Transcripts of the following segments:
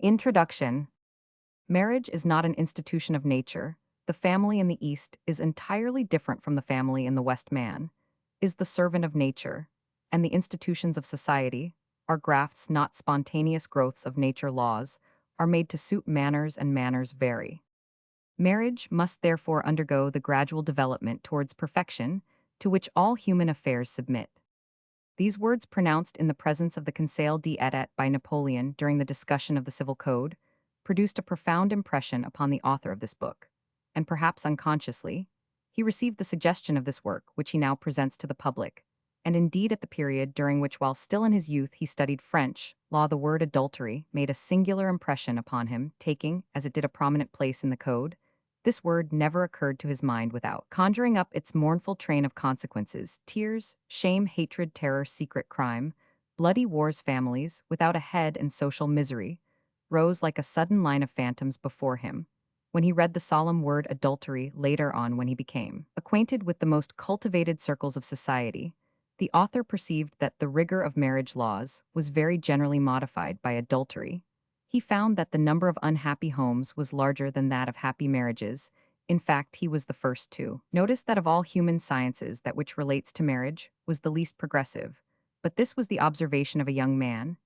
Introduction. Marriage is not an institution of nature. The family in the East is entirely different from the family in the West. Man is the servant of nature, and the institutions of society are grafts, not spontaneous growths of nature. Laws are made to suit manners, and manners vary. Marriage must therefore undergo the gradual development towards perfection to which all human affairs submit. These words, pronounced in the presence of the Conseil d'État by Napoleon during the discussion of the Civil Code, produced a profound impression upon the author of this book, and perhaps unconsciously, he received the suggestion of this work, which he now presents to the public. And indeed, at the period during which, while still in his youth, he studied French law, the word adultery made a singular impression upon him, taking, as it did, a prominent place in the code. This word never occurred to his mind without conjuring up its mournful train of consequences: tears, shame, hatred, terror, secret crime, bloody wars, families without a head, and social misery, rose like a sudden line of phantoms before him. When he read the solemn word adultery later on, when he became acquainted with the most cultivated circles of society, the author perceived that the rigor of marriage laws was very generally modified by adultery. He found that the number of unhappy homes was larger than that of happy marriages. In fact, he was the first to notice that of all human sciences, that which relates to marriage was the least progressive. But this was the observation of a young man,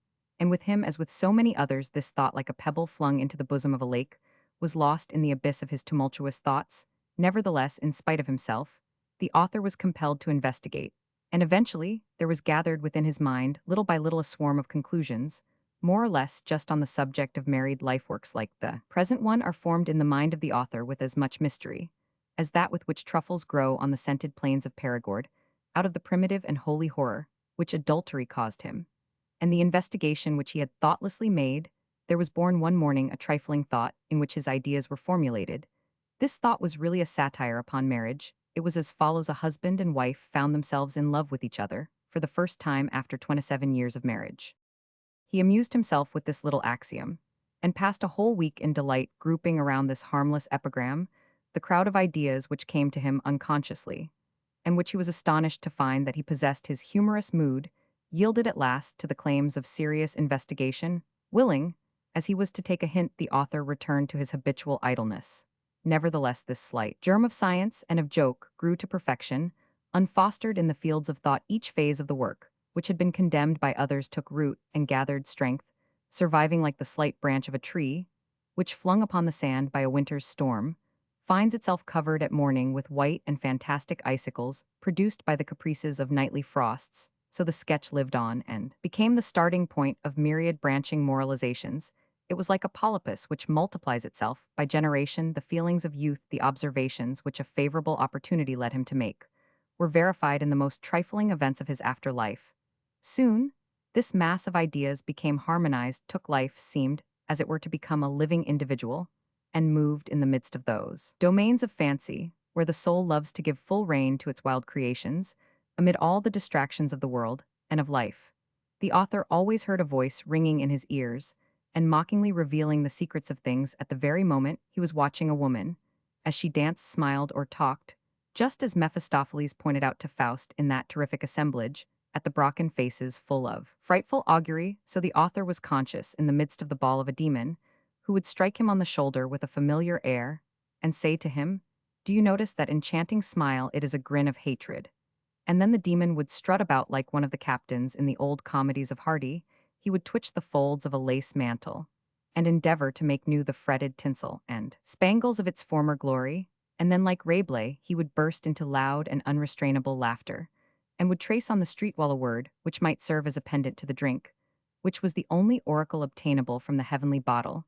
and with him, as with so many others, this thought, like a pebble flung into the bosom of a lake, was lost in the abyss of his tumultuous thoughts. Nevertheless, in spite of himself, the author was compelled to investigate, and eventually there was gathered within his mind, little by little, a swarm of conclusions, more or less just on the subject of married life. Works like the present one are formed in the mind of the author with as much mystery as that with which truffles grow on the scented plains of Perigord, out of the primitive and holy horror which adultery caused him, and the investigation which he had thoughtlessly made, there was born one morning a trifling thought in which his ideas were formulated. This thought was really a satire upon marriage. It was as follows: a husband and wife found themselves in love with each other for the first time after 27 years of marriage. He amused himself with this little axiom, and passed a whole week in delight grouping around this harmless epigram the crowd of ideas which came to him unconsciously, and which he was astonished to find that he possessed. His humorous mood yielded at last to the claims of serious investigation. Willing as he was to take a hint, the author returned to his habitual idleness. Nevertheless, this slight germ of science and of joke grew to perfection, unfostered in the fields of thought. Each phase of the work, which had been condemned by others, took root and gathered strength, surviving like the slight branch of a tree, which, flung upon the sand by a winter's storm, finds itself covered at morning with white and fantastic icicles produced by the caprices of nightly frosts. So the sketch lived on and became the starting point of myriad branching moralizations. It was like a polypus which multiplies itself by generation. The feelings of youth, the observations which a favorable opportunity led him to make, were verified in the most trifling events of his afterlife. Soon, this mass of ideas became harmonized, took life, seemed, as it were, to become a living individual, and moved in the midst of those domains of fancy where the soul loves to give full rein to its wild creations, amid all the distractions of the world and of life. The author always heard a voice ringing in his ears and mockingly revealing the secrets of things at the very moment he was watching a woman, as she danced, smiled, or talked, just as Mephistopheles pointed out to Faust in that terrific assemblage, at the Brocken faces full of frightful augury. So the author was conscious in the midst of the ball of a demon, who would strike him on the shoulder with a familiar air, and say to him, "Do you notice that enchanting smile? It is a grin of hatred." And then the demon would strut about like one of the captains in the old comedies of Hardy. He would twitch the folds of a lace mantle, and endeavor to make new the fretted tinsel and spangles of its former glory, and then, like Rabelais, he would burst into loud and unrestrainable laughter, and would trace on the street wall a word which might serve as a pendant to the drink, which was the only oracle obtainable from the heavenly bottle.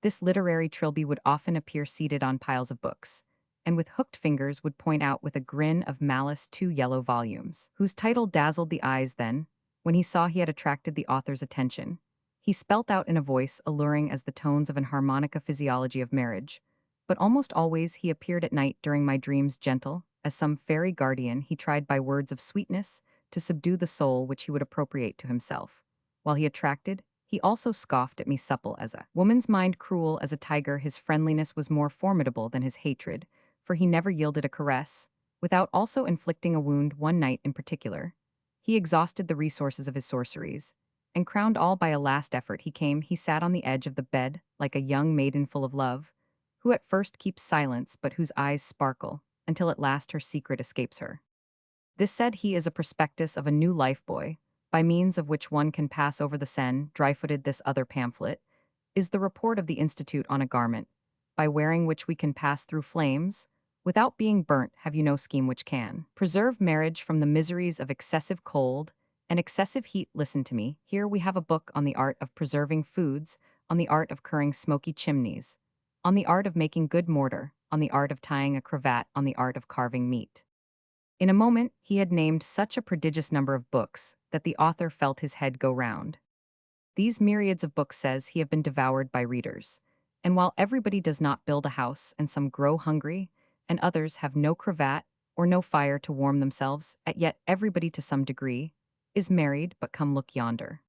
This literary trilby would often appear seated on piles of books, and with hooked fingers would point out with a grin of malice 2 yellow volumes, whose title dazzled the eyes. Then, when he saw he had attracted the author's attention, he spelt out in a voice alluring as the tones of an harmonica Physiology of marriage. But almost always he appeared at night during my dreams, gentle as some fairy guardian. He tried by words of sweetness to subdue the soul which he would appropriate to himself. While he attracted, he also scoffed at me, supple as a woman's mind, cruel as a tiger. His friendliness was more formidable than his hatred, for he never yielded a caress, without also inflicting a wound. One night in particular, he exhausted the resources of his sorceries, and crowned all by a last effort he sat on the edge of the bed like a young maiden full of love, who at first keeps silence but whose eyes sparkle, until at last her secret escapes her. This said he is a prospectus of a new life boy, by means of which one can pass over the Seine, dry-footed this other pamphlet, is the report of the Institute on a garment, by wearing which we can pass through flames, without being burnt have you no scheme which can preserve marriage from the miseries of excessive cold and excessive heat. Listen to me, here we have a book on the art of preserving foods, on the art of curring smoky chimneys, on the art of making good mortar, on the art of tying a cravat, on the art of carving meat. In a moment, he had named such a prodigious number of books that the author felt his head go round. These myriads of books, says he, have been devoured by readers. And while everybody does not build a house and some grow hungry, and others have no cravat or no fire to warm themselves, yet everybody to some degree is married. But come look yonder.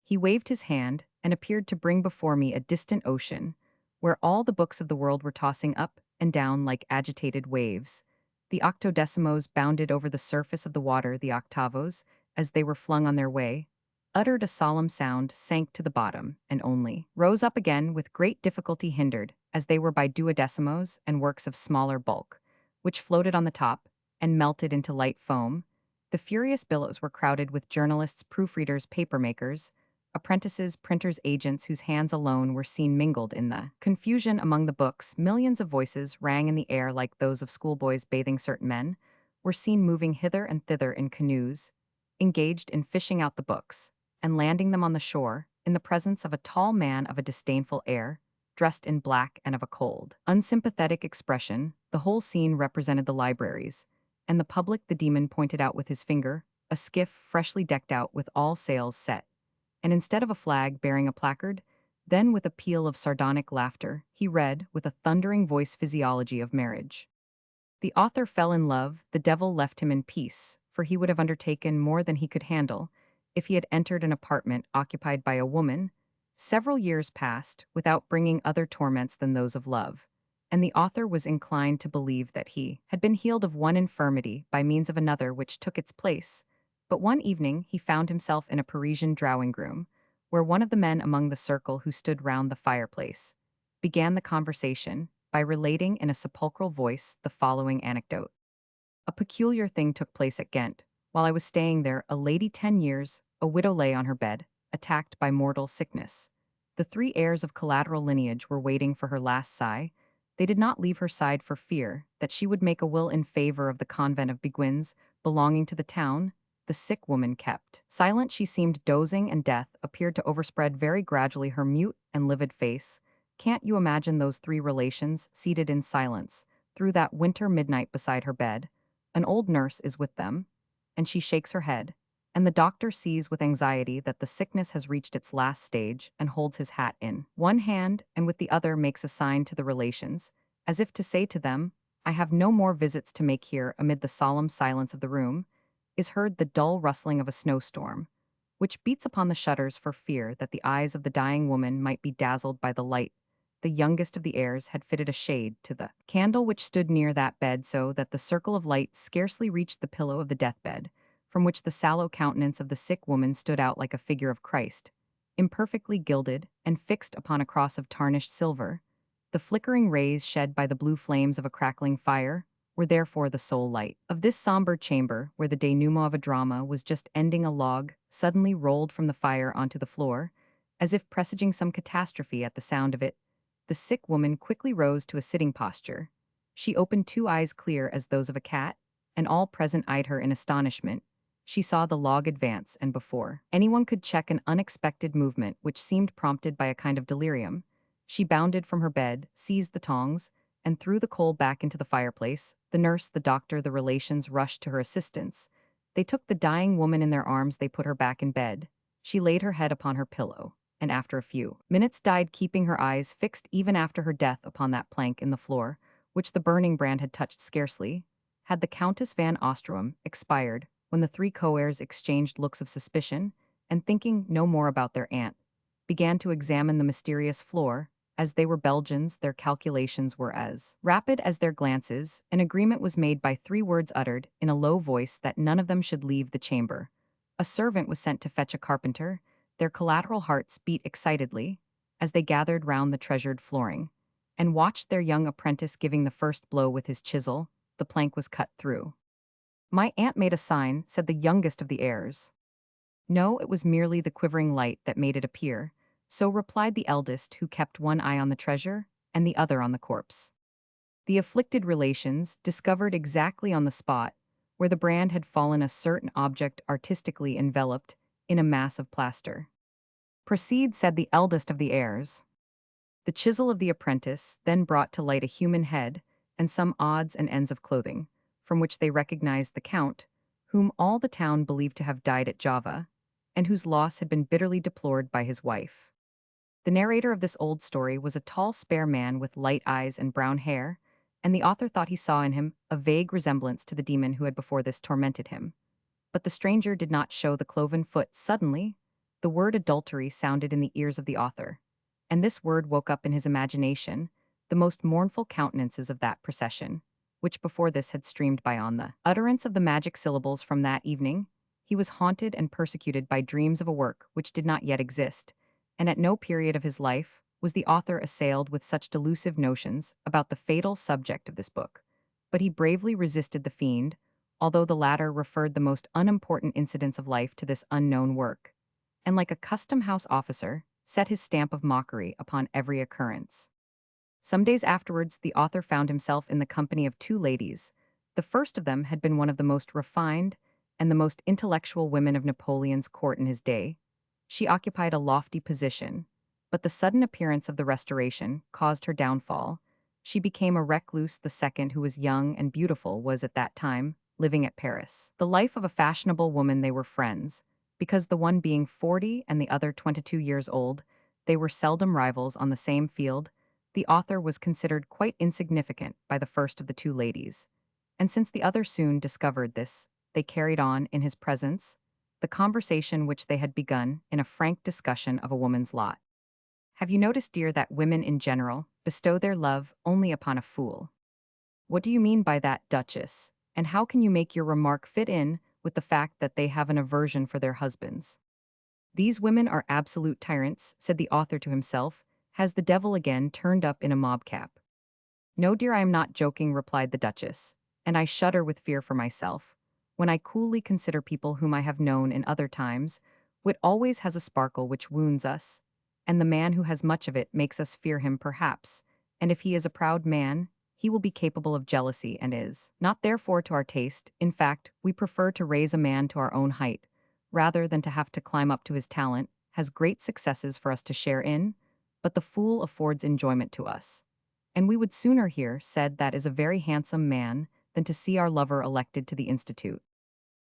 He waved his hand and appeared to bring before me a distant ocean, where all the books of the world were tossing up and down like agitated waves. The octodecimos bounded over the surface of the water, the octavos, as they were flung on their way, uttered a solemn sound, sank to the bottom, and only rose up again with great difficulty, hindered, as they were, by duodecimos and works of smaller bulk, which floated on the top and melted into light foam. The furious billows were crowded with journalists, proofreaders, papermakers, apprentices, printers, agents, whose hands alone were seen mingled in the confusion among the books. Millions of voices rang in the air like those of schoolboys bathing. Certain men were seen moving hither and thither in canoes, engaged in fishing out the books and landing them on the shore, in the presence of a tall man of a disdainful air, dressed in black and of a cold, unsympathetic expression. The whole scene represented the libraries, and the public. The demon pointed out with his finger a skiff freshly decked out with all sails set, and instead of a flag bearing a placard, then with a peal of sardonic laughter, he read, with a thundering voice, Physiology of Marriage. The author fell in love, the devil left him in peace, for he would have undertaken more than he could handle if he had entered an apartment occupied by a woman. Several years passed without bringing other torments than those of love, and the author was inclined to believe that he had been healed of one infirmity by means of another which took its place. But one evening he found himself in a Parisian drawing-room, where one of the men among the circle who stood round the fireplace began the conversation by relating in a sepulchral voice the following anecdote. A peculiar thing took place at Ghent. While I was staying there, a lady 10 years, a widow, lay on her bed, attacked by mortal sickness. The three heirs of collateral lineage were waiting for her last sigh. They did not leave her side for fear that she would make a will in favor of the convent of Beguines belonging to the town. The sick woman kept silent. She seemed dozing, and death appeared to overspread very gradually her mute and livid face. Can't you imagine those three relations seated in silence through that winter midnight beside her bed? An old nurse is with them, and she shakes her head, and the doctor sees with anxiety that the sickness has reached its last stage, and holds his hat in one hand and with the other makes a sign to the relations, as if to say to them, I have no more visits to make here. Amid the solemn silence of the room is heard the dull rustling of a snowstorm, which beats upon the shutters for fear that the eyes of the dying woman might be dazzled by the light. The youngest of the heirs had fitted a shade to the candle which stood near that bed, so that the circle of light scarcely reached the pillow of the deathbed, from which the sallow countenance of the sick woman stood out like a figure of Christ, imperfectly gilded and fixed upon a cross of tarnished silver. The flickering rays shed by the blue flames of a crackling fire were therefore the sole light of this somber chamber, where the denouement of a drama was just ending. A log suddenly rolled from the fire onto the floor, as if presaging some catastrophe. At the sound of it, the sick woman quickly rose to a sitting posture. She opened two eyes clear as those of a cat, and all present eyed her in astonishment. She saw the log advance, and before anyone could check an unexpected movement which seemed prompted by a kind of delirium, she bounded from her bed, seized the tongs, and threw the coal back into the fireplace. The nurse, the doctor, the relations rushed to her assistance. They took the dying woman in their arms. They put her back in bed. She laid her head upon her pillow, and after a few minutes died, keeping her eyes fixed even after her death upon that plank in the floor, which the burning brand had touched scarcely. Had the Countess van Ostrom expired when the three co-heirs exchanged looks of suspicion, and thinking no more about their aunt, began to examine the mysterious floor. As they were Belgians, their calculations were as rapid as their glances. An agreement was made by three words uttered in a low voice that none of them should leave the chamber. A servant was sent to fetch a carpenter. their collateral hearts beat excitedly as they gathered round the treasured flooring and watched their young apprentice giving the first blow with his chisel. The plank was cut through. "My aunt made a sign," said the youngest of the heirs. "No, it was merely the quivering light that made it appear," so replied the eldest, who kept one eye on the treasure and the other on the corpse. The afflicted relations discovered exactly on the spot where the brand had fallen a certain object artistically enveloped in a mass of plaster. "Proceed," said the eldest of the heirs. The chisel of the apprentice then brought to light a human head and some odds and ends of clothing, from which they recognized the count, whom all the town believed to have died at Java, and whose loss had been bitterly deplored by his wife. The narrator of this old story was a tall, spare man with light eyes and brown hair, and the author thought he saw in him a vague resemblance to the demon who had before this tormented him. But the stranger did not show the cloven foot. Suddenly, the word adultery sounded in the ears of the author, and this word woke up in his imagination the most mournful countenances of that procession, which before this had streamed by. On the utterance of the magic syllables from that evening, he was haunted and persecuted by dreams of a work which did not yet exist, and at no period of his life was the author assailed with such delusive notions about the fatal subject of this book. But he bravely resisted the fiend, although the latter referred the most unimportant incidents of life to this unknown work, and like a custom-house officer, set his stamp of mockery upon every occurrence. Some days afterwards, the author found himself in the company of two ladies. The first of them had been one of the most refined and the most intellectual women of Napoleon's court in his day. She occupied a lofty position, but the sudden appearance of the Restoration caused her downfall. She became a recluse. The second, who was young and beautiful, was at that time living at Paris. The life of a fashionable woman. They were friends, because the one being 40 and the other 22 years old, they were seldom rivals on the same field. The author was considered quite insignificant by the first of the two ladies, and since the other soon discovered this, they carried on, in his presence, the conversation which they had begun in a frank discussion of a woman's lot. "Have you noticed, dear, that women in general bestow their love only upon a fool?" "What do you mean by that, Duchess? And how can you make your remark fit in with the fact that they have an aversion for their husbands?" "These women are absolute tyrants," said the author to himself. "Has the devil again turned up in a mob cap?" "No, dear, I am not joking," replied the Duchess, "and I shudder with fear for myself. When I coolly consider people whom I have known in other times, wit always has a sparkle which wounds us, and the man who has much of it makes us fear him perhaps, and if he is a proud man, he will be capable of jealousy and is not therefore to our taste. In fact, we prefer to raise a man to our own height, rather than to have to climb up to his talent, has great successes for us to share in, but the fool affords enjoyment to us. And we would sooner hear said that is a very handsome man than to see our lover elected to the Institute."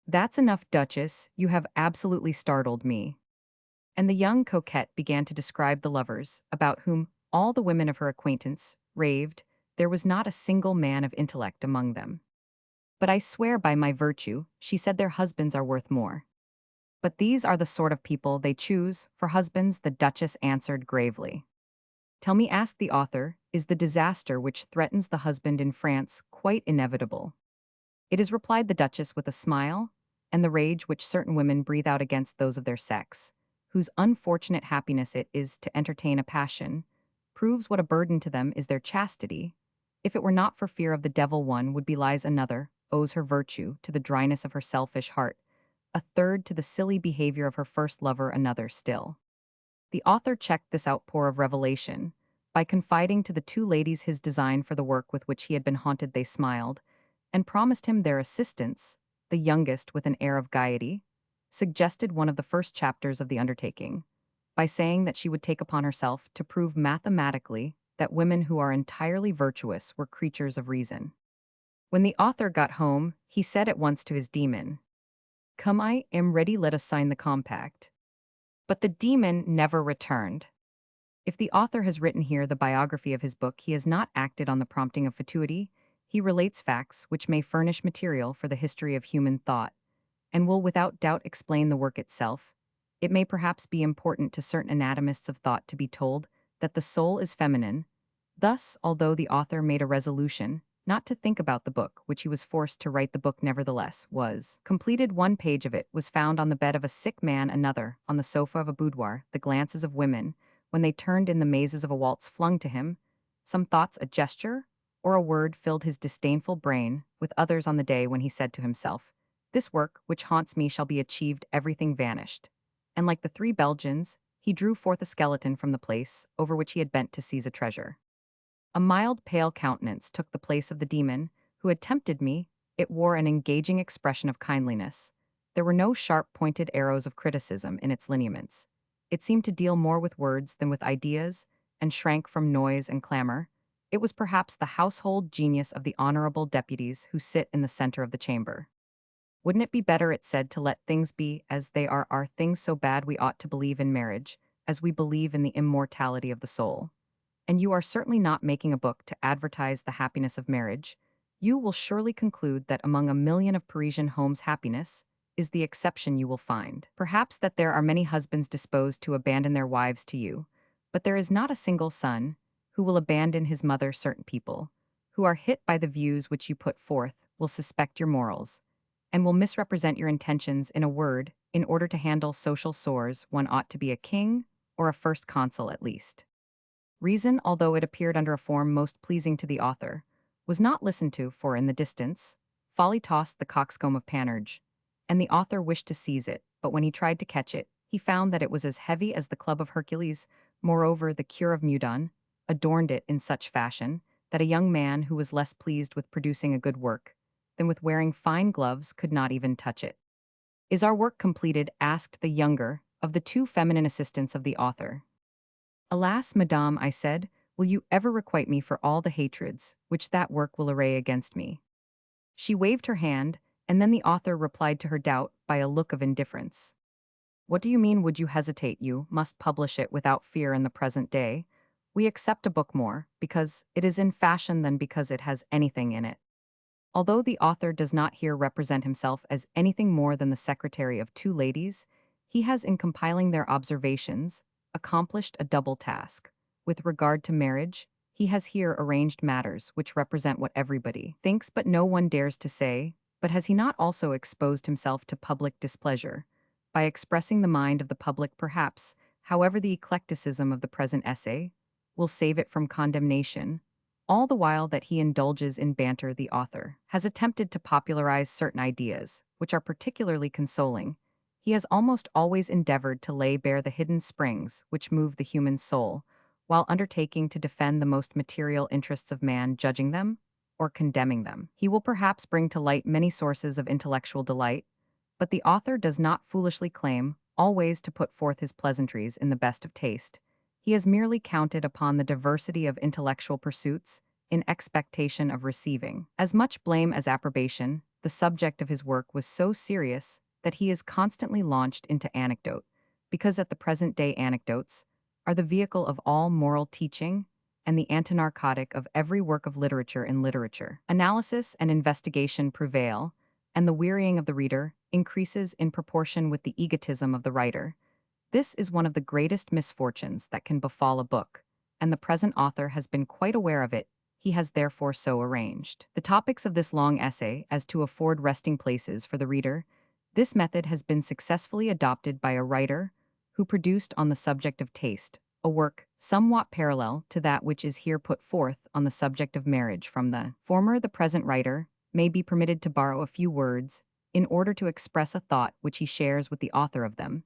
"That's enough, Duchess, you have absolutely startled me." And the young coquette began to describe the lovers, about whom all the women of her acquaintance raved. There was not a single man of intellect among them. "But I swear by my virtue," she said, "their husbands are worth more." "But these are the sort of people they choose for husbands," the Duchess answered gravely. "Tell me," asked the author, "is the disaster which threatens the husband in France quite inevitable?" "It is," replied the Duchess with a smile, "and the rage which certain women breathe out against those of their sex, whose unfortunate happiness it is to entertain a passion, proves what a burden to them is their chastity. If it were not for fear of the devil, one would be lies, another owes her virtue to the dryness of her selfish heart, a third to the silly behavior of her first lover, another still." The author checked this outpour of revelation by confiding to the two ladies his design for the work with which he had been haunted. They smiled, and promised him their assistance. The youngest, with an air of gaiety, suggested one of the first chapters of the undertaking, by saying that she would take upon herself to prove mathematically that women who are entirely virtuous were creatures of reason. When the author got home, he said at once to his demon, "Come, I am ready, let us sign the compact." But the demon never returned. If the author has written here the biography of his book, he has not acted on the prompting of fatuity. He relates facts which may furnish material for the history of human thought, and will without doubt explain the work itself. It may perhaps be important to certain anatomists of thought to be told that the soul is feminine. Thus, although the author made a resolution not to think about the book, which he was forced to write. The book nevertheless was completed. One page of it was found on the bed of a sick man, another on the sofa of a boudoir. The glances of women, when they turned in the mazes of a waltz, flung to him. Some thoughts, a gesture, or a word filled his disdainful brain, with others on the day when he said to himself, "This work, which haunts me, shall be achieved," everything vanished. And like the three Belgians, he drew forth a skeleton from the place over which he had bent to seize a treasure. A mild, pale countenance took the place of the demon who had tempted me. It wore an engaging expression of kindliness. There were no sharp-pointed arrows of criticism in its lineaments. It seemed to deal more with words than with ideas, and shrank from noise and clamor. It was perhaps the household genius of the honorable deputies who sit in the center of the chamber. "Wouldn't it be better," it said, "to let things be as they are? Are things so bad we ought to believe in marriage, as we believe in the immortality of the soul? And you are certainly not making a book to advertise the happiness of marriage. You will surely conclude that among a million of Parisian homes happiness is the exception you will find. Perhaps that there are many husbands disposed to abandon their wives to you, but there is not a single son who will abandon his mother. Certain people, who are hit by the views which you put forth, will suspect your morals, and will misrepresent your intentions. In a word, in order to handle social sores, one ought to be a king or a first consul at least." Reason, although it appeared under a form most pleasing to the author, was not listened to, for in the distance, folly tossed the coxcomb of Panurge, and the author wished to seize it, but when he tried to catch it, he found that it was as heavy as the club of Hercules. Moreover, the cure of Meudon adorned it in such fashion that a young man who was less pleased with producing a good work than with wearing fine gloves could not even touch it. "Is our work completed?" asked the younger of the two feminine assistants of the author. "Alas, madame," I said, "will you ever requite me for all the hatreds which that work will array against me?" She waved her hand, and then the author replied to her doubt by a look of indifference. "What do you mean? Would you hesitate? You must publish it without fear in the present day. We accept a book more because it is in fashion than because it has anything in it." Although the author does not here represent himself as anything more than the secretary of two ladies, he has, in compiling their observations, accomplished a double task. With regard to marriage, he has here arranged matters which represent what everybody thinks but no one dares to say. But has he not also exposed himself to public displeasure by expressing the mind of the public? Perhaps, however, the eclecticism of the present essay will save it from condemnation. All the while that he indulges in banter, the author has attempted to popularize certain ideas, which are particularly consoling. He has almost always endeavored to lay bare the hidden springs which move the human soul, while undertaking to defend the most material interests of man, judging them or condemning them. He will perhaps bring to light many sources of intellectual delight, but the author does not foolishly claim always to put forth his pleasantries in the best of taste. He has merely counted upon the diversity of intellectual pursuits in expectation of receiving as much blame as approbation. The subject of his work was so serious that he is constantly launched into anecdote, because at the present day anecdotes are the vehicle of all moral teaching and the antinarcotic of every work of literature. In literature, analysis and investigation prevail, and the wearying of the reader increases in proportion with the egotism of the writer. This is one of the greatest misfortunes that can befall a book, and the present author has been quite aware of it. He has therefore so arranged the topics of this long essay as to afford resting places for the reader. This method has been successfully adopted by a writer who produced on the subject of taste a work somewhat parallel to that which is here put forth on the subject of marriage. From the former, the present writer may be permitted to borrow a few words in order to express a thought which he shares with the author of them.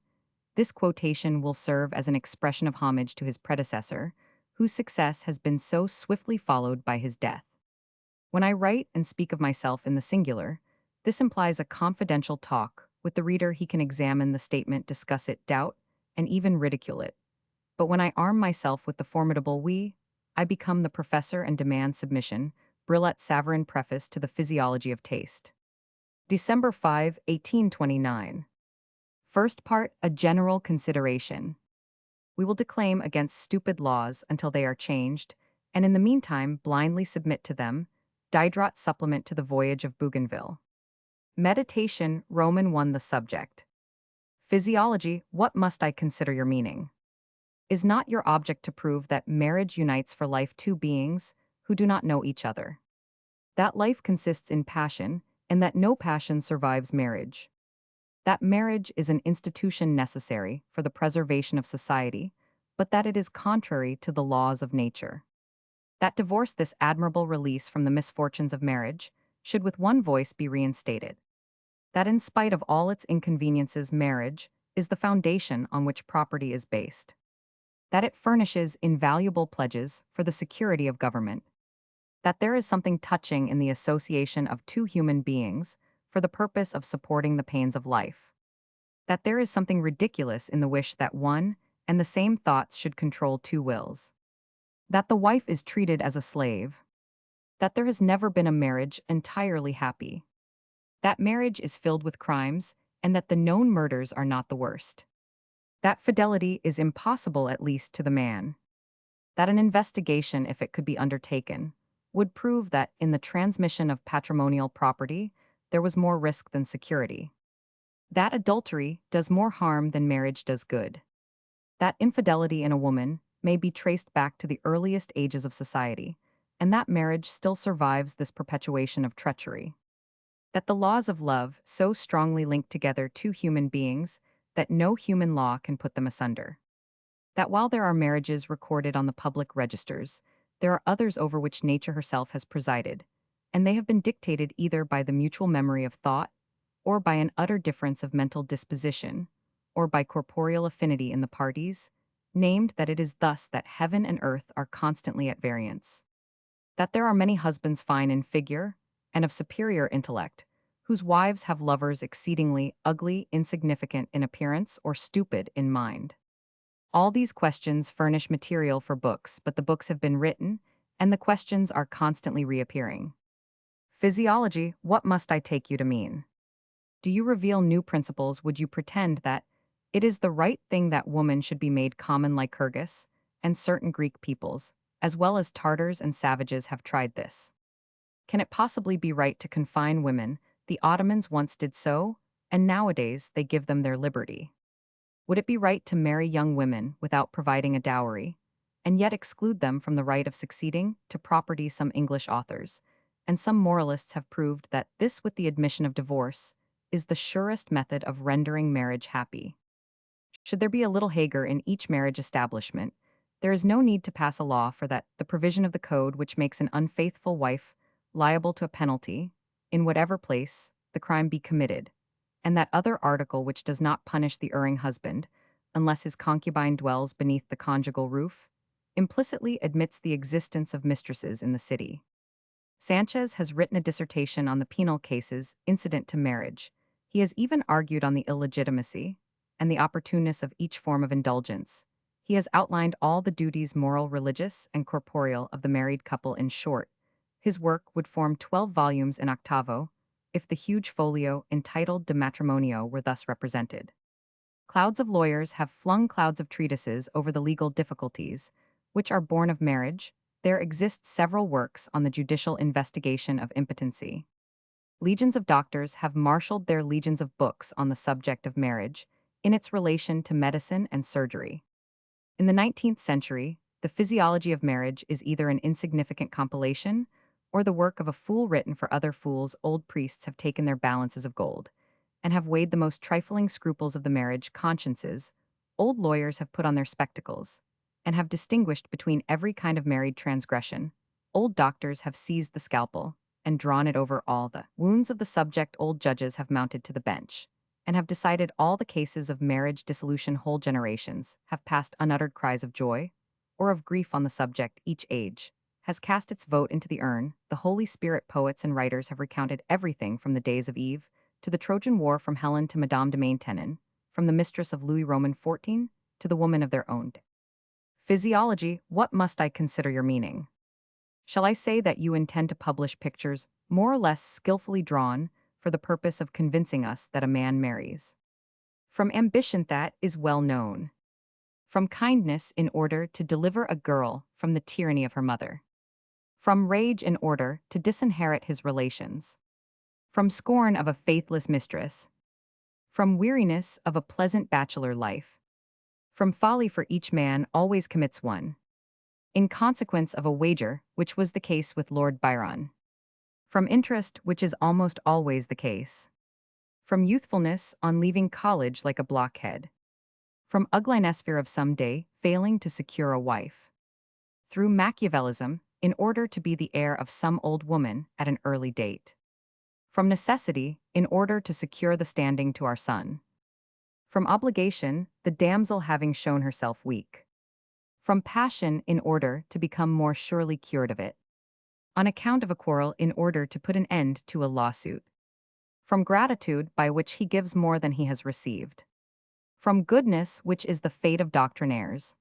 This quotation will serve as an expression of homage to his predecessor, whose success has been so swiftly followed by his death. When I write and speak of myself in the singular, this implies a confidential talk. With the reader, he can examine the statement, discuss it, doubt, and even ridicule it. But when I arm myself with the formidable we, I become the professor and demand submission. Brillat Savarin, Preface to the Physiology of Taste. December 5, 1829. First part, a general consideration. We will declaim against stupid laws until they are changed, and in the meantime blindly submit to them. Diderot Supplement to the Voyage of Bougainville. Meditation, Roman 1. The subject. Physiology, what must I consider your meaning? Is not your object to prove that marriage unites for life two beings who do not know each other? that life consists in passion, and that no passion survives marriage. That marriage is an institution necessary for the preservation of society, but that it is contrary to the laws of nature. That divorce, this admirable release from the misfortunes of marriage, should with one voice be reinstated. That in spite of all its inconveniences, marriage is the foundation on which property is based. That it furnishes invaluable pledges for the security of government. That there is something touching in the association of two human beings for the purpose of supporting the pains of life. That there is something ridiculous in the wish that one and the same thoughts should control two wills. That the wife is treated as a slave. That there has never been a marriage entirely happy. That marriage is filled with crimes, and that the known murders are not the worst. That fidelity is impossible, at least to the man. That an investigation, if it could be undertaken, would prove that in the transmission of patrimonial property there was more risk than security. That adultery does more harm than marriage does good. That infidelity in a woman may be traced back to the earliest ages of society, and that marriage still survives this perpetuation of treachery. That the laws of love so strongly link together two human beings that no human law can put them asunder. That while there are marriages recorded on the public registers, there are others over which nature herself has presided, and they have been dictated either by the mutual memory of thought, or by an utter difference of mental disposition, or by corporeal affinity in the parties, named that it is thus that heaven and earth are constantly at variance. That there are many husbands fine in figure, and of superior intellect, whose wives have lovers exceedingly ugly, insignificant in appearance, or stupid in mind. All these questions furnish material for books, but the books have been written, and the questions are constantly reappearing. Physiology, what must I take you to mean? Do you reveal new principles? Would you pretend that it is the right thing that woman should be made common like Kyrgyz, and certain Greek peoples, as well as Tartars and savages, have tried this? Can it possibly be right to confine women? The Ottomans once did so, and nowadays they give them their liberty. Would it be right to marry young women without providing a dowry, and yet exclude them from the right of succeeding to property? Some English authors and some moralists have proved that this, with the admission of divorce, is the surest method of rendering marriage happy. Should there be a little Hagar in each marriage establishment, there is no need to pass a law for that, the provision of the code which makes an unfaithful wife liable to a penalty, in whatever place the crime be committed, and that other article which does not punish the erring husband, unless his concubine dwells beneath the conjugal roof, implicitly admits the existence of mistresses in the city. Sanchez has written a dissertation on the penal cases incident to marriage. He has even argued on the illegitimacy and the opportuneness of each form of indulgence. He has outlined all the duties, moral, religious, and corporeal, of the married couple. In short, his work would form 12 volumes in octavo, if the huge folio entitled De Matrimonio were thus represented. Clouds of lawyers have flung clouds of treatises over the legal difficulties, which are born of marriage. There exist several works on the judicial investigation of impotency. Legions of doctors have marshaled their legions of books on the subject of marriage, in its relation to medicine and surgery. In the 19th century, the physiology of marriage is either an insignificant compilation, or the work of a fool written for other fools. Old priests have taken their balances of gold, and have weighed the most trifling scruples of the marriage consciences. Old lawyers have put on their spectacles, and have distinguished between every kind of married transgression. Old doctors have seized the scalpel, and drawn it over all the wounds of the subject. Old judges have mounted to the bench, and have decided all the cases of marriage dissolution. Whole generations have passed unuttered cries of joy or of grief on the subject. Each age has cast its vote into the urn. The Holy Spirit poets and writers have recounted everything from the days of Eve to the Trojan War, from Helen to Madame de Maintenon, from the mistress of Louis Roman XIV to the woman of their own day. Physiology, what must I consider your meaning? Shall I say that you intend to publish pictures more or less skillfully drawn for the purpose of convincing us that a man marries from ambition, that is well known; from kindness, in order to deliver a girl from the tyranny of her mother; from rage, in order to disinherit his relations; from scorn of a faithless mistress; from weariness of a pleasant bachelor life; from folly, for each man always commits one, in consequence of a wager, which was the case with Lord Byron. From interest, which is almost always the case. From youthfulness on leaving college like a blockhead. From ugliness fear of someday failing to secure a wife. Through Machiavellism, in order to be the heir of some old woman at an early date. From necessity, in order to secure the standing to our son. From obligation, the damsel having shown herself weak. From passion, in order to become more surely cured of it. On account of a quarrel, in order to put an end to a lawsuit. From gratitude, by which he gives more than he has received. From goodness, which is the fate of doctrinaires.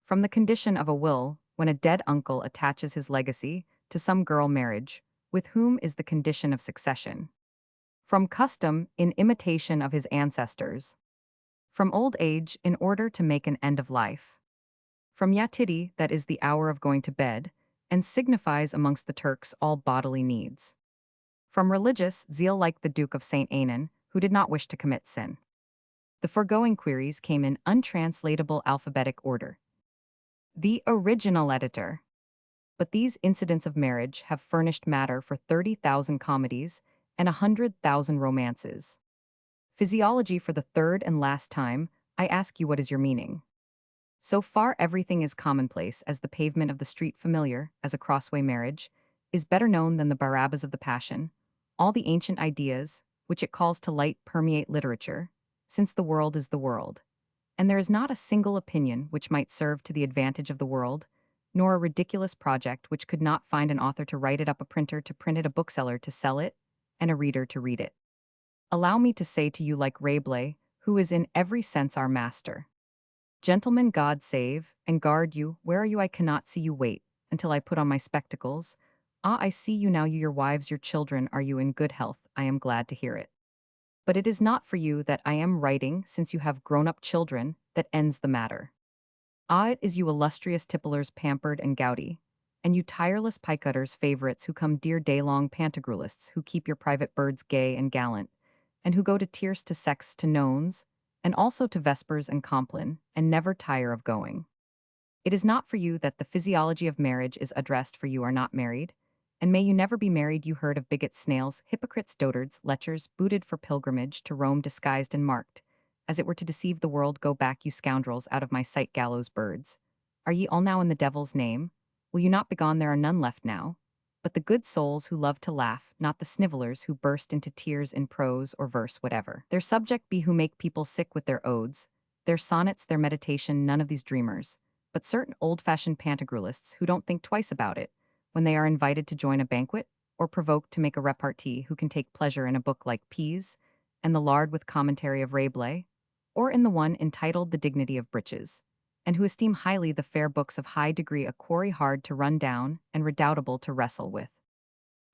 From the condition of a will, when a dead uncle attaches his legacy to some girl marriage, with whom is the condition of succession. From custom, in imitation of his ancestors. From old age, in order to make an end of life. From yatidi, that is the hour of going to bed, and signifies amongst the Turks all bodily needs. From religious zeal, like the Duke of St. Anan, who did not wish to commit sin. The foregoing queries came in untranslatable alphabetic order. The original editor. But these incidents of marriage have furnished matter for 30,000 comedies and 100,000 romances. Physiology, for the third and last time, I ask you, what is your meaning? So far everything is commonplace as the pavement of the street, familiar as a crossway marriage, is better known than the Barabbas of the Passion. All the ancient ideas, which it calls to light, permeate literature, since the world is the world. And there is not a single opinion which might serve to the advantage of the world, nor a ridiculous project which could not find an author to write it up, a printer to print it, a bookseller to sell it, and a reader to read it. Allow me to say to you, like Rabelais, who is in every sense our master. Gentlemen, God save and guard you. Where are you? I cannot see you. Wait until I put on my spectacles. Ah, I see you now, you, your wives, your children. Are you in good health? I am glad to hear it. But it is not for you that I am writing, since you have grown-up children, that ends the matter. Ah, it is you illustrious tipplers, pampered and gouty, and you tireless pie-cutters, favorites, who come dear day-long pantagruelists, who keep your private birds gay and gallant, and who go to tierce, to sex, to nones, and also to vespers and compline, and never tire of going. It is not for you that the physiology of marriage is addressed, for you are not married, and may you never be married, you herd of bigots, snails, hypocrites, dotards, lechers, booted for pilgrimage to Rome, disguised and marked, as it were to deceive the world. Go back, you scoundrels, out of my sight, gallows birds. Are ye all now in the devil's name? Will you not begone? There are none left now, but the good souls who love to laugh, not the snivellers who burst into tears in prose or verse whatever. Their subject be who make people sick with their odes, their sonnets, their meditation, none of these dreamers, but certain old-fashioned pantagruelists who don't think twice about it, when they are invited to join a banquet, or provoked to make a repartee, who can take pleasure in a book like Peas, and the Lard with Commentary of Rabelais, or in the one entitled The Dignity of Breeches, and who esteem highly the fair books of high degree, a quarry hard to run down and redoubtable to wrestle with.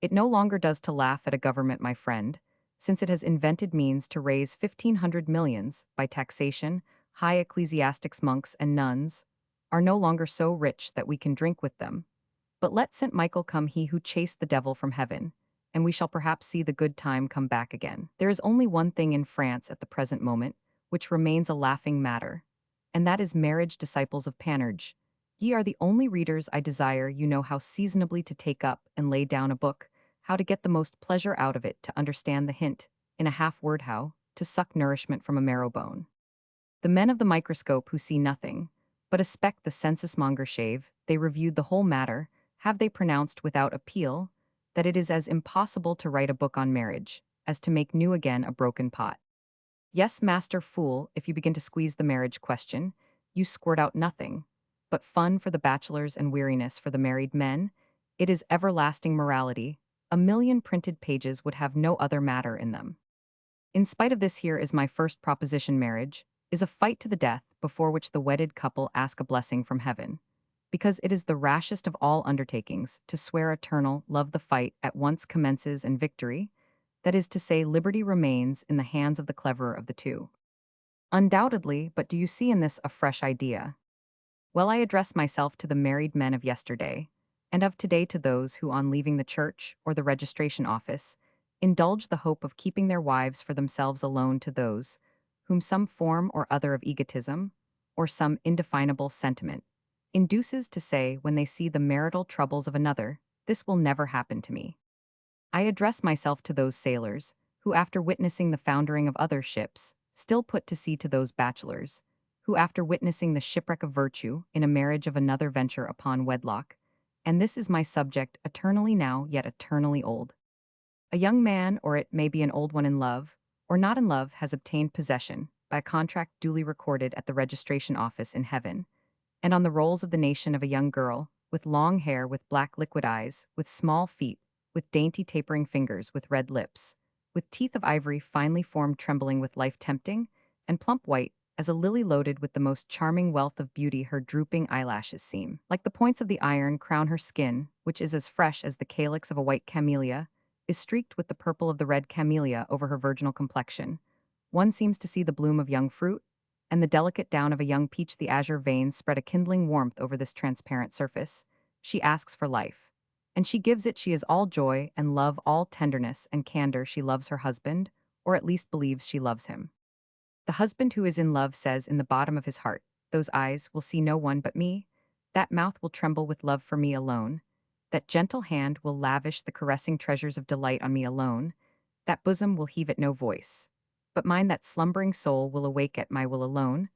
It no longer does to laugh at a government, my friend, since it has invented means to raise 1,500 millions by taxation. High ecclesiastics, monks, and nuns are no longer so rich that we can drink with them. But let St. Michael come, he who chased the devil from heaven, and we shall perhaps see the good time come back again. There is only one thing in France at the present moment which remains a laughing matter, and that is marriage. Disciples of Panurge, ye are the only readers I desire. You know how seasonably to take up and lay down a book, how to get the most pleasure out of it, to understand the hint, in a half-word, how to suck nourishment from a marrow bone. The men of the microscope who see nothing, but a speck, the census-monger shave, they reviewed the whole matter, have they pronounced without appeal that it is as impossible to write a book on marriage as to make new again a broken pot. Yes, master fool, if you begin to squeeze the marriage question, you squirt out nothing but fun for the bachelors and weariness for the married men. It is everlasting morality. A million printed pages would have no other matter in them. In spite of this, here is my first proposition. Marriage is a fight to the death, before which the wedded couple ask a blessing from heaven, because it is the rashest of all undertakings to swear eternal love. The fight at once commences, and victory, that is to say, liberty, remains in the hands of the cleverer of the two. Undoubtedly, but do you see in this a fresh idea? Well, I address myself to the married men of yesterday, and of today, to those who, on leaving the church or the registration office, indulge the hope of keeping their wives for themselves alone, to those whom some form or other of egotism, or some indefinable sentiment, induces to say when they see the marital troubles of another, "This will never happen to me." I address myself to those sailors, who after witnessing the foundering of other ships, still put to sea to those bachelors, who after witnessing the shipwreck of virtue in a marriage of another venture upon wedlock, and this is my subject eternally now yet eternally old. A young man, or it may be an old one in love, or not in love, has obtained possession, by a contract duly recorded at the registration office in heaven, and on the rolls of the nation of a young girl, with long hair, with black liquid eyes, with small feet, with dainty tapering fingers, with red lips, with teeth of ivory finely formed trembling with life tempting, and plump white, as a lily loaded with the most charming wealth of beauty her drooping eyelashes seem. Like the points of the iron crown her skin, which is as fresh as the calyx of a white camellia, is streaked with the purple of the red camellia over her virginal complexion. One seems to see the bloom of young fruit, and the delicate down of a young peach. The azure veins spread a kindling warmth over this transparent surface. She asks for life. And she gives it. She is all joy and love, all tenderness and candor. She loves her husband, or at least believes she loves him. The husband who is in love says in the bottom of his heart, "Those eyes will see no one but me. That mouth will tremble with love for me alone. That gentle hand will lavish the caressing treasures of delight on me alone. That bosom will heave at no voice. But mine, that slumbering soul, will awake at my will alone.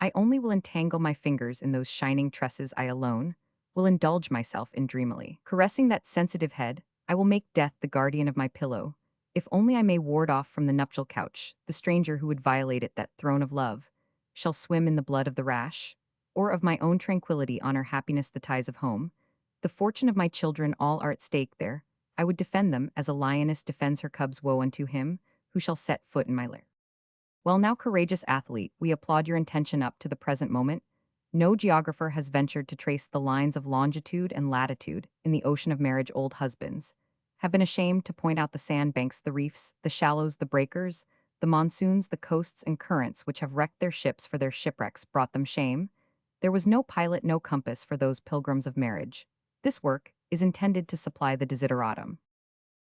I only will entangle my fingers in those shining tresses. I alone will indulge myself in dreamily. Caressing that sensitive head, I will make death the guardian of my pillow. If only I may ward off from the nuptial couch the stranger who would violate it. That throne of love shall swim in the blood of the rash, or of my own tranquility, honor, happiness, the ties of home. The fortune of my children, all are at stake there. I would defend them as a lioness defends her cubs. Woe unto him who shall set foot in my lair." Well, now, courageous athlete, we applaud your intention up to the present moment. No geographer has ventured to trace the lines of longitude and latitude in the ocean of marriage. Old husbands have been ashamed to point out the sandbanks, the reefs, the shallows, the breakers, the monsoons, the coasts and currents which have wrecked their ships, for their shipwrecks brought them shame. There was no pilot, no compass for those pilgrims of marriage. This work is intended to supply the desideratum.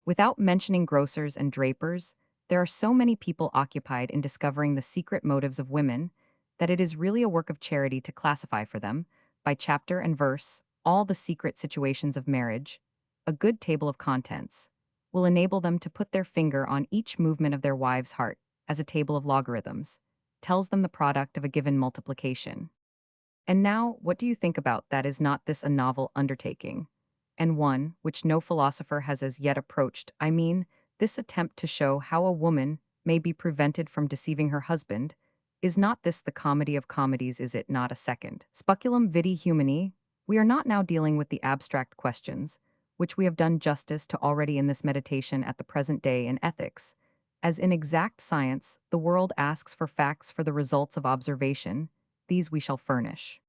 Without mentioning grocers and drapers, there are so many people occupied in discovering the secret motives of women that it is really a work of charity to classify for them, by chapter and verse, all the secret situations of marriage. A good table of contents will enable them to put their finger on each movement of their wife's heart, as a table of logarithms tells them the product of a given multiplication. And now, what do you think about that? Is not this a novel undertaking? And one which no philosopher has as yet approached. I mean, this attempt to show how a woman may be prevented from deceiving her husband. Is not this the comedy of comedies? Is it not a second speculum vitae humani? We are not now dealing with the abstract questions, which we have done justice to already in this meditation at the present day in ethics. As in exact science, the world asks for facts, for the results of observation. These we shall furnish.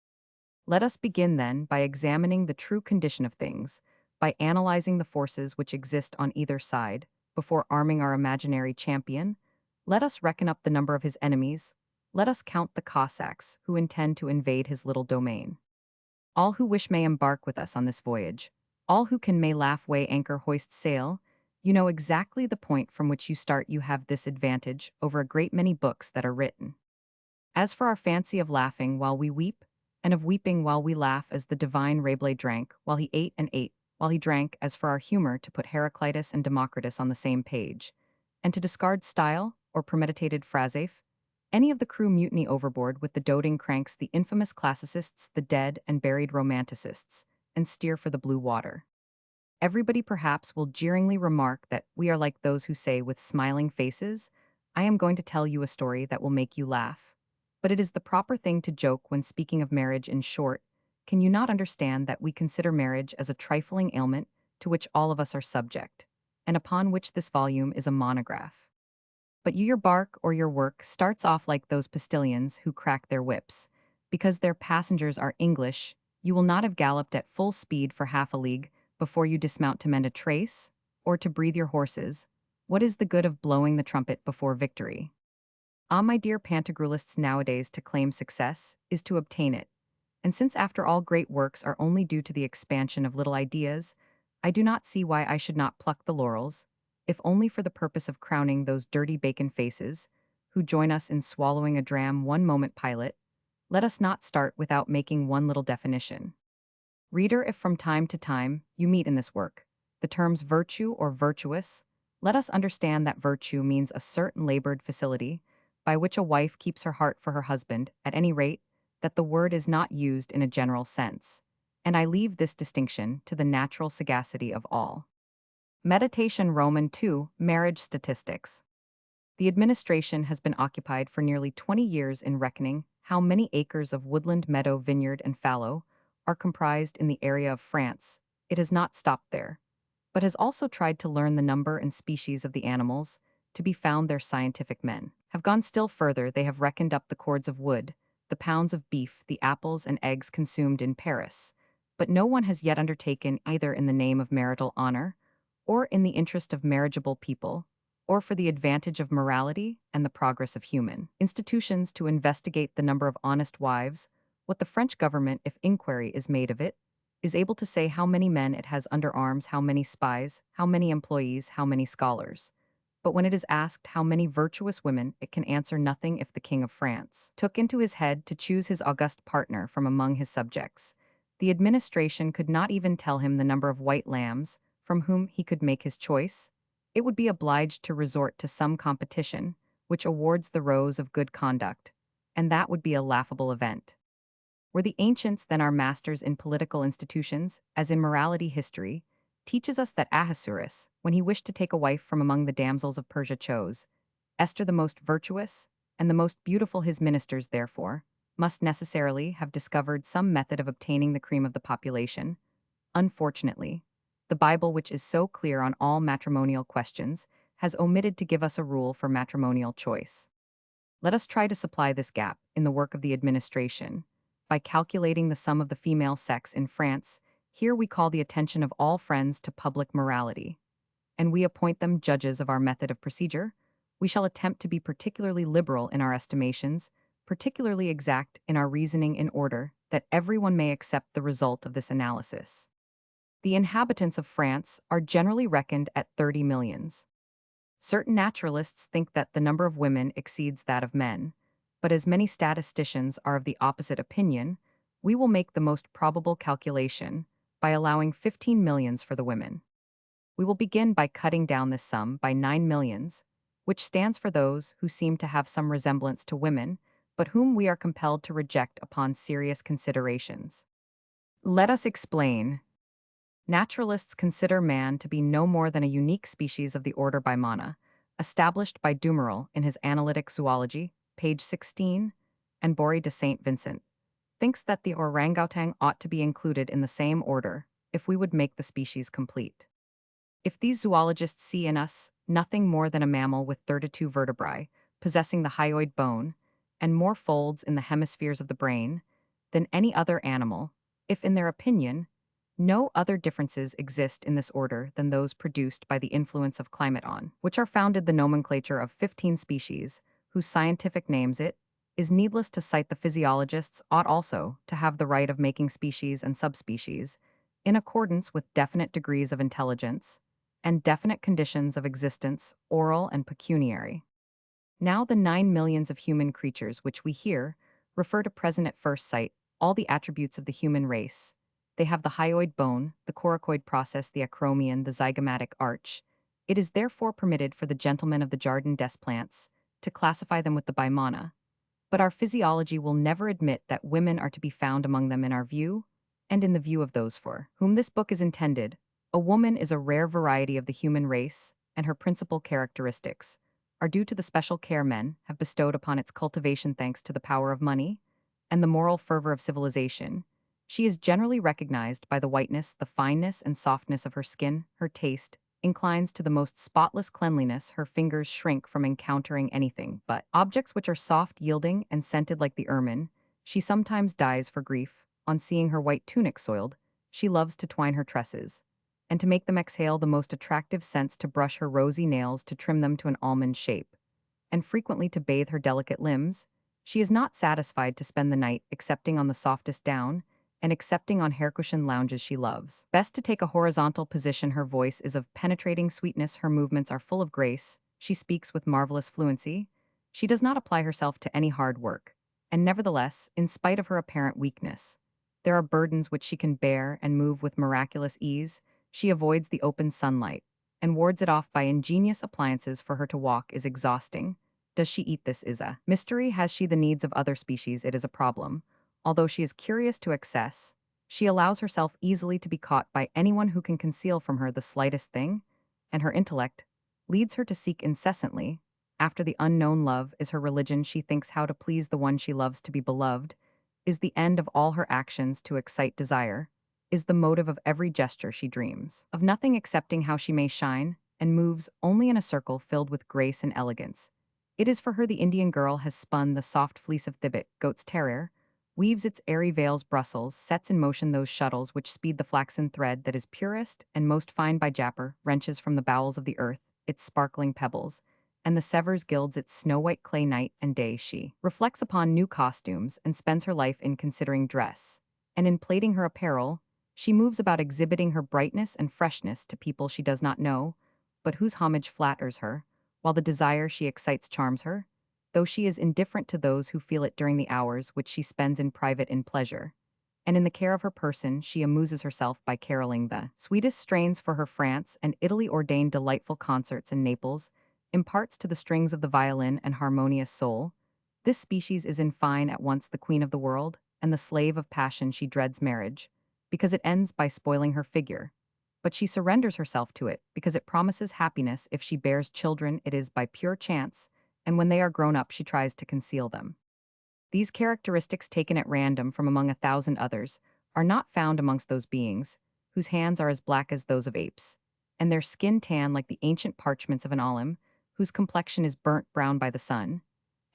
Let us begin then by examining the true condition of things, by analyzing the forces which exist on either side, before arming our imaginary champion. Let us reckon up the number of his enemies. Let us count the Cossacks who intend to invade his little domain. All who wish may embark with us on this voyage. All who can may laugh, weigh anchor, hoist sail. You know exactly the point from which you start. You have this advantage over a great many books that are written. As for our fancy of laughing while we weep, and of weeping while we laugh, as the divine Rabelais drank while he ate, and ate while he drank, as for our humor to put Heraclitus and Democritus on the same page, and to discard style or premeditated phrasaphe, any of the crew mutiny overboard with the doting cranks, the infamous classicists, the dead and buried romanticists, and steer for the blue water. Everybody perhaps will jeeringly remark that we are like those who say with smiling faces, "I am going to tell you a story that will make you laugh." But it is the proper thing to joke when speaking of marriage. In short, can you not understand that we consider marriage as a trifling ailment to which all of us are subject, and upon which this volume is a monograph? But you, your bark or your work starts off like those postilions who crack their whips. Because their passengers are English, you will not have galloped at full speed for half a league before you dismount to mend a trace, or to breathe your horses. What is the good of blowing the trumpet before victory? Ah, my dear Pantagruelists, nowadays to claim success is to obtain it. And since after all great works are only due to the expansion of little ideas, I do not see why I should not pluck the laurels, if only for the purpose of crowning those dirty bacon faces, who join us in swallowing a dram. One moment, pilot. Let us not start without making one little definition. Reader, if from time to time you meet in this work The terms virtue or virtuous let us understand that virtue means a certain labored facility by which a wife keeps her heart for her husband, at any rate, that the word is not used in a general sense. And I leave this distinction to the natural sagacity of all. Meditation Roman 2 Marriage Statistics. The administration has been occupied for nearly 20 years in reckoning how many acres of woodland, meadow, vineyard, and fallow are comprised in the area of France. It has not stopped there, but has also tried to learn the number and species of the animals to be found there. Scientific men have gone still further. They have reckoned up the cords of wood, the pounds of beef, the apples and eggs consumed in Paris, but no one has yet undertaken, either in the name of marital honor, or in the interest of marriageable people, or for the advantage of morality and the progress of human institutions, to investigate the number of honest wives, what the French government, if inquiry is made of it, is able to say how many men it has under arms, how many spies, how many employees, how many scholars. But when it is asked how many virtuous women, it can answer nothing. If the King of France took into his head to choose his august partner from among his subjects, the administration could not even tell him the number of white lambs from whom he could make his choice. It would be obliged to resort to some competition which awards the rose of good conduct, and that would be a laughable event. Were the ancients then our masters in political institutions, as in morality history, teaches us that Ahasuerus, when he wished to take a wife from among the damsels of Persia, chose Esther the most virtuous, and the most beautiful. His ministers, therefore, must necessarily have discovered some method of obtaining the cream of the population. Unfortunately, the Bible, which is so clear on all matrimonial questions, has omitted to give us a rule for matrimonial choice. Let us try to supply this gap in the work of the administration by calculating the sum of the female sex in France. Here we call the attention of all friends to public morality, and we appoint them judges of our method of procedure. We shall attempt to be particularly liberal in our estimations, particularly exact in our reasoning, in order that everyone may accept the result of this analysis. The inhabitants of France are generally reckoned at 30 millions. Certain naturalists think that the number of women exceeds that of men, but as many statisticians are of the opposite opinion, we will make the most probable calculation by allowing 15 millions for the women. We will begin by cutting down this sum by 9 millions, which stands for those who seem to have some resemblance to women, but whom we are compelled to reject upon serious considerations. Let us explain. Naturalists consider man to be no more than a unique species of the order Bimana, established by Dumeril in his Analytic Zoology, page 16, and Bory de Saint Vincent thinks that the orangutan ought to be included in the same order if we would make the species complete. If these zoologists see in us nothing more than a mammal with 32 vertebrae, possessing the hyoid bone, and more folds in the hemispheres of the brain than any other animal, if in their opinion no other differences exist in this order than those produced by the influence of climate, on which are founded the nomenclature of 15 species, whose scientific names it is needless to cite, the physiologists ought also to have the right of making species and subspecies, in accordance with definite degrees of intelligence and definite conditions of existence, oral and pecuniary. Now the 9 millions of human creatures which we here refer to present at first sight all the attributes of the human race. They have the hyoid bone, the coracoid process, the acromion, the zygomatic arch. It is therefore permitted for the gentlemen of the Jardin des Plantes to classify them with the Bimana, but our physiology will never admit that women are to be found among them. In our view, and in the view of those for whom this book is intended, a woman is a rare variety of the human race, and her principal characteristics are due to the special care men have bestowed upon its cultivation thanks to the power of money and the moral fervor of civilization. She is generally recognized by the whiteness, the fineness and softness of her skin. Her taste inclines to the most spotless cleanliness. Her fingers shrink from encountering anything but objects which are soft, yielding, and scented like the ermine. She sometimes dies for grief on seeing her white tunic soiled. She loves to twine her tresses, and to make them exhale the most attractive scents, to brush her rosy nails, to trim them to an almond shape, and frequently to bathe her delicate limbs. She is not satisfied to spend the night excepting on the softest down, and excepting on hair-cushioned lounges. She loves best to take a horizontal position. Her voice is of penetrating sweetness. Her movements are full of grace. She speaks with marvelous fluency. She does not apply herself to any hard work, and nevertheless, in spite of her apparent weakness, there are burdens which she can bear and move with miraculous ease. She avoids the open sunlight and wards it off by ingenious appliances for her to walk is exhausting. Does she eat this is a mystery? Has she the needs of other species? It is a problem. Although she is curious to excess, she allows herself easily to be caught by anyone who can conceal from her the slightest thing, and her intellect leads her to seek incessantly. After the unknown love is her religion, she thinks how to please the one she loves to be beloved, is the end of all her actions to excite desire, is the motive of every gesture she dreams, of nothing excepting how she may shine, and moves only in a circle filled with grace and elegance. It is for her the Indian girl has spun the soft fleece of Thibet, goat's terrier, weaves its airy veils Brussels, sets in motion those shuttles which speed the flaxen thread that is purest and most fine by Japper, wrenches from the bowels of the earth its sparkling pebbles, and the severs gilds its snow-white clay night and day. She reflects upon new costumes and spends her life in considering dress, and in plating her apparel, she moves about exhibiting her brightness and freshness to people she does not know, but whose homage flatters her, while the desire she excites charms her, though she is indifferent to those who feel it during the hours which she spends in private in pleasure. And in the care of her person she amuses herself by caroling the sweetest strains for her France and Italy ordained delightful concerts in Naples, imparts to the strings of the violin an harmonious soul. This species is in fine at once the queen of the world and the slave of passion. She dreads marriage, because it ends by spoiling her figure. But she surrenders herself to it, because it promises happiness if she bears children. It is by pure chance, and when they are grown up she tries to conceal them. These characteristics taken at random from among 1,000 others are not found amongst those beings, whose hands are as black as those of apes, and their skin tan like the ancient parchments of an alim, whose complexion is burnt brown by the sun,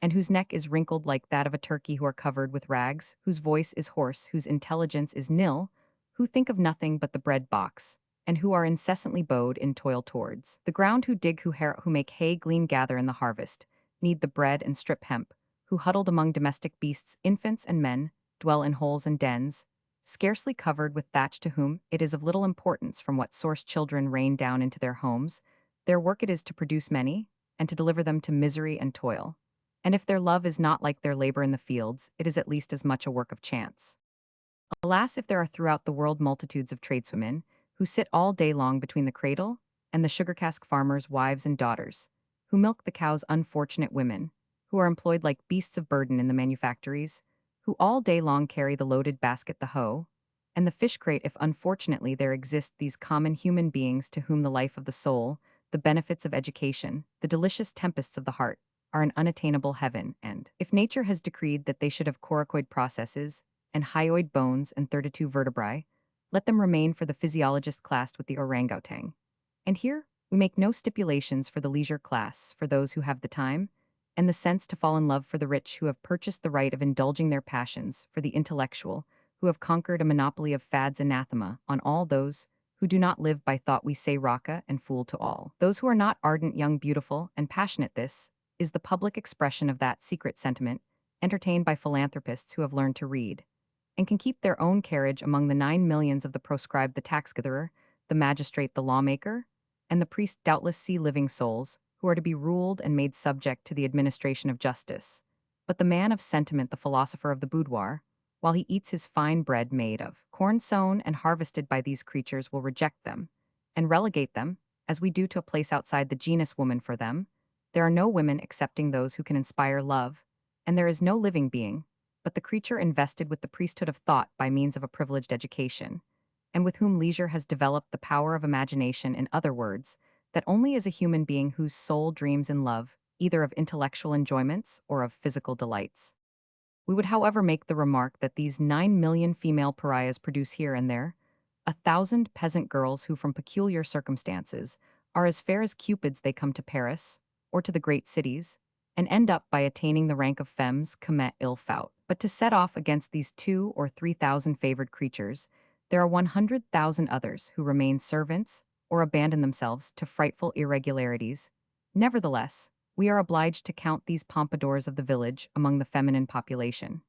and whose neck is wrinkled like that of a turkey, who are covered with rags, whose voice is hoarse, whose intelligence is nil, who think of nothing but the bread box, and who are incessantly bowed in toil towards the ground, who dig, who make hay, glean, gather in the harvest, knead the bread and strip hemp, who huddled among domestic beasts, infants and men, dwell in holes and dens, scarcely covered with thatch, to whom it is of little importance from what source children rain down into their homes. Their work it is to produce many, and to deliver them to misery and toil. And if their love is not like their labor in the fields, it is at least as much a work of chance. Alas, if there are throughout the world multitudes of tradeswomen, who sit all day long between the cradle and the sugar cask farmers' wives and daughters, who milk the cows, unfortunate women, who are employed like beasts of burden in the manufactories, who all day long carry the loaded basket, the hoe, and the fish crate, if unfortunately there exist these common human beings to whom the life of the soul, the benefits of education, the delicious tempests of the heart, are an unattainable heaven, and if nature has decreed that they should have coracoid processes, and hyoid bones and 32 vertebrae, let them remain for the physiologist classed with the orangutan. And here, we make no stipulations for the leisure class, for those who have the time, and the sense to fall in love, for the rich who have purchased the right of indulging their passions, for the intellectual, who have conquered a monopoly of fads, anathema on all those who do not live by thought. We say raka and fool to all those who are not ardent, young, beautiful, and passionate. This is the public expression of that secret sentiment, entertained by philanthropists who have learned to read, and can keep their own carriage among the 9 millions of the proscribed, the tax gatherer, the magistrate, the lawmaker, and the priest. Doubtless see living souls, who are to be ruled and made subject to the administration of justice. But the man of sentiment, the philosopher of the boudoir, while he eats his fine bread made of corn sown and harvested by these creatures, will reject them, and relegate them, as we do, to a place outside the genus woman. For them, there are no women excepting those who can inspire love, and there is no living being, but the creature invested with the priesthood of thought by means of a privileged education, and with whom leisure has developed the power of imagination. In other words, that only is a human being whose soul dreams in love, either of intellectual enjoyments or of physical delights. We would, however, make the remark that these 9 million female pariahs produce here and there 1,000 peasant girls who, from peculiar circumstances, are as fair as cupids. They come to Paris, or to the great cities, and end up by attaining the rank of femmes commet il faut. But to set off against these 2 or 3,000 favored creatures, there are 100,000 others who remain servants or abandon themselves to frightful irregularities. Nevertheless, we are obliged to count these pompadours of the village among the feminine population.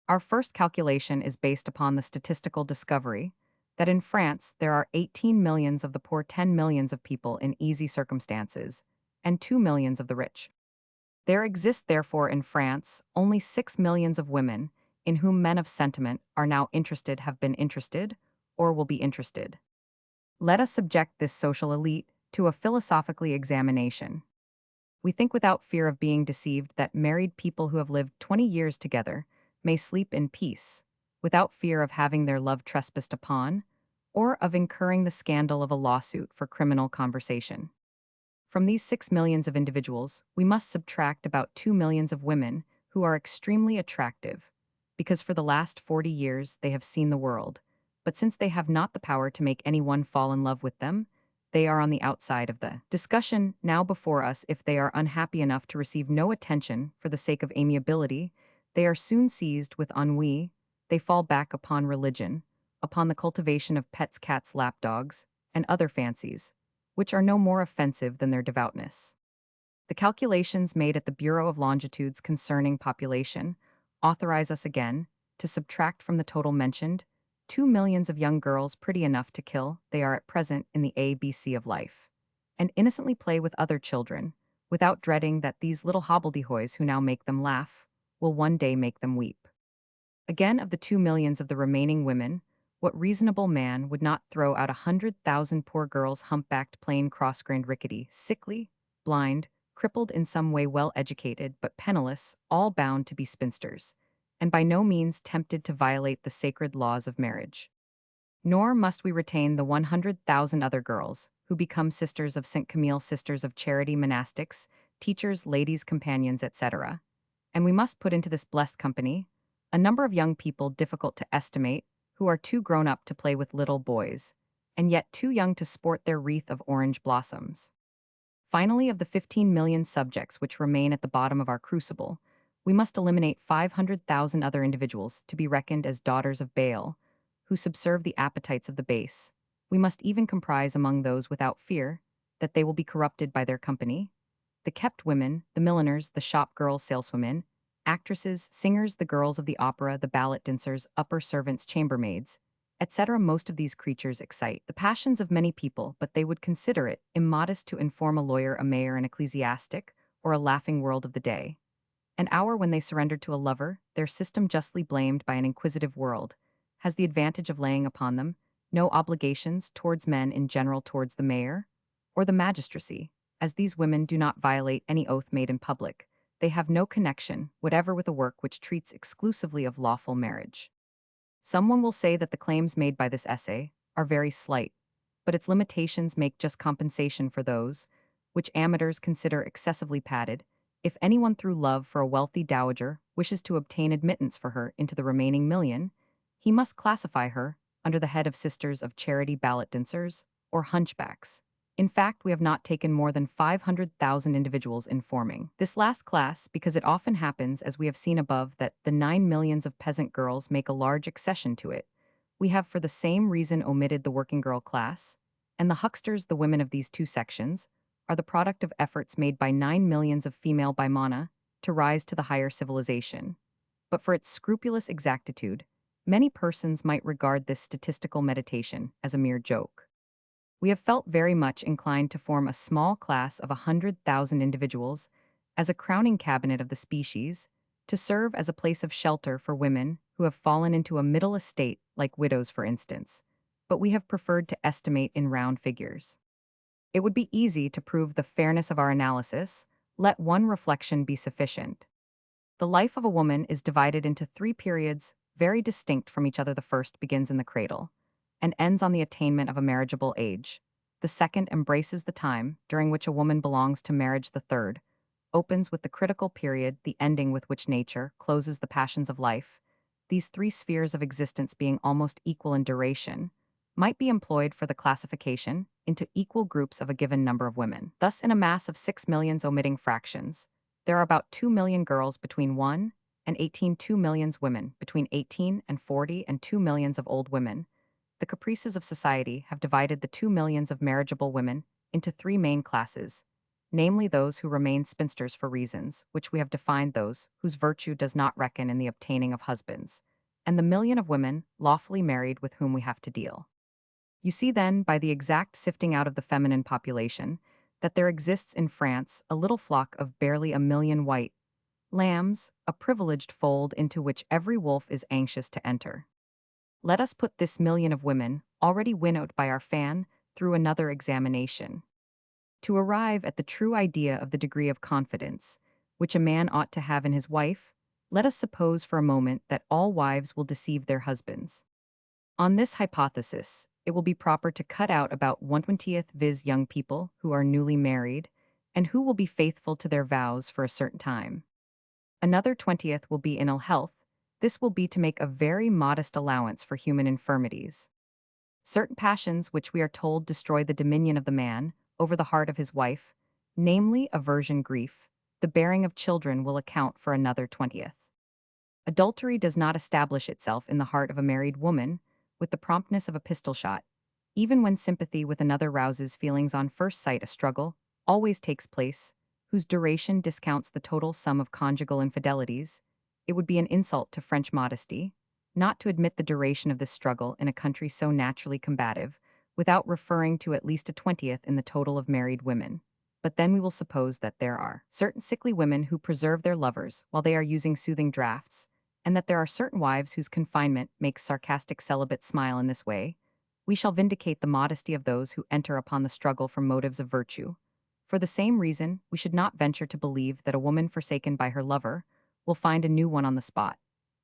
Our first calculation is based upon the statistical discovery that in France there are 18 millions of the poor, 10 millions of people in easy circumstances, and 2 millions of the rich. There exist therefore in France only 6 millions of women in whom men of sentiment are now interested, have been interested, or will be interested. Let us subject this social elite to a philosophically examination. We think without fear of being deceived that married people who have lived 20 years together may sleep in peace, without fear of having their love trespassed upon, or of incurring the scandal of a lawsuit for criminal conversation. From these 6 millions of individuals, we must subtract about 2 millions of women who are extremely attractive, because for the last 40 years they have seen the world, but since they have not the power to make anyone fall in love with them, they are on the outside of the discussion now before us. If they are unhappy enough to receive no attention for the sake of amiability, they are soon seized with ennui, they fall back upon religion, upon the cultivation of pets, cats, lapdogs, and other fancies, which are no more offensive than their devoutness. The calculations made at the Bureau of Longitudes concerning population authorize us again to subtract from the total mentioned 2 millions of young girls pretty enough to kill they are at present in the ABC of life, and innocently play with other children, without dreading that these little hobbledehoys who now make them laugh will one day make them weep. Again, of the 2 millions of the remaining women, what reasonable man would not throw out 100,000 poor girls, humpbacked, plain, cross-grained, rickety, sickly, blind, crippled in some way, well educated but penniless, all bound to be spinsters, and by no means tempted to violate the sacred laws of marriage? Nor must we retain the 100,000 other girls who become sisters of St. Camille, sisters of charity, monastics, teachers, ladies' companions, etc. And we must put into this blessed company a number of young people difficult to estimate, who are too grown up to play with little boys, and yet too young to sport their wreath of orange blossoms. Finally, of the 15 million subjects which remain at the bottom of our crucible, we must eliminate 500,000 other individuals to be reckoned as daughters of Baal, who subserve the appetites of the base. We must even comprise among those without fear that they will be corrupted by their company the kept women, the milliners, the shop girls, saleswomen, actresses, singers, the girls of the opera, the ballet dancers, upper servants, chambermaids, etc. Most of these creatures excite the passions of many people, but they would consider it immodest to inform a lawyer, a mayor, an ecclesiastic, or a laughing world of the day. An hour when they surrendered to a lover, their system justly blamed by an inquisitive world, has the advantage of laying upon them no obligations towards men in general, towards the mayor, or the magistracy, as these women do not violate any oath made in public. They have no connection whatever with a work which treats exclusively of lawful marriage. Someone will say that the claims made by this essay are very slight, but its limitations make just compensation for those, which amateurs consider excessively padded. If anyone through love for a wealthy dowager wishes to obtain admittance for her into the remaining million, he must classify her under the head of sisters of charity, ballet dancers, or hunchbacks. In fact, we have not taken more than 500,000 individuals in forming this last class, because it often happens, as we have seen above, that the 9 millions of peasant girls make a large accession to it. We have for the same reason omitted the working girl class, and the hucksters, the women of these two sections, are the product of efforts made by 9 millions of female bimana to rise to the higher civilization. But for its scrupulous exactitude, many persons might regard this statistical meditation as a mere joke. We have felt very much inclined to form a small class of 100,000 individuals as a crowning cabinet of the species, to serve as a place of shelter for women who have fallen into a middle estate, like widows, for instance, but we have preferred to estimate in round figures. It would be easy to prove the fairness of our analysis. Let one reflection be sufficient. The life of a woman is divided into 3 periods, very distinct from each other. The first begins in the cradle and ends on the attainment of a marriageable age. The second embraces the time during which a woman belongs to marriage. The third opens with the critical period, the ending with which nature closes the passions of life. These 3 spheres of existence, being almost equal in duration, might be employed for the classification into equal groups of a given number of women. Thus, in a mass of 6 millions omitting fractions, there are about 2 million girls between 1 and 18, 2 millions women between 18 and 40, and 2 millions of old women. The caprices of society have divided the 2 millions of marriageable women into 3 main classes, namely those who remain spinsters for reasons which we have defined, those whose virtue does not reckon in the obtaining of husbands, and the million of women lawfully married with whom we have to deal. You see then, by the exact sifting out of the feminine population, that there exists in France a little flock of barely a million white lambs, a privileged fold into which every wolf is anxious to enter. Let us put this million of women, already winnowed by our fan through another examination. To arrive at the true idea of the degree of confidence which a man ought to have in his wife, let us suppose for a moment that all wives will deceive their husbands. On this hypothesis, it will be proper to cut out about 1/20th, viz., young people who are newly married and who will be faithful to their vows for a certain time. Another 20th will be in ill health. This will be to make a very modest allowance for human infirmities. Certain passions which we are told destroy the dominion of the man over the heart of his wife, namely aversion, grief, the bearing of children, will account for another 20th. Adultery does not establish itself in the heart of a married woman with the promptness of a pistol shot. Even when sympathy with another rouses feelings on first sight, a struggle always takes place, whose duration discounts the total sum of conjugal infidelities. It would be an insult to French modesty not to admit the duration of this struggle in a country so naturally combative, without referring to at least a 20th in the total of married women. But then we will suppose that there are certain sickly women who preserve their lovers while they are using soothing draughts, and that there are certain wives whose confinement makes sarcastic celibates smile in this way. We shall vindicate the modesty of those who enter upon the struggle from motives of virtue. For the same reason, we should not venture to believe that a woman forsaken by her lover will find a new one on the spot.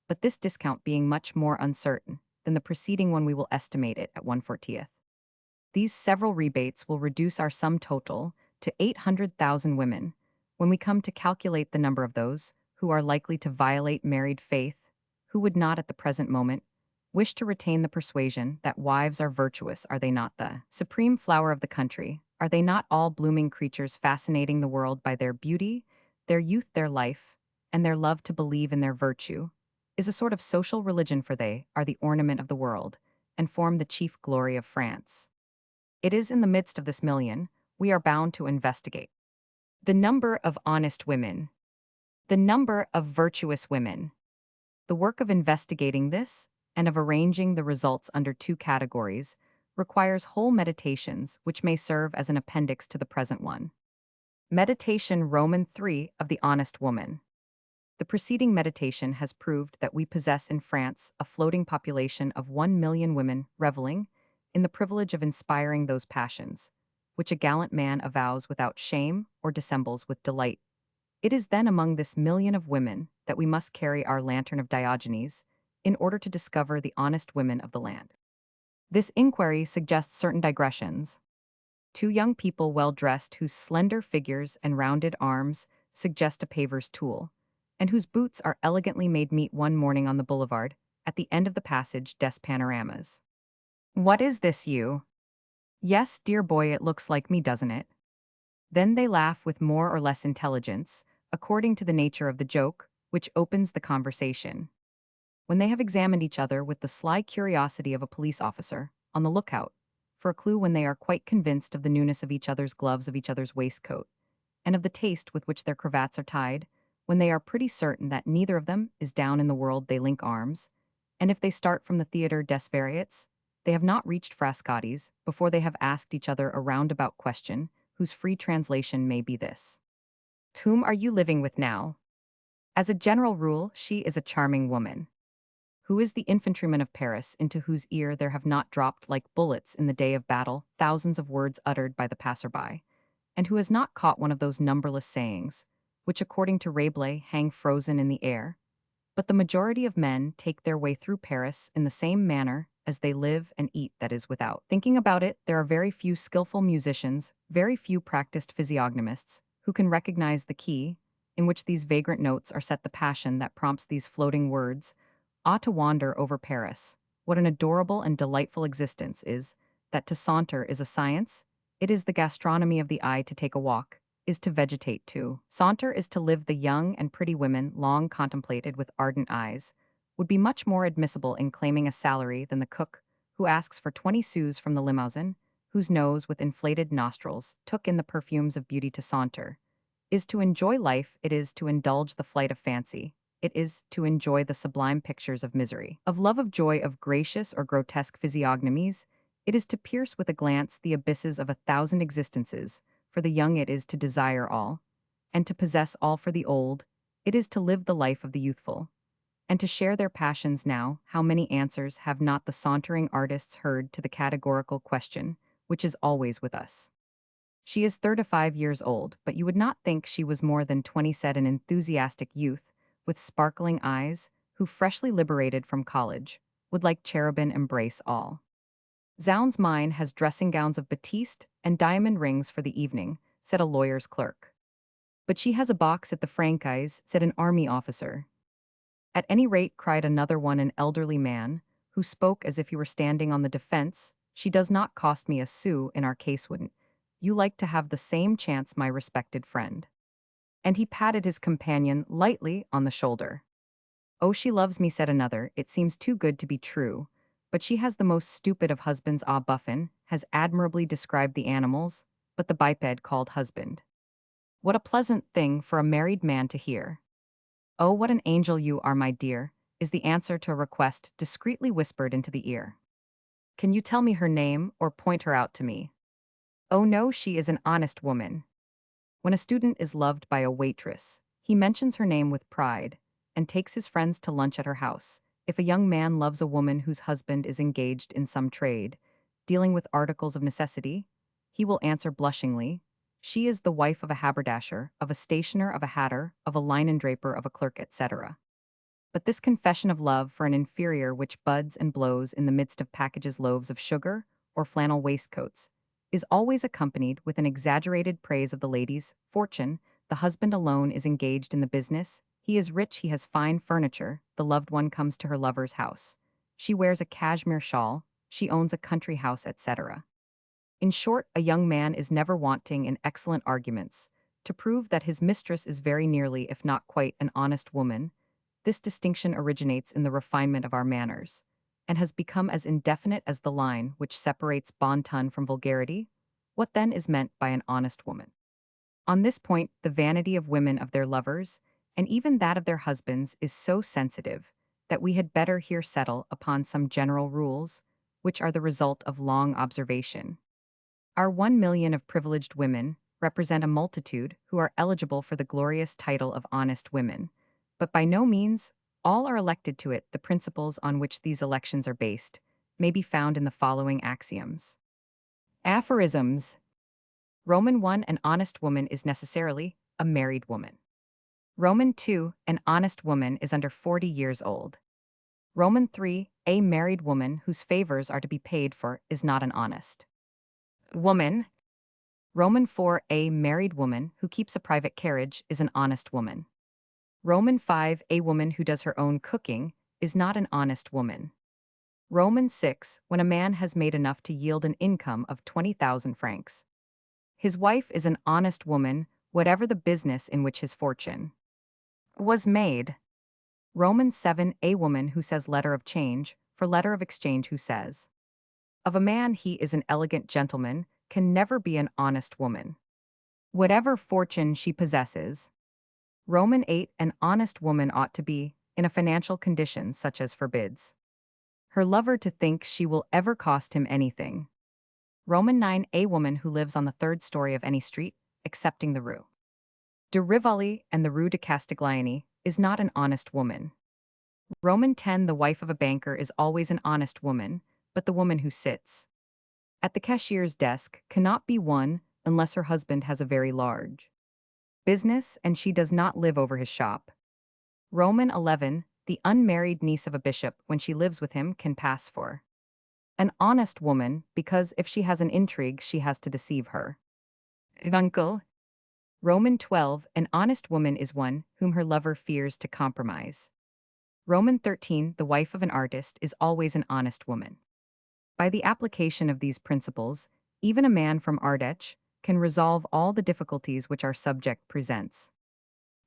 But this discount being much more uncertain than the preceding one, we will estimate it at 1/40th. These several rebates will reduce our sum total to 800,000 women, when we come to calculate the number of those who are likely to violate married faith, who would not at the present moment wish to retain the persuasion that wives are virtuous. Are they not the supreme flower of the country? Are they not all blooming creatures fascinating the world by their beauty, their youth, their life, and their love to believe in their virtue? Is a sort of social religion, for they are the ornament of the world, and form the chief glory of France. It is in the midst of this million we are bound to investigate the number of honest women, the number of virtuous women. The work of investigating this, and of arranging the results under two categories, requires whole meditations which may serve as an appendix to the present one. Meditation Roman 3 of the honest woman. The preceding meditation has proved that we possess in France a floating population of 1,000,000 women reveling in the privilege of inspiring those passions, which a gallant man avows without shame or dissembles with delight. It is then among this million of women that we must carry our lantern of Diogenes in order to discover the honest women of the land. This inquiry suggests certain digressions. Two young people well dressed, whose slender figures and rounded arms suggest a paver's tool, and whose boots are elegantly made, meet one morning on the boulevard, at the end of the passage des Panoramas. "What is this, you?" "Yes, dear boy, it looks like me, doesn't it?" Then they laugh with more or less intelligence, according to the nature of the joke, which opens the conversation. When they have examined each other with the sly curiosity of a police officer, on the lookout for a clue, when they are quite convinced of the newness of each other's gloves, of each other's waistcoat, and of the taste with which their cravats are tied, when they are pretty certain that neither of them is down in the world, they link arms, and if they start from the Theatre des Variétés, they have not reached Frascati's before they have asked each other a roundabout question, whose free translation may be this: "Whom are you living with now?" As a general rule, she is a charming woman. Who is the infantryman of Paris, into whose ear there have not dropped like bullets in the day of battle thousands of words uttered by the passer-by, and who has not caught one of those numberless sayings, which according to Rabelais hang frozen in the air? But the majority of men take their way through Paris in the same manner as they live and eat, that is, without thinking about it. There are very few skillful musicians, very few practiced physiognomists, who can recognize the key in which these vagrant notes are set. The passion that prompts these floating words ought to wander over Paris. What an adorable and delightful existence is that to saunter is a science. It is the gastronomy of the eye. To take a walk is to vegetate. To saunter is to live. The young and pretty women, long contemplated with ardent eyes, would be much more admissible in claiming a salary than the cook who asks for 20 sous from the Limousin, whose nose, with inflated nostrils, took in the perfumes of beauty. To saunter is to enjoy life. It is to indulge the flight of fancy. It is to enjoy the sublime pictures of misery, of love, of joy, of gracious or grotesque physiognomies. It is to pierce with a glance the abysses of 1,000 existences. For the young it is to desire all, and to possess all. For the old, it is to live the life of the youthful, and to share their passions. Now, how many answers have not the sauntering artists heard to the categorical question which is always with us. She is 35 years old, but you would not think she was more than 20, said an enthusiastic youth, with sparkling eyes, who freshly liberated from college, would like cherubin embrace all. Zounds, mine has dressing gowns of batiste and diamond rings for the evening, said a lawyer's clerk. But she has a box at the Franchise, said an army officer. At any rate, cried another one, an elderly man, who spoke as if he were standing on the defense, she does not cost me a sou, in our case wouldn't. You like to have the same chance, my respected friend. And he patted his companion lightly on the shoulder. Oh, she loves me, said another, it seems too good to be true. But she has the most stupid of husbands. Ah, Buffon has admirably described the animals, but the biped called husband. What a pleasant thing for a married man to hear. Oh, what an angel you are, my dear, is the answer to a request discreetly whispered into the ear. Can you tell me her name or point her out to me? Oh no, she is an honest woman. When a student is loved by a waitress, he mentions her name with pride and takes his friends to lunch at her house. If a young man loves a woman whose husband is engaged in some trade, dealing with articles of necessity, he will answer blushingly, she is the wife of a haberdasher, of a stationer, of a hatter, of a linen-draper, of a clerk, etc. But this confession of love for an inferior which buds and blows in the midst of packages loaves of sugar or flannel waistcoats is always accompanied with an exaggerated praise of the lady's fortune. The husband alone is engaged in the business, he is rich, he has fine furniture, the loved one comes to her lover's house. She wears a cashmere shawl, she owns a country house, etc. In short, a young man is never wanting in excellent arguments to prove that his mistress is very nearly, if not quite, an honest woman. This distinction originates in the refinement of our manners, and has become as indefinite as the line which separates bon ton from vulgarity. What then is meant by an honest woman? On this point, the vanity of women of their lovers, and even that of their husbands, is so sensitive that we had better here settle upon some general rules, which are the result of long observation. Our 1,000,000 of privileged women represent a multitude who are eligible for the glorious title of honest women, but by no means all are elected to it. The principles on which these elections are based may be found in the following axioms. Aphorisms. Roman 1, an honest woman is necessarily a married woman. Roman 2, an honest woman is under 40 years old. Roman 3, a married woman whose favors are to be paid for is not an honest woman. Roman 4, a married woman who keeps a private carriage is an honest woman. Roman 5, a woman who does her own cooking is not an honest woman. Roman 6, when a man has made enough to yield an income of 20,000 francs. His wife is an honest woman, whatever the business in which his fortune was made. Roman 7, a woman who says letter of change, for letter of exchange who says of a man he is an elegant gentleman, can never be an honest woman, whatever fortune she possesses. Roman 8, an honest woman ought to be in a financial condition such as forbids her lover to think she will ever cost him anything. Roman 9, a woman who lives on the third story of any street, excepting the Rue de Rivoli and the Rue de Castiglione, is not an honest woman. Roman 10, the wife of a banker is always an honest woman, but the woman who sits at the cashier's desk cannot be one unless her husband has a very large business and she does not live over his shop. Roman 11, the unmarried niece of a bishop, when she lives with him, can pass for an honest woman, because if she has an intrigue, she has to deceive her uncle. Roman 12, an honest woman is one whom her lover fears to compromise. Roman 13, the wife of an artist is always an honest woman. By the application of these principles, even a man from Ardèche can resolve all the difficulties which our subject presents.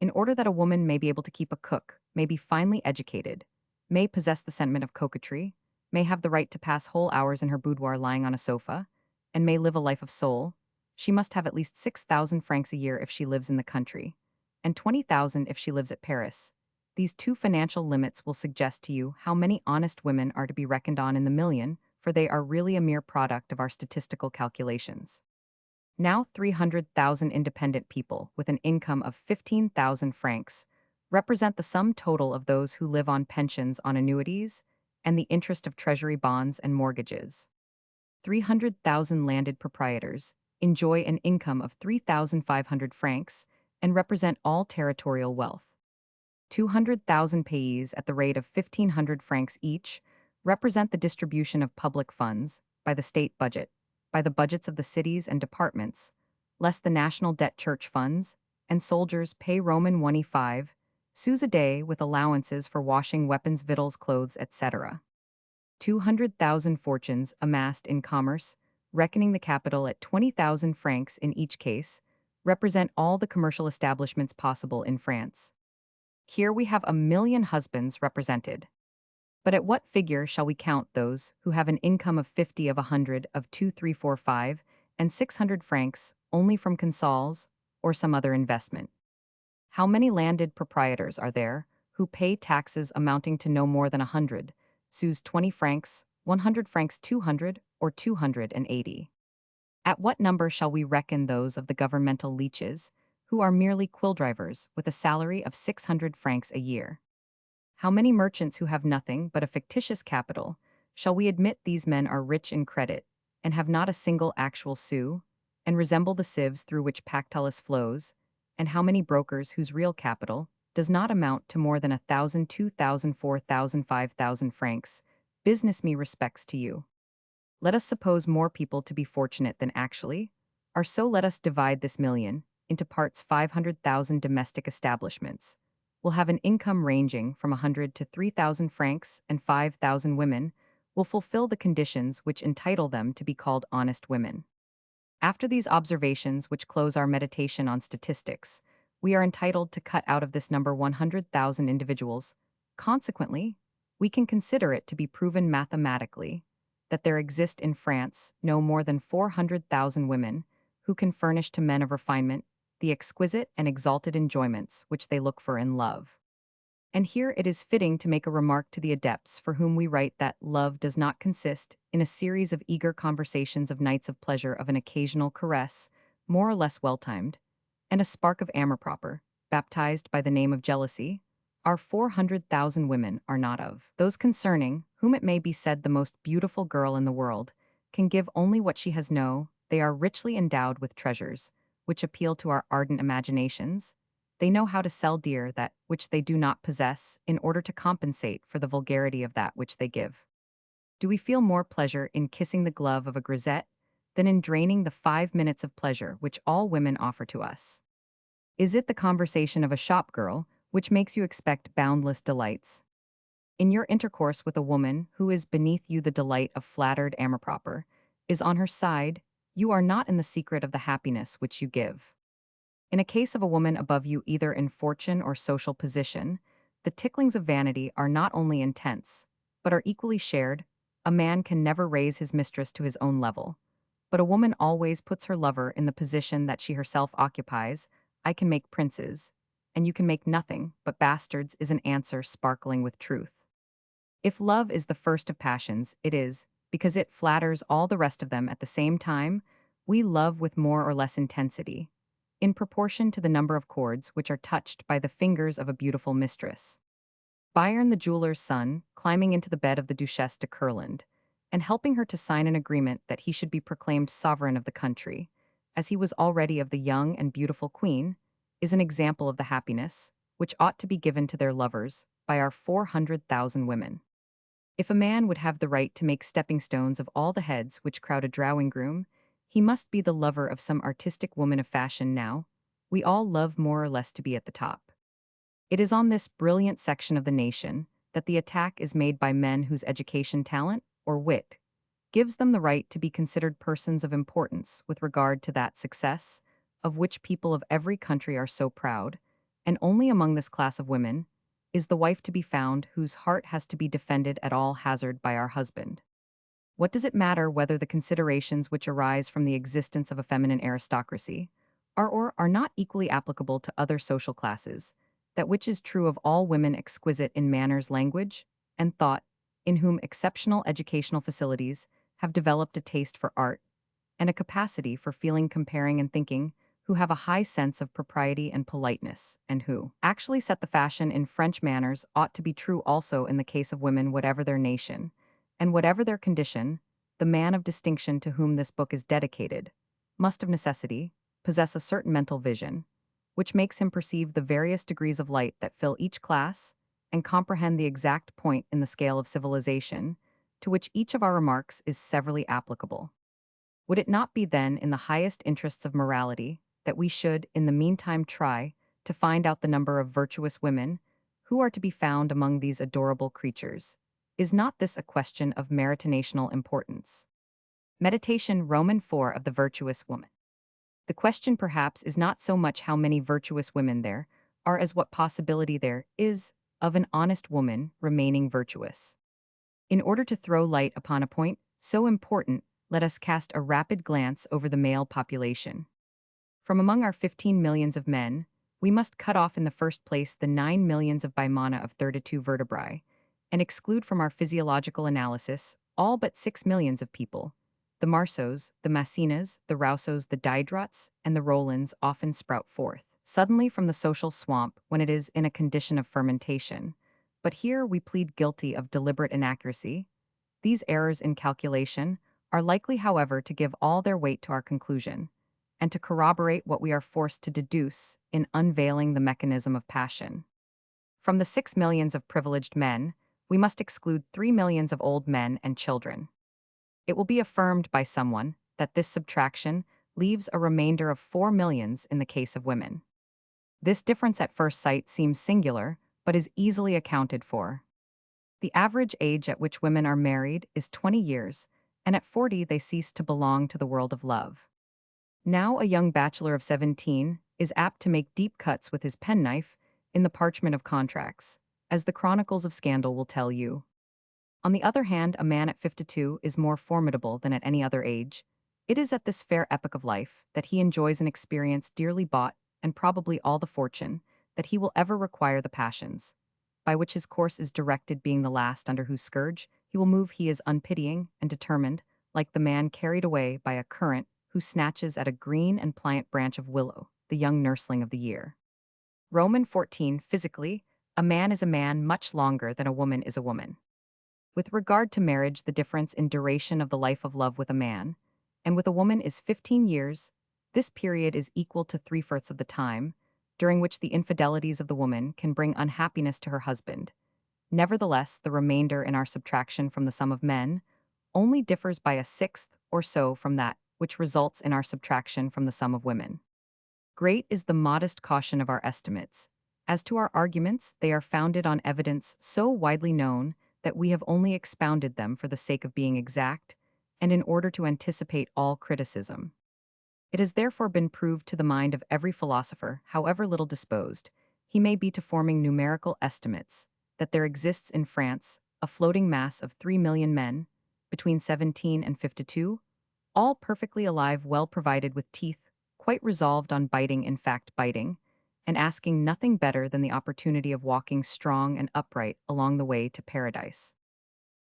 In order that a woman may be able to keep a cook, may be finely educated, may possess the sentiment of coquetry, may have the right to pass whole hours in her boudoir lying on a sofa, and may live a life of soul, she must have at least 6,000 francs a year if she lives in the country, and 20,000 if she lives at Paris. These two financial limits will suggest to you how many honest women are to be reckoned on in the million, for they are really a mere product of our statistical calculations. Now 300,000 independent people with an income of 15,000 francs represent the sum total of those who live on pensions, on annuities, and the interest of treasury bonds and mortgages. 300,000 landed proprietors, enjoy an income of 3,500 francs, and represent all territorial wealth. 200,000 payees at the rate of 1,500 francs each represent the distribution of public funds by the state budget, by the budgets of the cities and departments, less the national debt church funds, and soldiers pay Roman 1e5 sous a day with allowances for washing weapons, victuals, clothes, etc. 200,000 fortunes amassed in commerce, reckoning the capital at 20,000 francs in each case, represent all the commercial establishments possible in France. Here we have 1,000,000 husbands represented. But at what figure shall we count those who have an income of 50, of 100, of 2, 3, 4, 5, and 600 francs only from consols or some other investment? How many landed proprietors are there who pay taxes amounting to no more than 100, sous 20 francs, 100 francs 200, or 280? At what number shall we reckon those of the governmental leeches, who are merely quill drivers with a salary of 600 francs a year? How many merchants who have nothing but a fictitious capital shall we admit these men are rich in credit, and have not a single actual sou, and resemble the sieves through which Pactolus flows, and how many brokers whose real capital does not amount to more than 1,000, 2,000, 4,000, 5,000 francs? Business me respects to you. Let us suppose more people to be fortunate than actually are, so let us divide this million into parts. 500,000 domestic establishments will have an income ranging from 100 to 3,000 francs, and 5,000 women will fulfill the conditions which entitle them to be called honest women. After these observations, which close our meditation on statistics, we are entitled to cut out of this number 100,000 individuals. Consequently, we can consider it to be proven mathematically that there exist in France no more than 400,000 women who can furnish to men of refinement the exquisite and exalted enjoyments which they look for in love. And here it is fitting to make a remark to the adepts for whom we write that love does not consist in a series of eager conversations of nights of pleasure, of an occasional caress, more or less well-timed, and a spark of amour proper, baptized by the name of jealousy. Our 400,000 women are not of those concerning whom it may be said the most beautiful girl in the world can give only what she has. No, they are richly endowed with treasures, which appeal to our ardent imaginations. They know how to sell dear that which they do not possess in order to compensate for the vulgarity of that which they give. Do we feel more pleasure in kissing the glove of a grisette than in draining the 5 minutes of pleasure which all women offer to us? Is it the conversation of a shop girl which makes you expect boundless delights? In your intercourse with a woman who is beneath you, the delight of flattered amour proper is on her side. You are not in the secret of the happiness which you give. In a case of a woman above you, either in fortune or social position, the ticklings of vanity are not only intense, but are equally shared. A man can never raise his mistress to his own level, but a woman always puts her lover in the position that she herself occupies. I can make princes, and you can make nothing but bastards, is an answer sparkling with truth. If love is the first of passions, it is, because it flatters all the rest of them at the same time. We love with more or less intensity, in proportion to the number of chords which are touched by the fingers of a beautiful mistress. Byron, the jeweler's son, climbing into the bed of the Duchesse de Curland, and helping her to sign an agreement that he should be proclaimed sovereign of the country, as he was already of the young and beautiful queen, is an example of the happiness which ought to be given to their lovers by our 400,000 women. If a man would have the right to make stepping stones of all the heads which crowd a drawing-room, he must be the lover of some artistic woman of fashion. Now, we all love more or less to be at the top. It is on this brilliant section of the nation that the attack is made by men whose education, talent, or wit gives them the right to be considered persons of importance with regard to that success of which people of every country are so proud, and only among this class of women is the wife to be found whose heart has to be defended at all hazard by our husband. What does it matter whether the considerations which arise from the existence of a feminine aristocracy are or are not equally applicable to other social classes? That which is true of all women exquisite in manners, language, and thought, in whom exceptional educational facilities have developed a taste for art and a capacity for feeling, comparing, and thinking, who have a high sense of propriety and politeness, and who actually set the fashion in French manners, ought to be true also in the case of women, whatever their nation, and whatever their condition. the man of distinction to whom this book is dedicated, must of necessity possess a certain mental vision, which makes him perceive the various degrees of light that fill each class and comprehend the exact point in the scale of civilization to which each of our remarks is severally applicable. Would it not be then in the highest interests of morality that we should, in the meantime, try to find out the number of virtuous women who are to be found among these adorable creatures? Is not this a question of meritinational importance? Meditation Roman 4 of the virtuous woman. The question perhaps is not so much how many virtuous women there are as what possibility there is of an honest woman remaining virtuous. In order to throw light upon a point so important, let us cast a rapid glance over the male population. From among our 15 millions of men, we must cut off in the first place the 9 millions of bimana of 32 vertebrae, and exclude from our physiological analysis all but 6 millions of people. The Marsos, the Massinas, the Rausos, the Didrots, and the Rolands often sprout forth suddenly from the social swamp when it is in a condition of fermentation. But here we plead guilty of deliberate inaccuracy. These errors in calculation are likely, however, to give all their weight to our conclusion, and to corroborate what we are forced to deduce in unveiling the mechanism of passion. From the 6 millions of privileged men, we must exclude 3 millions of old men and children. It will be affirmed by someone that this subtraction leaves a remainder of 4 millions in the case of women. This difference at first sight seems singular, but is easily accounted for. The average age at which women are married is 20 years, and at 40 they cease to belong to the world of love. Now a young bachelor of 17 is apt to make deep cuts with his penknife in the parchment of contracts, as the chronicles of scandal will tell you. On the other hand, a man at 52 is more formidable than at any other age. It is at this fair epoch of life that he enjoys an experience dearly bought and probably all the fortune that he will ever require the passions, by which his course is directed being the last under whose scourge he will move. He is unpitying and determined, like the man carried away by a current who snatches at a green and pliant branch of willow, the young nursling of the year. Roman 14. Physically, a man is a man much longer than a woman is a woman. With regard to marriage, the difference in duration of the life of love with a man and with a woman is 15 years. This period is equal to 3/4 of the time, during which the infidelities of the woman can bring unhappiness to her husband. Nevertheless, the remainder in our subtraction from the sum of men only differs by a sixth or so from that which results in our subtraction from the sum of women. Great is the modest caution of our estimates. As to our arguments, they are founded on evidence so widely known that we have only expounded them for the sake of being exact, and in order to anticipate all criticism. It has therefore been proved to the mind of every philosopher, however little disposed he may be to forming numerical estimates, that there exists in France a floating mass of 3 million men, between 17 and 52, all perfectly alive, well provided with teeth, quite resolved on biting, in fact biting, and asking nothing better than the opportunity of walking strong and upright along the way to paradise.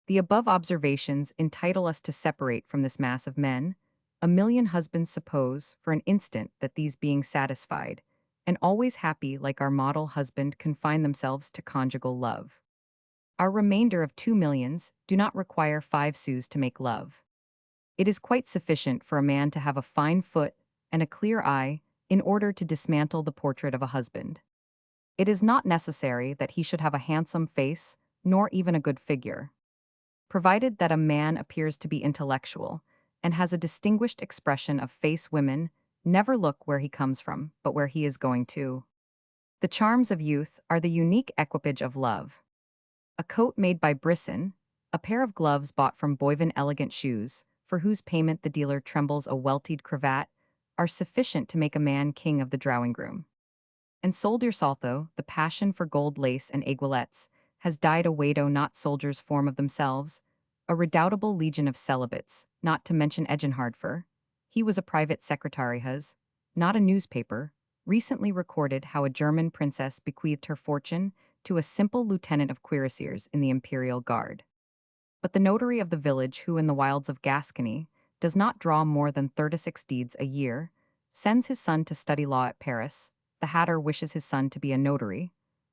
The above observations entitle us to separate from this mass of men a million husbands. Suppose, for an instant, that these being satisfied, and always happy like our model husband, confine themselves to conjugal love. Our remainder of 2 millions do not require 5 sous to make love. It is quite sufficient for a man to have a fine foot and a clear eye in order to dismantle the portrait of a husband. It is not necessary that he should have a handsome face, nor even a good figure. Provided that a man appears to be intellectual and has a distinguished expression of face, women never look where he comes from, but where he is going to. The charms of youth are the unique equipage of love. A coat made by Brisson, a pair of gloves bought from Boivin, elegant shoes, for whose payment the dealer trembles, a welted cravat, are sufficient to make a man king of the drawing-room. And soldier Saltho, the passion for gold lace and aiguillettes, has died a Wado, not soldiers form of themselves, a redoubtable legion of celibates, not to mention Eginhardfer. He was a private secretary, has, not a newspaper, recently recorded how a German princess bequeathed her fortune to a simple lieutenant of cuirassiers in the imperial guard. But the notary of the village, who in the wilds of Gascony does not draw more than 36 deeds a year, sends his son to study law at Paris. The hatter wishes his son to be a notary.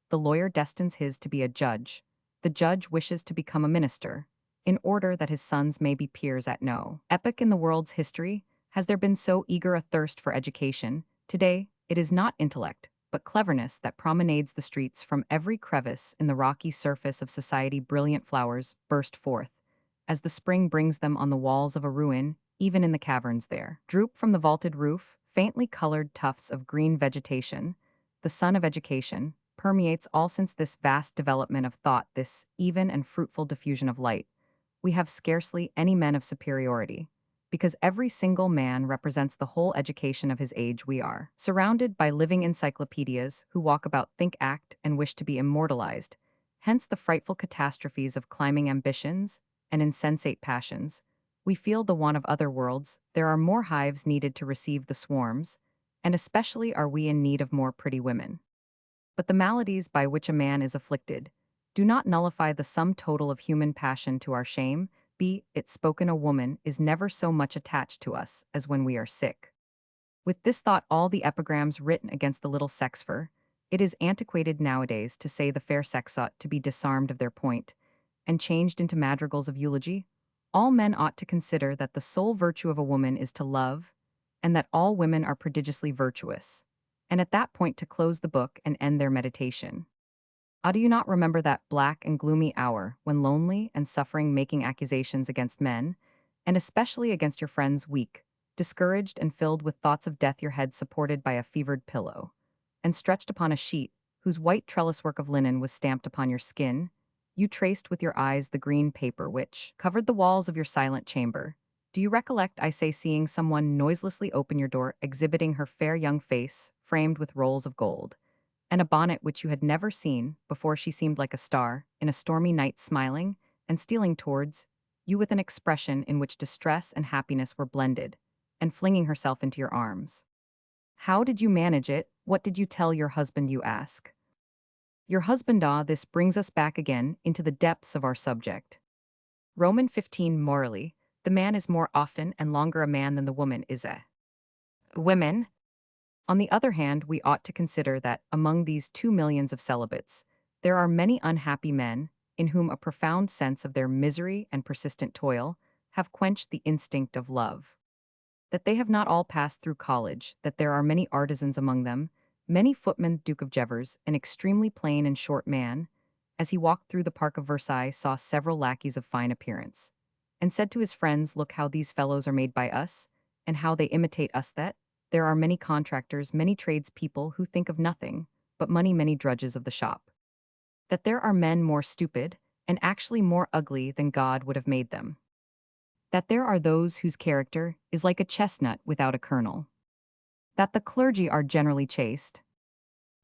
The lawyer destines his to be a judge. The judge wishes to become a minister. in order that his sons may be peers at no epoch in the world's history has there been so eager a thirst for education. Today, it is not intellect, but cleverness that promenades the streets. From every crevice in the rocky surface of society brilliant flowers burst forth, as the spring brings them on the walls of a ruin, even in the caverns there. Droop from the vaulted roof, faintly colored tufts of green vegetation. The sun of education permeates all since this vast development of thought, this even and fruitful diffusion of light. We have scarcely any men of superiority, because every single man represents the whole education of his age. We are surrounded by living encyclopedias who walk about, think, act, and wish to be immortalized, hence the frightful catastrophes of climbing ambitions and insensate passions. We feel the want of other worlds. There are more hives needed to receive the swarms, and especially are we in need of more pretty women. But the maladies by which a man is afflicted do not nullify the sum total of human passion. To our shame, be it spoken, a woman is never so much attached to us as when we are sick. With this thought, all the epigrams written against the little sex, for it is antiquated nowadays to say the fair sex ought to be disarmed of their point and changed into madrigals of eulogy. All men ought to consider that the sole virtue of a woman is to love, and that all women are prodigiously virtuous, and at that point to close the book and end their meditation. Ah, do you not remember that black and gloomy hour when lonely and suffering, making accusations against men, and especially against your friends, weak, discouraged, and filled with thoughts of death, your head supported by a fevered pillow, and stretched upon a sheet whose white trellis work of linen was stamped upon your skin, you traced with your eyes the green paper which covered the walls of your silent chamber? Do you recollect, I say, seeing someone noiselessly open your door, exhibiting her fair young face, framed with rolls of gold, and a bonnet which you had never seen before? She seemed like a star in a stormy night, smiling and stealing towards you with an expression in which distress and happiness were blended, and flinging herself into your arms. How did you manage it? What did you tell your husband, you ask? Your husband. Ah, this brings us back again into the depths of our subject. Roman 15. Morally, the man is more often and longer a man than the woman is a women. On the other hand, we ought to consider that, among these 2 millions of celibates, there are many unhappy men, in whom a profound sense of their misery and persistent toil have quenched the instinct of love. That they have not all passed through college, that there are many artisans among them, many footmen. Duke of Gevers, an extremely plain and short man, as he walked through the park of Versailles, saw several lackeys of fine appearance, and said to his friends, "Look how these fellows are made by us, and how they imitate us." That there are many contractors, many tradespeople who think of nothing but money, many drudges of the shop. That there are men more stupid, and actually more ugly than God would have made them. That there are those whose character is like a chestnut without a kernel. That the clergy are generally chaste.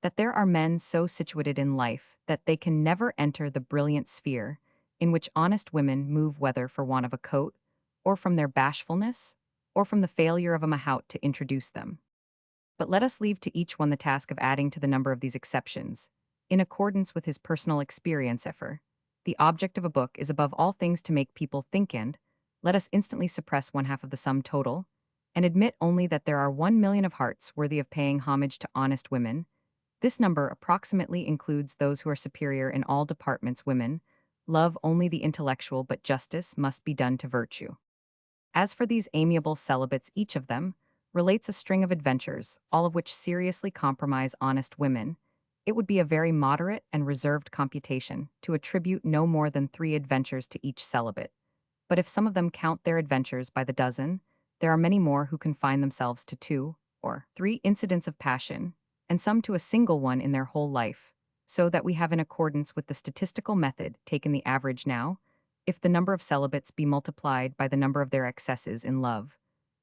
That there are men so situated in life that they can never enter the brilliant sphere in which honest women move, whether for want of a coat, or from their bashfulness, or from the failure of a mahout to introduce them. But let us leave to each one the task of adding to the number of these exceptions, in accordance with his personal experience. Effer, the object of a book is above all things to make people think, and let us instantly suppress one half of the sum total, and admit only that there are 1 million of hearts worthy of paying homage to honest women. This number approximately includes those who are superior in all departments. Women love only the intellectual, but justice must be done to virtue. As for these amiable celibates, each of them relates a string of adventures, all of which seriously compromise honest women. It would be a very moderate and reserved computation to attribute no more than 3 adventures to each celibate. But if some of them count their adventures by the dozen, there are many more who confine themselves to 2 or 3 incidents of passion, and some to a single one in their whole life, so that we have, in accordance with the statistical method, taken the average. Now, if the number of celibates be multiplied by the number of their excesses in love,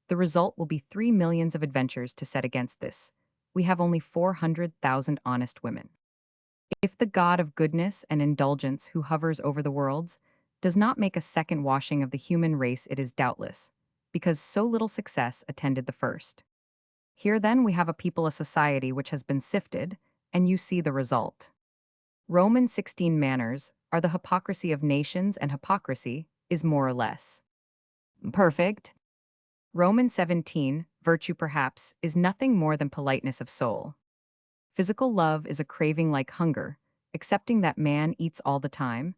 the result will be 3 millions of adventures. To set against this, we have only 400,000 honest women. If the God of goodness and indulgence who hovers over the worlds does not make a second washing of the human race, it is doubtless because so little success attended the first. Here then we have a people, a society which has been sifted, and you see the result. Roman 16 manners are the hypocrisy of nations, and hypocrisy is more or less perfect. Roman 17 virtue perhaps is nothing more than politeness of soul. Physical love is a craving like hunger, excepting that man eats all the time,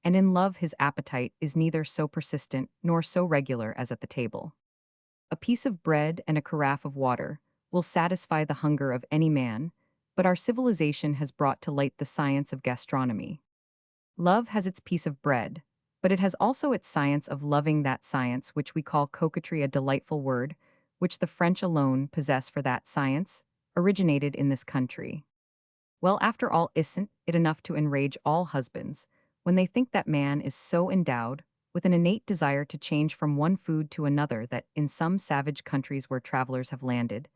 and in love his appetite is neither so persistent nor so regular as at the table. A piece of bread and a carafe of water will satisfy the hunger of any man, but our civilization has brought to light the science of gastronomy. Love has its piece of bread, but it has also its science of loving that science which we call coquetry, a delightful word, which the French alone possess for that science, originated in this country. Well, after all, isn't it enough to enrage all husbands when they think that man is so endowed with an innate desire to change from one food to another that in some savage countries where travelers have landed,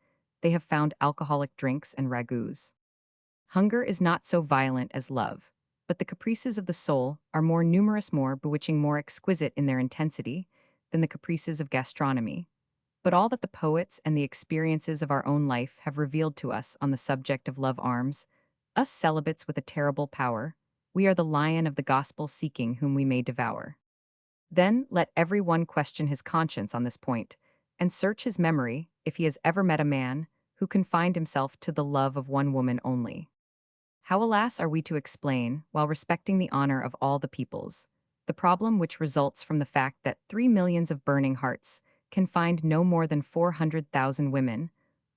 they have found alcoholic drinks and ragouts. Hunger is not so violent as love, but the caprices of the soul are more numerous, more bewitching, more exquisite in their intensity than the caprices of gastronomy. But all that the poets and the experiences of our own life have revealed to us on the subject of love arms, us celibates with a terrible power, we are the lion of the gospel seeking whom we may devour. Then let every one question his conscience on this point, and search his memory if he has ever met a man who confined himself to the love of one woman only. How, alas, are we to explain, while respecting the honor of all the peoples, the problem which results from the fact that 3 millions of burning hearts can find no more than 400,000 women,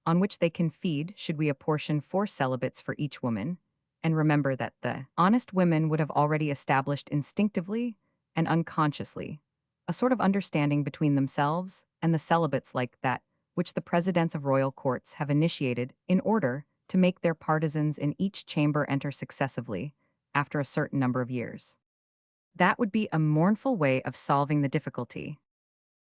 on which they can feed should we apportion 4 celibates for each woman, and remember that the honest women would have already established instinctively and unconsciously a sort of understanding between themselves and the celibates like that which the presidents of royal courts have initiated in order to make their partisans in each chamber enter successively after a certain number of years. That would be a mournful way of solving the difficulty.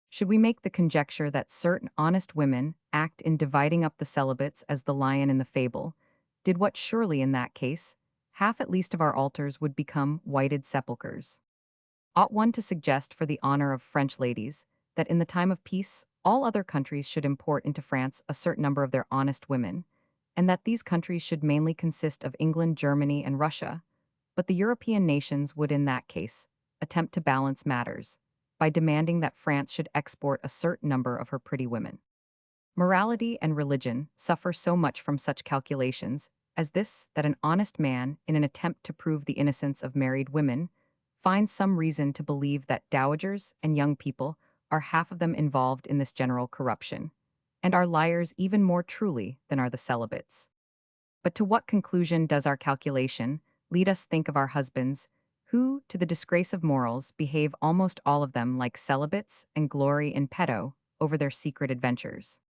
Should we make the conjecture that certain honest women act in dividing up the celibates as the lion in the fable, did what surely in that case, half at least of our altars would become whited sepulchres. Ought one to suggest for the honor of French ladies that in the time of peace all other countries should import into France a certain number of their honest women, and that these countries should mainly consist of England, Germany, and Russia, but the European nations would in that case attempt to balance matters by demanding that France should export a certain number of her pretty women. Morality and religion suffer so much from such calculations as this that an honest man, in an attempt to prove the innocence of married women, finds some reason to believe that dowagers and young people are half of them involved in this general corruption, and are liars even more truly than are the celibates. But to what conclusion does our calculation lead us think of our husbands, who, to the disgrace of morals, behave almost all of them like celibates and glory in petto over their secret adventures?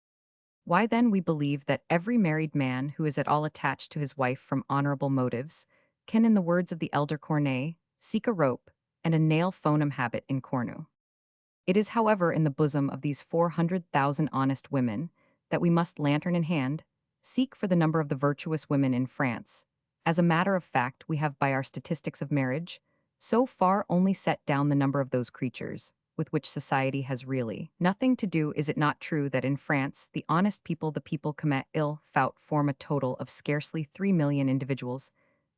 Why then we believe that every married man who is at all attached to his wife from honorable motives can, in the words of the elder Corneille, seek a rope and a nail phonum habit in cornu. It is, however, in the bosom of these 400,000 honest women that we must, lantern in hand, seek for the number of the virtuous women in France. As a matter of fact, we have, by our statistics of marriage, so far only set down the number of those creatures with which society has really nothing to do. Is it not true that in France, the honest people, the people commet il faut, form a total of scarcely 3 million individuals,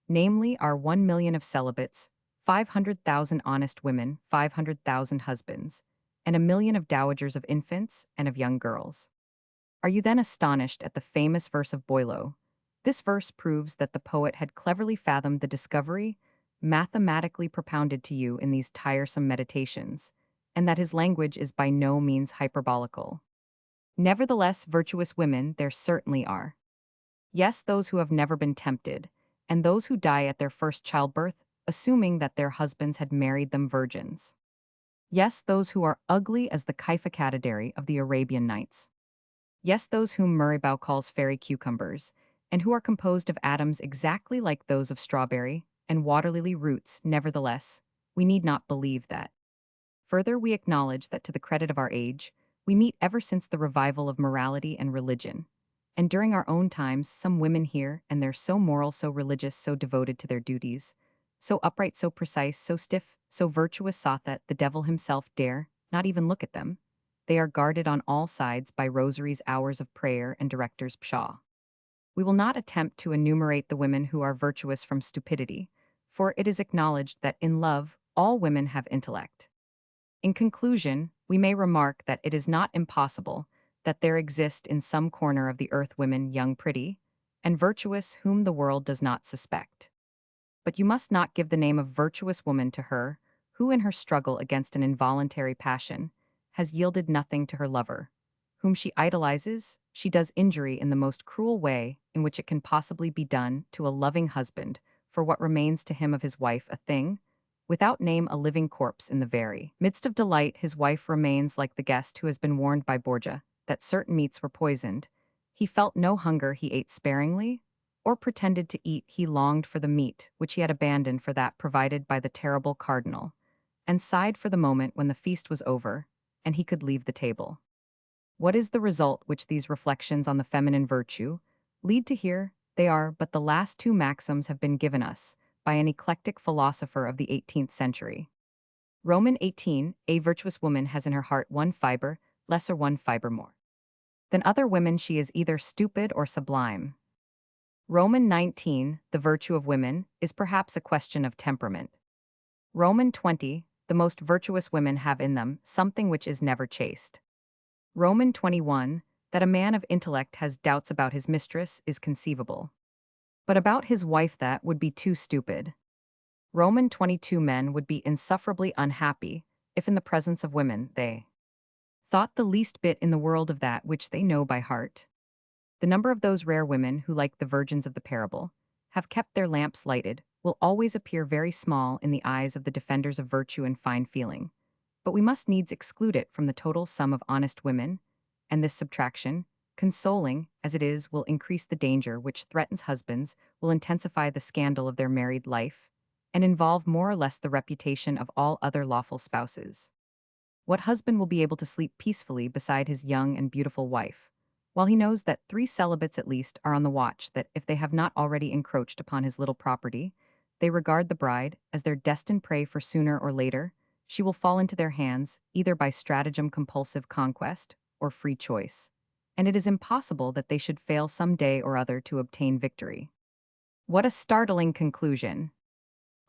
namely our 1 million of celibates, 500,000 honest women, 500,000 husbands, and a million of dowagers of infants and of young girls? Are you then astonished at the famous verse of Boileau? This verse proves that the poet had cleverly fathomed the discovery mathematically propounded to you in these tiresome meditations, and that his language is by no means hyperbolical. Nevertheless, virtuous women there certainly are. Yes, those who have never been tempted, and those who die at their first childbirth, assuming that their husbands had married them virgins. Yes, those who are ugly as the Kyphocatidary of the Arabian Nights. Yes, those whom Murraybau calls fairy cucumbers, and who are composed of atoms exactly like those of strawberry and water-lily roots. Nevertheless, we need not believe that. Further, we acknowledge that to the credit of our age, we meet ever since the revival of morality and religion. And during our own times, some women here and there so moral, so religious, so devoted to their duties, so upright, so precise, so stiff, so virtuous, sought that the devil himself dare not even look at them. They are guarded on all sides by rosaries, hours of prayer, and directors' pshaw. We will not attempt to enumerate the women who are virtuous from stupidity, for it is acknowledged that in love all women have intellect. In conclusion, we may remark that it is not impossible that there exist in some corner of the earth women young, pretty, and virtuous whom the world does not suspect. But you must not give the name of virtuous woman to her who in her struggle against an involuntary passion has yielded nothing to her lover, whom she idolizes, she does injury in the most cruel way in which it can possibly be done to a loving husband, for what remains to him of his wife a thing, without name a living corpse in the very midst of delight his wife remains like the guest who has been warned by Borgia that certain meats were poisoned. He felt no hunger, he ate sparingly, or pretended to eat, he longed for the meat which he had abandoned for that provided by the terrible cardinal, and sighed for the moment when the feast was over, and he could leave the table. What is the result which these reflections on the feminine virtue lead to here? They are but the last two maxims have been given us by an eclectic philosopher of the 18th century. Roman 18, a virtuous woman has in her heart one fiber, less or one fiber more. Than other women she is either stupid or sublime. Roman 19, the virtue of women is perhaps a question of temperament. Roman 20, the most virtuous women have in them something which is never chaste. Roman 21, that a man of intellect has doubts about his mistress is conceivable. But about his wife that would be too stupid. Roman 22 men would be insufferably unhappy if in the presence of women they thought the least bit in the world of that which they know by heart. The number of those rare women who, like the virgins of the parable, have kept their lamps lighted will always appear very small in the eyes of the defenders of virtue and fine feeling, but we must needs exclude it from the total sum of honest women, and this subtraction, consoling as it is, will increase the danger which threatens husbands, will intensify the scandal of their married life, and involve more or less the reputation of all other lawful spouses. What husband will be able to sleep peacefully beside his young and beautiful wife, while he knows that 3 celibates at least are on the watch that, if they have not already encroached upon his little property, they regard the bride as their destined prey, for sooner or later she will fall into their hands, either by stratagem, compulsive conquest, or free choice, and it is impossible that they should fail some day or other to obtain victory. What a startling conclusion!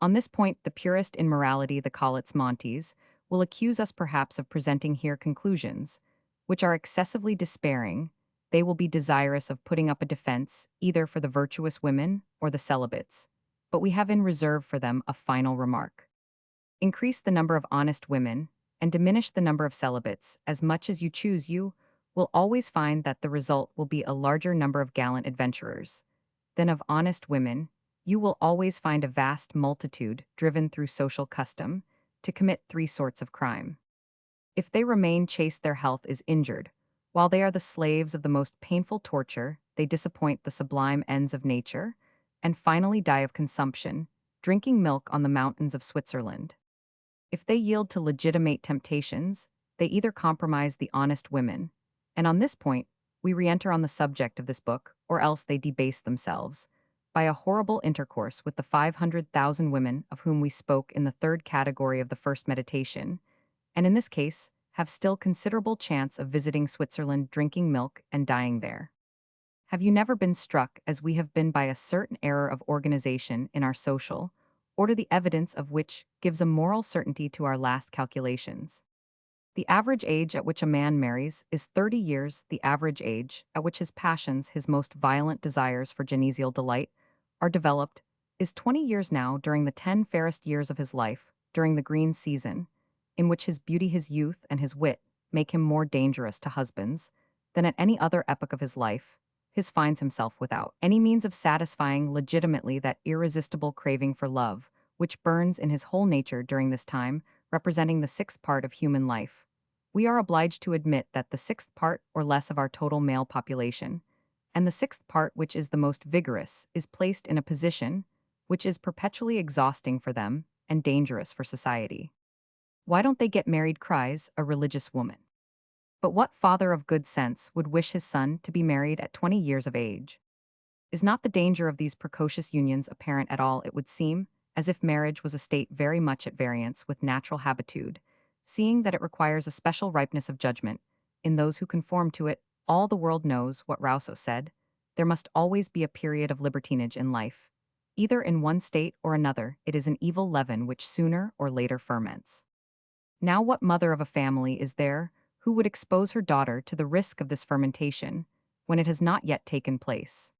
On this point, the purist in morality, the Collett's Montes, will accuse us perhaps of presenting here conclusions which are excessively despairing. They will be desirous of putting up a defense either for the virtuous women or the celibates, but we have in reserve for them a final remark. Increase the number of honest women, and diminish the number of celibates as much as you choose, you will always find that the result will be a larger number of gallant adventurers than of honest women. You will always find a vast multitude driven through social custom to commit 3 sorts of crime. If they remain chaste, their health is injured. While they are the slaves of the most painful torture, they disappoint the sublime ends of nature, and finally die of consumption, drinking milk on the mountains of Switzerland. If they yield to legitimate temptations, they either compromise the honest women, and on this point, we re-enter on the subject of this book, or else they debase themselves by a horrible intercourse with the 500,000 women of whom we spoke in the 3rd category of the first meditation, and in this case, have still considerable chance of visiting Switzerland, drinking milk, and dying there. Have you never been struck, as we have been, by a certain error of organization in our social order, the evidence of which gives a moral certainty to our last calculations? The average age at which a man marries is 30 years. The average age at which his passions, his most violent desires for genesial delight, are developed, is 20 years now, during the 10 fairest years of his life, during the green season, in which his beauty, his youth, and his wit make him more dangerous to husbands than at any other epoch of his life. His finds himself without any means of satisfying legitimately that irresistible craving for love, which burns in his whole nature during this time, representing the 6th part of human life. We are obliged to admit that the 6th part or less of our total male population, and the 6th part which is the most vigorous, is placed in a position which is perpetually exhausting for them and dangerous for society. Why don't they get married, cries a religious woman. But what father of good sense would wish his son to be married at 20 years of age? Is not the danger of these precocious unions apparent at all? It would seem as if marriage was a state very much at variance with natural habitude, seeing that it requires a special ripeness of judgment in those who conform to it. All the world knows what Rousseau said: there must always be a period of libertinage in life. Either in one state or another, it is an evil leaven which sooner or later ferments. Now, what mother of a family is there who would expose her daughter to the risk of this fermentation when it has not yet taken place?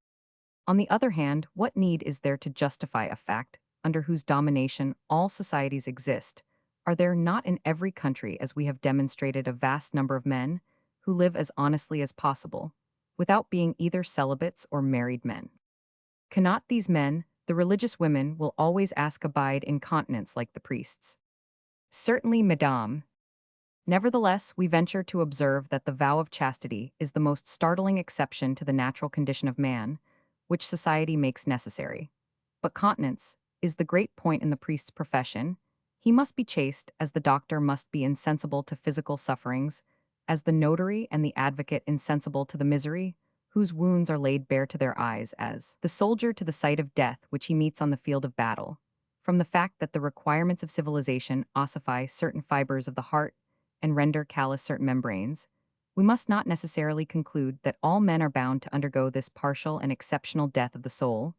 On the other hand, what need is there to justify a fact under whose domination all societies exist, Are there not in every country, as we have demonstrated, a vast number of men who live as honestly as possible, without being either celibates or married men? Cannot these men, the religious women, will always ask abide in continence like the priests? Certainly, madame. Nevertheless, we venture to observe that the vow of chastity is the most startling exception to the natural condition of man, which society makes necessary. But continence is the great point in the priest's profession. He must be chaste, as the doctor must be insensible to physical sufferings, as the notary and the advocate insensible to the misery, whose wounds are laid bare to their eyes, as the soldier to the sight of death which he meets on the field of battle. From the fact that the requirements of civilization ossify certain fibers of the heart and render callous certain membranes, we must not necessarily conclude that all men are bound to undergo this partial and exceptional death of the soul.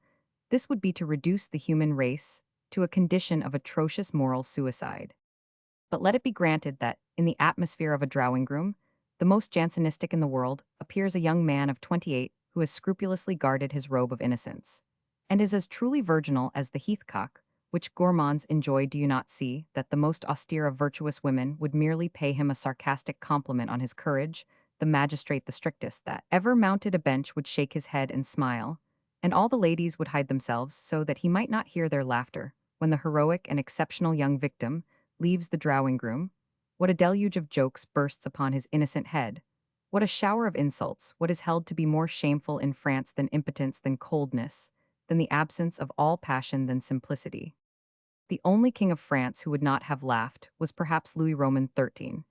This would be to reduce the human race to a condition of atrocious moral suicide. But let it be granted that, in the atmosphere of a drawing room, the most Jansenistic in the world appears a young man of 28 who has scrupulously guarded his robe of innocence, and is as truly virginal as the heathcock, which gourmands enjoy. Do you not see that the most austere of virtuous women would merely pay him a sarcastic compliment on his courage, the magistrate the strictest that ever mounted a bench would shake his head and smile, and all the ladies would hide themselves so that he might not hear their laughter, when the heroic and exceptional young victim leaves the drawing room? What a deluge of jokes bursts upon his innocent head! What a shower of insults! What is held to be more shameful in France than impotence, than coldness, than the absence of all passion, than simplicity? The only king of France who would not have laughed was perhaps Louis Roman XIII,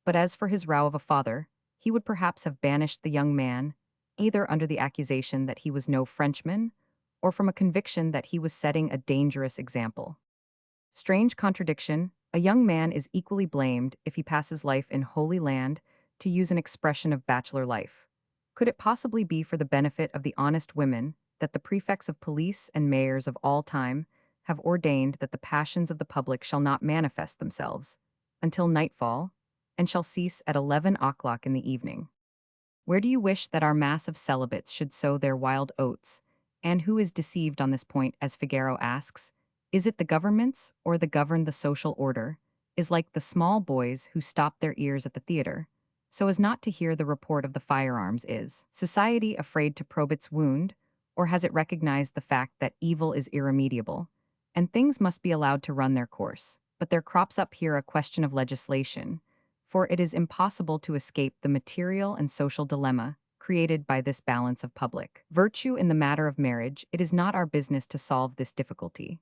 but as for his row of a father, he would perhaps have banished the young man, either under the accusation that he was no Frenchman, or from a conviction that he was setting a dangerous example. Strange contradiction, a young man is equally blamed if he passes life in Holy Land, to use an expression of bachelor life. Could it possibly be for the benefit of the honest women that the prefects of police and mayors of all time have ordained that the passions of the public shall not manifest themselves until nightfall, and shall cease at 11 o'clock in the evening? Where do you wish that our mass of celibates should sow their wild oats? And who is deceived on this point, as Figaro asks? Is it the governments, or the governed the social order? Is like the small boys who stop their ears at the theater, so as not to hear the report of the firearms? Is society afraid to probe its wound, or has it recognized the fact that evil is irremediable, and things must be allowed to run their course? But there crops up here a question of legislation, for it is impossible to escape the material and social dilemma created by this balance of public virtue in the matter of marriage. It is not our business to solve this difficulty.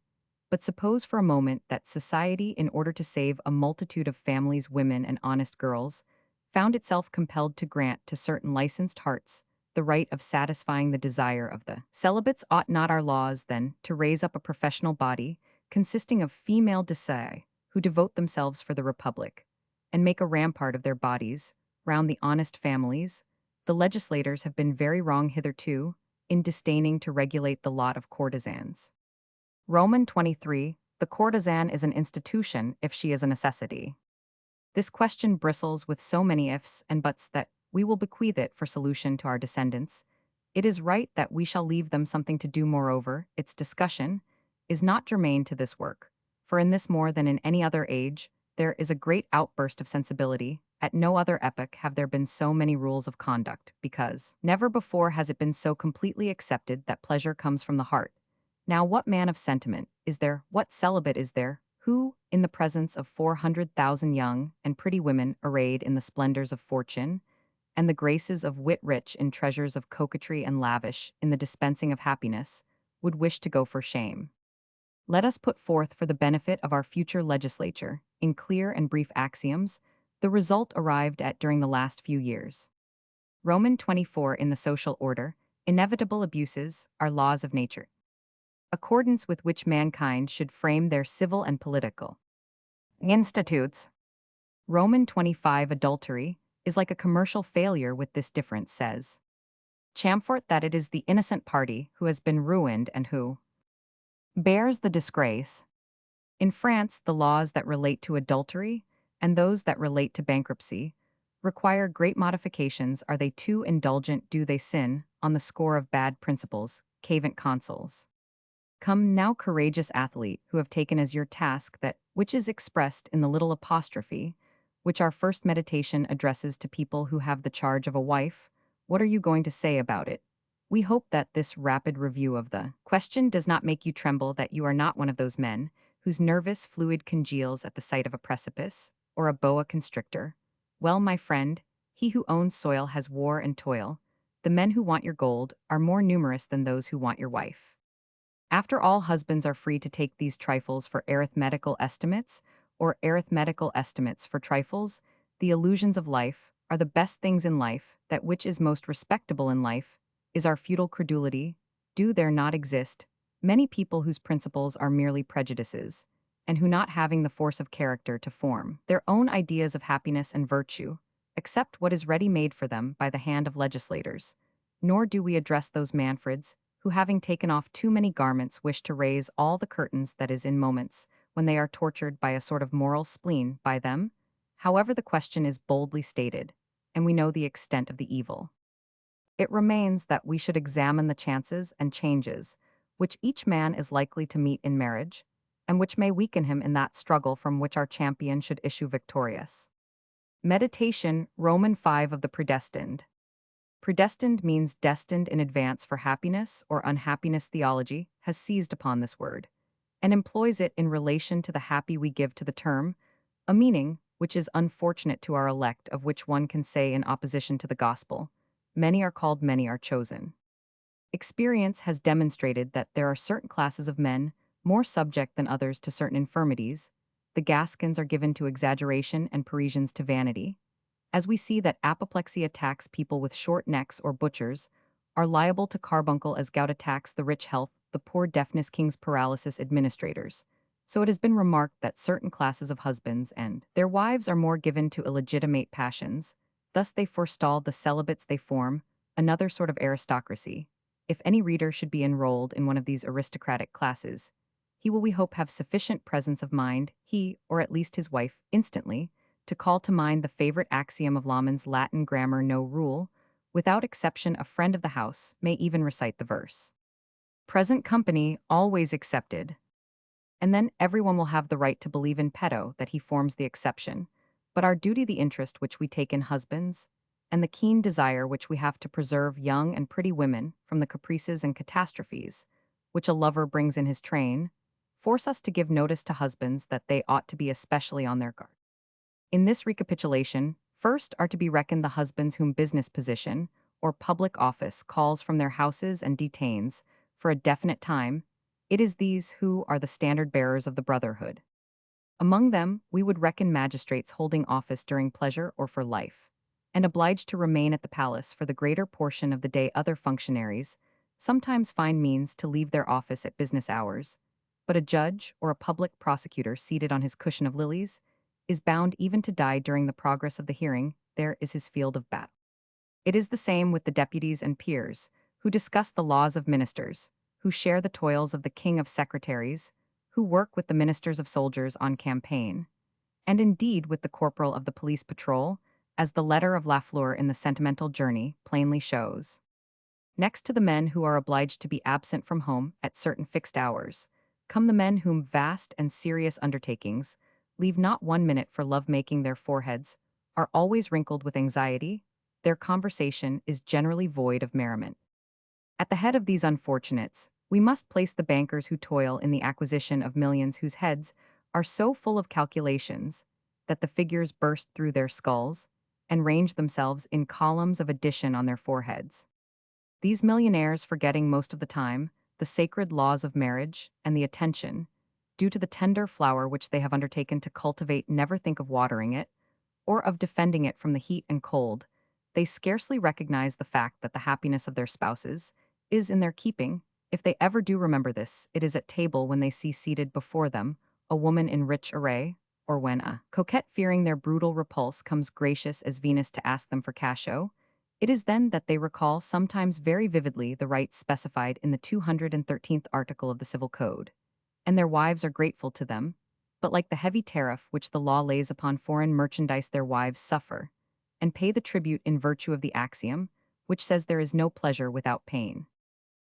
But suppose for a moment that society, in order to save a multitude of families, women, and honest girls, found itself compelled to grant to certain licensed hearts the right of satisfying the desire of the celibates. Ought not our laws, then, to raise up a professional body consisting of female decii who devote themselves for the republic, and make a rampart of their bodies round the honest families? The legislators have been very wrong hitherto in disdaining to regulate the lot of courtesans. Roman 23, the courtesan is an institution if she is a necessity. This question bristles with so many ifs and buts that we will bequeath it for solution to our descendants. It is right that we shall leave them something to do. Moreover, its discussion is not germane to this work, for in this more than in any other age, there is a great outburst of sensibility. At no other epoch have there been so many rules of conduct, because never before has it been so completely accepted that pleasure comes from the heart. Now, what man of sentiment is there, what celibate is there, who, in the presence of 400,000 young and pretty women arrayed in the splendors of fortune, and the graces of wit, rich in treasures of coquetry and lavish in the dispensing of happiness, would wish to go for shame? Let us put forth for the benefit of our future legislature, in clear and brief axioms, the result arrived at during the last few years. Roman 24 in the social order, inevitable abuses are laws of nature, accordance with which mankind should frame their civil and political institutes. Roman 25 adultery is like a commercial failure, with this difference, says Chamfort, that it is the innocent party who has been ruined and who bears the disgrace. In France, the laws that relate to adultery and those that relate to bankruptcy require great modifications. Are they too indulgent? Do they sin on the score of bad principles? Cavent consuls. Come now, courageous athlete, who have taken as your task that which is expressed in the little apostrophe, which our first meditation addresses to people who have the charge of a wife. What are you going to say about it? We hope that this rapid review of the question does not make you tremble, that you are not one of those men whose nervous fluid congeals at the sight of a precipice or a boa constrictor. Well, my friend, he who owns soil has war and toil. The men who want your gold are more numerous than those who want your wife. After all, husbands are free to take these trifles for arithmetical estimates, or arithmetical estimates for trifles. The illusions of life are the best things in life, that which is most respectable in life is our futile credulity. Do there not exist many people whose principles are merely prejudices, and who, not having the force of character to form their own ideas of happiness and virtue, accept what is ready-made for them by the hand of legislators? Nor do we address those Manfreds who, having taken off too many garments, wish to raise all the curtains, that is, in moments when they are tortured by a sort of moral spleen by them. However, the question is boldly stated, and we know the extent of the evil. It remains that we should examine the chances and changes which each man is likely to meet in marriage, and which may weaken him in that struggle from which our champion should issue victorious. Meditation, Roman 5 of the predestined. Predestined means destined in advance for happiness or unhappiness. Theology has seized upon this word and employs it in relation to the happy we give to the term, a meaning which is unfortunate to our elect, of which one can say in opposition to the gospel, many are called, many are chosen. Experience has demonstrated that there are certain classes of men more subject than others to certain infirmities. The Gascons are given to exaggeration and Parisians to vanity, as we see that apoplexy attacks people with short necks, or butchers are liable to carbuncle as gout attacks the rich health, the poor deafness, king's paralysis, administrators. So it has been remarked that certain classes of husbands and their wives are more given to illegitimate passions, thus they forestall the celibates they form, another sort of aristocracy. If any reader should be enrolled in one of these aristocratic classes, he will, we hope, have sufficient presence of mind, he, or at least his wife, instantly, to call to mind the favorite axiom of Laman's Latin grammar: no rule, without exception. A friend of the house may even recite the verse, present company always accepted. And then everyone will have the right to believe in petto that he forms the exception. But our duty, the interest which we take in husbands, and the keen desire which we have to preserve young and pretty women from the caprices and catastrophes which a lover brings in his train, force us to give notice to husbands that they ought to be especially on their guard. In this recapitulation, first are to be reckoned the husbands whom business position or public office calls from their houses and detains for a definite time. It is these who are the standard bearers of the brotherhood. Among them, we would reckon magistrates holding office during pleasure or for life, and obliged to remain at the palace for the greater portion of the day. Other functionaries sometimes find means to leave their office at business hours, but a judge or a public prosecutor seated on his cushion of lilies is bound even to die during the progress of the hearing. There is his field of battle. It is the same with the deputies and peers, who discuss the laws of ministers, who share the toils of the king of secretaries, who work with the ministers of soldiers on campaign, and indeed with the corporal of the police patrol, as the letter of Lafleur in the Sentimental Journey plainly shows. Next to the men who are obliged to be absent from home at certain fixed hours, come the men whom vast and serious undertakings leave not 1 minute for love-making. Their foreheads are always wrinkled with anxiety, their conversation is generally void of merriment. At the head of these unfortunates, we must place the bankers who toil in the acquisition of millions, whose heads are so full of calculations that the figures burst through their skulls and range themselves in columns of addition on their foreheads. These millionaires, forgetting most of the time the sacred laws of marriage and the attention due to the tender flower which they have undertaken to cultivate, never think of watering it or of defending it from the heat and cold. They scarcely recognize the fact that the happiness of their spouses is in their keeping. If they ever do remember this, it is at table, when they see seated before them a woman in rich array, or when a coquette, fearing their brutal repulse, comes gracious as Venus to ask them for cachot. It is then that they recall, sometimes very vividly, the rights specified in the 213th article of the Civil Code, and their wives are grateful to them. But like the heavy tariff which the law lays upon foreign merchandise, their wives suffer and pay the tribute in virtue of the axiom which says there is no pleasure without pain.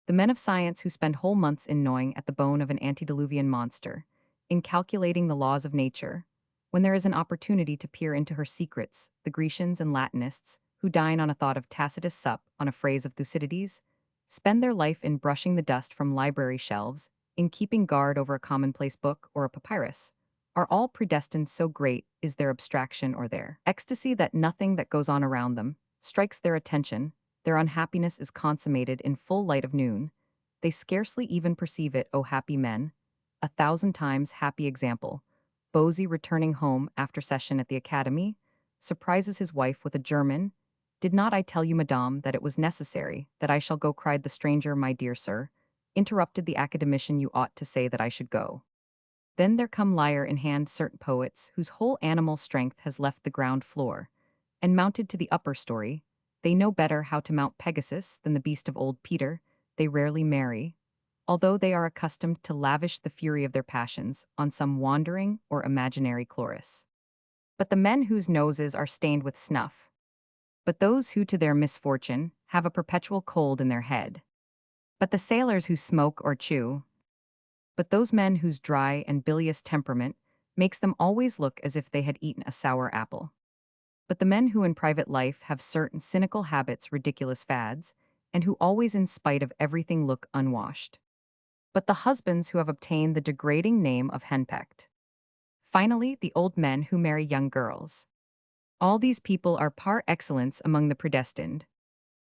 The men of science who spend whole months in gnawing at the bone of an antediluvian monster, in calculating the laws of nature, when there is an opportunity to peer into her secrets, the Grecians and Latinists, who dine on a thought of Tacitus' sup on a phrase of Thucydides, spend their life in brushing the dust from library shelves, in keeping guard over a commonplace book or a papyrus, are all predestined, so great is their abstraction or their ecstasy that nothing that goes on around them strikes their attention. Their unhappiness is consummated in full light of noon. They scarcely even perceive it, O happy men. 1,000 times happy example. Bosie, returning home after session at the academy, surprises his wife with a German. "Did not I tell you, madame, that it was necessary that I shall go?" cried the stranger. "My dear sir," interrupted the academician, "you ought to say that I should go." Then there come lyre in hand certain poets whose whole animal strength has left the ground floor, and mounted to the upper story. They know better how to mount Pegasus than the beast of old Peter. They rarely marry, although they are accustomed to lavish the fury of their passions on some wandering or imaginary chloris. But the men whose noses are stained with snuff, but those who to their misfortune have a perpetual cold in their head, but the sailors who smoke or chew, but those men whose dry and bilious temperament makes them always look as if they had eaten a sour apple. But the men who in private life have certain cynical habits, ridiculous fads, and who always in spite of everything look unwashed. But the husbands who have obtained the degrading name of henpecked. Finally, the old men who marry young girls. All these people are par excellence among the predestined.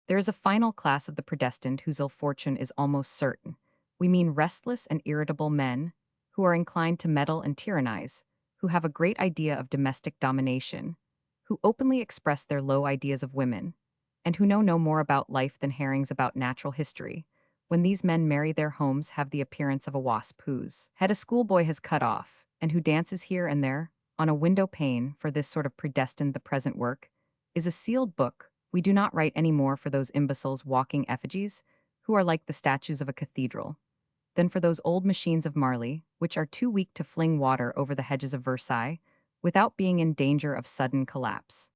There is a final class of the predestined whose ill fortune is almost certain. We mean restless and irritable men, who are inclined to meddle and tyrannize, who have a great idea of domestic domination, who openly express their low ideas of women, and who know no more about life than herrings about natural history. When these men marry, their homes have the appearance of a wasp whose head a schoolboy has cut off, and who dances here and there on a window pane. For this sort of predestined, the present work is a sealed book. We do not write any more for those imbeciles walking effigies, who are like the statues of a cathedral, than for those old machines of Marly, which are too weak to fling water over the hedges of Versailles, without being in danger of sudden collapse.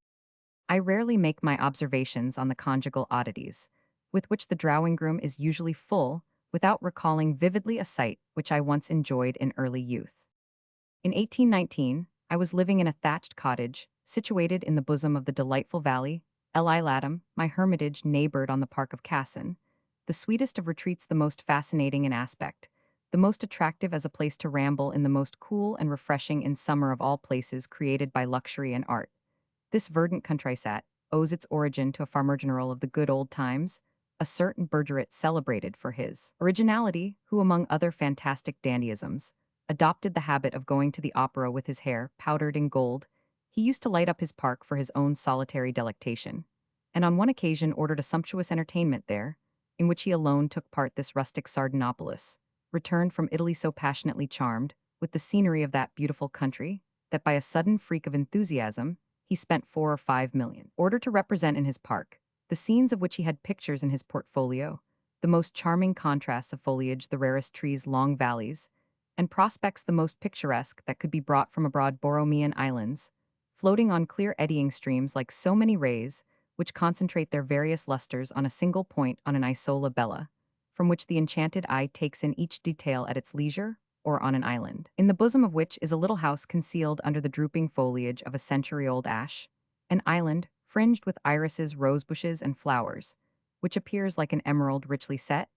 I rarely make my observations on the conjugal oddities, with which the drawing-room is usually full, without recalling vividly a sight which I once enjoyed in early youth. In 1819, I was living in a thatched cottage, situated in the bosom of the delightful valley, Eli Latham, my hermitage neighbored on the Park of Cassin, the sweetest of retreats, the most fascinating in aspect, the most attractive as a place to ramble in, the most cool and refreshing in summer of all places created by luxury and art. This verdant countryside owes its origin to a farmer general of the good old times, a certain Bergeret celebrated for his originality, who, among other fantastic dandyisms, adopted the habit of going to the opera with his hair powdered in gold. He used to light up his park for his own solitary delectation, and on one occasion ordered a sumptuous entertainment there, in which he alone took part. This rustic Sardanopolis returned from Italy so passionately charmed with the scenery of that beautiful country, that by a sudden freak of enthusiasm, he spent 4 or 5 million in order to represent in his park the scenes of which he had pictures in his portfolio, the most charming contrasts of foliage, the rarest trees, long valleys, and prospects the most picturesque that could be brought from abroad. Borromean islands, floating on clear eddying streams like so many rays, which concentrate their various lusters on a single point on an isola bella, from which the enchanted eye takes in each detail at its leisure, or on an island, in the bosom of which is a little house concealed under the drooping foliage of a century-old ash, an island fringed with irises, rosebushes, and flowers, which appears like an emerald richly set.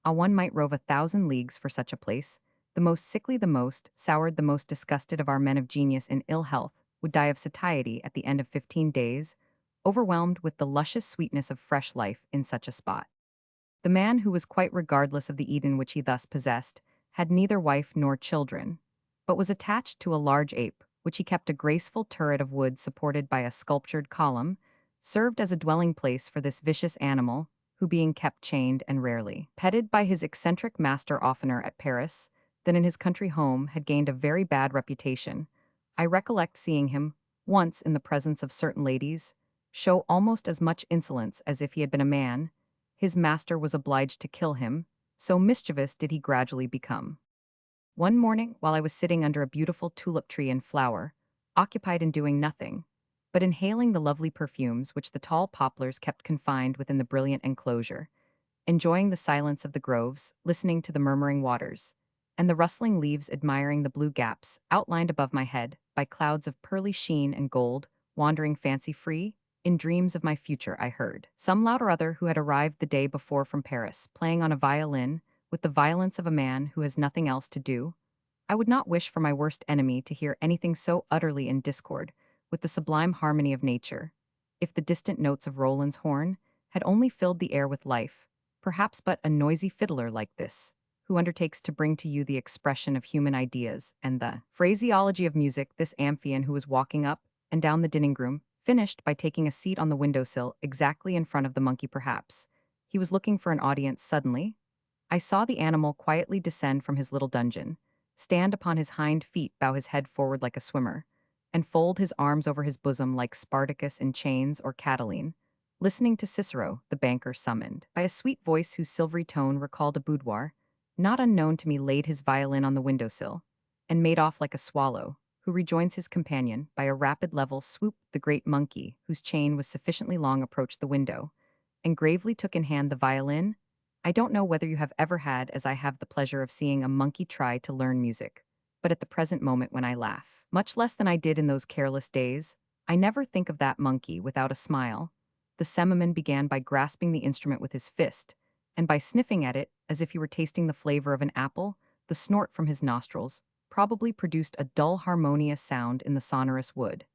One might rove 1,000 leagues for such a place. The most sickly, the most soured, the most disgusted of our men of genius in ill health would die of satiety at the end of 15 days, overwhelmed with the luscious sweetness of fresh life in such a spot. The man who was quite regardless of the Eden which he thus possessed had neither wife nor children, but was attached to a large ape, which he kept, a graceful turret of wood supported by a sculptured column, served as a dwelling place for this vicious animal, who, being kept chained and rarely petted by his eccentric master oftener at Paris than in his country home, had gained a very bad reputation. I recollect seeing him, once in the presence of certain ladies, show almost as much insolence as if he had been a man. His master was obliged to kill him, so mischievous did he gradually become. One morning, while I was sitting under a beautiful tulip tree in flower, occupied in doing nothing, but inhaling the lovely perfumes which the tall poplars kept confined within the brilliant enclosure, enjoying the silence of the groves, listening to the murmuring waters, and the rustling leaves admiring the blue gaps outlined above my head by clouds of pearly sheen and gold, wandering fancy-free. In dreams of my future, I heard some loud or other who had arrived the day before from Paris, playing on a violin, with the violence of a man who has nothing else to do. I would not wish for my worst enemy to hear anything so utterly in discord with the sublime harmony of nature. If the distant notes of Roland's horn had only filled the air with life, perhaps but a noisy fiddler like this, who undertakes to bring to you the expression of human ideas and the phraseology of music, this Amphion who was walking up and down the dining room, finished by taking a seat on the windowsill exactly in front of the monkey perhaps. He was looking for an audience suddenly. I saw the animal quietly descend from his little dungeon, stand upon his hind feet, bow his head forward like a swimmer, and fold his arms over his bosom like Spartacus in chains or Catiline, listening to Cicero, the banker summoned by a sweet voice whose silvery tone recalled a boudoir, not unknown to me, laid his violin on the windowsill, and made off like a swallow, who rejoins his companion by a rapid level swoop. The great monkey, whose chain was sufficiently long, approached the window, and gravely took in hand the violin. I don't know whether you have ever had, as I have, the pleasure of seeing a monkey try to learn music, but at the present moment when I laugh, much less than I did in those careless days, I never think of that monkey without a smile. The semiman began by grasping the instrument with his fist, and by sniffing at it as if he were tasting the flavor of an apple. The snort from his nostrils probably produced a dull harmonious sound in the sonorous wood.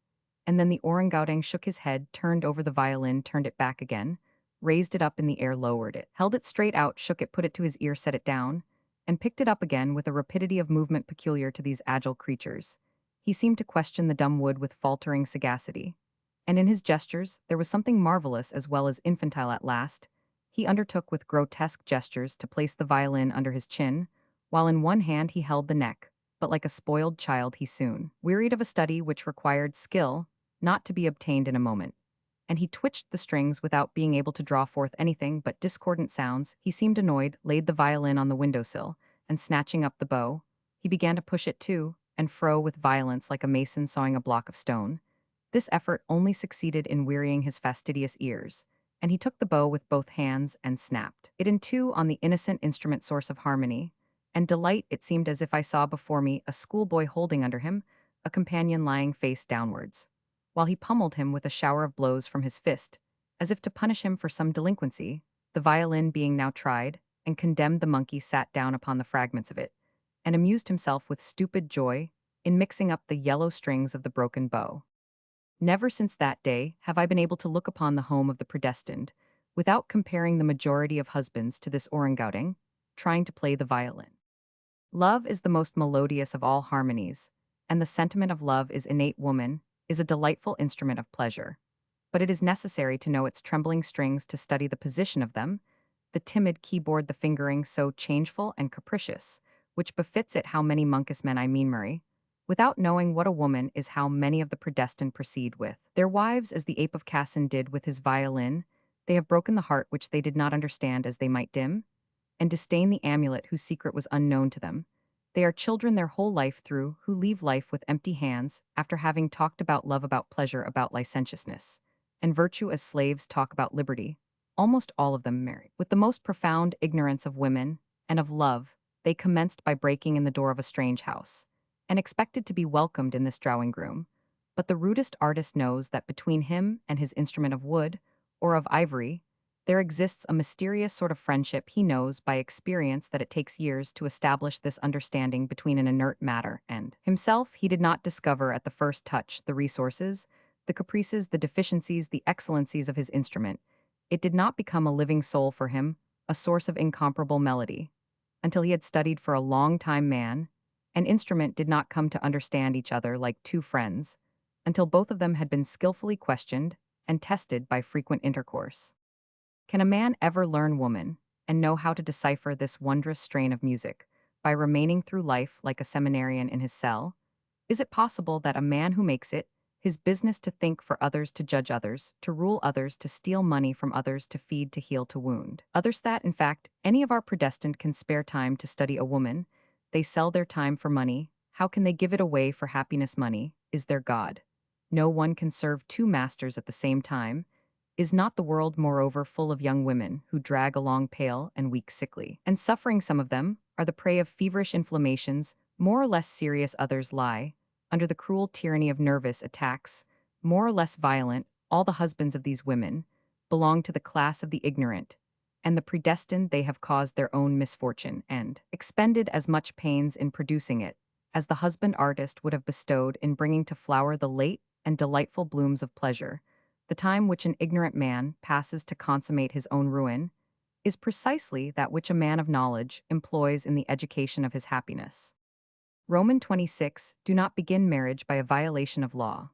And then the orangutan shook his head, turned over the violin, turned it back again, raised it up in the air, lowered it, held it straight out, shook it, put it to his ear, set it down, and picked it up again with a rapidity of movement peculiar to these agile creatures. He seemed to question the dumb wood with faltering sagacity. And in his gestures there was something marvelous as well as infantile. At last, he undertook with grotesque gestures to place the violin under his chin, while in one hand he held the neck, but like a spoiled child he soon wearied of a study which required skill, not to be obtained in a moment, and he twitched the strings without being able to draw forth anything but discordant sounds. He seemed annoyed, laid the violin on the windowsill, and snatching up the bow, he began to push it to and fro with violence like a mason sawing a block of stone. This effort only succeeded in wearying his fastidious ears, and he took the bow with both hands and snapped it in two on the innocent instrument, source of harmony and delight. It seemed as if I saw before me a schoolboy holding under him a companion lying face downwards, while he pummeled him with a shower of blows from his fist, as if to punish him for some delinquency. The violin being now tried and condemned, the monkey sat down upon the fragments of it, and amused himself with stupid joy in mixing up the yellow strings of the broken bow. Never since that day have I been able to look upon the home of the predestined without comparing the majority of husbands to this orangutan trying to play the violin. Love is the most melodious of all harmonies, and the sentiment of love is innate. Woman is a delightful instrument of pleasure, but it is necessary to know its trembling strings to study the position of them, the timid keyboard, the fingering so changeful and capricious, which befits it. How many monkish men, I mean Murray, without knowing what a woman is, how many of the predestined proceed with their wives as the ape of Cassin did with his violin. They have broken the heart which they did not understand, as they might dim and disdain the amulet whose secret was unknown to them. They are children their whole life through, who leave life with empty hands after having talked about love, about pleasure, about licentiousness, and virtue as slaves talk about liberty. Almost all of them married. With the most profound ignorance of women and of love, they commenced by breaking in the door of a strange house, and expected to be welcomed in this drawing room. But the rudest artist knows that between him and his instrument of wood, or of ivory, there exists a mysterious sort of friendship. He knows by experience that it takes years to establish this understanding between an inert matter and himself. He did not discover at the first touch the resources, the caprices, the deficiencies, the excellencies of his instrument. It did not become a living soul for him, a source of incomparable melody, until he had studied for a long time. Man and instrument did not come to understand each other like two friends, until both of them had been skillfully questioned and tested by frequent intercourse. Can a man ever learn woman and know how to decipher this wondrous strain of music by remaining through life like a seminarian in his cell? Is it possible that a man who makes it his business to think for others, to judge others, to rule others, to steal money from others, to feed, to heal, to wound others, that, in fact, any of our predestined can spare time to study a woman? They sell their time for money. How can they give it away for happiness? Money is their God. No one can serve two masters at the same time. Is not the world, moreover, full of young women who drag along pale and weak sickly, and suffering some of them are the prey of feverish inflammations, more or less serious others lie, under the cruel tyranny of nervous attacks, more or less violent, all the husbands of these women belong to the class of the ignorant, and the predestined they have caused their own misfortune and expended as much pains in producing it as the husband artist would have bestowed in bringing to flower the late and delightful blooms of pleasure. The time which an ignorant man passes to consummate his own ruin is precisely that which a man of knowledge employs in the education of his happiness. Roman 26. Do not begin marriage by a violation of law.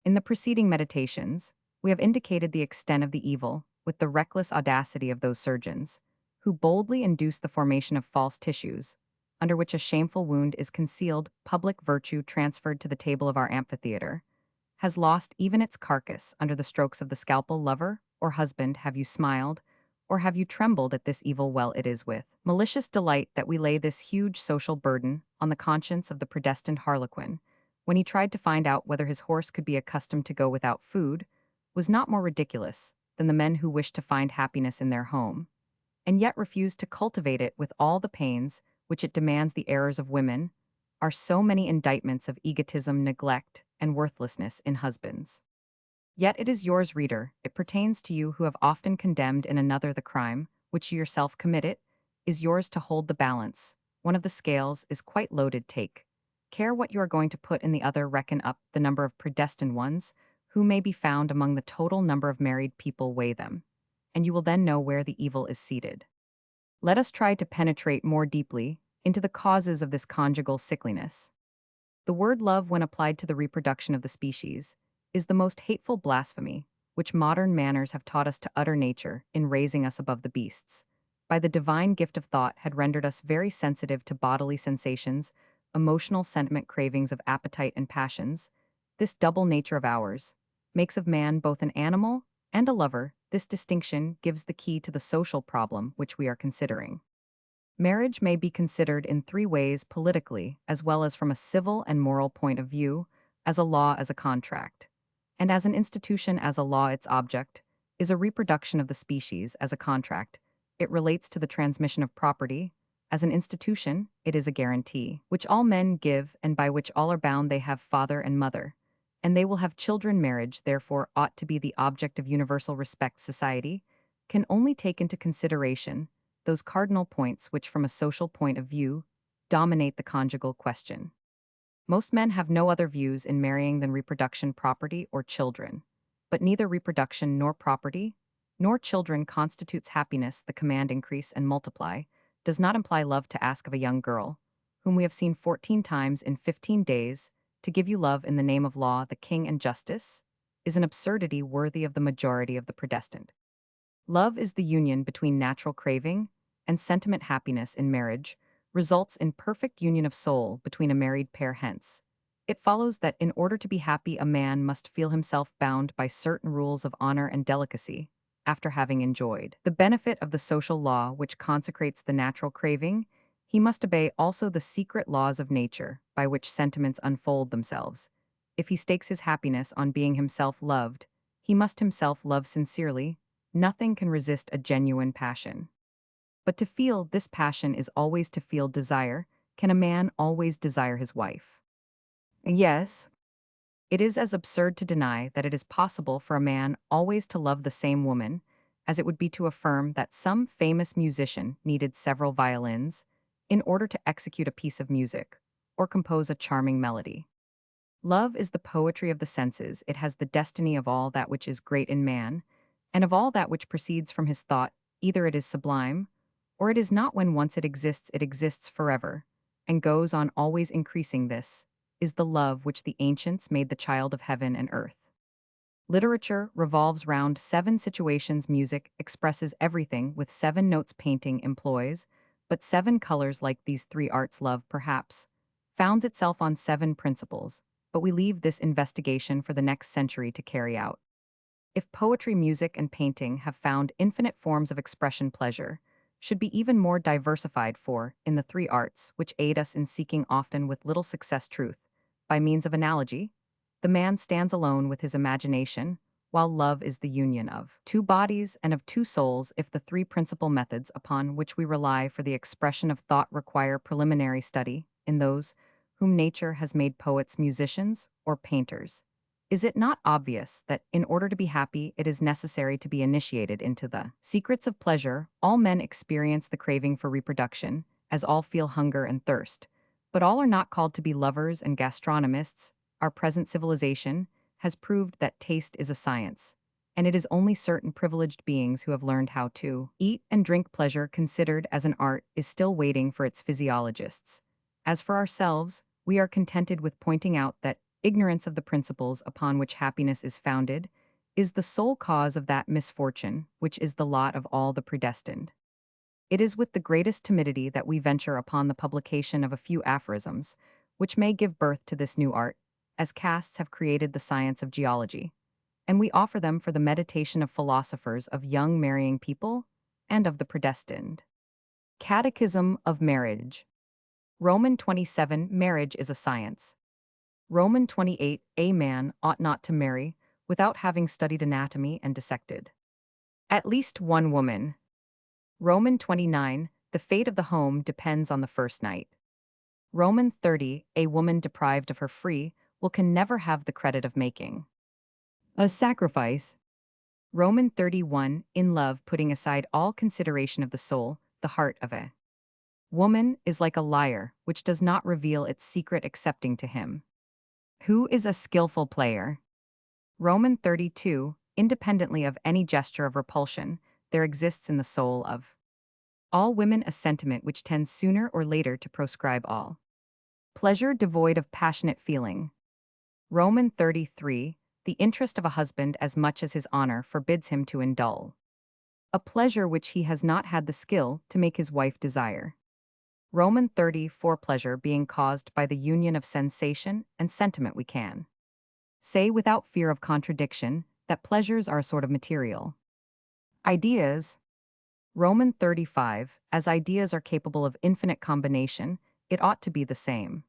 In the preceding meditations, we have indicated the extent of the evil with the reckless audacity of those surgeons who boldly induce the formation of false tissues, under which a shameful wound is concealed. Public virtue transferred to the table of our amphitheater has lost even its carcass under the strokes of the scalpel. Lover or husband, have you smiled, or have you trembled at this evil? Well, it is with malicious delight that we lay this huge social burden on the conscience of the predestined harlequin, when he tried to find out whether his horse could be accustomed to go without food, was not more ridiculous than the men who wish to find happiness in their home, and yet refuse to cultivate it with all the pains which it demands. The errors of women are so many indictments of egotism, neglect, and worthlessness in husbands. Yet it is yours, reader, it pertains to you who have often condemned in another the crime which you yourself commit. It is yours to hold the balance. One of the scales is quite loaded. Take care what you are going to put in the other. Reckon up the number of predestined ones who may be found among the total number of married people. Weigh them, and you will then know where the evil is seated. Let us try to penetrate more deeply into the causes of this conjugal sickliness. The word love, when applied to the reproduction of the species, is the most hateful blasphemy which modern manners have taught us to utter. Nature, in raising us above the beasts, by the divine gift of thought, had rendered us very sensitive to bodily sensations, emotional sentiment, cravings of appetite and passions. This double nature of ours makes of man both an animal and a lover. This distinction gives the key to the social problem which we are considering. Marriage may be considered in three ways: politically, as well as from a civil and moral point of view, as a law, as a contract, and as an institution. As a law, its object is a reproduction of the species. As a contract, it relates to the transmission of property. As an institution, it is a guarantee, which all men give and by which all are bound. They have father and mother, and they will have children. Marriage, therefore, ought to be the object of universal respect. Society can only take into consideration those cardinal points which, from a social point of view, dominate the conjugal question. Most men have no other views in marrying than reproduction, property, or children. But neither reproduction nor property, nor children constitutes happiness. The command increase and multiply does not imply love. To ask of a young girl, whom we have seen 14 times in 15 days, to give you love in the name of law, the king, and justice, is an absurdity worthy of the majority of the predestined. Love is the union between natural craving and sentiment. Happiness in marriage results in perfect union of soul between a married pair. Hence, it follows that in order to be happy, a man must feel himself bound by certain rules of honor and delicacy. After having enjoyed the benefit of the social law which consecrates the natural craving, he must obey also the secret laws of nature by which sentiments unfold themselves. If he stakes his happiness on being himself loved, he must himself love sincerely. Nothing can resist a genuine passion. But to feel this passion is always to feel desire. Can a man always desire his wife? Yes. It is as absurd to deny that it is possible for a man always to love the same woman as it would be to affirm that some famous musician needed several violins in order to execute a piece of music or compose a charming melody. Love is the poetry of the senses. It has the destiny of all that which is great in man, and of all that which proceeds from his thought. Either it is sublime, or it is not. When once it exists forever, and goes on always increasing. This is the love which the ancients made the child of heaven and earth. Literature revolves round 7 situations. Music expresses everything with 7 notes. Painting employs but 7 colors. Like these 3 arts, love, perhaps, founds itself on 7 principles, but we leave this investigation for the next century to carry out. If poetry, music, and painting have found infinite forms of expression, pleasure should be even more diversified, for, in the 3 arts, which aid us in seeking often with little success truth, by means of analogy, the man stands alone with his imagination, while love is the union of two bodies and of two souls. If the three principal methods upon which we rely for the expression of thought require preliminary study in those whom nature has made poets, musicians, or painters, is it not obvious that in order to be happy, it is necessary to be initiated into the secrets of pleasure? All men experience the craving for reproduction, as all feel hunger and thirst, but all are not called to be lovers and gastronomists. Our present civilization has proved that taste is a science, and it is only certain privileged beings who have learned how to eat and drink. Pleasure, considered as an art, is still waiting for its physiologists. As for ourselves, we are contented with pointing out that ignorance of the principles upon which happiness is founded is the sole cause of that misfortune which is the lot of all the predestined. It is with the greatest timidity that we venture upon the publication of a few aphorisms, which may give birth to this new art, as castes have created the science of geology, and we offer them for the meditation of philosophers, of young marrying people, and of the predestined. Catechism of Marriage. Roman 27. Marriage is a science. Roman 28. A man ought not to marry without having studied anatomy and dissected at least one woman. Roman 29. The fate of the home depends on the first night. Roman 30. A woman deprived of her free will can never have the credit of making a sacrifice. Roman 31. In love, putting aside all consideration of the soul, the heart of a woman is like a lyre, which does not reveal its secret excepting to him who is a skillful player. Roman 32. Independently of any gesture of repulsion, there exists in the soul of all women a sentiment which tends sooner or later to proscribe all pleasure devoid of passionate feeling. Roman 33. The interest of a husband, as much as his honor, forbids him to indulge a pleasure which he has not had the skill to make his wife desire. Roman 34. Pleasure being caused by the union of sensation and sentiment, we can say without fear of contradiction that pleasures are a sort of material ideas. Roman 35. As ideas are capable of infinite combination, it ought to be the same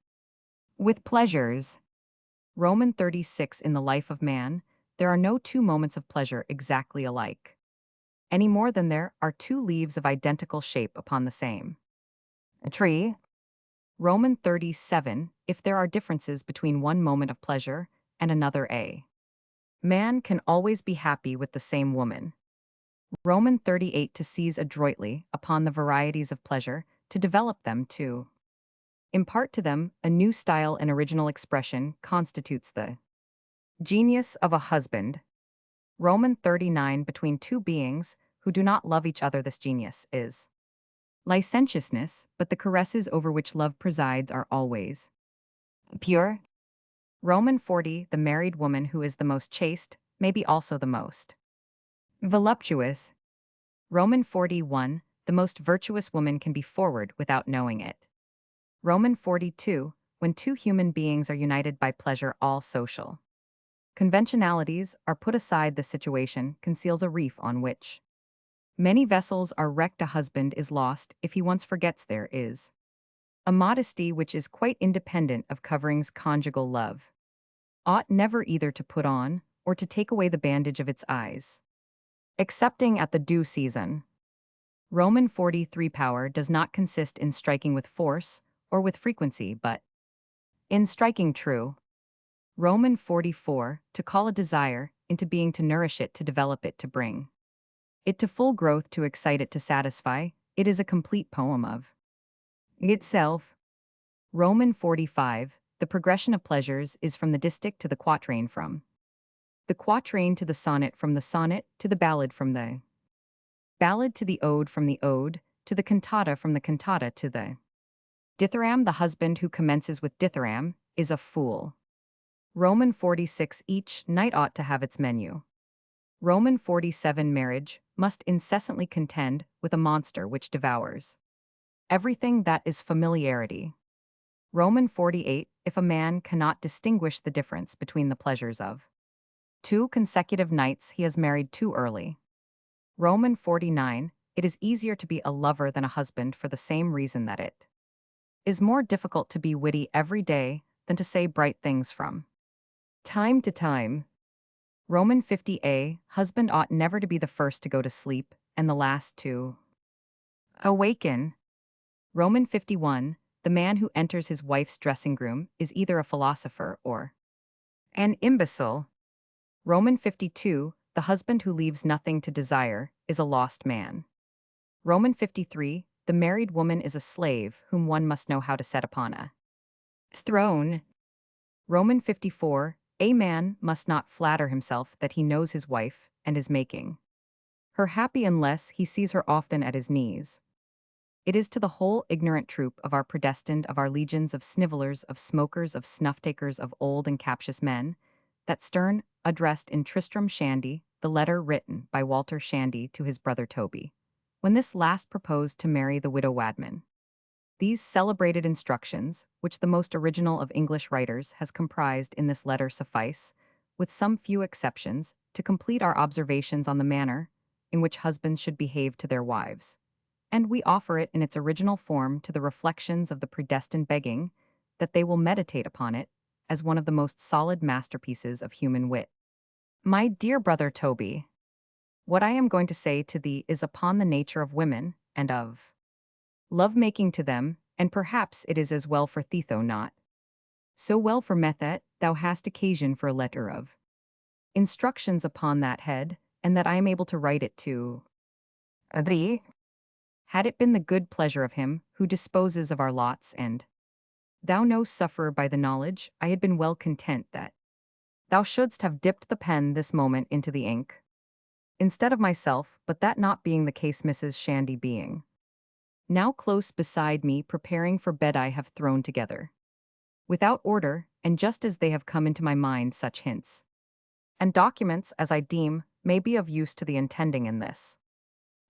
with pleasures. Roman 36. In the life of man, there are no two moments of pleasure exactly alike, any more than there are two leaves of identical shape upon the same tree. Roman 37. If there are differences between one moment of pleasure and another, a man can always be happy with the same woman. Roman 38. To seize adroitly upon the varieties of pleasure, to develop them, to impart to them a new style and original expression, constitutes the genius of a husband. Roman 39. Between two beings who do not love each other, this genius is licentiousness, but the caresses over which love presides are always pure. Roman 40. The married woman who is the most chaste may be also the most voluptuous. Roman 41. The most virtuous woman can be forward without knowing it. Roman 42. When two human beings are united by pleasure, all social conventionalities are put aside. The situation conceals a reef on which many vessels are wrecked. A husband is lost if he once forgets there is a modesty which is quite independent of coverings. Conjugal love ought never either to put on or to take away the bandage of its eyes, excepting at the due season. Roman 43. Power does not consist in striking with force or with frequency, but in striking true. Roman 44. To call a desire into being, to nourish it, to develop it, to bring it to full growth, to excite it, to satisfy, it is a complete poem of itself. Roman 45. The progression of pleasures is from the distich to the quatrain, from the quatrain to the sonnet, from the sonnet to the ballad, from the ballad to the ode, from the ode to the cantata, from the cantata to the dithyramb. The husband who commences with dithyramb is a fool. Roman 46. Each night ought to have its menu. Roman 47. Marriage must incessantly contend with a monster which devours everything that is familiarity. Roman 48. If a man cannot distinguish the difference between the pleasures of two consecutive nights, he has married too early. Roman 49. It is easier to be a lover than a husband, for the same reason that it is more difficult to be witty every day than to say bright things from time to time. Roman 50a, husband ought never to be the first to go to sleep, and the last to awaken. Roman 51, the man who enters his wife's dressing room is either a philosopher or an imbecile. Roman 52, the husband who leaves nothing to desire is a lost man. Roman 53, the married woman is a slave whom one must know how to set upon a throne. Roman 54, a man must not flatter himself that he knows his wife and is making her happy unless he sees her often at his knees. It is to the whole ignorant troop of our predestined, of our legions of snivellers, of smokers, of snuff-takers, of old and captious men, that Sterne addressed in Tristram Shandy the letter written by Walter Shandy to his brother Toby, when this last proposed to marry the widow Wadman. These celebrated instructions, which the most original of English writers has comprised in this letter, suffice, with some few exceptions, to complete our observations on the manner in which husbands should behave to their wives. And we offer it in its original form to the reflections of the predestined, begging that they will meditate upon it as one of the most solid masterpieces of human wit. My dear brother Toby, what I am going to say to thee is upon the nature of women, and of love-making to them, and perhaps it is as well for thee, though not so well for me, that thou hast occasion for a letter of instructions upon that head, and that I am able to write it to thee. Had it been the good pleasure of him who disposes of our lots, and thou no sufferer by the knowledge, I had been well content that thou shouldst have dipped the pen this moment into the ink, instead of myself, but that not being the case, Mrs. Shandy being now close beside me preparing for bed, I have thrown together, without order, and just as they have come into my mind, such hints and documents as I deem may be of use to the intending in this,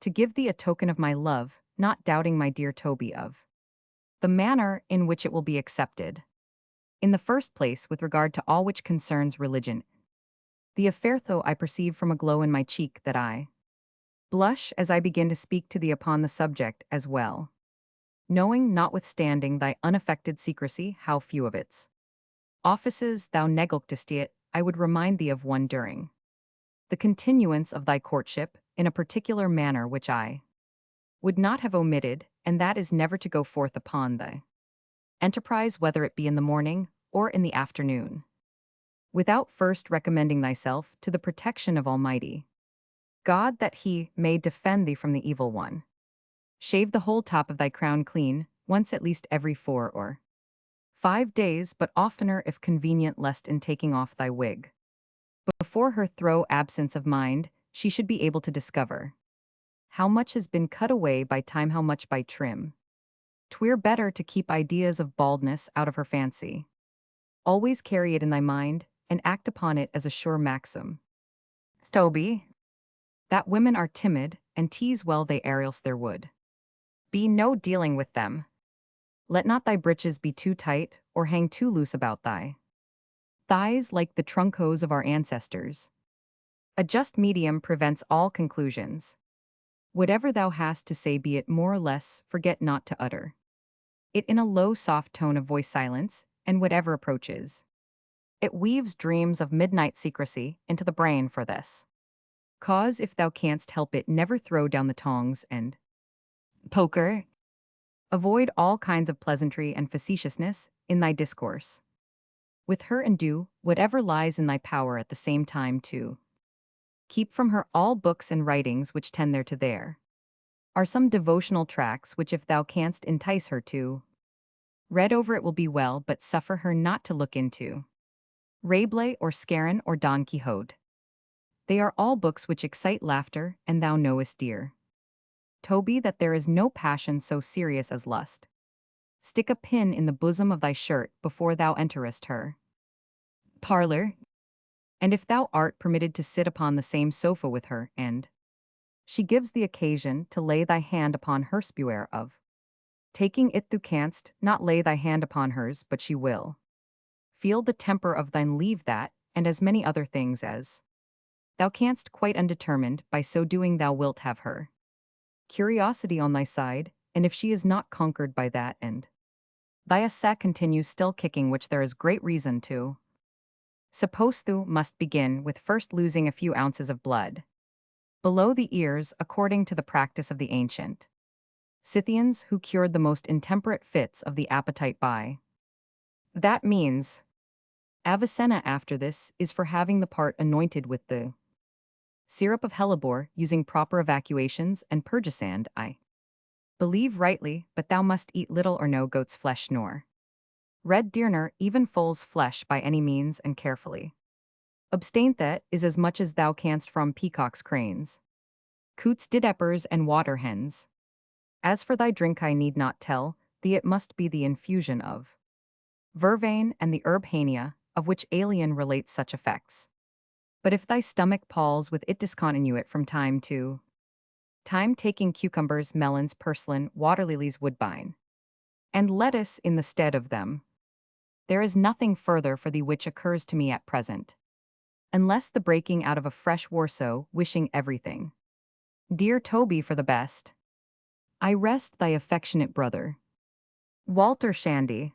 to give thee a token of my love, not doubting, my dear Toby, of the manner in which it will be accepted. In the first place, with regard to all which concerns religion, the affair, though I perceive from a glow in my cheek that I blush as I begin to speak to thee upon the subject as well, knowing, notwithstanding thy unaffected secrecy, how few of its offices thou neglectest it, I would remind thee of one during the continuance of thy courtship, in a particular manner which I would not have omitted, and that is never to go forth upon thy enterprise, whether it be in the morning or in the afternoon, without first recommending thyself to the protection of Almighty God, that he may defend thee from the evil one. Shave the whole top of thy crown clean, once at least every 4 or 5 days, but oftener if convenient, lest in taking off thy wig before her throw absence of mind, she should be able to discover how much has been cut away by time, how much by trim. 'Twere better to keep ideas of baldness out of her fancy. Always carry it in thy mind, and act upon it as a sure maxim, Toby, that women are timid, and tease well they else there would be no dealing with them. Let not thy breeches be too tight, or hang too loose about thy thighs like the trunk hose of our ancestors. A just medium prevents all conclusions. Whatever thou hast to say, be it more or less, forget not to utter it in a low, soft tone of voice, silence, and whatever approaches it weaves dreams of midnight secrecy into the brain. For this cause, if thou canst help it, never throw down the tongs and poker. Avoid all kinds of pleasantry and facetiousness in thy discourse with her, and do whatever lies in thy power at the same time to keep from her all books and writings which tend thereto. There are some devotional tracts which, if thou canst entice her to read over, it will be well, but suffer her not to look into Rabelais or Scarron or Don Quixote. They are all books which excite laughter, and thou knowest, dear Toby, that there is no passion so serious as lust. Stick a pin in the bosom of thy shirt before thou enterest her parlor, and if thou art permitted to sit upon the same sofa with her, and she gives the occasion to lay thy hand upon her, beware of taking it. Thou canst not lay thy hand upon hers, but she will feel the temper of thine. Leave that, and as many other things as thou canst, quite undetermined. By so doing thou wilt have her curiosity on thy side, and if she is not conquered by that, and thy sack continues still kicking, which there is great reason to Supposed must begin with first losing a few ounces of blood. Below the ears, according to the practice of the ancient Scythians who cured the most intemperate fits of the appetite by. That means, Avicenna after this is for having the part anointed with the syrup of hellebore, using proper evacuations and purgesand. I believe rightly, but thou must eat little or no goat's flesh nor red deer even foal's flesh by any means and carefully. Abstain that is as much as thou canst from peacocks, cranes, coots, dideppers, and water hens. As for thy drink I need not tell thee, it must be the infusion of vervain and the herb hania, of which Alien relates such effects. But if thy stomach palls with it, discontinue it from time to time, taking cucumbers, melons, purslane, water lilies, woodbine, and lettuce in the stead of them. There is nothing further for thee which occurs to me at present, unless the breaking out of a fresh warso, wishing everything, dear Toby, for the best. I rest thy affectionate brother, Walter Shandy.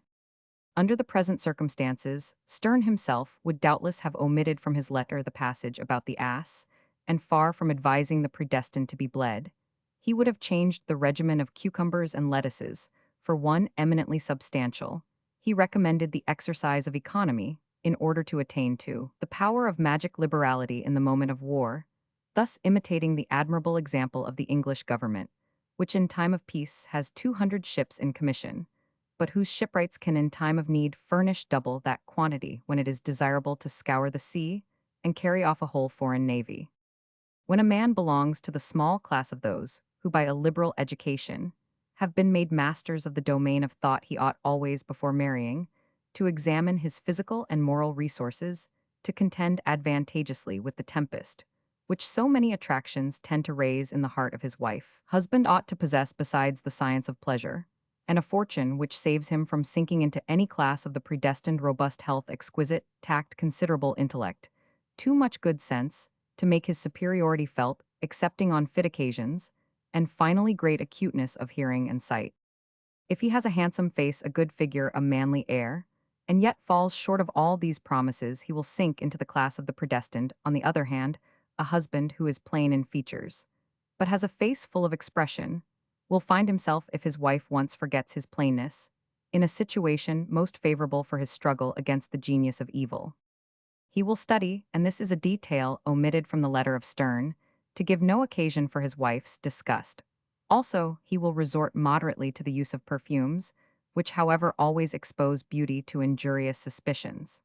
Under the present circumstances, Sterne himself would doubtless have omitted from his letter the passage about the ass, and far from advising the predestined to be bled, he would have changed the regimen of cucumbers and lettuces for one eminently substantial. He recommended the exercise of economy in order to attain to the power of magic liberality in the moment of war, thus imitating the admirable example of the English government, which in time of peace has 200 ships in commission, but whose shipwrights can in time of need furnish double that quantity when it is desirable to scour the sea and carry off a whole foreign navy. When a man belongs to the small class of those who by a liberal education have been made masters of the domain of thought, he ought always, before marrying, to examine his physical and moral resources to contend advantageously with the tempest which so many attractions tend to raise in the heart of his wife. Husband ought to possess, besides the science of pleasure, and a fortune which saves him from sinking into any class of the predestined, robust health, exquisite tact, considerable intellect, too much good sense to make his superiority felt, excepting on fit occasions, and finally great acuteness of hearing and sight. If he has a handsome face, a good figure, a manly air, and yet falls short of all these promises, he will sink into the class of the predestined. On the other hand, a husband who is plain in features, but has a face full of expression, will find himself, if his wife once forgets his plainness, in a situation most favorable for his struggle against the genius of evil. He will study, and this is a detail omitted from the letter of Sterne, to give no occasion for his wife's disgust. Also, he will resort moderately to the use of perfumes, which however always expose beauty to injurious suspicions.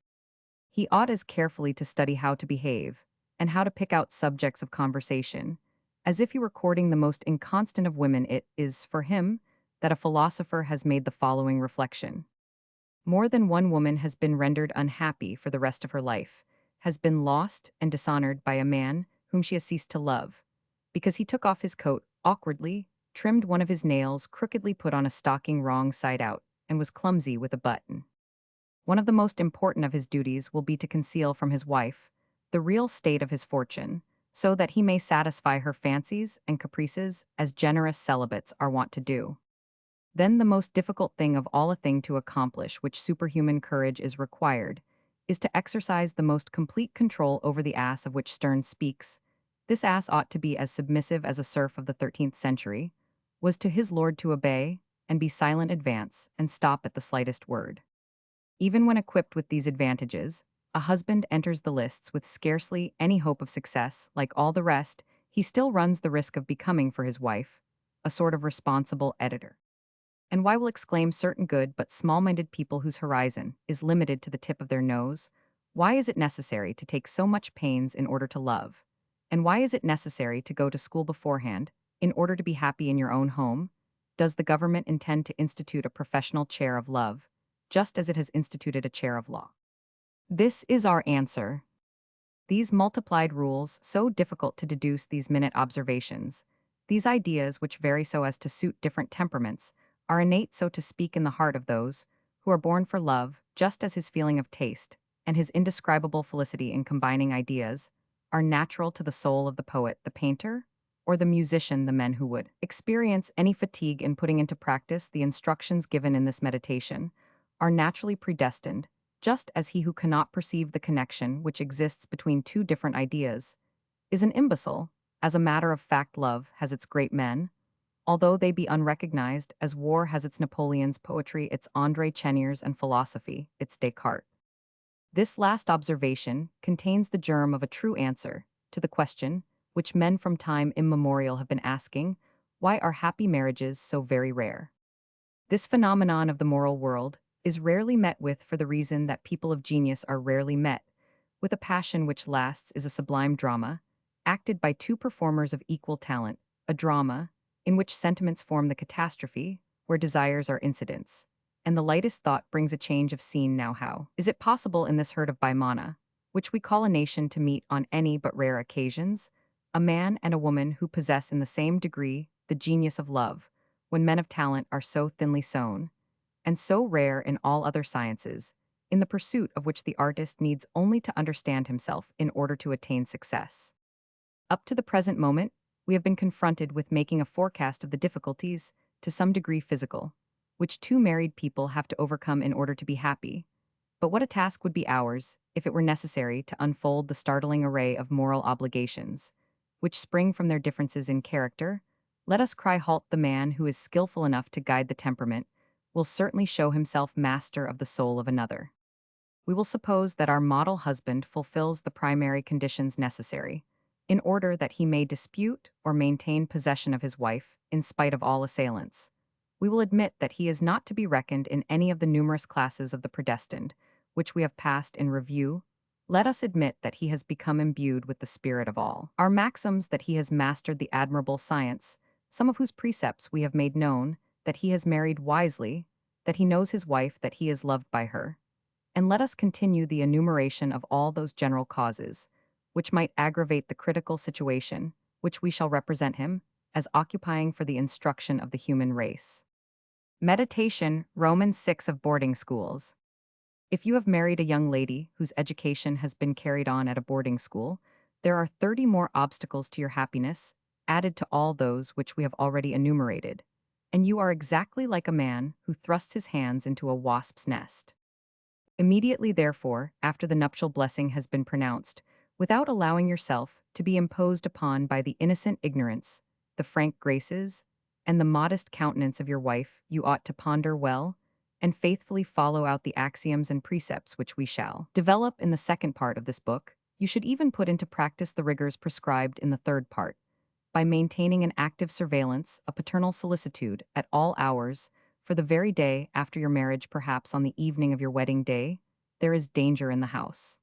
He ought as carefully to study how to behave, and how to pick out subjects of conversation, as if he were courting the most inconstant of women. It is for him that a philosopher has made the following reflection. More than one woman has been rendered unhappy for the rest of her life, has been lost and dishonored by a man whom she has ceased to love, because he took off his coat awkwardly, trimmed one of his nails, crookedly put on a stocking wrong side out, and was clumsy with a button. One of the most important of his duties will be to conceal from his wife the real state of his fortune, so that he may satisfy her fancies and caprices as generous celibates are wont to do. Then the most difficult thing of all, a thing to accomplish which superhuman courage is required, is to exercise the most complete control over the ass of which Sterne speaks. This ass ought to be as submissive as a serf of the 13th century was to his lord, to obey and be silent, advance and stop at the slightest word. Even when equipped with these advantages, a husband enters the lists with scarcely any hope of success. Like all the rest, he still runs the risk of becoming for his wife a sort of responsible editor. And why will exclaim certain good but small-minded people whose horizon is limited to the tip of their nose, why is it necessary to take so much pains in order to love? And why is it necessary to go to school beforehand in order to be happy in your own home? Does the government intend to institute a professional chair of love, just as it has instituted a chair of law? This is our answer. These multiplied rules, so difficult to deduce, these minute observations, these ideas which vary so as to suit different temperaments, are innate, so to speak, in the heart of those who are born for love, just as his feeling of taste and his indescribable felicity in combining ideas are natural to the soul of the poet, the painter, or the musician. The men who would experience any fatigue in putting into practice the instructions given in this meditation are naturally predestined, just as he who cannot perceive the connection which exists between two different ideas is an imbecile. As a matter of fact, love has its great men, although they be unrecognized, as war has its Napoleons, poetry its André Cheniers, and philosophy its Descartes. This last observation contains the germ of a true answer to the question, which men from time immemorial have been asking: why are happy marriages so very rare? This phenomenon of the moral world is rarely met with for the reason that people of genius are rarely met with a passion which lasts is a sublime drama, acted by two performers of equal talent, a drama in which sentiments form the catastrophe, where desires are incidents, and the lightest thought brings a change of scene. Now how is it possible in this herd of Baimana, which we call a nation, to meet on any but rare occasions, a man and a woman who possess in the same degree the genius of love, when men of talent are so thinly sown, and so rare in all other sciences, in the pursuit of which the artist needs only to understand himself in order to attain success? Up to the present moment, we have been confronted with making a forecast of the difficulties, to some degree physical, which two married people have to overcome in order to be happy. But what a task would be ours if it were necessary to unfold the startling array of moral obligations, which spring from their differences in character. Let us cry halt. The man who is skillful enough to guide the temperament will certainly show himself master of the soul of another. We will suppose that our model husband fulfills the primary conditions necessary, in order that he may dispute or maintain possession of his wife, in spite of all assailants. We will admit that he is not to be reckoned in any of the numerous classes of the predestined, which we have passed in review. Let us admit that he has become imbued with the spirit of all our maxims, that he has mastered the admirable science, some of whose precepts we have made known, that he has married wisely, that he knows his wife, that he is loved by her. And let us continue the enumeration of all those general causes, which might aggravate the critical situation, which we shall represent him as occupying for the instruction of the human race. Meditation, Romans 6 of boarding schools. If you have married a young lady whose education has been carried on at a boarding school, there are 30 more obstacles to your happiness, added to all those which we have already enumerated, and you are exactly like a man who thrusts his hands into a wasp's nest. Immediately, therefore, after the nuptial blessing has been pronounced, without allowing yourself to be imposed upon by the innocent ignorance, the frank graces, and the modest countenance of your wife, you ought to ponder well and faithfully follow out the axioms and precepts which we shall develop in the second part of this book. You should even put into practice the rigors prescribed in the third part, by maintaining an active surveillance, a paternal solicitude, at all hours, for the very day after your marriage. Perhaps on the evening of your wedding day, there is danger in the house.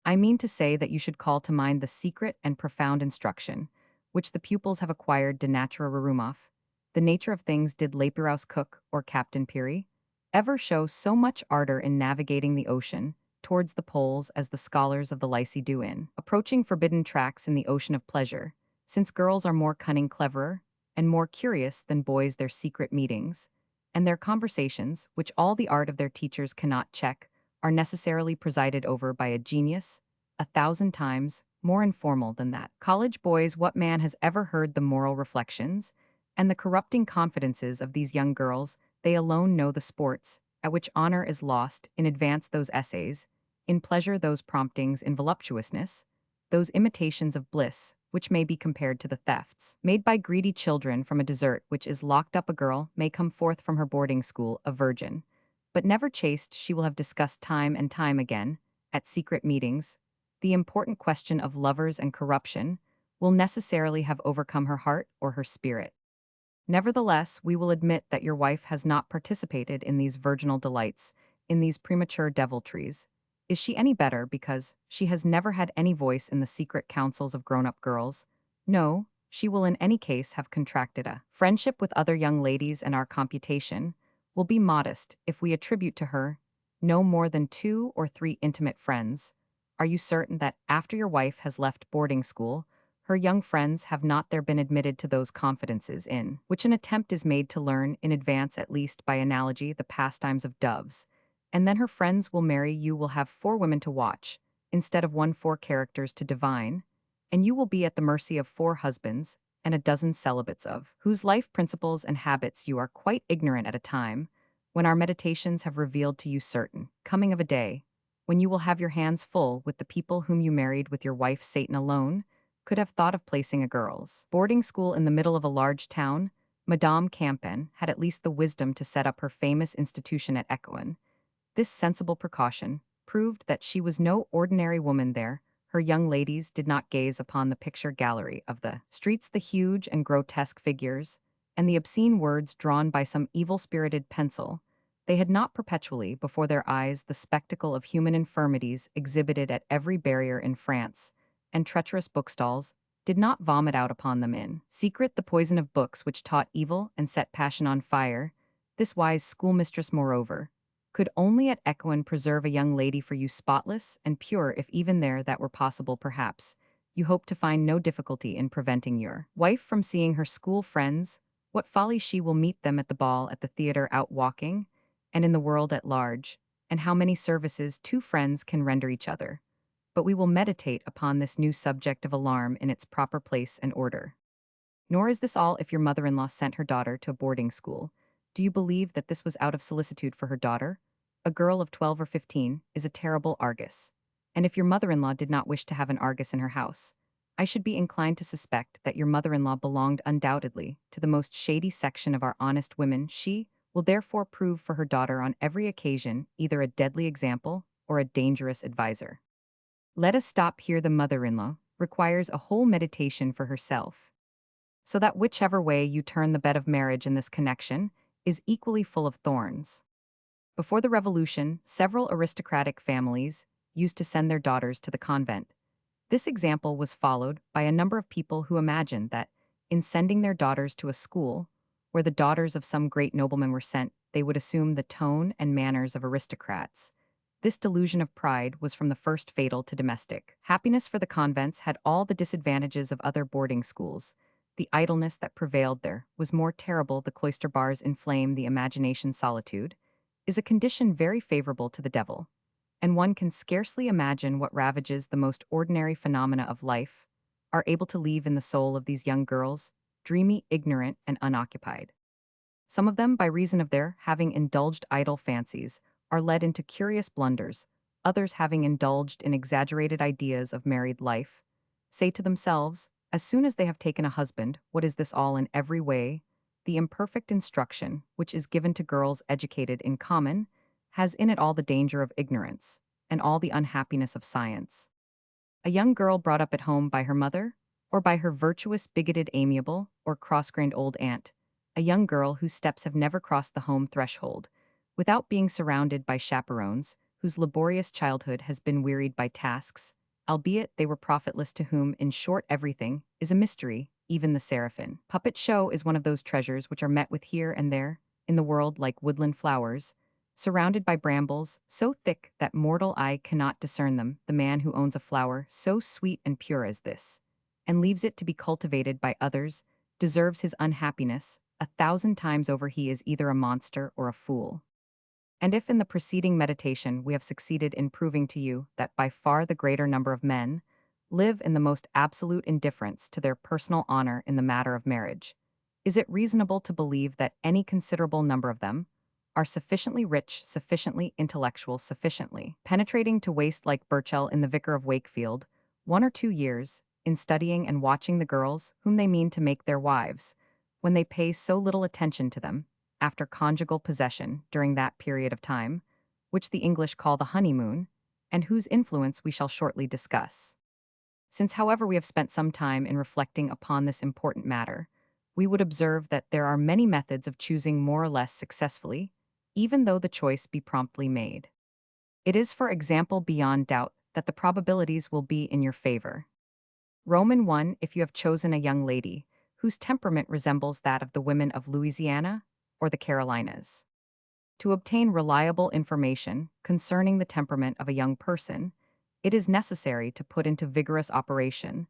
I mean to say that you should call to mind the secret and profound instruction, which the pupils have acquired de natura rerum. The nature of things. Did Lapiraus Cook or Captain Peary ever show so much ardor in navigating the ocean towards the poles as the scholars of the Lycée do in approaching forbidden tracks in the ocean of pleasure, since girls are more cunning, cleverer, and more curious than boys? Their secret meetings, and their conversations, which all the art of their teachers cannot check, are necessarily presided over by a genius 1,000 times more informal than that. College boys, what man has ever heard the moral reflections and the corrupting confidences of these young girls? They alone know the sports at which honor is lost, in advance those essays, in pleasure those promptings, in voluptuousness those imitations of bliss, which may be compared to the thefts made by greedy children from a dessert which is locked up. A girl may come forth from her boarding school a virgin, but never chaste. She will have discussed time and time again, at secret meetings, the important question of lovers and corruption, will necessarily have overcome her heart or her spirit. Nevertheless, we will admit that your wife has not participated in these virginal delights, in these premature deviltries. Is she any better because she has never had any voice in the secret counsels of grown-up girls? No, she will in any case have contracted a friendship with other young ladies, and our computation will be modest if we attribute to her no more than 2 or 3 intimate friends. Are you certain that, after your wife has left boarding school, her young friends have not there been admitted to those confidences in which an attempt is made to learn, in advance at least by analogy, the pastimes of doves? And then her friends will marry. You will have 4 women to watch, instead of 4 characters to divine, and you will be at the mercy of 4 husbands and a dozen celibates, of whose life principles and habits you are quite ignorant, at a time when our meditations have revealed to you certain coming of a day when you will have your hands full with the people whom you married with your wife Satan alone, could have thought of placing a girls' boarding school in the middle of a large town, Madame Campan had at least the wisdom to set up her famous institution at Ecouen. This sensible precaution proved that she was no ordinary woman there. Her young ladies did not gaze upon the picture gallery of the streets, the huge and grotesque figures, and the obscene words drawn by some evil-spirited pencil. They had not perpetually before their eyes the spectacle of human infirmities exhibited at every barrier in France, and treacherous bookstalls did not vomit out upon them in secret the poison of books which taught evil and set passion on fire. This wise schoolmistress, moreover, could only at Ecouen preserve a young lady for you spotless and pure. If even there that were possible, perhaps you hope to find no difficulty in preventing your wife from seeing her school friends. What folly she will meet them at the ball, at the theatre, out walking, and in the world at large, and how many services two friends can render each other. But we will meditate upon this new subject of alarm in its proper place and order. Nor is this all. If your mother-in-law sent her daughter to a boarding school, do you believe that this was out of solicitude for her daughter? A girl of 12 or 15 is a terrible Argus. And if your mother-in-law did not wish to have an Argus in her house, I should be inclined to suspect that your mother-in-law belonged undoubtedly to the most shady section of our honest women. She will therefore prove for her daughter on every occasion either a deadly example or a dangerous adviser. Let us stop here. The mother-in-law requires a whole meditation for herself, so that whichever way you turn, the bed of marriage in this connection is equally full of thorns. Before the Revolution, several aristocratic families used to send their daughters to the convent. This example was followed by a number of people who imagined that, in sending their daughters to a school where the daughters of some great nobleman were sent, they would assume the tone and manners of aristocrats. This delusion of pride was from the first fatal to domestic happiness, for the convents had all the disadvantages of other boarding schools. The idleness that prevailed there was more terrible. The cloister bars inflame the imagination. Solitude is a condition very favorable to the devil, and one can scarcely imagine what ravages the most ordinary phenomena of life are able to leave in the soul of these young girls, dreamy, ignorant, and unoccupied. Some of them, by reason of their having indulged idle fancies, are led into curious blunders. Others, having indulged in exaggerated ideas of married life, say to themselves, as soon as they have taken a husband, what is this all in every way? The imperfect instruction which is given to girls educated in common has in it all the danger of ignorance and all the unhappiness of science. A young girl brought up at home by her mother, or by her virtuous, bigoted, amiable, or cross-grained old aunt, a young girl whose steps have never crossed the home threshold, without being surrounded by chaperones, whose laborious childhood has been wearied by tasks, albeit they were profitless, to whom, in short, everything is a mystery, even the seraphim. Puppet show is one of those treasures which are met with here and there in the world like woodland flowers, surrounded by brambles so thick that mortal eye cannot discern them. The man who owns a flower so sweet and pure as this, and leaves it to be cultivated by others, deserves his unhappiness 1,000 times over. He is either a monster or a fool. And if in the preceding meditation we have succeeded in proving to you that by far the greater number of men live in the most absolute indifference to their personal honor in the matter of marriage, is it reasonable to believe that any considerable number of them are sufficiently rich, sufficiently intellectual, sufficiently penetrating to waste, like Burchell in The Vicar of Wakefield, 1 or 2 years in studying and watching the girls whom they mean to make their wives, when they pay so little attention to them, after conjugal possession during that period of time, which the English call the honeymoon, and whose influence we shall shortly discuss. Since, however, we have spent some time in reflecting upon this important matter, we would observe that there are many methods of choosing more or less successfully, even though the choice be promptly made. It is, for example, beyond doubt that the probabilities will be in your favor. Roman 1. If you have chosen a young lady whose temperament resembles that of the women of Louisiana or the Carolinas. To obtain reliable information concerning the temperament of a young person, it is necessary to put into vigorous operation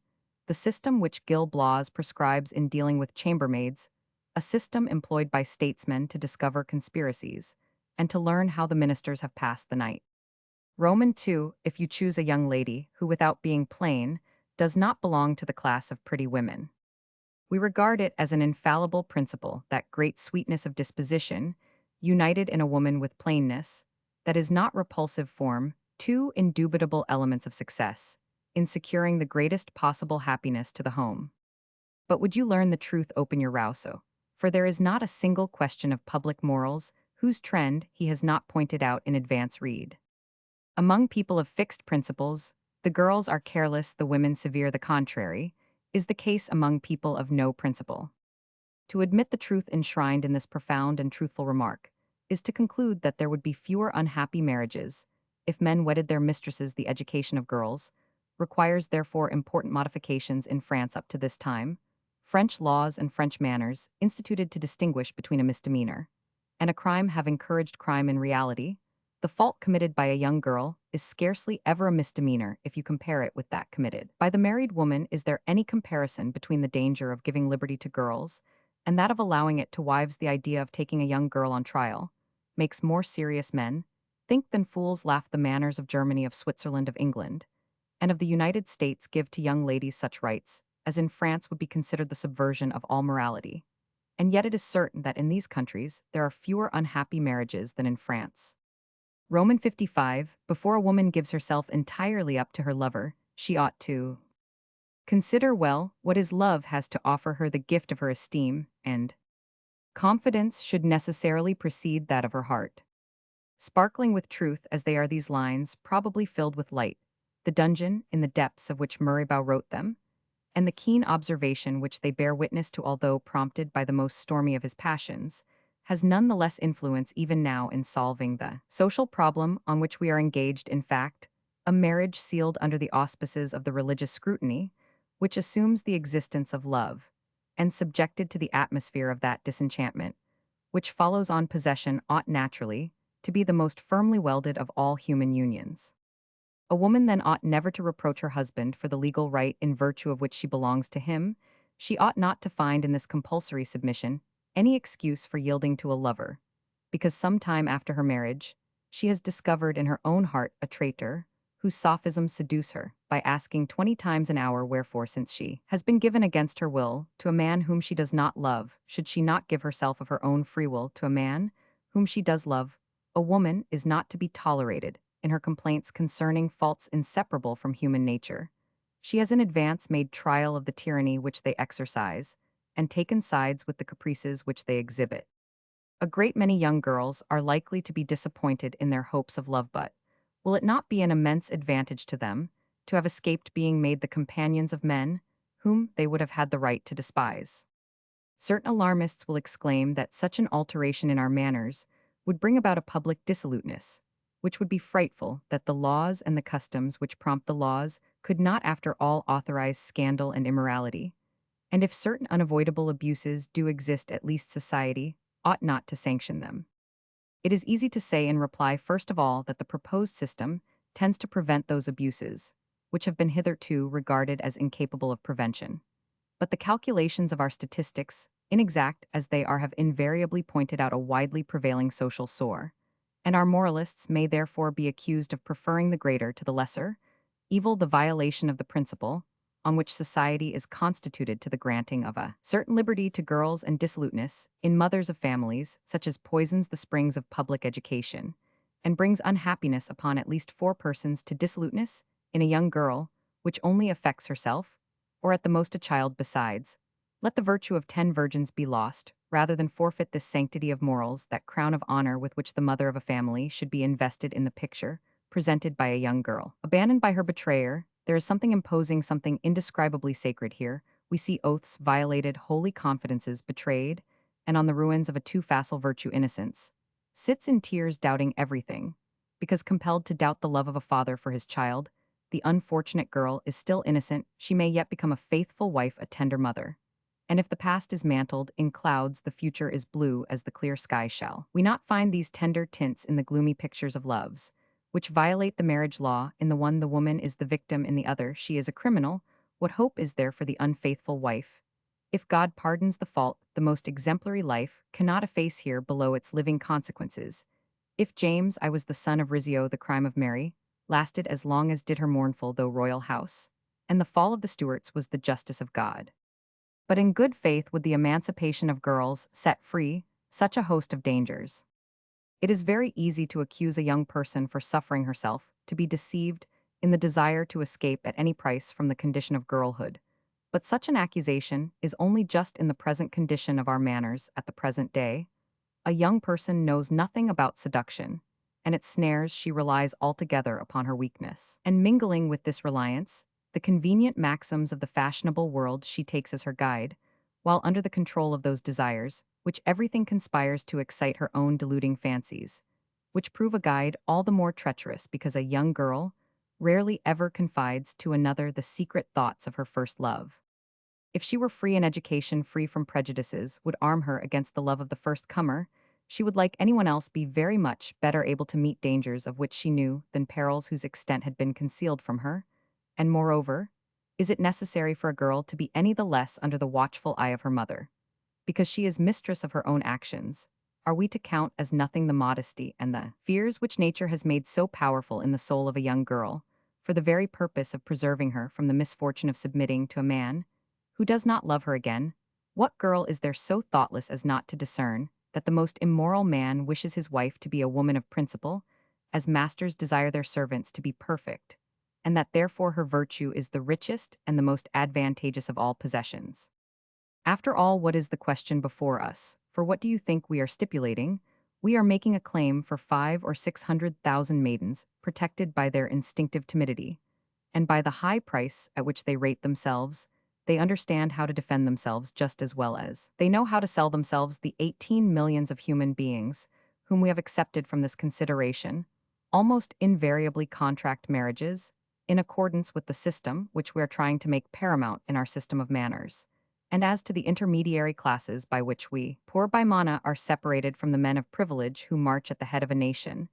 the system which Gil Blas prescribes in dealing with chambermaids, a system employed by statesmen to discover conspiracies, and to learn how the ministers have passed the night. Roman 2. If you choose a young lady who, without being plain, does not belong to the class of pretty women, we regard it as an infallible principle that great sweetness of disposition, united in a woman with plainness, that is not repulsive form, Two indubitable elements of success in securing the greatest possible happiness to the home. But would you learn the truth, open your Rousseau? For there is not a single question of public morals whose trend he has not pointed out in advance. Read. Among people of fixed principles, the girls are careless, the women severe, the contrary is the case among people of no principle. To admit the truth enshrined in this profound and truthful remark is to conclude that there would be fewer unhappy marriages if men wedded their mistresses. The education of girls requires therefore important modifications in France up to this time. French laws and French manners, instituted to distinguish between a misdemeanor and a crime, have encouraged crime in reality. The fault committed by a young girl is scarcely ever a misdemeanor if you compare it with that committed by the married woman. Is there any comparison between the danger of giving liberty to girls and that of allowing it to wives? The idea of taking a young girl on trial makes more serious men think than fools laugh. The manners of Germany, of Switzerland, of England, and of the United States give to young ladies such rights as in France would be considered the subversion of all morality. And yet it is certain that in these countries there are fewer unhappy marriages than in France. Roman 55. Before a woman gives herself entirely up to her lover, she ought to consider well what his love has to offer her. The gift of her esteem and confidence should necessarily precede that of her heart. Sparkling with truth as they are, these lines, probably filled with light, the dungeon in the depths of which Murraybaugh wrote them, and the keen observation which they bear witness to, although prompted by the most stormy of his passions, has none the less influence even now in solving the social problem on which we are engaged. In fact, a marriage sealed under the auspices of the religious scrutiny, which assumes the existence of love, and subjected to the atmosphere of that disenchantment, which follows on possession, ought naturally to be the most firmly welded of all human unions. A woman then ought never to reproach her husband for the legal right in virtue of which she belongs to him. She ought not to find in this compulsory submission any excuse for yielding to a lover, because some time after her marriage, she has discovered in her own heart a traitor, whose sophisms seduce her, by asking 20 times an hour wherefore, since she has been given against her will to a man whom she does not love, should she not give herself of her own free will to a man whom she does love. A woman is not to be tolerated in her complaints concerning faults inseparable from human nature. She has in advance made trial of the tyranny which they exercise, and taken sides with the caprices which they exhibit. A great many young girls are likely to be disappointed in their hopes of love, but will it not be an immense advantage to them to have escaped being made the companions of men whom they would have had the right to despise? Certain alarmists will exclaim that such an alteration in our manners would bring about a public dissoluteness, which would be frightful, that the laws and the customs which prompt the laws could not after all authorize scandal and immorality. And if certain unavoidable abuses do exist, at least society ought not to sanction them. It is easy to say in reply, first of all, that the proposed system tends to prevent those abuses, which have been hitherto regarded as incapable of prevention. But the calculations of our statistics, inexact as they are, have invariably pointed out a widely prevailing social sore, and our moralists may therefore be accused of preferring the greater to the lesser evil, the violation of the principle on which society is constituted, to the granting of a certain liberty to girls, and dissoluteness in mothers of families, such as poisons the springs of public education, and brings unhappiness upon at least 4 persons. To dissoluteness in a young girl, which only affects herself, or at the most a child besides. Let the virtue of 10 virgins be lost, rather than forfeit this sanctity of morals, that crown of honor with which the mother of a family should be invested in the picture presented by a young girl. Abandoned by her betrayer, there is something imposing, something indescribably sacred here. We see oaths violated, holy confidences betrayed, and on the ruins of a too facile virtue, innocence sits in tears, doubting everything, because compelled to doubt the love of a father for his child. The unfortunate girl is still innocent, she may yet become a faithful wife, a tender mother. And if the past is mantled in clouds, the future is blue as the clear sky. Shall we not find these tender tints in the gloomy pictures of loves, which violate the marriage law? In the one the woman is the victim, in the other she is a criminal. What hope is there for the unfaithful wife? If God pardons the fault, the most exemplary life cannot efface here below its living consequences. If James, I was the son of Rizzio, the crime of Mary, lasted as long as did her mournful though royal house, and the fall of the Stuarts was the justice of God. But in good faith would the emancipation of girls set free such a host of dangers. It is very easy to accuse a young person for suffering herself, to be deceived in the desire to escape at any price from the condition of girlhood. But such an accusation is only just in the present condition of our manners at the present day. A young person knows nothing about seduction, and its snares she relies altogether upon her weakness. And mingling with this reliance, the convenient maxims of the fashionable world she takes as her guide, while under the control of those desires, which everything conspires to excite her own deluding fancies, which prove a guide all the more treacherous because a young girl rarely ever confides to another the secret thoughts of her first love. If she were free in education, free from prejudices, would arm her against the love of the first comer, she would, like anyone else, be very much better able to meet dangers of which she knew than perils whose extent had been concealed from her. And moreover, is it necessary for a girl to be any the less under the watchful eye of her mother? Because she is mistress of her own actions, are we to count as nothing the modesty and the fears which nature has made so powerful in the soul of a young girl, for the very purpose of preserving her from the misfortune of submitting to a man who does not love her again? What girl is there so thoughtless as not to discern that the most immoral man wishes his wife to be a woman of principle, as masters desire their servants to be perfect, and that therefore her virtue is the richest and the most advantageous of all possessions? After all, what is the question before us? For what do you think we are stipulating? We are making a claim for 500,000 or 600,000 maidens protected by their instinctive timidity, and by the high price at which they rate themselves. They understand how to defend themselves just as well as they know how to sell themselves. The 18 millions of human beings whom we have accepted from this consideration almost invariably contract marriages in accordance with the system which we are trying to make paramount in our system of manners. And as to the intermediary classes by which we, poor Bimana, are separated from the men of privilege who march at the head of a nation,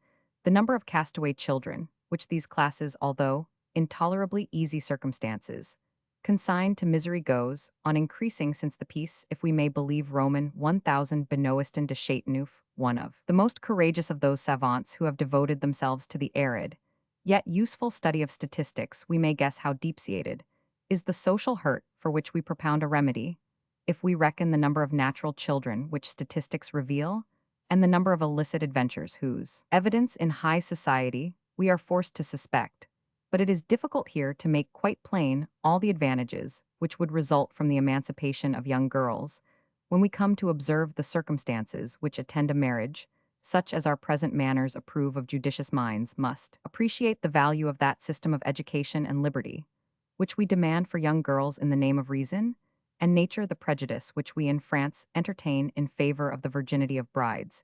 the number of castaway children, which these classes, although in tolerably easy circumstances, consigned to misery, goes on increasing since the peace, if we may believe Roman 1000 Benoiston de Chateauneuf, one of the most courageous of those savants who have devoted themselves to the arid, yet useful study of statistics. We may guess how deep-seated is the social hurt for which we propound a remedy, if we reckon the number of natural children which statistics reveal, and the number of illicit adventures whose evidence in high society we are forced to suspect. But it is difficult here to make quite plain all the advantages which would result from the emancipation of young girls, when we come to observe the circumstances which attend a marriage, such as our present manners approve of. Judicious minds must appreciate the value of that system of education and liberty which we demand for young girls in the name of reason, and nature. The prejudice which we in France entertain in favor of the virginity of brides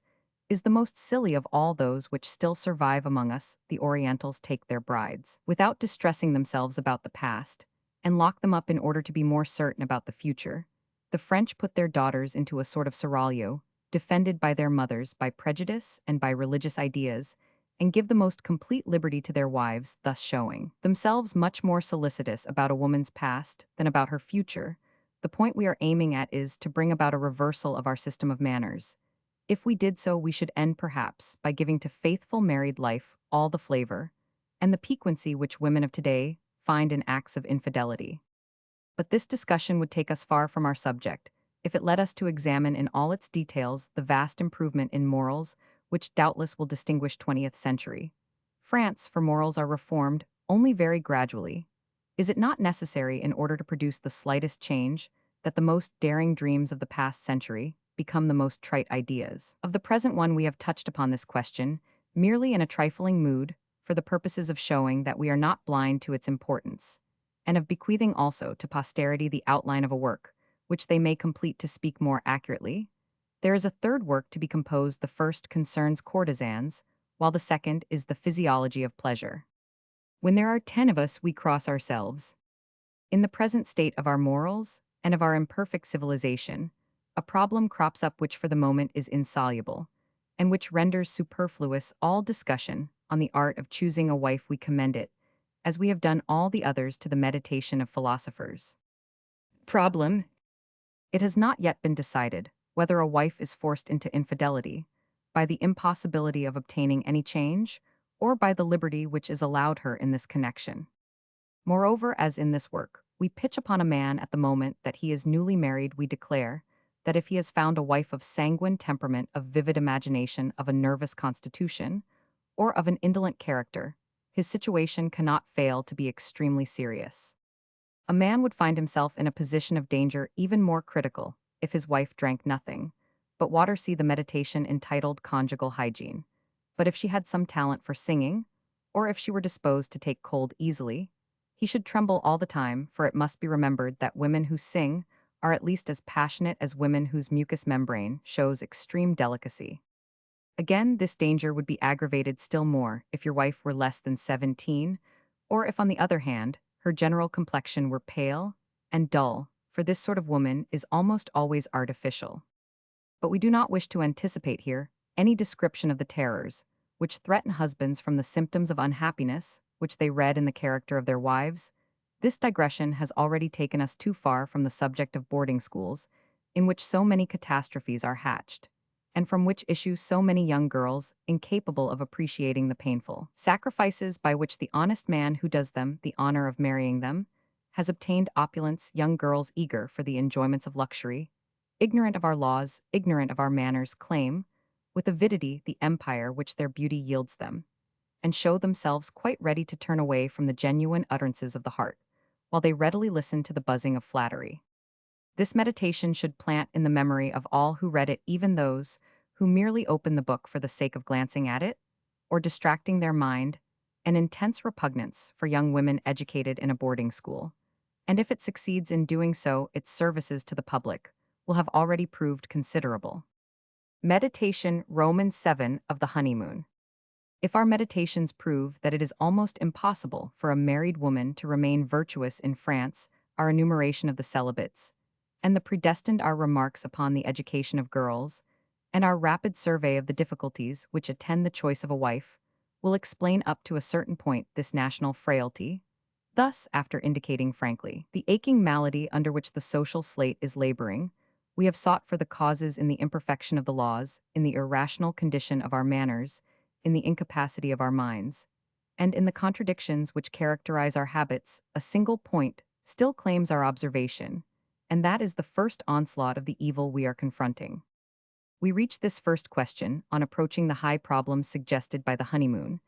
is the most silly of all those which still survive among us. The Orientals take their brides without distressing themselves about the past, and lock them up in order to be more certain about the future. The French put their daughters into a sort of seraglio, defended by their mothers by prejudice and by religious ideas, and give the most complete liberty to their wives, thus showing themselves much more solicitous about a woman's past than about her future. The point we are aiming at is to bring about a reversal of our system of manners. If we did so, we should end perhaps by giving to faithful married life all the flavor and the piquancy which women of today find in acts of infidelity. But this discussion would take us far from our subject if it led us to examine in all its details the vast improvement in morals which doubtless will distinguish 20th century France. For morals are reformed only very gradually. Is it not necessary, in order to produce the slightest change, that the most daring dreams of the past century become the most trite ideas of the present one? We have touched upon this question merely in a trifling mood, for the purposes of showing that we are not blind to its importance, and of bequeathing also to posterity the outline of a work which they may complete. To speak more accurately, there is a third work to be composed. The first concerns courtesans, while the second is the physiology of pleasure. When there are 10 of us, we cross ourselves. In the present state of our morals and of our imperfect civilization, a problem crops up which for the moment is insoluble, and which renders superfluous all discussion on the art of choosing a wife. We commend it, as we have done all the others, to the meditation of philosophers. Problem: it has not yet been decided whether a wife is forced into infidelity by the impossibility of obtaining any change, or by the liberty which is allowed her in this connection. Moreover, as in this work, we pitch upon a man at the moment that he is newly married, we declare that if he has found a wife of sanguine temperament, of vivid imagination, of a nervous constitution, or of an indolent character, his situation cannot fail to be extremely serious. A man would find himself in a position of danger even more critical if his wife drank nothing, but water. See the meditation entitled Conjugal Hygiene. But if she had some talent for singing, or if she were disposed to take cold easily, he should tremble all the time, for it must be remembered that women who sing are at least as passionate as women whose mucous membrane shows extreme delicacy. Again, this danger would be aggravated still more if your wife were less than 17, or if, on the other hand, her general complexion were pale and dull, for this sort of woman is almost always artificial. But we do not wish to anticipate here any description of the terrors which threaten husbands from the symptoms of unhappiness which they read in the character of their wives. This digression has already taken us too far from the subject of boarding schools, in which so many catastrophes are hatched, and from which issue so many young girls incapable of appreciating the painful sacrifices by which the honest man who does them the honor of marrying them has obtained opulence. Young girls eager for the enjoyments of luxury, ignorant of our laws, ignorant of our manners, claim, with avidity, the empire which their beauty yields them, and show themselves quite ready to turn away from the genuine utterances of the heart, while they readily listen to the buzzing of flattery. This meditation should plant in the memory of all who read it, even those who merely open the book for the sake of glancing at it, or distracting their mind, an intense repugnance for young women educated in a boarding school. And if it succeeds in doing so, its services to the public will have already proved considerable. Meditation Romans 7 of the honeymoon. If our meditations prove that it is almost impossible for a married woman to remain virtuous in France, our enumeration of the celibates, and the predestined our remarks upon the education of girls, and our rapid survey of the difficulties which attend the choice of a wife, will explain up to a certain point this national frailty. Thus, after indicating frankly the aching malady under which the social slate is laboring, we have sought for the causes in the imperfection of the laws, in the irrational condition of our manners, in the incapacity of our minds, and in the contradictions which characterize our habits. A single point still claims our observation, and that is the first onslaught of the evil we are confronting. We reach this first question on approaching the high problems suggested by the honeymoon,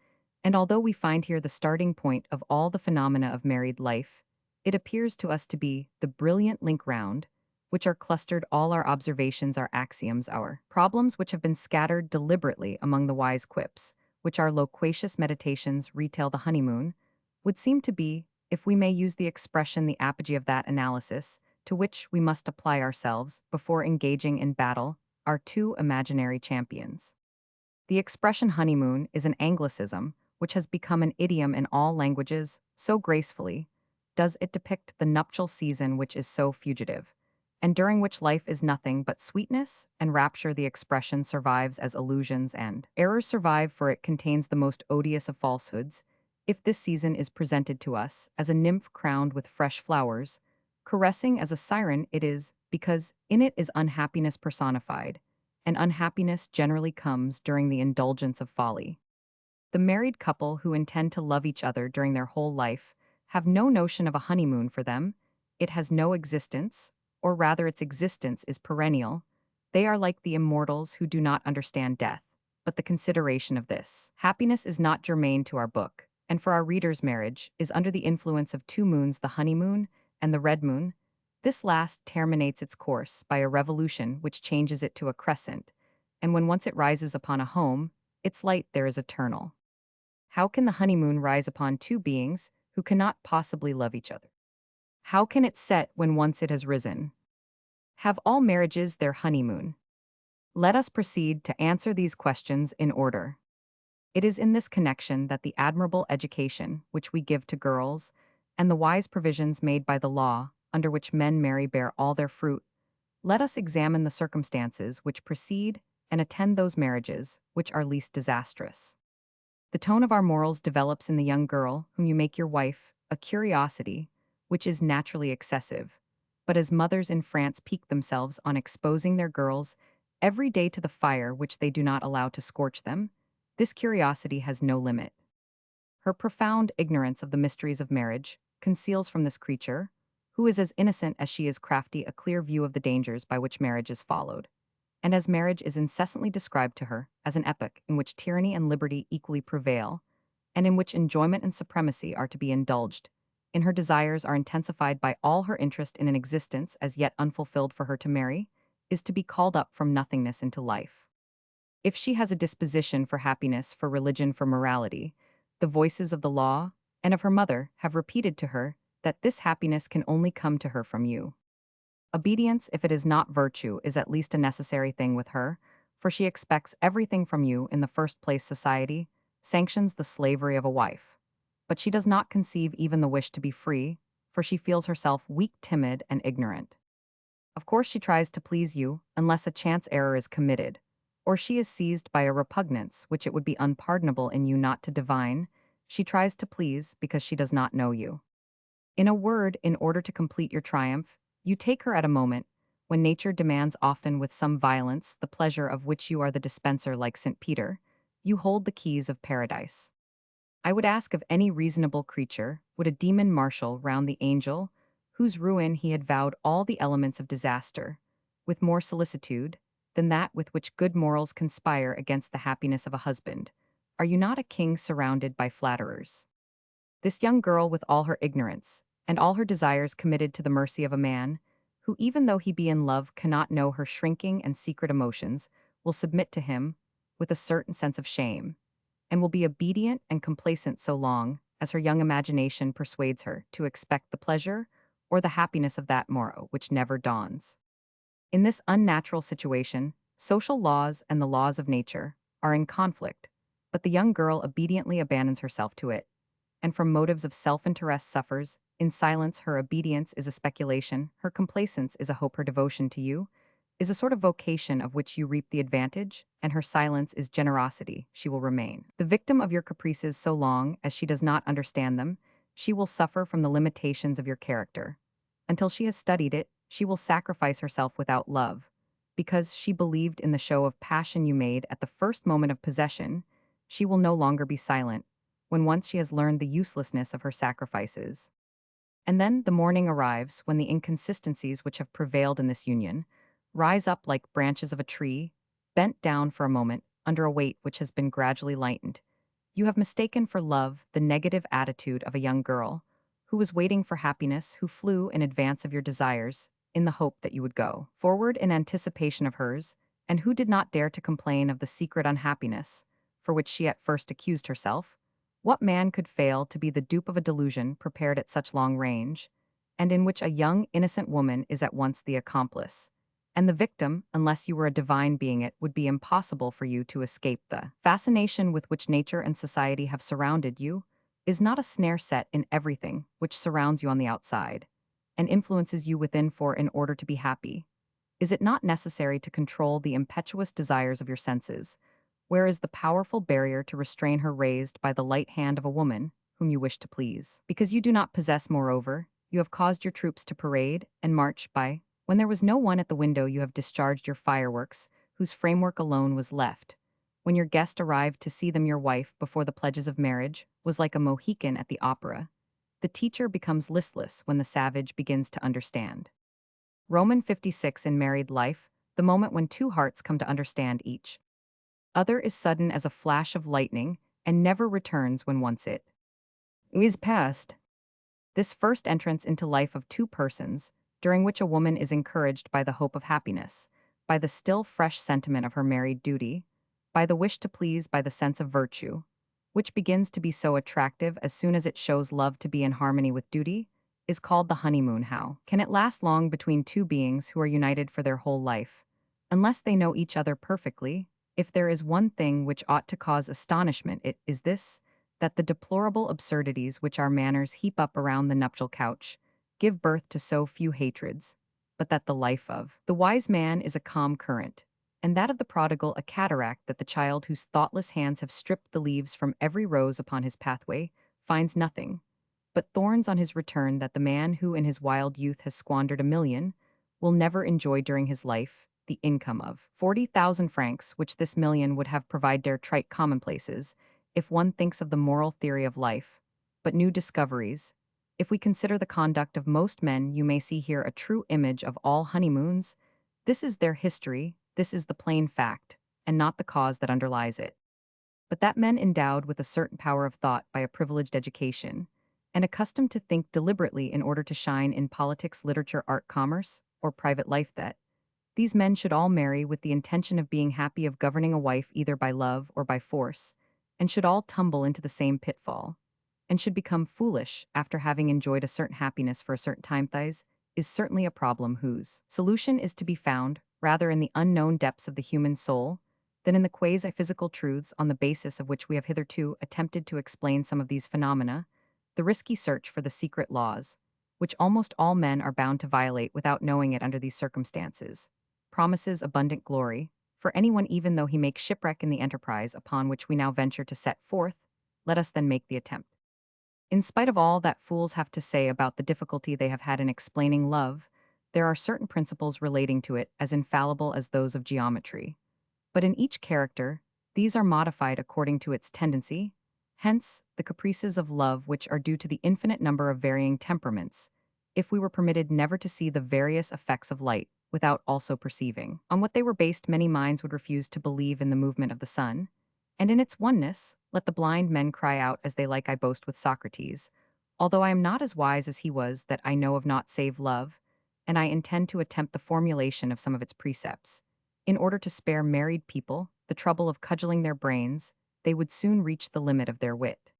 and although we find here the starting point of all the phenomena of married life, it appears to us to be the brilliant link round which are clustered all our observations, our axioms, our problems which have been scattered deliberately among the wise quips, which our loquacious meditations retail. The honeymoon would seem to be, if we may use the expression, the apogee of that analysis to which we must apply ourselves before engaging in battle our two imaginary champions. The expression honeymoon is an Anglicism which has become an idiom in all languages. So gracefully does it depict the nuptial season which is so fugitive, and during which life is nothing but sweetness and rapture. The expression survives as illusions and errors survive, for it contains the most odious of falsehoods. If this season is presented to us as a nymph crowned with fresh flowers, caressing as a siren, it is because in it is unhappiness personified, and unhappiness generally comes during the indulgence of folly. The married couple who intend to love each other during their whole life have no notion of a honeymoon for them. It has no existence, or rather its existence is perennial. They are like the immortals who do not understand death. But the consideration of this happiness is not germane to our book, and for our reader's marriage is under the influence of two moons, the honeymoon and the red moon. This last terminates its course by a revolution which changes it to a crescent, and when once it rises upon a home, its light there is eternal. How can the honeymoon rise upon two beings who cannot possibly love each other? How can it set when once it has risen? Have all marriages their honeymoon? Let us proceed to answer these questions in order. It is in this connection that the admirable education which we give to girls, and the wise provisions made by the law, under which men marry, bear all their fruit. Let us examine the circumstances which precede and attend those marriages which are least disastrous. The tone of our morals develops in the young girl whom you make your wife a curiosity which is naturally excessive, but as mothers in France pique themselves on exposing their girls every day to the fire which they do not allow to scorch them, this curiosity has no limit. Her profound ignorance of the mysteries of marriage conceals from this creature, who is as innocent as she is crafty, a clear view of the dangers by which marriage is followed. And as marriage is incessantly described to her as an epoch in which tyranny and liberty equally prevail, and in which enjoyment and supremacy are to be indulged, in her desires are intensified by all her interest in an existence as yet unfulfilled for her to marry, is to be called up from nothingness into life. If she has a disposition for happiness, for religion, for morality, the voices of the law and of her mother have repeated to her that this happiness can only come to her from you. Obedience, if it is not virtue, is at least a necessary thing with her, for she expects everything from you. In the first place, society sanctions the slavery of a wife. But she does not conceive even the wish to be free, for she feels herself weak, timid, and ignorant. Of course, she tries to please you, unless a chance error is committed, or she is seized by a repugnance which it would be unpardonable in you not to divine. She tries to please because she does not know you. In a word, in order to complete your triumph, you take her at a moment when nature demands, often with some violence, the pleasure of which you are the dispenser. Like St. Peter, you hold the keys of paradise. I would ask of any reasonable creature, would a demon marshal round the angel, whose ruin he had vowed all the elements of disaster, with more solicitude than that with which good morals conspire against the happiness of a husband? Are you not a king surrounded by flatterers? This young girl, with all her ignorance, and all her desires committed to the mercy of a man, who, even though he be in love, cannot know her shrinking and secret emotions, will submit to him with a certain sense of shame, and will be obedient and complacent so long as her young imagination persuades her to expect the pleasure or the happiness of that morrow which never dawns. In this unnatural situation, social laws and the laws of nature are in conflict, but the young girl obediently abandons herself to it, and from motives of self-interest suffers. In silence, her obedience is a speculation, her complaisance is a hope, her devotion to you is a sort of vocation of which you reap the advantage, and her silence is generosity. She will remain the victim of your caprices so long as she does not understand them. She will suffer from the limitations of your character. Until she has studied it, she will sacrifice herself without love, because she believed in the show of passion you made at the first moment of possession. She will no longer be silent when once she has learned the uselessness of her sacrifices. And then the morning arrives when the inconsistencies which have prevailed in this union rise up like branches of a tree, bent down for a moment under a weight which has been gradually lightened. You have mistaken for love the negative attitude of a young girl who was waiting for happiness, who flew in advance of your desires in the hope that you would go forward in anticipation of hers, and who did not dare to complain of the secret unhappiness for which she at first accused herself. What man could fail to be the dupe of a delusion prepared at such long range, and in which a young, innocent woman is at once the accomplice and the victim? Unless you were a divine being, it would be impossible for you to escape. The fascination with which nature and society have surrounded you is not a snare set in everything which surrounds you on the outside and influences you within, for in order to be happy, is it not necessary to control the impetuous desires of your senses? Where is the powerful barrier to restrain her raised by the light hand of a woman whom you wish to please? Because you do not possess, moreover, you have caused your troops to parade and march by. When there was no one at the window, you have discharged your fireworks, whose framework alone was left. When your guest arrived to see them, your wife, before the pledges of marriage, was like a Mohican at the opera. The teacher becomes listless when the savage begins to understand. Roman 56. In married life, the moment when two hearts come to understand each other is sudden as a flash of lightning, and never returns when once it is past. This first entrance into life of two persons, during which a woman is encouraged by the hope of happiness, by the still fresh sentiment of her married duty, by the wish to please, by the sense of virtue, which begins to be so attractive as soon as it shows love to be in harmony with duty, is called the honeymoon. How can it last long between two beings who are united for their whole life, unless they know each other perfectly? If there is one thing which ought to cause astonishment, it is this, that the deplorable absurdities which our manners heap up around the nuptial couch give birth to so few hatreds, but that the life of the wise man is a calm current, and that of the prodigal a cataract, that the child whose thoughtless hands have stripped the leaves from every rose upon his pathway finds nothing but thorns on his return, that the man who in his wild youth has squandered 1,000,000 will never enjoy during his life the income of 40,000 francs, which this million would have provide their trite commonplaces, if one thinks of the moral theory of life. But new discoveries. If we consider the conduct of most men, you may see here a true image of all honeymoons. This is their history, this is the plain fact, and not the cause that underlies it. but that men endowed with a certain power of thought by a privileged education, and accustomed to think deliberately in order to shine in politics, literature, art, commerce, or private life, that these men should all marry with the intention of being happy, of governing a wife either by love or by force, and should all tumble into the same pitfall, and should become foolish after having enjoyed a certain happiness for a certain time. Thus is certainly a problem whose solution is to be found rather in the unknown depths of the human soul than in the quasi-physical truths on the basis of which we have hitherto attempted to explain some of these phenomena, the risky search for the secret laws, which almost all men are bound to violate without knowing it under these circumstances, promises abundant glory for anyone even though he makes shipwreck in the enterprise upon which we now venture to set forth. Let us then make the attempt. In spite of all that fools have to say about the difficulty they have had in explaining love, there are certain principles relating to it as infallible as those of geometry. But in each character, these are modified according to its tendency. Hence, the caprices of love, which are due to the infinite number of varying temperaments, if we were permitted never to see the various effects of light without also perceiving on what they were based, many minds would refuse to believe in the movement of the sun. And in its oneness, let the blind men cry out as they like. I boast with Socrates, although I am not as wise as he was, that I know of naught save love, and I intend to attempt the formulation of some of its precepts. In order to spare married people the trouble of cudgeling their brains, they would soon reach the limit of their wit.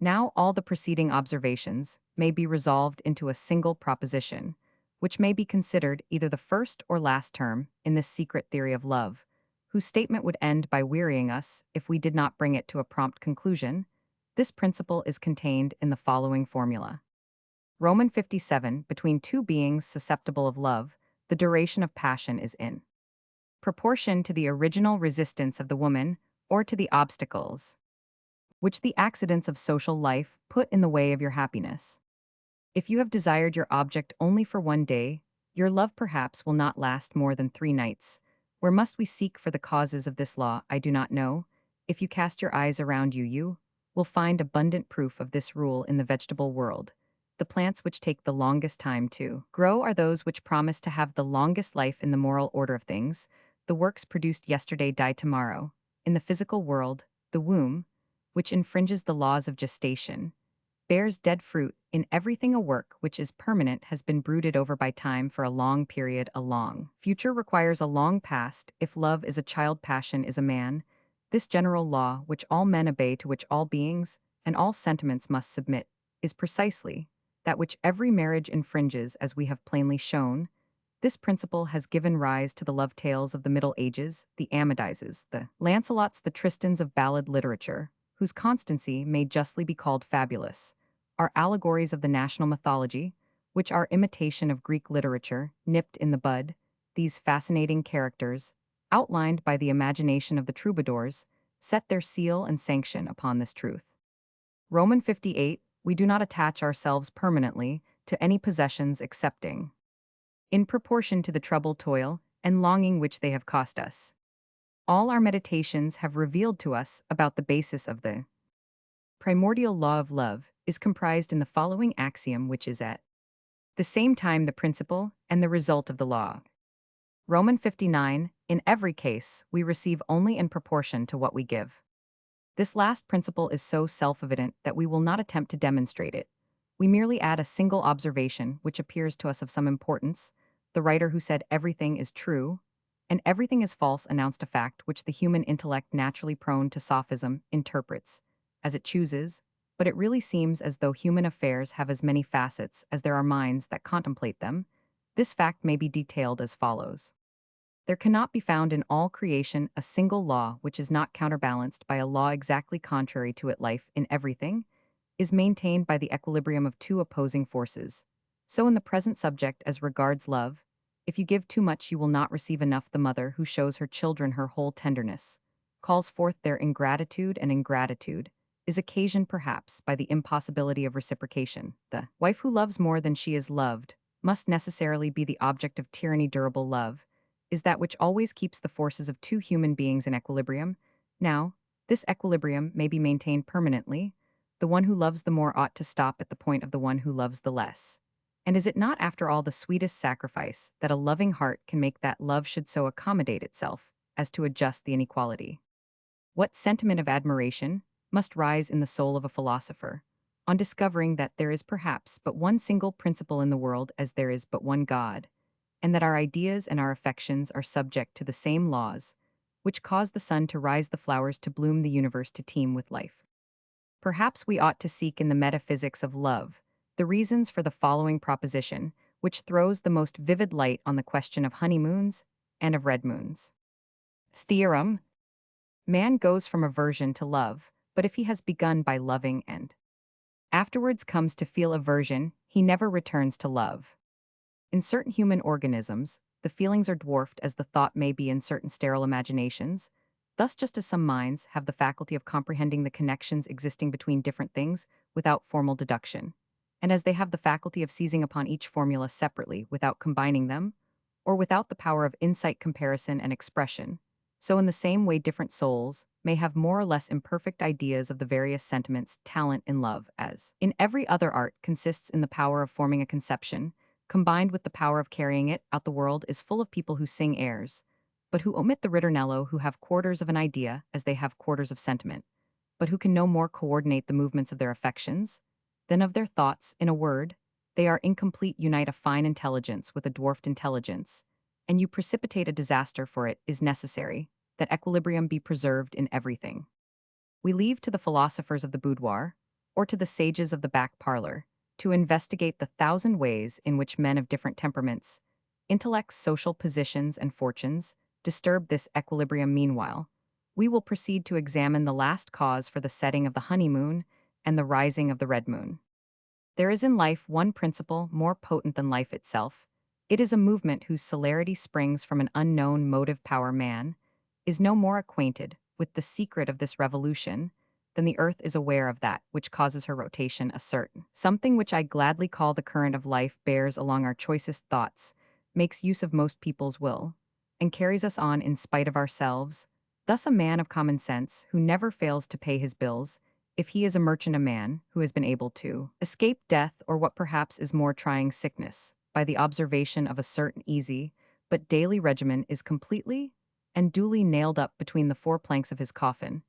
Now all the preceding observations may be resolved into a single proposition, which may be considered either the first or last term in this secret theory of love, whose statement would end by wearying us if we did not bring it to a prompt conclusion. This principle is contained in the following formula. Roman 57, between two beings susceptible of love, the duration of passion is in proportion to the original resistance of the woman or to the obstacles which the accidents of social life put in the way of your happiness. If you have desired your object only for one day, your love perhaps will not last more than 3 nights. Where must we seek for the causes of this law? I do not know. If you cast your eyes around you, you will find abundant proof of this rule in the vegetable world. The plants which take the longest time to grow are those which promise to have the longest life in the moral order of things. The works produced yesterday die tomorrow. In the physical world, the womb, which infringes the laws of gestation, bears dead fruit. In everything, a work which is permanent has been brooded over by time for a long period. A long future requires a long past. If love is a child, passion is a man. This general law, which all men obey, to which all beings and all sentiments must submit, is precisely that which every marriage infringes, as we have plainly shown. This principle has given rise to the love tales of the Middle Ages, the Amadizes, the Lancelots, the Tristans of ballad literature, whose constancy may justly be called fabulous, are allegories of the national mythology, which are imitation of Greek literature, nipped in the bud. These fascinating characters, outlined by the imagination of the troubadours, set their seal and sanction upon this truth. Roman 58, we do not attach ourselves permanently to any possessions excepting in proportion to the trouble, toil, and longing which they have cost us. All our meditations have revealed to us about the basis of the primordial law of love is comprised in the following axiom, which is at the same time the principle and the result of the law. Roman 59, in every case, we receive only in proportion to what we give. This last principle is so self-evident that we will not attempt to demonstrate it. We merely add a single observation which appears to us of some importance. The writer who said everything is true and everything is false announced a fact which the human intellect, naturally prone to sophism, interprets as it chooses, but it really seems as though human affairs have as many facets as there are minds that contemplate them. This fact may be detailed as follows. There cannot be found in all creation a single law which is not counterbalanced by a law exactly contrary to it. Life, in everything, is maintained by the equilibrium of two opposing forces. So in the present subject as regards love, if you give too much you will not receive enough. The mother who shows her children her whole tenderness, calls forth their ingratitude, and ingratitude is occasioned perhaps by the impossibility of reciprocation. The wife who loves more than she is loved must necessarily be the object of tyranny. Durable love is that which always keeps the forces of two human beings in equilibrium. Now, this equilibrium may be maintained permanently. The one who loves the more ought to stop at the point of the one who loves the less. And is it not, after all, the sweetest sacrifice that a loving heart can make, that love should so accommodate itself as to adjust the inequality? What sentiment of admiration must rise in the soul of a philosopher on discovering that there is perhaps but one single principle in the world as there is but one God, and that our ideas and our affections are subject to the same laws which cause the sun to rise, the flowers to bloom, the universe to teem with life. Perhaps we ought to seek in the metaphysics of love the reasons for the following proposition, which throws the most vivid light on the question of honeymoons and of red moons. Theorem: man goes from aversion to love, but if he has begun by loving and afterwards comes to feel aversion, he never returns to love. In certain human organisms, the feelings are dwarfed as the thought may be in certain sterile imaginations. Thus, just as some minds have the faculty of comprehending the connections existing between different things without formal deduction, and as they have the faculty of seizing upon each formula separately without combining them, or without the power of insight, comparison, and expression, so in the same way different souls may have more or less imperfect ideas of the various sentiments, talent in love, as in every other art, consists in the power of forming a conception, combined with the power of carrying it out. The world is full of people who sing airs, but who omit the ritornello, who have quarters of an idea as they have quarters of sentiment, but who can no more coordinate the movements of their affections than of their thoughts. In a word, they are incomplete. Unite a fine intelligence with a dwarfed intelligence, and you precipitate a disaster, for it is necessary that equilibrium be preserved in everything. We leave to the philosophers of the boudoir, or to the sages of the back parlor, to investigate the thousand ways in which men of different temperaments, intellects, social positions, and fortunes disturb this equilibrium. Meanwhile, we will proceed to examine the last cause for the setting of the honeymoon and the rising of the red moon. There is in life one principle more potent than life itself. It is a movement whose celerity springs from an unknown motive power. Man is no more acquainted with the secret of this revolution than the earth is aware of that which causes her rotation. A certain something which I gladly call the current of life bears along our choicest thoughts, makes use of most people's will, and carries us on in spite of ourselves. Thus a man of common sense, who never fails to pay his bills, if he is a merchant, a man who has been able to escape death, or what perhaps is more trying, sickness, by the observation of a certain easy but daily regimen, is completely and duly nailed up between the four planks of his coffin,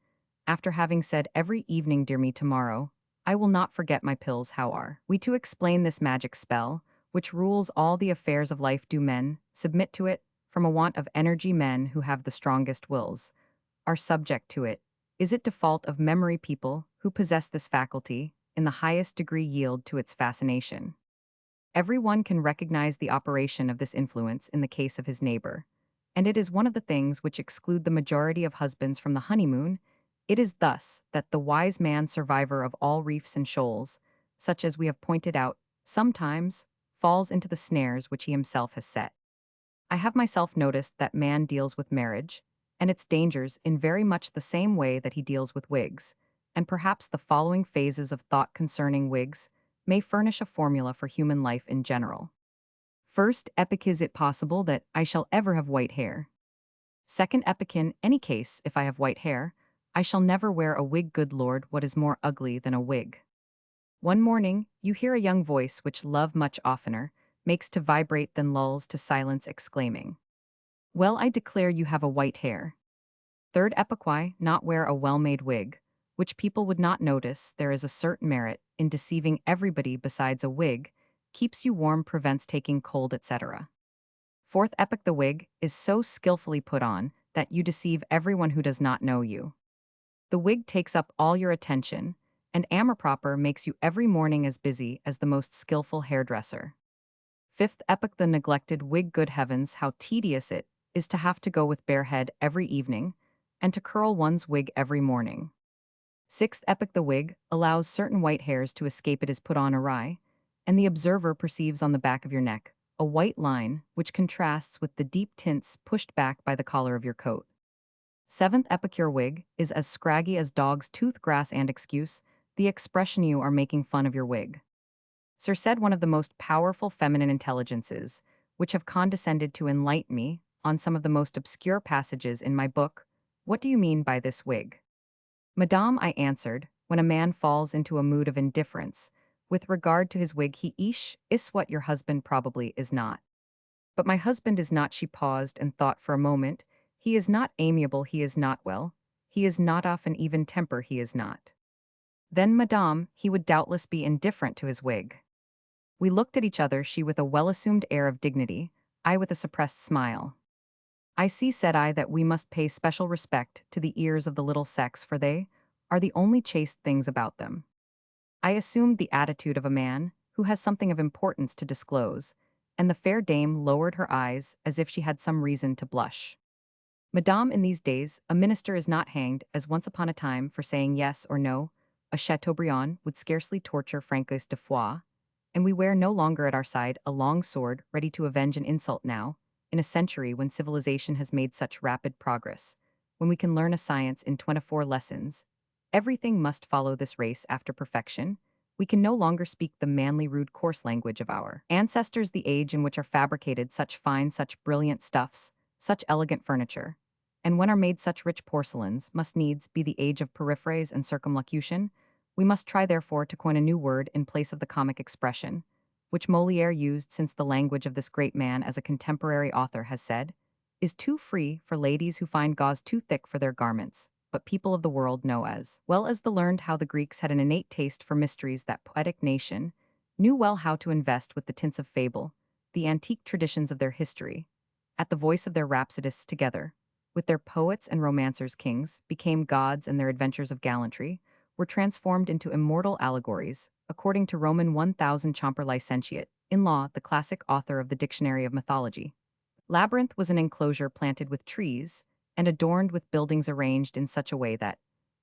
after having said every evening, "Dear me, tomorrow I will not forget my pills." How are we to explain this magic spell, which rules all the affairs of life? Do men submit to it from a want of energy? Men who have the strongest wills are subject to it. Is it default of memory? People who possess this faculty in the highest degree yield to its fascination. Every one can recognize the operation of this influence in the case of his neighbor, and it is one of the things which exclude the majority of husbands from the honeymoon. It is thus that the wise man, survivor of all reefs and shoals, such as we have pointed out, sometimes falls into the snares which he himself has set. I have myself noticed that man deals with marriage and its dangers in very much the same way that he deals with wigs, and perhaps the following phases of thought concerning wigs may furnish a formula for human life in general. First epoch: is it possible that I shall ever have white hair? Second epoch: in any case, if I have white hair, I shall never wear a wig. Good Lord, what is more ugly than a wig? One morning, you hear a young voice which love much oftener makes to vibrate than lulls to silence, exclaiming, "Well, I declare you have a white hair." Third epoch: why not wear a well-made wig, which people would not notice? There is a certain merit in deceiving everybody. Besides, a wig keeps you warm, prevents taking cold, etc. Fourth epoch: the wig is so skillfully put on that you deceive everyone who does not know you. The wig takes up all your attention, and amour-propre makes you every morning as busy as the most skillful hairdresser. Fifth epoch: the neglected wig. Good heavens, how tedious it is to have to go with bare head every evening, and to curl one's wig every morning. Sixth epoch: the wig allows certain white hairs to escape. It is put on awry, and the observer perceives on the back of your neck a white line which contrasts with the deep tints pushed back by the collar of your coat. Seventh epoch: your wig is as scraggy as dog's tooth. Grass and excuse the expression, you are making fun of your wig. Sir, said one of the most powerful feminine intelligences, which have condescended to enlighten me on some of the most obscure passages in my book, "What do you mean by this wig?" "Madame," I answered, "when a man falls into a mood of indifference with regard to his wig, he is what your husband probably is not." "But my husband is not." She paused and thought for a moment. "He is not amiable, he is not well, He is not of an even temper, he is not. Then, madame, he would doubtless be indifferent to his wig. We looked at each other, she with a well-assumed air of dignity, I with a suppressed smile. I see, said I, that we must pay special respect to the ears of the little sex, for they are the only chaste things about them. I assumed the attitude of a man who has something of importance to disclose, and the fair dame lowered her eyes as if she had some reason to blush. Madame, in these days, a minister is not hanged, as once upon a time, for saying yes or no. A Chateaubriand would scarcely torture Francois de Foix, and we wear no longer at our side a long sword ready to avenge an insult now, in a century when civilization has made such rapid progress, when we can learn a science in 24 lessons. Everything must follow this race after perfection. We can no longer speak the manly, rude, coarse language of our ancestors, the age in which are fabricated such fine, such brilliant stuffs, such elegant furniture. And when are made such rich porcelains, must needs be the age of periphrase and circumlocution. We must try, therefore, to coin a new word in place of the comic expression, which Molière used, since the language of this great man, as a contemporary author has said, is too free for ladies who find gauze too thick for their garments, but people of the world know as well as the learned how the Greeks had an innate taste for mysteries. That poetic nation knew well how to invest with the tints of fable the antique traditions of their history. At the voice of their rhapsodists together, with their poets and romancers, kings became gods, and their adventures of gallantry were transformed into immortal allegories, according to Roman 1000 Chomper Licentiate, in law, the classic author of the Dictionary of Mythology. Labyrinth was an enclosure planted with trees and adorned with buildings arranged in such a way that,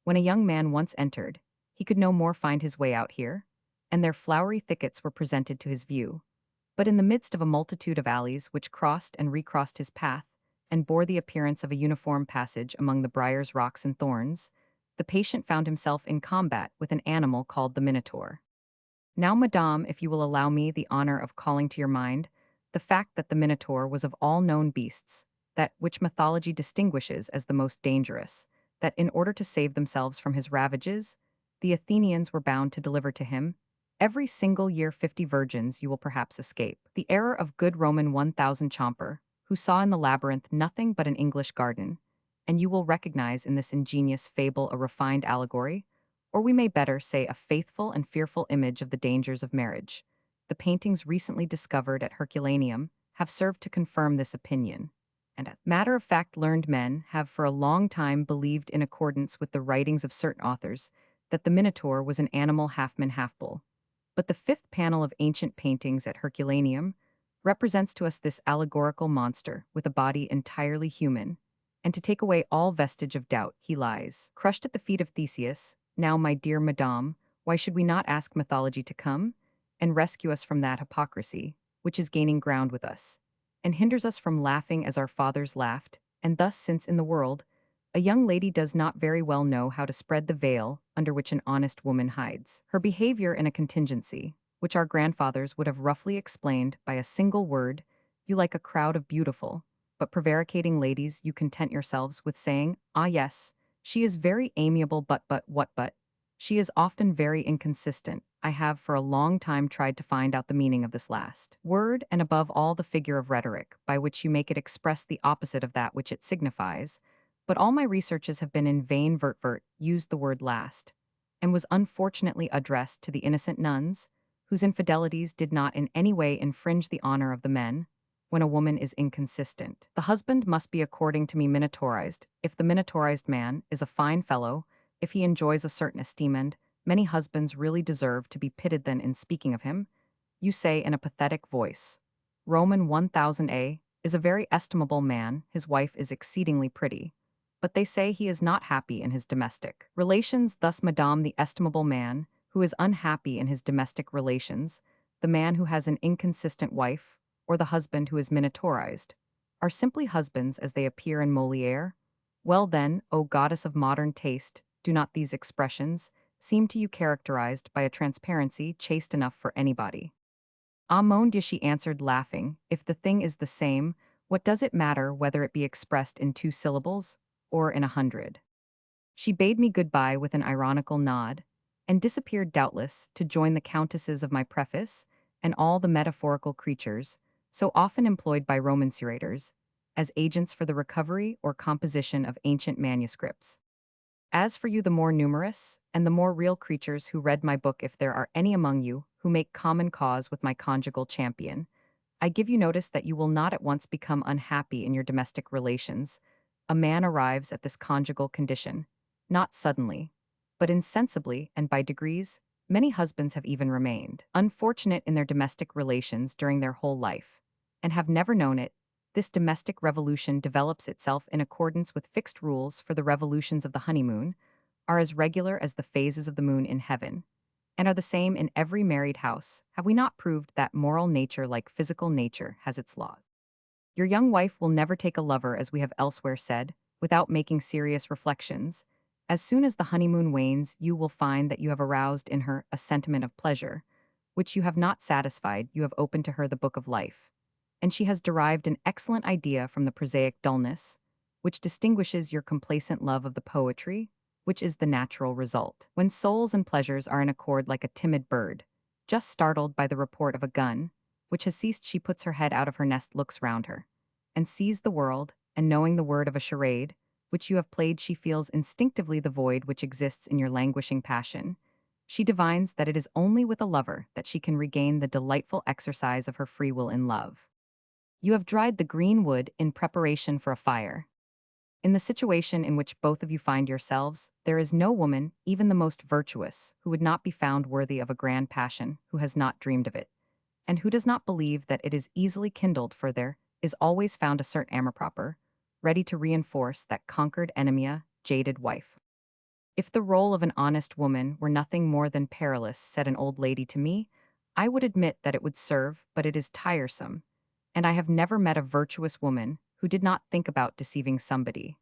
when a young man once entered, he could no more find his way out here, and their flowery thickets were presented to his view. But in the midst of a multitude of alleys which crossed and recrossed his path, and bore the appearance of a uniform passage among the briars, rocks, and thorns, the patient found himself in combat with an animal called the Minotaur. Now, madame, if you will allow me the honor of calling to your mind the fact that the Minotaur was of all known beasts, that which mythology distinguishes as the most dangerous, that in order to save themselves from his ravages, the Athenians were bound to deliver to him every single year 50 virgins. You will perhaps escape the error of good Roman 1000 Chomper, who saw in the labyrinth nothing but an English garden, and you will recognize in this ingenious fable a refined allegory, or we may better say a faithful and fearful image of the dangers of marriage. The paintings recently discovered at Herculaneum have served to confirm this opinion, and as matter of fact, learned men have for a long time believed, in accordance with the writings of certain authors, that the Minotaur was an animal half man, half bull. But the fifth panel of ancient paintings at Herculaneum represents to us this allegorical monster with a body entirely human, and to take away all vestige of doubt, he lies crushed at the feet of Theseus. Now, my dear madame, why should we not ask mythology to come and rescue us from that hypocrisy which is gaining ground with us, and hinders us from laughing as our fathers laughed, and thus, since in the world a young lady does not very well know how to spread the veil under which an honest woman hides her behavior in a contingency, which our grandfathers would have roughly explained by a single word, you like a crowd of beautiful but prevaricating ladies, you content yourselves with saying, ah yes, she is very amiable, but what but? She is often very inconsistent. I have for a long time tried to find out the meaning of this last word, and above all the figure of rhetoric, by which you make it express the opposite of that which it signifies. But all my researches have been in vain. Vert used the word last, and was unfortunately addressed to the innocent nuns, whose infidelities did not in any way infringe the honor of the men. When a woman is inconsistent, the husband must be, according to me, minotaurized. If the minotaurized man is a fine fellow, if he enjoys a certain esteem, and many husbands really deserve to be pitied, then in speaking of him, you say in a pathetic voice, Roman 1000a is a very estimable man, his wife is exceedingly pretty, but they say he is not happy in his domestic relations. Thus, madame, the estimable man who is unhappy in his domestic relations, the man who has an inconsistent wife, or the husband who is minotaurized, are simply husbands as they appear in Molière? Well then, O goddess of modern taste, do not these expressions seem to you characterized by a transparency chaste enough for anybody? Ah, mon Dieu, she answered, laughing, if the thing is the same, what does it matter whether it be expressed in 2 syllables or in 100? She bade me good-bye with an ironical nod, and disappeared doubtless to join the countesses of my preface and all the metaphorical creatures so often employed by romancerators as agents for the recovery or composition of ancient manuscripts. As for you, the more numerous and the more real creatures who read my book, if there are any among you who make common cause with my conjugal champion, I give you notice that you will not at once become unhappy in your domestic relations. A man arrives at this conjugal condition, not suddenly, but insensibly and by degrees. Many husbands have even remained unfortunate in their domestic relations during their whole life, and have never known it. This domestic revolution develops itself in accordance with fixed rules, for the revolutions of the honeymoon are as regular as the phases of the moon in heaven, and are the same in every married house. Have we not proved that moral nature, like physical nature, has its laws? Your young wife will never take a lover, as we have elsewhere said, without making serious reflections. As soon as the honeymoon wanes, you will find that you have aroused in her a sentiment of pleasure, which you have not satisfied. You have opened to her the book of life, and she has derived an excellent idea from the prosaic dullness, which distinguishes your complacent love of the poetry, which is the natural result. When souls and pleasures are in accord, like a timid bird, just startled by the report of a gun, which has ceased, she puts her head out of her nest, looks round her, and sees the world, and knowing the word of a charade, which you have played, she feels instinctively the void which exists in your languishing passion. She divines that it is only with a lover that she can regain the delightful exercise of her free will in love. You have dried the green wood in preparation for a fire. In the situation in which both of you find yourselves, there is no woman, even the most virtuous, who would not be found worthy of a grand passion, who has not dreamed of it, and who does not believe that it is easily kindled, for there is always found a certain amour proper, ready to reinforce that conquered enemy, jaded wife. If the role of an honest woman were nothing more than perilous, said an old lady to me, I would admit that it would serve, but it is tiresome, and I have never met a virtuous woman who did not think about deceiving somebody.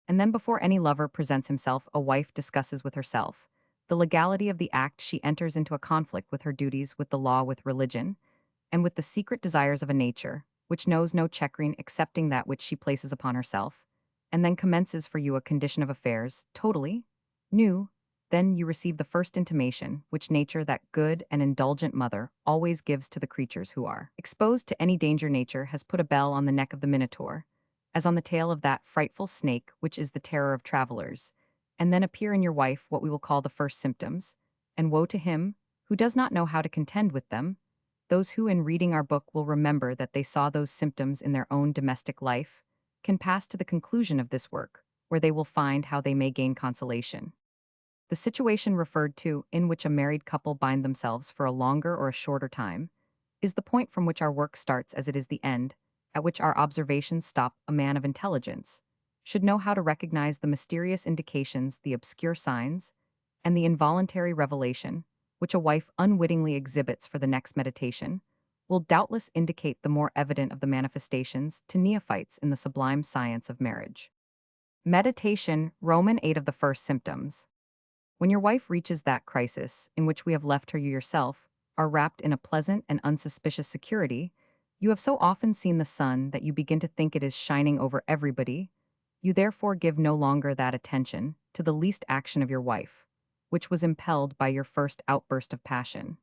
And then, before any lover presents himself, a wife discusses with herself the legality of the act. She enters into a conflict with her duties, with the law, with religion, and with the secret desires of a nature which knows no checkering excepting that which she places upon herself, and then commences for you a condition of affairs totally new. Then you receive the first intimation which nature, that good and indulgent mother, always gives to the creatures who are exposed to any danger. Nature has put a bell on the neck of the minotaur, as on the tail of that frightful snake which is the terror of travelers. And then appear in your wife what we will call the first symptoms, and woe to him who does not know how to contend with them. Those who, in reading our book, will remember that they saw those symptoms in their own domestic life, can pass to the conclusion of this work, where they will find how they may gain consolation. The situation referred to, in which a married couple bind themselves for a longer or a shorter time, is the point from which our work starts, as it is the end at which our observations stop. A man of intelligence should know how to recognize the mysterious indications, the obscure signs, and the involuntary revelation which a wife unwittingly exhibits for the next meditation, will doubtless indicate the more evident of the manifestations to neophytes in the sublime science of marriage. Meditation, Roman 8 of the first symptoms. When your wife reaches that crisis in which we have left her, you yourself are wrapped in a pleasant and unsuspicious security. You have so often seen the sun that you begin to think it is shining over everybody. You therefore give no longer that attention to the least action of your wife, which was impelled by your first outburst of passion.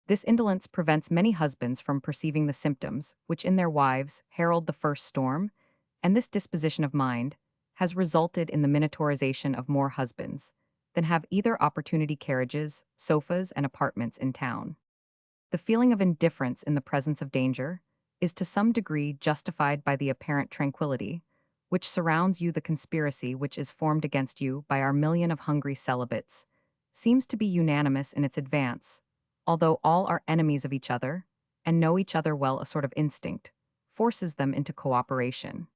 This indolence prevents many husbands from perceiving the symptoms which in their wives herald the first storm, and this disposition of mind has resulted in the minotaurization of more husbands than have either opportunity carriages, sofas, and apartments in town. The feeling of indifference in the presence of danger is to some degree justified by the apparent tranquility which surrounds you. The conspiracy which is formed against you by our million of hungry celibates seems to be unanimous in its advance, although all are enemies of each other and know each other well. A sort of instinct forces them into cooperation.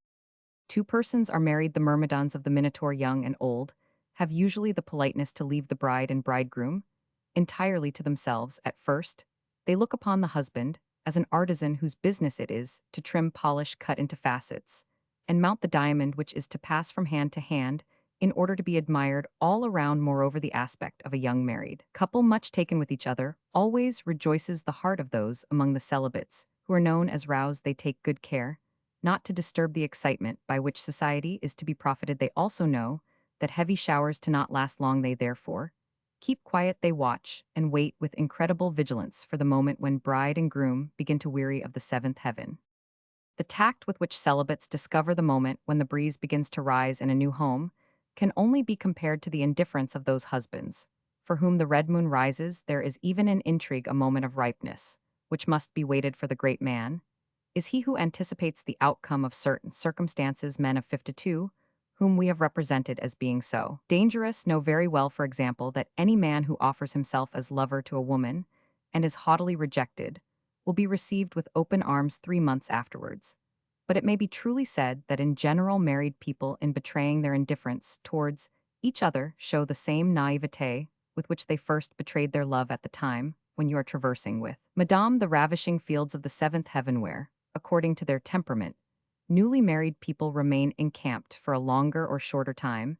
Two persons are married. The myrmidons of the Minotaur, young and old, have usually the politeness to leave the bride and bridegroom entirely to themselves. At first, they look upon the husband as an artisan whose business it is to trim, polish, cut into facets, and mount the diamond which is to pass from hand to hand in order to be admired all around. Moreover, the aspect of a young married couple, much taken with each other, always rejoices the heart of those among the celibates who are known as rouse. They take good care not to disturb the excitement by which society is to be profited. They also know that heavy showers to not last long. They therefore keep quiet. They watch and wait with incredible vigilance for the moment when bride and groom begin to weary of the seventh heaven. The tact with which celibates discover the moment when the breeze begins to rise in a new home can only be compared to the indifference of those husbands, for whom the red moon rises. There is even in intrigue a moment of ripeness, which must be waited for the great man, is he who anticipates the outcome of certain circumstances. Men of 52, whom we have represented as being so dangerous, know very well, for example, that any man who offers himself as lover to a woman, and is haughtily rejected, will be received with open arms 3 months afterwards. But it may be truly said that in general married people, in betraying their indifference towards each other, show the same naivete with which they first betrayed their love at the time when you are traversing with Madame the ravishing fields of the seventh heaven, where, according to their temperament, newly married people remain encamped for a longer or shorter time.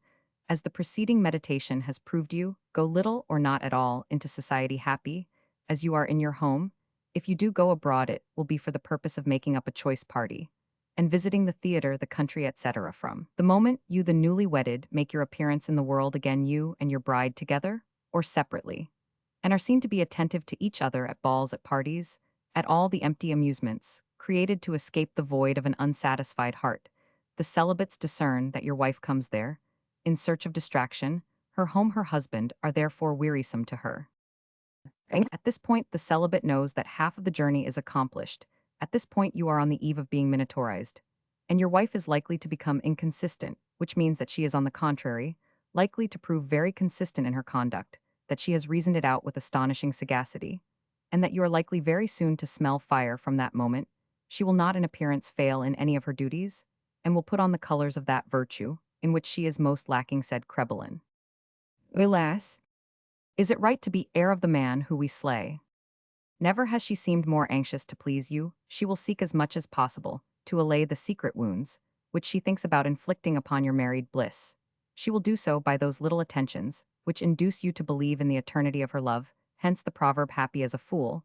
As the preceding meditation has proved, you go little or not at all into society happy, as you are in your home. If you do go abroad, it will be for the purpose of making up a choice party, and visiting the theater, the country, etc. From the moment you, the newly wedded, make your appearance in the world again, you and your bride together, or separately, and are seen to be attentive to each other at balls, at parties, at all the empty amusements, created to escape the void of an unsatisfied heart, the celibates discern that your wife comes there, in search of distraction. Her home, her husband, are therefore wearisome to her. At this point, the celibate knows that half of the journey is accomplished. At this point, you are on the eve of being minatorized, and your wife is likely to become inconsistent, which means that she is, on the contrary, likely to prove very consistent in her conduct, that she has reasoned it out with astonishing sagacity, and that you are likely very soon to smell fire from that moment. She will not in appearance fail in any of her duties, and will put on the colors of that virtue in which she is most lacking, said Crebelin. Alas, is it right to be heir of the man who we slay? Never has she seemed more anxious to please you. She will seek as much as possible to allay the secret wounds which she thinks about inflicting upon your married bliss. She will do so by those little attentions which induce you to believe in the eternity of her love, hence the proverb, happy as a fool.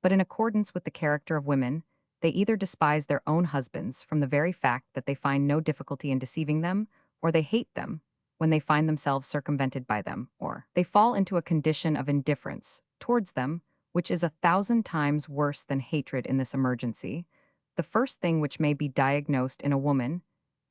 But in accordance with the character of women, they either despise their own husbands from the very fact that they find no difficulty in deceiving them, or they hate them when they find themselves circumvented by them, or they fall into a condition of indifference towards them, which is 1,000 times worse than hatred in this emergency. The first thing which may be diagnosed in a woman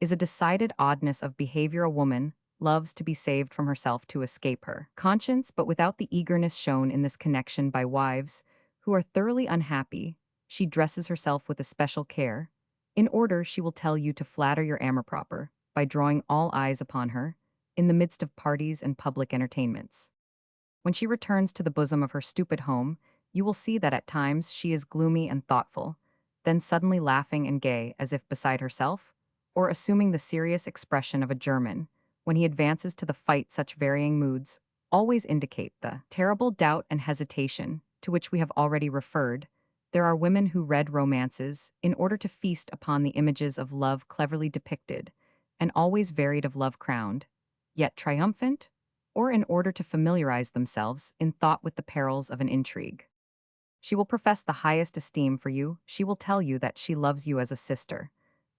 is a decided oddness of behavior. A woman loves to be saved from herself to escape her conscience, but without the eagerness shown in this connection by wives who are thoroughly unhappy. She dresses herself with especial care. In order, she will tell you to flatter your amour propre by drawing all eyes upon her in the midst of parties and public entertainments. When she returns to the bosom of her stupid home, you will see that at times she is gloomy and thoughtful, then suddenly laughing and gay as if beside herself, or assuming the serious expression of a German. When he advances to the fight, such varying moods always indicate the terrible doubt and hesitation to which we have already referred. There are women who read romances in order to feast upon the images of love cleverly depicted, and always varied of love crowned, yet triumphant, or in order to familiarize themselves in thought with the perils of an intrigue. She will profess the highest esteem for you. She will tell you that she loves you as a sister,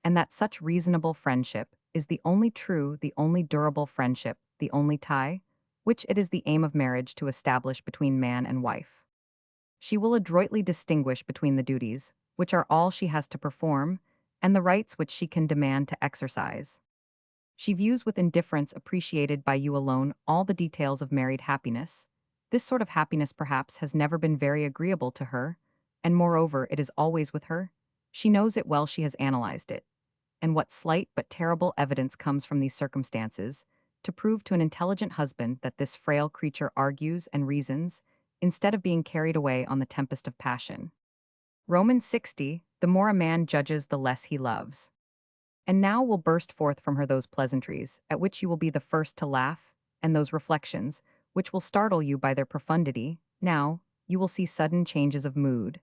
and that such reasonable friendship is the only true, the only durable friendship, the only tie, which it is the aim of marriage to establish between man and wife. She will adroitly distinguish between the duties, which are all she has to perform, and the rights which she can demand to exercise. She views with indifference, appreciated by you alone, all the details of married happiness. This sort of happiness perhaps has never been very agreeable to her, and moreover it is always with her. She knows it well, she has analyzed it. And what slight but terrible evidence comes from these circumstances, to prove to an intelligent husband that this frail creature argues and reasons, instead of being carried away on the tempest of passion. Romans 60, the more a man judges, the less he loves. And now will burst forth from her those pleasantries, at which you will be the first to laugh, and those reflections, which will startle you by their profundity. Now, you will see sudden changes of mood,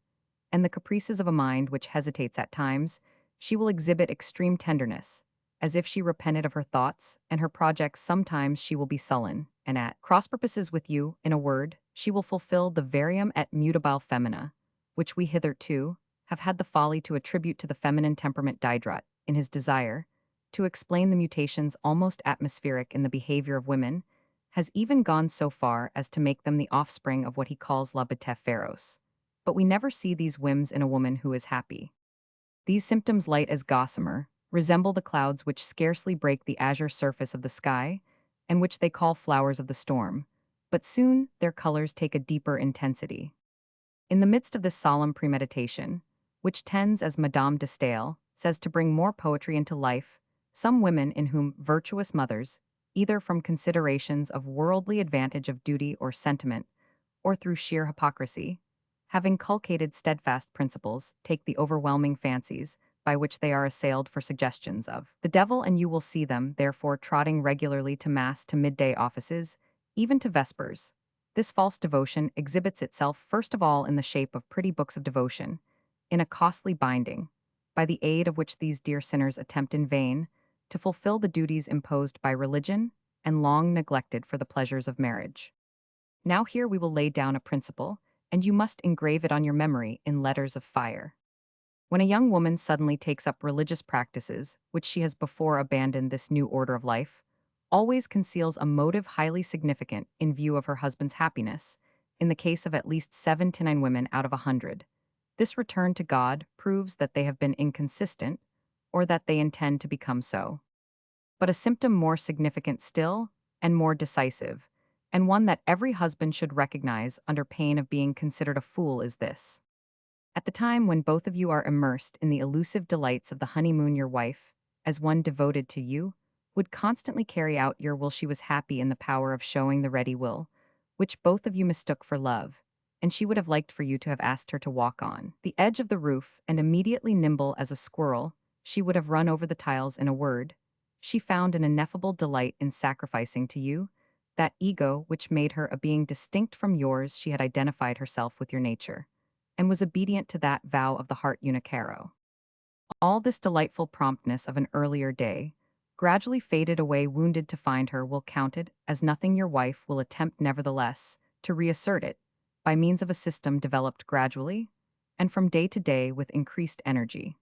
and the caprices of a mind which hesitates at times. She will exhibit extreme tenderness, as if she repented of her thoughts and her projects. Sometimes she will be sullen, and at cross purposes with you. In a word, she will fulfill the varium et mutabile femina, which we hitherto have had the folly to attribute to the feminine temperament. Diderot, in his desire to explain the mutations almost atmospheric in the behavior of women, has even gone so far as to make them the offspring of what he calls la bête féroce. But we never see these whims in a woman who is happy. These symptoms, light as gossamer, resemble the clouds which scarcely break the azure surface of the sky. and which they call flowers of the storm, but soon their colors take a deeper intensity. In the midst of this solemn premeditation, which tends, as Madame de Staël says, to bring more poetry into life, some women in whom virtuous mothers, either from considerations of worldly advantage of duty or sentiment, or through sheer hypocrisy, have inculcated steadfast principles, take the overwhelming fancies by which they are assailed for suggestions of the devil, and you will see them, therefore, trotting regularly to mass, to midday offices, even to vespers. This false devotion exhibits itself first of all in the shape of pretty books of devotion, in a costly binding, by the aid of which these dear sinners attempt in vain to fulfill the duties imposed by religion and long neglected for the pleasures of marriage. Now here we will lay down a principle, and you must engrave it on your memory in letters of fire. When a young woman suddenly takes up religious practices, which she has before abandoned, this new order of life always conceals a motive highly significant in view of her husband's happiness, in the case of at least 7 to 9 women out of 100. This return to God proves that they have been inconsistent, or that they intend to become so. But a symptom more significant still, and more decisive, and one that every husband should recognize under pain of being considered a fool, is this. At the time when both of you are immersed in the elusive delights of the honeymoon, your wife, as one devoted to you, would constantly carry out your will. She was happy in the power of showing the ready will, which both of you mistook for love, and she would have liked for you to have asked her to walk on the edge of the roof, and immediately nimble as a squirrel, she would have run over the tiles. In a word, she found an ineffable delight in sacrificing to you that ego which made her a being distinct from yours. She had identified herself with your nature, and was obedient to that vow of the heart unicaro. All this delightful promptness of an earlier day gradually faded away, wounded to find her will counted as nothing. Your wife will attempt nevertheless to reassert it by means of a system developed gradually and from day to day with increased energy.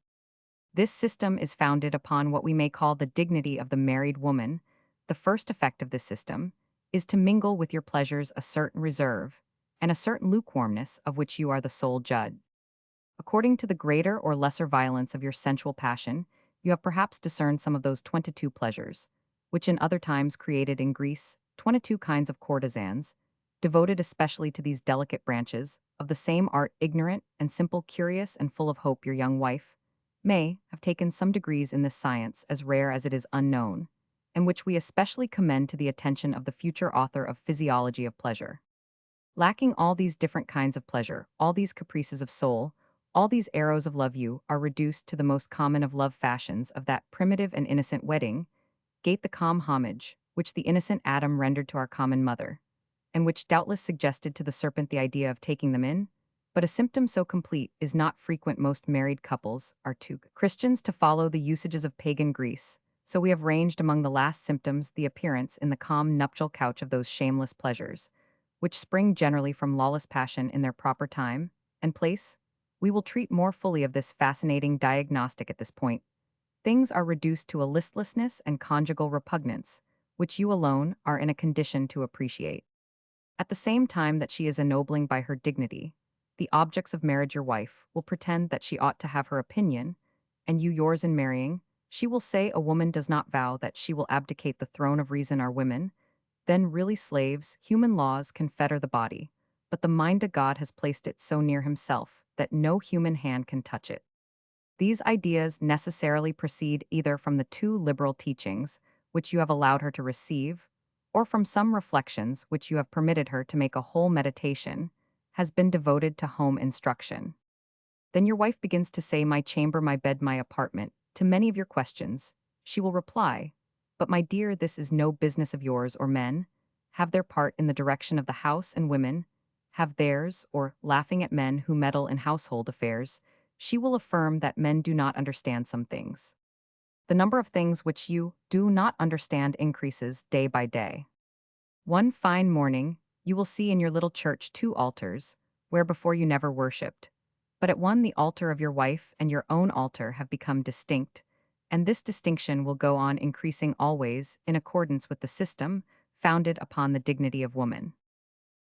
This system is founded upon what we may call the dignity of the married woman. The first effect of this system is to mingle with your pleasures a certain reserve and a certain lukewarmness of which you are the sole judge. According to the greater or lesser violence of your sensual passion, you have perhaps discerned some of those 22 pleasures, which in other times created in Greece 22 kinds of courtesans, devoted especially to these delicate branches of the same art, ignorant and simple, curious and full of hope. Your young wife may have taken some degrees in this science, as rare as it is unknown, and which we especially commend to the attention of the future author of Physiology of Pleasure. Lacking all these different kinds of pleasure, all these caprices of soul, all these arrows of love, you are reduced to the most common of love fashions of that primitive and innocent wedding, gate the calm homage, which the innocent Adam rendered to our common mother, and which doubtless suggested to the serpent the idea of taking them in. But a symptom so complete is not frequent. Most married couples are too Christians to follow the usages of pagan Greece, so we have ranged among the last symptoms the appearance in the calm nuptial couch of those shameless pleasures, which spring generally from lawless passion in their proper time and place. We will treat more fully of this fascinating diagnostic at this point. Things are reduced to a listlessness and conjugal repugnance, which you alone are in a condition to appreciate. At the same time that she is ennobling by her dignity the objects of marriage, your wife will pretend that she ought to have her opinion, and you yours. In marrying, she will say a woman does not vow that she will abdicate the throne of reason. Are women then really slaves? Human laws can fetter the body, but the mind of God has placed it so near himself that no human hand can touch it. These ideas necessarily proceed either from the too liberal teachings which you have allowed her to receive, or from some reflections which you have permitted her to make. A whole meditation has been devoted to home instruction. Then your wife begins to say, my chamber, my bed, my apartment, to many of your questions. She will reply, but my dear, this is no business of yours. Or men have their part in the direction of the house, and women have theirs. Or, laughing at men who meddle in household affairs, she will affirm that men do not understand some things. The number of things which you do not understand increases day by day. One fine morning, you will see in your little church 2 altars, where before you never worshipped. But at one the altar of your wife and your own altar have become distinct, and this distinction will go on increasing always in accordance with the system founded upon the dignity of woman.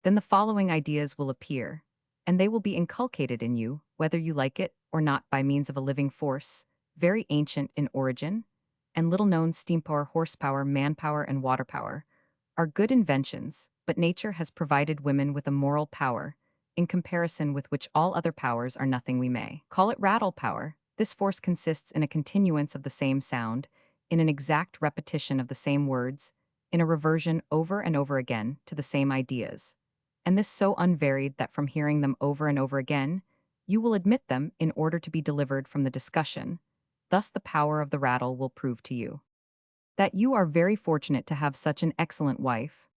Then the following ideas will appear, and they will be inculcated in you, whether you like it or not, by means of a living force, very ancient in origin, and little known: steam power, horsepower, manpower, and water power, are good inventions, but nature has provided women with a moral power, in comparison with which all other powers are nothing. We may call it rattle power. This force consists in a continuance of the same sound, in an exact repetition of the same words, in a reversion over and over again to the same ideas. And this so unvaried that from hearing them over and over again, you will admit them in order to be delivered from the discussion. Thus the power of the rattle will prove to you that you are very fortunate to have such an excellent wife,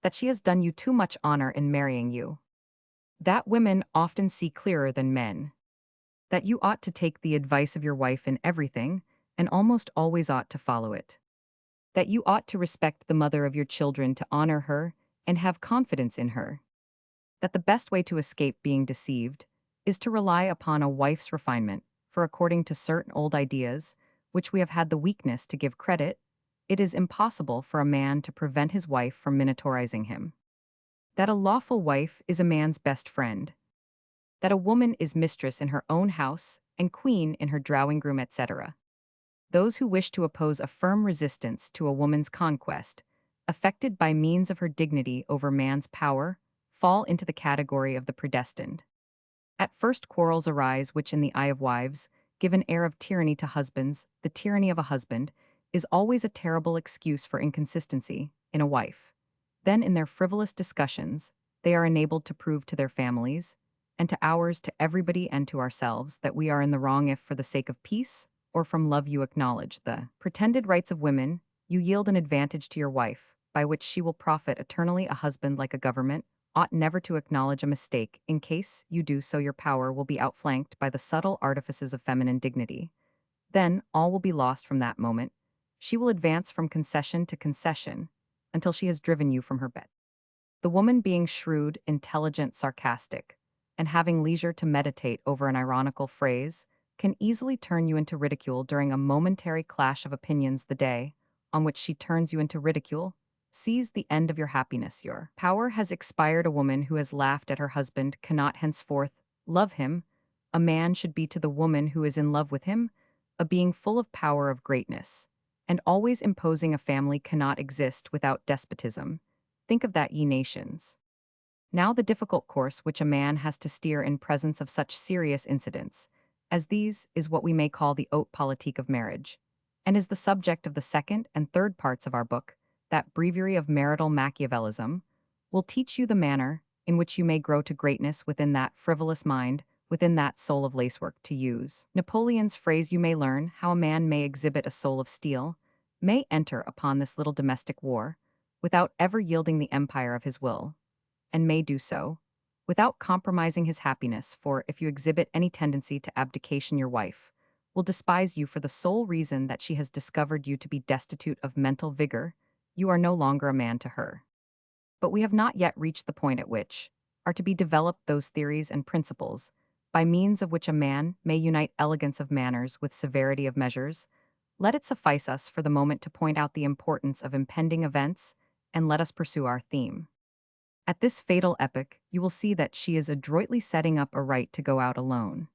that she has done you too much honor in marrying you, that women often see clearer than men, that you ought to take the advice of your wife in everything, and almost always ought to follow it, that you ought to respect the mother of your children, to honor her, and have confidence in her, that the best way to escape being deceived is to rely upon a wife's refinement, for according to certain old ideas, which we have had the weakness to give credit, it is impossible for a man to prevent his wife from minatorizing him, that a lawful wife is a man's best friend, that a woman is mistress in her own house and queen in her drawing room, etc. Those who wish to oppose a firm resistance to a woman's conquest, affected by means of her dignity over man's power, fall into the category of the predestined. At first quarrels arise which in the eye of wives give an air of tyranny to husbands. The tyranny of a husband is always a terrible excuse for inconsistency in a wife. Then in their frivolous discussions, they are enabled to prove to their families, and to ours, to everybody and to ourselves, that we are in the wrong if for the sake of peace, or from love you acknowledge the pretended rights of women, you yield an advantage to your wife, by which she will profit eternally. A husband, like a government, ought never to acknowledge a mistake. In case you do so, your power will be outflanked by the subtle artifices of feminine dignity. Then all will be lost from that moment. She will advance from concession to concession until she has driven you from her bed. The woman, being shrewd, intelligent, sarcastic, and having leisure to meditate over an ironical phrase, can easily turn you into ridicule during a momentary clash of opinions. The day on which she turns you into ridicule sees the end of your happiness. Your power has expired. A woman who has laughed at her husband cannot henceforth love him. A man should be to the woman who is in love with him a being full of power, of greatness, and always imposing. A family cannot exist without despotism. Think of that, ye nations. Now the difficult course which a man has to steer in presence of such serious incidents as these is what we may call the haute politique of marriage, and is the subject of the second and third parts of our book. That breviary of marital Machiavellism will teach you the manner in which you may grow to greatness within that frivolous mind, within that soul of lacework. To use Napoleon's phrase, you may learn how a man may exhibit a soul of steel, may enter upon this little domestic war without ever yielding the empire of his will, and may do so without compromising his happiness. For if you exhibit any tendency to abdication, your wife will despise you for the sole reason that she has discovered you to be destitute of mental vigor. You are no longer a man to her. But we have not yet reached the point at which are to be developed those theories and principles by means of which a man may unite elegance of manners with severity of measures. Let it suffice us for the moment to point out the importance of impending events, and let us pursue our theme. At this fatal epoch, you will see that she is adroitly setting up a right to go out alone.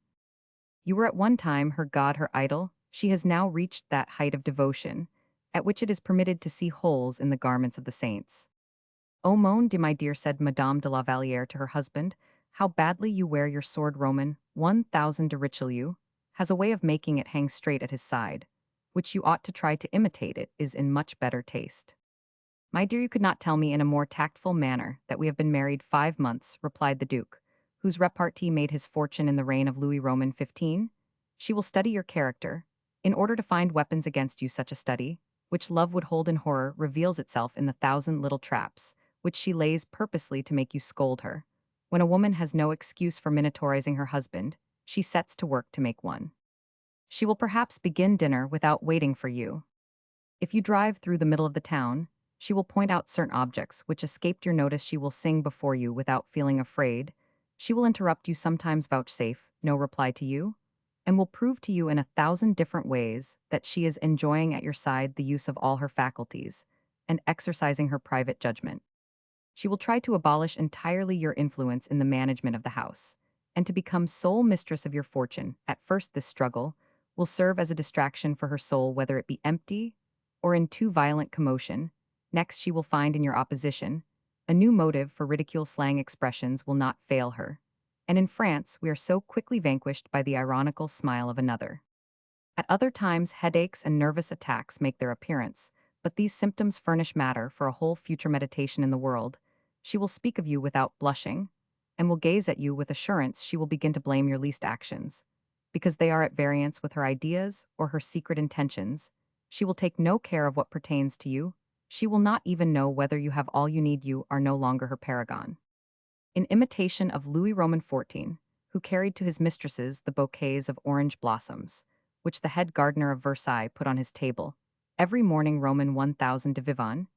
You were at one time her god, her idol. She has now reached that height of devotion at which it is permitted to see holes in the garments of the saints. "Oh, mon Dieu, my dear," said Madame de la Vallière to her husband, "how badly you wear your sword." Roman 1000 de Richelieu has a way of making it hang straight at his side, which you ought to try to imitate. It is in much better taste. "My dear, you could not tell me in a more tactful manner that we have been married 5 months," replied the Duke, whose repartee made his fortune in the reign of Louis Roman 15. "She will study your character, in order to find weapons against you. Such a study, which love would hold in horror, reveals itself in the 1,000 little traps which she lays purposely to make you scold her. When a woman has no excuse for minatorizing her husband, she sets to work to make one. She will perhaps begin dinner without waiting for you. If you drive through the middle of the town, she will point out certain objects which escaped your notice. She will sing before you without feeling afraid. She will interrupt you, sometimes vouchsafe no reply to you, and will prove to you in 1,000 different ways that she is enjoying at your side the use of all her faculties, and exercising her private judgment. She will try to abolish entirely your influence in the management of the house, and to become sole mistress of your fortune. At first this struggle will serve as a distraction for her soul, whether it be empty or in too violent commotion, Next, she will find in your opposition. A new motive for ridicule slang expressions will not fail her. And in France, we are so quickly vanquished by the ironical smile of another. At other times, headaches and nervous attacks make their appearance, but these symptoms furnish matter for a whole future meditation in the world. She will speak of you without blushing, and will gaze at you with assurance. She will begin to blame your least actions. Because they are at variance with her ideas or her secret intentions, she will take no care of what pertains to you. She will not even know whether you have all you need. You are no longer her paragon. In imitation of Louis Roman XIV, who carried to his mistresses the bouquets of orange blossoms, which the head gardener of Versailles put on his table, every morning Roman 1000 de Vivonne,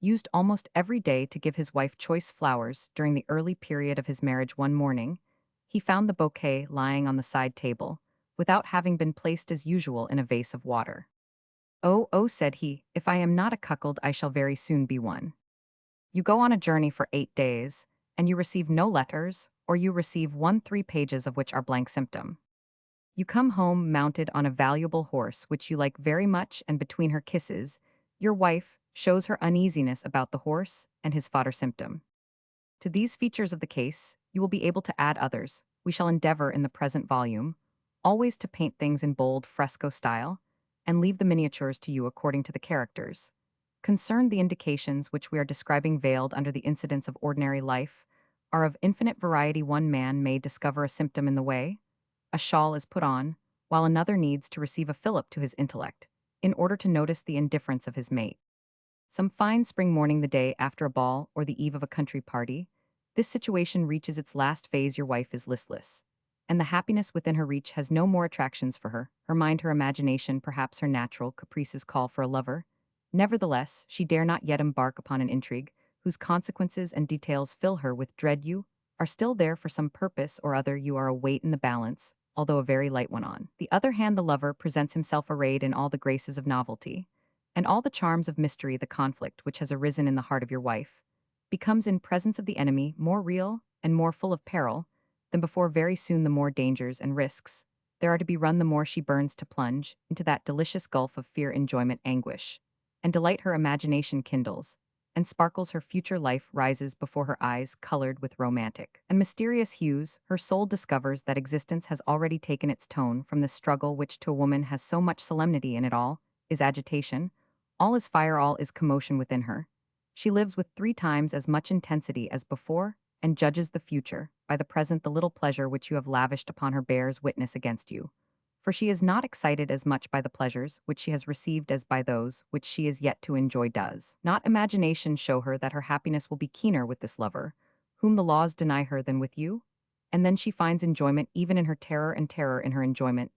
used almost every day to give his wife choice flowers during the early period of his marriage. One morning, he found the bouquet lying on the side table, without having been placed as usual in a vase of water. "Oh, oh," said he, "if I am not a cuckold, I shall very soon be one." You go on a journey for 8 days, and you receive no letters, or you receive 3 pages of which are blank symptom. You come home mounted on a valuable horse which you like very much, and between her kisses, your wife shows her uneasiness about the horse and his fodder symptom. To these features of the case, you will be able to add others. We shall endeavor in the present volume always to paint things in bold fresco style, and leave the miniatures to you according to the characters. Concerned, the indications which we are describing veiled under the incidents of ordinary life are of infinite variety. One man may discover a symptom in the way, a shawl is put on, while another needs to receive a fillip to his intellect, in order to notice the indifference of his mate. Some fine spring morning, the day after a ball or the eve of a country party, this situation reaches its last phase. Your wife is listless, and the happiness within her reach has no more attractions for her. Her mind, her imagination, perhaps her natural caprices call for a lover. Nevertheless, she dare not yet embark upon an intrigue, whose consequences and details fill her with dread. You are still there for some purpose or other. You are a weight in the balance, although a very light one. On the other hand, the lover presents himself arrayed in all the graces of novelty and all the charms of mystery. The conflict which has arisen in the heart of your wife becomes in presence of the enemy more real and more full of peril than before. Very soon the more dangers and risks there are to be run, the more she burns to plunge into that delicious gulf of fear, enjoyment, anguish, and delight. Her imagination kindles and sparkles, her future life rises before her eyes, colored with romantic and mysterious hues. Her soul discovers that existence has already taken its tone from the struggle which to a woman has so much solemnity in it. All is agitation, all is fire, all is commotion within her. She lives with 3 times as much intensity as before, and judges the future by the present. The little pleasure which you have lavished upon her bears witness against you, for she is not excited as much by the pleasures which she has received as by those which she is yet to enjoy. Does not imagination show her that her happiness will be keener with this lover, whom the laws deny her, than with you? And then she finds enjoyment even in her terror, and terror in her enjoyment.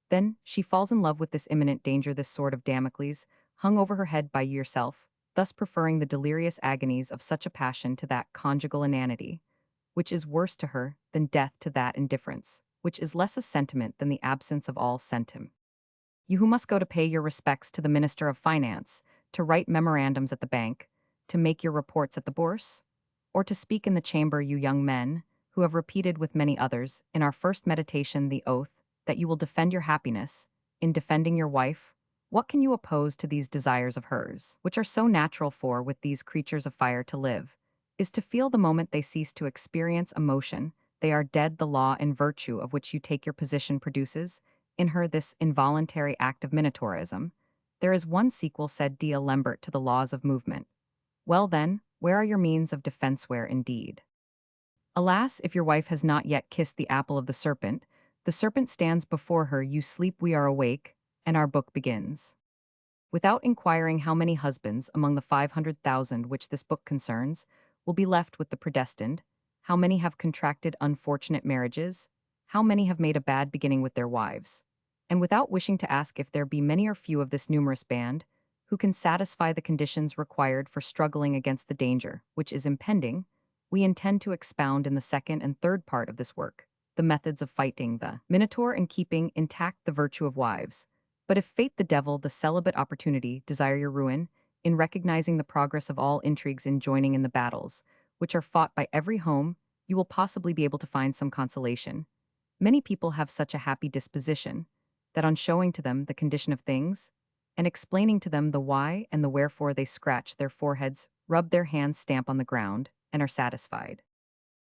Then she falls in love with this imminent danger, this sword of Damocles, hung over her head by yourself, thus preferring the delirious agonies of such a passion to that conjugal inanity, which is worse to her than death, to that indifference, which is less a sentiment than the absence of all sentiment. You who must go to pay your respects to the Minister of Finance, to write memorandums at the bank, to make your reports at the Bourse, or to speak in the chamber, you young men, who have repeated with many others in our first meditation the oath that you will defend your happiness in defending your wife, what can you oppose to these desires of hers, which are so natural for, with these creatures of fire to live, is to feel the moment they cease to experience emotion, they are dead. The law and virtue of which you take your position produces, in her, this involuntary act of minotaurism. There is one sequel, said D. Lambert, to the laws of movement. Well then, where are your means of defense? Where indeed? Alas, if your wife has not yet kissed the apple of the serpent stands before her. You sleep, we are awake, and our book begins. Without inquiring how many husbands, among the 500,000 which this book concerns, will be left with the predestined, how many have contracted unfortunate marriages, how many have made a bad beginning with their wives, and without wishing to ask if there be many or few of this numerous band who can satisfy the conditions required for struggling against the danger which is impending, we intend to expound in the second and third part of this work the methods of fighting the Minotaur and keeping intact the virtue of wives. But if fate, the devil, the celibate opportunity desire your ruin, in recognizing the progress of all intrigues, in joining in the battles which are fought by every home, you will possibly be able to find some consolation. Many people have such a happy disposition that on showing to them the condition of things, and explaining to them the why and the wherefore, they scratch their foreheads, rub their hands, stamp on the ground, and are satisfied.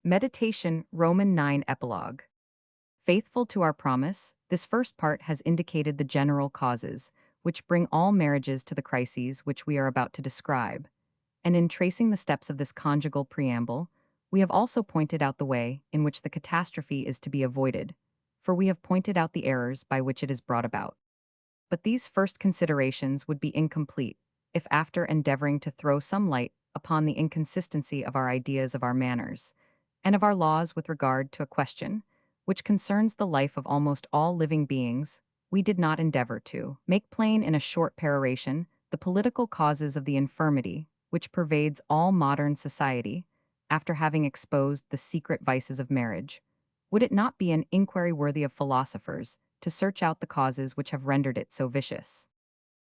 Meditation, Roman 9 Epilogue. Faithful to our promise, this first part has indicated the general causes, which bring all marriages to the crises which we are about to describe. And in tracing the steps of this conjugal preamble, we have also pointed out the way in which the catastrophe is to be avoided, for we have pointed out the errors by which it is brought about. But these first considerations would be incomplete if, after endeavoring to throw some light upon the inconsistency of our ideas of our manners, and of our laws with regard to a question which concerns the life of almost all living beings, we did not endeavor to make plain in a short peroration the political causes of the infirmity which pervades all modern society, after having exposed the secret vices of marriage. Would it not be an inquiry worthy of philosophers to search out the causes which have rendered it so vicious?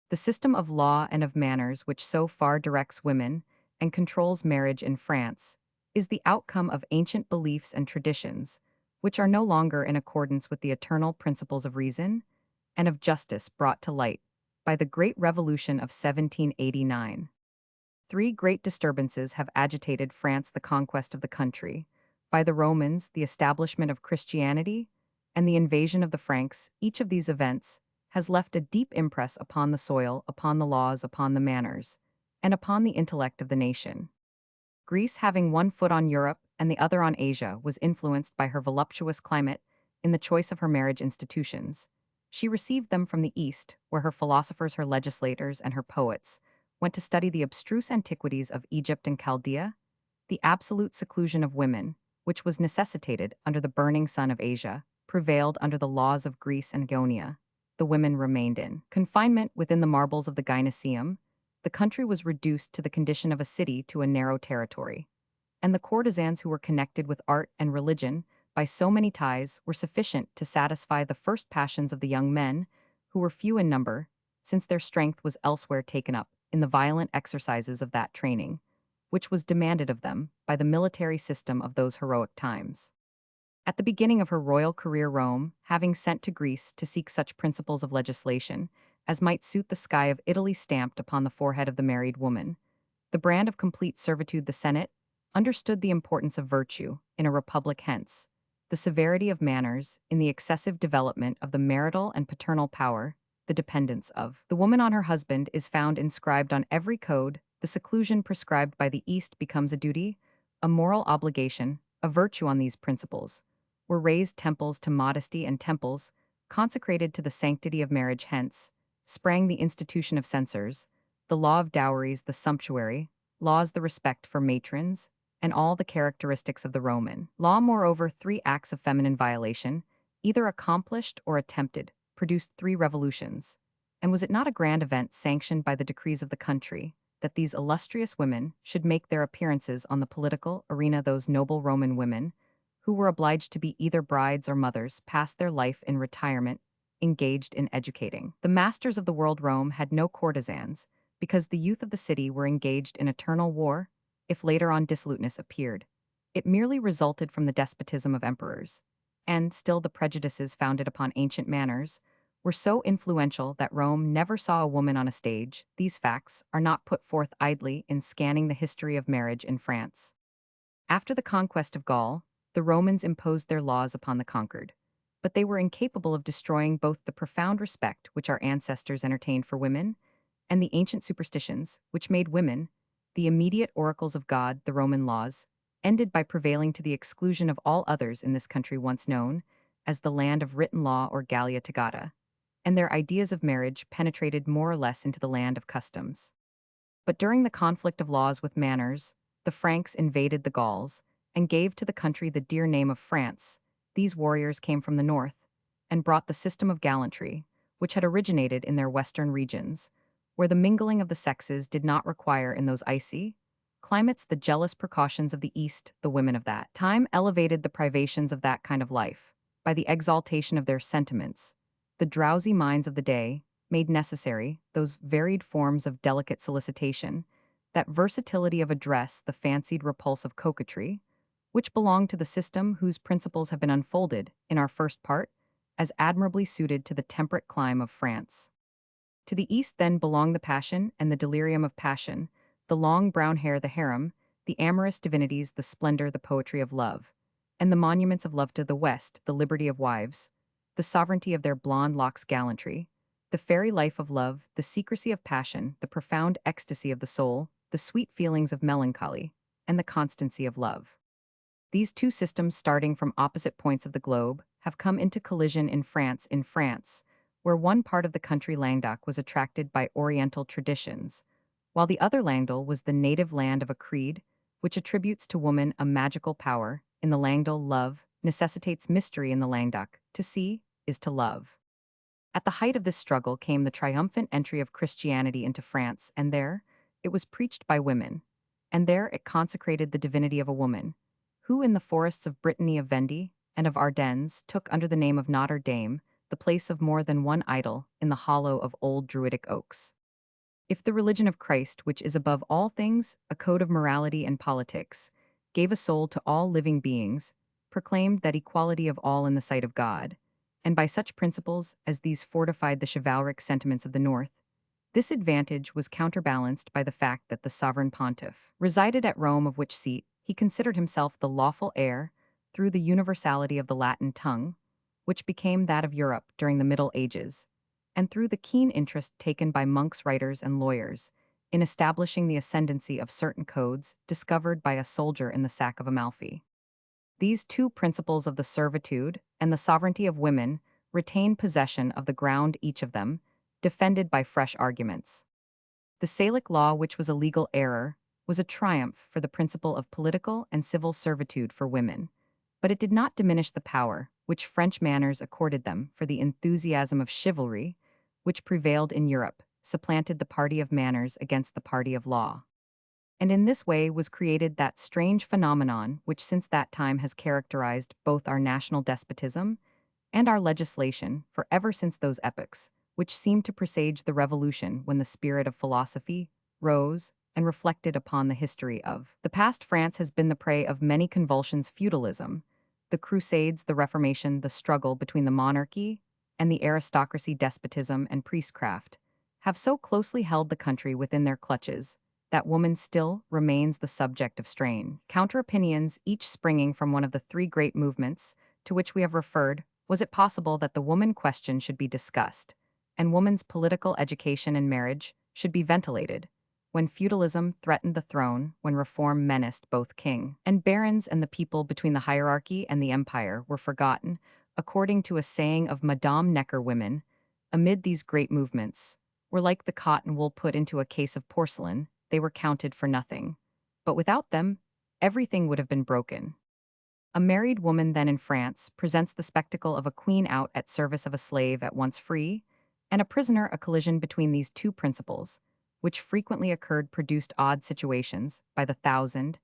The system of law and of manners which so far directs women and controls marriage in France is the outcome of ancient beliefs and traditions, which are no longer in accordance with the eternal principles of reason and of justice brought to light by the Great Revolution of 1789. Three great disturbances have agitated France: the conquest of the country by the Romans, the establishment of Christianity, and the invasion of the Franks. Each of these events has left a deep impress upon the soil, upon the laws, upon the manners, and upon the intellect of the nation. Greece, having one foot on Europe and the other on Asia, was influenced by her voluptuous climate in the choice of her marriage institutions. She received them from the East, where her philosophers, her legislators, and her poets went to study the abstruse antiquities of Egypt and Chaldea. The absolute seclusion of women, which was necessitated under the burning sun of Asia, prevailed under the laws of Greece and Ionia. The women remained in confinement within the marbles of the Gynoeceum. The country was reduced to the condition of a city to a narrow territory. And the courtesans who were connected with art and religion by so many ties were sufficient to satisfy the first passions of the young men, who were few in number, since their strength was elsewhere taken up in the violent exercises of that training, which was demanded of them by the military system of those heroic times. At the beginning of her royal career, Rome, having sent to Greece to seek such principles of legislation as might suit the sky of Italy stamped upon the forehead of the married woman, the brand of complete servitude, the Senate understood the importance of virtue in a republic, hence the severity of manners in the excessive development of the marital and paternal power. The dependence of the woman on her husband is found inscribed on every code. The seclusion prescribed by the East becomes a duty, a moral obligation, a virtue. On these principles were raised temples to modesty and temples consecrated to the sanctity of marriage. Hence sprang the institution of censors, the law of dowries, the sumptuary laws, the respect for matrons, and all the characteristics of the Roman law. Moreover, 3 acts of feminine violation, either accomplished or attempted, produced 3 revolutions. And was it not a grand event sanctioned by the decrees of the country that these illustrious women should make their appearances on the political arena? Those noble Roman women, who were obliged to be either brides or mothers, passed their life in retirement, engaged in educating the masters of the world. Rome had no courtesans, because the youth of the city were engaged in eternal war. If later on dissoluteness appeared, it merely resulted from the despotism of emperors, and still the prejudices founded upon ancient manners were so influential that Rome never saw a woman on a stage. These facts are not put forth idly in scanning the history of marriage in France. After the conquest of Gaul, the Romans imposed their laws upon the conquered, but they were incapable of destroying both the profound respect which our ancestors entertained for women and the ancient superstitions which made women the immediate oracles of God. The Roman laws ended by prevailing to the exclusion of all others in this country once known as the land of written law, or Gallia Togata, and their ideas of marriage penetrated more or less into the land of customs. But during the conflict of laws with manners, the Franks invaded the Gauls and gave to the country the dear name of France. These warriors came from the north and brought the system of gallantry, which had originated in their western regions, where the mingling of the sexes did not require in those icy climates the jealous precautions of the East. The women of that time elevated the privations of that kind of life by the exaltation of their sentiments. The drowsy minds of the day made necessary those varied forms of delicate solicitation, that versatility of address, the fancied repulse of coquetry, which belong to the system whose principles have been unfolded in our first part, as admirably suited to the temperate clime of France. To the east then belong the passion and the delirium of passion, the long brown hair the harem, the amorous divinities the splendor the poetry of love, and the monuments of love to the west the liberty of wives, the sovereignty of their blonde locks gallantry, the fairy life of love, the secrecy of passion, the profound ecstasy of the soul, the sweet feelings of melancholy, and the constancy of love. These two systems, starting from opposite points of the globe, have come into collision in France, where one part of the country Languedoc was attracted by Oriental traditions, while the other Languedoc was the native land of a creed which attributes to woman a magical power. In the Languedoc, love necessitates mystery. In the Languedoc, to see is to love. At the height of this struggle came the triumphant entry of Christianity into France, and there it was preached by women, and there it consecrated the divinity of a woman, who in the forests of Brittany, of Vendée, and of Ardennes took under the name of Notre Dame the place of more than one idol in the hollow of old Druidic oaks. If the religion of Christ, which is above all things a code of morality and politics, gave a soul to all living beings, proclaimed that equality of all in the sight of God, and by such principles as these fortified the chivalric sentiments of the North, this advantage was counterbalanced by the fact that the sovereign pontiff resided at Rome, of which seat he considered himself the lawful heir through the universality of the Latin tongue, which became that of Europe during the Middle Ages, and through the keen interest taken by monks, writers, and lawyers in establishing the ascendancy of certain codes discovered by a soldier in the sack of Amalfi. These two principles of the servitude and the sovereignty of women retain possession of the ground, each of them defended by fresh arguments. The Salic law, which was a legal error, was a triumph for the principle of political and civil servitude for women, but it did not diminish the power which French manners accorded them, for the enthusiasm of chivalry, which prevailed in Europe, supplanted the party of manners against the party of law. And in this way was created that strange phenomenon which since that time has characterized both our national despotism and our legislation for ever since those epochs, which seemed to presage the revolution when the spirit of philosophy rose and reflected upon the history of the past. France has been the prey of many convulsions: feudalism, the Crusades, the Reformation, the struggle between the monarchy and the aristocracy, despotism and priestcraft, have so closely held the country within their clutches that woman still remains the subject of strain. Counter opinions, each springing from one of the three great movements to which we have referred. Was it possible that the woman question should be discussed, and woman's political education and marriage should be ventilated, when feudalism threatened the throne, when reform menaced both king and barons, and the people between the hierarchy and the empire were forgotten, according to a saying of Madame Necker? Women, amid these great movements, were like the cotton wool put into a case of porcelain. They were counted for nothing. But without them, everything would have been broken. A married woman then in France presents the spectacle of a queen out at service of a slave at once free, and a prisoner. A collision between these two principles, which frequently occurred, produced odd situations by the thousand,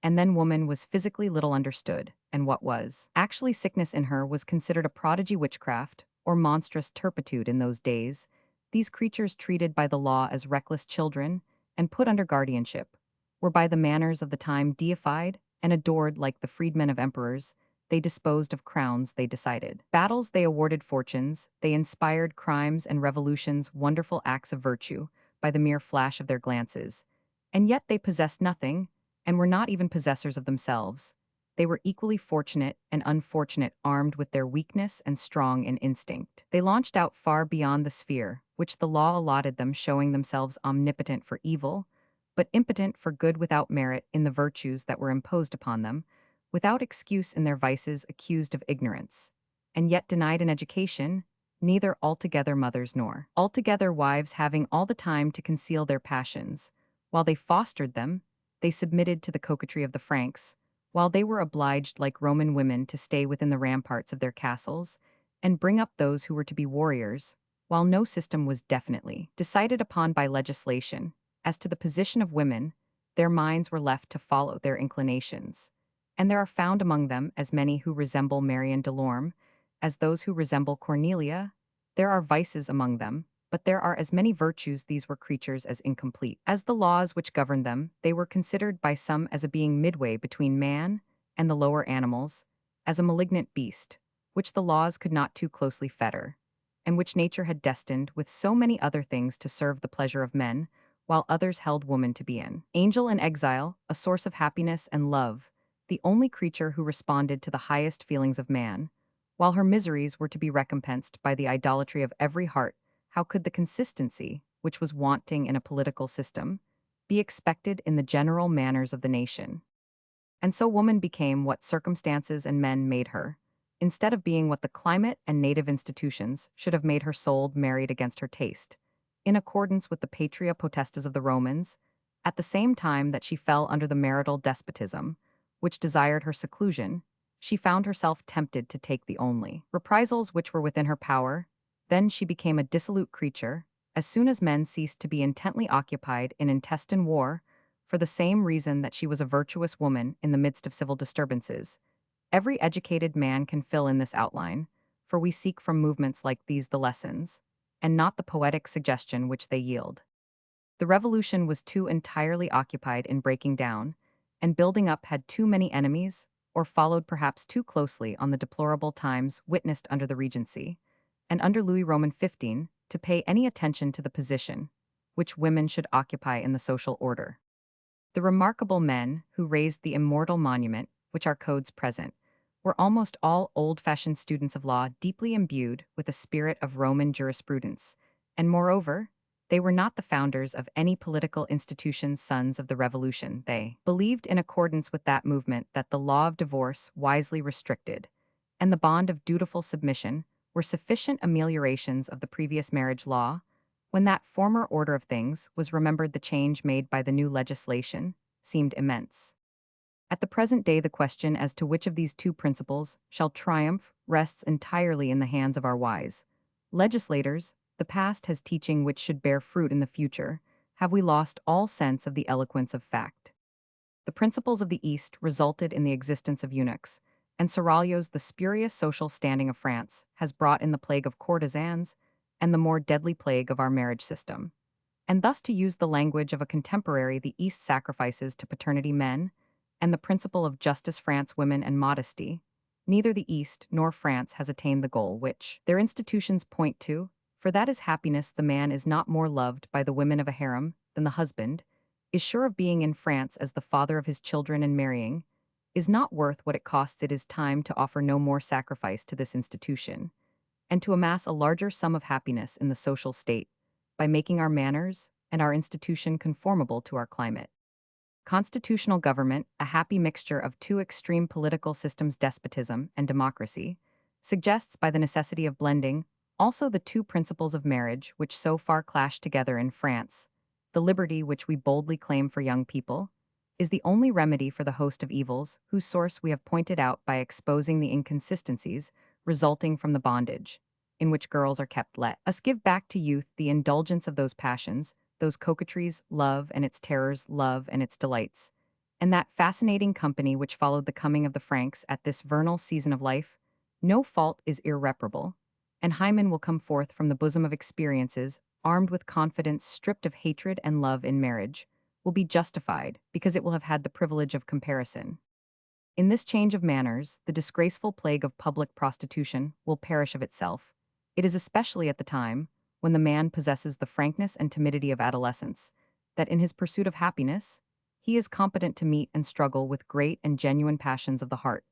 and then woman was physically little understood, and what was actually sickness in her was considered a prodigy, witchcraft, or monstrous turpitude in those days. These creatures, treated by the law as reckless children and put under guardianship, were by the manners of the time deified and adored like the freedmen of emperors. They disposed of crowns, they decided battles, they awarded fortunes, they inspired crimes and revolutions, wonderful acts of virtue, by the mere flash of their glances. And yet they possessed nothing, and were not even possessors of themselves. They were equally fortunate and unfortunate, armed with their weakness and strong in instinct. They launched out far beyond the sphere which the law allotted them, showing themselves omnipotent for evil, but impotent for good, without merit in the virtues that were imposed upon them, without excuse in their vices, accused of ignorance, and yet denied an education, neither altogether mothers nor altogether wives, having all the time to conceal their passions. While they fostered them, they submitted to the coquetry of the Franks, while they were obliged, like Roman women, to stay within the ramparts of their castles, and bring up those who were to be warriors, while no system was definitely decided upon by legislation. As to the position of women, their minds were left to follow their inclinations, and there are found among them as many who resemble Marion Delorme as those who resemble Cornelia. There are vices among them, but there are as many virtues. These were creatures as incomplete as the laws which governed them. They were considered by some as a being midway between man and the lower animals, as a malignant beast, which the laws could not too closely fetter. and which nature had destined with so many other things to serve the pleasure of men, while others held woman to be an angel in exile, a source of happiness and love, the only creature who responded to the highest feelings of man, while her miseries were to be recompensed by the idolatry of every heart. How could the consistency, which was wanting in a political system, be expected in the general manners of the nation? And so woman became what circumstances and men made her, instead of being what the climate and native institutions should have made her sold married against her taste, in accordance with the patria potestas of the Romans, at the same time that she fell under the marital despotism, which desired her seclusion, she found herself tempted to take the only reprisals which were within her power. Then she became a dissolute creature, as soon as men ceased to be intently occupied in intestine war, for the same reason that she was a virtuous woman in the midst of civil disturbances. Every educated man can fill in this outline, for we seek from movements like these the lessons, and not the poetic suggestion which they yield. The revolution was too entirely occupied in breaking down, and building up had too many enemies, or followed perhaps too closely on the deplorable times witnessed under the Regency, and under Louis Roman XV, to pay any attention to the position which women should occupy in the social order. The remarkable men who raised the immortal monument, which our codes present, were almost all old-fashioned students of law deeply imbued with the spirit of Roman jurisprudence, and moreover, they were not the founders of any political institution's sons of the Revolution. They believed in accordance with that movement that the law of divorce wisely restricted, and the bond of dutiful submission were sufficient ameliorations of the previous marriage law. When that former order of things was remembered, the change made by the new legislation seemed immense. At the present day, the question as to which of these two principles shall triumph rests entirely in the hands of our wise legislators. The past has teaching which should bear fruit in the future. Have we lost all sense of the eloquence of fact? The principles of the East resulted in the existence of eunuchs, and Seraglio's The Spurious Social Standing of France has brought in the plague of courtesans and the more deadly plague of our marriage system. And thus, to use the language of a contemporary, the East sacrifices to paternity men, and the principle of justice France women and modesty. Neither the East nor France has attained the goal which their institutions point to, for that is happiness. The man is not more loved by the women of a harem than the husband, is sure of being in France as the father of his children, and marrying is not worth what it costs. It is time to offer no more sacrifice to this institution, and to amass a larger sum of happiness in the social state by making our manners and our institution conformable to our climate. Constitutional government, a happy mixture of two extreme political systems, despotism and democracy, suggests by the necessity of blending also the two principles of marriage which so far clash together in France. The liberty which we boldly claim for young people is the only remedy for the host of evils whose source we have pointed out by exposing the inconsistencies resulting from the bondage in which girls are kept. Let us give back to youth the indulgence of those passions, those coquetries, love and its terrors, love and its delights, and that fascinating company which followed the coming of the Franks at this vernal season of life. No fault is irreparable, and Hymen will come forth from the bosom of experiences, armed with confidence, stripped of hatred and love. In marriage will be justified because it will have had the privilege of comparison. In this change of manners, the disgraceful plague of public prostitution will perish of itself. It is especially at the time when the man possesses the frankness and timidity of adolescence that in his pursuit of happiness, he is competent to meet and struggle with great and genuine passions of the heart.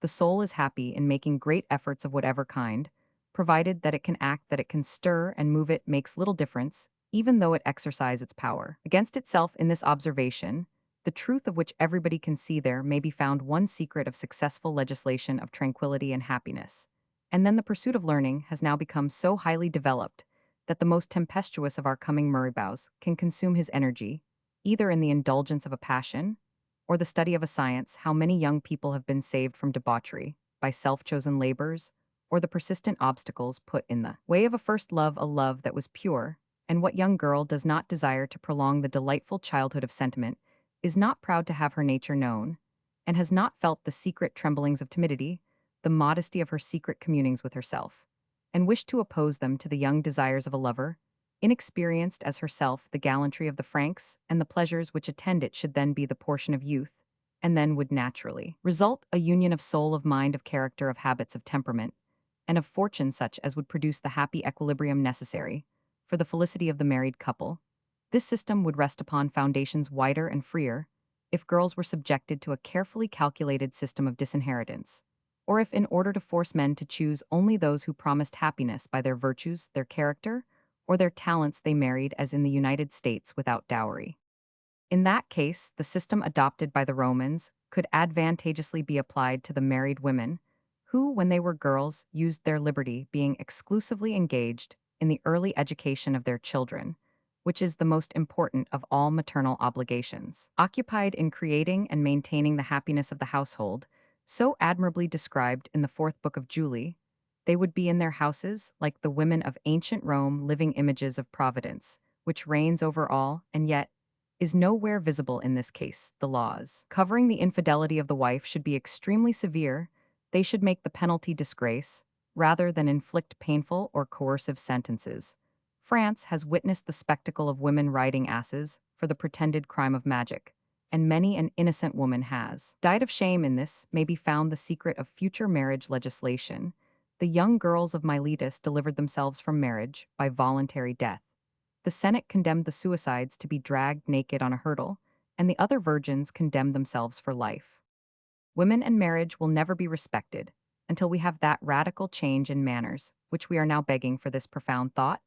The soul is happy in making great efforts of whatever kind, provided that it can act, that it can stir and move. It makes little difference, even though it exercise its power against itself. In this observation, the truth of which everybody can see, there may be found one secret of successful legislation of tranquility and happiness. And then the pursuit of learning has now become so highly developed that the most tempestuous of our coming Muribows can consume his energy, either in the indulgence of a passion or the study of a science. How many young people have been saved from debauchery by self-chosen labors, or the persistent obstacles put in the way of a first love, a love that was pure? And what young girl does not desire to prolong the delightful childhood of sentiment, is not proud to have her nature known, and has not felt the secret tremblings of timidity, the modesty of her secret communings with herself, and wished to oppose them to the young desires of a lover, inexperienced as herself? The gallantry of the Franks and the pleasures which attend it should then be the portion of youth, and then would naturally result a union of soul, of mind, of character, of habits, of temperament, and of fortune such as would produce the happy equilibrium necessary for the felicity of the married couple. This system would rest upon foundations wider and freer if girls were subjected to a carefully calculated system of disinheritance, or if in order to force men to choose only those who promised happiness by their virtues, their character, or their talents they married as in the United States without dowry. In that case, the system adopted by the Romans could advantageously be applied to the married women, who, when they were girls, used their liberty being exclusively engaged in the early education of their children, which is the most important of all maternal obligations. Occupied in creating and maintaining the happiness of the household, so admirably described in the fourth book of Julie, they would be in their houses like the women of ancient Rome, living images of Providence, which reigns over all, and yet is nowhere visible in this case. The laws covering the infidelity of the wife should be extremely severe. They should make the penalty disgrace, rather than inflict painful or coercive sentences. France has witnessed the spectacle of women riding asses for the pretended crime of magic, and many an innocent woman has died of shame. In this may be found the secret of future marriage legislation. The young girls of Miletus delivered themselves from marriage by voluntary death. The Senate condemned the suicides to be dragged naked on a hurdle, and the other virgins condemned themselves for life. Women and marriage will never be respected until we have that radical change in manners, which we are now begging for. This profound thought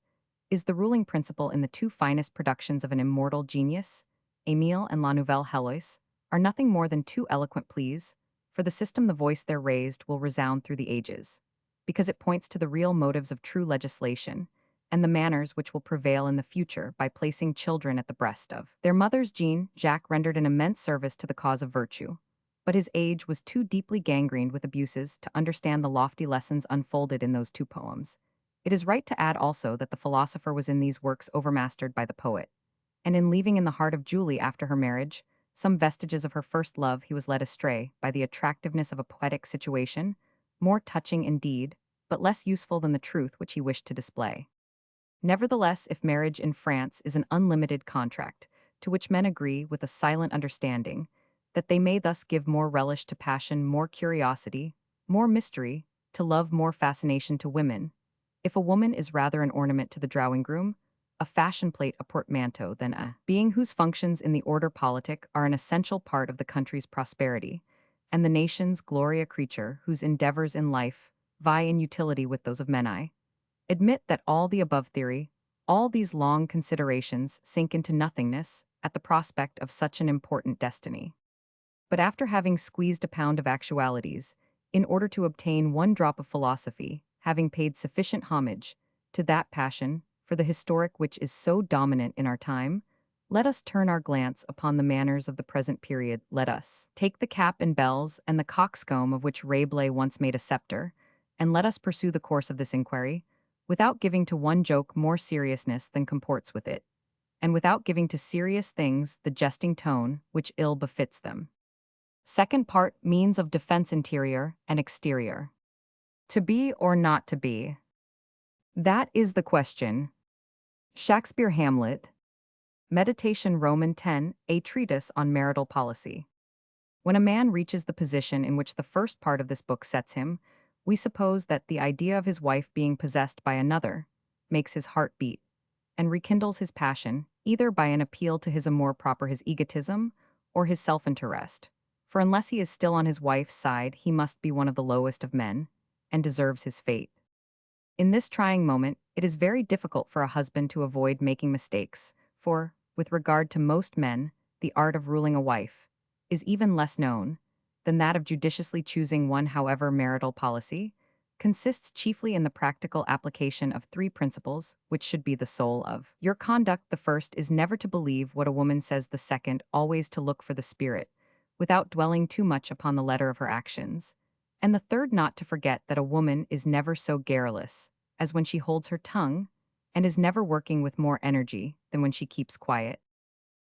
is the ruling principle in the two finest productions of an immortal genius. Emile and La Nouvelle Heloise are nothing more than two eloquent pleas for the system. The voice there raised will resound through the ages, because it points to the real motives of true legislation and the manners which will prevail in the future by placing children at the breast of their mothers. Jean-Jacques rendered an immense service to the cause of virtue, but his age was too deeply gangrened with abuses to understand the lofty lessons unfolded in those two poems. It is right to add also that the philosopher was in these works overmastered by the poet, and in leaving in the heart of Julie after her marriage some vestiges of her first love, he was led astray by the attractiveness of a poetic situation, more touching indeed, but less useful than the truth which he wished to display. Nevertheless, if marriage in France is an unlimited contract, to which men agree with a silent understanding, that they may thus give more relish to passion, more curiosity, more mystery, to love, more fascination to women, if a woman is rather an ornament to the drawing-room, a fashion plate, a portmanteau, than a being whose functions in the order politic are an essential part of the country's prosperity, and the nation's glory, a creature whose endeavors in life vie in utility with those of men, admit that all the above theory, all these long considerations sink into nothingness at the prospect of such an important destiny. But after having squeezed a pound of actualities, in order to obtain one drop of philosophy, having paid sufficient homage to that passion for the historic which is so dominant in our time, let us turn our glance upon the manners of the present period. Let us take the cap and bells and the coxcomb of which Rabelais once made a scepter, and let us pursue the course of this inquiry, without giving to one joke more seriousness than comports with it, and without giving to serious things the jesting tone which ill befits them. Second part, means of defense interior and exterior. To be or not to be? That is the question. Shakespeare, Hamlet. Meditation, Roman 10, a treatise on marital policy. When a man reaches the position in which the first part of this book sets him, we suppose that the idea of his wife being possessed by another makes his heart beat, and rekindles his passion, either by an appeal to his amour propre, his egotism, or his self-interest. For unless he is still on his wife's side, he must be one of the lowest of men, and deserves his fate. In this trying moment, it is very difficult for a husband to avoid making mistakes, for, with regard to most men, the art of ruling a wife is even less known than that of judiciously choosing one. However, marital policy consists chiefly in the practical application of three principles, which should be the soul of your conduct. The first is never to believe what a woman says. The second, always to look for the spirit, without dwelling too much upon the letter of her actions. And the third, not to forget that a woman is never so garrulous as when she holds her tongue, and is never working with more energy than when she keeps quiet.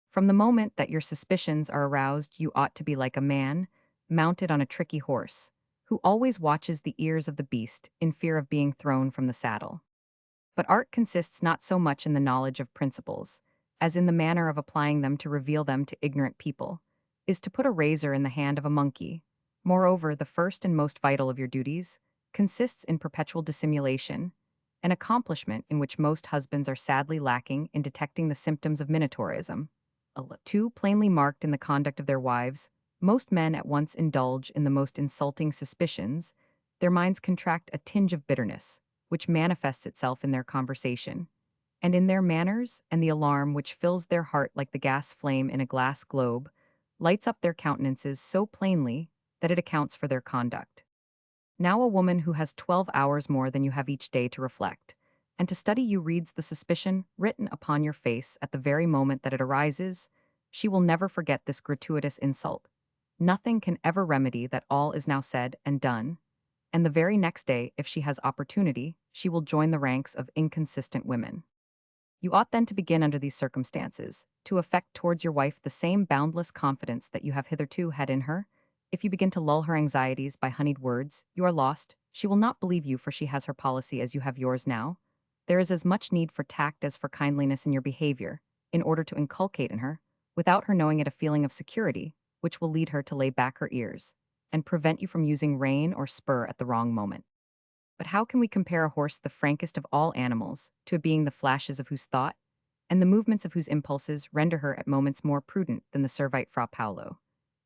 From the moment that your suspicions are aroused, you ought to be like a man mounted on a tricky horse, who always watches the ears of the beast in fear of being thrown from the saddle. But art consists not so much in the knowledge of principles, as in the manner of applying them to reveal them to ignorant people, is to put a razor in the hand of a monkey. Moreover, the first and most vital of your duties consists in perpetual dissimulation, an accomplishment in which most husbands are sadly lacking in detecting the symptoms of minotaurism. 2. Plainly marked in the conduct of their wives, most men at once indulge in the most insulting suspicions, their minds contract a tinge of bitterness, which manifests itself in their conversation, and in their manners, and the alarm which fills their heart like the gas flame in a glass globe, lights up their countenances so plainly that it accounts for their conduct. Now a woman who has 12 hours more than you have each day to reflect, and to study you reads the suspicion written upon your face at the very moment that it arises, she will never forget this gratuitous insult. Nothing can ever remedy that all is now said and done, and the very next day, if she has opportunity, she will join the ranks of inconsistent women. You ought then to begin under these circumstances, to affect towards your wife the same boundless confidence that you have hitherto had in her. If you begin to lull her anxieties by honeyed words, you are lost. She will not believe you, for she has her policy as you have yours now. There is as much need for tact as for kindliness in your behavior, in order to inculcate in her, without her knowing it, a feeling of security, which will lead her to lay back her ears, and prevent you from using rein or spur at the wrong moment. But how can we compare a horse, the frankest of all animals, to a being the flashes of whose thought, and the movements of whose impulses render her at moments more prudent than the servite Fra Paolo,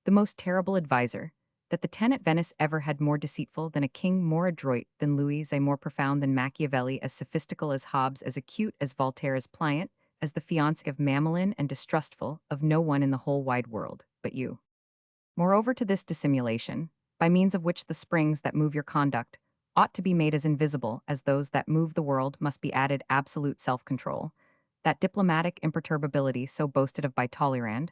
the most terrible adviser, that the 10 at Venice ever had, more deceitful than a king, more adroit than Louis, more profound than Machiavelli, as sophistical as Hobbes, as acute as Voltaire, as pliant as the fiancé of Mamelin, and distrustful of no one in the whole wide world but you. Moreover, to this dissimulation, by means of which the springs that move your conduct ought to be made as invisible as those that move the world, must be added absolute self-control. That diplomatic imperturbability so boasted of by Talleyrand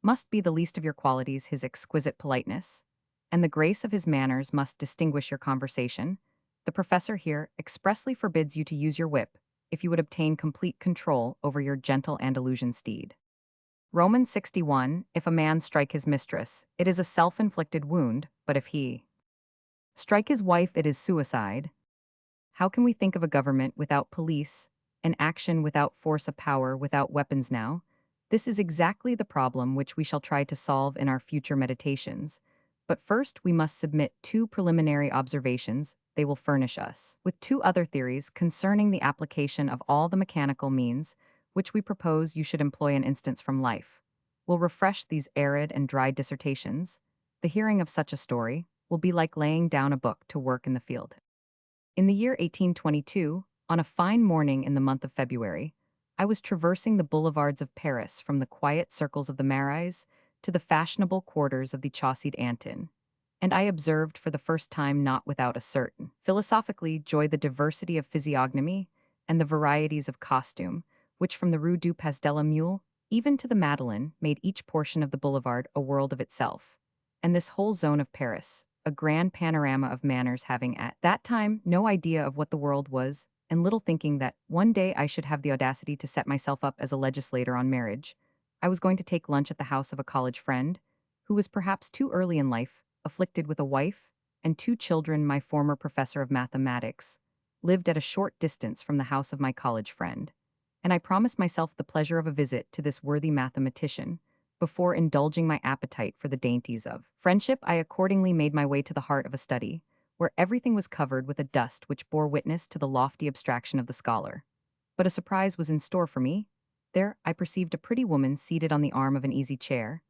must be the least of your qualities, his exquisite politeness, and the grace of his manners must distinguish your conversation. The professor here expressly forbids you to use your whip if you would obtain complete control over your gentle Andalusian steed. Romans 61, if a man strike his mistress, it is a self-inflicted wound, but if he strike his wife, it is suicide. How can we think of a government without police, an action without force, a power without weapons now? This is exactly the problem which we shall try to solve in our future meditations. But first we must submit 2 preliminary observations. They will furnish us with 2 other theories concerning the application of all the mechanical means, which we propose you should employ. An instance from life will refresh these arid and dry dissertations. The hearing of such a story will be like laying down a book to work in the field. In the year 1822, on a fine morning in the month of February, I was traversing the boulevards of Paris from the quiet circles of the Marais to the fashionable quarters of the Chaucied Antin, and I observed for the first time, not without a certain philosophically joy, the diversity of physiognomy and the varieties of costume, which from the Rue du Pas de la Mule even to the Madeleine made each portion of the boulevard a world of itself, and this whole zone of Paris a grand panorama of manners, having at that time no idea of what the world was, and little thinking that one day I should have the audacity to set myself up as a legislator on marriage. I was going to take lunch at the house of a college friend, who was perhaps too early in life, afflicted with a wife and 2 children. My former professor of mathematics lived at a short distance from the house of my college friend, and I promised myself the pleasure of a visit to this worthy mathematician. Before indulging my appetite for the dainties of friendship, I accordingly made my way to the heart of a study, where everything was covered with a dust which bore witness to the lofty abstraction of the scholar. But a surprise was in store for me. There I perceived a pretty woman seated on the arm of an easy chair.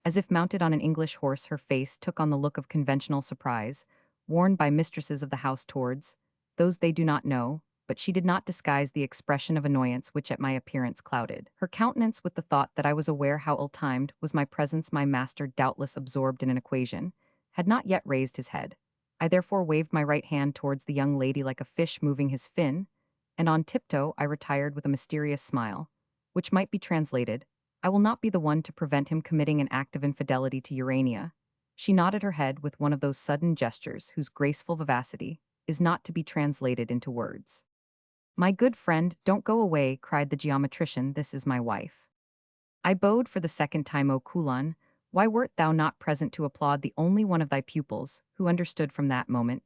As if mounted on an English horse, her face took on the look of conventional surprise, worn by mistresses of the house towards those they do not know, but she did not disguise the expression of annoyance which at my appearance clouded her countenance with the thought that I was aware how ill-timed was my presence. My master, doubtless absorbed in an equation, had not yet raised his head. I therefore waved my right hand towards the young lady like a fish moving his fin, and on tiptoe I retired with a mysterious smile, which might be translated, "I will not be the one to prevent him committing an act of infidelity to Urania." She nodded her head with one of those sudden gestures whose graceful vivacity is not to be translated into words. "My good friend, don't go away," cried the geometrician, "this is my wife." I bowed for the second time. "O Coulon, why wert thou not present to applaud the only one of thy pupils, who understood from that moment?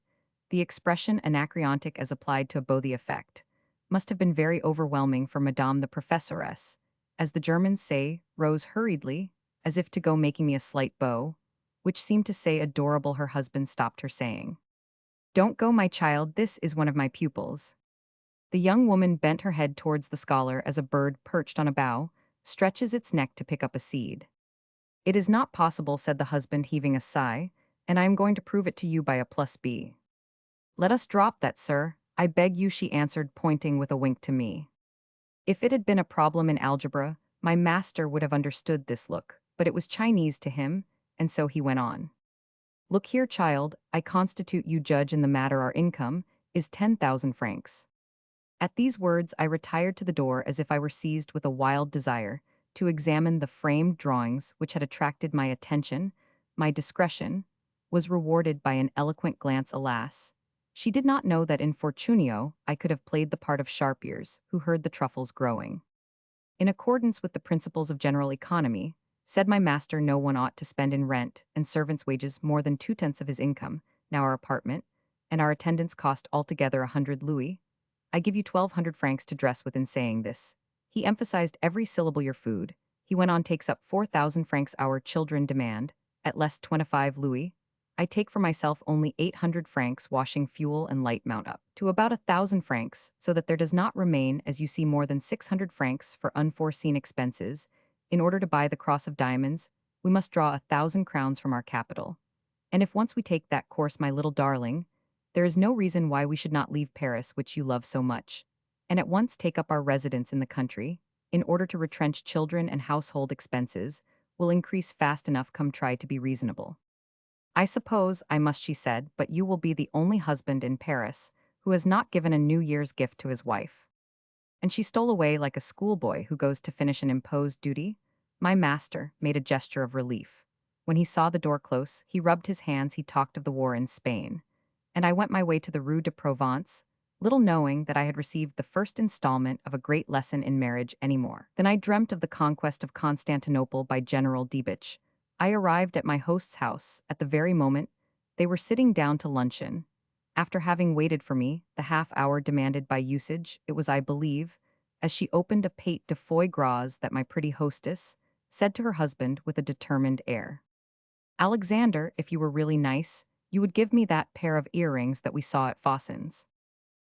The expression anacreontic as applied to a beau, the effect, must have been very overwhelming for Madame the Professoress, as the Germans say, rose hurriedly, as if to go, making me a slight bow, which seemed to say adorable. Her husband stopped her, saying, Don't go, my child, this is one of my pupils. The young woman bent her head towards the scholar as a bird perched on a bough stretches its neck to pick up a seed. It is not possible, said the husband, heaving a sigh, and I am going to prove it to you by a plus B. Let us drop that, sir, I beg you, she answered, pointing with a wink to me. If it had been a problem in algebra, my master would have understood this look, but it was Chinese to him, and so he went on. Look here, child, I constitute you judge in the matter. Our income is 10,000 francs. At these words, I retired to the door as if I were seized with a wild desire to examine the framed drawings which had attracted my attention. My discretion was rewarded by an eloquent glance. Alas, she did not know that in Fortunio I could have played the part of Sharp Ears, who heard the truffles growing. In accordance with the principles of general economy, said my master, no one ought to spend in rent and servants' wages more than 2/10 of his income. Now our apartment and our attendance cost altogether 100 louis. I give you 1,200 francs to dress with. In saying this, he emphasized every syllable. Your food, he went on, takes up 4,000 francs. Our children demand, at least 25 louis. I take for myself only 800 francs. Washing, fuel, and light mount up to about 1,000 francs, so that there does not remain, as you see, more than 600 francs for unforeseen expenses. In order to buy the cross of diamonds, we must draw 1,000 crowns from our capital. And if once we take that course, my little darling, there is no reason why we should not leave Paris, which you love so much, and at once take up our residence in the country, in order to retrench children and household expenses will increase fast enough. Come, try to be reasonable. I suppose I must, she said, but you will be the only husband in Paris who has not given a New Year's gift to his wife. And she stole away like a schoolboy who goes to finish an imposed duty. My master made a gesture of relief. When he saw the door close, he rubbed his hands. He talked of the war in Spain. And I went my way to the Rue de Provence, little knowing that I had received the first installment of a great lesson in marriage. Any more than I dreamt of the conquest of Constantinople by General Diebitsch. I arrived at my host's house at the very moment they were sitting down to luncheon. After having waited for me the half-hour demanded by usage, it was, I believe, as she opened a pate de foie gras, that my pretty hostess said to her husband with a determined air, Alexander, if you were really nice, you would give me that pair of earrings that we saw at Fawson's.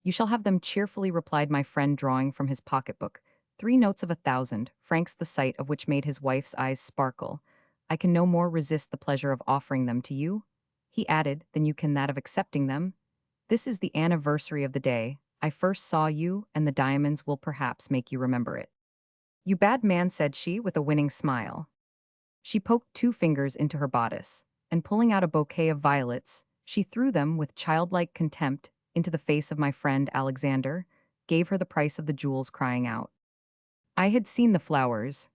You shall have them cheerfully, replied my friend, drawing from his pocketbook 3 notes of 1,000 francs, the sight of which made his wife's eyes sparkle. I can no more resist the pleasure of offering them to you, he added, than you can that of accepting them. This is the anniversary of the day I first saw you, and the diamonds will perhaps make you remember it. You bad man, said she with a winning smile. She poked 2 fingers into her bodice, and pulling out a bouquet of violets, she threw them with childlike contempt into the face of my friend Alexander, gave her the price of the jewels, crying out. I had seen the flowers.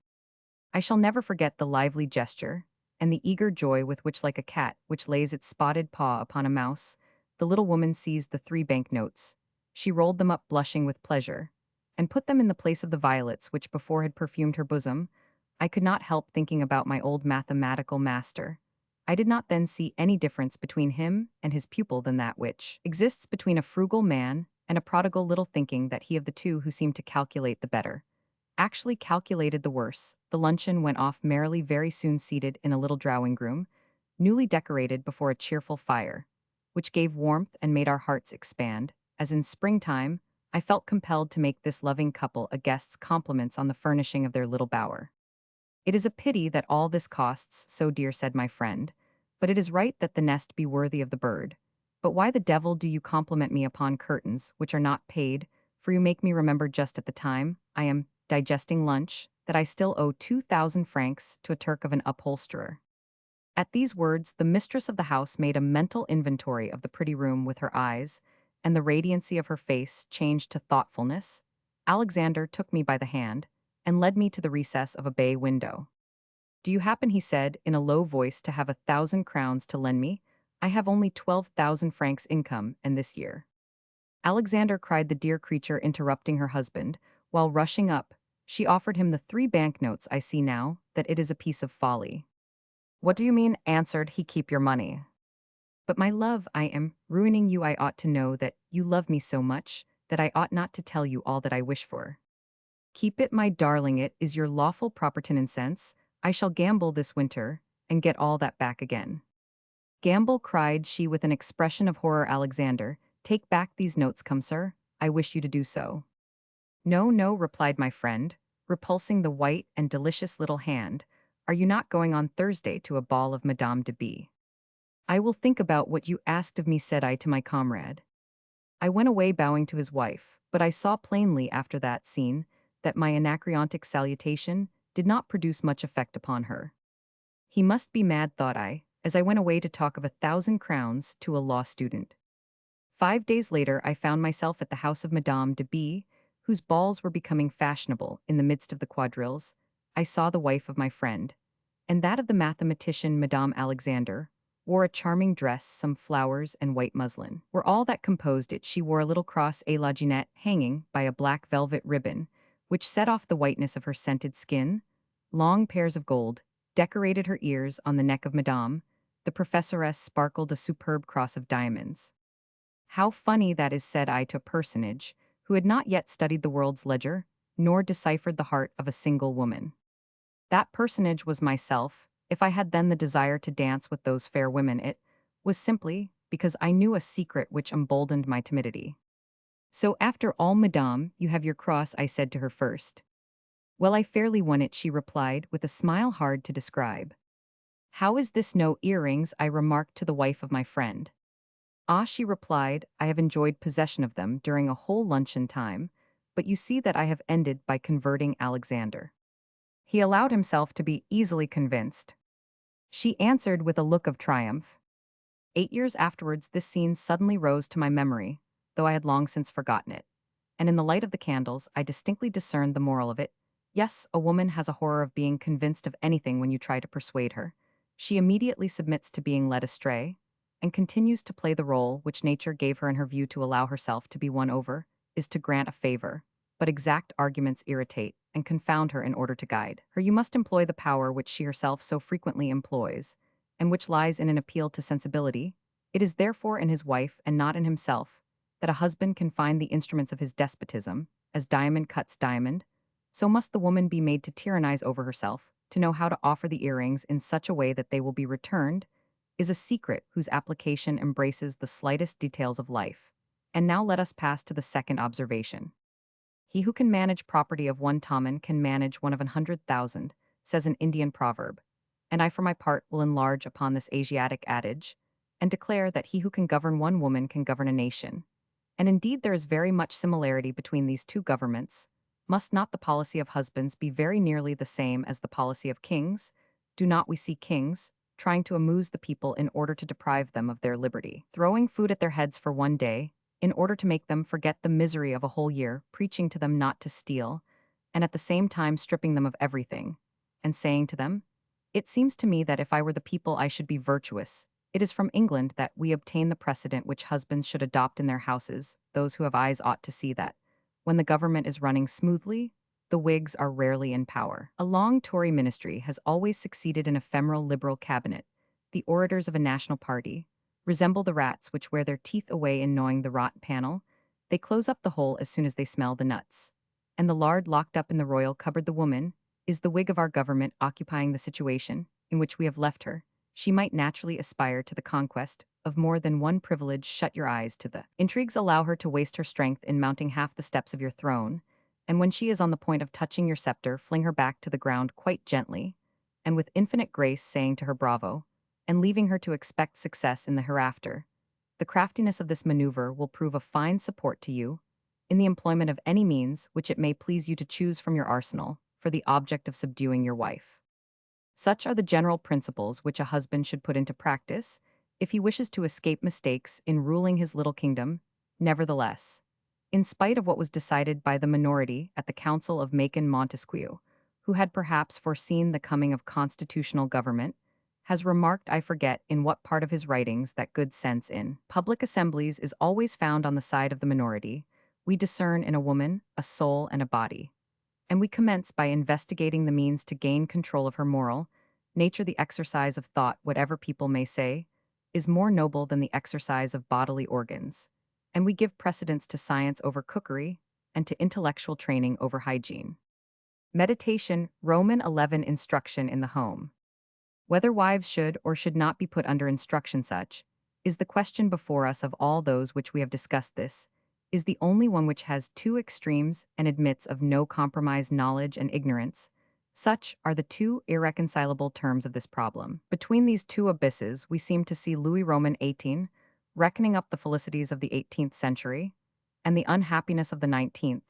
I shall never forget the lively gesture, and the eager joy with which, like a cat which lays its spotted paw upon a mouse, the little woman seized the 3 banknotes. She rolled them up, blushing with pleasure, and put them in the place of the violets which before had perfumed her bosom. I could not help thinking about my old mathematical master. I did not then see any difference between him and his pupil than that which exists between a frugal man and a prodigal, little thinking that he of the two who seemed to calculate the better actually calculated the worse. The luncheon went off merrily, very soon seated in a little drawing room, newly decorated before a cheerful fire, which gave warmth and made our hearts expand. As in springtime, I felt compelled to make this loving couple a guest's compliments on the furnishing of their little bower. It is a pity that all this costs so dear, said my friend, but it is right that the nest be worthy of the bird. But why the devil do you compliment me upon curtains which are not paid? For you make me remember just at the time I am digesting lunch that I still owe 2,000 francs to a Turk of an upholsterer. At these words, the mistress of the house made a mental inventory of the pretty room with her eyes, and the radiancy of her face changed to thoughtfulness. Alexander took me by the hand and led me to the recess of a bay window. Do you happen, he said in a low voice, to have 1,000 crowns to lend me? I have only 12,000 francs income, and this year. Alexander, cried the dear creature, interrupting her husband, while rushing up, she offered him the 3 banknotes. I see now that it is a piece of folly. What do you mean, answered he, keep your money. But my love, I am ruining you. I ought to know that you love me so much that I ought not to tell you all that I wish for. Keep it, my darling, it is your lawful property. In sense, I shall gamble this winter and get all that back again. Gamble, cried she with an expression of horror. Alexander, take back these notes, come, sir. I wish you to do so. No, no, replied my friend, repulsing the white and delicious little hand. Are you not going on Thursday to a ball of Madame de B? I will think about what you asked of me, said I to my comrade. I went away bowing to his wife, but I saw plainly after that scene that my anacreontic salutation did not produce much effect upon her. He must be mad, thought I, as I went away to talk of 1,000 crowns to a law student. 5 days later, I found myself at the house of Madame de B, whose balls were becoming fashionable. In the midst of the quadrilles, I saw the wife of my friend, and that of the mathematician Madame Alexander, wore a charming dress, some flowers, and white muslin were all that composed it. She wore a little cross a la Jeanette hanging by a black velvet ribbon, which set off the whiteness of her scented skin. Long pairs of gold decorated her ears. On the neck of Madame, the professoress, sparkled a superb cross of diamonds. How funny that is, said I to a personage who had not yet studied the world's ledger, nor deciphered the heart of a single woman. That personage was myself. If I had then the desire to dance with those fair women, it was simply because I knew a secret which emboldened my timidity. So after all, Madame, you have your cross, I said to her first. Well, I fairly won it, she replied, with a smile hard to describe. How is this, no earrings? I remarked to the wife of my friend. Ah, she replied, I have enjoyed possession of them during a whole luncheon time, but you see that I have ended by converting Alexander. He allowed himself to be easily convinced. She answered with a look of triumph. 8 years afterwards, this scene suddenly rose to my memory, though I had long since forgotten it. And in the light of the candles, I distinctly discerned the moral of it. Yes, a woman has a horror of being convinced of anything when you try to persuade her. She immediately submits to being led astray, and continues to play the role which nature gave her in her view. To allow herself to be won over is to grant a favor, but exact arguments irritate and confound her. In order to guide her, you must employ the power which she herself so frequently employs, and which lies in an appeal to sensibility. It is therefore in his wife and not in himself that a husband can find the instruments of his despotism. As diamond cuts diamond, so must the woman be made to tyrannize over herself, to know how to offer the earrings in such a way that they will be returned, is a secret whose application embraces the slightest details of life. And now let us pass to the second observation. He who can manage property of 1 tomon can manage one of 100,000, says an Indian proverb, and I for my part will enlarge upon this Asiatic adage, and declare that he who can govern 1 woman can govern a nation. And indeed there is very much similarity between these two governments. Must not the policy of husbands be very nearly the same as the policy of kings? Do not we see kings trying to amuse the people in order to deprive them of their liberty, throwing food at their heads for 1 day, in order to make them forget the misery of a whole year, preaching to them not to steal, and at the same time stripping them of everything, and saying to them, it seems to me that if I were the people I should be virtuous. It is from England that we obtain the precedent which husbands should adopt in their houses. Those who have eyes ought to see that, when the government is running smoothly, the Whigs are rarely in power. A long Tory ministry has always succeeded an ephemeral Liberal cabinet. The orators of a national party resemble the rats which wear their teeth away in gnawing the rotten panel. They close up the hole as soon as they smell the nuts. And the lard locked up in the royal cupboard. The woman is the Whig of our government, occupying the situation in which we have left her. She might naturally aspire to the conquest of more than one privilege. Shut your eyes to the intrigues. Allow her to waste her strength in mounting half the steps of your throne, and when she is on the point of touching your scepter, fling her back to the ground quite gently, and with infinite grace, saying to her bravo, and leaving her to expect success in the hereafter. The craftiness of this maneuver will prove a fine support to you in the employment of any means which it may please you to choose from your arsenal for the object of subduing your wife. Such are the general principles which a husband should put into practice if he wishes to escape mistakes in ruling his little kingdom. Nevertheless, in spite of what was decided by the minority at the Council of Macon, Montesquieu, who had perhaps foreseen the coming of constitutional government, has remarked, I forget in what part of his writings, that good sense in public assemblies is always found on the side of the minority. We discern in a woman a soul and a body, and we commence by investigating the means to gain control of her moral nature. The exercise of thought, whatever people may say, is more noble than the exercise of bodily organs, and we give precedence to science over cookery and to intellectual training over hygiene. Meditation, Roman 11. Instruction in the home. Whether wives should or should not be put under instruction such, is the question before us. Of all those which we have discussed, this is the only one which has two extremes and admits of no compromise: knowledge and ignorance. Such are the two irreconcilable terms of this problem. Between these two abysses, we seem to see Louis Roman 18, reckoning up the felicities of the 18th century, and the unhappiness of the 19th,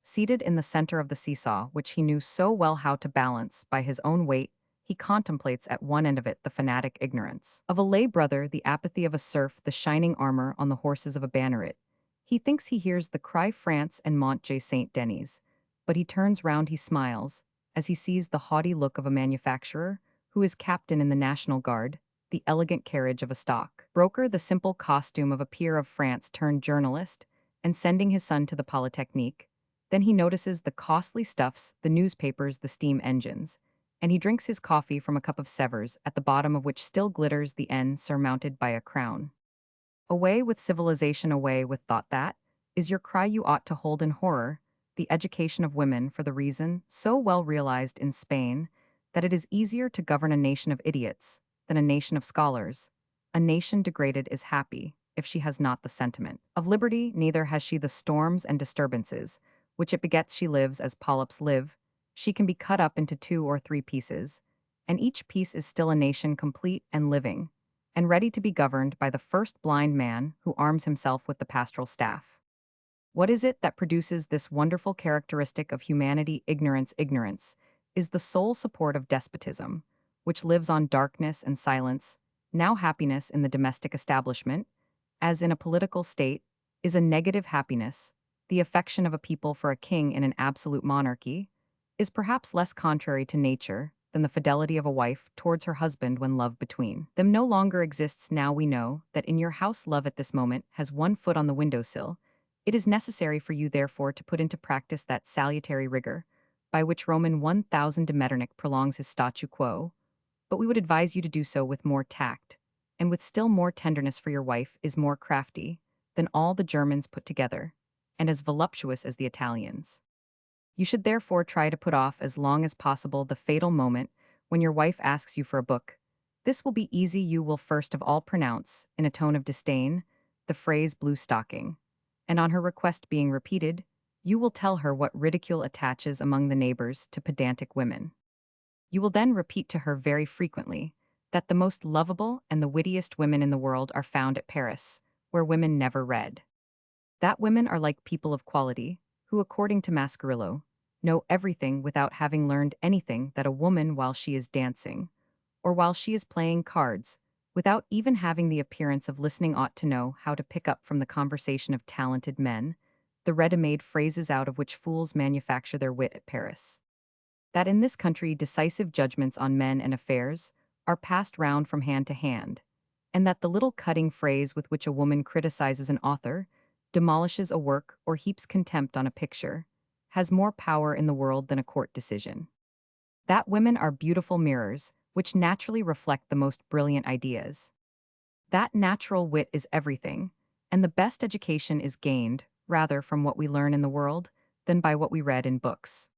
seated in the center of the seesaw, which he knew so well how to balance by his own weight. He contemplates at one end of it the fanatic ignorance of a lay brother, the apathy of a serf, the shining armor on the horses of a banneret. He thinks he hears the cry France and Mont J. Saint Denis, but he turns round, he smiles, as he sees the haughty look of a manufacturer, who is captain in the National Guard, the elegant carriage of a stock broker, the simple costume of a peer of France turned journalist, and sending his son to the Polytechnique. Then he notices the costly stuffs, the newspapers, the steam engines, and he drinks his coffee from a cup of Sevres, at the bottom of which still glitters the N surmounted by a crown. Away with civilization, away with thought, that is your cry. You ought to hold in horror the education of women, for the reason, so well realized in Spain, that it is easier to govern a nation of idiots than a nation of scholars. A nation degraded is happy if she has not the sentiment of liberty, neither has she the storms and disturbances which it begets. She lives as polyps live. She can be cut up into 2 or 3 pieces, and each piece is still a nation complete and living, and ready to be governed by the first blind man who arms himself with the pastoral staff. What is it that produces this wonderful characteristic of humanity? Ignorance. Ignorance is the sole support of despotism, which lives on darkness and silence. Now happiness in the domestic establishment, as in a political state, is a negative happiness. The affection of a people for a king in an absolute monarchy is perhaps less contrary to nature than the fidelity of a wife towards her husband when love between them no longer exists. Now we know that in your house love at this moment has one foot on the windowsill. It is necessary for you, therefore, to put into practice that salutary rigor by which Roman 1000 de Metternich prolongs his statu quo, but we would advise you to do so with more tact, and with still more tenderness, for your wife is more crafty than all the Germans put together, and as voluptuous as the Italians. You should therefore try to put off as long as possible the fatal moment when your wife asks you for a book. This will be easy. You will first of all pronounce, in a tone of disdain, the phrase blue stocking, and on her request being repeated, you will tell her what ridicule attaches among the neighbors to pedantic women. You will then repeat to her very frequently that the most lovable and the wittiest women in the world are found at Paris, where women never read. That women are like people of quality, who, according to Mascarillo, know everything without having learned anything. That a woman, while she is dancing, or while she is playing cards, without even having the appearance of listening, ought to know how to pick up from the conversation of talented men the ready-made phrases out of which fools manufacture their wit at Paris. That in this country decisive judgments on men and affairs are passed round from hand to hand, and that the little cutting phrase with which a woman criticizes an author, demolishes a work, or heaps contempt on a picture, has more power in the world than a court decision. That women are beautiful mirrors, which naturally reflect the most brilliant ideas. That natural wit is everything, and the best education is gained rather from what we learn in the world than by what we read in books.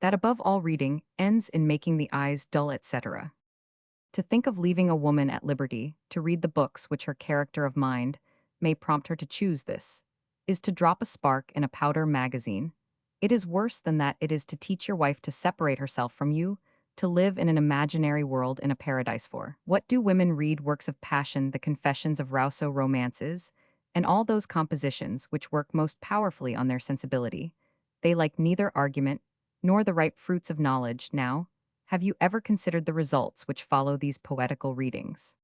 That above all reading ends in making the eyes dull, etc. To think of leaving a woman at liberty to read the books which her character of mind may prompt her to choose, this is to drop a spark in a powder magazine. It is worse than that. It is to teach your wife to separate herself from you, to live in an imaginary world in a paradise. For what do women read? Works of passion, the confessions of Rousseau, romances, and all those compositions which work most powerfully on their sensibility. They like neither argument nor the ripe fruits of knowledge. Now, have you ever considered the results which follow these poetical readings?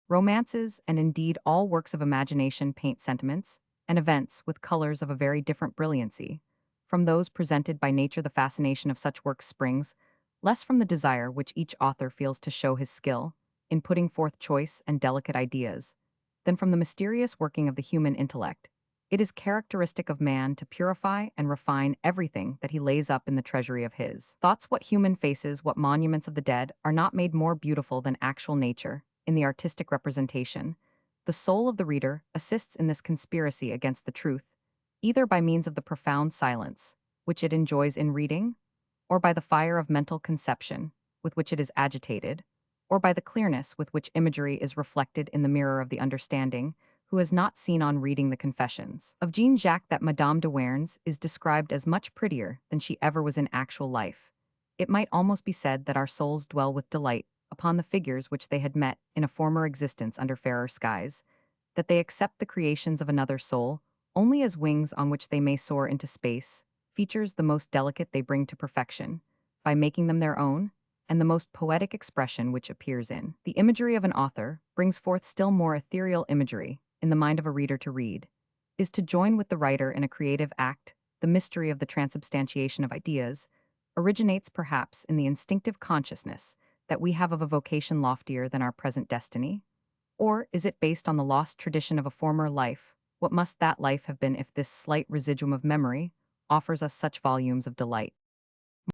Romances, and indeed all works of imagination, paint sentiments and events with colors of a very different brilliancy from those presented by nature. The fascination of such works springs less from the desire which each author feels to show his skill in putting forth choice and delicate ideas than from the mysterious working of the human intellect. It is characteristic of man to purify and refine everything that he lays up in the treasury of his thoughts. What human faces, what monuments of the dead, are not made more beautiful than actual nature in the artistic representation? The soul of the reader assists in this conspiracy against the truth, either by means of the profound silence which it enjoys in reading, or by the fire of mental conception with which it is agitated, or by the clearness with which imagery is reflected in the mirror of the understanding, who has not seen on reading the Confessions of Jean Jacques that Madame de Warens is described as much prettier than she ever was in actual life. It might almost be said that our souls dwell with delight upon the figures which they had met in a former existence under fairer skies, that they accept the creations of another soul only as wings on which they may soar into space, features the most delicate they bring to perfection, by making them their own, and the most poetic expression which appears in the imagery of an author brings forth still more ethereal imagery in the mind of a reader to read, is to join with the writer in a creative act. The mystery of the transubstantiation of ideas originates perhaps in the instinctive consciousness that we have of a vocation loftier than our present destiny? Or is it based on the lost tradition of a former life? What must that life have been if this slight residuum of memory offers us such volumes of delight?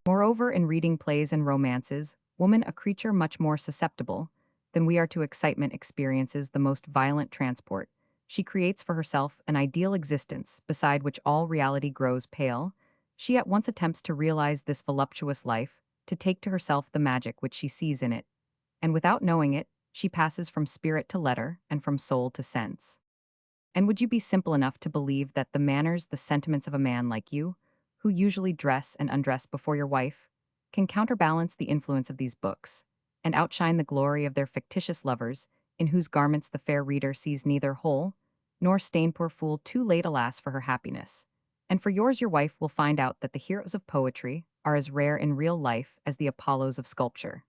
Moreover, in reading plays and romances, woman, a creature much more susceptible than we are to excitement, experiences the most violent transport. She creates for herself an ideal existence beside which all reality grows pale. She at once attempts to realize this voluptuous life, to take to herself the magic which she sees in it, and without knowing it, she passes from spirit to letter and from soul to sense. And would you be simple enough to believe that the manners, the sentiments of a man like you, who usually dress and undress before your wife, can counterbalance the influence of these books, and outshine the glory of their fictitious lovers, in whose garments the fair reader sees neither hole nor stain, poor fool, too late, alas, for her happiness. And for yours, your wife will find out that the heroes of poetry are as rare in real life as the Apollos of sculpture.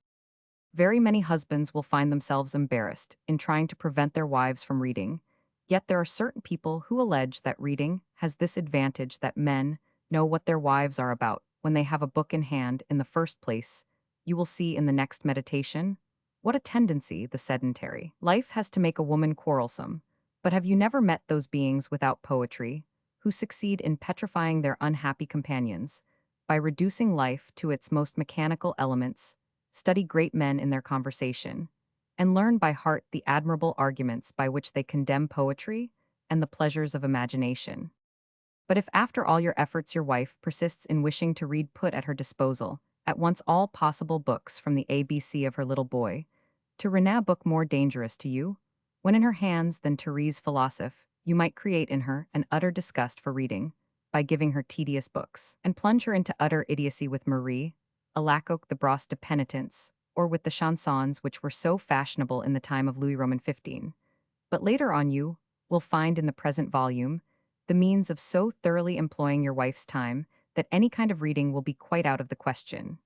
Very many husbands will find themselves embarrassed in trying to prevent their wives from reading, yet there are certain people who allege that reading has this advantage, that men know what their wives are about when they have a book in hand. In the first place, you will see in the next meditation what a tendency the sedentary life has to make a woman quarrelsome. But have you never met those beings without poetry who succeed in petrifying their unhappy companions by reducing life to its most mechanical elements? Study great men in their conversation, and learn by heart the admirable arguments by which they condemn poetry and the pleasures of imagination. But if after all your efforts your wife persists in wishing to read, put at her disposal at once all possible books from the ABC of her little boy, to Renat, book more dangerous to you, when in her hands than Therese philosophe, you might create in her an utter disgust for reading, by giving her tedious books, and plunge her into utter idiocy with Marie, Alacoque the Brosse de Penitence, or with the chansons which were so fashionable in the time of Louis Roman 15. But later on you will find in the present volume the means of so thoroughly employing your wife's time that any kind of reading will be quite out of the question.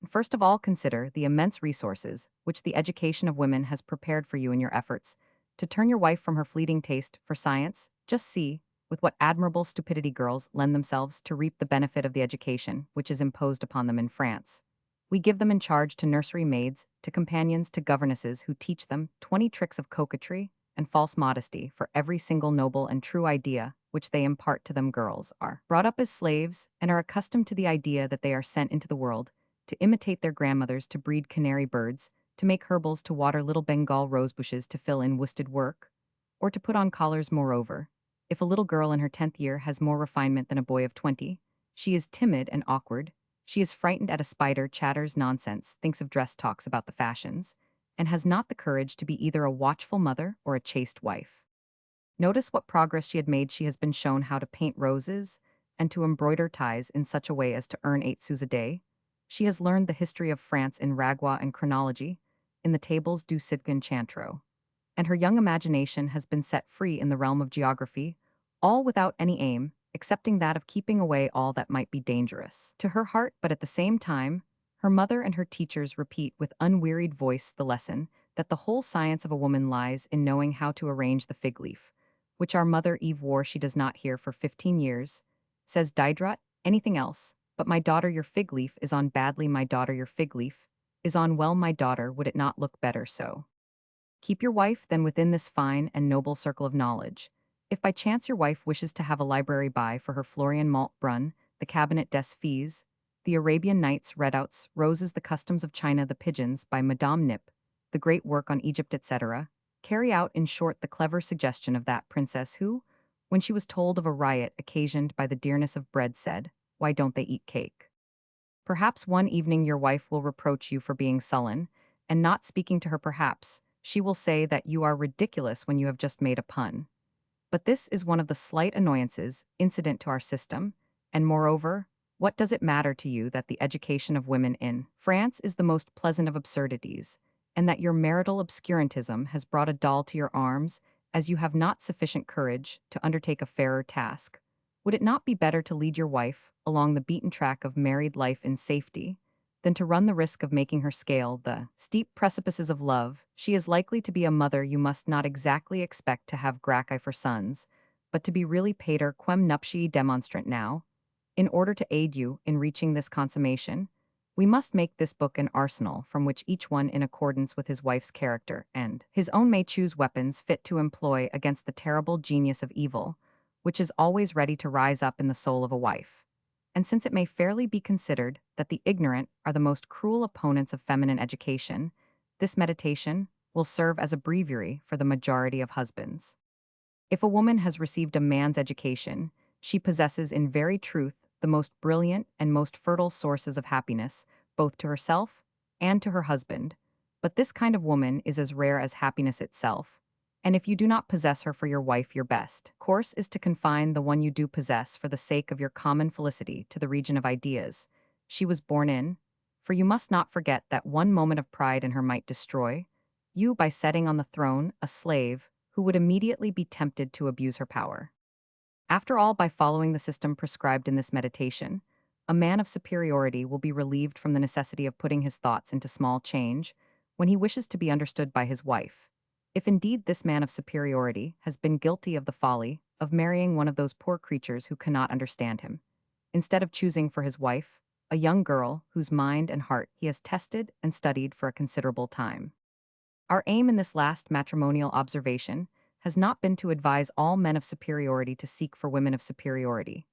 First of all, consider the immense resources which the education of women has prepared for you in your efforts to turn your wife from her fleeting taste for science. Just see with what admirable stupidity girls lend themselves to reap the benefit of the education which is imposed upon them in France. We give them in charge to nursery maids, to companions, to governesses who teach them 20 tricks of coquetry and false modesty for every single noble and true idea which they impart to them. Girls are brought up as slaves and are accustomed to the idea that they are sent into the world to imitate their grandmothers, to breed canary birds, to make herbals, to water little Bengal rose bushes, to fill in worsted work, or to put on collars. Moreover, if a little girl in her 10th year has more refinement than a boy of 20, she is timid and awkward, she is frightened at a spider, chatters nonsense, thinks of dress, talks about the fashions, and has not the courage to be either a watchful mother or a chaste wife. Notice what progress she had made. She has been shown how to paint roses and to embroider ties in such a way as to earn 8 sous a day. She has learned the history of France in Ragua and chronology, in the tables du Citgan Chantreau. And her young imagination has been set free in the realm of geography, all without any aim, excepting that of keeping away all that might be dangerous to her heart. But at the same time, her mother and her teachers repeat with unwearied voice the lesson that the whole science of a woman lies in knowing how to arrange the fig leaf, which our mother Eve wore. She does not hear for 15 years, says Diderot, anything else. But my daughter, your fig leaf is on badly. My daughter, your fig leaf is on well. My daughter, would it not look better so? Keep your wife then within this fine and noble circle of knowledge. If by chance your wife wishes to have a library by for her Florian Malt Brun, the Cabinet des Fees, the Arabian Nights, Redouts, Roses, the Customs of China, the Pigeons, by Madame Nip, the great work on Egypt, etc., carry out, in short, the clever suggestion of that princess who, when she was told of a riot occasioned by the dearness of bread, said, "Why don't they eat cake?" Perhaps one evening your wife will reproach you for being sullen, and not speaking to her perhaps, she will say that you are ridiculous when you have just made a pun. But this is one of the slight annoyances incident to our system, and moreover, what does it matter to you that the education of women in France is the most pleasant of absurdities, and that your marital obscurantism has brought a doll to your arms, as you have not sufficient courage to undertake a fairer task? Would it not be better to lead your wife along the beaten track of married life in safety, than to run the risk of making her scale the steep precipices of love? She is likely to be a mother you must not exactly expect to have Gracchi for sons, but to be really pater quem nuptiae demonstrant now. In order to aid you in reaching this consummation, we must make this book an arsenal from which each one in accordance with his wife's character and his own may choose weapons fit to employ against the terrible genius of evil, which is always ready to rise up in the soul of a wife. And since it may fairly be considered that the ignorant are the most cruel opponents of feminine education, this meditation will serve as a breviary for the majority of husbands. If a woman has received a man's education, she possesses in very truth the most brilliant and most fertile sources of happiness, both to herself and to her husband. But this kind of woman is as rare as happiness itself, and if you do not possess her for your wife, your best course is to confine the one you do possess for the sake of your common felicity to the region of ideas she was born in, for you must not forget that one moment of pride in her might destroy you by setting on the throne a slave who would immediately be tempted to abuse her power. After all, by following the system prescribed in this meditation, a man of superiority will be relieved from the necessity of putting his thoughts into small change when he wishes to be understood by his wife. If indeed this man of superiority has been guilty of the folly of marrying one of those poor creatures who cannot understand him, instead of choosing for his wife a young girl whose mind and heart he has tested and studied for a considerable time. Our aim in this last matrimonial observation has not been to advise all men of superiority to seek for women of superiority,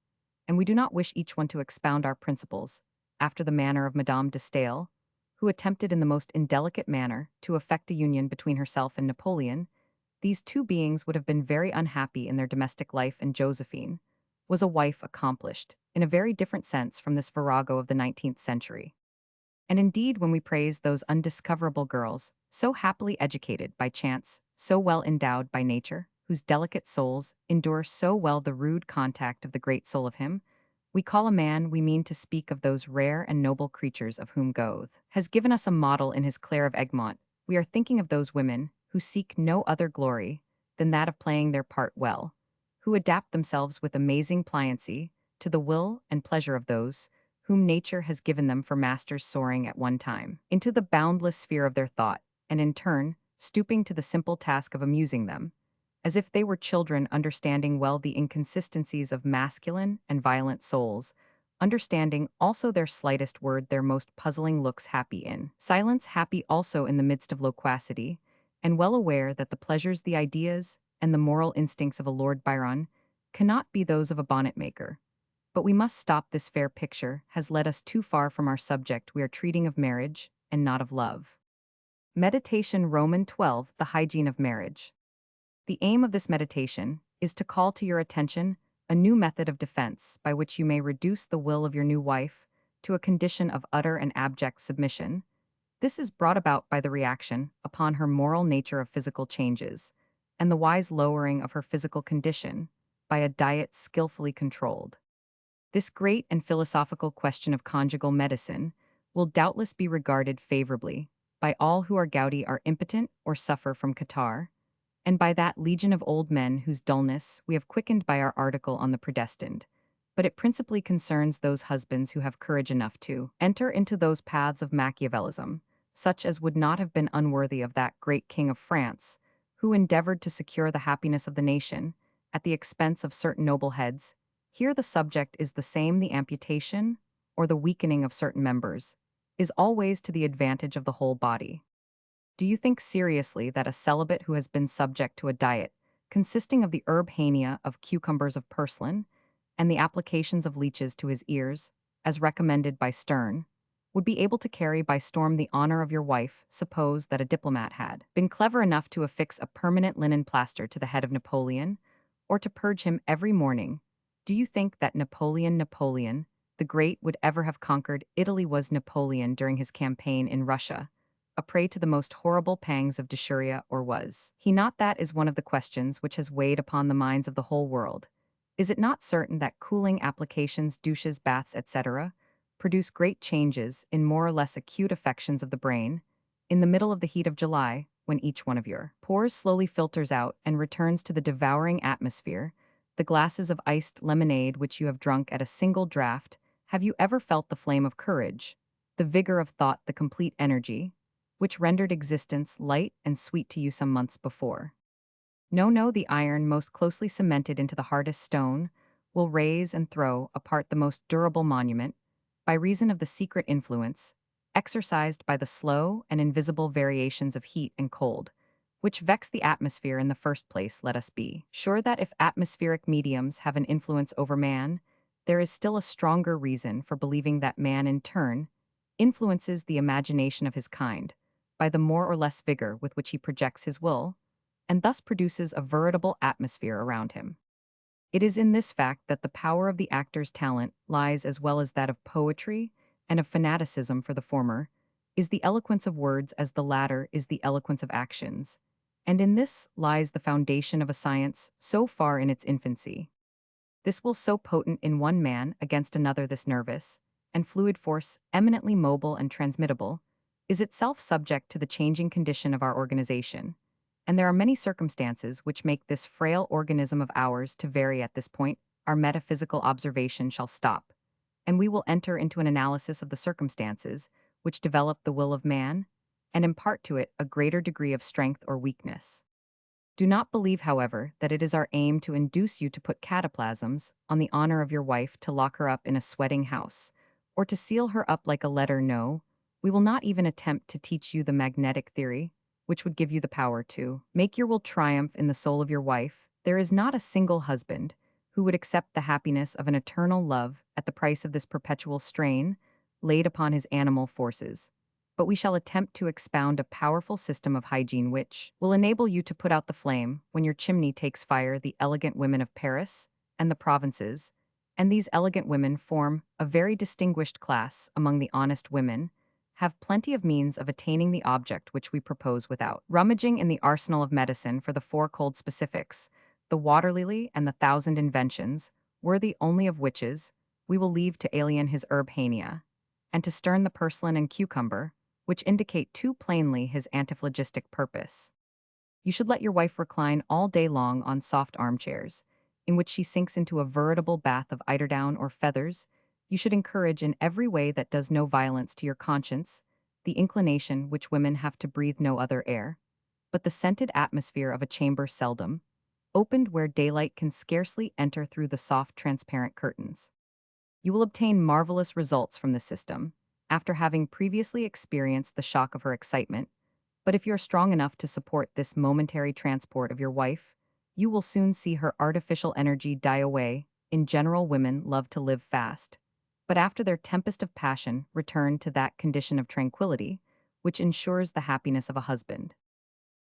and we do not wish each one to expound our principles, after the manner of Madame de Staël, who attempted in the most indelicate manner to effect a union between herself and Napoleon. These two beings would have been very unhappy in their domestic life, and Josephine was a wife accomplished, in a very different sense from this virago of the 19th century. And indeed, when we praise those undiscoverable girls, so happily educated by chance, so well endowed by nature, whose delicate souls endure so well the rude contact of the great soul of him, we call a man, we mean to speak of those rare and noble creatures of whom Goethe has given us a model in his Clare of Egmont. We are thinking of those women who seek no other glory than that of playing their part well, who adapt themselves with amazing pliancy to the will and pleasure of those whom nature has given them for masters, soaring at one time into the boundless sphere of their thought, and in turn stooping to the simple task of amusing them, as if they were children understanding well the inconsistencies of masculine and violent souls, understanding also their slightest word, their most puzzling looks, happy in silence, happy also in the midst of loquacity, and well aware that the pleasures, the ideas, and the moral instincts of a Lord Byron cannot be those of a bonnet maker. But we must stop. This fair picture has led us too far from our subject. We are treating of marriage and not of love. Meditation Roman 12, the hygiene of marriage. The aim of this meditation is to call to your attention a new method of defense by which you may reduce the will of your new wife to a condition of utter and abject submission. This is brought about by the reaction upon her moral nature of physical changes, and the wise lowering of her physical condition by a diet skillfully controlled. This great and philosophical question of conjugal medicine will doubtless be regarded favorably by all who are gouty, are impotent, or suffer from catarrh, and by that legion of old men whose dullness we have quickened by our article on the predestined. But it principally concerns those husbands who have courage enough to enter into those paths of Machiavellism, such as would not have been unworthy of that great king of France, who endeavored to secure the happiness of the nation at the expense of certain noble heads. Here the subject is the same: the amputation, or the weakening of certain members, is always to the advantage of the whole body. Do you think seriously that a celibate who has been subject to a diet consisting of the herb hania of cucumbers of purslane, and the applications of leeches to his ears, as recommended by Sterne, would be able to carry by storm the honor of your wife? Suppose that a diplomat had been clever enough to affix a permanent linen plaster to the head of Napoleon, or to purge him every morning. Do you think that Napoleon the Great would ever have conquered? Italy was Napoleon during his campaign in Russia, a prey to the most horrible pangs of dysuria, or was he not? That is one of the questions which has weighed upon the minds of the whole world. Is it not certain that cooling applications, douches, baths, etc., produce great changes in more or less acute affections of the brain, in the middle of the heat of July, when each one of your pores slowly filters out and returns to the devouring atmosphere, the glasses of iced lemonade which you have drunk at a single draught, have you ever felt the flame of courage, the vigor of thought, the complete energy, which rendered existence light and sweet to you some months before? No, no, the iron most closely cemented into the hardest stone will raise and throw apart the most durable monument, by reason of the secret influence, exercised by the slow and invisible variations of heat and cold, which vex the atmosphere in the first place. Let us be sure that if atmospheric mediums have an influence over man, there is still a stronger reason for believing that man in turn influences the imagination of his kind, by the more or less vigor with which he projects his will, and thus produces a veritable atmosphere around him. It is in this fact that the power of the actor's talent lies, as well as that of poetry and of fanaticism. For the former is the eloquence of words as the latter is the eloquence of actions, and in this lies the foundation of a science so far in its infancy. This will so potent in one man against another, this nervous and fluid force, eminently mobile and transmittable, is itself subject to the changing condition of our organization, and there are many circumstances which make this frail organism of ours to vary. At this point, our metaphysical observation shall stop, and we will enter into an analysis of the circumstances which develop the will of man and impart to it a greater degree of strength or weakness. Do not believe, however, that it is our aim to induce you to put cataplasms on the honor of your wife, to lock her up in a sweating house, or to seal her up like a letter. No, we will not even attempt to teach you the magnetic theory, which would give you the power to make your will triumph in the soul of your wife. There is not a single husband who would accept the happiness of an eternal love at the price of this perpetual strain laid upon his animal forces. But we shall attempt to expound a powerful system of hygiene which will enable you to put out the flame when your chimney takes fire. The elegant women of Paris and the provinces, and these elegant women form a very distinguished class among the honest women, have plenty of means of attaining the object which we propose without rummaging in the arsenal of medicine for the four cold specifics, the water lily and the thousand inventions, worthy only of witches, we will leave to alien his herb hania, and to stern the purslane and cucumber, which indicate too plainly his antiphlogistic purpose. You should let your wife recline all day long on soft armchairs, in which she sinks into a veritable bath of eiderdown or feathers. You should encourage in every way that does no violence to your conscience the inclination which women have to breathe no other air, but the scented atmosphere of a chamber seldom opened, where daylight can scarcely enter through the soft transparent curtains. You will obtain marvelous results from this system, after having previously experienced the shock of her excitement. But if you are strong enough to support this momentary transport of your wife, you will soon see her artificial energy die away. In general, women love to live fast, but after their tempest of passion return to that condition of tranquility which ensures the happiness of a husband.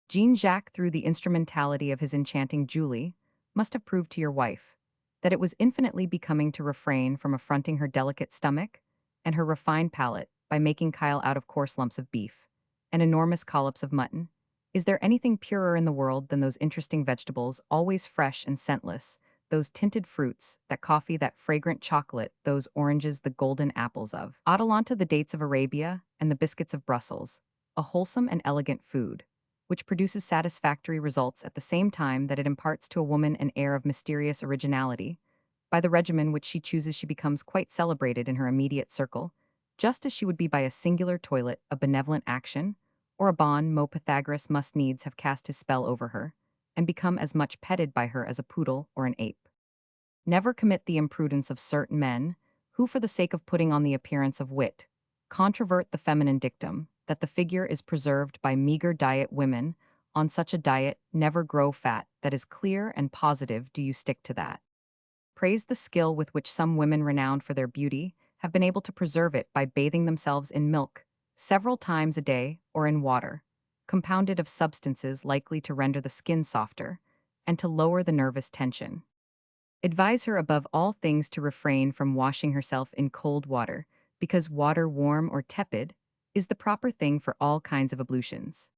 Jean-Jacques, through the instrumentality of his enchanting Julie, must have proved to your wife that it was infinitely becoming to refrain from affronting her delicate stomach and her refined palate by making kyle out of coarse lumps of beef and enormous collops of mutton. Is there anything purer in the world than those interesting vegetables, always fresh and scentless, those tinted fruits, that coffee, that fragrant chocolate, those oranges, the golden apples of Atalanta, the dates of Arabia, and the biscuits of Brussels, a wholesome and elegant food, which produces satisfactory results at the same time that it imparts to a woman an air of mysterious originality? By the regimen which she chooses, she becomes quite celebrated in her immediate circle, just as she would be by a singular toilet, a benevolent action, or a bon mot. Pythagoras must needs have cast his spell over her, and become as much petted by her as a poodle or an ape. Never commit the imprudence of certain men, who, for the sake of putting on the appearance of wit, controvert the feminine dictum that the figure is preserved by meager diet. Women, on such a diet, never grow fat. That is clear and positive. Do you stick to that? Praise the skill with which some women renowned for their beauty have been able to preserve it by bathing themselves in milk several times a day, or in water compounded of substances likely to render the skin softer and to lower the nervous tension. Advise her above all things to refrain from washing herself in cold water, because water, warm or tepid, is the proper thing for all kinds of ablutions.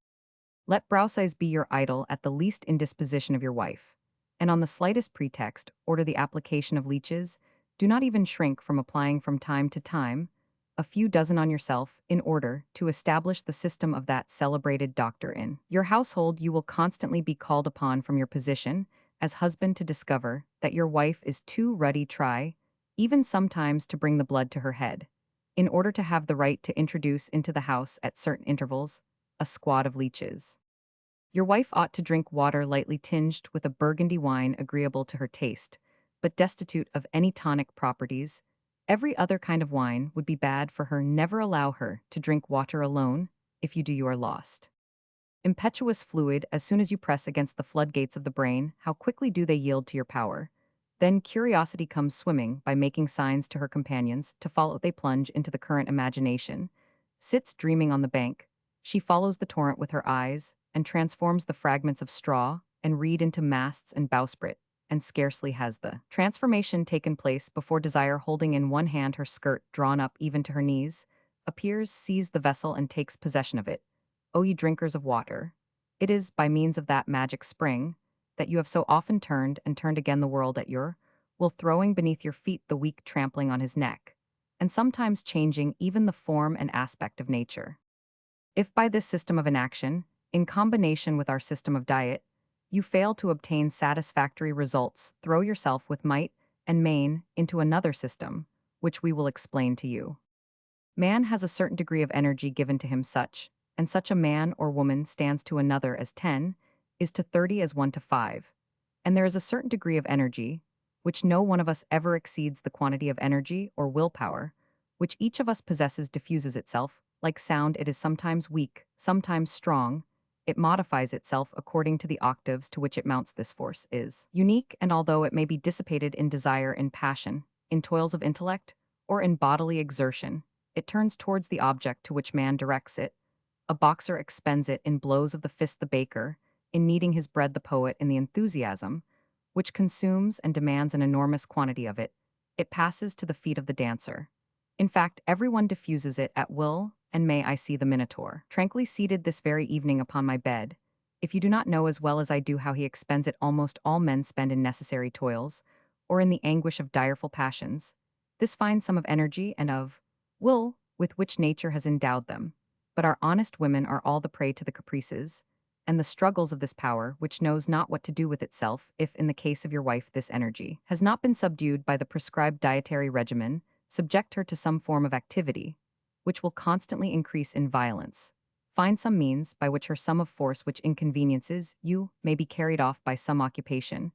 Let brow size be your idol at the least indisposition of your wife, and on the slightest pretext order the application of leeches. Do not even shrink from applying from time to time a few dozen on yourself in order to establish the system of that celebrated doctor in your household. You will constantly be called upon from your position as husband to discover that your wife is too ruddy, try, even sometimes to bring the blood to her head, in order to have the right to introduce into the house at certain intervals a squad of leeches. Your wife ought to drink water lightly tinged with a burgundy wine agreeable to her taste, but destitute of any tonic properties. Every other kind of wine would be bad for her. Never allow her to drink water alone. If you do, you are lost. Impetuous fluid, as soon as you press against the floodgates of the brain, how quickly do they yield to your power? Then curiosity comes swimming by making signs to her companions to follow. They plunge into the current. Imagination sits dreaming on the bank. She follows the torrent with her eyes and transforms the fragments of straw and reed into masts and bowsprit, and scarcely has the transformation taken place before desire, holding in one hand her skirt drawn up even to her knees, appears, sees the vessel, and takes possession of it. O ye drinkers of water, it is by means of that magic spring that you have so often turned and turned again the world at your will, throwing beneath your feet the weak, trampling on his neck, and sometimes changing even the form and aspect of nature. If by this system of inaction, in combination with our system of diet, you fail to obtain satisfactory results, throw yourself with might and main into another system, which we will explain to you. Man has a certain degree of energy given to him, such, and such a man or woman stands to another as 10, is to 30 as 1 to 5. And there is a certain degree of energy, which no one of us ever exceeds the quantity of energy or willpower, which each of us possesses diffuses itself, like sound. It is sometimes weak, sometimes strong. It modifies itself according to the octaves to which it mounts. This force is unique, and although it may be dissipated in desire, in passion, in toils of intellect, or in bodily exertion, it turns towards the object to which man directs it. A boxer expends it in blows of the fist, the baker, in kneading his bread, the poet, in the enthusiasm, which consumes and demands an enormous quantity of it. It passes to the feet of the dancer. In fact, everyone diffuses it at will, and may I see the Minotaur, tranquilly seated this very evening upon my bed. If you do not know as well as I do how he expends it, almost all men spend in necessary toils, or in the anguish of direful passions. This finds some of energy and of will with which nature has endowed them. But our honest women are all the prey to the caprices and the struggles of this power, which knows not what to do with itself. If, in the case of your wife, this energy has not been subdued by the prescribed dietary regimen, subject her to some form of activity, which will constantly increase in violence. Find some means by which her sum of force, which inconveniences you, may be carried off by some occupation,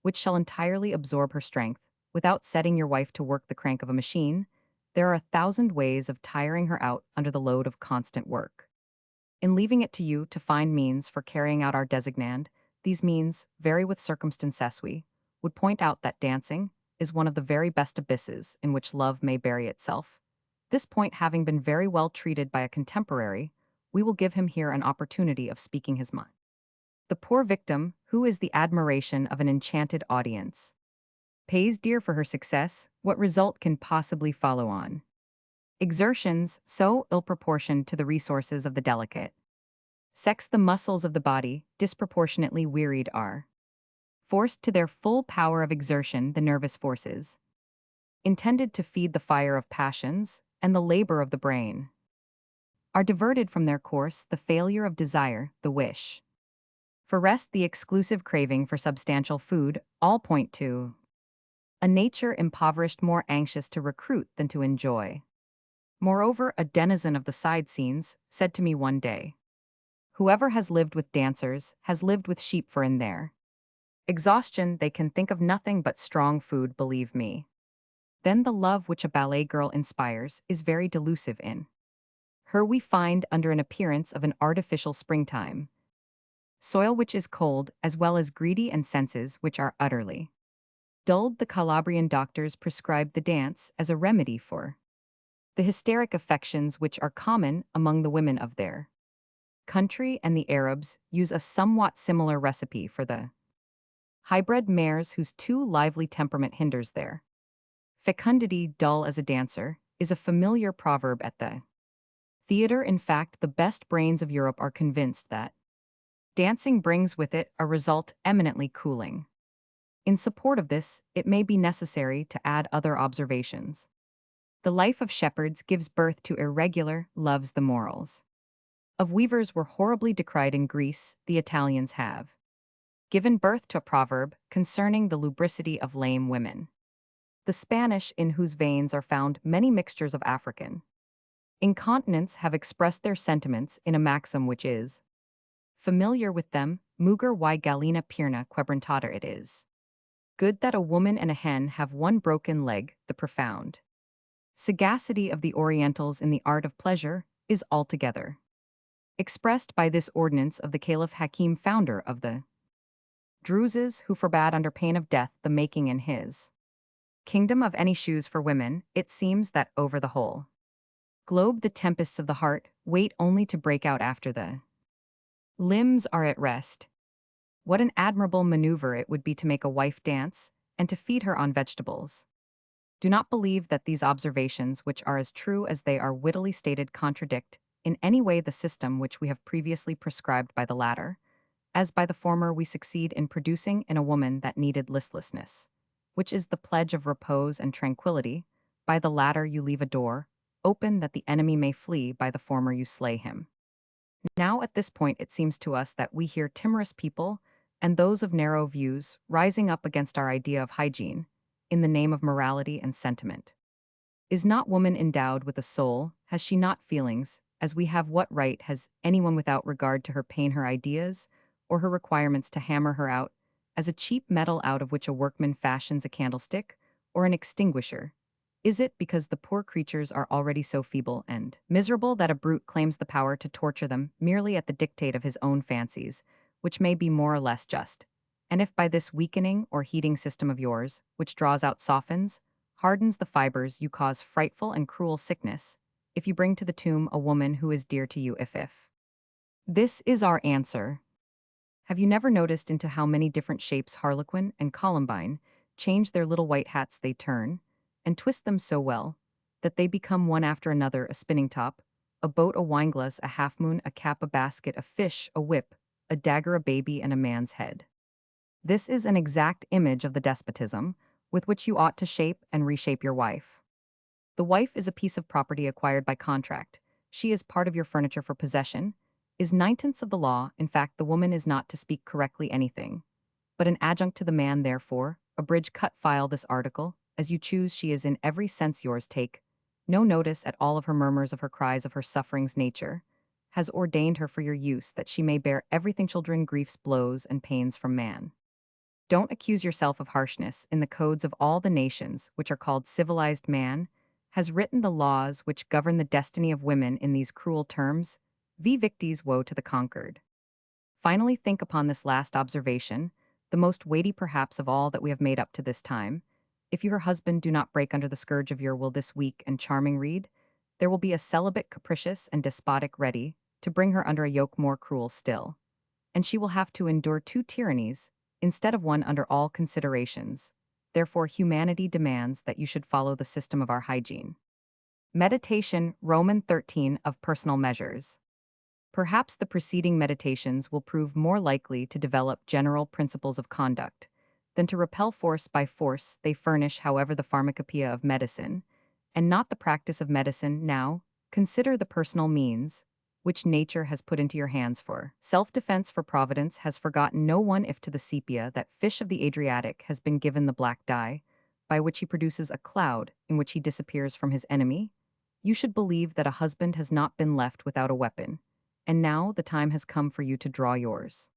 which shall entirely absorb her strength, without setting your wife to work the crank of a machine. There are 1,000 ways of tiring her out under the load of constant work. In leaving it to you to find means for carrying out our designand, these means vary with circumstances. We would point out that dancing is one of the very best abysses in which love may bury itself. This point having been very well treated by a contemporary, we will give him here an opportunity of speaking his mind. The poor victim, who is the admiration of an enchanted audience, pays dear for her success. What result can possibly follow on exertions so ill proportioned to the resources of the delicate sex? The muscles of the body, disproportionately wearied, are forced to their full power of exertion. The nervous forces, intended to feed the fire of passions and the labor of the brain, are diverted from their course. The failure of desire, the wish for rest, the exclusive craving for substantial food, all point to a nature impoverished, more anxious to recruit than to enjoy. Moreover, a denizen of the side scenes said to me one day, "Whoever has lived with dancers has lived with sheep, for in their exhaustion they can think of nothing but strong food, believe me." Then the love which a ballet girl inspires is very delusive. In her we find, under an appearance of an artificial springtime, soil which is cold, as well as greedy, and senses which are utterly dulled. The Calabrian doctors prescribed the dance as a remedy for the hysteric affections which are common among the women of their country, and the Arabs use a somewhat similar recipe for the hybrid mares whose too lively temperament hinders their fecundity. Dull as a dancer is a familiar proverb at the Theater, in fact, the best brains of Europe are convinced that dancing brings with it a result eminently cooling. In support of this, it may be necessary to add other observations. The life of shepherds gives birth to irregular loves the morals. Of weavers were horribly decried in Greece, the Italians have given birth to a proverb concerning the lubricity of lame women. The Spanish, in whose veins are found many mixtures of African incontinence, have expressed their sentiments in a maxim which is familiar with them, muger y gallina pierna quebrantata it is. Good that a woman and a hen have one broken leg, the profound sagacity of the Orientals in the art of pleasure is altogether expressed by this ordinance of the Caliph Hakim, founder of the Druzes, who forbade under pain of death the making in his kingdom of any shoes for women. It seems that over the whole globe the tempests of the heart wait only to break out after the limbs are at rest. What an admirable maneuver it would be to make a wife dance, and to feed her on vegetables. Do not believe that these observations, which are as true as they are wittily stated, contradict in any way the system which we have previously prescribed by the latter, as by the former we succeed in producing in a woman that needed listlessness, which is the pledge of repose and tranquility. By the latter you leave a door open that the enemy may flee, by the former you slay him. Now at this point it seems to us that we hear timorous people, and those of narrow views, rising up against our idea of hygiene, in the name of morality and sentiment. Is not woman endowed with a soul? Has she not feelings? As we have, what right has anyone without regard to her pain her ideas, or her requirements to hammer her out, as a cheap metal out of which a workman fashions a candlestick, or an extinguisher? Is it because the poor creatures are already so feeble and miserable that a brute claims the power to torture them merely at the dictate of his own fancies, which may be more or less just? And if by this weakening or heating system of yours, which draws out softens, hardens the fibers, you cause frightful and cruel sickness, if you bring to the tomb a woman who is dear to you, if. This is our answer. Have you never noticed into how many different shapes Harlequin and Columbine change their little white hats? They turn and twist them so well that they become one after another a spinning top, a boat, a wineglass, a half moon, a cap, a basket, a fish, a whip, a dagger, a baby, and a man's head. This is an exact image of the despotism with which you ought to shape and reshape your wife. The wife is a piece of property acquired by contract. She is part of your furniture for possession, is nine-tenths of the law. In fact, the woman is not, to speak correctly, anything but an adjunct to the man. Therefore, abridge, cut, file this article as you choose. She is in every sense yours. Take no notice at all of her murmurs, of her cries, of her sufferings. Nature has ordained her for your use, that she may bear everything: children, griefs, blows, and pains from man. Don't accuse yourself of harshness. In the codes of all the nations, which are called civilized, man has written the laws which govern the destiny of women in these cruel terms: vi victis, woe to the conquered. Finally, think upon this last observation, the most weighty perhaps of all that we have made up to this time. If your husband do not break under the scourge of your will this weak and charming reed, there will be a celibate, capricious, and despotic ready to bring her under a yoke more cruel still, and she will have to endure two tyrannies instead of one under all considerations. Therefore, humanity demands that you should follow the system of our hygiene. Meditation, Roman 13, of personal measures. Perhaps the preceding meditations will prove more likely to develop general principles of conduct than to repel force by force. They furnish, however, the pharmacopoeia of medicine, and not the practice of medicine. Now, consider the personal means which nature has put into your hands for self-defense, for Providence has forgotten no one. If to the sepia, that fish of the Adriatic, has been given the black dye, by which he produces a cloud in which he disappears from his enemy, you should believe that a husband has not been left without a weapon, and now the time has come for you to draw yours.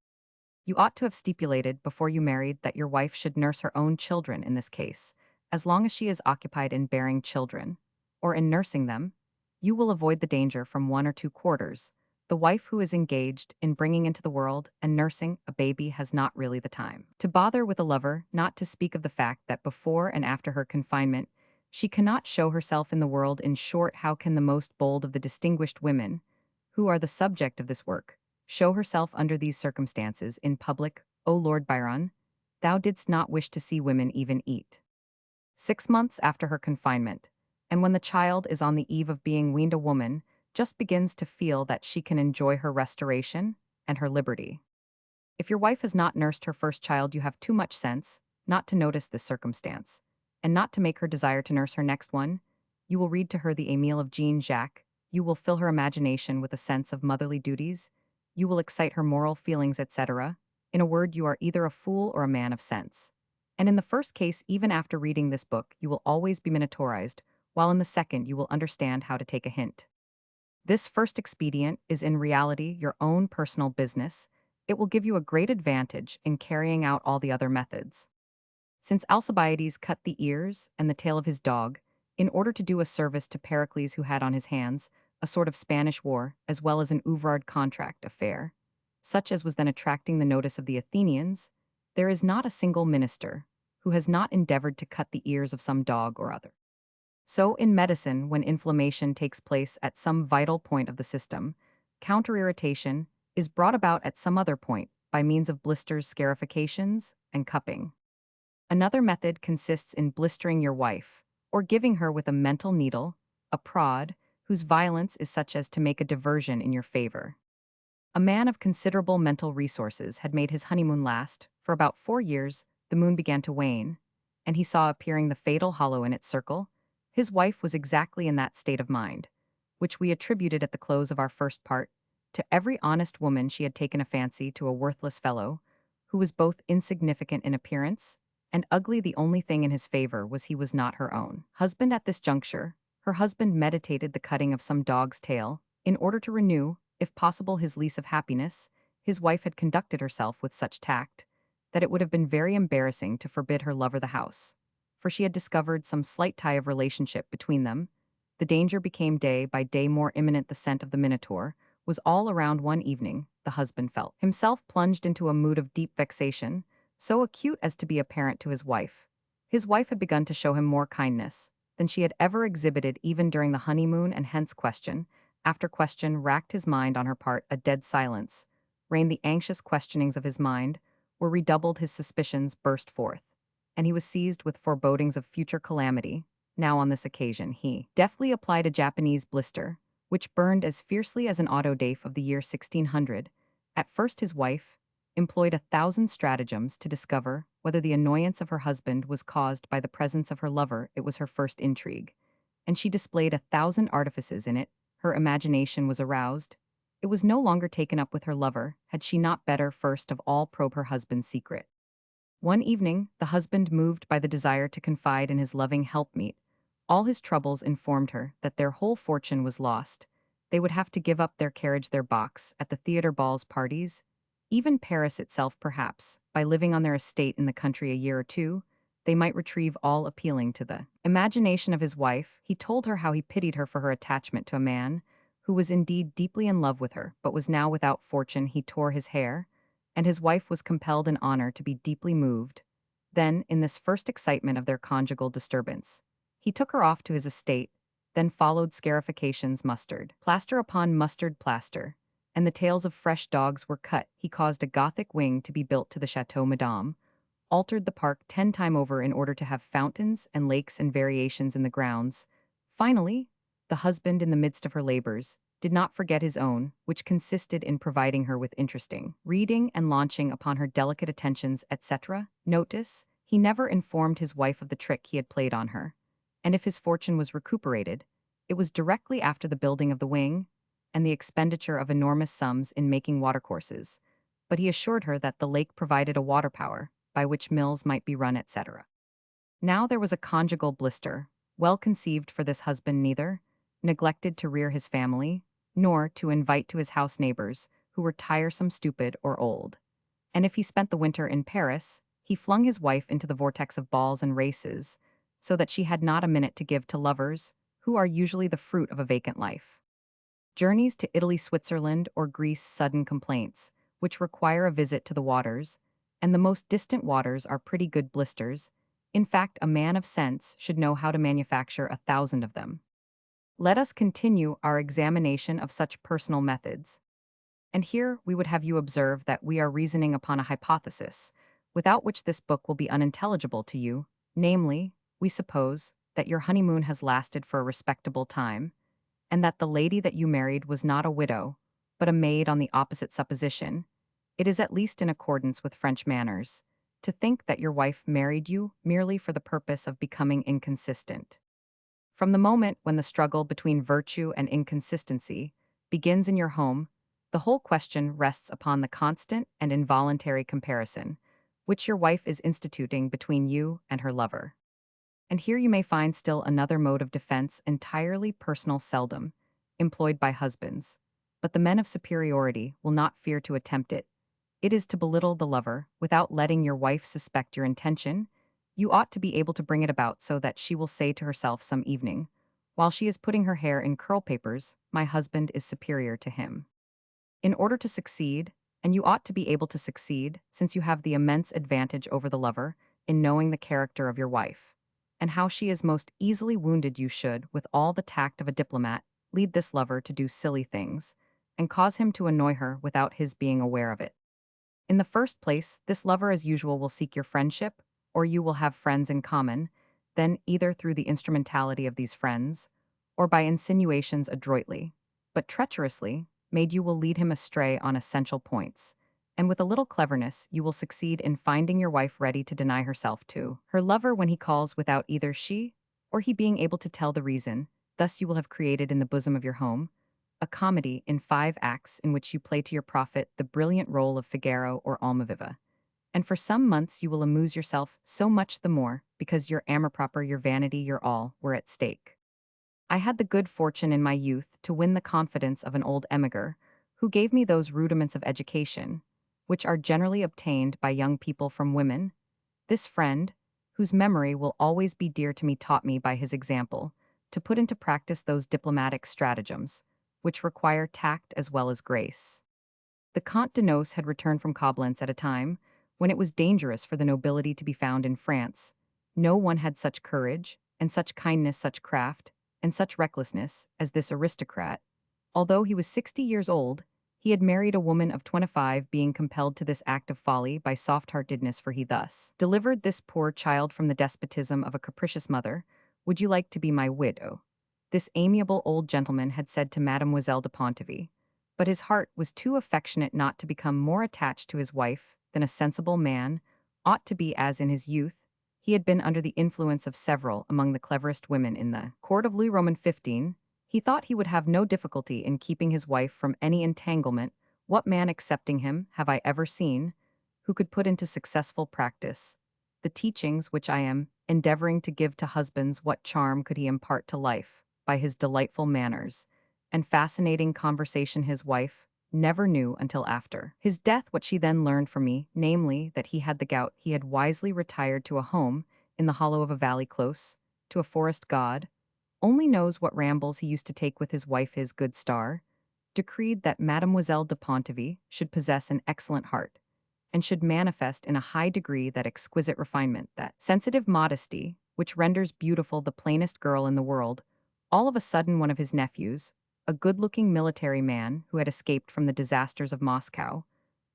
You ought to have stipulated before you married that your wife should nurse her own children. In this case, as long as she is occupied in bearing children, or in nursing them, you will avoid the danger from one or two quarters. The wife who is engaged in bringing into the world and nursing a baby has not really the time to bother with a lover, not to speak of the fact that before and after her confinement, she cannot show herself in the world. In short, how can the most bold of the distinguished women, who are the subject of this work, show herself under these circumstances in public? O Lord Byron, thou didst not wish to see women even eat. 6 months after her confinement, and when the child is on the eve of being weaned, a woman, just begins to feel that she can enjoy her restoration and her liberty. If your wife has not nursed her first child, you have too much sense not to notice this circumstance, and not to make her desire to nurse her next one. You will read to her the Emile of Jean Jacques, you will fill her imagination with a sense of motherly duties, you will excite her moral feelings, etc. In a word, you are either a fool or a man of sense. And in the first case, even after reading this book, you will always be minotaurized, while in the second, you will understand how to take a hint. This first expedient is in reality your own personal business. It will give you a great advantage in carrying out all the other methods. Since Alcibiades cut the ears and the tail of his dog, in order to do a service to Pericles, who had on his hands a sort of Spanish war as well as an ouvrard contract affair, such as was then attracting the notice of the Athenians, there is not a single minister who has not endeavored to cut the ears of some dog or other. So, in medicine, when inflammation takes place at some vital point of the system, counterirritation is brought about at some other point by means of blisters, scarifications, and cupping. Another method consists in blistering your wife, or giving her with a mental needle, a prod, whose violence is such as to make a diversion in your favor. A man of considerable mental resources had made his honeymoon last. For about 4 years, the moon began to wane, and he saw appearing the fatal hollow in its circle. His wife was exactly in that state of mind, which we attributed at the close of our first part. To every honest woman she had taken a fancy to a worthless fellow, who was both insignificant in appearance and ugly. The only thing in his favor was he was not her own husband. At this juncture, her husband meditated the cutting of some dog's tail, in order to renew, if possible, his lease of happiness. His wife had conducted herself with such tact that it would have been very embarrassing to forbid her lover the house, for she had discovered some slight tie of relationship between them. The danger became day by day more imminent. The scent of the Minotaur was all around. One evening, the husband felt himself plunged into a mood of deep vexation, so acute as to be apparent to his wife. His wife had begun to show him more kindness than she had ever exhibited even during the honeymoon, and hence question after question racked his mind on her part. A dead silence reigned. The anxious questionings of his mind were redoubled, his suspicions burst forth, and he was seized with forebodings of future calamity. Now on this occasion he deftly applied a Japanese blister, which burned as fiercely as an autodaf of the year 1600. At first his wife employed 1,000 stratagems to discover whether the annoyance of her husband was caused by the presence of her lover. It was her first intrigue, and she displayed 1,000 artifices in it. Her imagination was aroused. It was no longer taken up with her lover. Had she not better first of all probe her husband's secret? One evening, the husband, moved by the desire to confide in his loving helpmeet all his troubles, informed her that their whole fortune was lost. They would have to give up their carriage, their box, at the theater, balls, parties, even Paris itself. Perhaps, by living on their estate in the country a year or two, they might retrieve all. Appealing to the imagination of his wife, he told her how he pitied her for her attachment to a man who was indeed deeply in love with her, but was now without fortune. He tore his hair, and his wife was compelled in honor to be deeply moved. Then, in this first excitement of their conjugal disturbance, he took her off to his estate. Then followed scarifications, mustard plaster upon mustard plaster, and the tails of fresh dogs were cut. He caused a Gothic wing to be built to the Chateau Madame, altered the park 10 times over in order to have fountains and lakes and variations in the grounds. Finally, the husband, in the midst of her labors, did not forget his own, which consisted in providing her with interesting reading and launching upon her delicate attentions, etc. Notice, he never informed his wife of the trick he had played on her, and if his fortune was recuperated, it was directly after the building of the wing and the expenditure of enormous sums in making watercourses. But he assured her that the lake provided a water power by which mills might be run, etc. Now there was a conjugal blister, well conceived for this husband, neither neglected to rear his family, nor to invite to his house neighbors who were tiresome, stupid, or old. And if he spent the winter in Paris, he flung his wife into the vortex of balls and races, so that she had not a minute to give to lovers, who are usually the fruit of a vacant life. Journeys to Italy, Switzerland, or Greece, sudden complaints, which require a visit to the waters, and the most distant waters are pretty good blisters. In fact, a man of sense should know how to manufacture 1,000 of them. Let us continue our examination of such personal methods. And here we would have you observe that we are reasoning upon a hypothesis, without which this book will be unintelligible to you. Namely, we suppose that your honeymoon has lasted for a respectable time, and that the lady that you married was not a widow, but a maid on the opposite supposition, it is at least in accordance with French manners to think that your wife married you merely for the purpose of becoming inconsistent. From the moment when the struggle between virtue and inconsistency begins in your home, the whole question rests upon the constant and involuntary comparison which your wife is instituting between you and her lover. And here you may find still another mode of defense entirely personal seldom, employed by husbands. But the men of superiority will not fear to attempt it. It is to belittle the lover without letting your wife suspect your intention. You ought to be able to bring it about so that she will say to herself some evening, while she is putting her hair in curl papers, my husband is superior to him. In order to succeed, and you ought to be able to succeed, since you have the immense advantage over the lover in knowing the character of your wife, and how she is most easily wounded, you should, with all the tact of a diplomat, lead this lover to do silly things, and cause him to annoy her without his being aware of it. In the first place, this lover as usual will seek your friendship, or you will have friends in common, then either through the instrumentality of these friends, or by insinuations adroitly, but treacherously, made you will lead him astray on essential points, and with a little cleverness you will succeed in finding your wife ready to deny herself to her lover when he calls without either she or he being able to tell the reason. Thus you will have created in the bosom of your home a comedy in 5 acts in which you play to your profit the brilliant role of Figaro or Almaviva. And for some months you will amuse yourself so much the more because your amour propre, your vanity, your all, were at stake. I had the good fortune in my youth to win the confidence of an old emigre, who gave me those rudiments of education, which are generally obtained by young people from women. This friend, whose memory will always be dear to me, taught me by his example to put into practice those diplomatic stratagems, which require tact as well as grace. The Comte de Nos had returned from Coblentz at a time when it was dangerous for the nobility to be found in France. No one had such courage, and such kindness, such craft, and such recklessness as this aristocrat. Although he was 60 years old, he had married a woman of 25, being compelled to this act of folly by soft-heartedness, for he thus delivered this poor child from the despotism of a capricious mother. Would you like to be my widow? This amiable old gentleman had said to Mademoiselle de Pontivy, but his heart was too affectionate not to become more attached to his wife than a sensible man ought to be, as in his youth he had been under the influence of several among the cleverest women in the court of Louis Roman 15. He thought he would have no difficulty in keeping his wife from any entanglement. What man excepting him have I ever seen who could put into successful practice the teachings which I am endeavoring to give to husbands? What charm could he impart to life by his delightful manners and fascinating conversation? His wife never knew until after his death what she then learned from me, namely that he had the gout. He had wisely retired to a home in the hollow of a valley close to a forest. God only knows what rambles he used to take with his wife. His good star decreed that Mademoiselle de Pontivy should possess an excellent heart, and should manifest in a high degree that exquisite refinement, that sensitive modesty, which renders beautiful the plainest girl in the world. All of a sudden one of his nephews, a good-looking military man who had escaped from the disasters of Moscow,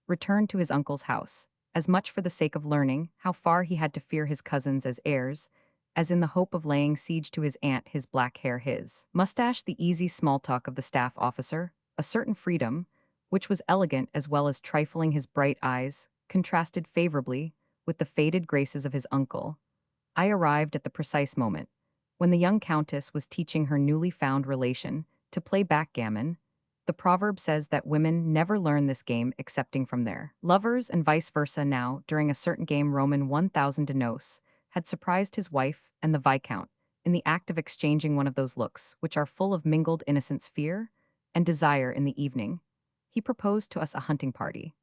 returned to his uncle's house, as much for the sake of learning how far he had to fear his cousins as heirs, as in the hope of laying siege to his aunt. His black hair, his mustache, the easy small talk of the staff officer, a certain freedom, which was elegant as well as trifling, his bright eyes, contrasted favorably with the faded graces of his uncle. I arrived at the precise moment when the young countess was teaching her newly found relation to play backgammon. The proverb says that women never learn this game excepting from their lovers, and vice versa. Now, during a certain game, Roman 1000 de Nos had surprised his wife and the Viscount in the act of exchanging one of those looks which are full of mingled innocence, fear, and desire. In the evening, he proposed to us a hunting party,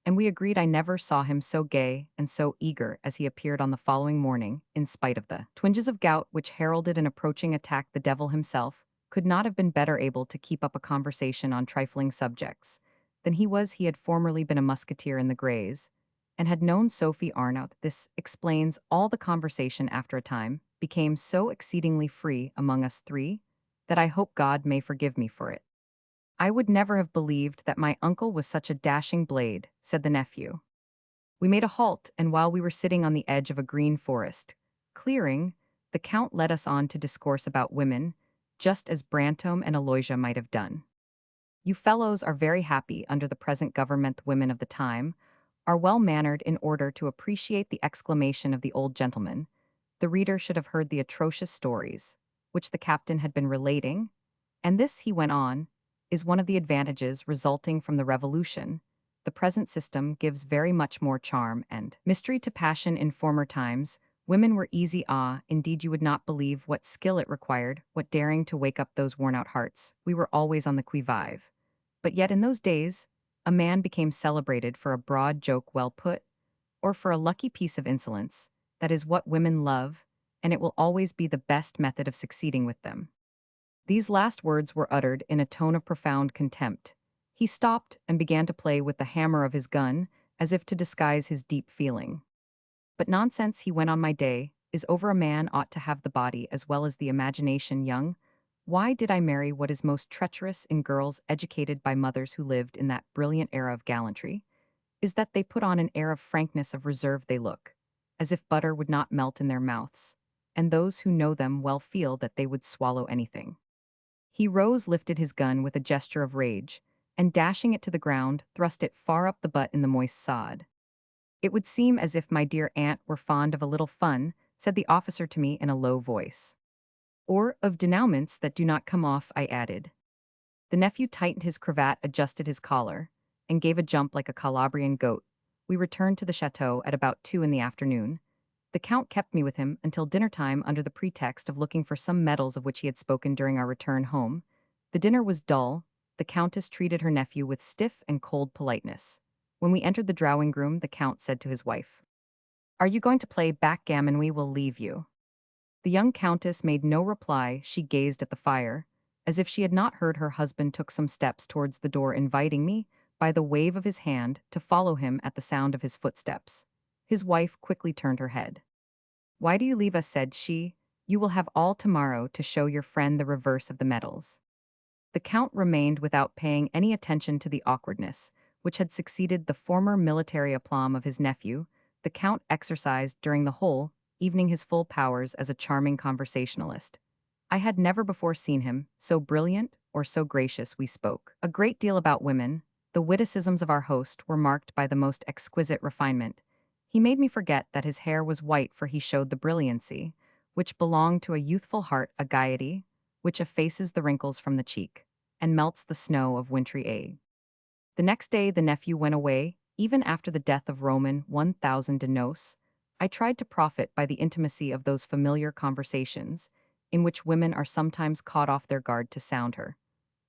and we agreed. I never saw him so gay and so eager as he appeared on the following morning. In spite of the twinges of gout which heralded an approaching attack, the devil himself could not have been better able to keep up a conversation on trifling subjects than he was. He had formerly been a musketeer in the Greys, and had known Sophie Arnault. This explains all the conversation. After a time, became so exceedingly free among us three that I hope God may forgive me for it. I would never have believed that my uncle was such a dashing blade, said the nephew. We made a halt, and while we were sitting on the edge of a green forest clearing, the Count led us on to discourse about women, just as Brantome and Aloysia might have done. You fellows are very happy under the present government women of the time, are well-mannered in order to appreciate the exclamation of the old gentleman. The reader should have heard the atrocious stories, which the captain had been relating, and this, he went on, is one of the advantages resulting from the revolution. The present system gives very much more charm and mystery to passion in former times. Women were easy, indeed you would not believe what skill it required, what daring to wake up those worn-out hearts. We were always on the qui-vive. But yet in those days, a man became celebrated for a broad joke well put, or for a lucky piece of insolence. That is what women love, and it will always be the best method of succeeding with them. These last words were uttered in a tone of profound contempt. He stopped and began to play with the hammer of his gun, as if to disguise his deep feeling. But nonsense, he went on, my day is over. A man ought to have the body as well as the imagination young. Why did I marry what is most treacherous in girls educated by mothers who lived in that brilliant era of gallantry? Is that they put on an air of frankness, of reserve. They look as if butter would not melt in their mouths, and those who know them well feel that they would swallow anything. He rose, lifted his gun with a gesture of rage, and dashing it to the ground, thrust it far up the butt in the moist sod. It would seem as if my dear aunt were fond of a little fun, said the officer to me in a low voice. Or of denouements that do not come off, I added. The nephew tightened his cravat, adjusted his collar, and gave a jump like a Calabrian goat. We returned to the chateau at about 2 in the afternoon. The Count kept me with him until dinner time under the pretext of looking for some medals of which he had spoken during our return home. The dinner was dull. The Countess treated her nephew with stiff and cold politeness. When we entered the drawing-room, the Count said to his wife, "Are you going to play backgammon? We will leave you." The young Countess made no reply. She gazed at the fire, as if she had not heard. Her husband took some steps towards the door, inviting me, by the wave of his hand, to follow him at the sound of his footsteps. His wife quickly turned her head. "Why do you leave us?" said she. "You will have all tomorrow to show your friend the reverse of the medals." The Count remained without paying any attention to the awkwardness, which had succeeded the former military aplomb of his nephew. The Count exercised during the whole evening his full powers as a charming conversationalist. I had never before seen him so brilliant or so gracious. We spoke a great deal about women. The witticisms of our host were marked by the most exquisite refinement. He made me forget that his hair was white, for he showed the brilliancy which belonged to a youthful heart, a gaiety which effaces the wrinkles from the cheek and melts the snow of wintry age. The next day the nephew went away, even after the death of Roman 1000 de Nos. I tried to profit by the intimacy of those familiar conversations, in which women are sometimes caught off their guard to sound her.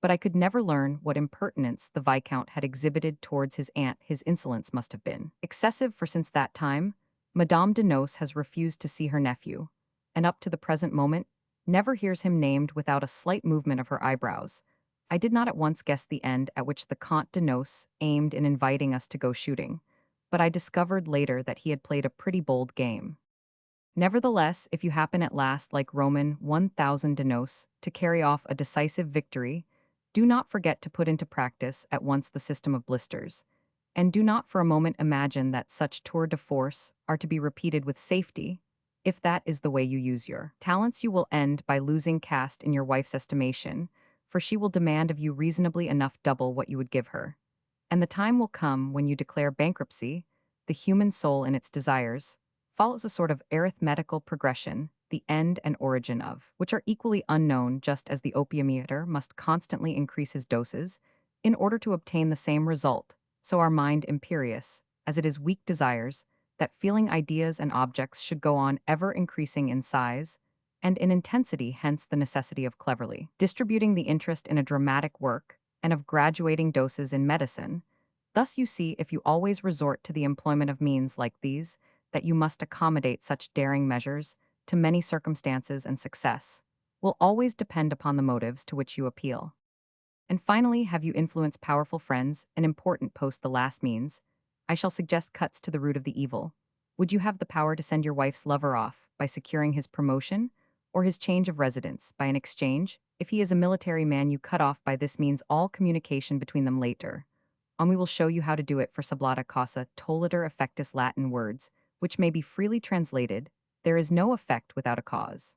But I could never learn what impertinence the Viscount had exhibited towards his aunt. His insolence must have been excessive, for since that time, Madame de Nos has refused to see her nephew, and up to the present moment, never hears him named without a slight movement of her eyebrows. I did not at once guess the end at which the Comte de Nos aimed in inviting us to go shooting, but I discovered later that he had played a pretty bold game. Nevertheless, if you happen at last, like Roman 1000 de Nos, to carry off a decisive victory, do not forget to put into practice at once the system of blisters, and do not for a moment imagine that such tours de force are to be repeated with safety. If that is the way you use your talents, you will end by losing caste in your wife's estimation, for she will demand of you reasonably enough double what you would give her. And the time will come when you declare bankruptcy. The human soul in its desires follows a sort of arithmetical progression, the end and origin of which are equally unknown, just as the opium eater must constantly increase his doses in order to obtain the same result. So our mind, imperious as it is weak, desires that feeling ideas and objects should go on ever increasing in size and in intensity, hence the necessity of cleverly distributing the interest in a dramatic work and of graduating doses in medicine. Thus you see, if you always resort to the employment of means like these, that you must accommodate such daring measures to many circumstances, and success will always depend upon the motives to which you appeal. And finally, have you influenced powerful friends, an important post, the last means? I shall suggest cuts to the root of the evil. Would you have the power to send your wife's lover off by securing his promotion, or his change of residence by an exchange? If he is a military man, you cut off by this means all communication between them later. And we will show you how to do it, for sublata causa tolliter effectus, Latin words, which may be freely translated, there is no effect without a cause.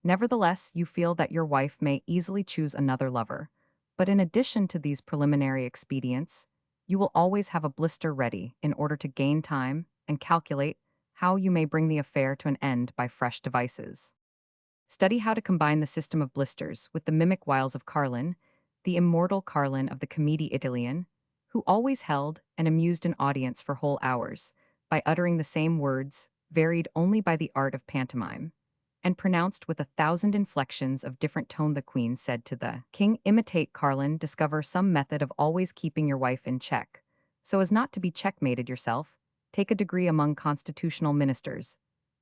Nevertheless, you feel that your wife may easily choose another lover. But in addition to these preliminary expedients, you will always have a blister ready in order to gain time and calculate how you may bring the affair to an end by fresh devices. Study how to combine the system of blisters with the mimic wiles of Carlin, the immortal Carlin of the Comédie Italienne, who always held and amused an audience for whole hours by uttering the same words, varied only by the art of pantomime, and pronounced with 1,000 inflections of different tone. The queen said to the king, imitate Carlin, discover some method of always keeping your wife in check, so as not to be checkmated yourself. Take a degree among constitutional ministers,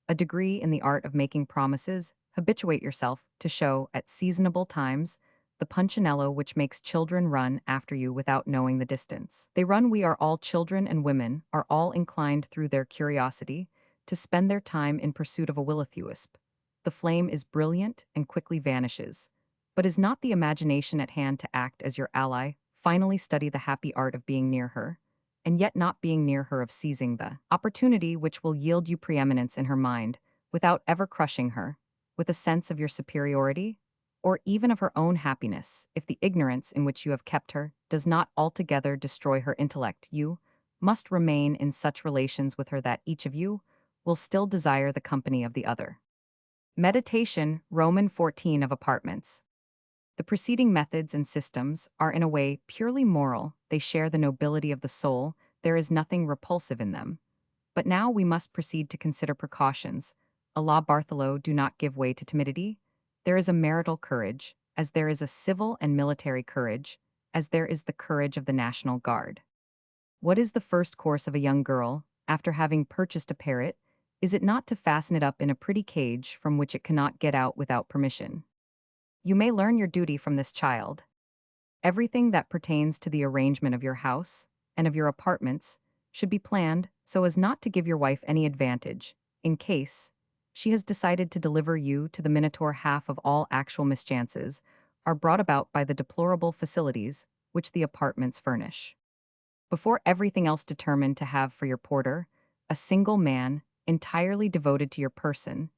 a degree in the art of making promises. Habituate yourself to show, at seasonable times, the punchinello which makes children run after you without knowing the distance. They run. We are all children, and women are all inclined through their curiosity to spend their time in pursuit of a will-o'-the-wisp. The flame is brilliant and quickly vanishes. But is not the imagination at hand to act as your ally? Finally, study the happy art of being near her, and yet not being near her, of seizing the opportunity which will yield you preeminence in her mind, without ever crushing her, with a sense of your superiority, or even of her own happiness. If the ignorance in which you have kept her does not altogether destroy her intellect, you must remain in such relations with her that each of you will still desire the company of the other. Meditation, Roman 14 of apartments. The preceding methods and systems are in a way purely moral. They share the nobility of the soul. There is nothing repulsive in them. But now we must proceed to consider precautions. A la Bartholo, do not give way to timidity. There is a marital courage, as there is a civil and military courage, as there is the courage of the National Guard. What is the first course of a young girl, after having purchased a parrot? Is it not to fasten it up in a pretty cage from which it cannot get out without permission? You may learn your duty from this child. Everything that pertains to the arrangement of your house and of your apartments should be planned so as not to give your wife any advantage, in case she has decided to deliver you to the minotaur. Half of all actual mischances are brought about by the deplorable facilities which the apartments furnish. Before everything else, determined to have for your porter a single man entirely devoted to your person.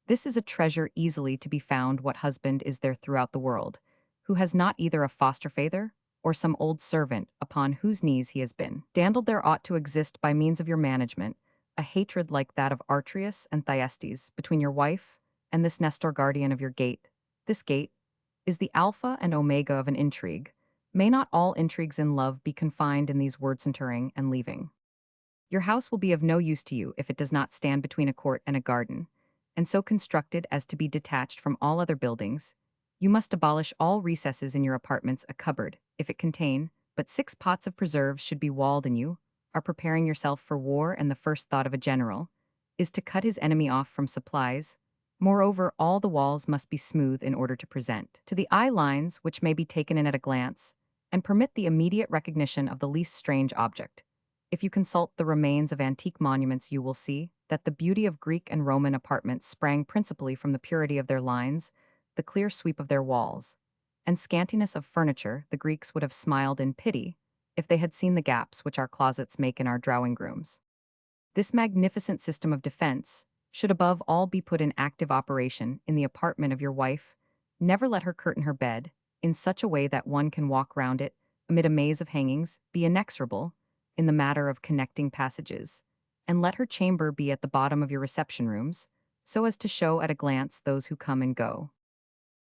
This is a treasure easily to be found. What husband is there throughout the world who has not either a foster father or some old servant upon whose knees he has been dandled? There ought to exist, by means of your management, a hatred like that of Artrius and Thyestes between your wife and this Nestor, guardian of your gate. This gate is the alpha and omega of an intrigue. May not all intrigues in love be confined in these words, entering and leaving? Your house will be of no use to you if it does not stand between a court and a garden, and so constructed as to be detached from all other buildings. You must abolish all recesses in your apartments. A cupboard, if it contain but 6 pots of preserves, should be walled, and you are preparing yourself for war, and the first thought of a general is to cut his enemy off from supplies. Moreover, all the walls must be smooth in order to present to the eye lines which may be taken in at a glance, and permit the immediate recognition of the least strange object. If you consult the remains of antique monuments, you will see that the beauty of Greek and Roman apartments sprang principally from the purity of their lines, the clear sweep of their walls, and scantiness of furniture. The Greeks would have smiled in pity if they had seen the gaps which our closets make in our drawing rooms. This magnificent system of defense should above all be put in active operation in the apartment of your wife. Never let her curtain her bed in such a way that one can walk round it amid a maze of hangings. Be inexorable in the matter of connecting passages, and let her chamber be at the bottom of your reception rooms, so as to show at a glance those who come and go.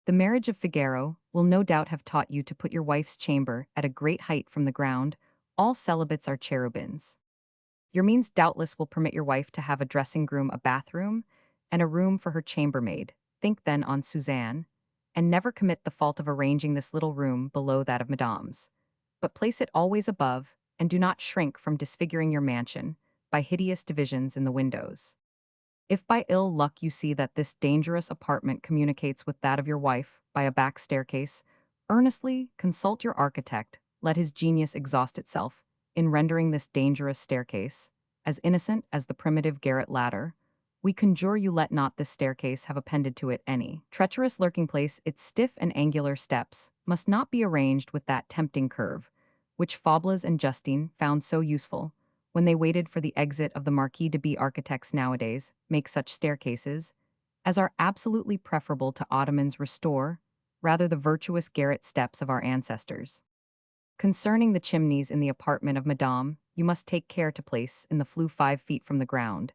The marriage of Figaro will no doubt have taught you to put your wife's chamber at a great height from the ground. All celibates are cherubins. Your means doubtless will permit your wife to have a dressing-room, a bathroom, and a room for her chambermaid. Think then on Suzanne, and never commit the fault of arranging this little room below that of Madame's, but place it always above, and do not shrink from disfiguring your mansion by hideous divisions in the windows. If by ill luck you see that this dangerous apartment communicates with that of your wife by a back staircase, earnestly consult your architect. Let his genius exhaust itself in rendering this dangerous staircase as innocent as the primitive garret ladder. We conjure you, let not this staircase have appended to it any treacherous lurking place. Its stiff and angular steps must not be arranged with that tempting curve which Fables and Justine found so useful when they waited for the exit of the Marquis de B. Architects nowadays make such staircases as are absolutely preferable to Ottoman's restore, rather the virtuous garret steps of our ancestors. Concerning the chimneys in the apartment of Madame, you must take care to place, in the flue 5 feet from the ground,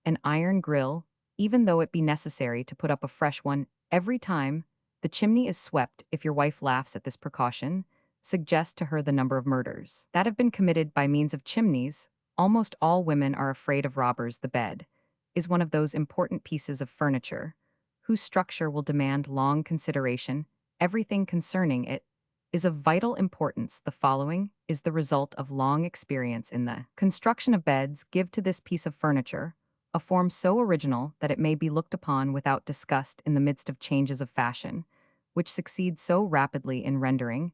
an iron grill, even though it be necessary to put up a fresh one every time the chimney is swept. If your wife laughs at this precaution, suggest to her the number of murders that have been committed by means of chimneys. Almost all women are afraid of robbers. The bed is one of those important pieces of furniture whose structure will demand long consideration. Everything concerning it is of vital importance. The following is the result of long experience in the construction of beds. Give to this piece of furniture a form so original that it may be looked upon without disgust in the midst of changes of fashion, which succeed so rapidly in rendering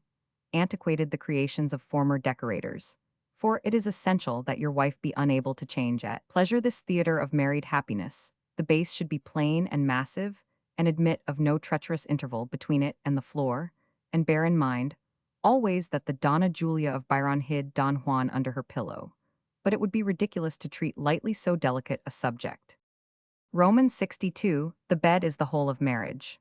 antiquated the creations of former decorators. For it is essential that your wife be unable to change at pleasure this theater of married happiness. The base should be plain and massive, and admit of no treacherous interval between it and the floor, and bear in mind always that the Donna Julia of Byron hid Don Juan under her pillow. But it would be ridiculous to treat lightly so delicate a subject. Romans 62, the bed is the whole of marriage.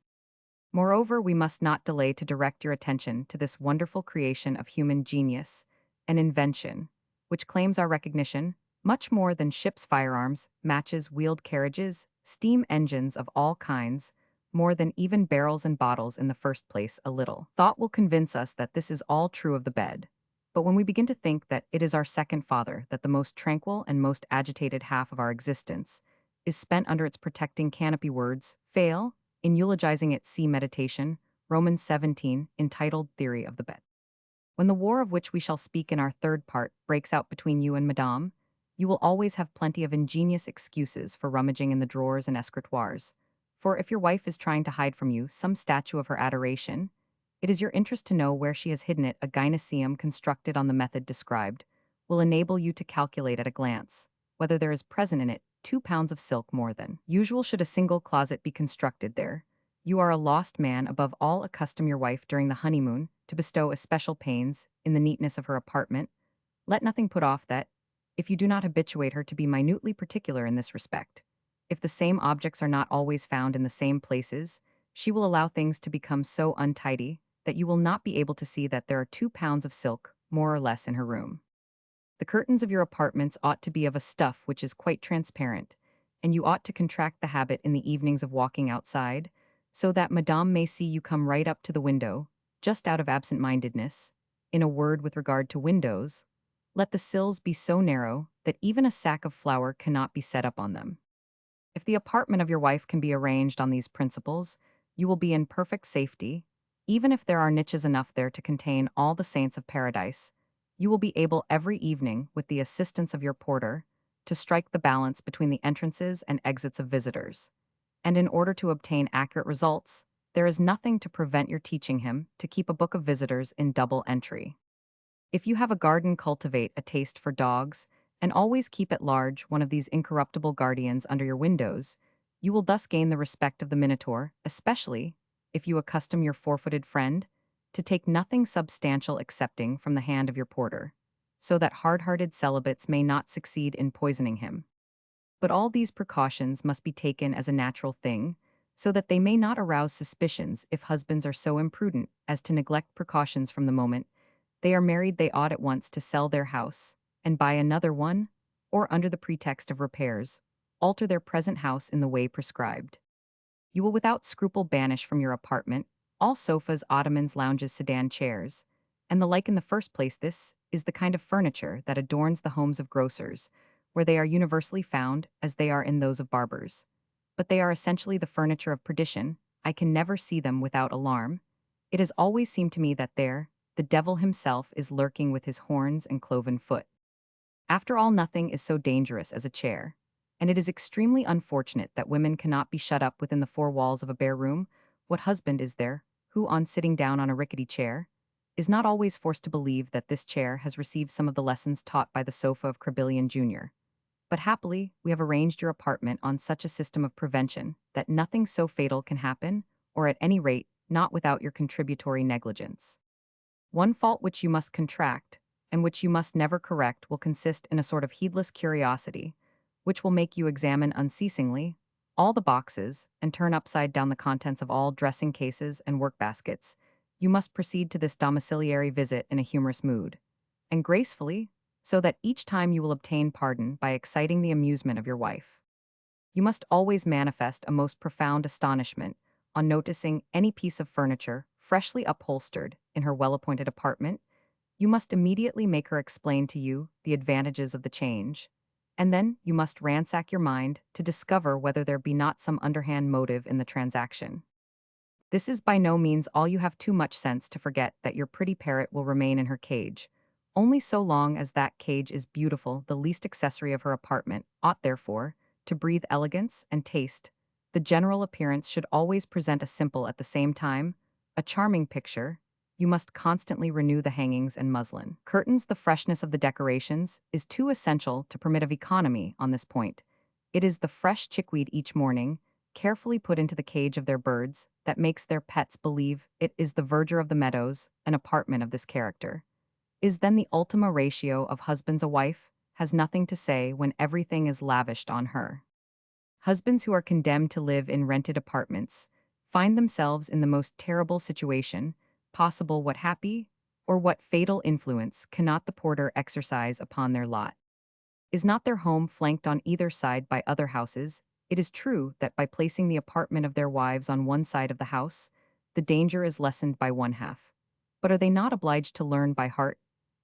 Moreover, we must not delay to direct your attention to this wonderful creation of human genius and invention, which claims our recognition much more than ships, firearms, matches, wheeled carriages, steam engines of all kinds, more than even barrels and bottles in the first place. A little thought will convince us that this is all true of the bed. But when we begin to think that it is our second father, that the most tranquil and most agitated half of our existence is spent under its protecting canopy, words fail in eulogizing it. See Meditation, Romans 17, entitled Theory of the Bed. When the war of which we shall speak in our third part breaks out between you and Madame, you will always have plenty of ingenious excuses for rummaging in the drawers and escritoires. For if your wife is trying to hide from you some statue of her adoration, it is your interest to know where she has hidden it. A gynoecium constructed on the method described will enable you to calculate at a glance whether there is present in it 2 pounds of silk more than usual. Should a single closet be constructed there, you are a lost man. Above all, accustom your wife during the honeymoon to bestow especial pains in the neatness of her apartment. Let nothing put off that, if you do not habituate her to be minutely particular in this respect. If the same objects are not always found in the same places, she will allow things to become so untidy that you will not be able to see that there are 2 pounds of silk, more or less, in her room. The curtains of your apartments ought to be of a stuff which is quite transparent, and you ought to contract the habit in the evenings of walking outside, so that Madame may see you come right up to the window, just out of absent-mindedness. In a word, with regard to windows, let the sills be so narrow that even a sack of flour cannot be set up on them. If the apartment of your wife can be arranged on these principles, you will be in perfect safety. Even if there are niches enough there to contain all the saints of paradise, you will be able every evening, with the assistance of your porter, to strike the balance between the entrances and exits of visitors. And in order to obtain accurate results, there is nothing to prevent your teaching him to keep a book of visitors in double entry. If you have a garden, cultivate a taste for dogs, and always keep at large one of these incorruptible guardians under your windows. You will thus gain the respect of the Minotaur, especially if you accustom your four-footed friend to take nothing substantial excepting from the hand of your porter, so that hard-hearted celibates may not succeed in poisoning him. But all these precautions must be taken as a natural thing, so that they may not arouse suspicions. If husbands are so imprudent as to neglect precautions from the moment they are married, they ought at once to sell their house and buy another one, or under the pretext of repairs, alter their present house in the way prescribed. You will without scruple banish from your apartment all sofas, ottomans, lounges, sedan chairs, and the like. In the first place, this is the kind of furniture that adorns the homes of grocers, where they are universally found, as they are in those of barbers. But they are essentially the furniture of perdition. I can never see them without alarm. It has always seemed to me that there, the devil himself is lurking with his horns and cloven foot. After all, nothing is so dangerous as a chair, and it is extremely unfortunate that women cannot be shut up within the four walls of a bare room. What husband is there who, on sitting down on a rickety chair, is not always forced to believe that this chair has received some of the lessons taught by the sofa of Crabillon Jr.? But happily, we have arranged your apartment on such a system of prevention that nothing so fatal can happen, or at any rate, not without your contributory negligence. One fault which you must contract, and which you must never correct, will consist in a sort of heedless curiosity, which will make you examine unceasingly all the boxes and turn upside down the contents of all dressing cases and work baskets, you must proceed to this domiciliary visit in a humorous mood, and gracefully, so that each time you will obtain pardon by exciting the amusement of your wife. You must always manifest a most profound astonishment on noticing any piece of furniture freshly upholstered in her well-appointed apartment. You must immediately make her explain to you the advantages of the change, and then you must ransack your mind to discover whether there be not some underhand motive in the transaction. This is by no means all. You have too much sense to forget that your pretty parrot will remain in her cage. Only so long as that cage is beautiful, the least accessory of her apartment ought, therefore, to breathe elegance and taste. The general appearance should always present a simple at the same time, a charming picture. You must constantly renew the hangings and muslin curtains. The freshness of the decorations is too essential to permit of economy on this point. It is the fresh chickweed each morning, carefully put into the cage of their birds, that makes their pets believe it is the verdure of the meadows. An apartment of this character is then the ultima ratio of husbands. A wife has nothing to say when everything is lavished on her. Husbands who are condemned to live in rented apartments find themselves in the most terrible situation possible. What happy or what fatal influence cannot the porter exercise upon their lot? Is not their home flanked on either side by other houses? It is true that by placing the apartment of their wives on one side of the house, the danger is lessened by one half. But are they not obliged to learn by heart,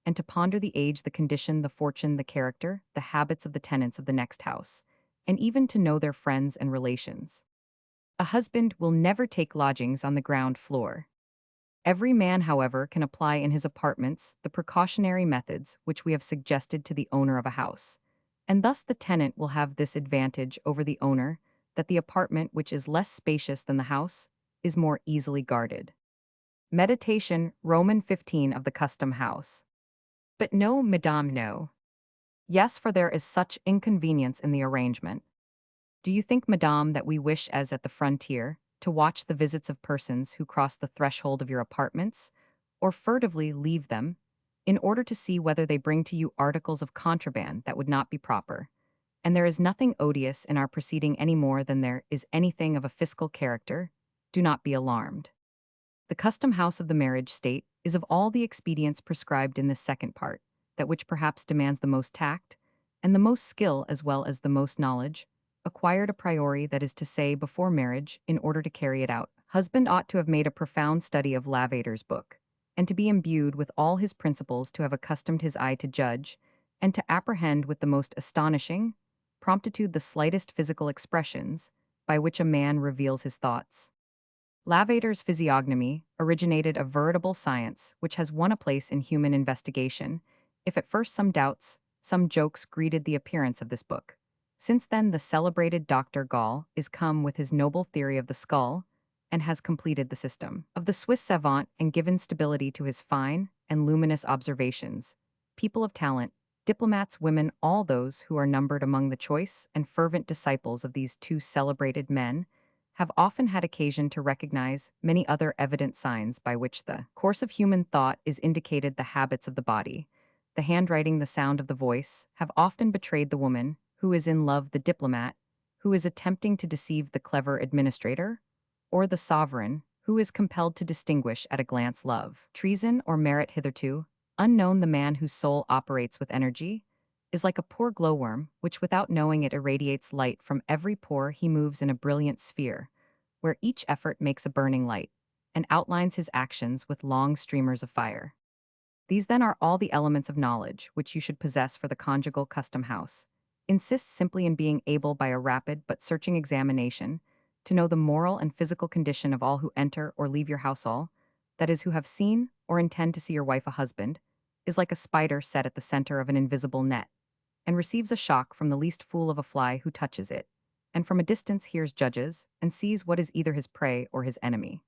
and to ponder the age, the condition, the fortune, the character, the habits of the tenants of the next house, and even to know their friends and relations? A husband will never take lodgings on the ground floor. Every man, however, can apply in his apartments the precautionary methods which we have suggested to the owner of a house, and thus the tenant will have this advantage over the owner, that the apartment, which is less spacious than the house, is more easily guarded. Meditation, Roman 15 of the Custom House. But no, madame, no. Yes, for there is such inconvenience in the arrangement. Do you think, madame, that we wish, as at the frontier, to watch the visits of persons who cross the threshold of your apartments, or furtively leave them, in order to see whether they bring to you articles of contraband that would not be proper? And there is nothing odious in our proceeding any more than there is anything of a fiscal character. Do not be alarmed. The custom house of the marriage state is of all the expedients prescribed in this second part, that which perhaps demands the most tact, and the most skill as well as the most knowledge, acquired a priori, that is to say, before marriage, in order to carry it out. Husband ought to have made a profound study of Lavater's book, and to be imbued with all his principles, to have accustomed his eye to judge, and to apprehend with the most astonishing promptitude the slightest physical expressions by which a man reveals his thoughts. Lavater's physiognomy originated a veritable science which has won a place in human investigation. If at first some doubts, some jokes greeted the appearance of this book, since then the celebrated Dr. Gall is come with his noble theory of the skull, and has completed the system of the Swiss savant and given stability to his fine and luminous observations. People of talent, diplomats, women, all those who are numbered among the choice and fervent disciples of these two celebrated men, have often had occasion to recognize many other evident signs by which the course of human thought is indicated. The habits of the body, the handwriting, the sound of the voice, have often betrayed the woman who is in love, the diplomat who is attempting to deceive the clever administrator, or the sovereign who is compelled to distinguish at a glance love, treason, or merit hitherto unknown. The man whose soul operates with energy is like a poor glowworm, which without knowing it irradiates light from every pore. He moves in a brilliant sphere, where each effort makes a burning light, and outlines his actions with long streamers of fire. These then are all the elements of knowledge which you should possess for the conjugal custom house. Insist simply in being able, by a rapid but searching examination, to know the moral and physical condition of all who enter or leave your house. All, that is, who have seen or intend to see your wife a husband, is like a spider set at the center of an invisible net, and receives a shock from the least fool of a fly who touches it, and from a distance hears, judges, and sees what is either his prey or his enemy.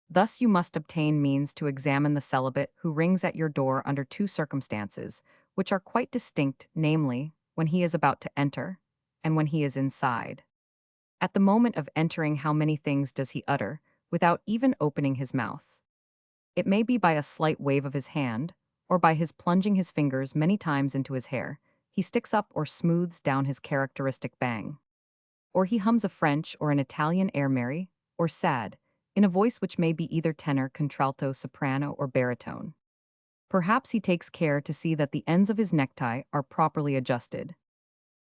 Thus you must obtain means to examine the celibate who rings at your door under two circumstances, which are quite distinct, namely, when he is about to enter, and when he is inside. At the moment of entering, how many things does he utter, without even opening his mouth? It may be by a slight wave of his hand, or by his plunging his fingers many times into his hair. He sticks up or smooths down his characteristic bang. Or he hums a French or an Italian air merry, or sad, in a voice which may be either tenor, contralto, soprano, or baritone. Perhaps he takes care to see that the ends of his necktie are properly adjusted.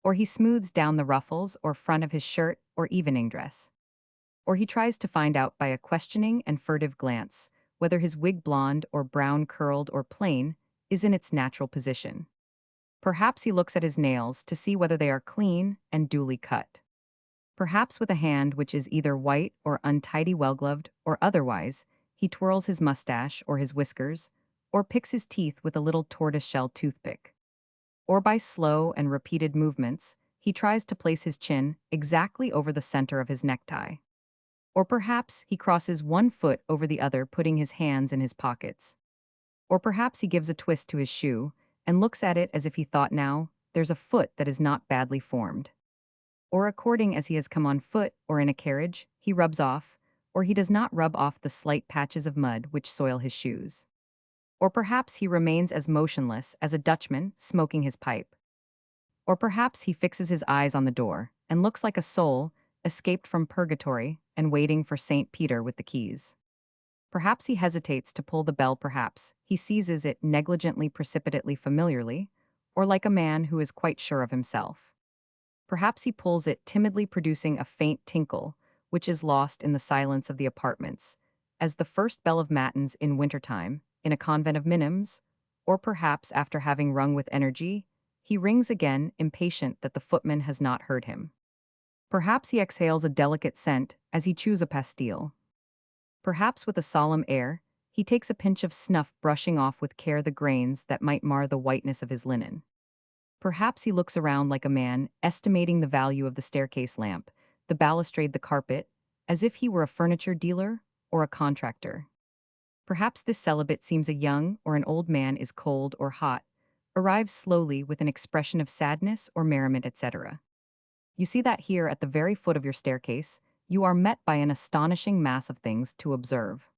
Or he smooths down the ruffles or front of his shirt or evening dress. Or he tries to find out by a questioning and furtive glance whether his wig, blonde or brown, curled or plain, is in its natural position. Perhaps he looks at his nails to see whether they are clean and duly cut. Perhaps with a hand which is either white or untidy, well-gloved, or otherwise, he twirls his mustache or his whiskers, or picks his teeth with a little tortoise-shell toothpick. Or by slow and repeated movements, he tries to place his chin exactly over the center of his necktie. Or perhaps he crosses one foot over the other, putting his hands in his pockets. Or perhaps he gives a twist to his shoe and looks at it as if he thought, now, there's a foot that is not badly formed. Or according as he has come on foot or in a carriage, he rubs off, or he does not rub off the slight patches of mud which soil his shoes. Or perhaps he remains as motionless as a Dutchman smoking his pipe. Or perhaps he fixes his eyes on the door and looks like a soul escaped from purgatory and waiting for St. Peter with the keys. Perhaps he hesitates to pull the bell, perhaps he seizes it negligently, precipitately, familiarly, or like a man who is quite sure of himself. Perhaps he pulls it timidly, producing a faint tinkle, which is lost in the silence of the apartments, as the first bell of matins in wintertime, in a convent of minims, or perhaps after having rung with energy, he rings again, impatient that the footman has not heard him. Perhaps he exhales a delicate scent as he chews a pastille. Perhaps with a solemn air, he takes a pinch of snuff, brushing off with care the grains that might mar the whiteness of his linen. Perhaps he looks around like a man estimating the value of the staircase lamp, the balustrade, the carpet, as if he were a furniture dealer or a contractor. Perhaps this celibate seems a young or an old man, is cold or hot, arrives slowly with an expression of sadness or merriment, etc. You see that here at the very foot of your staircase, you are met by an astonishing mass of things to observe.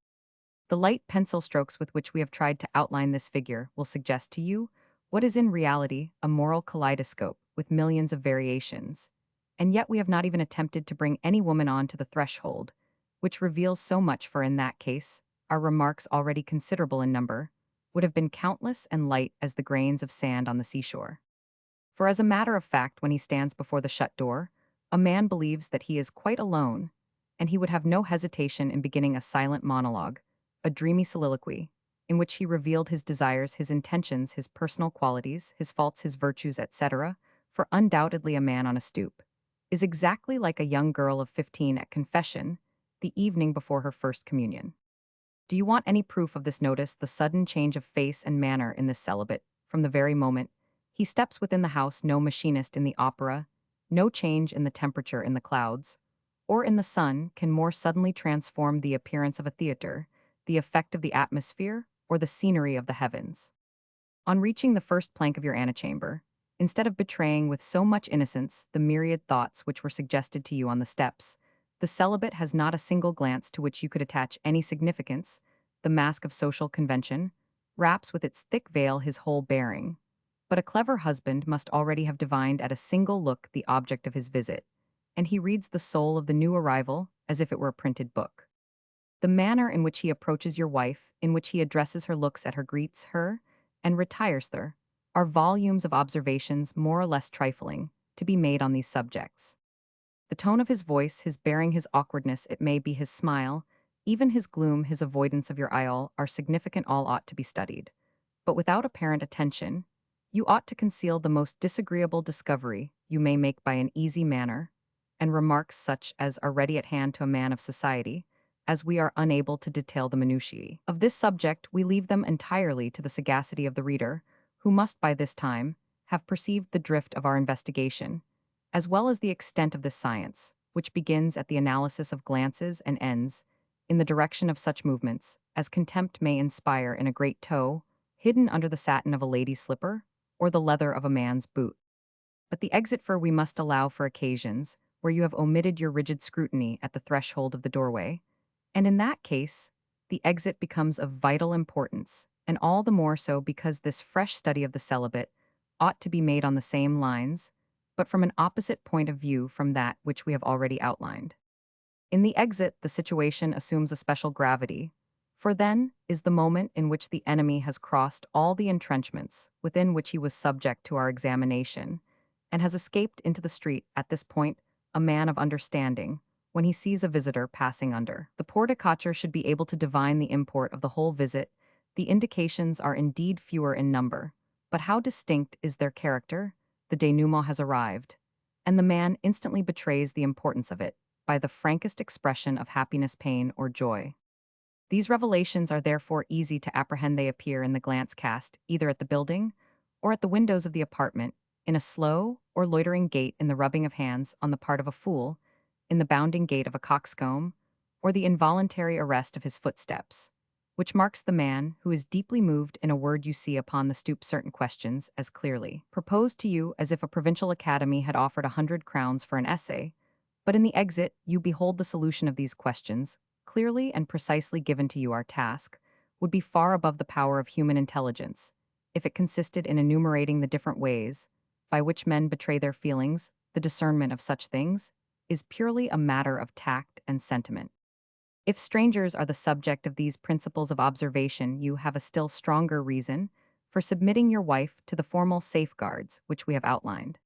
The light pencil strokes with which we have tried to outline this figure will suggest to you what is in reality a moral kaleidoscope with millions of variations. And yet we have not even attempted to bring any woman on to the threshold, which reveals so much, for in that case, our remarks, already considerable in number, would have been countless and light as the grains of sand on the seashore. For as a matter of fact, when he stands before the shut door, a man believes that he is quite alone, and he would have no hesitation in beginning a silent monologue, a dreamy soliloquy, in which he revealed his desires, his intentions, his personal qualities, his faults, his virtues, etc., for undoubtedly a man on a stoop is exactly like a young girl of 15 at confession, the evening before her first communion. Do you want any proof of this? Notice the sudden change of face and manner in this celibate, from the very moment he steps within the house. No machinist in the opera, no change in the temperature in the clouds, or in the sun can more suddenly transform the appearance of a theater, the effect of the atmosphere, or the scenery of the heavens. On reaching the first plank of your antechamber, instead of betraying with so much innocence the myriad thoughts which were suggested to you on the steps, the celibate has not a single glance to which you could attach any significance. The mask of social convention wraps with its thick veil his whole bearing. But a clever husband must already have divined at a single look the object of his visit, and he reads the soul of the new arrival as if it were a printed book. The manner in which he approaches your wife, in which he addresses her, looks at her, greets her, and retires her, are volumes of observations more or less trifling to be made on these subjects. The tone of his voice, his bearing, his awkwardness, it may be his smile, even his gloom, his avoidance of your eye, all are significant, all ought to be studied. But without apparent attention, you ought to conceal the most disagreeable discovery you may make by an easy manner, and remarks such as are ready at hand to a man of society, as we are unable to detail the minutiae of this subject. We leave them entirely to the sagacity of the reader, who must by this time have perceived the drift of our investigation, as well as the extent of this science, which begins at the analysis of glances and ends in the direction of such movements as contempt may inspire in a great toe hidden under the satin of a lady's slipper or the leather of a man's boot. But the exit for we must allow for occasions where you have omitted your rigid scrutiny at the threshold of the doorway, and in that case, the exit becomes of vital importance, and all the more so because this fresh study of the celibate ought to be made on the same lines but from an opposite point of view from that which we have already outlined. In the exit, the situation assumes a special gravity, for then is the moment in which the enemy has crossed all the entrenchments within which he was subject to our examination, and has escaped into the street at this point, a man of understanding, when he sees a visitor passing under. The porticatcher should be able to divine the import of the whole visit. The indications are indeed fewer in number, but how distinct is their character? The denouement has arrived, and the man instantly betrays the importance of it by the frankest expression of happiness, pain, or joy. These revelations are therefore easy to apprehend. They appear in the glance cast either at the building or at the windows of the apartment, in a slow or loitering gait, in the rubbing of hands on the part of a fool, in the bounding gait of a coxcomb, or the involuntary arrest of his footsteps, which marks the man who is deeply moved. In a word, you see upon the stoop certain questions as clearly proposed to you as if a provincial academy had offered 100 crowns for an essay, but in the exit you behold the solution of these questions, clearly and precisely given to you. Our task would be far above the power of human intelligence if it consisted in enumerating the different ways by which men betray their feelings. The discernment of such things is purely a matter of tact and sentiment. If strangers are the subject of these principles of observation, you have a still stronger reason for submitting your wife to the formal safeguards which we have outlined.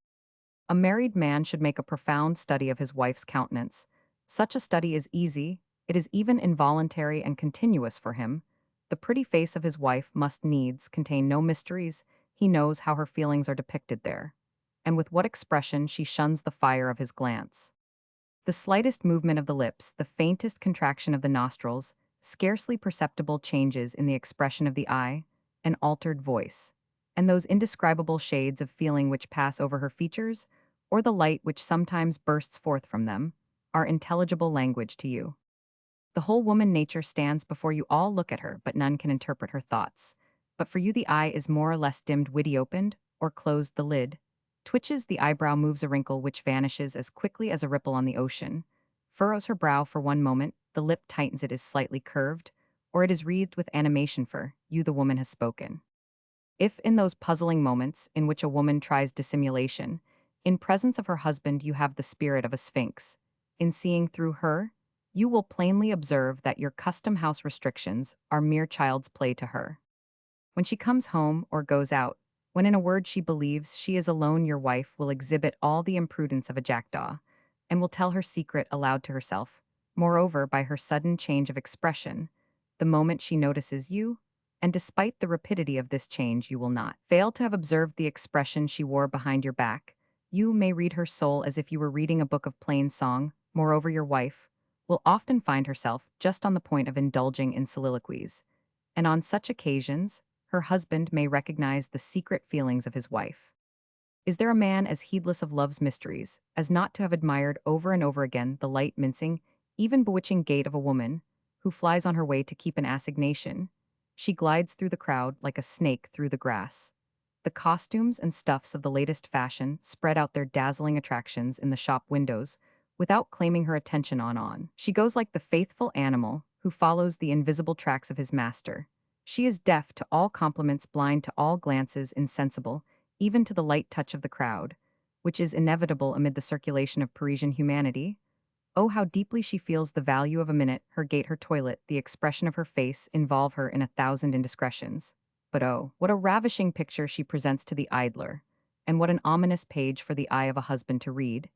A married man should make a profound study of his wife's countenance. Such a study is easy, it is even involuntary and continuous for him. The pretty face of his wife must needs contain no mysteries. He knows how her feelings are depicted there, and with what expression she shuns the fire of his glance. The slightest movement of the lips, the faintest contraction of the nostrils, scarcely perceptible changes in the expression of the eye, an altered voice, and those indescribable shades of feeling which pass over her features, or the light which sometimes bursts forth from them, are intelligible language to you. The whole woman nature stands before you. All look at her, but none can interpret her thoughts. But for you the eye is more or less dimmed, witty opened, or closed the lid, twitches the eyebrow, moves a wrinkle which vanishes as quickly as a ripple on the ocean, furrows her brow for one moment, the lip tightens, it is slightly curved, or it is wreathed with animation. For you the woman has spoken. If in those puzzling moments in which a woman tries dissimulation, in presence of her husband you have the spirit of a sphinx, in seeing through her, you will plainly observe that your custom-house restrictions are mere child's play to her. When she comes home or goes out, when in a word she believes she is alone, your wife will exhibit all the imprudence of a jackdaw, and will tell her secret aloud to herself. Moreover, by her sudden change of expression, the moment she notices you, and despite the rapidity of this change you will not fail to have observed the expression she wore behind your back, you may read her soul as if you were reading a book of plain song. Moreover, your wife will often find herself just on the point of indulging in soliloquies, and on such occasions, her husband may recognize the secret feelings of his wife. Is there a man as heedless of love's mysteries as not to have admired over and over again the light, mincing, even bewitching gait of a woman who flies on her way to keep an assignation? She glides through the crowd like a snake through the grass. The costumes and stuffs of the latest fashion spread out their dazzling attractions in the shop windows without claiming her attention. On. She goes like the faithful animal who follows the invisible tracks of his master. She is deaf to all compliments, blind to all glances, insensible even to the light touch of the crowd, which is inevitable amid the circulation of Parisian humanity. Oh, how deeply she feels the value of a minute. Her gait, her toilet, the expression of her face involve her in 1,000 indiscretions. But oh, what a ravishing picture she presents to the idler, and what an ominous page for the eye of a husband to read,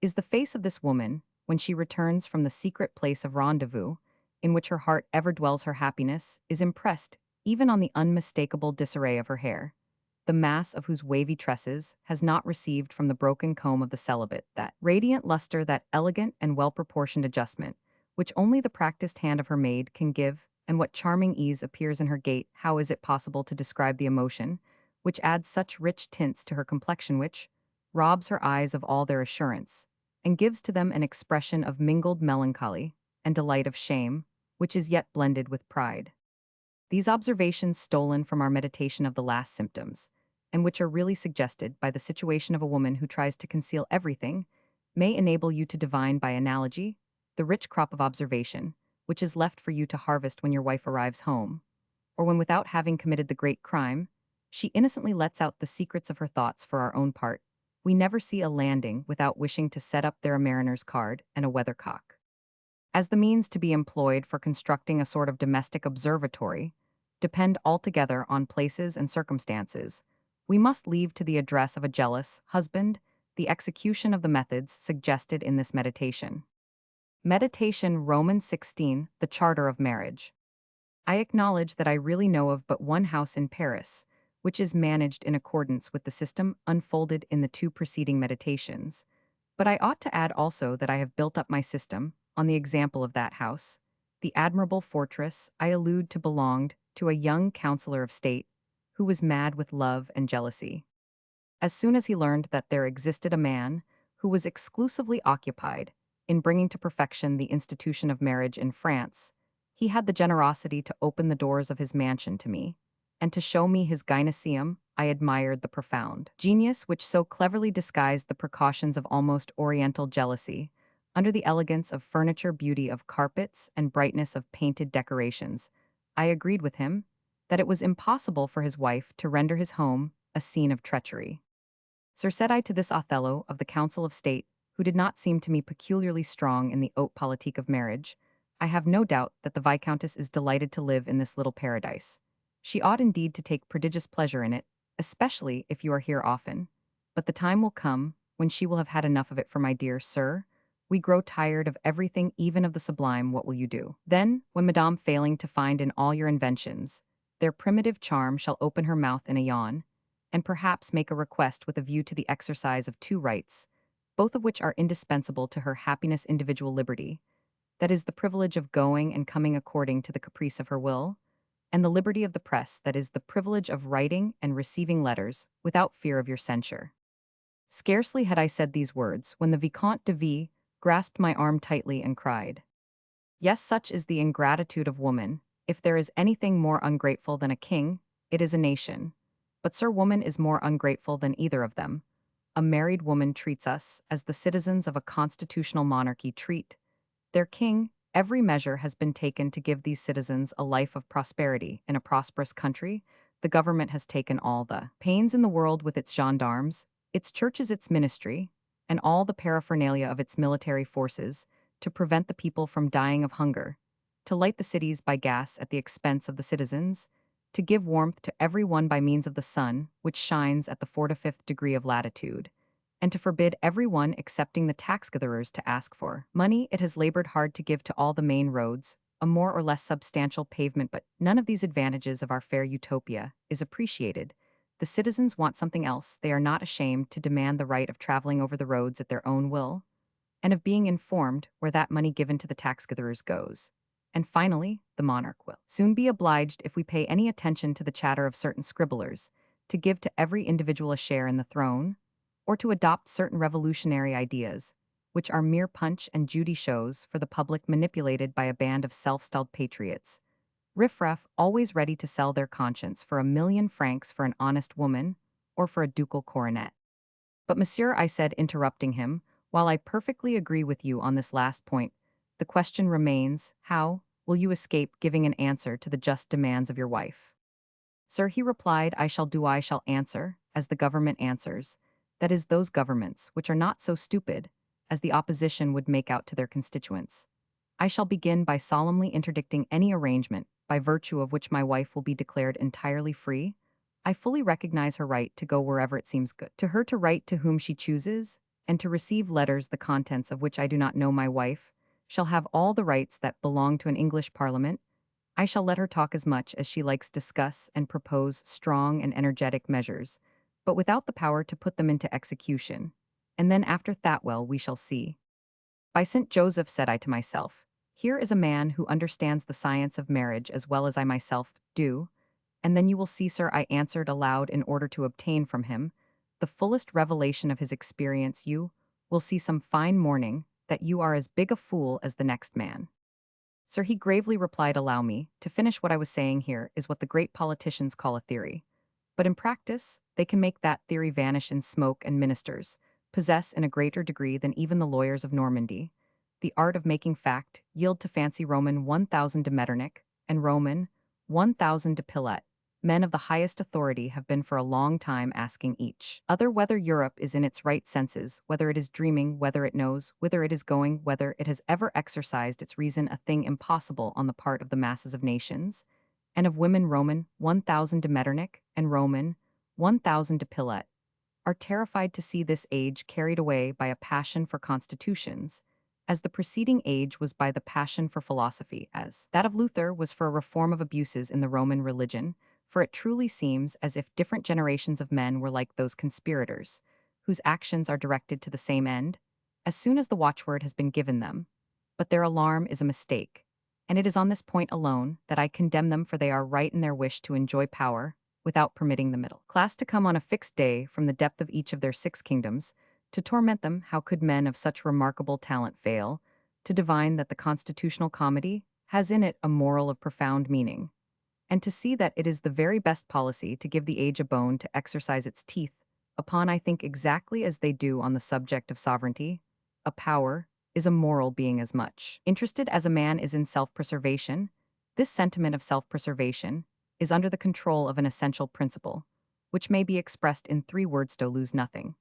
is the face of this woman when she returns from the secret place of rendezvous, in which her heart ever dwells. Her happiness is impressed even on the unmistakable disarray of her hair, the mass of whose wavy tresses has not received from the broken comb of the celibate that radiant luster, that elegant and well-proportioned adjustment, which only the practiced hand of her maid can give. And what charming ease appears in her gait! How is it possible to describe the emotion which adds such rich tints to her complexion, which robs her eyes of all their assurance, and gives to them an expression of mingled melancholy and delight, of shame, which is yet blended with pride? These observations, stolen from our meditation of the last symptoms, and which are really suggested by the situation of a woman who tries to conceal everything, may enable you to divine by analogy the rich crop of observation which is left for you to harvest when your wife arrives home, or when, without having committed the great crime, she innocently lets out the secrets of her thoughts. For our own part, We never see a landing without wishing to set up there a mariner's card and a weathercock. As the means to be employed for constructing a sort of domestic observatory depend altogether on places and circumstances, we must leave to the address of a jealous husband the execution of the methods suggested in this meditation. Meditation Romans 16, the Charter of Marriage. I acknowledge that I really know of but one house in Paris, which is managed in accordance with the system unfolded in the two preceding meditations. But I ought to add also that I have built up my system on the example of that house. The admirable fortress I allude to belonged to a young counselor of state who was mad with love and jealousy. As soon as he learned that there existed a man who was exclusively occupied in bringing to perfection the institution of marriage in France, he had the generosity to open the doors of his mansion to me, and to show me his gynoecium. I admired the profound genius which so cleverly disguised the precautions of almost oriental jealousy, under the elegance of furniture, beauty of carpets, and brightness of painted decorations. I agreed with him that it was impossible for his wife to render his home a scene of treachery. Sir, said I to this Othello of the Council of State, who did not seem to me peculiarly strong in the haute politique of marriage, I have no doubt that the Viscountess is delighted to live in this little paradise. She ought indeed to take prodigious pleasure in it, especially if you are here often. But the time will come when she will have had enough of it, for my dear sir, we grow tired of everything, even of the sublime. What will you do? Then, when Madame, failing to find in all your inventions their primitive charm, shall open her mouth in a yawn, and perhaps make a request with a view to the exercise of two rights, both of which are indispensable to her happiness, individual liberty, that is, the privilege of going and coming according to the caprice of her will, and the liberty of the press, that is, the privilege of writing and receiving letters without fear of your censure. Scarcely had I said these words when the Vicomte de V grasped my arm tightly and cried, "Yes, such is the ingratitude of woman. If there is anything more ungrateful than a king, it is a nation. But Sir, woman is more ungrateful than either of them. A married woman treats us as the citizens of a constitutional monarchy treat their king. Every measure has been taken to give these citizens a life of prosperity in a prosperous country. The government has taken all the pains in the world with its gendarmes, its churches, its ministry, and all the paraphernalia of its military forces to prevent the people from dying of hunger, to light the cities by gas at the expense of the citizens, to give warmth to every one by means of the sun, which shines at the 45th degree of latitude, and to forbid every one excepting the tax-gatherers to ask for money. It has labored hard to give to all the main roads a more or less substantial pavement, but none of these advantages of our fair utopia is appreciated. The citizens want something else. They are not ashamed to demand the right of traveling over the roads at their own will, and of being informed where that money given to the tax-gatherers goes. And finally, the monarch will soon be obliged, if we pay any attention to the chatter of certain scribblers, to give to every individual a share in the throne, or to adopt certain revolutionary ideas, which are mere Punch and Judy shows for the public, manipulated by a band of self-styled patriots, riffraff, always ready to sell their conscience for 1,000,000 francs for an honest woman, or for a ducal coronet. But monsieur, I said, interrupting him, while I perfectly agree with you on this last point, the question remains, how will you escape giving an answer to the just demands of your wife? Sir, he replied, I shall answer, as the government answers, that is, those governments which are not so stupid as the opposition would make out to their constituents. I shall begin by solemnly interdicting any arrangement by virtue of which my wife will be declared entirely free. I fully recognize her right to go wherever it seems good to her, to write to whom she chooses, and to receive letters the contents of which I do not know. My wife shall have all the rights that belong to an English parliament. I shall let her talk as much as she likes, discuss and propose strong and energetic measures, but without the power to put them into execution. And then after that, well, we shall see. By St. Joseph, said I to myself, here is a man who understands the science of marriage as well as I myself do. And then you will see, sir, I answered aloud, in order to obtain from him the fullest revelation of his experience, you will see some fine morning that you are as big a fool as the next man. Sir, he gravely replied, allow me to finish. What I was saying here is what the great politicians call a theory. But in practice, they can make that theory vanish in smoke, and ministers possess in a greater degree than even the lawyers of Normandy the art of making fact yield to fancy. Roman 1,000 de Metternich, and Roman 1,000 de Pilat, Men of the highest authority have been for a long time asking each other whether Europe is in its right senses, whether it is dreaming, whether it knows whither it is going, whether it has ever exercised its reason, a thing impossible on the part of the masses of nations, and of women. Roman 1000 to Metternich, and Roman 1000 to Pilate, are terrified to see this age carried away by a passion for constitutions, as the preceding age was by the passion for philosophy, as that of Luther was for a reform of abuses in the Roman religion, for it truly seems as if different generations of men were like those conspirators, whose actions are directed to the same end, as soon as the watchword has been given them. But their alarm is a mistake, and it is on this point alone that I condemn them, for they are right in their wish to enjoy power, without permitting the middle class to come on a fixed day from the depth of each of their 6 kingdoms, to torment them. How could men of such remarkable talent fail to divine that the constitutional comedy has in it a moral of profound meaning, and to see that it is the very best policy to give the age a bone to exercise its teeth upon? I think exactly as they do on the subject of sovereignty. A power is a moral being as much interested as a man is in self-preservation. This sentiment of self-preservation is under the control of an essential principle, which may be expressed in 3 words: to lose nothing.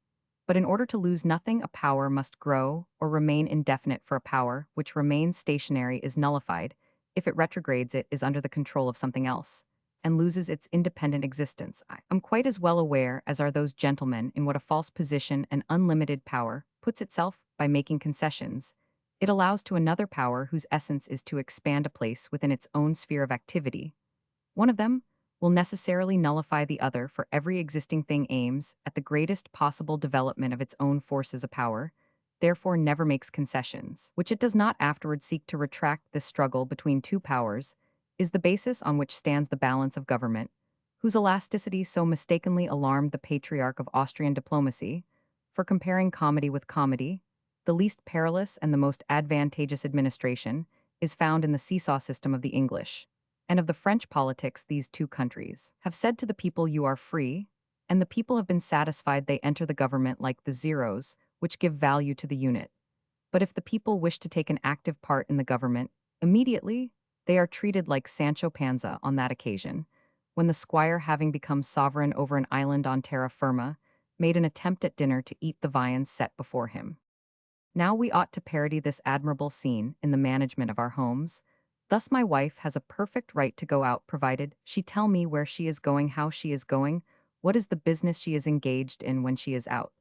But in order to lose nothing, a power must grow or remain indefinite, for a power which remains stationary is nullified if it retrogrades. It is under the control of something else, and loses its independent existence. I am quite as well aware as are those gentlemen in what a false position an unlimited power puts itself by making concessions it allows to another power whose essence is to expand a place within its own sphere of activity. One of them will necessarily nullify the other, for every existing thing aims at the greatest possible development of its own forces. A power, therefore, never makes concessions, which it does not afterward seek to retract. This struggle between 2 powers is the basis on which stands the balance of government, whose elasticity so mistakenly alarmed the patriarch of Austrian diplomacy. For comparing comedy with comedy, the least perilous and the most advantageous administration is found in the seesaw system of the English and of the French politics. These 2 countries have said to the people, "You are free," and the people have been satisfied. They enter the government like the zeros, which give value to the unit. But if the people wish to take an active part in the government, immediately they are treated like Sancho Panza on that occasion, when the squire, having become sovereign over an island on terra firma, made an attempt at dinner to eat the viands set before him. Now we ought to parody this admirable scene in the management of our homes. Thus my wife has a perfect right to go out, provided she tell me where she is going, how she is going, what is the business she is engaged in when she is out,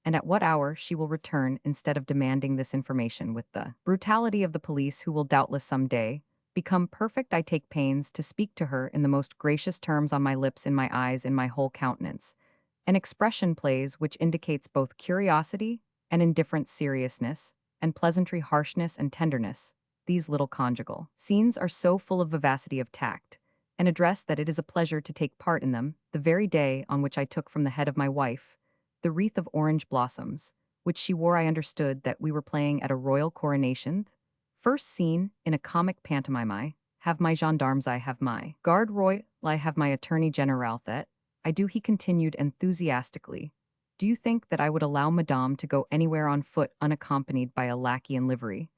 and at what hour she will return. Instead of demanding this information with the brutality of the police, who will doubtless some day become perfect, I take pains to speak to her in the most gracious terms. On my lips, in my eyes, in my whole countenance, an expression plays which indicates both curiosity and indifferent seriousness, and pleasantry, harshness, and tenderness. These little conjugal scenes are so full of vivacity of tact and address that it is a pleasure to take part in them. The very day on which I took from the head of my wife the wreath of orange blossoms, which she wore, I understood that we were playing at a royal coronation. First scene in a comic pantomime. I have my gendarmes, I have my garde royal, I have my attorney general. That I do, he continued enthusiastically. Do you think that I would allow Madame to go anywhere on foot unaccompanied by a lackey in livery?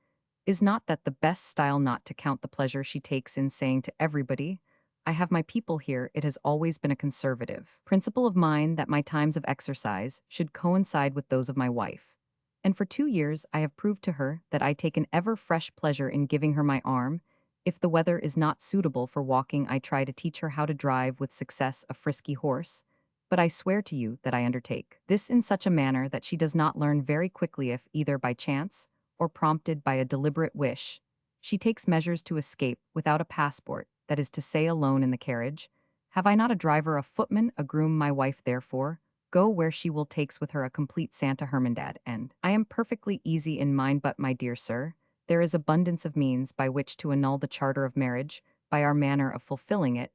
Is not that the best style? Not to count the pleasure she takes in saying to everybody, "I have my people here." It has always been a conservative principle of mine that my times of exercise should coincide with those of my wife. And for 2 years I have proved to her that I take an ever fresh pleasure in giving her my arm. If the weather is not suitable for walking, I try to teach her how to drive with success a frisky horse. But I swear to you that I undertake this in such a manner that she does not learn very quickly if, either by chance or prompted by a deliberate wish, she takes measures to escape without a passport, that is to say, alone in the carriage. Have I not a driver, a footman, a groom? My wife, therefore, go where she will, takes with her a complete Santa Hermandad, and I am perfectly easy in mind. But, my dear sir, there is abundance of means by which to annul the charter of marriage, by our manner of fulfilling it.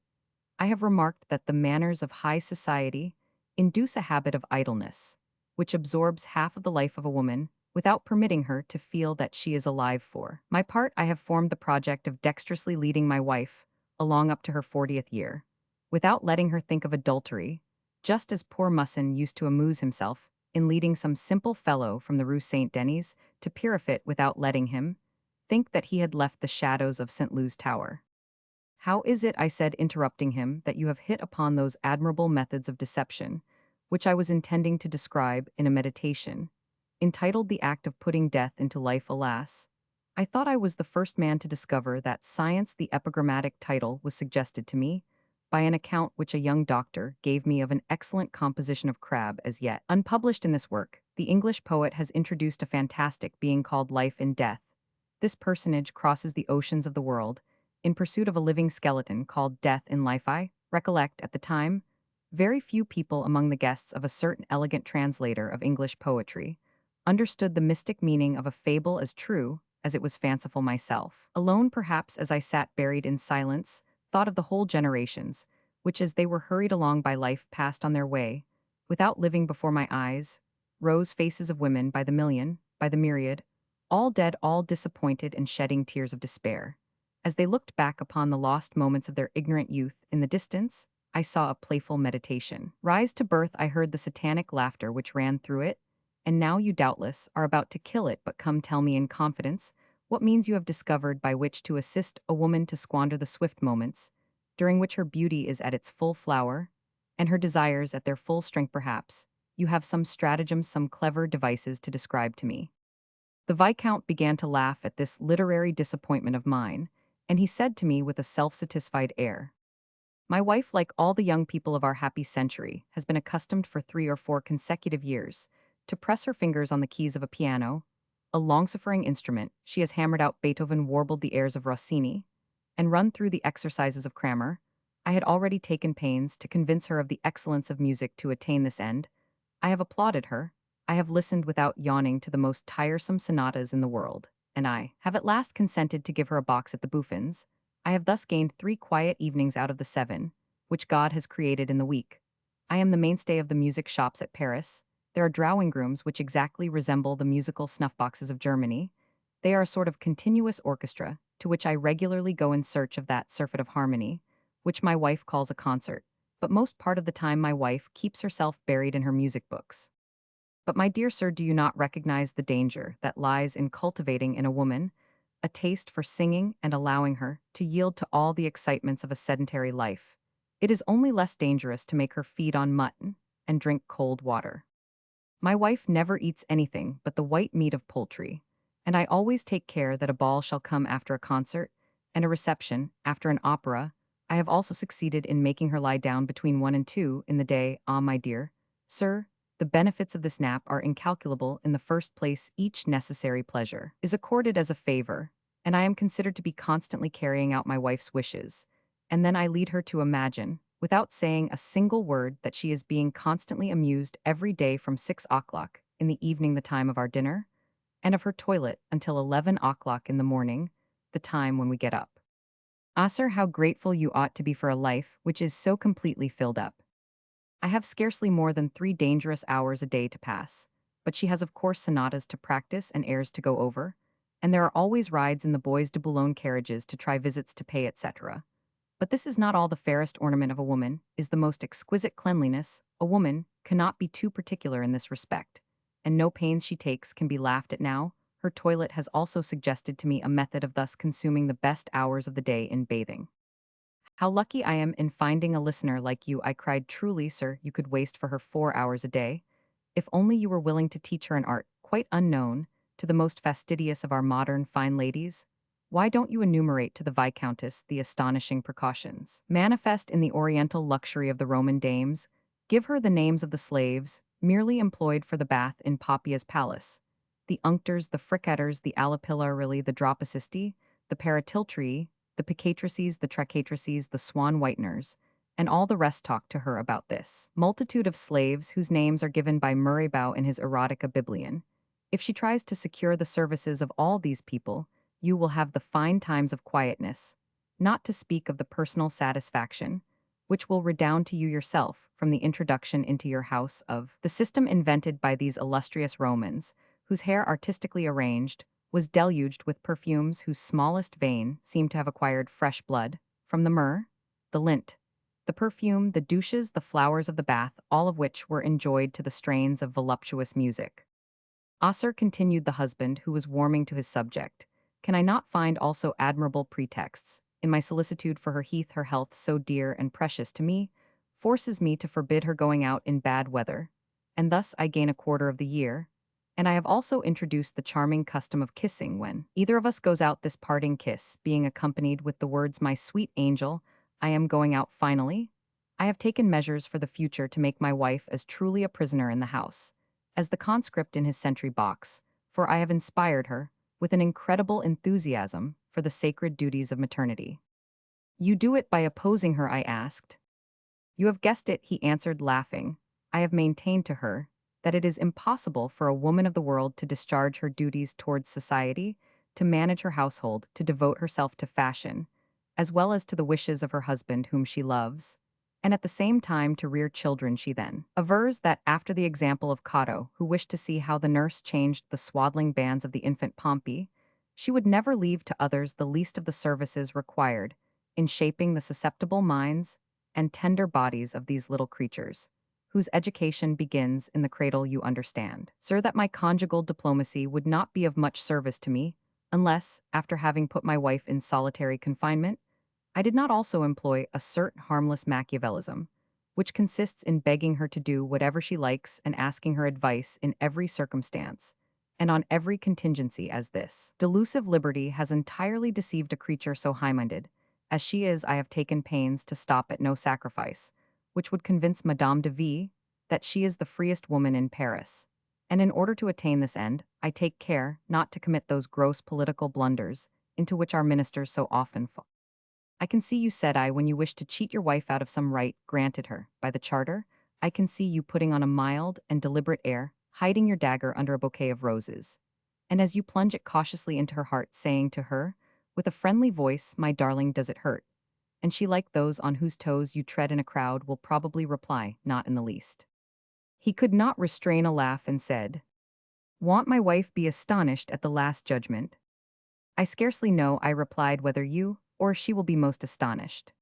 I have remarked that the manners of high society induce a habit of idleness, which absorbs half of the life of a woman, without permitting her to feel that she is alive. For my part, I have formed the project of dexterously leading my wife along up to her 40th year, without letting her think of adultery, just as poor Musson used to amuse himself in leading some simple fellow from the Rue Saint Denis to Pirifet without letting him think that he had left the shadows of St. Louis Tower. How is it, I said, interrupting him, that you have hit upon those admirable methods of deception, which I was intending to describe in a meditation, entitled The Act of Putting Death into Life, alas? I thought I was the first man to discover that science, the epigrammatic title, was suggested to me by an account which a young doctor gave me of an excellent composition of Crabbe, as yet unpublished in this work. The English poet has introduced a fantastic being called Life in Death. This personage crosses the oceans of the world in pursuit of a living skeleton called Death in Life. I recollect, at the time, very few people among the guests of a certain elegant translator of English poetry understood the mystic meaning of a fable as true as it was fanciful myself. Alone, perhaps, as I sat buried in silence, thought of the whole generations, which as they were hurried along by life passed on their way, without living before my eyes, rose faces of women by the million, by the myriad, all dead, all disappointed and shedding tears of despair. As they looked back upon the lost moments of their ignorant youth in the distance, I saw a playful meditation. Rise to birth, I heard the satanic laughter which ran through it, and now you doubtless are about to kill it, but come tell me in confidence what means you have discovered by which to assist a woman to squander the swift moments, during which her beauty is at its full flower, and her desires at their full strength. Perhaps you have some stratagems, some clever devices to describe to me. The Viscount began to laugh at this literary disappointment of mine, and he said to me with a self-satisfied air, my wife, like all the young people of our happy century, has been accustomed for 3 or 4 consecutive years to press her fingers on the keys of a piano, a long-suffering instrument. She has hammered out Beethoven, warbled the airs of Rossini, and run through the exercises of Cramer. I had already taken pains to convince her of the excellence of music to attain this end. I have applauded her. I have listened without yawning to the most tiresome sonatas in the world, and I have at last consented to give her a box at the Buffons. I have thus gained 3 quiet evenings out of the 7, which God has created in the week. I am the mainstay of the music shops at Paris. There are drawing rooms which exactly resemble the musical snuff-boxes of Germany. They are a sort of continuous orchestra, to which I regularly go in search of that surfeit of harmony, which my wife calls a concert, but most part of the time my wife keeps herself buried in her music books. But my dear sir, do you not recognize the danger that lies in cultivating in a woman a taste for singing and allowing her to yield to all the excitements of a sedentary life? It is only less dangerous to make her feed on mutton and drink cold water. My wife never eats anything but the white meat of poultry, and I always take care that a ball shall come after a concert, and a reception after an opera. I have also succeeded in making her lie down between 1 and 2 in the day. Ah, my dear sir, the benefits of this nap are incalculable. In the first place, each necessary pleasure is accorded as a favor, and I am considered to be constantly carrying out my wife's wishes, and then I lead her to imagine, without saying a single word, that she is being constantly amused every day from 6 o'clock in the evening, the time of our dinner, and of her toilet until 11 o'clock in the morning, the time when we get up. Ah, sir, how grateful you ought to be for a life which is so completely filled up. I have scarcely more than 3 dangerous hours a day to pass, but she has of course sonatas to practice and airs to go over, and there are always rides in the Bois de Boulogne carriages to try, visits to pay, etc. But this is not all. The fairest ornament of a woman is the most exquisite cleanliness. A woman cannot be too particular in this respect, and no pains she takes can be laughed at. Now, her toilet has also suggested to me a method of thus consuming the best hours of the day in bathing. How lucky I am in finding a listener like you, I cried. Truly, sir, you could waste for her 4 hours a day, if only you were willing to teach her an art quite unknown to the most fastidious of our modern fine ladies. Why don't you enumerate to the Viscountess the astonishing precautions manifest in the oriental luxury of the Roman dames? Give her the names of the slaves merely employed for the bath in Poppia's palace, the unctors, the fricators, the alapillarili, the dropicisti, the paratiltrii, the picatrices, the tracatrices, the swan whiteners, and all the rest. Talk to her about this multitude of slaves whose names are given by Murraybaugh in his Erotica Biblion. If she tries to secure the services of all these people, you will have the fine times of quietness, not to speak of the personal satisfaction, which will redound to you yourself from the introduction into your house of the system invented by these illustrious Romans, whose hair, artistically arranged, was deluged with perfumes whose smallest vein seemed to have acquired fresh blood, from the myrrh, the lint, the perfume, the douches, the flowers of the bath, all of which were enjoyed to the strains of voluptuous music. Ah, sir, continued the husband, who was warming to his subject, can I not find also admirable pretexts in my solicitude for her health so dear and precious to me, forces me to forbid her going out in bad weather, and thus I gain a quarter of the year. And I have also introduced the charming custom of kissing when either of us goes out, this parting kiss being accompanied with the words, "My sweet angel, I am going out finally." I have taken measures for the future to make my wife as truly a prisoner in the house as the conscript in his sentry box, for I have inspired her with an incredible enthusiasm for the sacred duties of maternity. "You do it by opposing her?" I asked. "You have guessed it," he answered, laughing. "I have maintained to her that it is impossible for a woman of the world to discharge her duties towards society, to manage her household, to devote herself to fashion, as well as to the wishes of her husband whom she loves, and at the same time to rear children." She then avers that after the example of Cato, who wished to see how the nurse changed the swaddling bands of the infant Pompey, she would never leave to others the least of the services required in shaping the susceptible minds and tender bodies of these little creatures, whose education begins in the cradle. You understand, sir, that my conjugal diplomacy would not be of much service to me unless, after having put my wife in solitary confinement, I did not also employ a certain harmless Machiavellism, which consists in begging her to do whatever she likes and asking her advice in every circumstance and on every contingency. As this delusive liberty has entirely deceived a creature so high-minded as she is, I have taken pains to stop at no sacrifice, which would convince Madame de V that she is the freest woman in Paris. And in order to attain this end, I take care not to commit those gross political blunders into which our ministers so often fall. "I can see you," said I, "when you wish to cheat your wife out of some right granted her by the charter. I can see you putting on a mild and deliberate air, hiding your dagger under a bouquet of roses. And as you plunge it cautiously into her heart, saying to her, with a friendly voice, 'My darling, does it hurt?' And she, like those on whose toes you tread in a crowd, will probably reply, 'Not in the least.'" He could not restrain a laugh and said, "Won't my wife be astonished at the last judgment?" "I scarcely know," I replied, "whether you or she will be most astonished."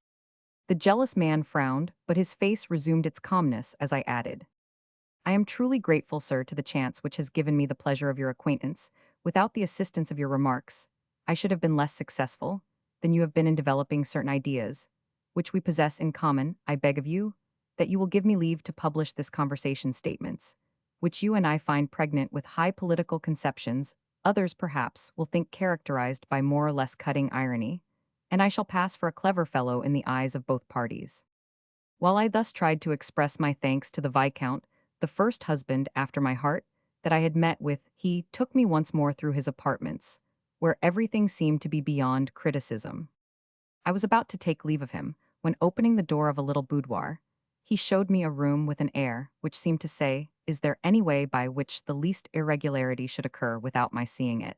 The jealous man frowned, but his face resumed its calmness as I added, "I am truly grateful, sir, to the chance which has given me the pleasure of your acquaintance. Without the assistance of your remarks, I should have been less successful than you have been in developing certain ideas, which we possess in common. I beg of you that you will give me leave to publish this conversation statements, which you and I find pregnant with high political conceptions. Others, perhaps, will think characterized by more or less cutting irony, and I shall pass for a clever fellow in the eyes of both parties." While I thus tried to express my thanks to the Viscount, the first husband after my heart that I had met with, he took me once more through his apartments, where everything seemed to be beyond criticism. I was about to take leave of him, when opening the door of a little boudoir, he showed me a room with an air which seemed to say, "Is there any way by which the least irregularity should occur without my seeing it?"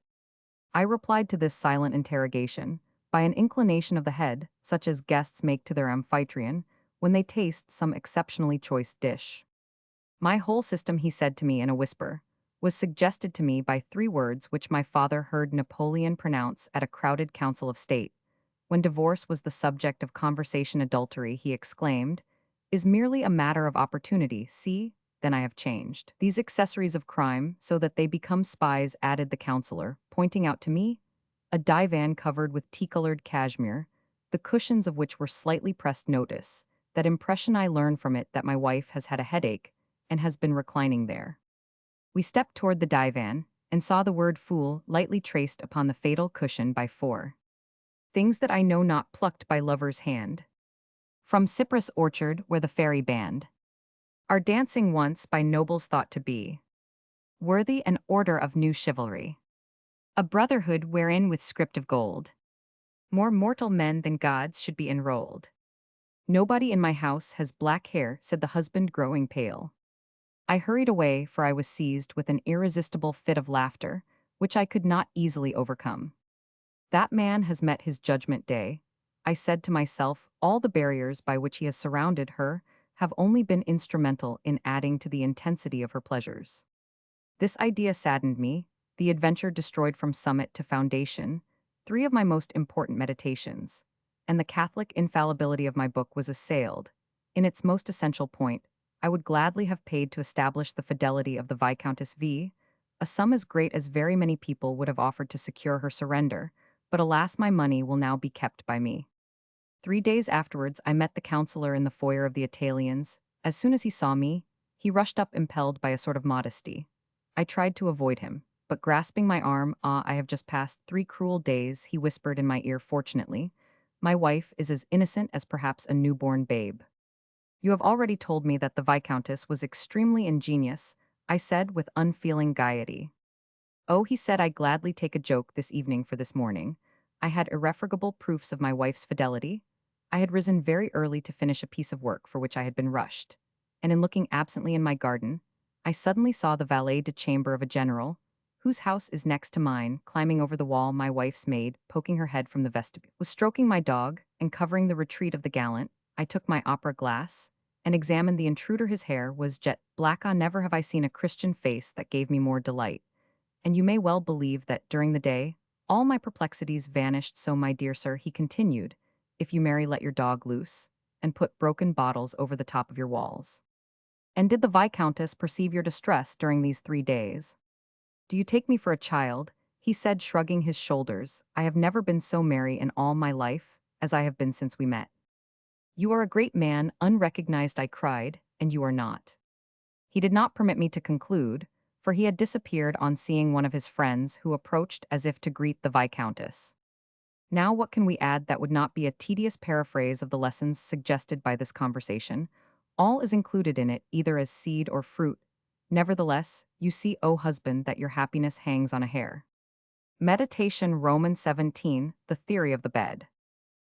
I replied to this silent interrogation by an inclination of the head, such as guests make to their amphitryon when they taste some exceptionally choice dish. "My whole system," he said to me in a whisper, "was suggested to me by three words which my father heard Napoleon pronounce at a crowded council of state. When divorce was the subject of conversation, adultery, he exclaimed, is merely a matter of opportunity. See, then I have changed these accessories of crime so that they become spies," added the counselor, pointing out to me a divan covered with tea-colored cashmere, the cushions of which were slightly pressed. "Notice that impression. I learn from it that my wife has had a headache and has been reclining there." We stepped toward the divan and saw the word "fool" lightly traced upon the fatal cushion by four things that I know not, plucked by lover's hand from cypress orchard where the fairy band are dancing, once by nobles thought to be worthy an order of new chivalry, a brotherhood wherein with script of gold more mortal men than gods should be enrolled. "Nobody in my house has black hair," said the husband, growing pale. I hurried away, for I was seized with an irresistible fit of laughter, which I could not easily overcome. "That man has met his judgment day," I said to myself. "All the barriers by which he has surrounded her have only been instrumental in adding to the intensity of her pleasures." This idea saddened me, the adventure destroyed from summit to foundation three of my most important meditations, and the Catholic infallibility of my book was assailed. In its most essential point, I would gladly have paid to establish the fidelity of the Viscountess V, a sum as great as very many people would have offered to secure her surrender, but alas, my money will now be kept by me. 3 days afterwards, I met the counselor in the foyer of the Italians. As soon as he saw me, he rushed up impelled by a sort of modesty. I tried to avoid him, but grasping my arm, I have just passed 3 cruel days, he whispered in my ear. Fortunately, my wife is as innocent as perhaps a newborn babe. You have already told me that the Viscountess was extremely ingenious, I said with unfeeling gaiety. Oh, he said, I gladly take a joke this evening for this morning. I had irrefragable proofs of my wife's fidelity. I had risen very early to finish a piece of work for which I had been rushed. And in looking absently in my garden, I suddenly saw the valet de chambre of a general, whose house is next to mine, climbing over the wall. My wife's maid, poking her head from the vestibule, was stroking my dog, and covering the retreat of the gallant, I took my opera glass and examined the intruder. His hair was jet black. Never have I seen a Christian face that gave me more delight. And you may well believe that during the day, all my perplexities vanished. So, my dear sir, he continued, if you marry, let your dog loose, and put broken bottles over the top of your walls. And did the Viscountess perceive your distress during these 3 days? Do you take me for a child? He said, shrugging his shoulders. I have never been so merry in all my life as I have been since we met. You are a great man, unrecognized, I cried, and you are not. He did not permit me to conclude, for he had disappeared on seeing one of his friends who approached as if to greet the Viscountess. Now, what can we add that would not be a tedious paraphrase of the lessons suggested by this conversation? All is included in it, either as seed or fruit. Nevertheless, you see, O husband, that your happiness hangs on a hair. Meditation. Romans 17, the theory of the bed.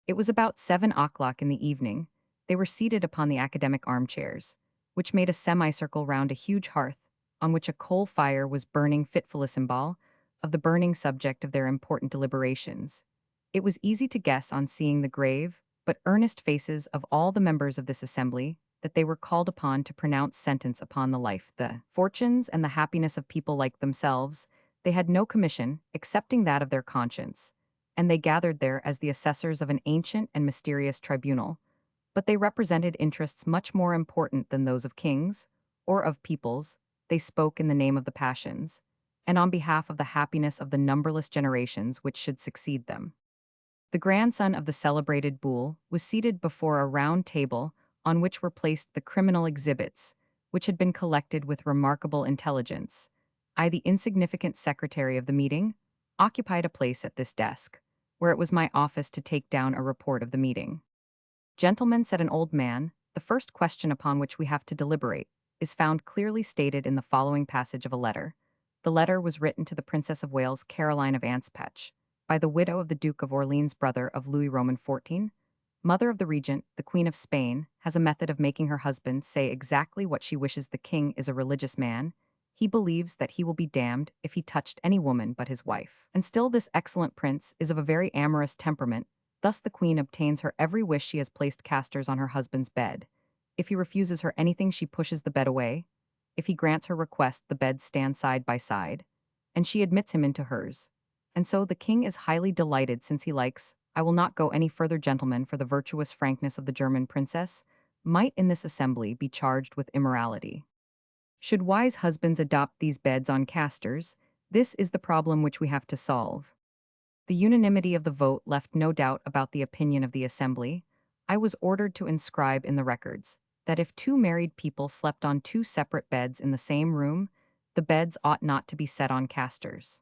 It was about 7 o'clock in the evening. They were seated upon the academic armchairs, which made a semicircle round a huge hearth, on which a coal fire was burning, fitful a symbol of the burning subject of their important deliberations. It was easy to guess on seeing the grave, but earnest faces of all the members of this assembly that they were called upon to pronounce sentence upon the life, the fortunes, and the happiness of people like themselves. They had no commission, excepting that of their conscience, and they gathered there as the assessors of an ancient and mysterious tribunal, but they represented interests much more important than those of kings or of peoples. They spoke in the name of the passions, and on behalf of the happiness of the numberless generations which should succeed them. The grandson of the celebrated Boule was seated before a round table on which were placed the criminal exhibits, which had been collected with remarkable intelligence. I, the insignificant secretary of the meeting, occupied a place at this desk, where it was my office to take down a report of the meeting. Gentlemen, said an old man, the first question upon which we have to deliberate is found clearly stated in the following passage of a letter. The letter was written to the Princess of Wales, Caroline of Anspach, by the widow of the Duke of Orleans, brother of Louis Roman XIV. Mother of the Regent, the Queen of Spain, has a method of making her husband say exactly what she wishes. The king is a religious man. He believes that he will be damned if he touched any woman but his wife. And still this excellent prince is of a very amorous temperament. Thus the queen obtains her every wish. She has placed casters on her husband's bed. If he refuses her anything, she pushes the bed away. If he grants her request, the beds stand side by side, and she admits him into hers. And so the king is highly delighted, since he likes. I will not go any further, gentlemen, for the virtuous frankness of the German princess might in this assembly be charged with immorality. Should wise husbands adopt these beds on casters, this is the problem which we have to solve. The unanimity of the vote left no doubt about the opinion of the assembly. I was ordered to inscribe in the records that if two married people slept on two separate beds in the same room, the beds ought not to be set on casters.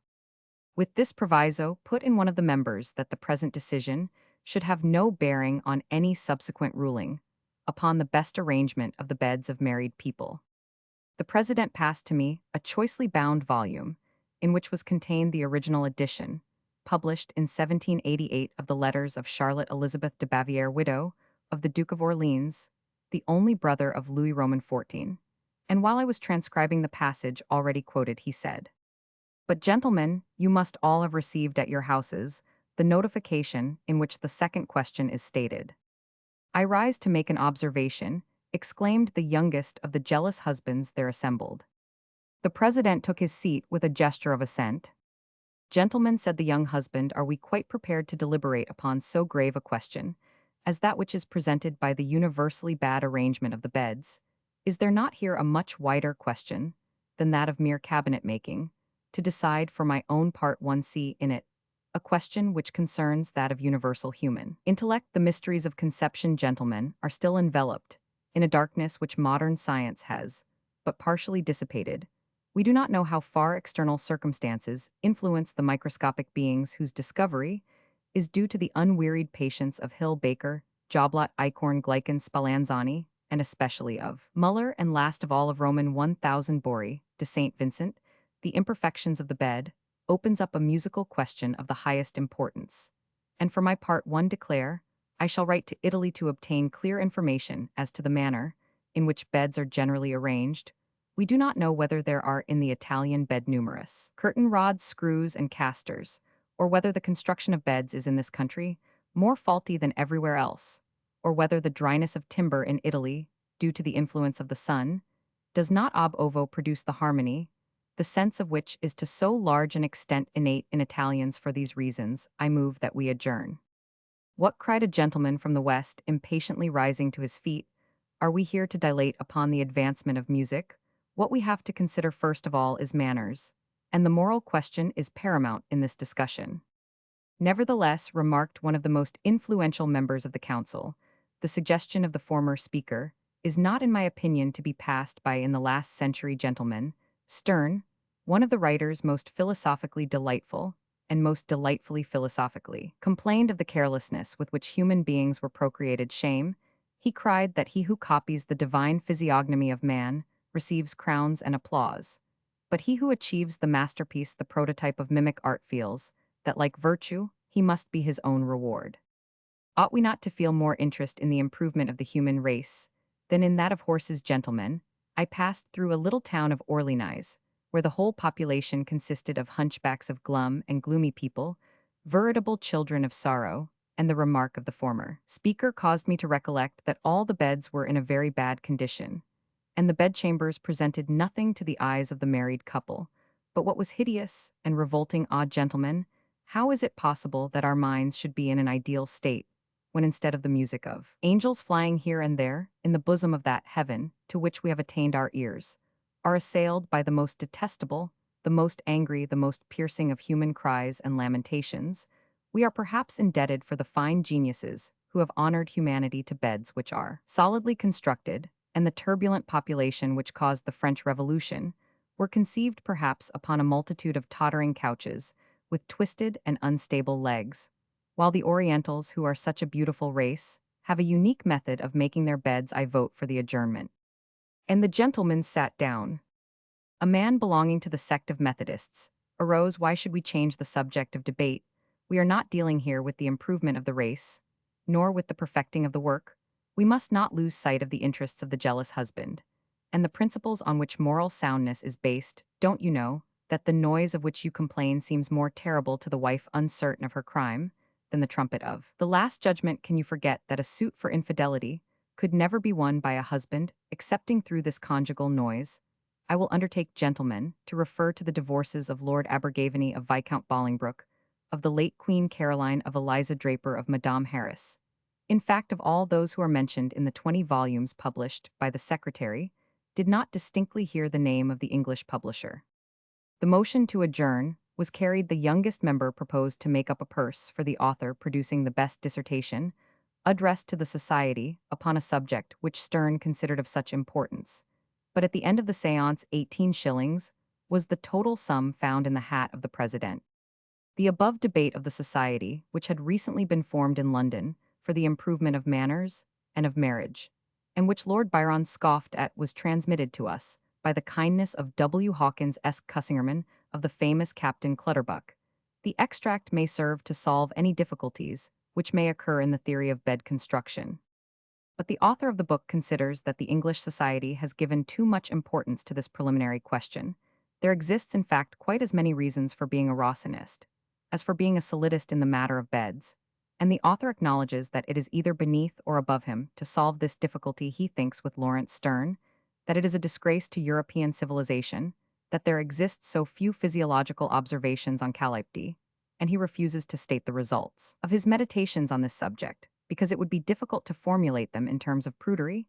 With this proviso put in one of the members that the present decision should have no bearing on any subsequent ruling upon the best arrangement of the beds of married people. The president passed to me a choicely bound volume, in which was contained the original edition, published in 1788, of the letters of Charlotte Elizabeth de Bavière, widow of the Duke of Orleans, the only brother of Louis Roman XIV. And while I was transcribing the passage already quoted, he said, "But, gentlemen, you must all have received at your houses the notification in which the second question is stated." "I rise to make an observation," exclaimed the youngest of the jealous husbands there assembled. The president took his seat with a gesture of assent. "Gentlemen," said the young husband, "are we quite prepared to deliberate upon so grave a question as that which is presented by the universally bad arrangement of the beds? Is there not here a much wider question than that of mere cabinet making? To decide, for my own part, one see in it a question which concerns that of universal human intellect. The mysteries of conception, gentlemen, are still enveloped in a darkness which modern science has but partially dissipated. We do not know how far external circumstances influence the microscopic beings whose discovery is due to the unwearied patience of Hill, Baker, Joblot, Eichhorn, Gleichen, Spallanzani, and especially of Muller, and last of all of Roman 1000 Bori, de St. Vincent. The imperfections of the bed opens up a musical question of the highest importance. And for my part, one declare, I shall write to Italy to obtain clear information as to the manner in which beds are generally arranged. We do not know whether there are in the Italian bed numerous curtain rods, screws, and casters, or whether the construction of beds is in this country more faulty than everywhere else, or whether the dryness of timber in Italy, due to the influence of the sun, does not ob ovo produce the harmony, the sense of which is to so large an extent innate in Italians. For these reasons, I move that we adjourn. What, cried a gentleman from the west, impatiently rising to his feet, are we here to dilate upon the advancement of music? What we have to consider first of all is manners, and the moral question is paramount in this discussion. Nevertheless, remarked one of the most influential members of the council, the suggestion of the former speaker is not, in my opinion, to be passed by in the last century. Gentlemen, Sterne, one of the writers most philosophically delightful, and most delightfully philosophically, complained of the carelessness with which human beings were procreated. Shame, he cried, that he who copies the divine physiognomy of man receives crowns and applause, but he who achieves the masterpiece, the prototype of mimic art, feels that, like virtue, he must be his own reward. Ought we not to feel more interest in the improvement of the human race than in that of horses? Gentlemen, I passed through a little town of Orleans, where the whole population consisted of hunchbacks, of glum and gloomy people, veritable children of sorrow, and the remark of the former speaker caused me to recollect that all the beds were in a very bad condition, and the bedchambers presented nothing to the eyes of the married couple but what was hideous and revolting. Odd, gentlemen, how is it possible that our minds should be in an ideal state, when instead of the music of angels flying here and there in the bosom of that heaven to which we have attained, our ears are assailed by the most detestable, the most angry, the most piercing of human cries and lamentations? We are perhaps indebted for the fine geniuses who have honored humanity to beds which are solidly constructed, and the turbulent population which caused the French Revolution were conceived perhaps upon a multitude of tottering couches with twisted and unstable legs, while the Orientals, who are such a beautiful race, have a unique method of making their beds. I vote for the adjournment. And the gentlemen sat down. A man belonging to the sect of Methodists arose. Why should we change the subject of debate? We are not dealing here with the improvement of the race, nor with the perfecting of the work. We must not lose sight of the interests of the jealous husband, and the principles on which moral soundness is based. Don't you know that the noise of which you complain seems more terrible to the wife uncertain of her crime than the trumpet of the last judgment? Can you forget that a suit for infidelity could never be won by a husband excepting through this conjugal noise? I will undertake, gentlemen, to refer to the divorces of Lord Abergavenny, of Viscount Bolingbroke, of the late Queen Caroline, of Eliza Draper, of Madame Harris, in fact of all those who are mentioned in the 20 volumes published by the Secretary, did not distinctly hear the name of the English publisher. The motion to adjourn was carried. The youngest member proposed to make up a purse for the author producing the best dissertation, addressed to the Society, upon a subject which Sterne considered of such importance. But at the end of the séance 18 shillings was the total sum found in the hat of the president. The above debate of the Society, which had recently been formed in London for the improvement of manners and of marriage, and which Lord Byron scoffed at, was transmitted to us by the kindness of W. Hawkins S. Cussingerman, of the famous Captain Clutterbuck. The extract may serve to solve any difficulties which may occur in the theory of bed construction. But the author of the book considers that the English society has given too much importance to this preliminary question. There exists, in fact, quite as many reasons for being a Rossinist as for being a solidist in the matter of beds, and the author acknowledges that it is either beneath or above him to solve this difficulty. He thinks, with Lawrence Sterne, that it is a disgrace to European civilization that there exist so few physiological observations on calypdy, and he refuses to state the results of his meditations on this subject, because it would be difficult to formulate them in terms of prudery,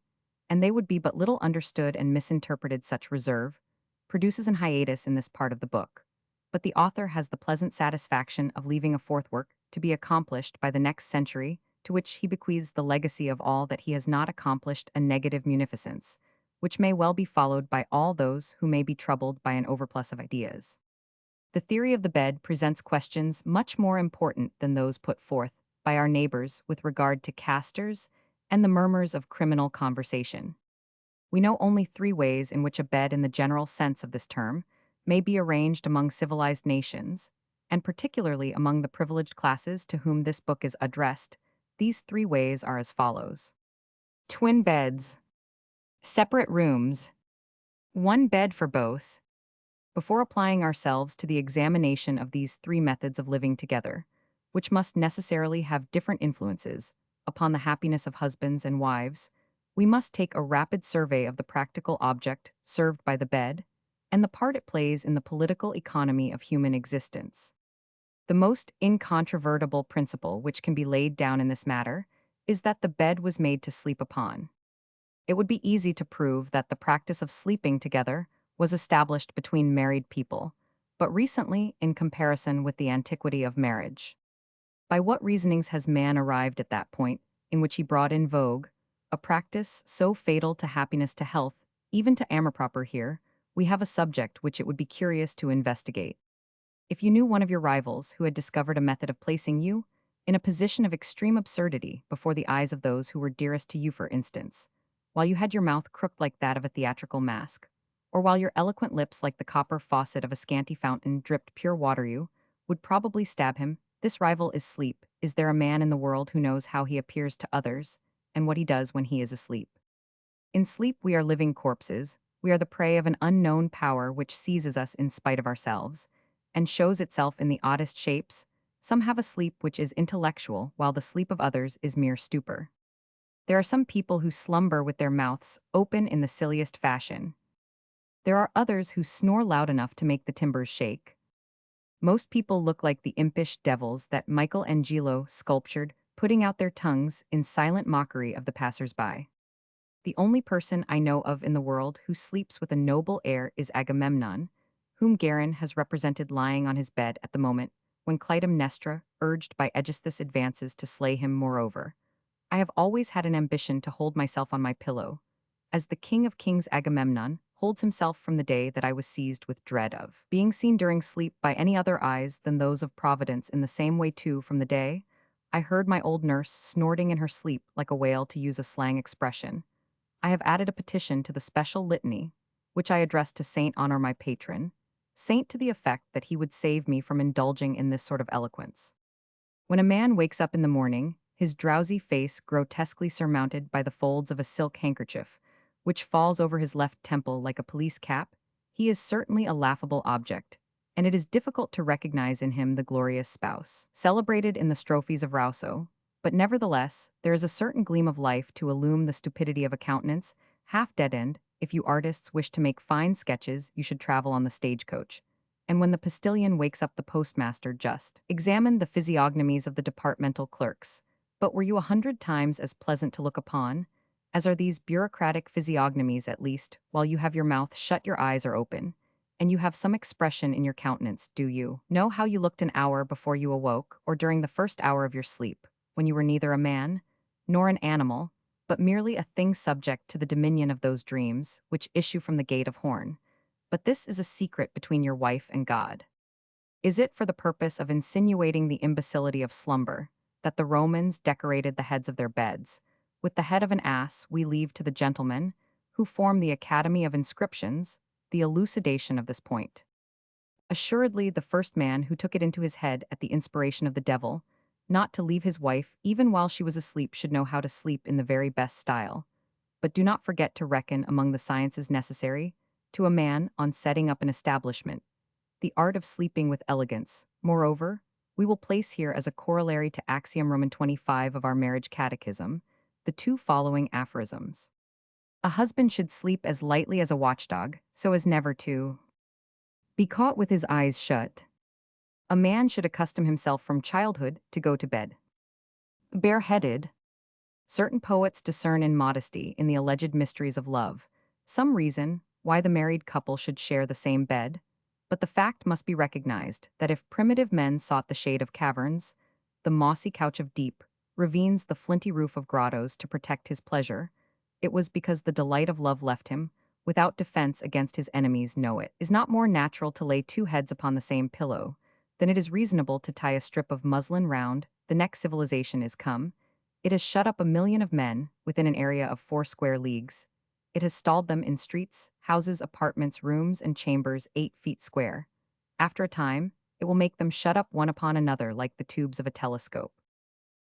and they would be but little understood and misinterpreted. Such reserve produces an hiatus in this part of the book, but the author has the pleasant satisfaction of leaving a fourth work to be accomplished by the next century, to which he bequeaths the legacy of all that he has not accomplished, a negative munificence, which may well be followed by all those who may be troubled by an overplus of ideas. The theory of the bed presents questions much more important than those put forth by our neighbors with regard to casters and the murmurs of criminal conversation. We know only three ways in which a bed, in the general sense of this term, may be arranged among civilized nations, and particularly among the privileged classes to whom this book is addressed. These three ways are as follows: twin beds, separate rooms, one bed for both. Before applying ourselves to the examination of these three methods of living together, which must necessarily have different influences upon the happiness of husbands and wives, we must take a rapid survey of the practical object served by the bed and the part it plays in the political economy of human existence. The most incontrovertible principle which can be laid down in this matter is that the bed was made to sleep upon. It would be easy to prove that the practice of sleeping together was established between married people, but recently in comparison with the antiquity of marriage. By what reasonings has man arrived at that point in which he brought in vogue a practice so fatal to happiness, to health, even to amour-propre? Here, we have a subject which it would be curious to investigate. If you knew one of your rivals who had discovered a method of placing you in a position of extreme absurdity before the eyes of those who were dearest to you, for instance, while you had your mouth crooked like that of a theatrical mask, or while your eloquent lips, like the copper faucet of a scanty fountain, dripped pure water, you would probably stab him. This rival is sleep. Is there a man in the world who knows how he appears to others, and what he does when he is asleep? In sleep we are living corpses, we are the prey of an unknown power which seizes us in spite of ourselves, and shows itself in the oddest shapes. Some have a sleep which is intellectual, while the sleep of others is mere stupor. There are some people who slumber with their mouths open in the silliest fashion. There are others who snore loud enough to make the timbers shake. Most people look like the impish devils that Michelangelo sculptured, putting out their tongues in silent mockery of the passers-by. The only person I know of in the world who sleeps with a noble air is Agamemnon, whom Guerin has represented lying on his bed at the moment when Clytemnestra, urged by Aegisthus, advances to slay him. Moreover, I have always had an ambition to hold myself on my pillow, as the king of kings Agamemnon holds himself, from the day that I was seized with dread of being seen during sleep by any other eyes than those of Providence. In the same way, too, from the day I heard my old nurse snorting in her sleep like a whale, to use a slang expression, I have added a petition to the special litany, which I addressed to Saint Honore, my patron, saint, to the effect that he would save me from indulging in this sort of eloquence. When a man wakes up in the morning, his drowsy face grotesquely surmounted by the folds of a silk handkerchief, which falls over his left temple like a police cap, he is certainly a laughable object, and it is difficult to recognize in him the glorious spouse, celebrated in the strophes of Rousseau. But nevertheless, there is a certain gleam of life to illume the stupidity of a countenance, half dead-end. If you artists wish to make fine sketches, you should travel on the stagecoach. And when the postilion wakes up the postmaster, just examine the physiognomies of the departmental clerks. But were you 100 times as pleasant to look upon as are these bureaucratic physiognomies, at least, while you have your mouth shut, your eyes are open, and you have some expression in your countenance? Do you know how you looked an hour before you awoke, or during the first hour of your sleep, when you were neither a man nor an animal, but merely a thing subject to the dominion of those dreams which issue from the gate of horn? But this is a secret between your wife and God. Is it for the purpose of insinuating the imbecility of slumber that the Romans decorated the heads of their beds with the head of an ass? We leave to the gentlemen who form the Academy of Inscriptions the elucidation of this point. Assuredly, the first man who took it into his head at the inspiration of the devil not to leave his wife even while she was asleep should know how to sleep in the very best style. But do not forget to reckon among the sciences necessary to a man on setting up an establishment the art of sleeping with elegance. Moreover, we will place here as a corollary to axiom Roman 25 of our marriage catechism the two following aphorisms. A husband should sleep as lightly as a watchdog, so as never to be caught with his eyes shut. A man should accustom himself from childhood to go to bed bareheaded. Certain poets discern in modesty, in the alleged mysteries of love, some reason why the married couple should share the same bed, But the fact must be recognized that if primitive men sought the shade of caverns, the mossy couch of deep, ravines, the flinty roof of grottos to protect his pleasure, it was because the delight of love left him, without defense against his enemies know it. Is not more natural to lay two heads upon the same pillow than it is reasonable to tie a strip of muslin round the next civilization is come. It has shut up 1 million of men within an area of 4 square leagues. It has stalled them in streets, houses, apartments, rooms, and chambers 8 feet square. After a time, it will make them shut up one upon another like the tubes of a telescope.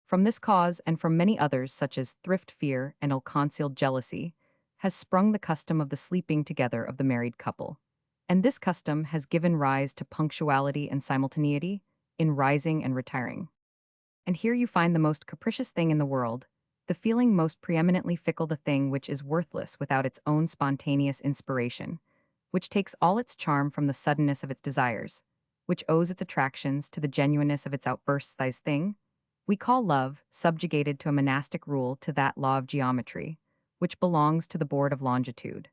From this cause, and from many others such as thrift fear and ill-concealed jealousy, has sprung the custom of the sleeping together of the married couple. And this custom has given rise to punctuality and simultaneity in rising and retiring. And here you find the most capricious thing in the world, the feeling most preeminently fickle, the thing which is worthless without its own spontaneous inspiration, which takes all its charm from the suddenness of its desires, which owes its attractions to the genuineness of its outbursts. Thy thing we call love, subjugated to a monastic rule to that law of geometry, which belongs to the board of longitude.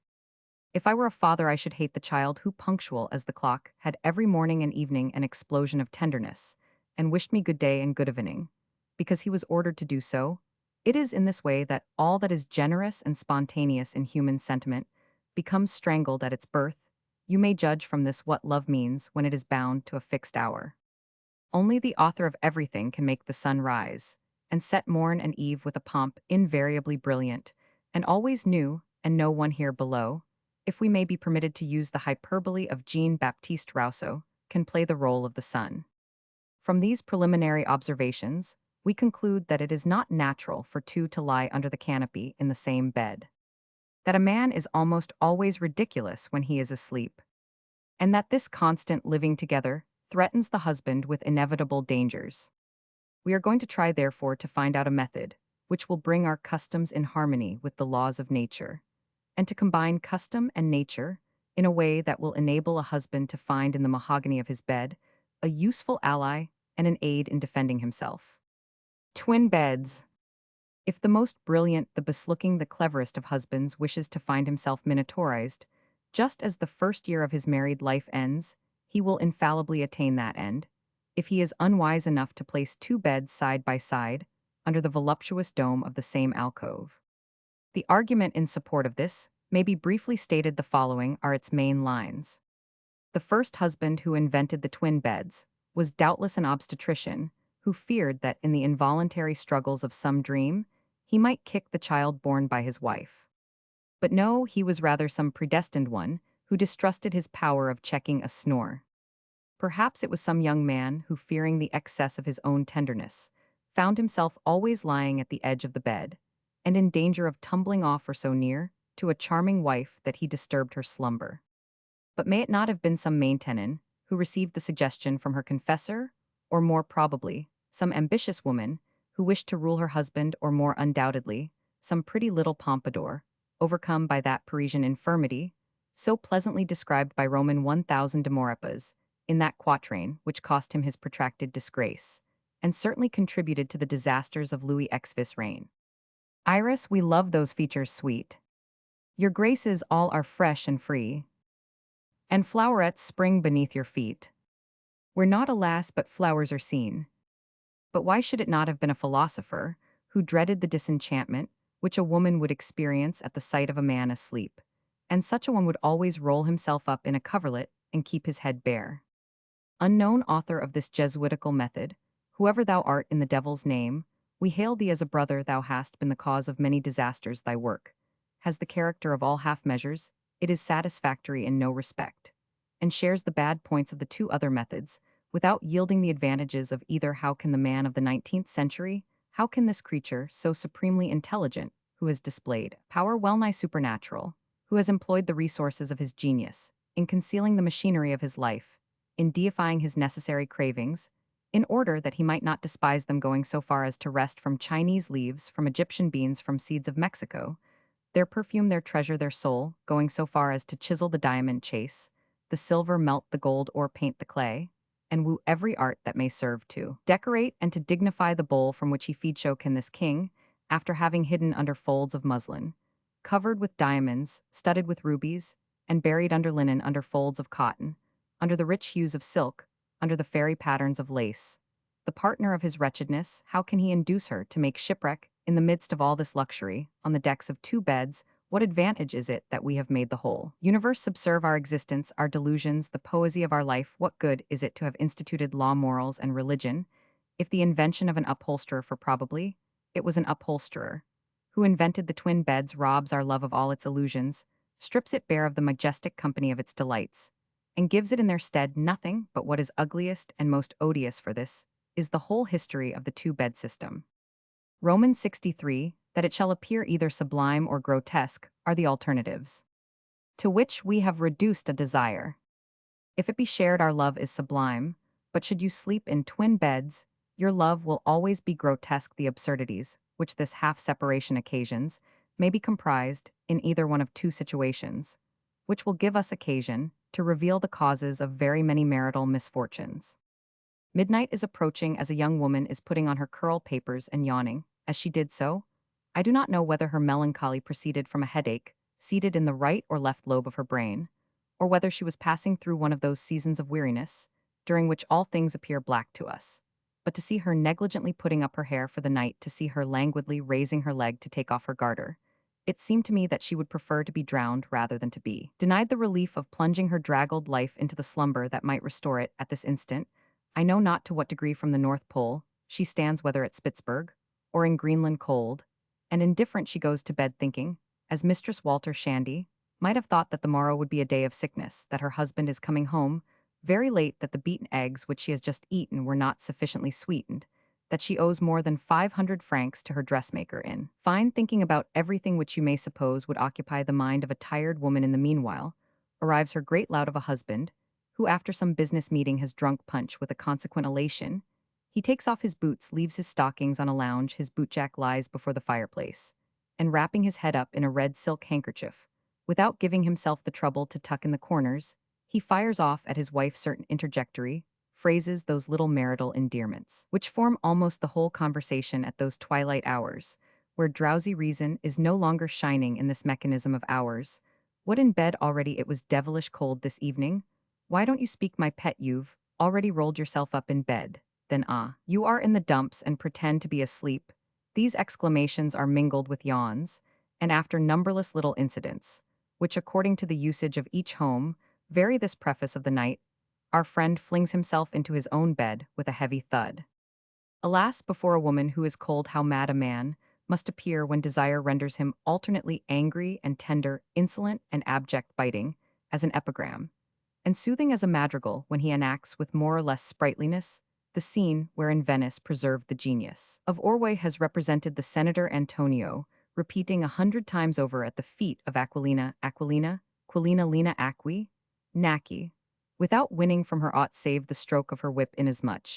If I were a father, I should hate the child who, punctual as the clock, had every morning and evening an explosion of tenderness, and wished me good day and good evening, because he was ordered to do so. It is in this way that all that is generous and spontaneous in human sentiment becomes strangled at its birth. You may judge from this what love means when it is bound to a fixed hour. Only the author of everything can make the sun rise, and set morn and eve with a pomp invariably brilliant, and always new, and no one here below, if we may be permitted to use the hyperbole of Jean-Baptiste Rousseau, can play the role of the sun. From these preliminary observations, we conclude that it is not natural for two to lie under the canopy in the same bed, that a man is almost always ridiculous when he is asleep, and that this constant living together threatens the husband with inevitable dangers. We are going to try, therefore, to find out a method which will bring our customs in harmony with the laws of nature, and to combine custom and nature in a way that will enable a husband to find in the mahogany of his bed a useful ally and an aid in defending himself. Twin beds. If the most brilliant, the best-looking, the cleverest of husbands wishes to find himself minotarized, just as the first year of his married life ends, he will infallibly attain that end, if he is unwise enough to place two beds side by side under the voluptuous dome of the same alcove. The argument in support of this may be briefly stated. The following are its main lines. The first husband who invented the twin beds was doubtless an obstetrician who feared that in the involuntary struggles of some dream, he might kick the child born by his wife. But no, he was rather some predestined one who distrusted his power of checking a snore. Perhaps it was some young man who, fearing the excess of his own tenderness, found himself always lying at the edge of the bed, and in danger of tumbling off or so near to a charming wife that he disturbed her slumber. But may it not have been some main-tenon who received the suggestion from her confessor, or more probably, some ambitious woman who wished to rule her husband, or more undoubtedly, some pretty little pompadour, overcome by that Parisian infirmity, so pleasantly described by Roman 1000 de Maurepas, in that quatrain which cost him his protracted disgrace, and certainly contributed to the disasters of Louis XV's reign. Iris, we love those features sweet. Your graces all are fresh and free, and flowerets spring beneath your feet. Where not, alas, but flowers are seen. But why should it not have been a philosopher who dreaded the disenchantment which a woman would experience at the sight of a man asleep, and such a one would always roll himself up in a coverlet and keep his head bare? Unknown author of this Jesuitical method, whoever thou art in the devil's name, we hail thee as a brother. Thou hast been the cause of many disasters. Thy work has the character of all half measures. It is satisfactory in no respect, and shares the bad points of the two other methods, without yielding the advantages of either. How can the man of the 19th century, how can this creature, so supremely intelligent, who has displayed power well-nigh supernatural, who has employed the resources of his genius, in concealing the machinery of his life, in deifying his necessary cravings, in order that he might not despise them, going so far as to wrest from Chinese leaves, from Egyptian beans, from seeds of Mexico, their perfume, their treasure, their soul, going so far as to chisel the diamond, chase the silver, melt the gold, or paint the clay, and woo every art that may serve to decorate and to dignify the bowl from which he feeds. So can this king, after having hidden under folds of muslin, covered with diamonds, studded with rubies, and buried under linen, under folds of cotton, under the rich hues of silk, under the fairy patterns of lace. The partner of his wretchedness, how can he induce her to make shipwreck, in the midst of all this luxury, on the decks of two beds? What advantage is it that we have made the whole universe subserve our existence, our delusions, the poesy of our life? What good is it to have instituted law, morals, and religion, if the invention of an upholsterer, for probably it was an upholsterer who invented the twin beds, robs our love of all its illusions, strips it bare of the majestic company of its delights, and gives it in their stead nothing but what is ugliest and most odious? For this is the whole history of the two-bed system. Romans 63, that it shall appear either sublime or grotesque, are the alternatives, to which we have reduced a desire. If it be shared, our love is sublime, but should you sleep in twin beds, your love will always be grotesque. The absurdities, which this half-separation occasions, may be comprised in either one of two situations, which will give us occasion to reveal the causes of very many marital misfortunes. Midnight is approaching as a young woman is putting on her curl papers and yawning. As she did so, I do not know whether her melancholy proceeded from a headache, seated in the right or left lobe of her brain, or whether she was passing through one of those seasons of weariness, during which all things appear black to us. But to see her negligently putting up her hair for the night, to see her languidly raising her leg to take off her garter, it seemed to me that she would prefer to be drowned rather than to be denied the relief of plunging her draggled life into the slumber that might restore it. At this instant, I know not to what degree from the North Pole she stands, whether at Spitzberg or in Greenland cold, and indifferent she goes to bed thinking, as Mistress Walter Shandy might have thought, that the morrow would be a day of sickness, that her husband is coming home very late, that the beaten eggs which she has just eaten were not sufficiently sweetened, that she owes more than 500 francs to her dressmaker. In fine, thinking about everything which you may suppose would occupy the mind of a tired woman. In the meanwhile, arrives her great lout of a husband, who after some business meeting has drunk punch with a consequent elation. He takes off his boots, leaves his stockings on a lounge, his bootjack lies before the fireplace, and wrapping his head up in a red silk handkerchief, without giving himself the trouble to tuck in the corners, he fires off at his wife certain interjectory phrases, those little marital endearments, which form almost the whole conversation at those twilight hours, where drowsy reason is no longer shining in this mechanism of ours. What, in bed already? It was devilish cold this evening. Why don't you speak, my pet? You've already rolled yourself up in bed. Then you are in the dumps and pretend to be asleep. These exclamations are mingled with yawns, and after numberless little incidents, which according to the usage of each home, vary this preface of the night, our friend flings himself into his own bed with a heavy thud. Alas, before a woman who is cold, how mad a man must appear when desire renders him alternately angry and tender, insolent and abject, biting as an epigram, and soothing as a madrigal, when he enacts with more or less sprightliness the scene wherein Venice preserved the genius of Orway has represented the Senator Antonio, repeating 100 times over at the feet of Aquilina, Aquilina, Quilina Lina Aqui, Naki, without winning from her aught save the stroke of her whip, inasmuch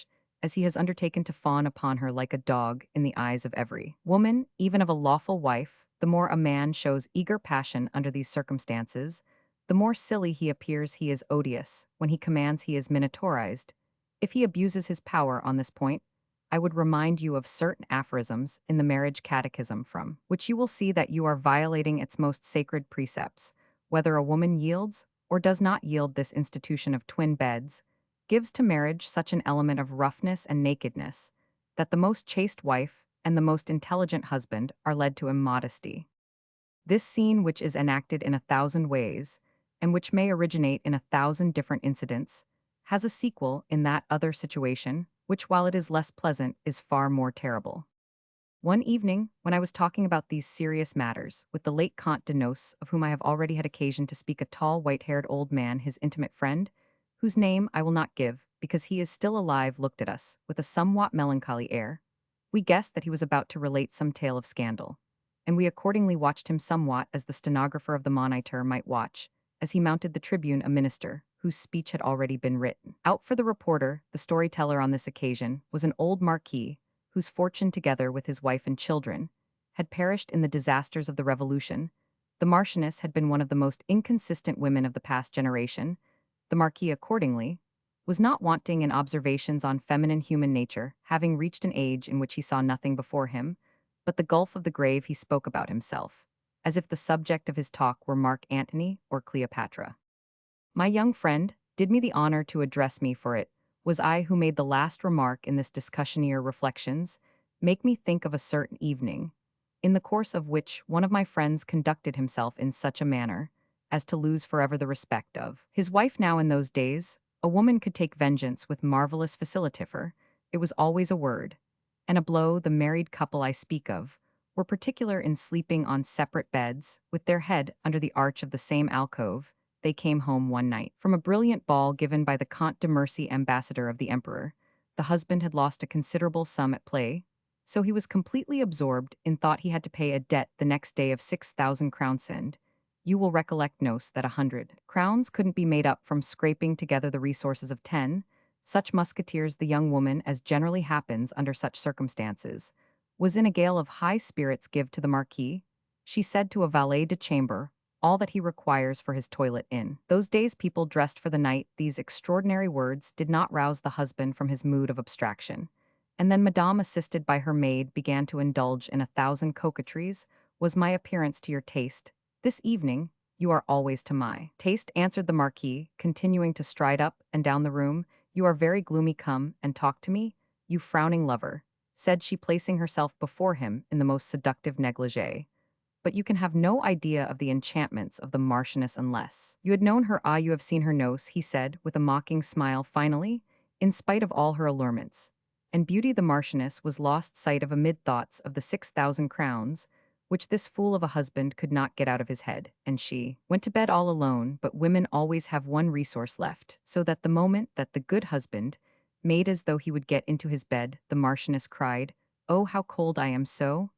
as he has undertaken to fawn upon her like a dog in the eyes of every woman, even of a lawful wife. The more a man shows eager passion under these circumstances, the more silly he appears. He is odious. When he commands, he is minatorized. If he abuses his power on this point, I would remind you of certain aphorisms in the marriage catechism, from which you will see that you are violating its most sacred precepts. Whether a woman yields or does not yield, this institution of twin beds gives to marriage such an element of roughness and nakedness that the most chaste wife and the most intelligent husband are led to immodesty. This scene, which is enacted in 1,000 ways, and which may originate in 1,000 different incidents, has a sequel in that other situation, which, while it is less pleasant, is far more terrible. One evening, when I was talking about these serious matters with the late Comte de Nos, of whom I have already had occasion to speak, a tall, white-haired old man, his intimate friend, whose name I will not give because he is still alive, looked at us with a somewhat melancholy air. We guessed that he was about to relate some tale of scandal, and we accordingly watched him somewhat as the stenographer of the Moniteur might watch, as he mounted the tribune, a minister whose speech had already been written out for the reporter. The storyteller on this occasion was an old marquis, whose fortune, together with his wife and children, had perished in the disasters of the Revolution. The Marchioness had been one of the most inconsistent women of the past generation. The Marquis, accordingly, was not wanting in observations on feminine human nature, having reached an age in which he saw nothing before him but the gulf of the grave. He spoke about himself, as if the subject of his talk were Mark Antony or Cleopatra. My young friend, did me the honor to address me for it. Was I who made the last remark in this discussioneer reflections, make me think of a certain evening, in the course of which one of my friends conducted himself in such a manner as to lose forever the respect of his wife. Now in those days, a woman could take vengeance with marvelous facilitifer. It was always a word, and a blow. The married couple I speak of were particular in sleeping on separate beds, with their head under the arch of the same alcove. They came home one night from a brilliant ball given by the Comte de Mercy, ambassador of the Emperor. The husband had lost a considerable sum at play, so he was completely absorbed in thought he had to pay a debt the next day of 6,000 crowns. And you will recollect, Nos, that 100 crowns couldn't be made up from scraping together the resources of 10. Such musketeers. The young woman, as generally happens under such circumstances, was in a gale of high spirits. Give to the Marquis, she said to a valet de chamber, all that he requires for his toilet. In those days people dressed for the night. These extraordinary words did not rouse the husband from his mood of abstraction. And then Madame, assisted by her maid, began to indulge in 1,000 coquetries. Was my appearance to your taste this evening? You are always to my taste, answered the Marquis, continuing to stride up and down the room. You are very gloomy. Come and talk to me, you frowning lover, said she, placing herself before him in the most seductive negligee. But you can have no idea of the enchantments of the Marchioness unless you had known her. Ah, you have seen her, Nos, he said, with a mocking smile. Finally, in spite of all her allurements and beauty, the Marchioness was lost sight of amid thoughts of the 6,000 crowns, which this fool of a husband could not get out of his head, and she went to bed all alone. But women always have one resource left, so that the moment that the good husband made as though he would get into his bed, the Marchioness cried, "Oh, how cold I am so!"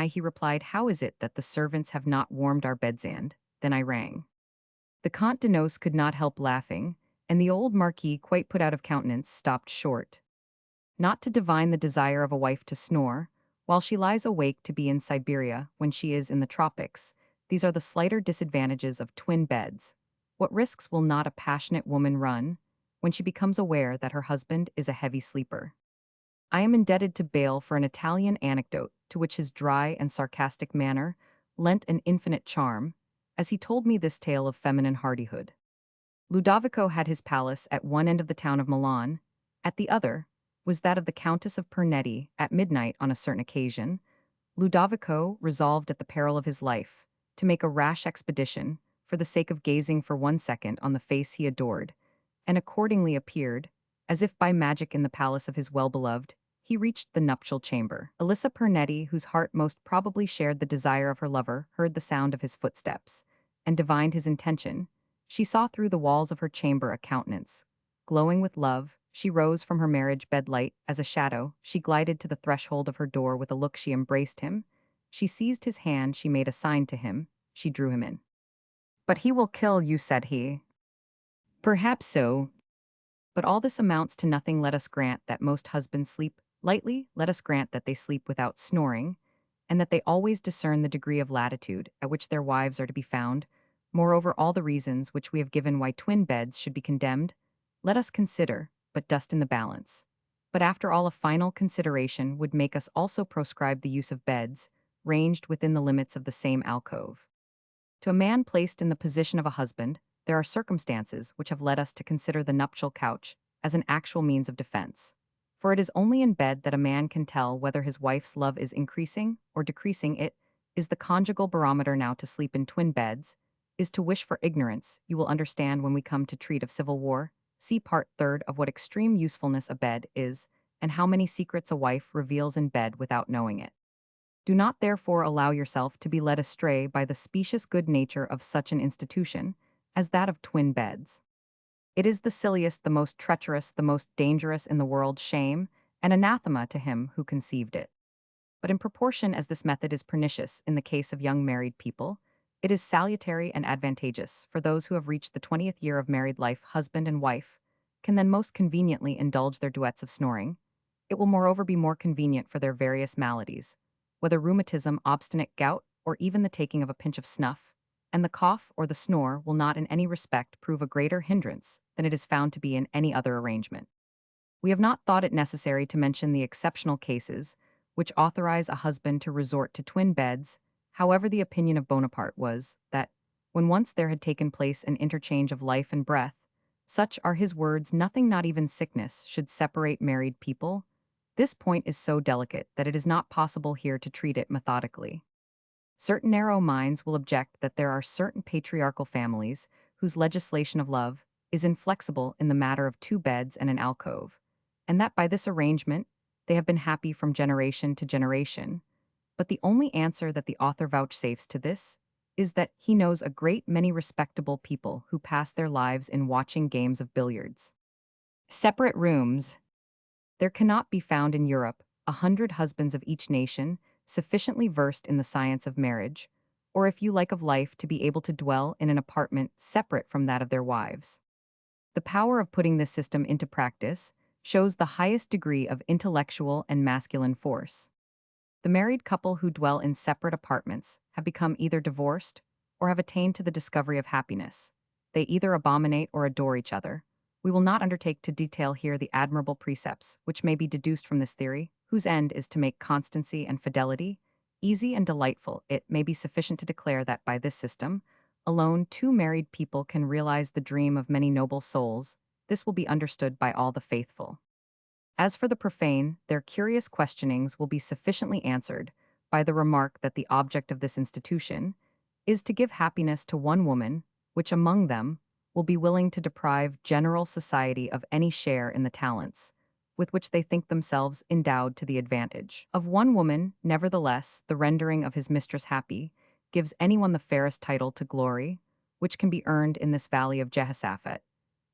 He replied, "How is it that the servants have not warmed our beds?" And then I rang. The Comte de Nos could not help laughing, and the old Marquis, quite put out of countenance, stopped short. Not to divine the desire of a wife to snore, while she lies awake, to be in Siberia when she is in the tropics. These are the slighter disadvantages of twin beds. What risks will not a passionate woman run when she becomes aware that her husband is a heavy sleeper? I am indebted to Bayle for an Italian anecdote to which his dry and sarcastic manner lent an infinite charm, as he told me this tale of feminine hardihood. Ludovico had his palace at one end of the town of Milan. At the other was that of the Countess of Pernetti. At midnight on a certain occasion, Ludovico resolved, at the peril of his life, to make a rash expedition for the sake of gazing for 1 second on the face he adored, and accordingly appeared, as if by magic, in the palace of his well-beloved. He reached the nuptial chamber. Elisa Pernetti, whose heart most probably shared the desire of her lover, heard the sound of his footsteps, and divined his intention. She saw through the walls of her chamber a countenance glowing with love. She rose from her marriage bed light as a shadow. She glided to the threshold of her door. With a look she embraced him. She seized his hand. She made a sign to him. She drew him in. "But he will kill you," said he. "Perhaps so. But all this amounts to nothing. Let us grant that most husbands sleep lightly. Let us grant that they sleep without snoring, and that they always discern the degree of latitude at which their wives are to be found. Moreover, all the reasons which we have given why twin beds should be condemned, let us consider, but dust in the balance. But after all, a final consideration would make us also proscribe the use of beds ranged within the limits of the same alcove. To a man placed in the position of a husband, there are circumstances which have led us to consider the nuptial couch as an actual means of defense. For it is only in bed that a man can tell whether his wife's love is increasing or decreasing. It is the conjugal barometer. Now, to sleep in twin beds is to wish for ignorance. You will understand when we come to treat of civil war. See part third of what extreme usefulness a bed is, and how many secrets a wife reveals in bed without knowing it. Do not therefore allow yourself to be led astray by the specious good nature of such an institution as that of twin beds. It is the silliest, the most treacherous, the most dangerous in the world. Shame and anathema to him who conceived it. But in proportion as this method is pernicious in the case of young married people, it is salutary and advantageous for those who have reached the 20th year of married life. Husband and wife can then most conveniently indulge their duets of snoring. It will moreover be more convenient for their various maladies, whether rheumatism, obstinate gout, or even the taking of a pinch of snuff, and the cough or the snore will not in any respect prove a greater hindrance than it is found to be in any other arrangement. We have not thought it necessary to mention the exceptional cases which authorize a husband to resort to twin beds. However, the opinion of Bonaparte was that, when once there had taken place an interchange of life and breath, Such are his words, nothing, not even sickness, should separate married people. This point is so delicate that it is not possible here to treat it methodically. Certain narrow minds will object that there are certain patriarchal families whose legislation of love is inflexible in the matter of two beds and an alcove, and that by this arrangement they have been happy from generation to generation. But the only answer that the author vouchsafes to this is that he knows a great many respectable people who pass their lives in watching games of billiards. Separate rooms. There cannot be found in Europe 100 husbands of each nation sufficiently versed in the science of marriage, or if you like of life, to be able to dwell in an apartment separate from that of their wives. The power of putting this system into practice shows the highest degree of intellectual and masculine force. The married couple who dwell in separate apartments have become either divorced or have attained to the discovery of happiness. They either abominate or adore each other. We will not undertake to detail here the admirable precepts which may be deduced from this theory, whose end is to make constancy and fidelity easy and delightful. It may be sufficient to declare that by this system alone two married people can realize the dream of many noble souls. This will be understood by all the faithful. As for the profane, their curious questionings will be sufficiently answered by the remark that the object of this institution is to give happiness to one woman, which among them will be willing to deprive general society of any share in the talents with which they think themselves endowed to the advantage of one woman. Nevertheless, the rendering of his mistress happy gives anyone the fairest title to glory, which can be earned in this valley of Jehoshaphat,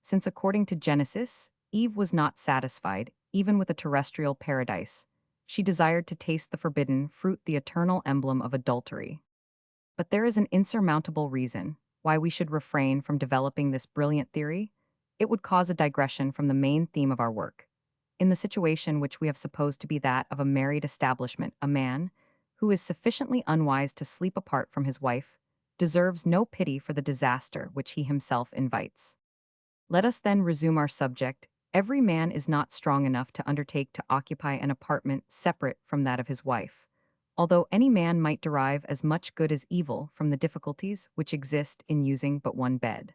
since according to Genesis, Eve was not satisfied even with a terrestrial paradise. She desired to taste the forbidden fruit, the eternal emblem of adultery. But there is an insurmountable reason why we should refrain from developing this brilliant theory. It would cause a digression from the main theme of our work. In the situation which we have supposed to be that of a married establishment, a man who is sufficiently unwise to sleep apart from his wife deserves no pity for the disaster which he himself invites. Let us then resume our subject. Every man is not strong enough to undertake to occupy an apartment separate from that of his wife, although any man might derive as much good as evil from the difficulties which exist in using but one bed.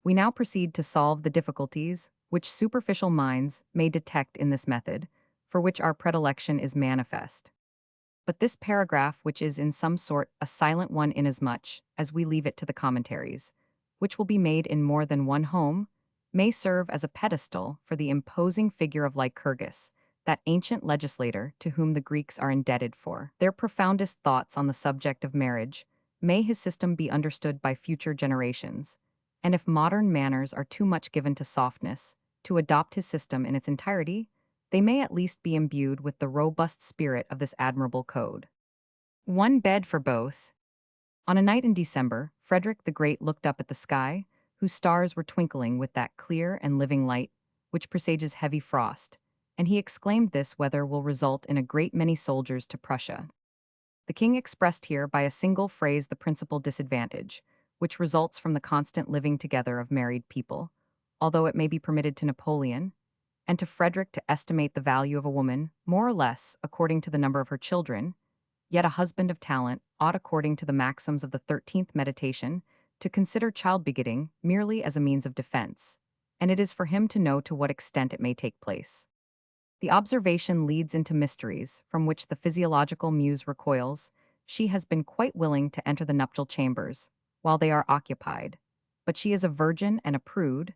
We now proceed to solve the difficulties which superficial minds may detect in this method, for which our predilection is manifest. But this paragraph, which is in some sort a silent one inasmuch as we leave it to the commentaries, which will be made in more than one home, may serve as a pedestal for the imposing figure of Lycurgus, that ancient legislator to whom the Greeks are indebted for their profoundest thoughts on the subject of marriage. May his system be understood by future generations, and if modern manners are too much given to softness, to adopt his system in its entirety, they may at least be imbued with the robust spirit of this admirable code. One bed for both. On a night in December, Frederick the Great looked up at the sky, whose stars were twinkling with that clear and living light which presages heavy frost, and he exclaimed, "This weather will result in a great many soldiers to Prussia." The king expressed here by a single phrase the principal disadvantage, which results from the constant living together of married people, although it may be permitted to Napoleon and to Frederick to estimate the value of a woman more or less according to the number of her children. Yet a husband of talent ought, according to the maxims of the 13th meditation, to consider child-begetting merely as a means of defense, and it is for him to know to what extent it may take place. The observation leads into mysteries from which the physiological muse recoils. She has been quite willing to enter the nuptial chambers while they are occupied, but she is a virgin and a prude,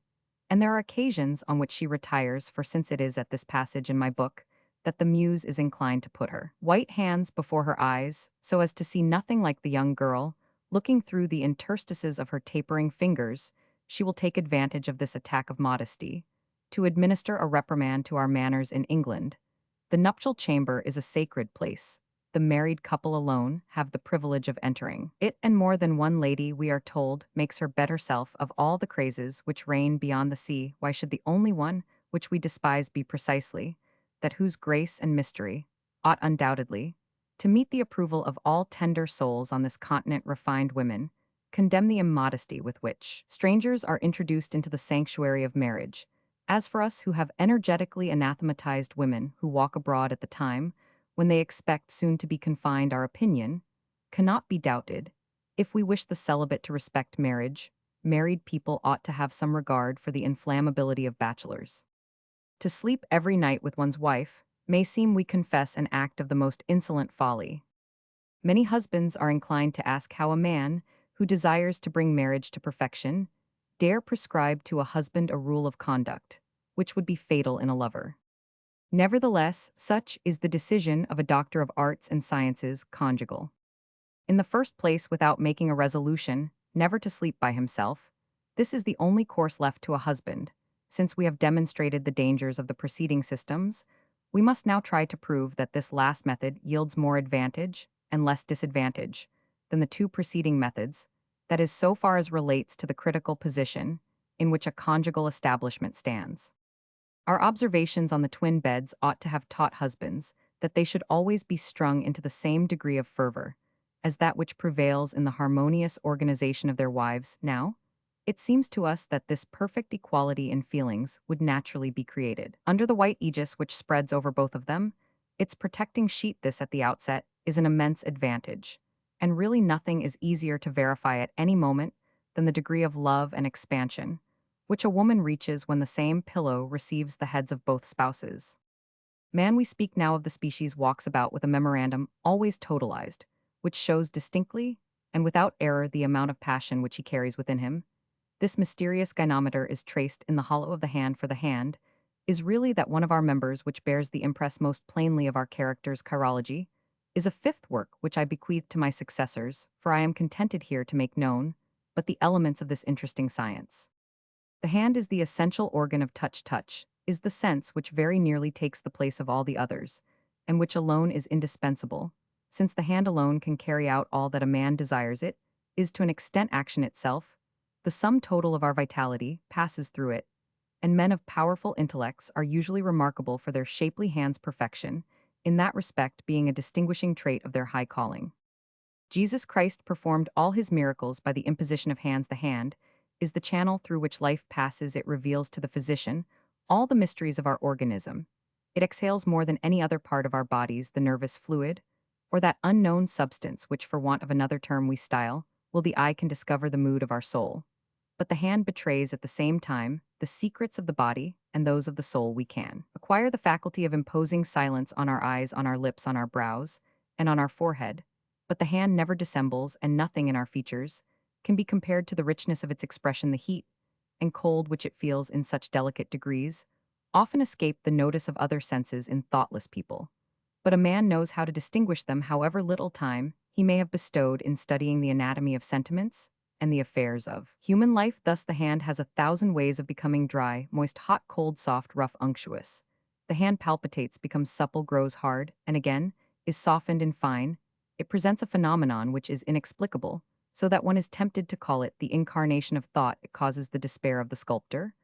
and there are occasions on which she retires, for since it is at this passage in my book that the muse is inclined to put her white hands before her eyes, so as to see nothing like the young girl, looking through the interstices of her tapering fingers, she will take advantage of this attack of modesty to administer a reprimand to our manners in England. The nuptial chamber is a sacred place. The married couple alone have the privilege of entering it, and more than one lady, we are told, makes her better self of all the crazes which reign beyond the sea. Why should the only one which we despise be precisely that whose grace and mystery ought undoubtedly to meet the approval of all tender souls on this continent? Refined women condemn the immodesty with which strangers are introduced into the sanctuary of marriage. As for us who have energetically anathematized women who walk abroad at the time when they expect soon to be confined, our opinion cannot be doubted. If we wish the celibate to respect marriage, married people ought to have some regard for the inflammability of bachelors. To sleep every night with one's wife may seem, we confess, an act of the most insolent folly. Many husbands are inclined to ask how a man, who desires to bring marriage to perfection, dare prescribe to a husband a rule of conduct, which would be fatal in a lover. Nevertheless, such is the decision of a doctor of arts and sciences conjugal. In the first place, without making a resolution never to sleep by himself, this is the only course left to a husband. Since we have demonstrated the dangers of the preceding systems, we must now try to prove that this last method yields more advantage and less disadvantage than the two preceding methods, that is, so far as relates to the critical position in which a conjugal establishment stands. Our observations on the twin beds ought to have taught husbands that they should always be strung into the same degree of fervor as that which prevails in the harmonious organization of their wives now. It seems to us that this perfect equality in feelings would naturally be created. Under the white aegis which spreads over both of them, its protecting sheet, this at the outset, is an immense advantage. And really nothing is easier to verify at any moment than the degree of love and expansion which a woman reaches when the same pillow receives the heads of both spouses. Man, we speak now of the species, walks about with a memorandum always totalized, which shows distinctly and without error the amount of passion which he carries within him. This mysterious gynometer is traced in the hollow of the hand, for the hand is really that one of our members which bears the impress most plainly of our character's chirology, is a fifth work which I bequeath to my successors, for I am contented here to make known but the elements of this interesting science. The hand is the essential organ of touch. Touch is the sense which very nearly takes the place of all the others, and which alone is indispensable, since the hand alone can carry out all that a man desires. It is to an extent action itself. The sum total of our vitality passes through it, and men of powerful intellects are usually remarkable for their shapely hands' perfection, in that respect being a distinguishing trait of their high calling. Jesus Christ performed all his miracles by the imposition of hands. The hand is the channel through which life passes. It reveals to the physician all the mysteries of our organism. It exhales more than any other part of our bodies the nervous fluid, or that unknown substance which, for want of another term, we style, will the eye can discover the mood of our soul. But the hand betrays at the same time the secrets of the body and those of the soul. We can acquire the faculty of imposing silence on our eyes, on our lips, on our brows, and on our forehead, but the hand never dissembles, and nothing in our features can be compared to the richness of its expression. The heat and cold which it feels in such delicate degrees often escape the notice of other senses in thoughtless people, but a man knows how to distinguish them, however little time he may have bestowed in studying the anatomy of sentiments and the affairs of human life. Thus the hand has 1,000 ways of becoming dry, moist, hot, cold, soft, rough, unctuous. The hand palpitates, becomes supple, grows hard, and again is softened and fine. It presents a phenomenon which is inexplicable, so that one is tempted to call it the incarnation of thought. It causes the despair of the sculptor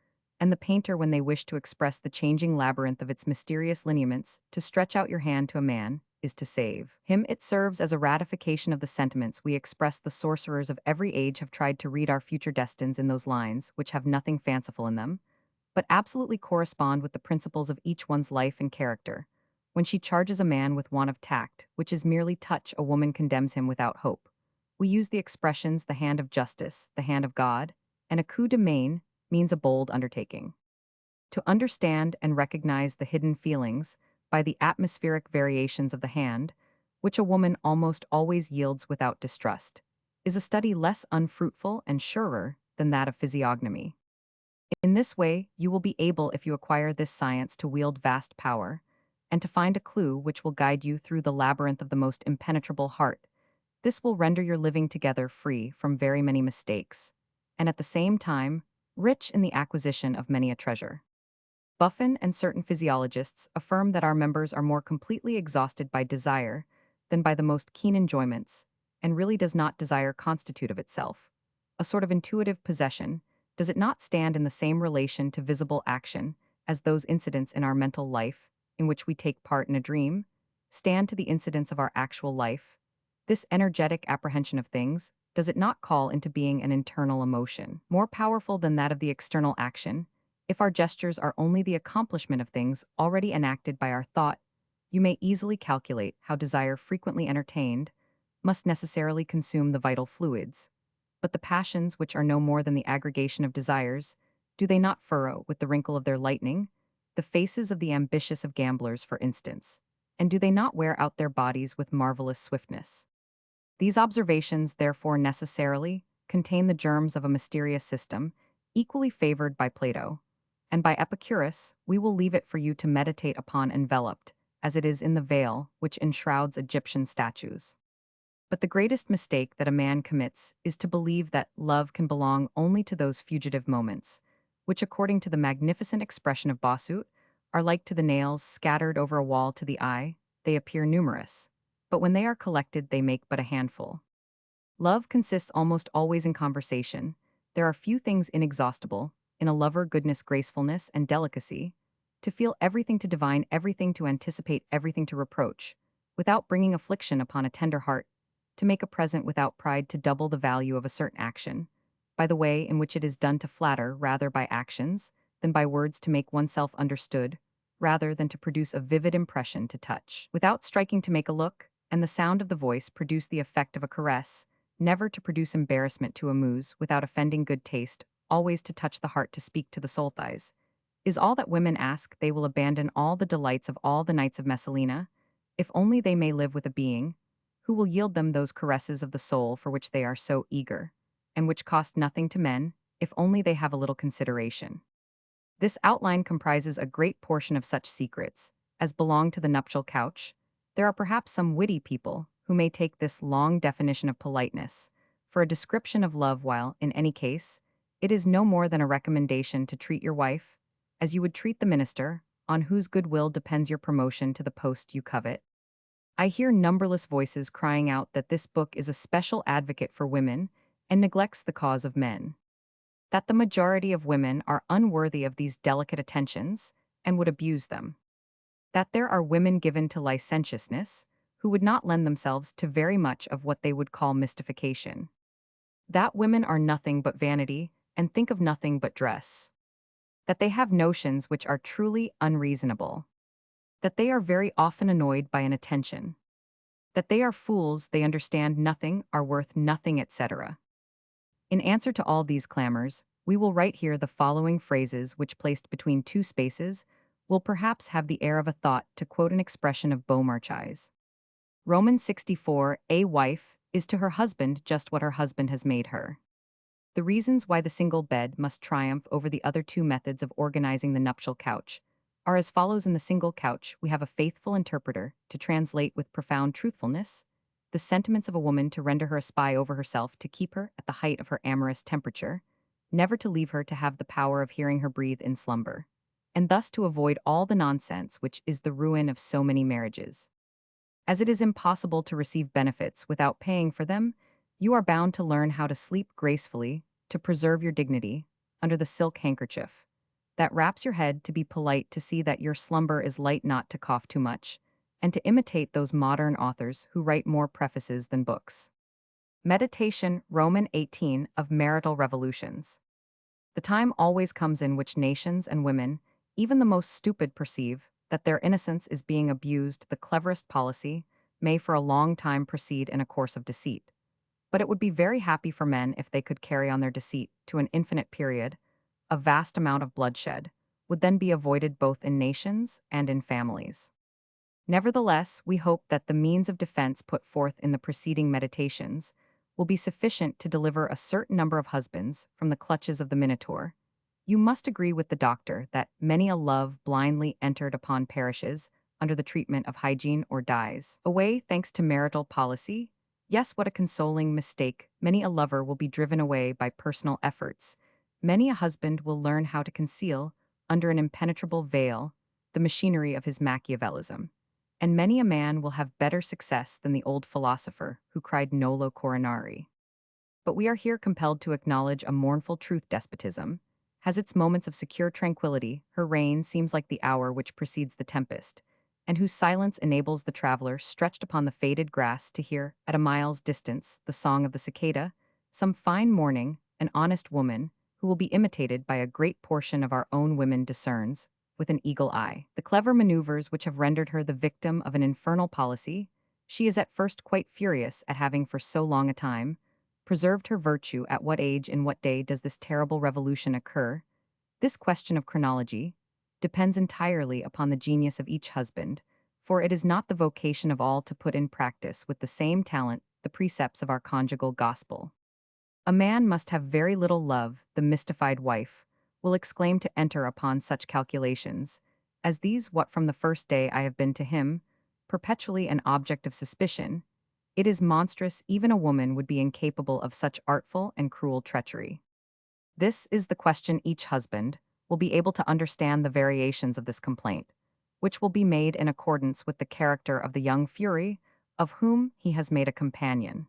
and the painter when they wish to express the changing labyrinth of its mysterious lineaments. To stretch out your hand to a man is to save him. It serves as a ratification of the sentiments we express. The sorcerers of every age have tried to read our future destins in those lines which have nothing fanciful in them, but absolutely correspond with the principles of each one's life and character. When she charges a man with want of tact, which is merely touch, a woman condemns him without hope. We use the expressions the hand of justice, the hand of God, and a coup de main means a bold undertaking. To understand and recognize the hidden feelings by the atmospheric variations of the hand, which a woman almost always yields without distrust, is a study less unfruitful and surer than that of physiognomy. In this way, you will be able, if you acquire this science, to wield vast power, and to find a clue which will guide you through the labyrinth of the most impenetrable heart. This will render your living together free from very many mistakes, and at the same time, rich in the acquisition of many a treasure. Buffon and certain physiologists affirm that our members are more completely exhausted by desire than by the most keen enjoyments, and really does not desire constitute of itself a sort of intuitive possession. Does it not stand in the same relation to visible action as those incidents in our mental life, in which we take part in a dream, stand to the incidents of our actual life? This energetic apprehension of things, does it not call into being an internal emotion, more powerful than that of the external action? If our gestures are only the accomplishment of things already enacted by our thought, you may easily calculate how desire frequently entertained must necessarily consume the vital fluids. But the passions which are no more than the aggregation of desires, do they not furrow, with the wrinkle of their lightning, the faces of the ambitious of gamblers, for instance? And do they not wear out their bodies with marvelous swiftness? These observations, therefore, necessarily contain the germs of a mysterious system, equally favored by Plato. And by Epicurus, we will leave it for you to meditate upon, enveloped, as it is in the veil which enshrouds Egyptian statues. But the greatest mistake that a man commits is to believe that love can belong only to those fugitive moments, which, according to the magnificent expression of Bossuet, are like to the nails scattered over a wall. To the eye, they appear numerous, but when they are collected, they make but a handful. Love consists almost always in conversation. There are few things inexhaustible, in a lover goodness, gracefulness, and delicacy, to feel everything, to divine everything, to anticipate everything, to reproach, without bringing affliction upon a tender heart, to make a present without pride, to double the value of a certain action, by the way in which it is done, to flatter rather by actions than by words, to make oneself understood, rather than to produce a vivid impression, to touch, without striking, to make a look, and the sound of the voice produce the effect of a caress, never to produce embarrassment, to amuse, without offending good taste, always to touch the heart, to speak to the soul. Thighs is all that women ask. They will abandon all the delights of all the nights of Messalina, if only they may live with a being who will yield them those caresses of the soul for which they are so eager, and which cost nothing to men, if only they have a little consideration. This outline comprises a great portion of such secrets as belong to the nuptial couch. There are perhaps some witty people who may take this long definition of politeness for a description of love, while, in any case, it is no more than a recommendation to treat your wife as you would treat the minister, on whose good will depends your promotion to the post you covet. I hear numberless voices crying out that this book is a special advocate for women and neglects the cause of men, that the majority of women are unworthy of these delicate attentions and would abuse them, that there are women given to licentiousness who would not lend themselves to very much of what they would call mystification, that women are nothing but vanity and think of nothing but dress, that they have notions which are truly unreasonable, that they are very often annoyed by an attention, that they are fools, they understand nothing, are worth nothing, etc. In answer to all these clamors, we will write here the following phrases, which, placed between two spaces, will perhaps have the air of a thought, to quote an expression of Beaumarchais. Romans 64, a wife is to her husband just what her husband has made her. The reasons why the single bed must triumph over the other two methods of organizing the nuptial couch are as follows. In the single couch, we have a faithful interpreter to translate with profound truthfulness the sentiments of a woman, to render her a spy over herself, to keep her at the height of her amorous temperature, never to leave her, to have the power of hearing her breathe in slumber, and thus to avoid all the nonsense which is the ruin of so many marriages. As it is impossible to receive benefits without paying for them, you are bound to learn how to sleep gracefully, to preserve your dignity, under the silk handkerchief that wraps your head, to be polite, to see that your slumber is light, not to cough too much, and to imitate those modern authors who write more prefaces than books. Meditation, Roman 18, of marital revolutions. The time always comes in which nations and women, even the most stupid, perceive that their innocence is being abused. The cleverest policy may for a long time proceed in a course of deceit, but it would be very happy for men if they could carry on their deceit to an infinite period. A vast amount of bloodshed would then be avoided both in nations and in families. Nevertheless, we hope that the means of defense put forth in the preceding meditations will be sufficient to deliver a certain number of husbands from the clutches of the Minotaur. You must agree with the doctor that many a love blindly entered upon perishes under the treatment of hygiene, or dies away thanks to marital policy. Yes, what a consoling mistake! Many a lover will be driven away by personal efforts. Many a husband will learn how to conceal, under an impenetrable veil, the machinery of his Machiavellism. And many a man will have better success than the old philosopher who cried nolo coronari. But we are here compelled to acknowledge a mournful truth. Despotism has its moments of secure tranquility. Her reign seems like the hour which precedes the tempest, and whose silence enables the traveler stretched upon the faded grass to hear, at a mile's distance, the song of the cicada. Some fine morning, an honest woman, who will be imitated by a great portion of our own women, discerns, with an eagle eye, the clever maneuvers which have rendered her the victim of an infernal policy. She is at first quite furious at having for so long a time preserved her virtue at what age in what day does this terrible revolution occur? This question of chronology depends entirely upon the genius of each husband, for it is not the vocation of all to put in practice with the same talent the precepts of our conjugal gospel. A man must have very little love, the mystified wife will exclaim to enter upon such calculations, as these what from the first day I have been to him, perpetually an object of suspicion. It is monstrous even a woman would be incapable of such artful and cruel treachery. This is the question each husband will be able to understand the variations of this complaint, which will be made in accordance with the character of the young fury, of whom he has made a companion.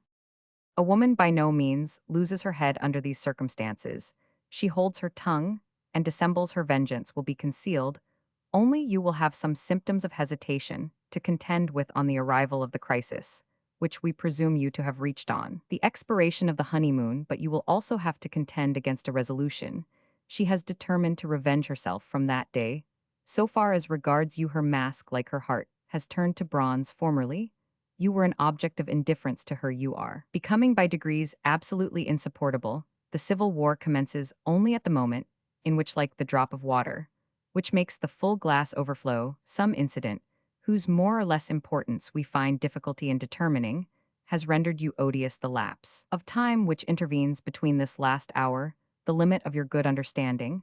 A woman by no means loses her head under these circumstances. She holds her tongue and dissembles her vengeance will be concealed. Only you will have some symptoms of hesitation to contend with on the arrival of the crisis, which we presume you to have reached on the expiration of the honeymoon, but you will also have to contend against a resolution. She has determined to revenge herself from that day. So far as regards you, her mask, like her heart, has turned to bronze formerly. You were an object of indifference to her, you are becoming by degrees absolutely insupportable. The civil war commences only at the moment in which, like the drop of water, which makes the full glass overflow, some incident, whose more or less importance we find difficulty in determining, has rendered you odious. The lapse of time which intervenes between this last hour, the limit of your good understanding,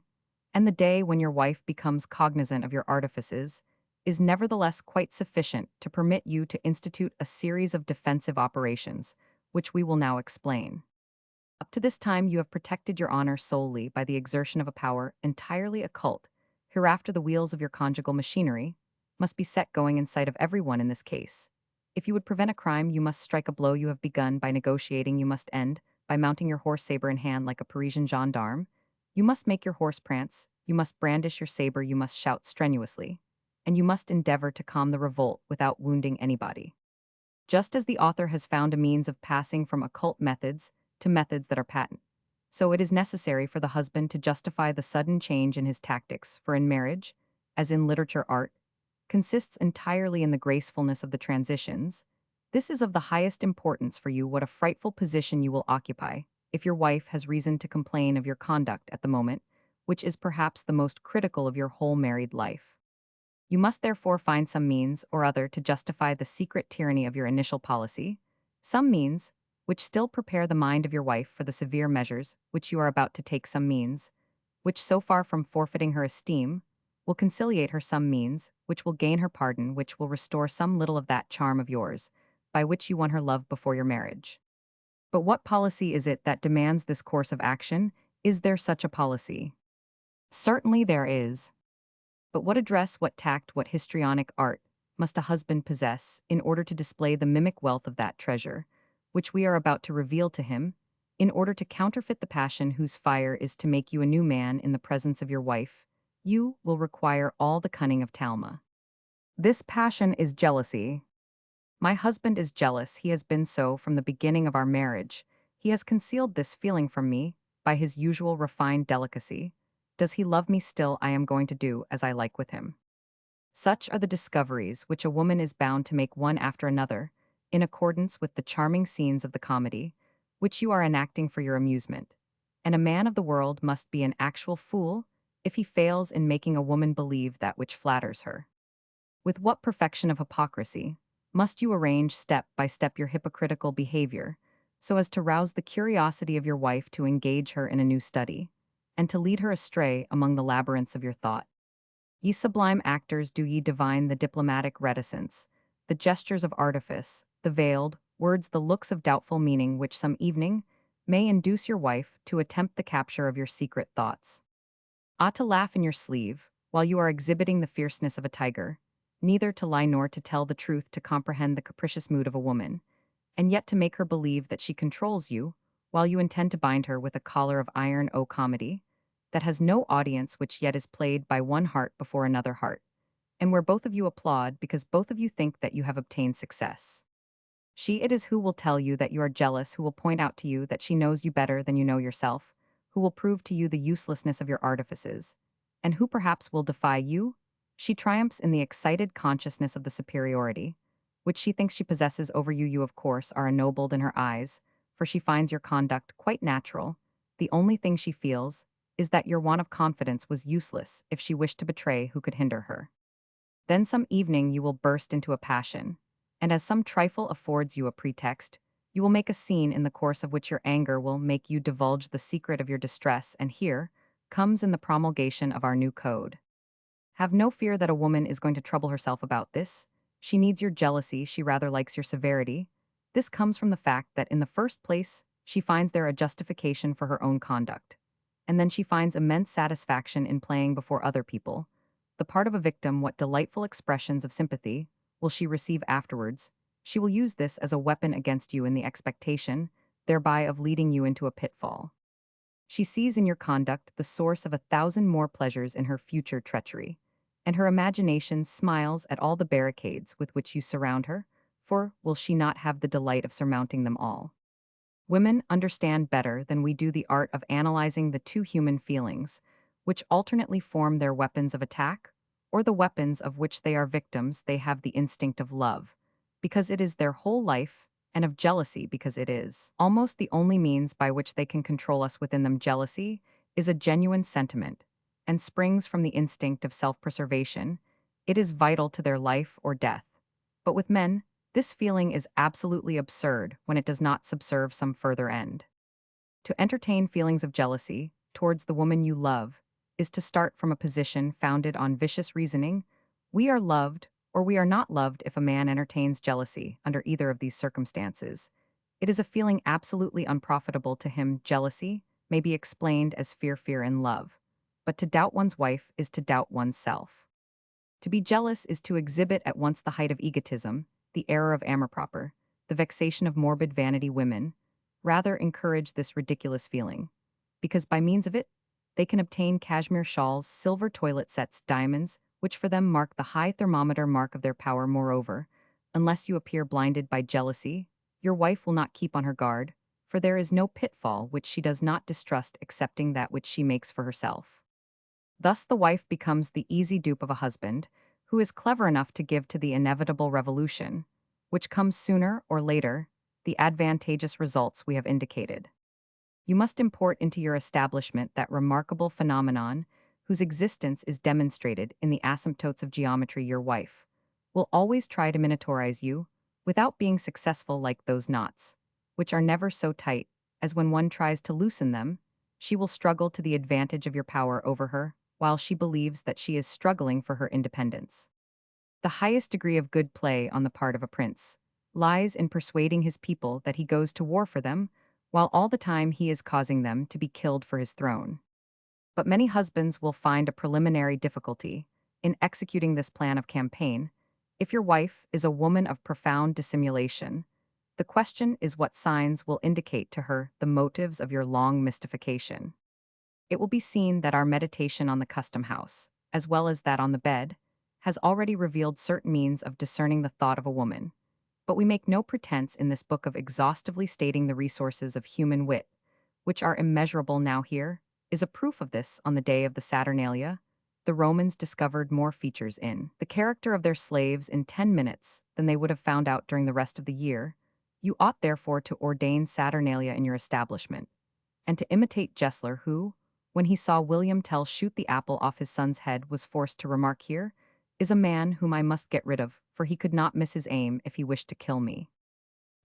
and the day when your wife becomes cognizant of your artifices, is nevertheless quite sufficient to permit you to institute a series of defensive operations, which we will now explain. Up to this time you have protected your honor solely by the exertion of a power entirely occult. Hereafter the wheels of your conjugal machinery must be set going in sight of everyone in this case. If you would prevent a crime, you must strike a blow you have begun. By negotiating, you must end by mounting your horse saber in hand like a Parisian gendarme. You must make your horse prance, you must brandish your saber, you must shout strenuously, and you must endeavor to calm the revolt without wounding anybody. Just as the author has found a means of passing from occult methods to methods that are patent, so it is necessary for the husband to justify the sudden change in his tactics, for in marriage, as in literature art, consists entirely in the gracefulness of the transitions. This is of the highest importance for you. What a frightful position you will occupy if your wife has reason to complain of your conduct at the moment, which is perhaps the most critical of your whole married life. You must therefore find some means or other to justify the secret tyranny of your initial policy, some means which still prepare the mind of your wife for the severe measures which you are about to take, some means which, so far from forfeiting her esteem, will conciliate her, some means which will gain her pardon, which will restore some little of that charm of yours by which you won her love before your marriage. But what policy is it that demands this course of action? Is there such a policy? Certainly there is. But what address, what tact, what histrionic art must a husband possess in order to display the mimic wealth of that treasure, which we are about to reveal to him, in order to counterfeit the passion whose fire is to make you a new man in the presence of your wife? You will require all the cunning of Talma. This passion is jealousy. My husband is jealous. He has been so from the beginning of our marriage. He has concealed this feeling from me by his usual refined delicacy. Does he love me still? I am going to do as I like with him. Such are the discoveries which a woman is bound to make one after another, in accordance with the charming scenes of the comedy, which you are enacting for your amusement. And a man of the world must be an actual fool if he fails in making a woman believe that which flatters her. With what perfection of hypocrisy must you arrange step by step your hypocritical behavior, so as to rouse the curiosity of your wife to engage her in a new study, and to lead her astray among the labyrinths of your thought. Ye sublime actors, do ye divine the diplomatic reticence, the gestures of artifice, the veiled words, the looks of doubtful meaning which some evening may induce your wife to attempt the capture of your secret thoughts? Ought to laugh in your sleeve, while you are exhibiting the fierceness of a tiger, neither to lie nor to tell the truth, to comprehend the capricious mood of a woman, and yet to make her believe that she controls you, while you intend to bind her with a collar of iron. O comedy, that has no audience, which yet is played by one heart before another heart, and where both of you applaud because both of you think that you have obtained success. She it is who will tell you that you are jealous, who will point out to you that she knows you better than you know yourself, who will prove to you the uselessness of your artifices, and who perhaps will defy you. She triumphs in the excited consciousness of the superiority, which she thinks she possesses over you. You, of course, are ennobled in her eyes, for she finds your conduct quite natural. The only thing she feels is that your want of confidence was useless if she wished to betray who could hinder her. Then some evening you will burst into a passion, and as some trifle affords you a pretext, you will make a scene in the course of which your anger will make you divulge the secret of your distress, and here comes in the promulgation of our new code. Have no fear that a woman is going to trouble herself about this. She needs your jealousy, she rather likes your severity. This comes from the fact that in the first place, she finds there a justification for her own conduct. And then she finds immense satisfaction in playing before other people the part of a victim. What delightful expressions of sympathy will she receive afterwards? She will use this as a weapon against you in the expectation, thereby of leading you into a pitfall. She sees in your conduct the source of 1,000 more pleasures in her future treachery, and her imagination smiles at all the barricades with which you surround her, for will she not have the delight of surmounting them all? Women understand better than we do the art of analyzing the two human feelings, which alternately form their weapons of attack, or the weapons of which they are victims. They have the instinct of love, because it is their whole life, and of jealousy, because it is almost the only means by which they can control us within them. Jealousy is a genuine sentiment, and springs from the instinct of self-preservation. It is vital to their life or death. But with men, this feeling is absolutely absurd when it does not subserve some further end. To entertain feelings of jealousy towards the woman you love is to start from a position founded on vicious reasoning. We are loved or we are not loved if a man entertains jealousy under either of these circumstances. It is a feeling absolutely unprofitable to him. Jealousy may be explained as fear in love, but to doubt one's wife is to doubt oneself. To be jealous is to exhibit at once the height of egotism, the error of amour-propre, the vexation of morbid vanity. Women rather encourage this ridiculous feeling, because by means of it, they can obtain cashmere shawls, silver toilet sets, diamonds, which for them mark the high thermometer mark of their power. Moreover, unless you appear blinded by jealousy, your wife will not keep on her guard, for there is no pitfall which she does not distrust excepting that which she makes for herself. Thus the wife becomes the easy dupe of a husband, who is clever enough to give to the inevitable revolution, which comes sooner or later, the advantageous results we have indicated. You must import into your establishment that remarkable phenomenon, whose existence is demonstrated in the asymptotes of geometry. Your wife will always try to miniaturize you, without being successful. Like those knots, which are never so tight as when one tries to loosen them, she will struggle to the advantage of your power over her, while she believes that she is struggling for her independence. The highest degree of good play on the part of a prince lies in persuading his people that he goes to war for them, while all the time he is causing them to be killed for his throne. But many husbands will find a preliminary difficulty in executing this plan of campaign. If your wife is a woman of profound dissimulation, the question is what signs will indicate to her the motives of your long mystification. It will be seen that our meditation on the custom house, as well as that on the bed, has already revealed certain means of discerning the thought of a woman. But we make no pretense in this book of exhaustively stating the resources of human wit, which are immeasurable. Now here is a proof of this. On the day of the Saturnalia, the Romans discovered more features in the character of their slaves in 10 minutes than they would have found out during the rest of the year. You ought therefore to ordain Saturnalia in your establishment, and to imitate Gessler, who, when he saw William Tell shoot the apple off his son's head, was forced to remark, "Here is a man whom I must get rid of, for he could not miss his aim if he wished to kill me."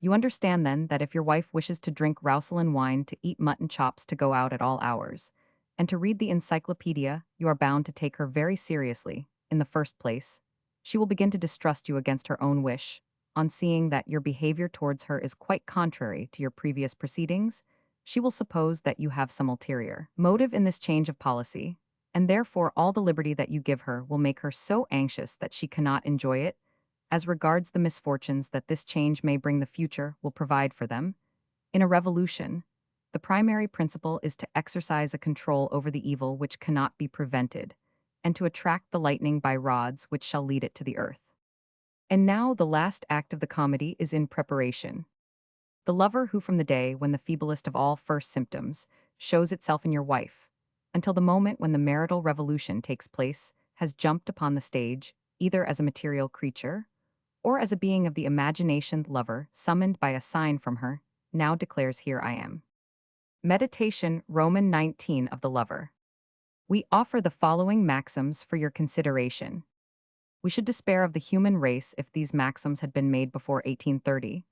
You understand then that if your wife wishes to drink Roussillon wine, to eat mutton chops, to go out at all hours, and to read the encyclopedia, you are bound to take her very seriously. In the first place, she will begin to distrust you against her own wish, on seeing that your behavior towards her is quite contrary to your previous proceedings. She will suppose that you have some ulterior motive in this change of policy, and therefore all the liberty that you give her will make her so anxious that she cannot enjoy it. As regards the misfortunes that this change may bring, the future will provide for them. In a revolution, the primary principle is to exercise a control over the evil which cannot be prevented, and to attract the lightning by rods which shall lead it to the earth. And now the last act of the comedy is in preparation. The lover who, from the day when the feeblest of all first symptoms shows itself in your wife, until the moment when the marital revolution takes place, has jumped upon the stage, either as a material creature, or as a being of the imagination. The lover, summoned by a sign from her, now declares here I am. Meditation, Roman 19 of the Lover. We offer the following maxims for your consideration. We should despair of the human race if these maxims had been made before 1830,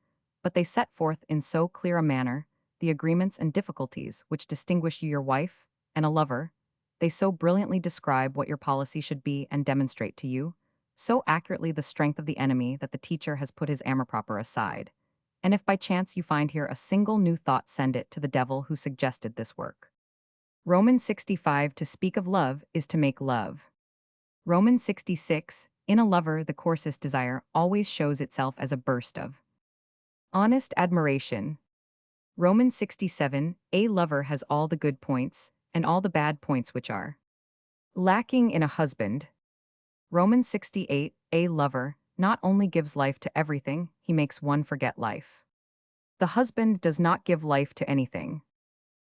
but they set forth in so clear a manner the agreements and difficulties which distinguish you your wife and a lover, they so brilliantly describe what your policy should be and demonstrate to you, so accurately the strength of the enemy that the teacher has put his amour-propre aside. And if by chance you find here a single new thought, send it to the devil who suggested this work. Romans 65. To speak of love is to make love. Romans 66. In a lover, the coarsest desire always shows itself as a burst of honest admiration. Romans 67. A lover has all the good points, and all the bad points which are lacking in a husband. Romans 68. A lover not only gives life to everything, he makes one forget life. The husband does not give life to anything.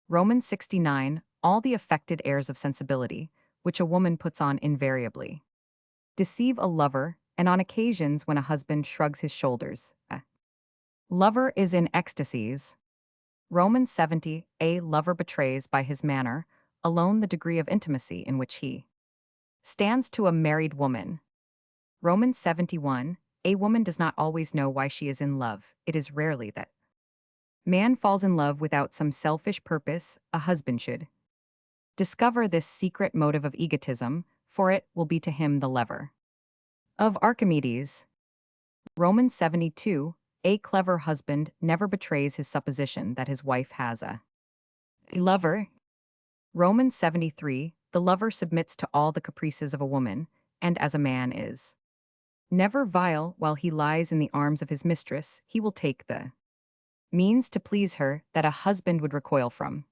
Romans 69. All the affected airs of sensibility, which a woman puts on invariably, deceive a lover, and on occasions when a husband shrugs his shoulders, a lover is in ecstasies. Romans 70. A lover betrays by his manner alone the degree of intimacy in which he stands to a married woman. Romans 71. A woman does not always know why she is in love. It is rarely that man falls in love without some selfish purpose. A husband should discover this secret motive of egotism, for it will be to him the lever of Archimedes. Romans 72. A clever husband never betrays his supposition that his wife has a lover. Romans 73. The lover submits to all the caprices of a woman, and as a man is never vile while he lies in the arms of his mistress, he will take the means to please her that a husband would recoil from.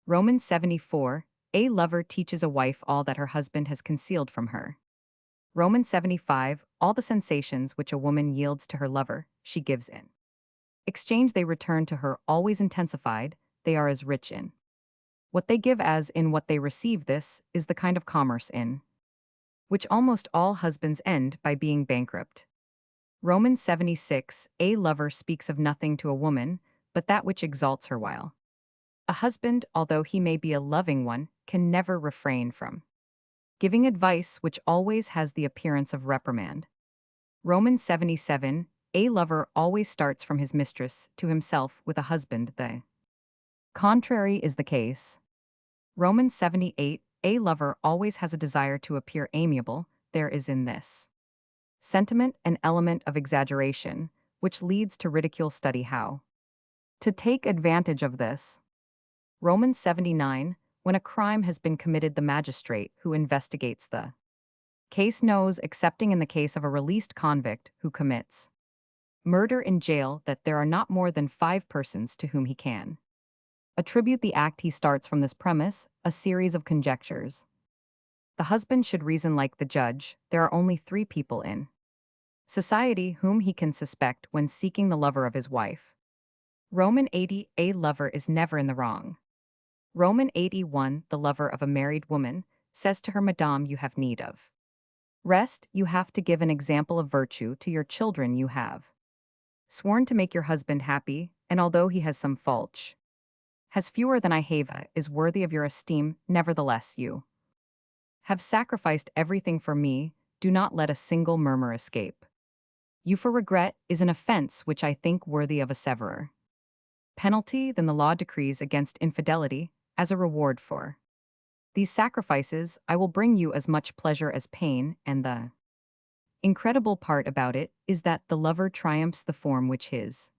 Romans 74. A lover teaches a wife all that her husband has concealed from her. Romans 75. All the sensations which a woman yields to her lover, she gives in exchange they return to her always intensified, they are as rich in what they give as in what they receive. This is the kind of commerce in which almost all husbands end by being bankrupt. Romans 76. A lover speaks of nothing to a woman, but that which exalts her, while a husband, although he may be a loving one, can never refrain from giving advice which always has the appearance of reprimand. Romans 77. A lover always starts from his mistress to himself. With a husband, the contrary is the case. Romans 78. A lover always has a desire to appear amiable. There is in this sentiment an element of exaggeration, which leads to ridicule. Study how to take advantage of this. Romans 79. When a crime has been committed, the magistrate who investigates the case knows, excepting in the case of a released convict who commits murder in jail, that there are not more than 5 persons to whom he can attribute the act. He starts from this premise a series of conjectures. The husband should reason like the judge. There are only 3 people in society whom he can suspect when seeking the lover of his wife. Roman 80. A lover is never in the wrong. Roman 81. The lover of a married woman says to her, Madame, you have need of rest. You have to give an example of virtue to your children. You have sworn to make your husband happy, and although he has some faults, has fewer than I have, is worthy of your esteem. Nevertheless, you have sacrificed everything for me. Do not let a single murmur escape you, for regret is an offense which I think worthy of a severer penalty than the law decrees against infidelity. As a reward for these sacrifices, I will bring you as much pleasure as pain, and the incredible part about it is that the lover triumphs the form which his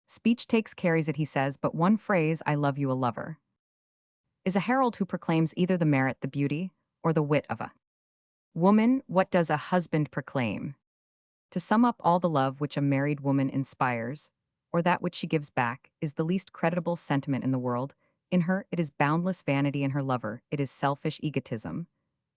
speech takes, carries it. He says but one phrase, I love you. A lover is a herald who proclaims either the merit, the beauty, or the wit of a woman. What does a husband proclaim? To sum up, all the love which a married woman inspires, or that which she gives back, is the least creditable sentiment in the world. In her, it is boundless vanity. In her lover, it is selfish egotism.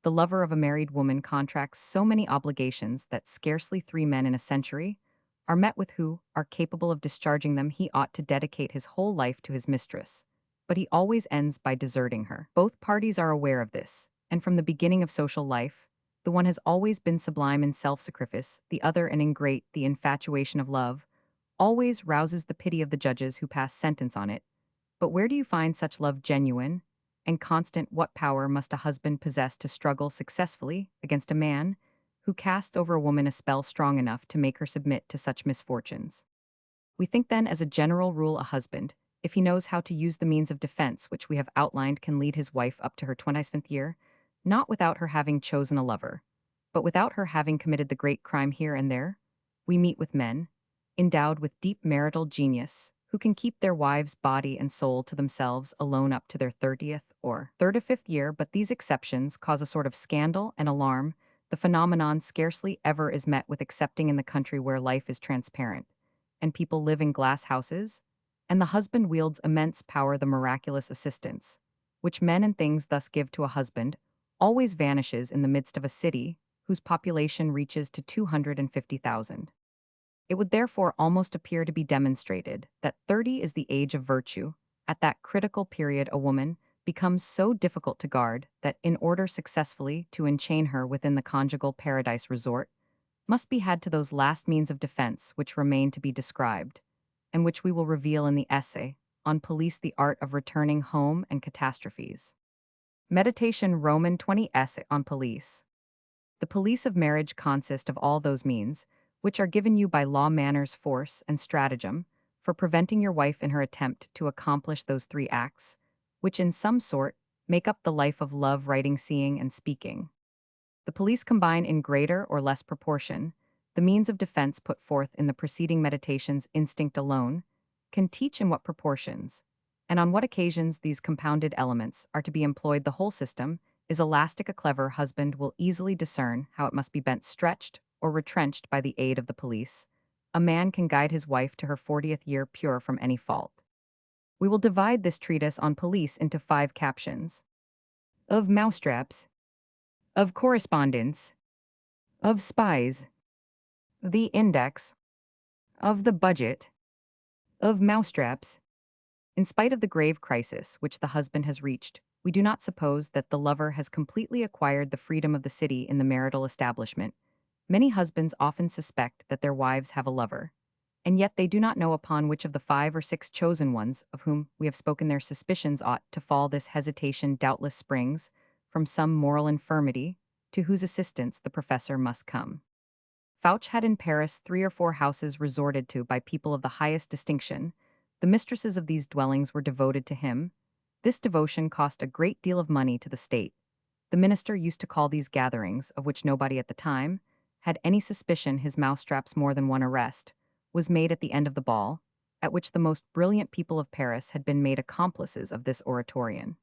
The lover of a married woman contracts so many obligations that scarcely 3 men in a century are met with who are capable of discharging them. He ought to dedicate his whole life to his mistress, but he always ends by deserting her. Both parties are aware of this, and from the beginning of social life, the one has always been sublime in self-sacrifice, the other an ingrate. The infatuation of love, always rouses the pity of the judges who pass sentence on it. But where do you find such love genuine and constant? What power must a husband possess to struggle successfully against a man who casts over a woman a spell strong enough to make her submit to such misfortunes? We think then, as a general rule, a husband, if he knows how to use the means of defense which we have outlined, can lead his wife up to her 25th year, not without her having chosen a lover, but without her having committed the great crime here and there. We meet with men, endowed with deep marital genius, who can keep their wives' body and soul to themselves alone up to their 30th or 35th year, but these exceptions cause a sort of scandal and alarm. The phenomenon scarcely ever is met with excepting in the country where life is transparent and people live in glass houses, and the husband wields immense power. The miraculous assistance, which men and things thus give to a husband, always vanishes in the midst of a city whose population reaches to 250,000. It would therefore almost appear to be demonstrated that 30 is the age of virtue. At that critical period, a woman becomes so difficult to guard that, in order successfully to enchain her within the conjugal paradise, resort must be had to those last means of defense which remain to be described, and which we will reveal in the essay on Police, the Art of Returning Home and Catastrophes. Meditation Roman 20 Essay on Police. The police of marriage consist of all those means which are given you by law, manners, force, and stratagem, for preventing your wife in her attempt to accomplish those three acts, which in some sort make up the life of love, writing, seeing, and speaking. The police combine in greater or less proportion the means of defense put forth in the preceding meditations. Instinct alone can teach in what proportions, and on what occasions these compounded elements are to be employed. The whole system is elastic. A clever husband will easily discern how it must be bent, stretched, or retrenched by the aid of the police. A man can guide his wife to her 40th year pure from any fault. We will divide this treatise on police into 5 captions: of mousetraps, of correspondence, of spies, the index, of the budget, of mousetraps. In spite of the grave crisis which the husband has reached, we do not suppose that the lover has completely acquired the freedom of the city in the marital establishment. Many husbands often suspect that their wives have a lover, and yet they do not know upon which of the 5 or 6 chosen ones of whom we have spoken their suspicions ought to fall. This hesitation doubtless springs from some moral infirmity, to whose assistance the professor must come. Fouche had in Paris 3 or 4 houses resorted to by people of the highest distinction. The mistresses of these dwellings were devoted to him. This devotion cost a great deal of money to the state. The minister used to call these gatherings, of which nobody at the time had any suspicion his mousetraps. More than one arrest was made at the end of the ball, at which the most brilliant people of Paris had been made accomplices of this oratorian.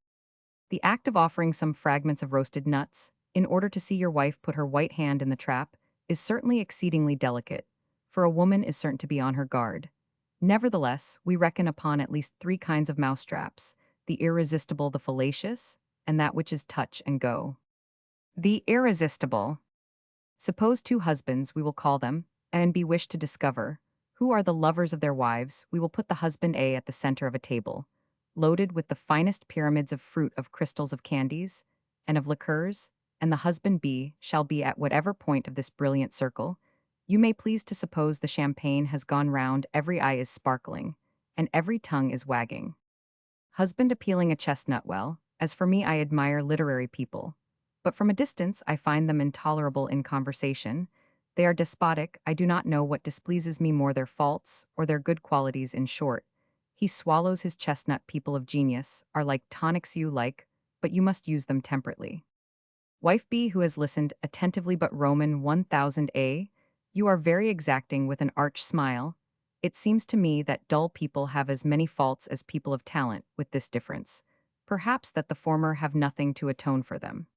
The act of offering some fragments of roasted nuts, in order to see your wife put her white hand in the trap, is certainly exceedingly delicate, for a woman is certain to be on her guard. Nevertheless, we reckon upon at least 3 kinds of mousetraps: the irresistible, the fallacious, and that which is touch and go. The irresistible. Suppose 2 husbands, we will call them, and be wished to discover who are the lovers of their wives. We will put the husband A at the center of a table, loaded with the finest pyramids of fruit, of crystals, of candies, and of liqueurs, and the husband B shall be at whatever point of this brilliant circle. You may please to suppose the champagne has gone round, every eye is sparkling, and every tongue is wagging. Husband appealing a chestnut. Well, as for me, I admire literary people, but from a distance I find them intolerable in conversation. They are despotic. I do not know what displeases me more, their faults or their good qualities. In short, he swallows his chestnut. People of genius are like tonics, you like, but you must use them temperately. Wife B, who has listened attentively, but Roman 1000 you are very exacting, with an arch smile. It seems to me that dull people have as many faults as people of talent, with this difference, perhaps, that the former have nothing to atone for them.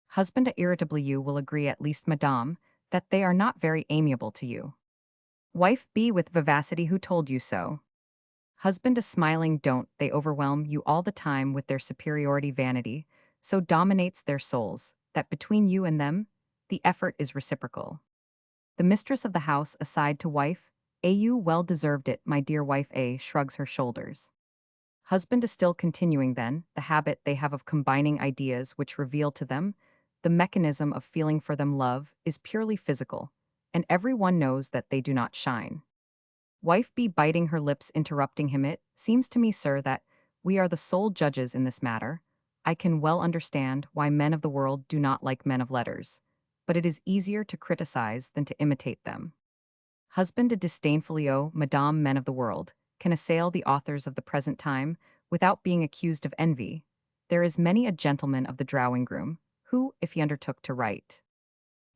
Husband irritably, you will agree, at least, madame, that they are not very amiable to you. Wife B with vivacity, who told you so? Husband a smiling, don't they overwhelm you all the time with their superiority? Vanity so dominates their souls that between you and them the effort is reciprocal. The mistress of the house aside to wife A, you well deserved it, my dear. Wife A shrugs her shoulders. Husband is still continuing then, the habit they have of combining ideas which reveal to them the mechanism of feeling for them. Love is purely physical, and every one knows that they do not shine. Wife B biting her lips interrupting him. It seems to me, sir, that we are the sole judges in this matter. I can well understand why men of the world do not like men of letters, but it is easier to criticize than to imitate them. Husband a disdainfully, oh, madame, men of the world, can assail the authors of the present time without being accused of envy. There is many a gentleman of the drawing room, who, if he undertook to write,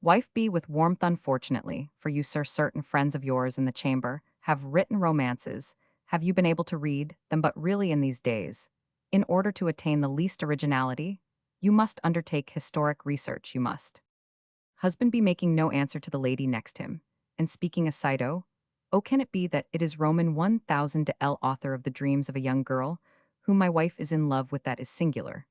wife be with warmth unfortunately, for you, sir, certain friends of yours in the chamber have written romances, have you been able to read them? But really in these days, in order to attain the least originality, you must undertake historic research, you must. Husband be making no answer to the lady next him, and speaking aside, oh, can it be that it is Roman 1000 de L, author of the dreams of a young girl, whom my wife is in love with? That is singular.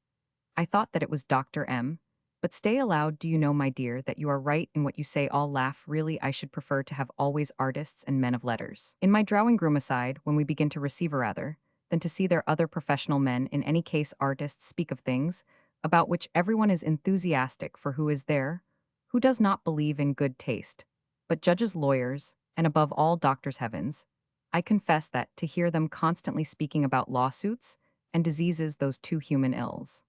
I thought that it was Dr. M. But stay aloud, do you know, my dear, that you are right in what you say? All laugh. Really, I should prefer to have always artists and men of letters in my drawing room aside when we begin to receive, or rather, than to see their other professional men. In any case, artists speak of things about which everyone is enthusiastic, for who is there who does not believe in good taste? But judges, lawyers, and above all doctors, heavens, I confess that to hear them constantly speaking about lawsuits and diseases, those two human ills.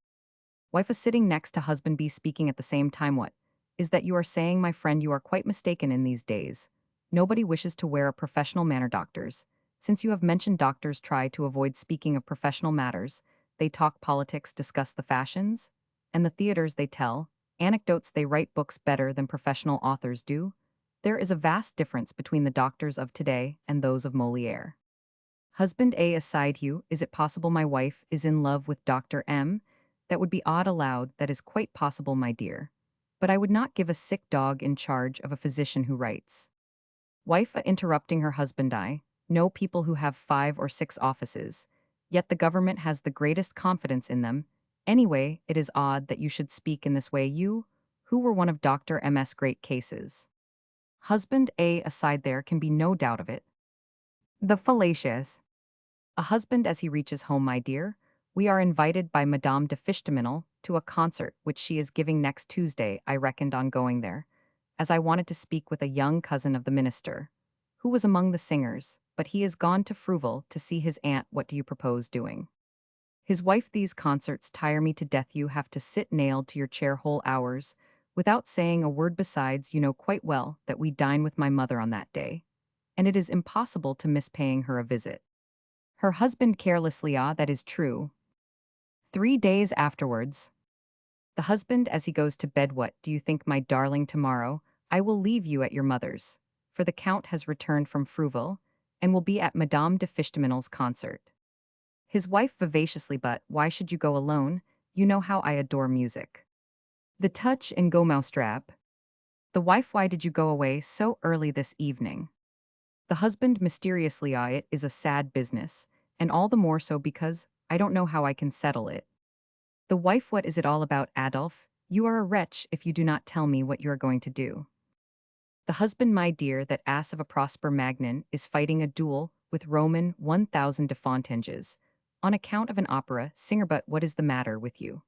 Wife is sitting next to husband be speaking at the same time. What is that you are saying, my friend? You are quite mistaken in these days. Nobody wishes to wear a professional manner. Doctors, since you have mentioned doctors, try to avoid speaking of professional matters. They talk politics, discuss the fashions, and the theaters. They tell anecdotes, they write books better than professional authors do. There is a vast difference between the doctors of today and those of Moliere. Husband A aside, you, is it possible my wife is in love with Dr. M? That would be odd. Aloud, that is quite possible, my dear. But I would not give a sick dog in charge of a physician who writes. Wife interrupting her husband, I know people who have 5 or 6 offices, yet the government has the greatest confidence in them. Anyway, it is odd that you should speak in this way, you, who were one of Dr. M's great cases. Husband A aside, there can be no doubt of it. The fallacious. A husband as he reaches home, my dear, we are invited by Madame de Fichteminel to a concert which she is giving next Tuesday. I reckoned on going there, as I wanted to speak with a young cousin of the minister, who was among the singers, but he is gone to Fruval to see his aunt. What do you propose doing? His wife, these concerts tire me to death. You have to sit nailed to your chair whole hours, without saying a word. Besides, you know quite well that we dine with my mother on that day, and it is impossible to miss paying her a visit. Her husband carelessly, ah, that is true. 3 days afterwards, the husband as he goes to bed, what do you think, my darling? Tomorrow I will leave you at your mother's, for the Count has returned from Fruval, and will be at Madame de Fichtemino's concert. His wife vivaciously, but why should you go alone? You know how I adore music. The touch and go, mousetrap. The wife, why did you go away so early this evening? The husband mysteriously, ah, it is a sad business, and all the more so because I don't know how I can settle it. The wife, what is it all about, Adolphe? You are a wretch if you do not tell me what you are going to do. The husband, my dear, that ass of a Prosper Magnan is fighting a duel with Roman 1000 de Fontaines, on account of an opera singer. But what is the matter with you?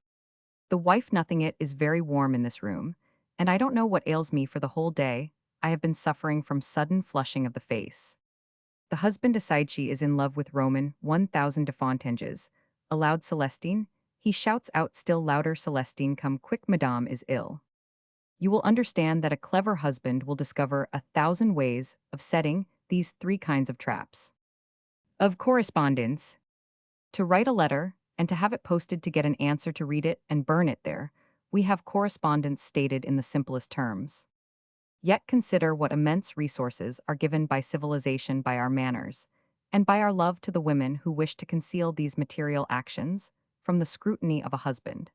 The wife, nothing, it is very warm in this room, and I don't know what ails me. For the whole day I have been suffering from sudden flushing of the face. The husband aside, she is in love with Roman 1000 de Fontaines. Aloud, Celestine, he shouts out still louder, Celestine, come quick, madame is ill. You will understand that a clever husband will discover 1,000 ways of setting these 3 kinds of traps. Of correspondence, to write a letter, and to have it posted, to get an answer, to read it and burn it there. We have correspondence stated in the simplest terms. Yet consider what immense resources are given by civilization, by our manners, and by our love to the women who wish to conceal these material actions from the scrutiny of a husband.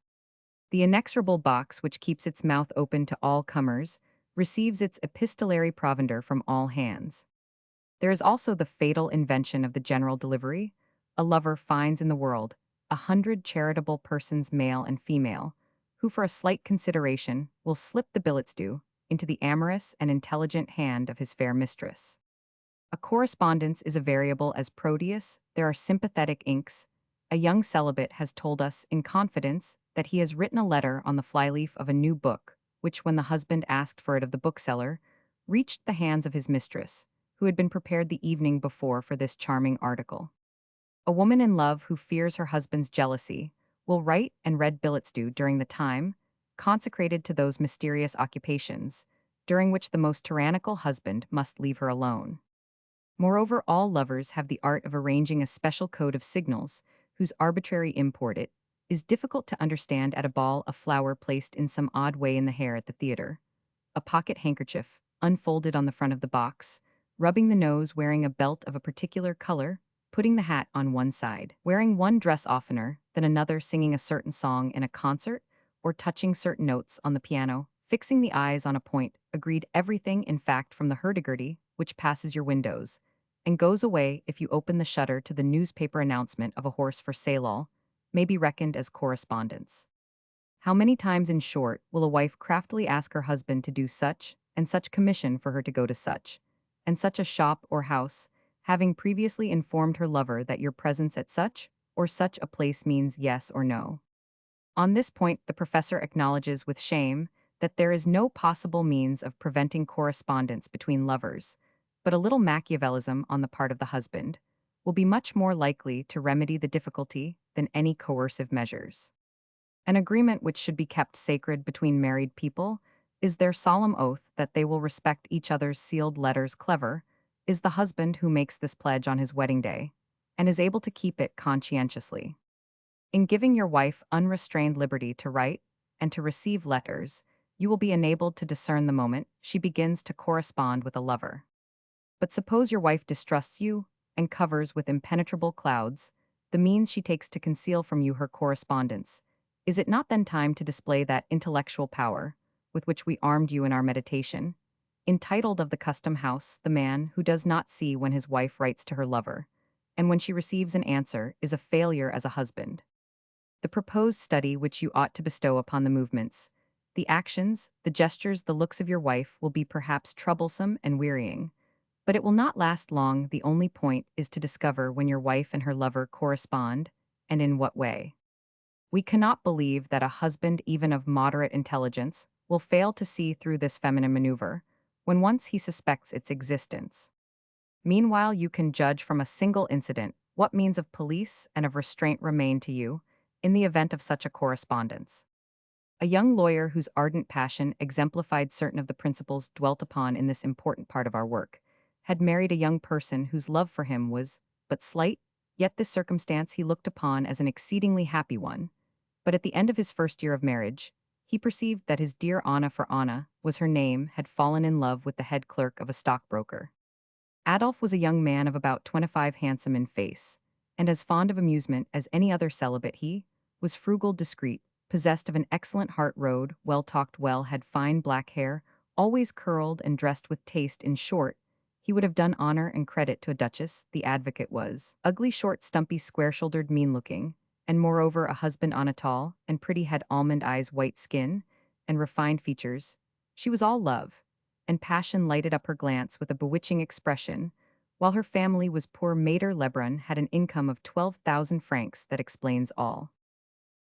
The inexorable box which keeps its mouth open to all comers receives its epistolary provender from all hands. There is also the fatal invention of the general delivery. A lover finds in the world 100 charitable persons, male and female, who for a slight consideration will slip the billets due into the amorous and intelligent hand of his fair mistress. A correspondence is a variable as Proteus. There are sympathetic inks. A young celibate has told us in confidence that he has written a letter on the flyleaf of a new book, which, when the husband asked for it of the bookseller, reached the hands of his mistress, who had been prepared the evening before for this charming article. A woman in love who fears her husband's jealousy will write and read billets due during the time consecrated to those mysterious occupations, during which the most tyrannical husband must leave her alone. Moreover, all lovers have the art of arranging a special code of signals, whose arbitrary import it is difficult to understand at a ball, a flower placed in some odd way in the hair at the theater, a pocket handkerchief, unfolded on the front of the box, rubbing the nose wearing a belt of a particular color, putting the hat on one side, wearing one dress oftener than another, singing a certain song in a concert, or touching certain notes on the piano, fixing the eyes on a point, agreed everything in fact from the hurdy-gurdy, which passes your windows, and goes away if you open the shutter to the newspaper announcement of a horse for sale, may be reckoned as correspondence. How many times, in short, will a wife craftily ask her husband to do such and such commission for her to go to such and such a shop or house, having previously informed her lover that your presence at such or such a place means yes or no. On this point, the professor acknowledges with shame that there is no possible means of preventing correspondence between lovers, but a little Machiavellism on the part of the husband will be much more likely to remedy the difficulty than any coercive measures. An agreement which should be kept sacred between married people is their solemn oath that they will respect each other's sealed letters. Clever is the husband who makes this pledge on his wedding day and is able to keep it conscientiously. In giving your wife unrestrained liberty to write and to receive letters, you will be enabled to discern the moment she begins to correspond with a lover. But suppose your wife distrusts you and covers with impenetrable clouds the means she takes to conceal from you her correspondence. Is it not then time to display that intellectual power with which we armed you in our meditation, entitled of the custom house, the man who does not see when his wife writes to her lover, and when she receives an answer is a failure as a husband? The proposed study which you ought to bestow upon the movements, the actions, the gestures, the looks of your wife will be perhaps troublesome and wearying, but it will not last long. The only point is to discover when your wife and her lover correspond, and in what way. We cannot believe that a husband, even of moderate intelligence, will fail to see through this feminine maneuver, when once he suspects its existence. Meanwhile, you can judge from a single incident what means of police and of restraint remain to you in the event of such a correspondence. A young lawyer whose ardent passion exemplified certain of the principles dwelt upon in this important part of our work had married a young person whose love for him was but slight, yet this circumstance he looked upon as an exceedingly happy one. But at the end of his first year of marriage, he perceived that his dear Anna, for Anna was her name, had fallen in love with the head clerk of a stockbroker. Adolf was a young man of about 25, handsome in face, and as fond of amusement as any other celibate. He was frugal, discreet, possessed of an excellent heart, rode, well, talked well, had fine black hair, always curled and dressed with taste. In short, he would have done honor and credit to a duchess. The advocate was ugly, short, stumpy, square-shouldered, mean-looking, and moreover a husband. Anna, tall and pretty, had almond eyes, white skin, and refined features. She was all love, and passion lighted up her glance with a bewitching expression, while her family was poor. Mater Lebrun had an income of 12,000 francs. That explains all.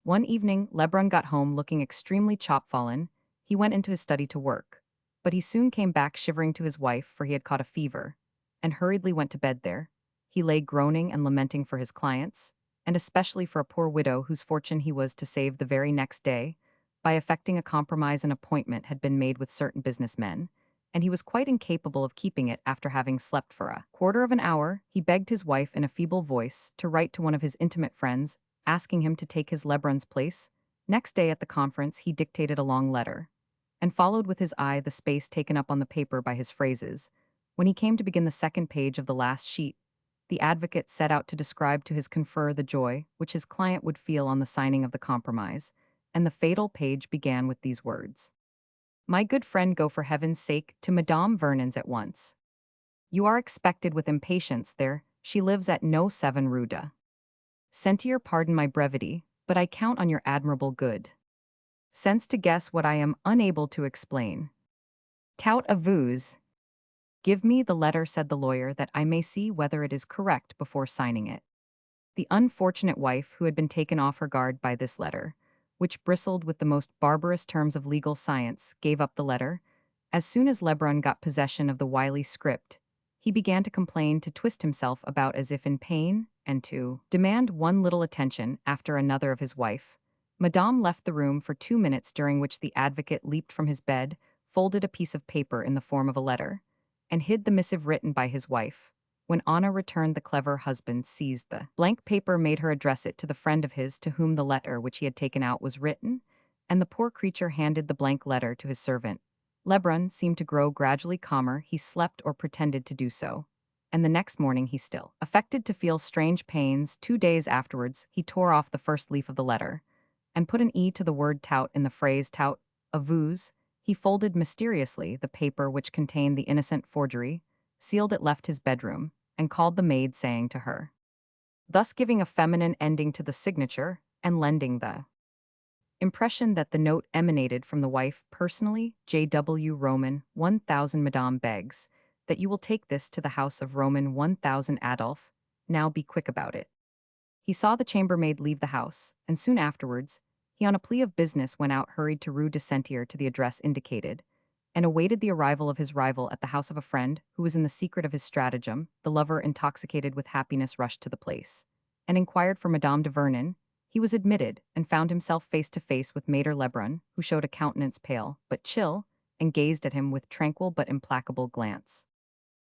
One evening, Lebrun got home looking extremely chopfallen. He went into his study to work, but he soon came back shivering to his wife, for he had caught a fever, and hurriedly went to bed there. He lay groaning and lamenting for his clients, and especially for a poor widow whose fortune he was to save the very next day by effecting a compromise. An appointment had been made with certain businessmen, and he was quite incapable of keeping it after having slept for a quarter of an hour. He begged his wife in a feeble voice to write to one of his intimate friends, asking him to take his Lebrun's place. Next day at the conference he dictated a long letter, and followed with his eye the space taken up on the paper by his phrases. When he came to begin the second page of the last sheet, the advocate set out to describe to his conferor the joy which his client would feel on the signing of the compromise, and the fatal page began with these words: "My good friend, go for heaven's sake to Madame Vernon's at once. You are expected with impatience there. She lives at No. 7 Rue de Sentier. Pardon my brevity, but I count on your admirable good sense to guess what I am unable to explain. Tout à vous. Give me the letter," said the lawyer, "that I may see whether it is correct before signing it." The unfortunate wife, who had been taken off her guard by this letter, which bristled with the most barbarous terms of legal science, gave up the letter. As soon as Lebrun got possession of the wily script, he began to complain, to twist himself about as if in pain, and to demand one little attention after another of his wife. Madame left the room for 2 minutes, during which the advocate leaped from his bed, folded a piece of paper in the form of a letter, and hid the missive written by his wife. When Anna returned, the clever husband seized the blank paper, made her address it to the friend of his to whom the letter which he had taken out was written, and the poor creature handed the blank letter to his servant. Lebrun seemed to grow gradually calmer. He slept, or pretended to do so, and the next morning he still affected to feel strange pains. 2 days afterwards, he tore off the first leaf of the letter, and put an E to the word tout in the phrase tout, a vuse. He folded mysteriously the paper which contained the innocent forgery, sealed it, left his bedroom, and called the maid, saying to her, thus giving a feminine ending to the signature, and lending the impression that the note emanated from the wife personally, J.W. Roman 1000. Madame begs that you will take this to the house of Roman 1000 Adolphe. Now be quick about it. He saw the chambermaid leave the house, and soon afterwards, he on a plea of business went out, hurried to Rue de Sentier to the address indicated, and awaited the arrival of his rival at the house of a friend who was in the secret of his stratagem. The lover, intoxicated with happiness, rushed to the place, and inquired for Madame de Vernon. He was admitted, and found himself face to face with Maître Lebrun, who showed a countenance pale but chill, and gazed at him with tranquil but implacable glance.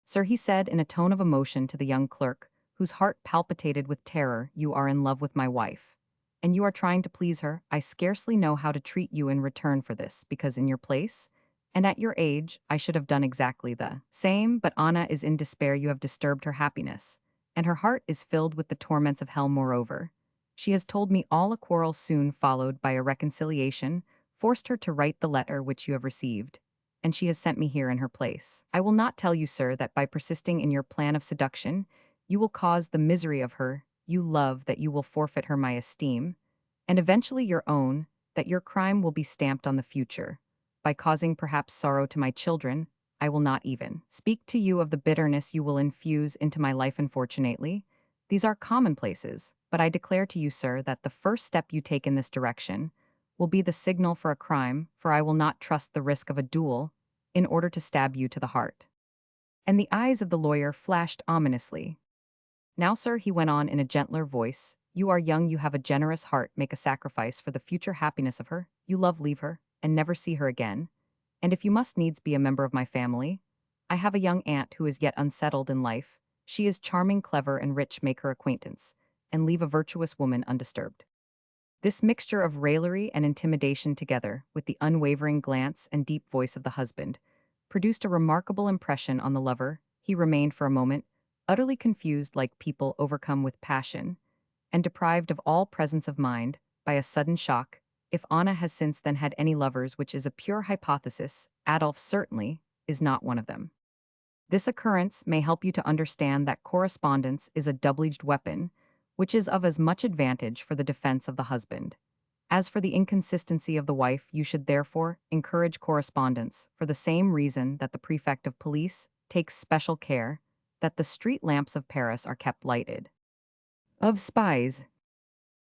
Sir, he said in a tone of emotion to the young clerk, whose heart palpitated with terror, you are in love with my wife, and you are trying to please her. I scarcely know how to treat you in return for this, because in your place, and at your age, I should have done exactly the same. But Anna is in despair. You have disturbed her happiness, and her heart is filled with the torments of hell. Moreover, she has told me all. A quarrel soon followed by a reconciliation forced her to write the letter which you have received, and she has sent me here in her place. I will not tell you, sir, that by persisting in your plan of seduction, you will cause the misery of her you love, that you will forfeit her my esteem, and eventually your own, that your crime will be stamped on the future, by causing perhaps sorrow to my children. I will not even speak to you of the bitterness you will infuse into my life. Unfortunately, these are commonplaces, but I declare to you, sir, that the first step you take in this direction will be the signal for a crime, for I will not trust the risk of a duel in order to stab you to the heart. And the eyes of the lawyer flashed ominously. Now, sir, he went on in a gentler voice, you are young, you have a generous heart, make a sacrifice for the future happiness of her you love, leave her, and never see her again. And if you must needs be a member of my family, I have a young aunt who is yet unsettled in life. She is charming, clever, and rich. Make her acquaintance, and leave a virtuous woman undisturbed. This mixture of raillery and intimidation, together with the unwavering glance and deep voice of the husband, produced a remarkable impression on the lover. He remained for a moment, utterly confused, like people overcome with passion, and deprived of all presence of mind by a sudden shock. If Anna has since then had any lovers, which is a pure hypothesis, Adolphe certainly is not one of them. This occurrence may help you to understand that correspondence is a double-edged weapon, which is of as much advantage for the defense of the husband. As for the inconsistency of the wife, you should therefore encourage correspondence, for the same reason that the prefect of police takes special care that the street lamps of Paris are kept lighted. Of spies,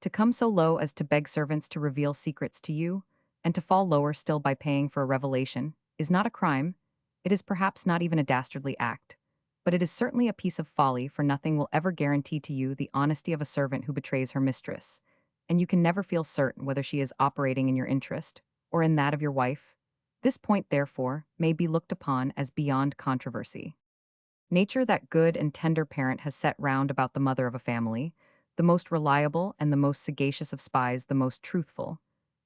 to come so low as to beg servants to reveal secrets to you, and to fall lower still by paying for a revelation, is not a crime. It is perhaps not even a dastardly act, but it is certainly a piece of folly, for nothing will ever guarantee to you the honesty of a servant who betrays her mistress, and you can never feel certain whether she is operating in your interest or in that of your wife. This point, therefore, may be looked upon as beyond controversy. Nature, that good and tender parent, has set round about the mother of a family, the most reliable and the most sagacious of spies, the most truthful,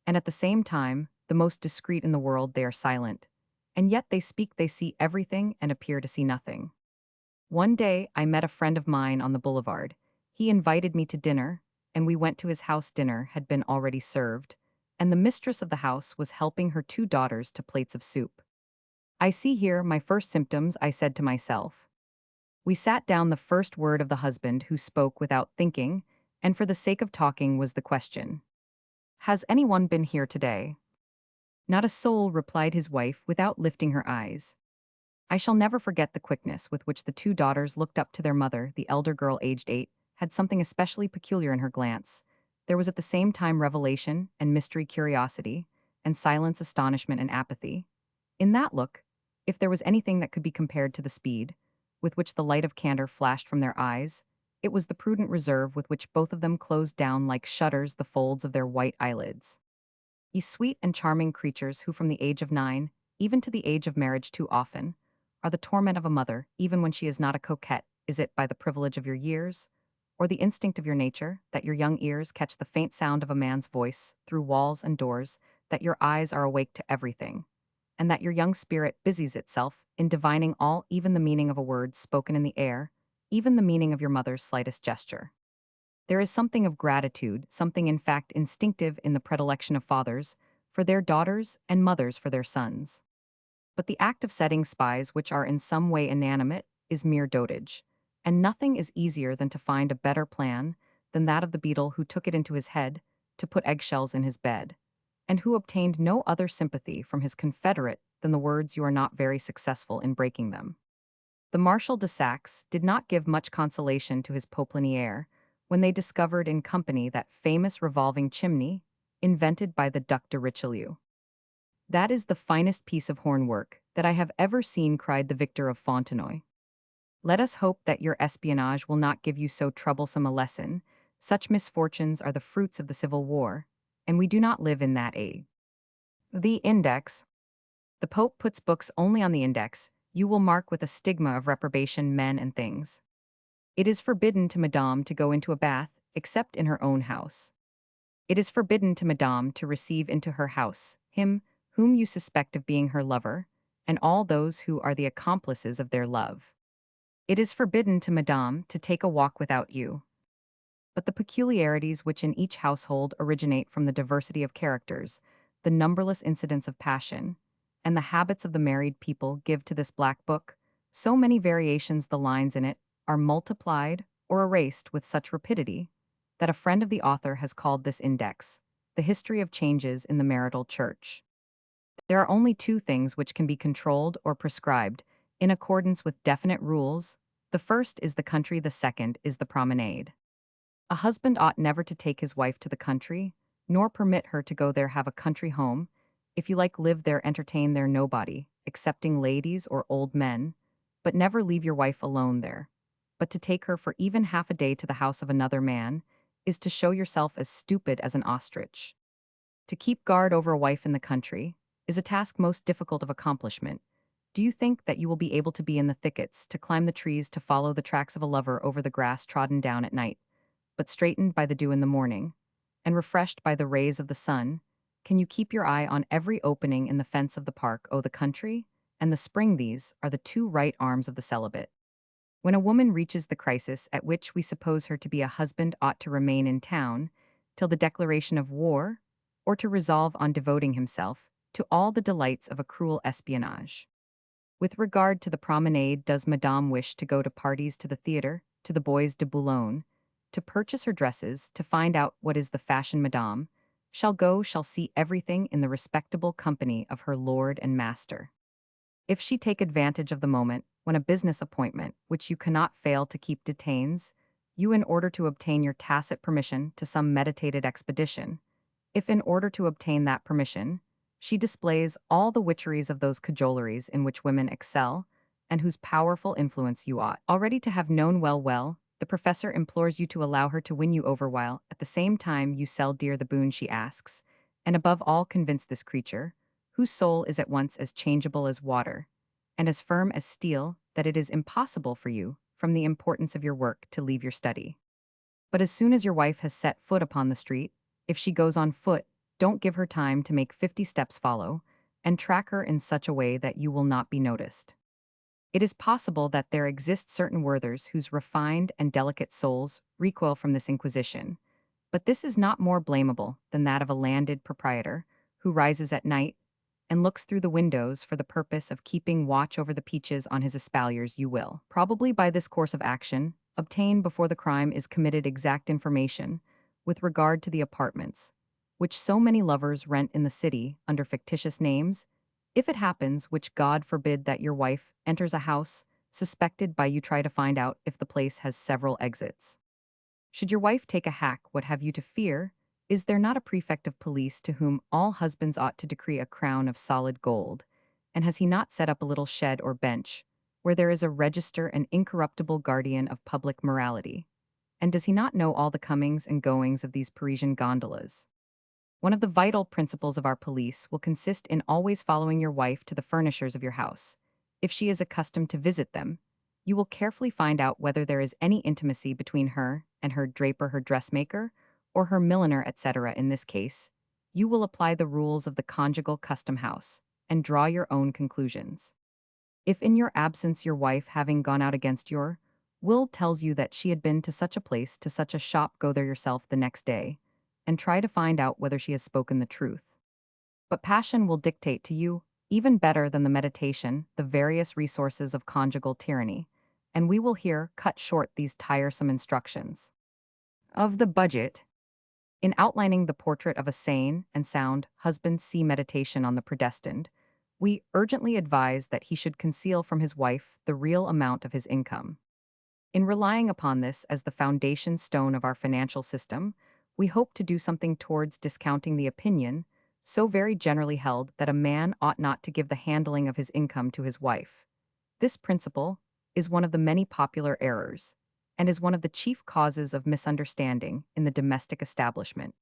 and at the same time, the most discreet in the world. They are silent, and yet they speak, they see everything and appear to see nothing. One day, I met a friend of mine on the boulevard. He invited me to dinner, and we went to his house. Dinner had been already served, and the mistress of the house was helping her 2 daughters to plates of soup. I see here my first symptoms, I said to myself. We sat down. The first word of the husband, who spoke without thinking, and for the sake of talking, was the question, has anyone been here today? Not a soul, replied his wife without lifting her eyes. I shall never forget the quickness with which the 2 daughters looked up to their mother. The elder girl, aged 8, had something especially peculiar in her glance. There was at the same time revelation and mystery, curiosity, and silence, astonishment and apathy. In that look, if there was anything that could be compared to the speed with which the light of candor flashed from their eyes, it was the prudent reserve with which both of them closed down like shutters the folds of their white eyelids. Ye sweet and charming creatures who from the age of 9, even to the age of marriage too often, are the torment of a mother, even when she is not a coquette, is it by the privilege of your years, or the instinct of your nature, that your young ears catch the faint sound of a man's voice through walls and doors, that your eyes are awake to everything, and that your young spirit busies itself in divining all, even the meaning of a word spoken in the air, even the meaning of your mother's slightest gesture? There is something of gratitude, something in fact instinctive in the predilection of fathers for their daughters and mothers for their sons. But the act of setting spies which are in some way inanimate is mere dotage, and nothing is easier than to find a better plan than that of the beetle who took it into his head to put eggshells in his bed, and who obtained no other sympathy from his confederate than the words "you are not very successful in breaking them." The Marshal de Saxe did not give much consolation to his Popliniere when they discovered in company that famous revolving chimney invented by the Duc de Richelieu. "That is the finest piece of horn work that I have ever seen," cried the victor of Fontenoy. "Let us hope that your espionage will not give you so troublesome a lesson. Such misfortunes are the fruits of the Civil War, and we do not live in that age." The Index. The Pope puts books only on the Index. You will mark with a stigma of reprobation men and things. It is forbidden to Madame to go into a bath, except in her own house. It is forbidden to Madame to receive into her house him whom you suspect of being her lover, and all those who are the accomplices of their love. It is forbidden to Madame to take a walk without you. But the peculiarities which in each household originate from the diversity of characters, the numberless incidents of passion, and the habits of the married people give to this black book so many variations the lines in it are multiplied or erased with such rapidity that a friend of the author has called this index the history of changes in the marital church. There are only two things which can be controlled or prescribed in accordance with definite rules. The first is the country, the second is the promenade. A husband ought never to take his wife to the country, nor permit her to go there, have a country home. If you like, live there, entertain there nobody, excepting ladies or old men, but never leave your wife alone there. But to take her for even half a day to the house of another man is to show yourself as stupid as an ostrich. To keep guard over a wife in the country is a task most difficult of accomplishment. Do you think that you will be able to be in the thickets, to climb the trees, to follow the tracks of a lover over the grass trodden down at night, but straightened by the dew in the morning, and refreshed by the rays of the sun? Can you keep your eye on every opening in the fence of the park, the country, and the spring? These are the two right arms of the celibate. When a woman reaches the crisis at which we suppose her to be, a husband ought to remain in town till the declaration of war, or to resolve on devoting himself to all the delights of a cruel espionage. With regard to the promenade, does Madame wish to go to parties, to the theatre, to the Bois de Boulogne, to purchase her dresses, to find out what is the fashion? Madame shall go, shall see everything in the respectable company of her lord and master. If she take advantage of the moment when a business appointment, which you cannot fail to keep, detains you in order to obtain your tacit permission to some meditated expedition, if in order to obtain that permission, she displays all the witcheries of those cajoleries in which women excel, and whose powerful influence you ought already to have known well, the professor implores you to allow her to win you over, while, at the same time, you sell dear the boon she asks, and above all convince this creature, whose soul is at once as changeable as water, and as firm as steel, that it is impossible for you, from the importance of your work, to leave your study. But as soon as your wife has set foot upon the street, if she goes on foot, don't give her time to make 50 steps, follow, and track her in such a way that you will not be noticed. It is possible that there exist certain worthers whose refined and delicate souls recoil from this inquisition, but this is not more blamable than that of a landed proprietor who rises at night and looks through the windows for the purpose of keeping watch over the peaches on his espaliers. You will, probably by this course of action, obtain before the crime is committed exact information with regard to the apartments, which so many lovers rent in the city under fictitious names. If it happens, which God forbid, that your wife enters a house suspected by you, try to find out if the place has several exits. Should your wife take a hack, what have you to fear? Is there not a prefect of police to whom all husbands ought to decree a crown of solid gold? And has he not set up a little shed or bench, where there is a register and incorruptible guardian of public morality. And does he not know all the comings and goings of these Parisian gondolas? One of the vital principles of our police will consist in always following your wife to the furnishers of your house. If she is accustomed to visit them, you will carefully find out whether there is any intimacy between her and her draper, her dressmaker, or her milliner, etc. In this case, you will apply the rules of the conjugal custom house and draw your own conclusions. If in your absence your wife, having gone out against your will, tells you that she had been to such a place, to such a shop, go there yourself the next day, and try to find out whether she has spoken the truth. But passion will dictate to you, even better than the meditation, the various resources of conjugal tyranny, and we will here cut short these tiresome instructions. Of the budget, in outlining the portrait of a sane and sound husband, see meditation on the predestined, we urgently advise that he should conceal from his wife the real amount of his income. In relying upon this as the foundation stone of our financial system, we hope to do something towards discounting the opinion, so very generally held, that a man ought not to give the handling of his income to his wife. This principle is one of the many popular errors, and is one of the chief causes of misunderstanding in the domestic establishment.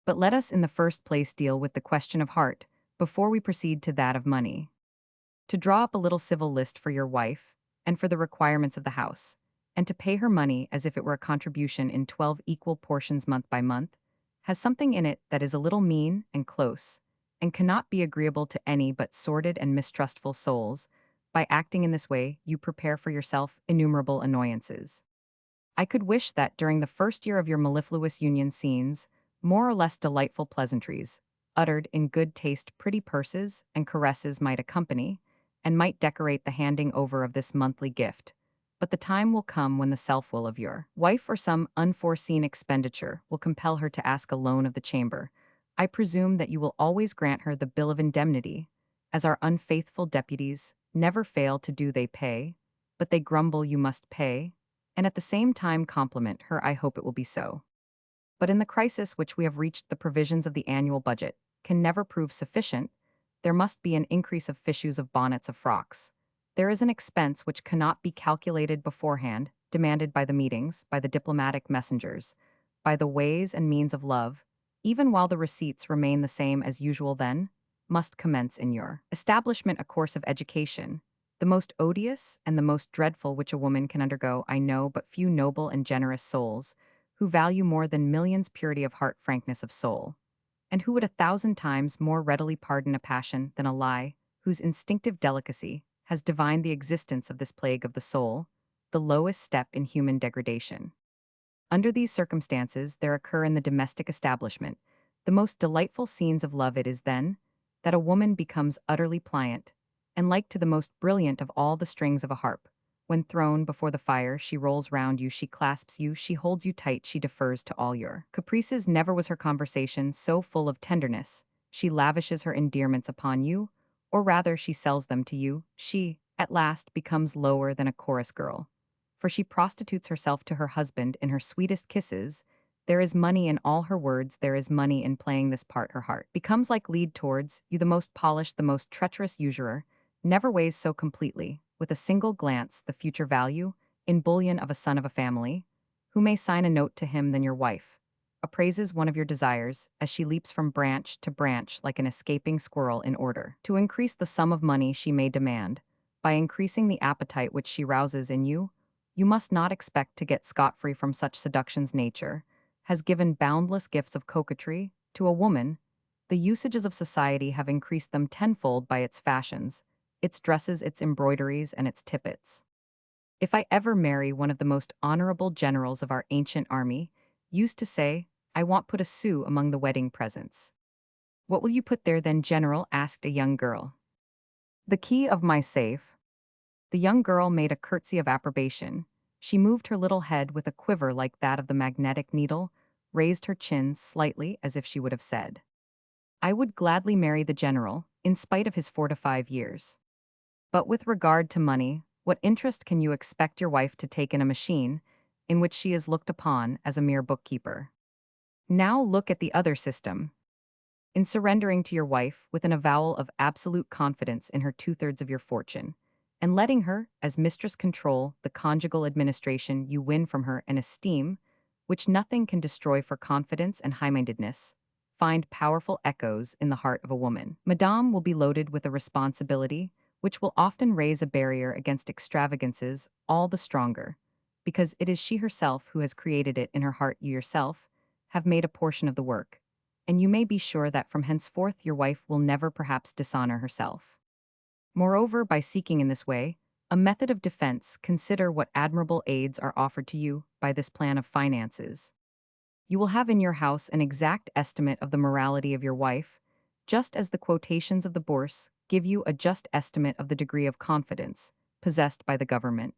But let us in the first place deal with the question of heart, before we proceed to that of money. To draw up a little civil list for your wife, and for the requirements of the house, and to pay her money as if it were a contribution in 12 equal portions month by month, has something in it that is a little mean and close, and cannot be agreeable to any but sordid and mistrustful souls. By acting in this way, you prepare for yourself innumerable annoyances. I could wish that during the first year of your mellifluous union scenes, more or less delightful pleasantries, uttered in good taste, pretty purses and caresses might accompany, and might decorate the handing over of this monthly gift. But the time will come when the self-will of your wife or some unforeseen expenditure will compel her to ask a loan of the chamber. I presume that you will always grant her the bill of indemnity, as our unfaithful deputies never fail to do. They pay, but they grumble you must pay, and at the same time compliment her. I hope it will be so. But in the crisis which we have reached, the provisions of the annual budget can never prove sufficient. There must be an increase of fichus, of bonnets, of frocks. There is an expense which cannot be calculated beforehand, demanded by the meetings, by the diplomatic messengers, by the ways and means of love, even while the receipts remain the same as usual. Then must commence in your establishment a course of education, the most odious and the most dreadful which a woman can undergo. I know but few noble and generous souls who value more than millions purity of heart, frankness of soul, and who would 1,000 times more readily pardon a passion than a lie, whose instinctive delicacy has divined the existence of this plague of the soul, the lowest step in human degradation. Under these circumstances, there occur in the domestic establishment the most delightful scenes of love. It is then that a woman becomes utterly pliant, and like to the most brilliant of all the strings of a harp. When thrown before the fire, she rolls round you, she clasps you, she holds you tight, she defers to all your caprices. Never was her conversation so full of tenderness. She lavishes her endearments upon you, or rather she sells them to you. She, at last, becomes lower than a chorus girl, for she prostitutes herself to her husband in her sweetest kisses. There is money in all her words, there is money in playing this part. Her heart becomes like lead towards you. The most polished, the most treacherous usurer never weighs so completely, with a single glance, the future value, in bullion, of a son of a family, who may sign a note to him. Than your wife appraises one of your desires, as she leaps from branch to branch like an escaping squirrel, in order to increase the sum of money she may demand. By increasing the appetite which she rouses in you, you must not expect to get scot-free from such seductions. Nature has given boundless gifts of coquetry to a woman. The usages of society have increased them tenfold by its fashions, its dresses, its embroideries, and its tippets. If I ever marry, one of the most honorable generals of our ancient army used to say, I won't put a sou among the wedding presents. What will you put there then, General? Asked a young girl. The key of my safe. The young girl made a curtsy of approbation. She moved her little head with a quiver like that of the magnetic needle, raised her chin slightly as if she would have said, I would gladly marry the general, in spite of his 4 to 5 years. But with regard to money, what interest can you expect your wife to take in a machine in which she is looked upon as a mere bookkeeper? Now look at the other system. In surrendering to your wife with an avowal of absolute confidence in her 2/3 of your fortune, and letting her, as mistress, control the conjugal administration. You win from her an esteem, which nothing can destroy, for confidence and high-mindedness find powerful echoes in the heart of a woman. Madame will be loaded with a responsibility, which will often raise a barrier against extravagances all the stronger, because it is she herself who has created it in her heart. You yourself have made a portion of the work, and you may be sure that from henceforth your wife will never perhaps dishonor herself. Moreover, by seeking in this way a method of defense, consider what admirable aids are offered to you by this plan of finances. You will have in your house an exact estimate of the morality of your wife, just as the quotations of the Bourse give you a just estimate of the degree of confidence possessed by the government.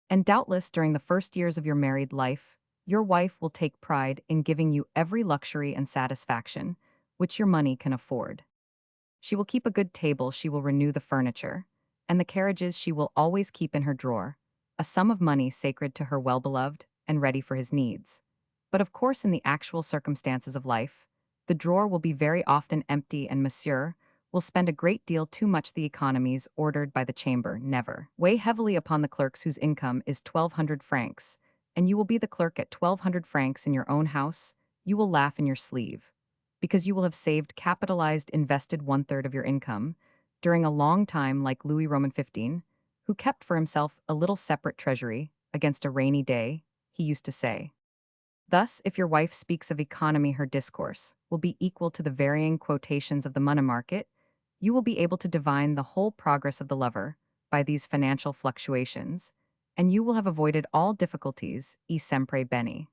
And doubtless during the first years of your married life, your wife will take pride in giving you every luxury and satisfaction which your money can afford. She will keep a good table, she will renew the furniture, and the carriages she will always keep in her drawer, a sum of money sacred to her well-beloved and ready for his needs. But of course, in the actual circumstances of life, the drawer will be very often empty, and monsieur will spend a great deal too much. The economies ordered by the chamber never weigh heavily upon the clerks whose income is 1,200 francs, and you will be the clerk at 1,200 francs in your own house. You will laugh in your sleeve, because you will have saved, capitalized, invested one-third of your income during a long time, like Louis Roman 15, who kept for himself a little separate treasury against a rainy day, he used to say. Thus, if your wife speaks of economy, her discourse will be equal to the varying quotations of the money market. You will be able to divine the whole progress of the lover by these financial fluctuations, and you will have avoided all difficulties, e sempre bene.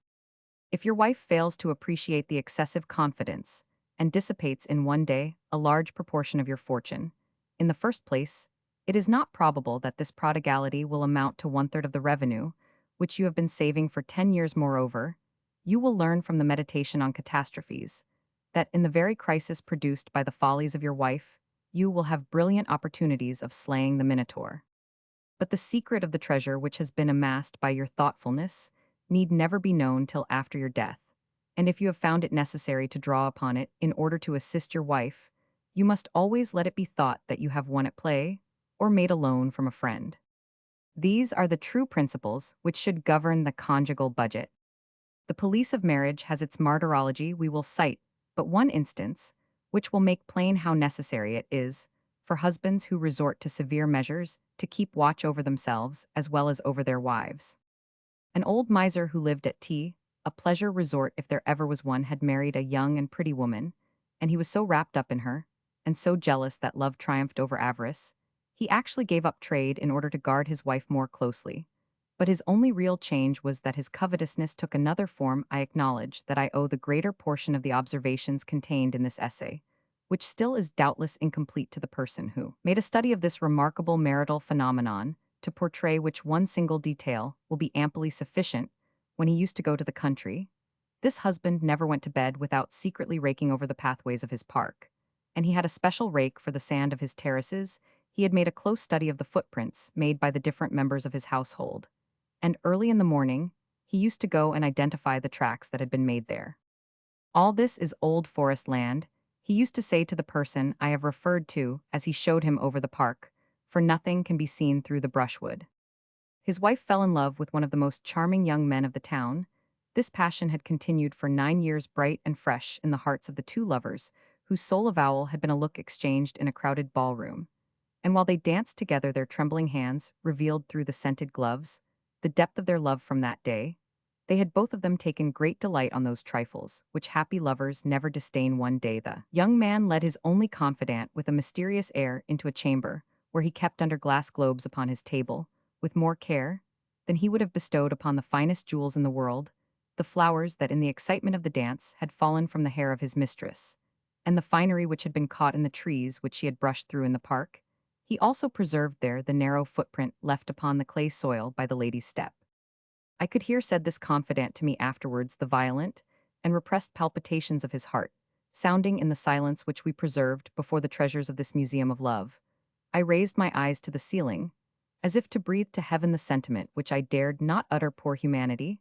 If your wife fails to appreciate the excessive confidence and dissipates in one day a large proportion of your fortune, in the first place, it is not probable that this prodigality will amount to one-third of the revenue which you have been saving for 10 years. Moreover, you will learn from the meditation on catastrophes that in the very crisis produced by the follies of your wife, you will have brilliant opportunities of slaying the Minotaur. But the secret of the treasure which has been amassed by your thoughtfulness need never be known till after your death, and if you have found it necessary to draw upon it in order to assist your wife, you must always let it be thought that you have won at play or made a loan from a friend. These are the true principles which should govern the conjugal budget. The police of marriage has its martyrology. We will cite but one instance, which will make plain how necessary it is for husbands who resort to severe measures to keep watch over themselves as well as over their wives. An old miser who lived at T, a pleasure resort if there ever was one, had married a young and pretty woman, and he was so wrapped up in her, and so jealous that love triumphed over avarice, he actually gave up trade in order to guard his wife more closely. But his only real change was that his covetousness took another form. I acknowledge that I owe the greater portion of the observations contained in this essay, which still is doubtless incomplete, to the person who made a study of this remarkable marital phenomenon, to portray which one single detail will be amply sufficient. When he used to go to the country, this husband never went to bed without secretly raking over the pathways of his park, and he had a special rake for the sand of his terraces. He had made a close study of the footprints made by the different members of his household, and early in the morning he used to go and identify the tracks that had been made there. All this is old forest land, he used to say to the person I have referred to as he showed him over the park, for nothing can be seen through the brushwood. His wife fell in love with one of the most charming young men of the town. This passion had continued for 9 years, bright and fresh in the hearts of the two lovers, whose sole avowal had been a look exchanged in a crowded ballroom. And while they danced together, their trembling hands revealed through the scented gloves the depth of their love from that day. They had both of them taken great delight on those trifles, which happy lovers never disdain. One day the young man led his only confidant with a mysterious air into a chamber, where he kept under glass globes upon his table, with more care than he would have bestowed upon the finest jewels in the world, the flowers that in the excitement of the dance had fallen from the hair of his mistress, and the finery which had been caught in the trees which she had brushed through in the park. He also preserved there the narrow footprint left upon the clay soil by the lady's step. I could hear, said this confidant to me afterwards, the violent and repressed palpitations of his heart, sounding in the silence which we preserved before the treasures of this museum of love. I raised my eyes to the ceiling, as if to breathe to heaven the sentiment which I dared not utter. Poor humanity!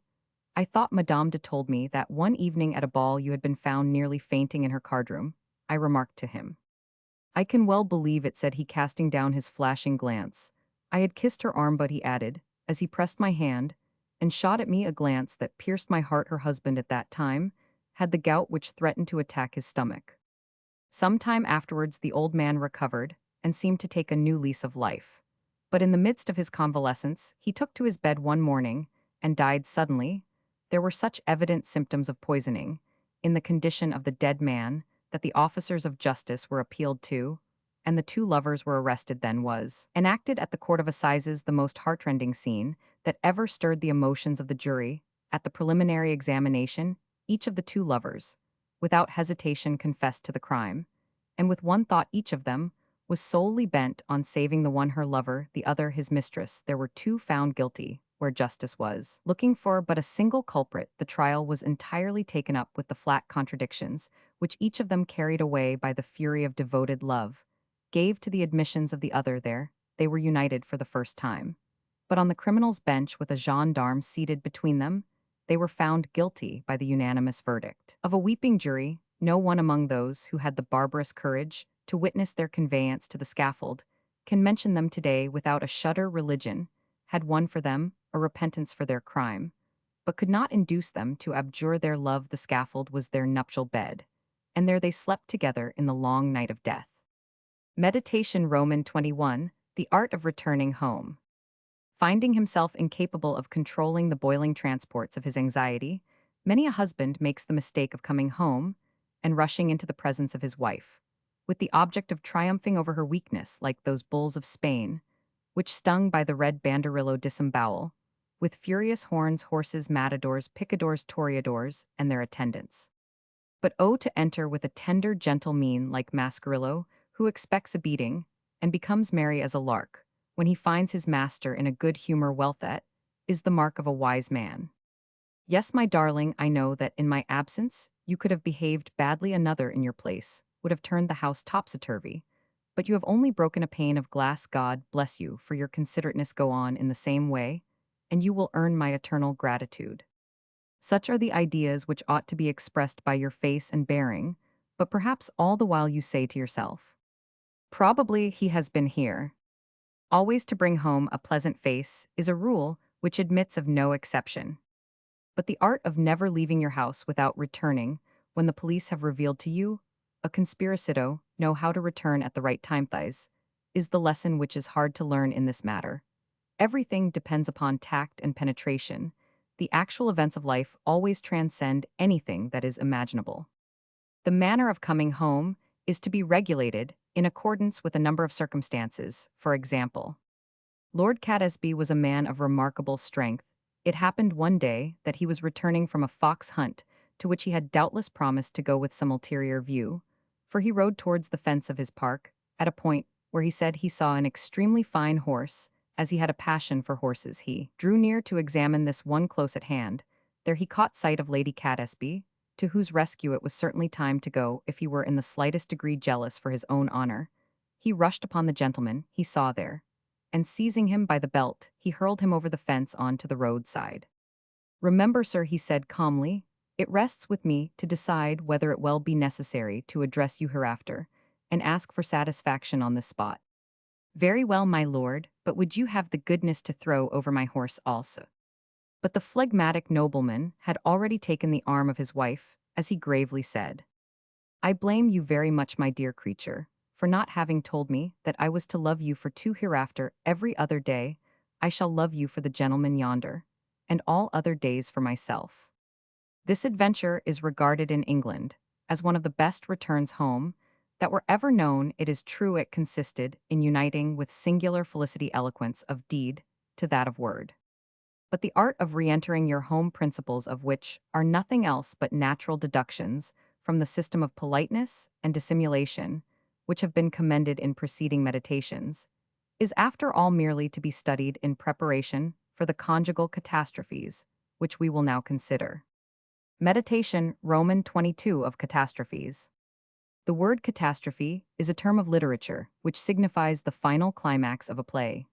I thought Madame de told me that one evening at a ball you had been found nearly fainting in her cardroom. I remarked to him. I can well believe it, said he, casting down his flashing glance. I had kissed her arm, but he added, as he pressed my hand, and shot at me a glance that pierced my heart. Her husband at that time had the gout which threatened to attack his stomach. Some time afterwards, the old man recovered and seemed to take a new lease of life. But in the midst of his convalescence, he took to his bed one morning and died suddenly. There were such evident symptoms of poisoning in the condition of the dead man that the officers of justice were appealed to, and the two lovers were arrested. Then was enacted at the Court of Assizes the most heartrending scene that ever stirred the emotions of the jury. At the preliminary examination, each of the two lovers, without hesitation, confessed to the crime, and with one thought each of them was solely bent on saving the one her lover, the other his mistress. There were two found guilty, where justice was looking for but a single culprit. The trial was entirely taken up with the flat contradictions, which each of them, carried away by the fury of devoted love, gave to the admissions of the other. There, they were united for the first time. But on the criminal's bench, with a gendarme seated between them, they were found guilty by the unanimous verdict of a weeping jury. No one among those who had the barbarous courage to witness their conveyance to the scaffold can mention them today without a shudder. Religion had won for them a repentance for their crime, but could not induce them to abjure their love. The scaffold was their nuptial bed, and there they slept together in the long night of death. Meditation. Roman 21, the art of returning home. Finding himself incapable of controlling the boiling transports of his anxiety, many a husband makes the mistake of coming home and rushing into the presence of his wife, with the object of triumphing over her weakness, like those bulls of Spain, which, stung by the red banderillo, disembowel, with furious horns, horses, matadors, picadors, toreadors, and their attendants. But oh, to enter with a tender, gentle mien like Mascarillo, who expects a beating, and becomes merry as a lark when he finds his master in a good humor. Well, that is the mark of a wise man. Yes, my darling, I know that in my absence you could have behaved badly. Another in your place would have turned the house topsy-turvy, but you have only broken a pane of glass. God bless you for your considerateness. Go on in the same way, and you will earn my eternal gratitude. Such are the ideas which ought to be expressed by your face and bearing, but perhaps all the while you say to yourself, probably he has been here. Always to bring home a pleasant face is a rule which admits of no exception. But the art of never leaving your house without returning when the police have revealed to you a conspiracito, know how to return at the right time, thighs, is the lesson which is hard to learn in this matter. Everything depends upon tact and penetration. The actual events of life always transcend anything that is imaginable. The manner of coming home is to be regulated in accordance with a number of circumstances. For example, Lord Catesby was a man of remarkable strength. It happened one day that he was returning from a fox hunt, to which he had doubtless promised to go with some ulterior view, for he rode towards the fence of his park, at a point where he said he saw an extremely fine horse. As he had a passion for horses, he drew near to examine this one close at hand. There he caught sight of Lady Catesby, to whose rescue it was certainly time to go if he were in the slightest degree jealous for his own honor. He rushed upon the gentleman he saw there, and seizing him by the belt, he hurled him over the fence on to the roadside. Remember, sir, he said calmly, it rests with me to decide whether it will be necessary to address you hereafter, and ask for satisfaction on this spot. Very well, my lord, but would you have the goodness to throw over my horse also? But the phlegmatic nobleman had already taken the arm of his wife, as he gravely said, I blame you very much, my dear creature, for not having told me that I was to love you for two hereafter. Every other day I shall love you for the gentleman yonder, and all other days for myself. This adventure is regarded in England as one of the best returns home that were ever known. It is true it consisted in uniting with singular felicity eloquence of deed to that of word. But the art of re-entering your home, principles of which are nothing else but natural deductions from the system of politeness and dissimulation, which have been commended in preceding meditations, is after all merely to be studied in preparation for the conjugal catastrophes, which we will now consider. Meditation, Roman 22, of catastrophes. The word catastrophe is a term of literature which signifies the final climax of a play.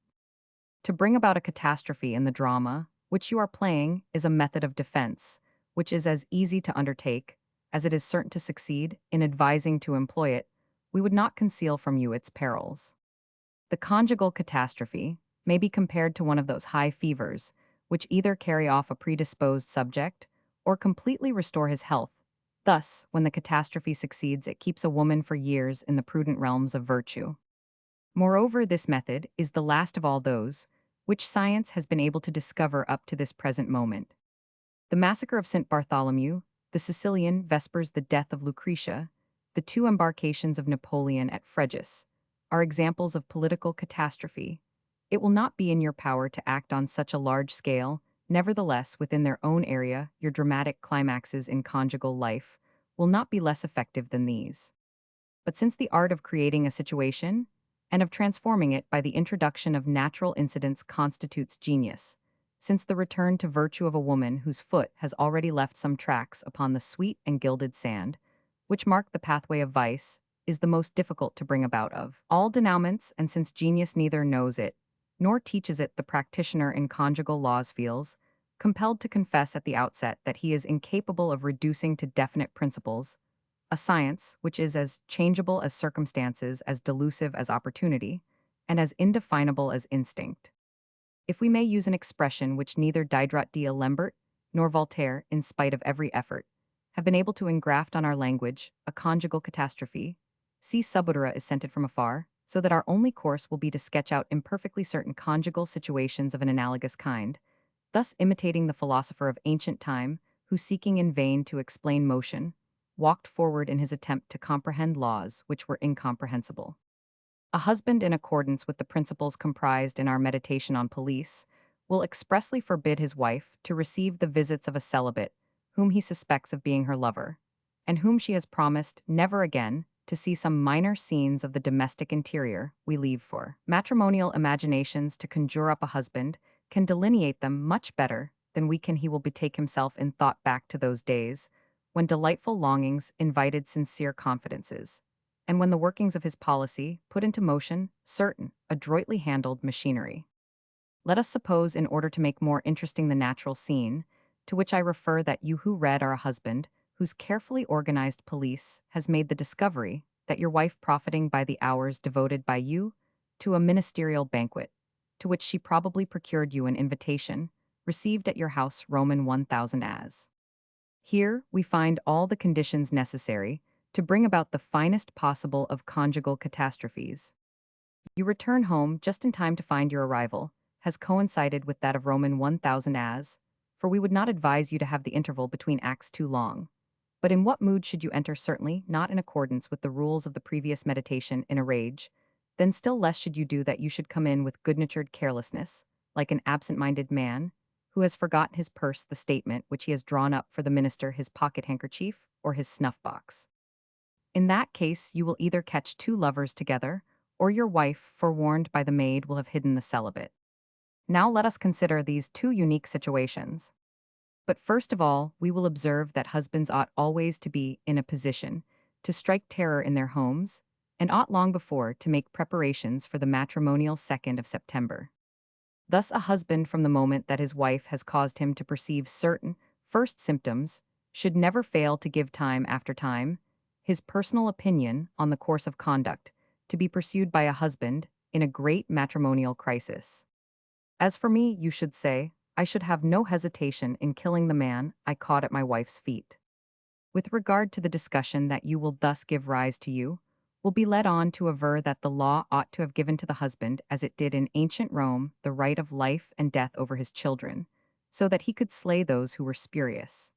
To bring about a catastrophe in the drama which you are playing is a method of defense, which is as easy to undertake as it is certain to succeed. In advising to employ it, we would not conceal from you its perils. The conjugal catastrophe, may be compared to one of those high fevers, which either carry off a predisposed subject or completely restore his health. Thus, when the catastrophe succeeds, it keeps a woman for years in the prudent realms of virtue. Moreover, this method is the last of all those which science has been able to discover up to this present moment. The massacre of St. Bartholomew, the Sicilian Vespers, the death of Lucretia, the two embarkations of Napoleon at Frejus, are examples of political catastrophe. It will not be in your power to act on such a large scale, nevertheless, within their own area, your dramatic climaxes in conjugal life will not be less effective than these. But since the art of creating a situation and of transforming it by the introduction of natural incidents constitutes genius, since the return to virtue of a woman whose foot has already left some tracks upon the sweet and gilded sand, which mark the pathway of vice, is the most difficult to bring about of all denouements, and since genius neither knows it nor teaches it, the practitioner in conjugal laws feels compelled to confess at the outset that he is incapable of reducing to definite principles a science which is as changeable as circumstances, as delusive as opportunity, and as indefinable as instinct. If we may use an expression which neither Diderot d'Alembert nor Voltaire, in spite of every effort, have been able to engraft on our language, a conjugal catastrophe, si subodora is scented from afar, so that our only course will be to sketch out imperfectly certain conjugal situations of an analogous kind, thus imitating the philosopher of ancient time, who, seeking in vain to explain motion, walked forward in his attempt to comprehend laws which were incomprehensible. A husband, in accordance with the principles comprised in our meditation on police, will expressly forbid his wife to receive the visits of a celibate whom he suspects of being her lover, and whom she has promised never again to see. Some minor scenes of the domestic interior we leave for matrimonial imaginations to conjure up a husband can delineate them much better than we can. He will betake himself in thought back to those days when delightful longings invited sincere confidences, and when the workings of his policy put into motion certain, adroitly handled machinery. Let us suppose, in order to make more interesting the natural scene, to which I refer, that you who read are a husband whose carefully organized police has made the discovery that your wife, profiting by the hours devoted by you to a ministerial banquet, to which she probably procured you an invitation, received at your house Roman 1000 as. Here we find all the conditions necessary to bring about the finest possible of conjugal catastrophes. You return home just in time to find your arrival has coincided with that of Roman 1000 as, for we would not advise you to have the interval between acts too long. But in what mood should you enter? Certainly not in accordance with the rules of the previous meditation, in a rage. Then still less should you do that. You should come in with good-natured carelessness, like an absent-minded man who has forgotten his purse, the statement which he has drawn up for the minister, his pocket-handkerchief, or his snuff-box. In that case, you will either catch two lovers together, or your wife, forewarned by the maid, will have hidden the celibate. Now let us consider these two unique situations. But first of all, we will observe that husbands ought always to be in a position to strike terror in their homes, and ought long before to make preparations for the matrimonial 2nd of September. Thus a husband, from the moment that his wife has caused him to perceive certain first symptoms, should never fail to give time after time his personal opinion on the course of conduct to be pursued by a husband in a great matrimonial crisis. As for me, you should say, I should have no hesitation in killing the man I caught at my wife's feet. With regard to the discussion that you will thus give rise to, you will be led on to aver that the law ought to have given to the husband, as it did in ancient Rome, the right of life and death over his children, so that he could slay those who were spurious.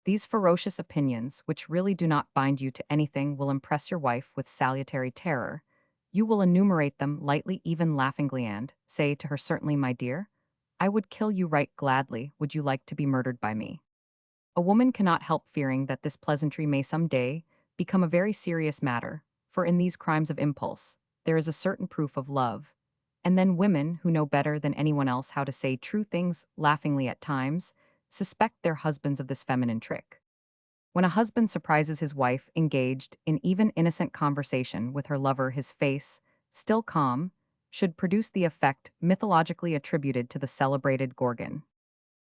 These ferocious opinions, which really do not bind you to anything, will impress your wife with salutary terror. You will enumerate them lightly, even laughingly, and say to her, certainly, my dear, I would kill you right gladly. Would you like to be murdered by me? A woman cannot help fearing that this pleasantry may some day become a very serious matter, for in these crimes of impulse, there is a certain proof of love. And then women, who know better than anyone else how to say true things laughingly at times, suspect their husbands of this feminine trick. When a husband surprises his wife engaged in even innocent conversation with her lover, his face, still calm, should produce the effect mythologically attributed to the celebrated Gorgon.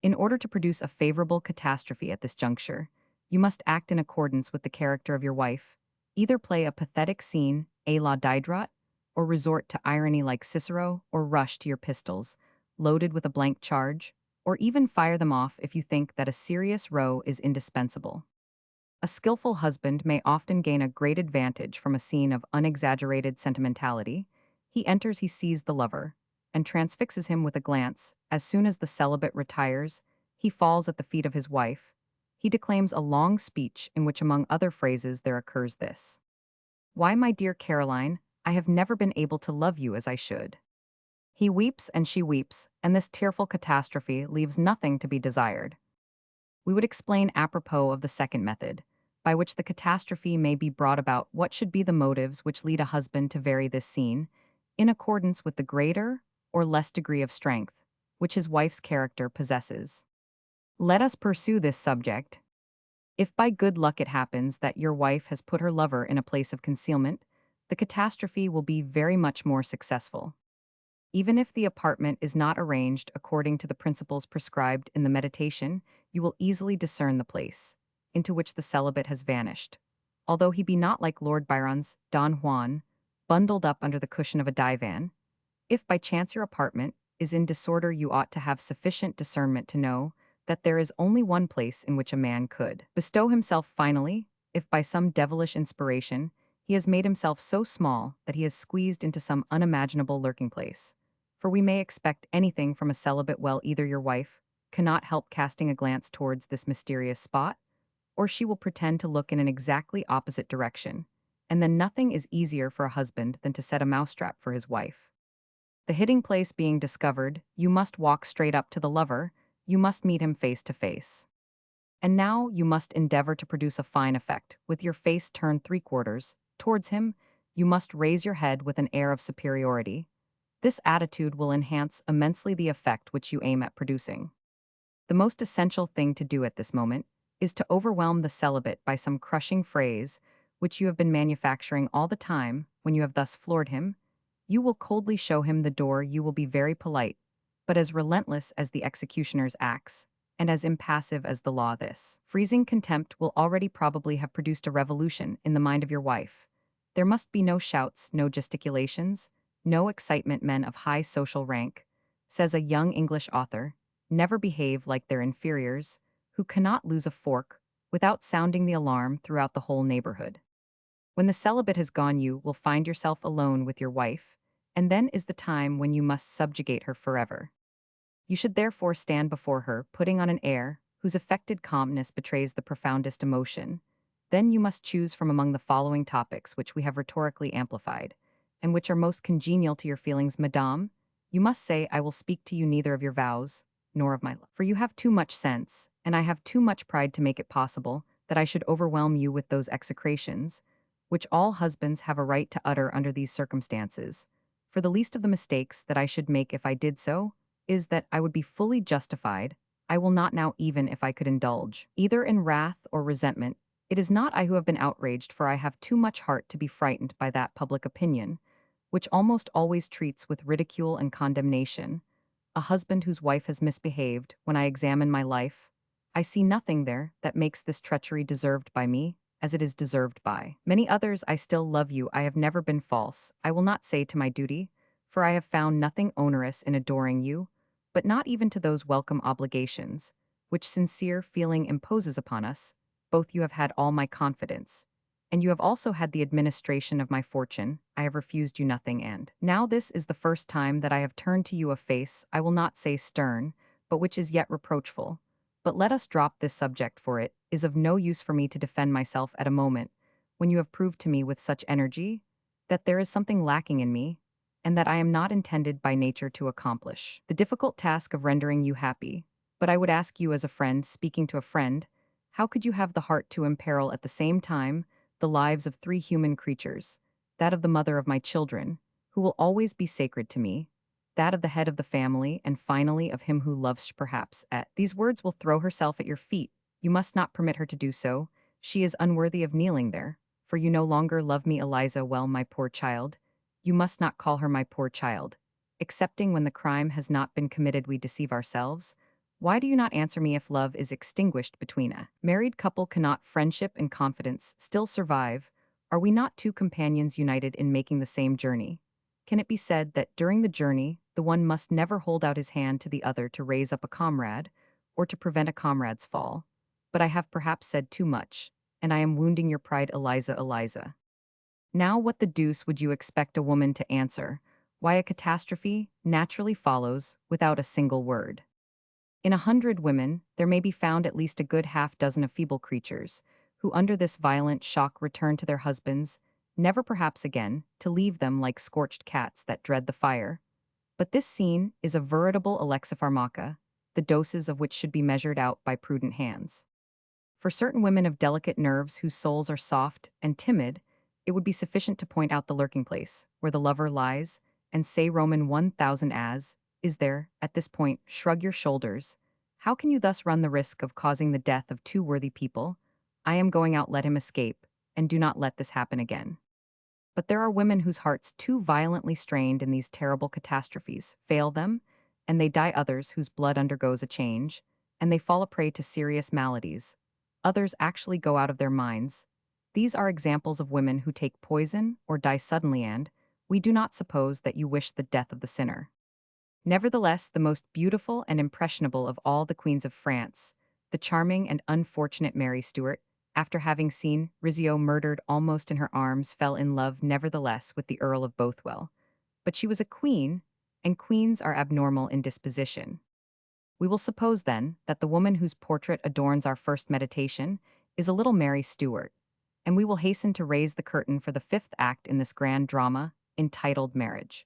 In order to produce a favorable catastrophe at this juncture, you must act in accordance with the character of your wife, either play a pathetic scene, a la Diderot, or resort to irony like Cicero, or rush to your pistols, loaded with a blank charge, or even fire them off if you think that a serious row is indispensable. A skillful husband may often gain a great advantage from a scene of unexaggerated sentimentality. He sees the lover, and transfixes him with a glance. As soon as the celibate retires, he falls at the feet of his wife. He declaims a long speech in which, among other phrases, there occurs this: "Why, my dear Caroline, I have never been able to love you as I should." He weeps and she weeps, and this tearful catastrophe leaves nothing to be desired. We would explain apropos of the second method, by which the catastrophe may be brought about, what should be the motives which lead a husband to vary this scene, in accordance with the greater or less degree of strength which his wife's character possesses. Let us pursue this subject. If by good luck it happens that your wife has put her lover in a place of concealment, the catastrophe will be very much more successful. Even if the apartment is not arranged according to the principles prescribed in the meditation, you will easily discern the place into which the celibate has vanished, although he be not like Lord Byron's Don Juan, bundled up under the cushion of a divan. If by chance your apartment is in disorder, you ought to have sufficient discernment to know that there is only one place in which a man could bestow himself finally, if by some devilish inspiration he has made himself so small that he has squeezed into some unimaginable lurking place. For we may expect anything from a celibate. Well, either your wife cannot help casting a glance towards this mysterious spot, or she will pretend to look in an exactly opposite direction, and then nothing is easier for a husband than to set a mousetrap for his wife. The hiding place being discovered, you must walk straight up to the lover, you must meet him face to face. And now you must endeavor to produce a fine effect, with your face turned three-quarters towards him. You must raise your head with an air of superiority. This attitude will enhance immensely the effect which you aim at producing. The most essential thing to do at this moment is to overwhelm the celibate by some crushing phrase which you have been manufacturing all the time. When you have thus floored him, you will coldly show him the door. You will be very polite, but as relentless as the executioner's axe, and as impassive as the law. This freezing contempt will already probably have produced a revolution in the mind of your wife. There must be no shouts, no gesticulations, no excitement. Men of high social rank, says a young English author, never behave like their inferiors, who cannot lose a fork without sounding the alarm throughout the whole neighborhood. When the celibate has gone, you will find yourself alone with your wife, and then is the time when you must subjugate her forever. You should therefore stand before her, putting on an air whose affected calmness betrays the profoundest emotion. Then you must choose from among the following topics which we have rhetorically amplified, and which are most congenial to your feelings. Madame, you must say, I will speak to you neither of your vows, nor of my love. For you have too much sense, and I have too much pride to make it possible that I should overwhelm you with those execrations, which all husbands have a right to utter under these circumstances. For the least of the mistakes that I should make if I did so, is that I would be fully justified. I will not now, even if I could indulge, either in wrath or resentment. It is not I who have been outraged, for I have too much heart to be frightened by that public opinion, which almost always treats with ridicule and condemnation a husband whose wife has misbehaved. When I examine my life, I see nothing there that makes this treachery deserved by me, as it is deserved by many others. I still love you. I have never been false. I will not say to my duty, for I have found nothing onerous in adoring you, but not even to those welcome obligations, which sincere feeling imposes upon us. Both you have had all my confidence, and you have also had the administration of my fortune. I have refused you nothing, and now this is the first time that I have turned to you a face, I will not say stern, but which is yet reproachful. But let us drop this subject, for it is of no use for me to defend myself at a moment when you have proved to me with such energy that there is something lacking in me, and that I am not intended by nature to accomplish the difficult task of rendering you happy. But I would ask you, as a friend speaking to a friend, how could you have the heart to imperil at the same time the lives of three human creatures, that of the mother of my children, who will always be sacred to me, that of the head of the family, and finally of him who loves perhaps at these words will throw herself at your feet? You must not permit her to do so. She is unworthy of kneeling there, for you no longer love me, Eliza. Well, my poor child, you must not call her my poor child. Excepting when the crime has not been committed, we deceive ourselves. Why do you not answer me? If love is extinguished between a married couple, cannot friendship and confidence still survive? Are we not two companions united in making the same journey? can it be said that during the journey, the one must never hold out his hand to the other to raise up a comrade, or to prevent a comrade's fall? But I have perhaps said too much, and I am wounding your pride, Eliza, Eliza. Now, what the deuce would you expect a woman to answer? Why, a catastrophe naturally follows without a single word. In 100 women, there may be found at least a good half-dozen of feeble creatures, who under this violent shock return to their husbands, never perhaps again, to leave them like scorched cats that dread the fire. But this scene is a veritable alexipharmaca, the doses of which should be measured out by prudent hands. For certain women of delicate nerves whose souls are soft and timid, it would be sufficient to point out the lurking place, where the lover lies, and say Roman 1000 as, is there, at this point, shrug your shoulders. How can you thus run the risk of causing the death of two worthy people? I am going out, let him escape, and do not let this happen again. But there are women whose hearts, too violently strained in these terrible catastrophes, fail them, and they die, others whose blood undergoes a change, and they fall a prey to serious maladies. Others actually go out of their minds. These are examples of women who take poison or die suddenly, and we do not suppose that you wish the death of the sinner. Nevertheless, the most beautiful and impressionable of all the queens of France, the charming and unfortunate Mary Stuart, after having seen Rizzio murdered almost in her arms, fell in love nevertheless with the Earl of Bothwell. But she was a queen, and queens are abnormal in disposition. We will suppose, then, that the woman whose portrait adorns our first meditation is a little Mary Stuart, and we will hasten to raise the curtain for the fifth act in this grand drama, entitled Marriage.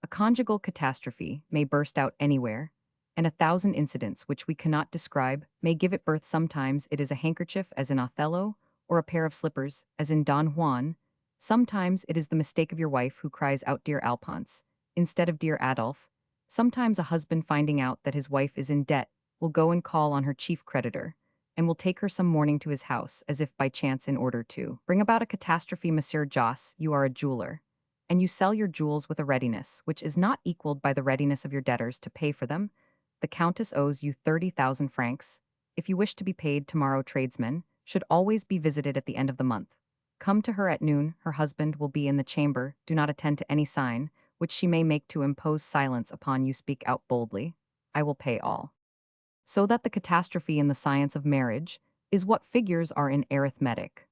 A conjugal catastrophe may burst out anywhere, and 1,000 incidents which we cannot describe may give it birth. Sometimes it is a handkerchief, as in Othello, or a pair of slippers, as in Don Juan. Sometimes it is the mistake of your wife who cries out "Dear Alphonse," instead of "Dear Adolphe." Sometimes a husband, finding out that his wife is in debt, will go and call on her chief creditor, and will take her some morning to his house, as if by chance, in order to bring about a catastrophe. Monsieur Joss, you are a jeweler, and you sell your jewels with a readiness which is not equaled by the readiness of your debtors to pay for them. The Countess owes you 30,000 francs. If you wish to be paid tomorrow, tradesmen should always be visited at the end of the month. Come to her at noon, her husband will be in the chamber, do not attend to any sign which she may make to impose silence upon you, speak out boldly. I will pay all. So that the catastrophe in the science of marriage is what figures are in arithmetic.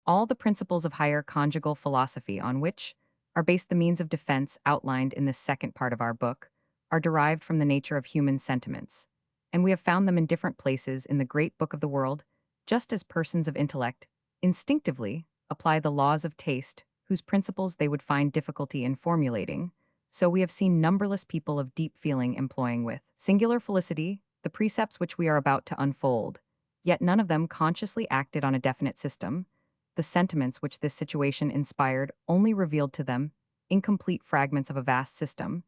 All the principles of higher conjugal philosophy on which are based the means of defense outlined in this second part of our book are derived from the nature of human sentiments, and we have found them in different places in the great book of the world, just as persons of intellect instinctively apply the laws of taste, whose principles they would find difficulty in formulating. So we have seen numberless people of deep feeling employing with singular felicity the precepts which we are about to unfold, yet none of them consciously acted on a definite system. The sentiments which this situation inspired only revealed to them incomplete fragments of a vast system,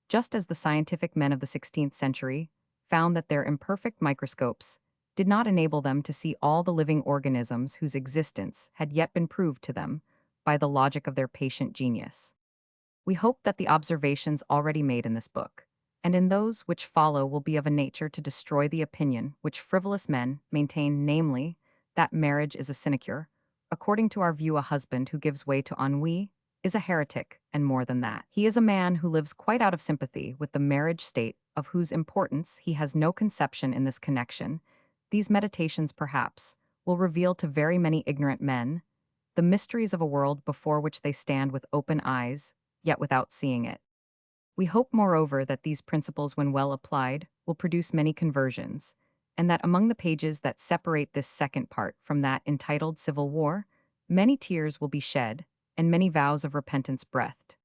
just as the scientific men of the 16th century found that their imperfect microscopes did not enable them to see all the living organisms whose existence had yet been proved to them by the logic of their patient genius. We hope that the observations already made in this book, and in those which follow, will be of a nature to destroy the opinion which frivolous men maintain, namely, that marriage is a sinecure. According to our view, a husband who gives way to ennui is a heretic, and more than that, he is a man who lives quite out of sympathy with the marriage state, of whose importance he has no conception in this connection. These meditations, perhaps, will reveal to very many ignorant men the mysteries of a world before which they stand with open eyes, yet without seeing it. We hope, moreover, that these principles, when well applied, will produce many conversions, and that among the pages that separate this second part from that entitled Civil War, many tears will be shed, and many vows of repentance breathed.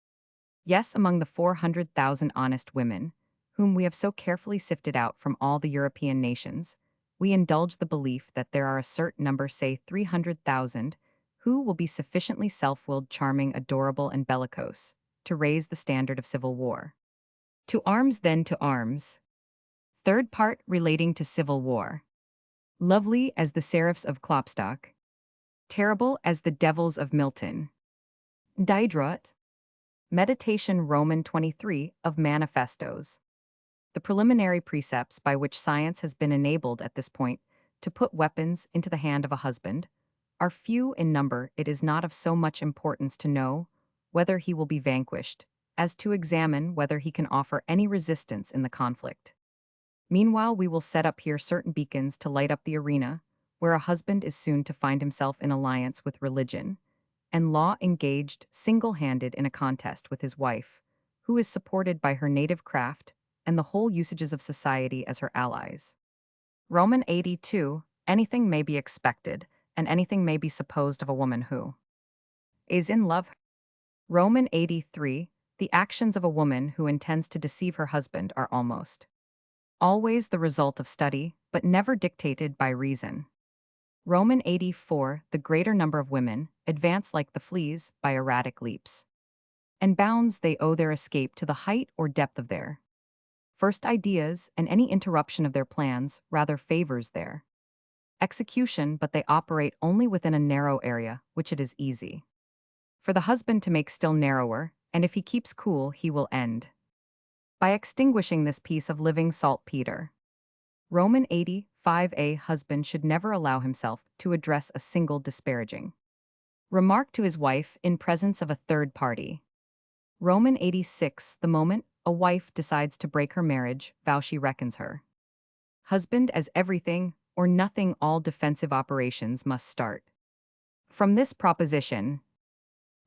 Yes, among the 400,000 honest women, whom we have so carefully sifted out from all the European nations, we indulge the belief that there are a certain number, say 300,000, who will be sufficiently self-willed, charming, adorable, and bellicose to raise the standard of civil war. To arms, then, to arms. Third part, relating to civil war. Lovely as the seraphs of Klopstock, terrible as the devils of Milton. Diderot. Meditation Roman 23 of Manifestos. The preliminary precepts by which science has been enabled at this point to put weapons into the hand of a husband are few in number. It is not of so much importance to know whether he will be vanquished, as to examine whether he can offer any resistance in the conflict. Meanwhile, we will set up here certain beacons to light up the arena, where a husband is soon to find himself in alliance with religion, and law engaged single-handed in a contest with his wife, who is supported by her native craft and the whole usages of society as her allies. Roman 82, anything may be expected, and anything may be supposed of a woman who is in love. Roman 83, the actions of a woman who intends to deceive her husband are almost always the result of study, but never dictated by reason. Roman 84, the greater number of women advance like the fleas by erratic leaps and bounds. They owe their escape to the height or depth of their first ideas, and any interruption of their plans rather favors their execution, but they operate only within a narrow area, which it is easy for the husband to make still narrower, and if he keeps cool, he will end by extinguishing this piece of living saltpeter. Roman 85, a husband should never allow himself to address a single disparaging remark to his wife in presence of a third party. Roman 86, the moment a wife decides to break her marriage vow, she reckons her husband as everything or nothing. All defensive operations must start from this proposition.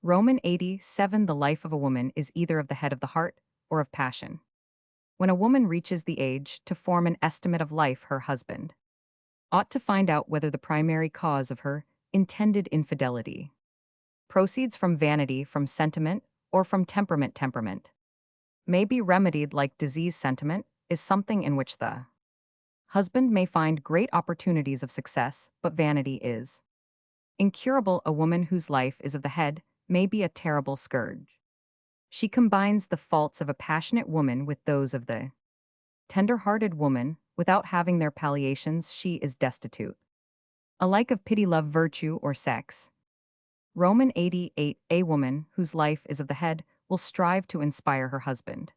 Roman 87, the life of a woman is either of the head of the heart or of passion. When a woman reaches the age to form an estimate of life, her husband ought to find out whether the primary cause of her intended infidelity proceeds from vanity, from sentiment, or from temperament. Temperament may be remedied like disease. Sentiment is something in which the husband may find great opportunities of success, but vanity is incurable. A woman whose life is of the head may be a terrible scourge. She combines the faults of a passionate woman with those of the tender-hearted woman. Without having their palliations, she is destitute alike of pity, love, virtue, or sex. Roman 88, a woman whose life is of the head will strive to inspire her husband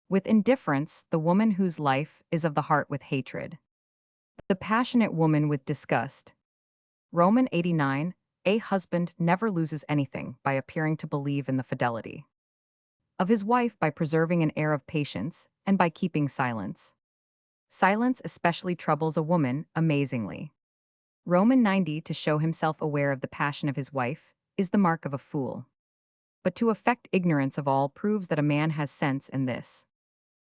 with indifference, the woman whose life is of the heart with hatred, the passionate woman with disgust. Roman 89, a husband never loses anything by appearing to believe in the fidelity of his wife, by preserving an air of patience and by keeping silence. Silence especially troubles a woman amazingly. Roman 90, to show himself aware of the passion of his wife is the mark of a fool. But to affect ignorance of all proves that a man has sense, and this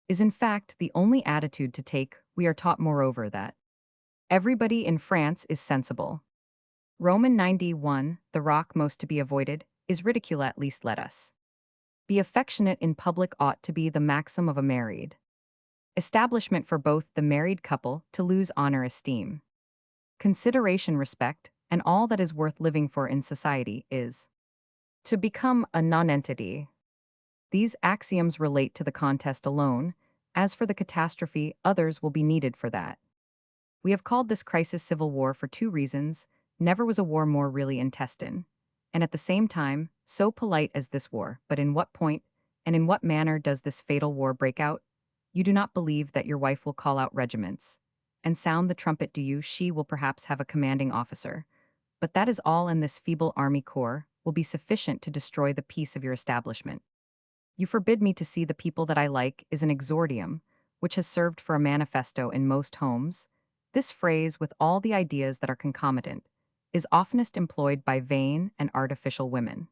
is in fact the only attitude to take. We are taught moreover that everybody in France is sensible. Roman 91, the rock most to be avoided is ridicule. At least let us be affectionate in public ought to be the maxim of a married establishment for both the married couple to lose honor, esteem, consideration, respect, and all that is worth living for in society is to become a nonentity. These axioms relate to the contest alone. As for the catastrophe, others will be needed for that. We have called this crisis civil war for two reasons. Never was a war more really intestine, and at the same time, so polite as this war. But in what point, and in what manner does this fatal war break out? You do not believe that your wife will call out regiments and sound the trumpet, do you? She will perhaps have a commanding officer, but that is all, and this feeble army corps will be sufficient to destroy the peace of your establishment. You forbid me to see the people that I like is an exordium, which has served for a manifesto in most homes. This phrase, with all the ideas that are concomitant, is oftenest employed by vain and artificial women.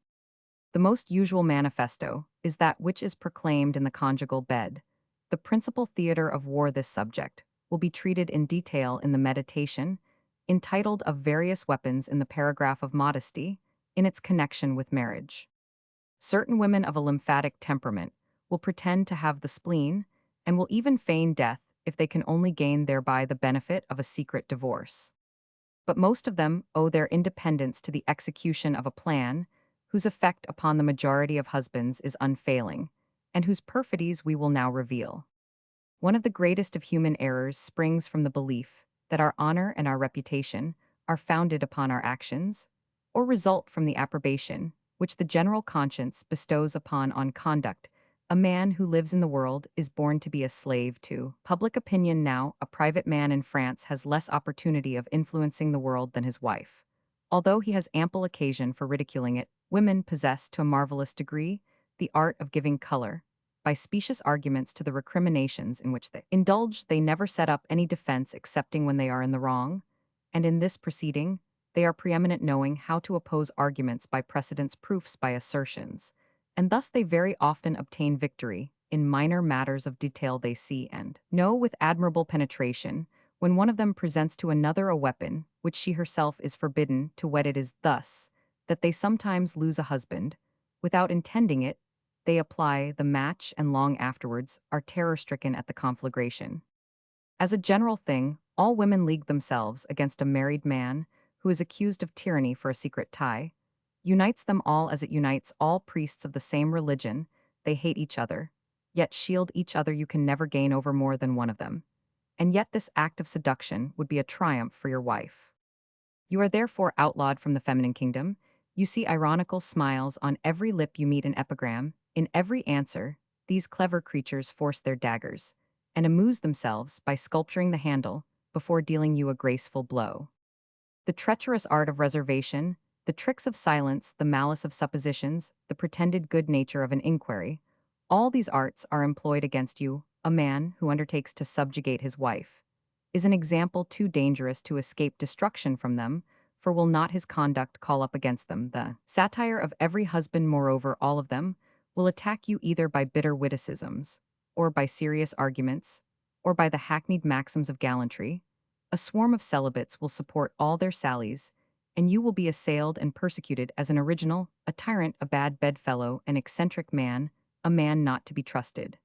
The most usual manifesto is that which is proclaimed in the conjugal bed. The principal theater of war. This subject will be treated in detail in the meditation, entitled Of Various Weapons, in the paragraph of modesty, in its connection with marriage. Certain women of a lymphatic temperament will pretend to have the spleen, and will even feign death if they can only gain thereby the benefit of a secret divorce. But most of them owe their independence to the execution of a plan whose effect upon the majority of husbands is unfailing, and whose perfidies we will now reveal. One of the greatest of human errors springs from the belief that our honor and our reputation are founded upon our actions, or result from the approbation which the general conscience bestows upon on conduct. A man who lives in the world is born to be a slave to public opinion. Now, a private man in France has less opportunity of influencing the world than his wife, although he has ample occasion for ridiculing it. women possess to a marvelous degree the art of giving color. By specious arguments to the recriminations in which they indulge, they never set up any defense excepting when they are in the wrong, and in this proceeding, they are preeminent knowing how to oppose arguments by precedents proofs by assertions, and thus they very often obtain victory in minor matters of detail they see and know with admirable penetration, when one of them presents to another a weapon which she herself is forbidden to whet. It is thus that they sometimes lose a husband, without intending it, they apply the match and long afterwards are terror-stricken at the conflagration. As a general thing, all women league themselves against a married man who is accused of tyranny for a secret tie, unites them all as it unites all priests of the same religion. They hate each other, yet shield each other. You can never gain over more than one of them. And yet this act of seduction would be a triumph for your wife. You are therefore outlawed from the feminine kingdom. You see ironical smiles on every lip you meet an epigram. In every answer, these clever creatures force their daggers, and amuse themselves by sculpturing the handle before dealing you a graceful blow. The treacherous art of reservation, the tricks of silence, the malice of suppositions, the pretended good nature of an inquiry, all these arts are employed against you. A man who undertakes to subjugate his wife is an example too dangerous to escape destruction from them, for will not his conduct call up against them the satire of every husband? Moreover, all of them will attack you either by bitter witticisms, or by serious arguments, or by the hackneyed maxims of gallantry. A swarm of celibates will support all their sallies, and you will be assailed and persecuted as an original, a tyrant, a bad bedfellow, an eccentric man, a man not to be trusted.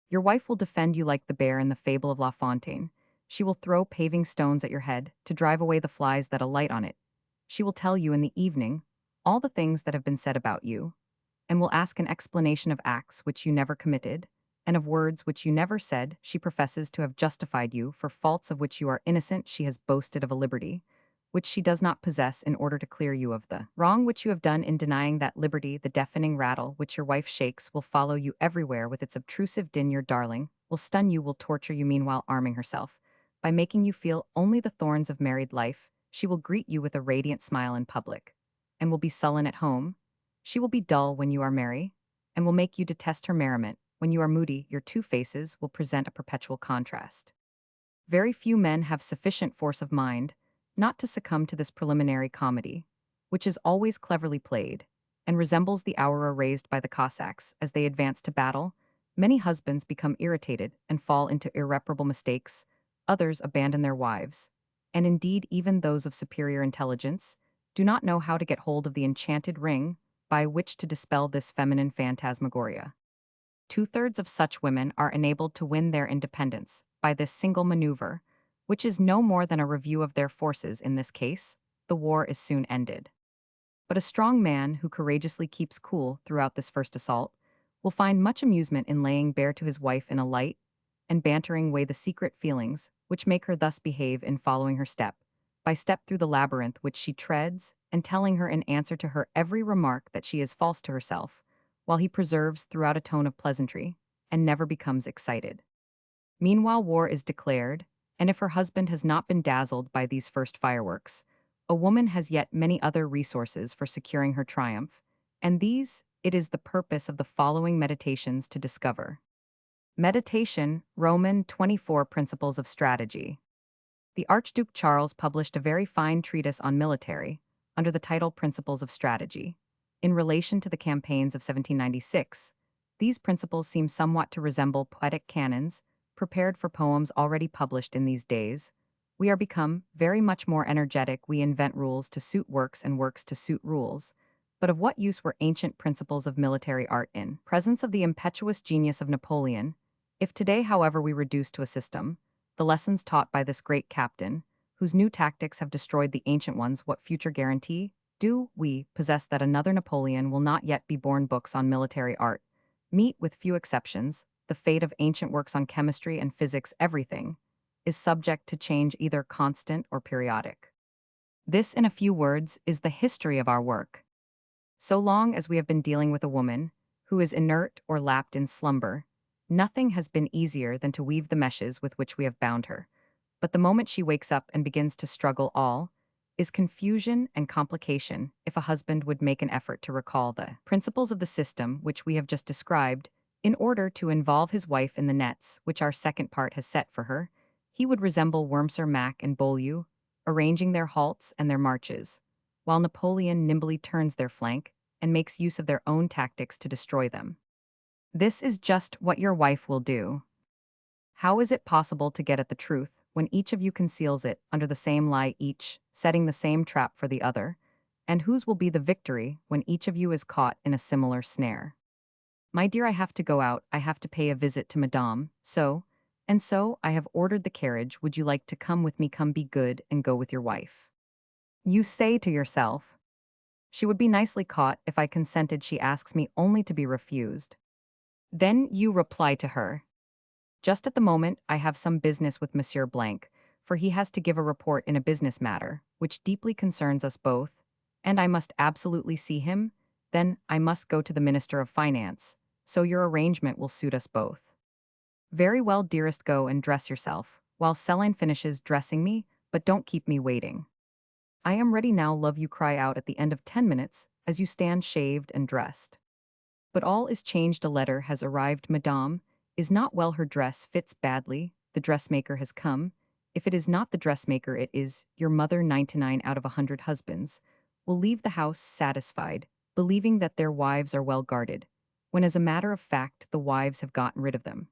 Your wife will defend you like the bear in the fable of La Fontaine. She will throw paving stones at your head to drive away the flies that alight on it. She will tell you in the evening all the things that have been said about you, and will ask an explanation of acts which you never committed, and of words which you never said. She professes to have justified you for faults of which you are innocent. She has boasted of a liberty which she does not possess in order to clear you of the wrong which you have done in denying that liberty. The deafening rattle which your wife shakes will follow you everywhere with its obtrusive din. Your darling will stun you, will torture you, meanwhile arming herself by making you feel only the thorns of married life. She will greet you with a radiant smile in public, and will be sullen at home. She will be dull when you are merry, and will make you detest her merriment. When you are moody, your two faces will present a perpetual contrast. Very few men have sufficient force of mind not to succumb to this preliminary comedy, which is always cleverly played, and resembles the aurora raised by the Cossacks as they advance to battle. Many husbands become irritated and fall into irreparable mistakes, others abandon their wives, and indeed even those of superior intelligence do not know how to get hold of the enchanted ring by which to dispel this feminine phantasmagoria. Two-thirds of such women are enabled to win their independence by this single maneuver, which is no more than a review of their forces. In this case, the war is soon ended. But a strong man who courageously keeps cool throughout this first assault will find much amusement in laying bare to his wife in a light and bantering way the secret feelings which make her thus behave in following her step by step through the labyrinth which she treads, and telling her in answer to her every remark that she is false to herself, while he preserves throughout a tone of pleasantry, and never becomes excited. Meanwhile war is declared, and if her husband has not been dazzled by these first fireworks, a woman has yet many other resources for securing her triumph, and these it is the purpose of the following meditations to discover. Meditation, Roman 24 Principles of Strategy. The Archduke Charles published a very fine treatise on military, under the title Principles of Strategy. In relation to the campaigns of 1796, these principles seem somewhat to resemble poetic canons, prepared for poems already published in these days. We are become very much more energetic. We invent rules to suit works and works to suit rules. But of what use were ancient principles of military art in presence of the impetuous genius of Napoleon? If today, however, we reduce to a system the lessons taught by this great captain, whose new tactics have destroyed the ancient ones, what future guarantee do we possess that another Napoleon will not yet be born? Books on military art meet, with few exceptions, the fate of ancient works on chemistry and physics. Everything is subject to change, either constant or periodic. This, in a few words, is the history of our work. So long as we have been dealing with a woman who is inert or lapped in slumber, nothing has been easier than to weave the meshes with which we have bound her. But the moment she wakes up and begins to struggle, all is confusion and complication if a husband would make an effort to recall the principles of the system which we have just described in order to involve his wife in the nets which our second part has set for her. He would resemble Wurmser Mac and Beaulieu, arranging their halts and their marches, while Napoleon nimbly turns their flank and makes use of their own tactics to destroy them. This is just what your wife will do. How is it possible to get at the truth when each of you conceals it under the same lie, each setting the same trap for the other? And whose will be the victory when each of you is caught in a similar snare? My dear, I have to go out, I have to pay a visit to Madame, so I have ordered the carriage. Would you like to come with me? Come, be good and go with your wife. You say to yourself, she would be nicely caught if I consented. She asks me only to be refused. Then you reply to her, just at the moment I have some business with Monsieur Blank, for he has to give a report in a business matter, which deeply concerns us both, and I must absolutely see him. Then I must go to the Minister of Finance, so your arrangement will suit us both. Very well, dearest, go and dress yourself, while Celine finishes dressing me, but don't keep me waiting. I am ready now, love, you cry out at the end of 10 minutes, as you stand shaved and dressed. But all is changed. A letter has arrived. Madame is not well. Her dress fits badly. The dressmaker has come. If it is not the dressmaker, it is your mother. 99 out of 100 husbands will leave the house satisfied, believing that their wives are well guarded, when as a matter of fact the wives have gotten rid of them.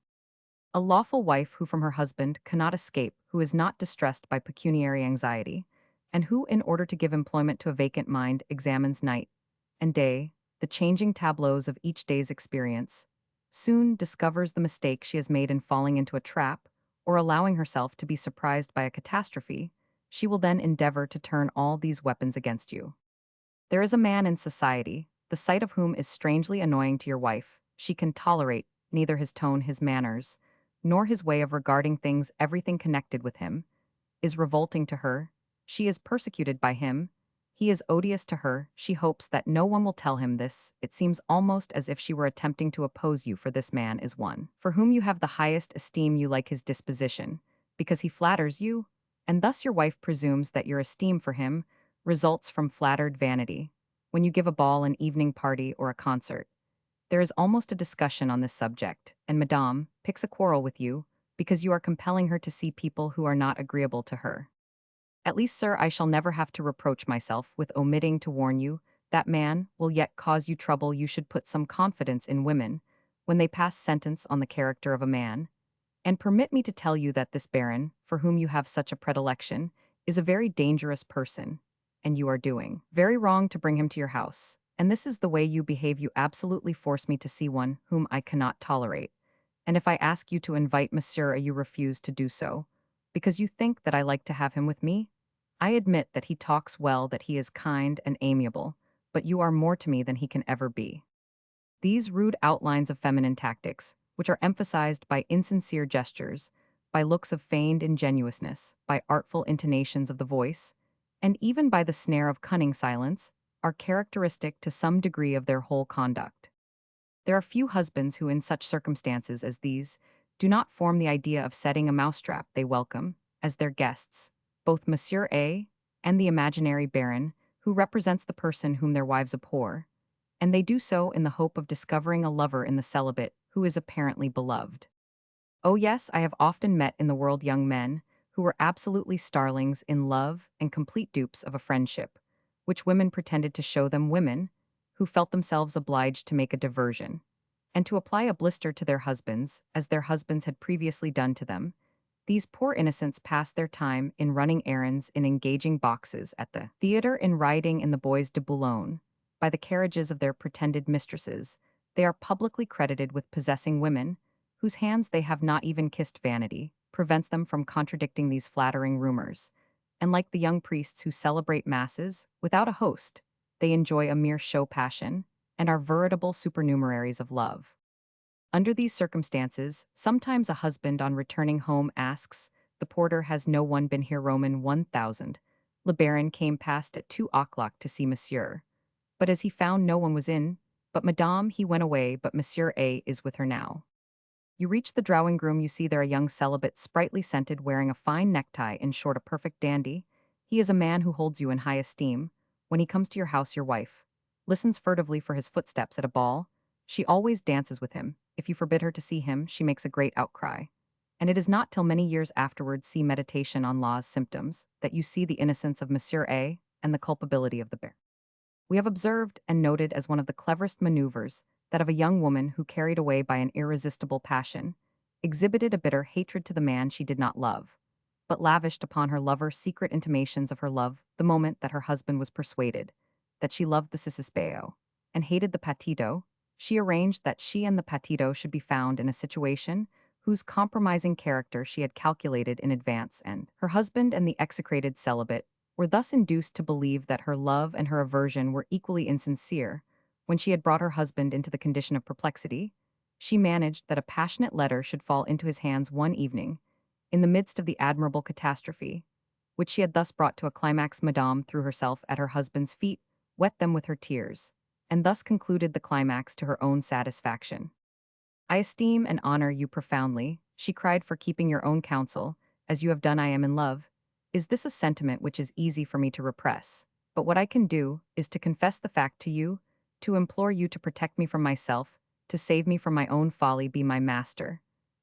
A lawful wife who from her husband cannot escape, who is not distressed by pecuniary anxiety, and who, in order to give employment to a vacant mind, examines night and day the changing tableaus of each day's experience, soon discovers the mistake she has made in falling into a trap or allowing herself to be surprised by a catastrophe. She will then endeavor to turn all these weapons against you. There is a man in society, the sight of whom is strangely annoying to your wife. She can tolerate neither his tone, his manners, nor his way of regarding things. Everything connected with him is revolting to her. She is persecuted by him. He is odious to her. She hopes that no one will tell him this. It seems almost as if she were attempting to oppose you, for this man is one for whom you have the highest esteem. You like his disposition, because he flatters you, and thus your wife presumes that your esteem for him results from flattered vanity. When you give a ball, an evening party, or a concert, there is almost a discussion on this subject, and Madame picks a quarrel with you because you are compelling her to see people who are not agreeable to her. At least, sir, I shall never have to reproach myself with omitting to warn you that man will yet cause you trouble. You should put some confidence in women when they pass sentence on the character of a man. And permit me to tell you that this baron, for whom you have such a predilection, is a very dangerous person, and you are doing very wrong to bring him to your house. And this is the way you behave. You absolutely force me to see one whom I cannot tolerate. And if I ask you to invite Monsieur A, you refuse to do so, because you think that I like to have him with me. I admit that he talks well, that he is kind and amiable, but you are more to me than he can ever be. These rude outlines of feminine tactics, which are emphasized by insincere gestures, by looks of feigned ingenuousness, by artful intonations of the voice, and even by the snare of cunning silence, are characteristic to some degree of their whole conduct. There are few husbands who, in such circumstances as these, do not form the idea of setting a mousetrap. They welcome, as their guests, both Monsieur A and the imaginary baron, who represents the person whom their wives abhor, and they do so in the hope of discovering a lover in the celibate who is apparently beloved. Oh yes, I have often met in the world young men who were absolutely starlings in love and complete dupes of a friendship, which women pretended to show them, women who felt themselves obliged to make a diversion, and to apply a blister to their husbands, as their husbands had previously done to them. These poor innocents pass their time in running errands, in engaging boxes at the theater, in riding in the Bois de Boulogne, by the carriages of their pretended mistresses. They are publicly credited with possessing women, whose hands they have not even kissed. Vanity prevents them from contradicting these flattering rumors, and like the young priests who celebrate masses without a host, they enjoy a mere show passion, and are veritable supernumeraries of love. Under these circumstances, sometimes a husband on returning home asks, "The porter, has no one been here?" Roman 1000. Le Baron came past at 2 o'clock to see Monsieur, but as he found no one was in, but Madame, he went away, but Monsieur A is with her now. You reach the drawing room, you see there a young celibate, sprightly scented, wearing a fine necktie, in short a perfect dandy, He is a man who holds you in high esteem. When he comes to your house, your wife listens furtively for his footsteps at a ball. She always dances with him. If you forbid her to see him, she makes a great outcry. And it is not till many years afterwards see meditation on law's symptoms that you see the innocence of Monsieur A and the culpability of the bear. We have observed and noted as one of the cleverest maneuvers that of a young woman who, carried away by an irresistible passion, exhibited a bitter hatred to the man she did not love, but lavished upon her lover secret intimations of her love the moment that her husband was persuaded that she loved the Cicisbeo and hated the Patito. She arranged that she and the Patito should be found in a situation whose compromising character she had calculated in advance, and her husband and the execrated celibate were thus induced to believe that her love and her aversion were equally insincere. When she had brought her husband into the condition of perplexity, she managed that a passionate letter should fall into his hands one evening, in the midst of the admirable catastrophe, which she had thus brought to a climax. Madame threw herself at her husband's feet, wet them with her tears, and thus concluded the climax to her own satisfaction. I esteem and honor you profoundly, she cried, for keeping your own counsel, as you have done. I am in love. Is this a sentiment which is easy for me to repress? But what I can do is to confess the fact to you, to implore you to protect me from myself, to save me from my own folly. Be my master,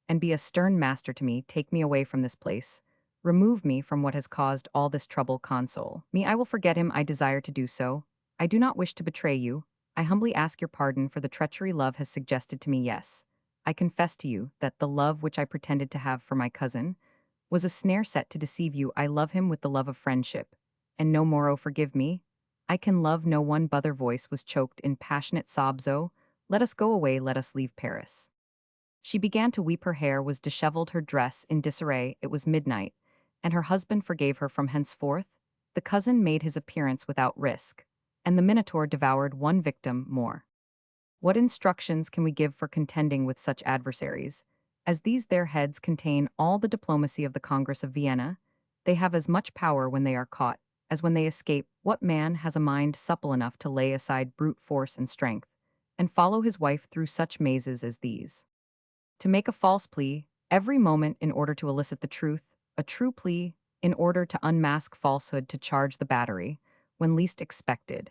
and be a stern master to me. Take me away from this place. Remove me from what has caused all this trouble. Console me. I will forget him. I desire to do so. I do not wish to betray you. I humbly ask your pardon for the treachery love has suggested to me. Yes, I confess to you that the love which I pretended to have for my cousin was a snare set to deceive you. I love him with the love of friendship, and no more. Oh, forgive me. I can love no one. Bother voice was choked in passionate sobs. Oh, let us go away. Let us leave Paris. She began to weep. Her hair was disheveled, her dress in disarray. It was midnight, and her husband forgave her. From henceforth, the cousin made his appearance without risk, and the Minotaur devoured one victim more. What instructions can we give for contending with such adversaries? As these their heads contain all the diplomacy of the Congress of Vienna, they have as much power when they are caught as when they escape. What man has a mind supple enough to lay aside brute force and strength, and follow his wife through such mazes as these? To make a false plea every moment in order to elicit the truth, a true plea in order to unmask falsehood, to charge the battery when least expected,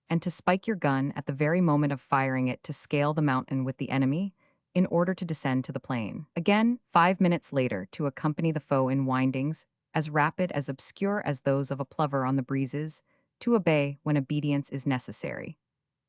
and to spike your gun at the very moment of firing it, to scale the mountain with the enemy in order to descend to the plain. Again, 5 minutes later, to accompany the foe in windings as rapid, as obscure as those of a plover on the breezes, to obey when obedience is necessary,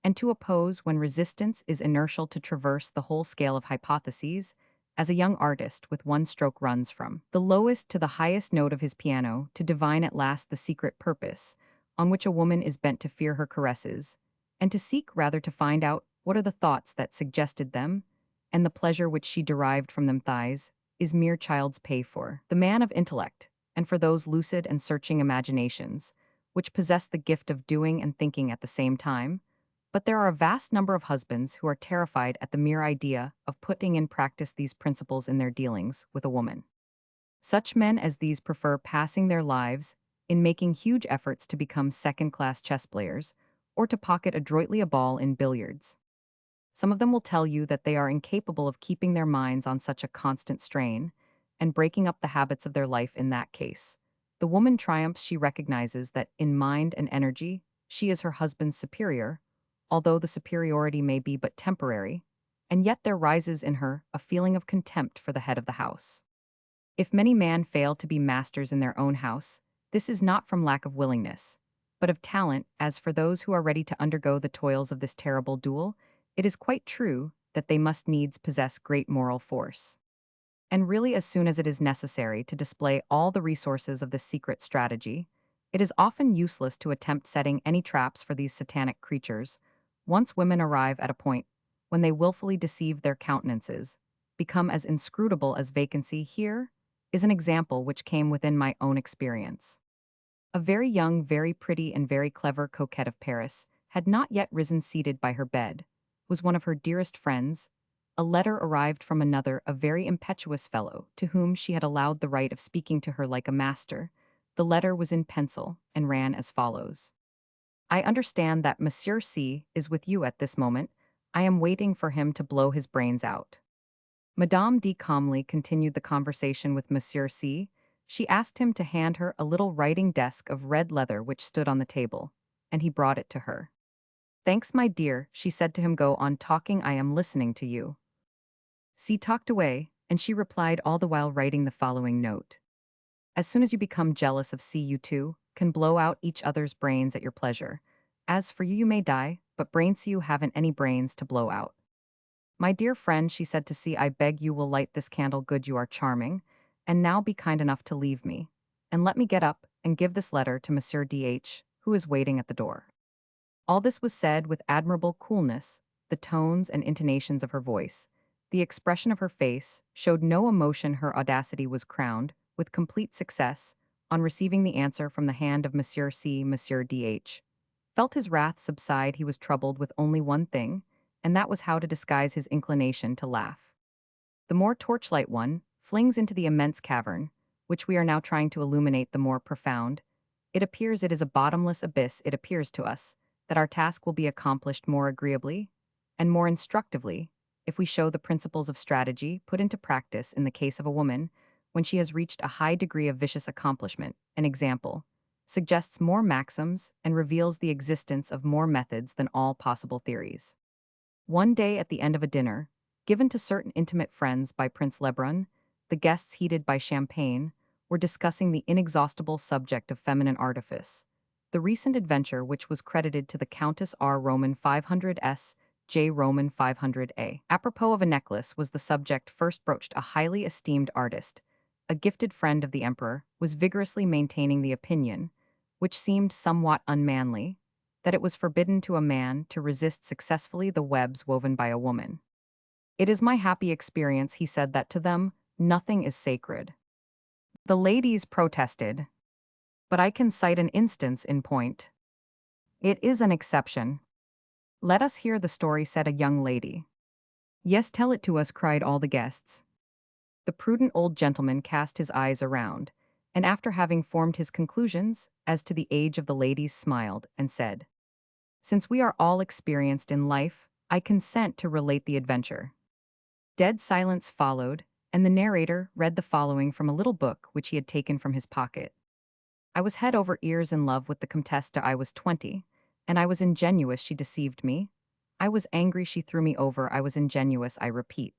and to oppose when resistance is inertial, to traverse the whole scale of hypotheses, as a young artist with one stroke runs from the lowest to the highest note of his piano, to divine at last the secret purpose on which a woman is bent, to fear her caresses, and to seek rather to find out what are the thoughts that suggested them, and the pleasure which she derived from them. Thighs is mere child's play for the man of intellect, and for those lucid and searching imaginations, which possess the gift of doing and thinking at the same time. But there are a vast number of husbands who are terrified at the mere idea of putting in practice these principles in their dealings with a woman. Such men as these prefer passing their lives in making huge efforts to become second-class chess players, or to pocket adroitly a ball in billiards. Some of them will tell you that they are incapable of keeping their minds on such a constant strain, and breaking up the habits of their life in that case. The woman triumphs. She recognizes that in mind and energy she is her husband's superior, although the superiority may be but temporary, and yet there rises in her a feeling of contempt for the head of the house. If many men fail to be masters in their own house, this is not from lack of willingness, but of talent. As for those who are ready to undergo the toils of this terrible duel, it is quite true that they must needs possess great moral force. And really, as soon as it is necessary to display all the resources of this secret strategy, it is often useless to attempt setting any traps for these satanic creatures. Once women arrive at a point when they willfully deceive, their countenances become as inscrutable as vacancy. Here is an example which came within my own experience. A very young, very pretty, and very clever coquette of Paris had not yet risen. Seated by her bed was one of her dearest friends. A letter arrived from another, a very impetuous fellow, to whom she had allowed the right of speaking to her like a master. The letter was in pencil, and ran as follows: I understand that Monsieur C is with you at this moment. I am waiting for him to blow his brains out. Madame D calmly continued the conversation with Monsieur C. She asked him to hand her a little writing desk of red leather which stood on the table, and he brought it to her. "Thanks, my dear," she said to him, "go on talking, I am listening to you." C talked away, and she replied all the while writing the following note. "As soon as you become jealous of C, you two can blow out each other's brains at your pleasure. As for you, you may die, but brains, you haven't any brains to blow out." "My dear friend," she said to C, "I beg you will light this candle, good, you are charming, and now be kind enough to leave me, and let me get up and give this letter to Monsieur D.H., who is waiting at the door." All this was said with admirable coolness. The tones and intonations of her voice, the expression of her face, showed no emotion. Her audacity was crowned with complete success on receiving the answer from the hand of Monsieur C. Monsieur D.H. felt his wrath subside. He was troubled with only one thing, and that was how to disguise his inclination to laugh. The more torchlight one flings into the immense cavern, which we are now trying to illuminate, the more profound. It appears it is a bottomless abyss. It appears to us that our task will be accomplished more agreeably and more instructively if we show the principles of strategy put into practice in the case of a woman when she has reached a high degree of vicious accomplishment. An example suggests more maxims and reveals the existence of more methods than all possible theories. One day at the end of a dinner, given to certain intimate friends by Prince Lebrun, the guests, heated by champagne, were discussing the inexhaustible subject of feminine artifice, the recent adventure which was credited to the Countess R. Roman 500s, J. Roman 500a. Apropos of a necklace was the subject first broached. A highly esteemed artist, a gifted friend of the emperor, was vigorously maintaining the opinion, which seemed somewhat unmanly, that it was forbidden to a man to resist successfully the webs woven by a woman. "It is my happy experience," he said, "that to them nothing is sacred." The ladies protested. "But I can cite an instance in point. It is an exception." "Let us hear the story," said a young lady. "Yes, tell it to us," cried all the guests. The prudent old gentleman cast his eyes around, and after having formed his conclusions as to the age of the ladies, smiled and said, "Since we are all experienced in life, I consent to relate the adventure." Dead silence followed, and the narrator read the following from a little book which he had taken from his pocket. "I was head over ears in love with the Comtesse de I was 20, and I was ingenuous, she deceived me. I was angry, she threw me over, I was ingenuous, I repeat.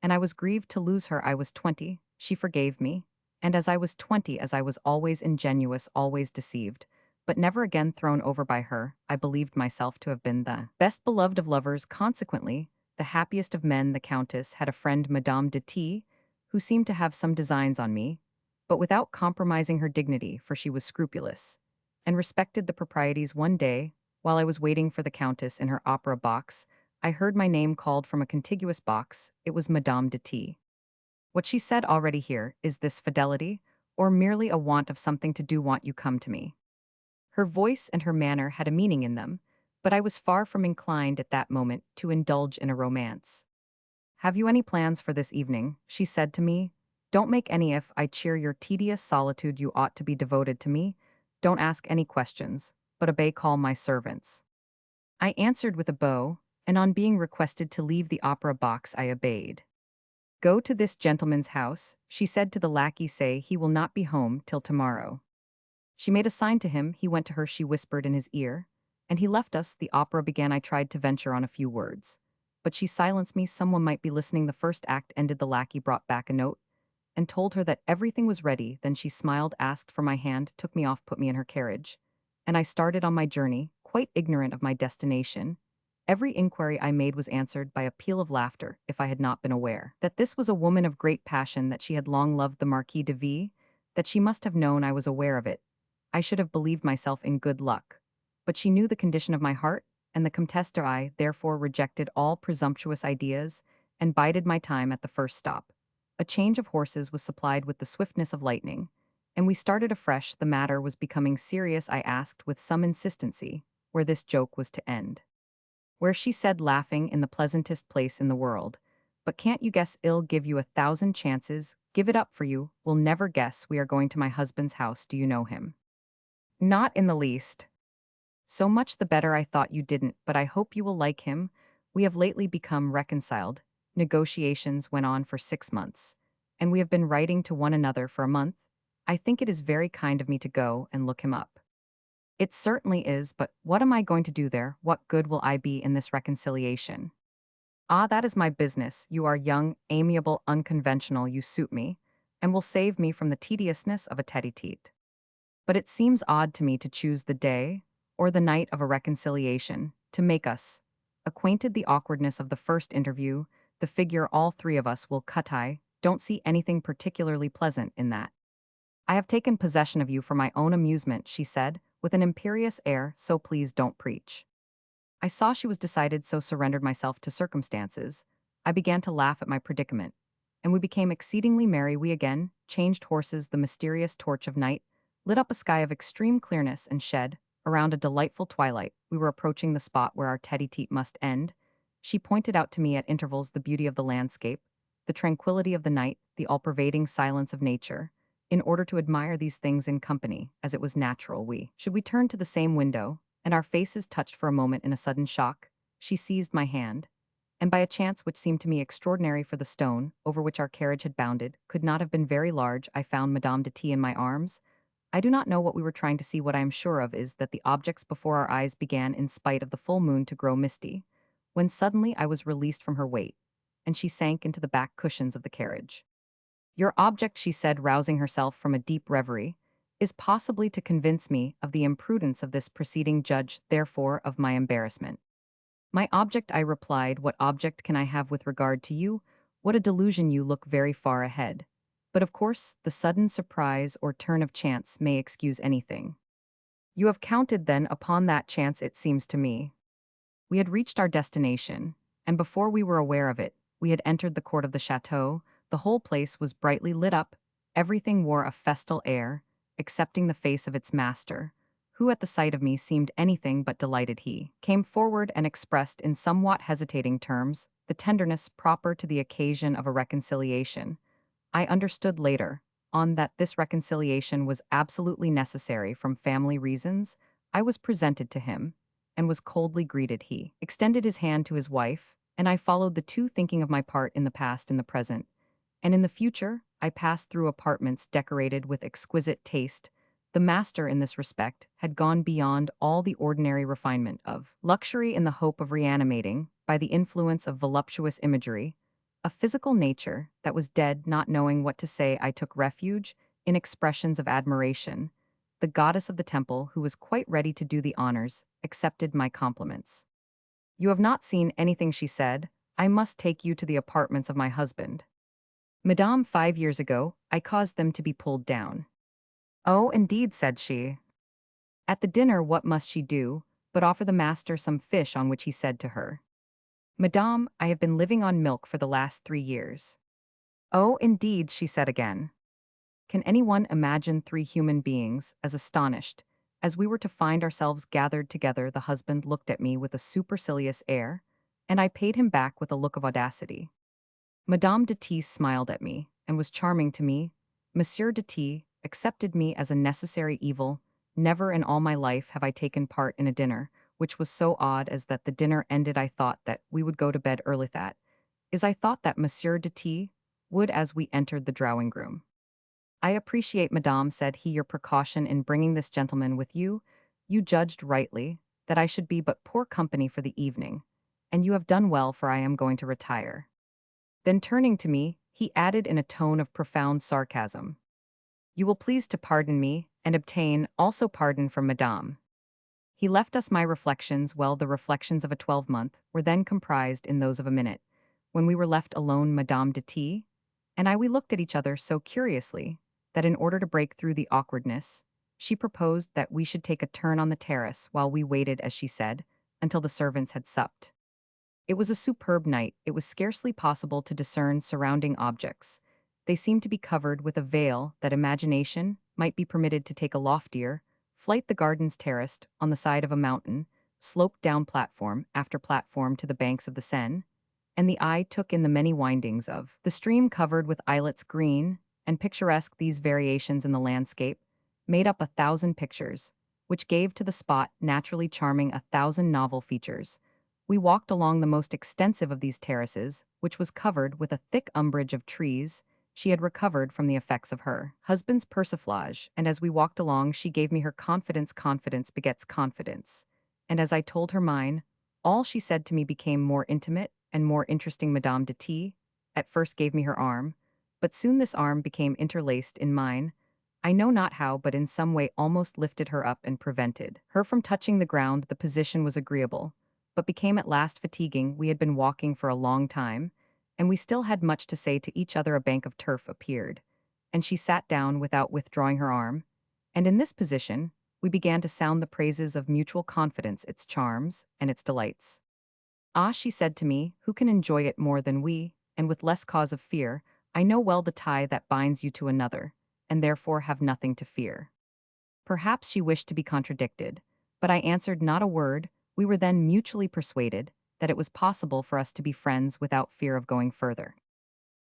And I was grieved to lose her, I was 20, she forgave me. And as I was 20, as I was always ingenuous, always deceived, but never again thrown over by her, I believed myself to have been the best beloved of lovers, consequently, the happiest of men. The Countess had a friend, Madame de T, who seemed to have some designs on me, but without compromising her dignity, for she was scrupulous, and respected the proprieties. One day, while I was waiting for the Countess in her opera box, I heard my name called from a contiguous box. It was Madame de T. What she said already here, is this fidelity, or merely a want of something to do? Want you come to me?" Her voice and her manner had a meaning in them, but I was far from inclined at that moment to indulge in a romance. "Have you any plans for this evening?" she said to me. "Don't make any. If I cheer your tedious solitude, you ought to be devoted to me. Don't ask any questions, but obey. Call my servants." I answered with a bow, and on being requested to leave the opera box, I obeyed. "Go to this gentleman's house," she said to the lackey. "Say he will not be home till tomorrow." She made a sign to him. He went to her. She whispered in his ear, and he left us. The opera began. I tried to venture on a few words, but she silenced me. Someone might be listening. The first act ended. The lackey brought back a note and told her that everything was ready. Then she smiled, asked for my hand, took me off, put me in her carriage, and I started on my journey, quite ignorant of my destination. Every inquiry I made was answered by a peal of laughter. If I had not been aware that this was a woman of great passion, that she had long loved the Marquis de V, that she must have known I was aware of it, I should have believed myself in good luck. But she knew the condition of my heart, and the Comtesse de I therefore rejected all presumptuous ideas and bided my time at the first stop. A change of horses was supplied with the swiftness of lightning, and we started afresh. The matter was becoming serious. I asked with some insistency where this joke was to end. "Where," she said, laughing, "in the pleasantest place in the world. But can't you guess? I'll give you 1,000 chances. Give it up for you. Will never guess. We are going to my husband's house. Do you know him?" "Not in the least." "So much the better. I thought you didn't, but I hope you will like him. We have lately become reconciled. Negotiations went on for 6 months, and we have been writing to one another for a month. I think it is very kind of me to go and look him up. It certainly is, but what am I going to do there? What good will I be in this reconciliation? Ah, that is my business. You are young, amiable, unconventional, you suit me, and will save me from the tediousness of a tete-a-tete. But it seems odd to me to choose the day, or the night of a reconciliation, to make us acquainted. The awkwardness of the first interview, the figure all three of us will cut. I don't see anything particularly pleasant in that. I have taken possession of you for my own amusement, she said, with an imperious air, so please don't preach. I saw she was decided, so surrendered myself to circumstances. I began to laugh at my predicament, and we became exceedingly merry. We again changed horses. The mysterious torch of night lit up a sky of extreme clearness and shed, around a delightful twilight, we were approaching the spot where our tete-a-tete must end. She pointed out to me at intervals the beauty of the landscape, the tranquility of the night, the all-pervading silence of nature. In order to admire these things in company, as it was natural, we turn to the same window, and our faces touched for a moment. In a sudden shock, she seized my hand, and by a chance which seemed to me extraordinary, for the stone, over which our carriage had bounded, could not have been very large, I found Madame de T in my arms. I do not know what we were trying to see. What I am sure of is that the objects before our eyes began, in spite of the full moon, to grow misty, when suddenly I was released from her weight, and she sank into the back cushions of the carriage. Your object, she said, rousing herself from a deep reverie, is possibly to convince me of the imprudence of this proceeding. Judge, therefore, of my embarrassment. My object, I replied. What object can I have with regard to you? What a delusion! You look very far ahead. But of course, the sudden surprise or turn of chance may excuse anything. You have counted, then, upon that chance, it seems to me. We had reached our destination, and before we were aware of it, we had entered the court of the chateau. The whole place was brightly lit up, everything wore a festal air, excepting the face of its master, who at the sight of me seemed anything but delighted. He came forward and expressed in somewhat hesitating terms the tenderness proper to the occasion of a reconciliation. I understood later on that this reconciliation was absolutely necessary from family reasons. I was presented to him and was coldly greeted. He extended his hand to his wife, and I followed the two, thinking of my part in the past, in the present, and in the future. I passed through apartments decorated with exquisite taste. The master, in this respect, had gone beyond all the ordinary refinement of luxury in the hope of reanimating, by the influence of voluptuous imagery, a physical nature that was dead. Not knowing what to say, I took refuge in expressions of admiration. The goddess of the temple, who was quite ready to do the honors, accepted my compliments. You have not seen anything, she said. I must take you to the apartments of my husband. Madame, 5 years ago, I caused them to be pulled down. Oh, indeed, said she. At the dinner, what must she do but offer the master some fish, on which he said to her, Madame, I have been living on milk for the last 3 years. Oh, indeed, she said again. Can anyone imagine three human beings as astonished as we were to find ourselves gathered together? The husband looked at me with a supercilious air, and I paid him back with a look of audacity. Madame de T smiled at me, and was charming to me. Monsieur de T accepted me as a necessary evil. Never in all my life have I taken part in a dinner which was so odd as that. The dinner ended, I thought that we would go to bed early. That is, I thought that Monsieur de T would, as we entered the drawing-room. I appreciate, Madame, said he, your precaution in bringing this gentleman with you. You judged rightly that I should be but poor company for the evening, and you have done well, for I am going to retire. Then turning to me, he added in a tone of profound sarcasm, you will please to pardon me, and obtain also pardon from Madame. He left us. My reflections, well, the reflections of a 12-month, were then comprised in those of a minute. When we were left alone, Madame de T and I, we looked at each other so curiously that in order to break through the awkwardness, she proposed that we should take a turn on the terrace while we waited, as she said, until the servants had supped. It was a superb night. It was scarcely possible to discern surrounding objects. They seemed to be covered with a veil that imagination might be permitted to take a loftier flight. The gardens terraced on the side of a mountain, sloped down platform after platform to the banks of the Seine, and the eye took in the many windings of the stream, covered with islets, green and picturesque. These variations in the landscape made up 1,000 pictures, which gave to the spot, naturally charming, 1,000 novel features. We walked along the most extensive of these terraces, which was covered with a thick umbrage of trees, she had recovered from the effects of her husband's persiflage, and as we walked along, she gave me her confidence. Confidence begets confidence. And as I told her mine, all she said to me became more intimate and more interesting. Madame de T at first gave me her arm, but soon this arm became interlaced in mine. I know not how, but in some way almost lifted her up and prevented her from touching the ground. The position was agreeable, but became at last fatiguing. We had been walking for a long time, and we still had much to say to each other. A bank of turf appeared, and she sat down without withdrawing her arm, and in this position, we began to sound the praises of mutual confidence, its charms, and its delights. Ah, she said to me, who can enjoy it more than we, and with less cause of fear? I know well the tie that binds you to another, and therefore have nothing to fear. Perhaps she wished to be contradicted, but I answered not a word. We were then mutually persuaded that it was possible for us to be friends without fear of going further.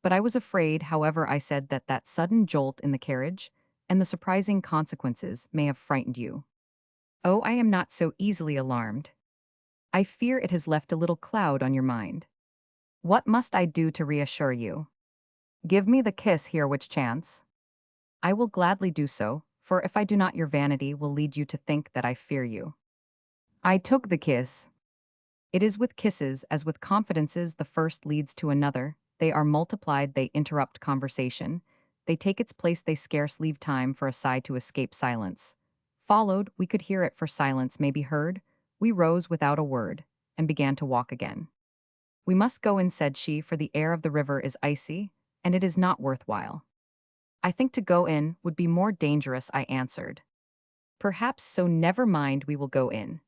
But I was afraid, however, I said, that that sudden jolt in the carriage and the surprising consequences may have frightened you. Oh, I am not so easily alarmed. I fear it has left a little cloud on your mind. What must I do to reassure you? Give me the kiss here which chance. I will gladly do so, for if I do not, your vanity will lead you to think that I fear you. I took the kiss. It is with kisses as with confidences, the first leads to another, they are multiplied, they interrupt conversation, they take its place, they scarce leave time for a sigh to escape silence. Followed, we could hear it, for silence may be heard. We rose without a word, and began to walk again. We must go in, said she, for the air of the river is icy, and it is not worthwhile. I think to go in would be more dangerous, I answered. Perhaps so, never mind, we will go in.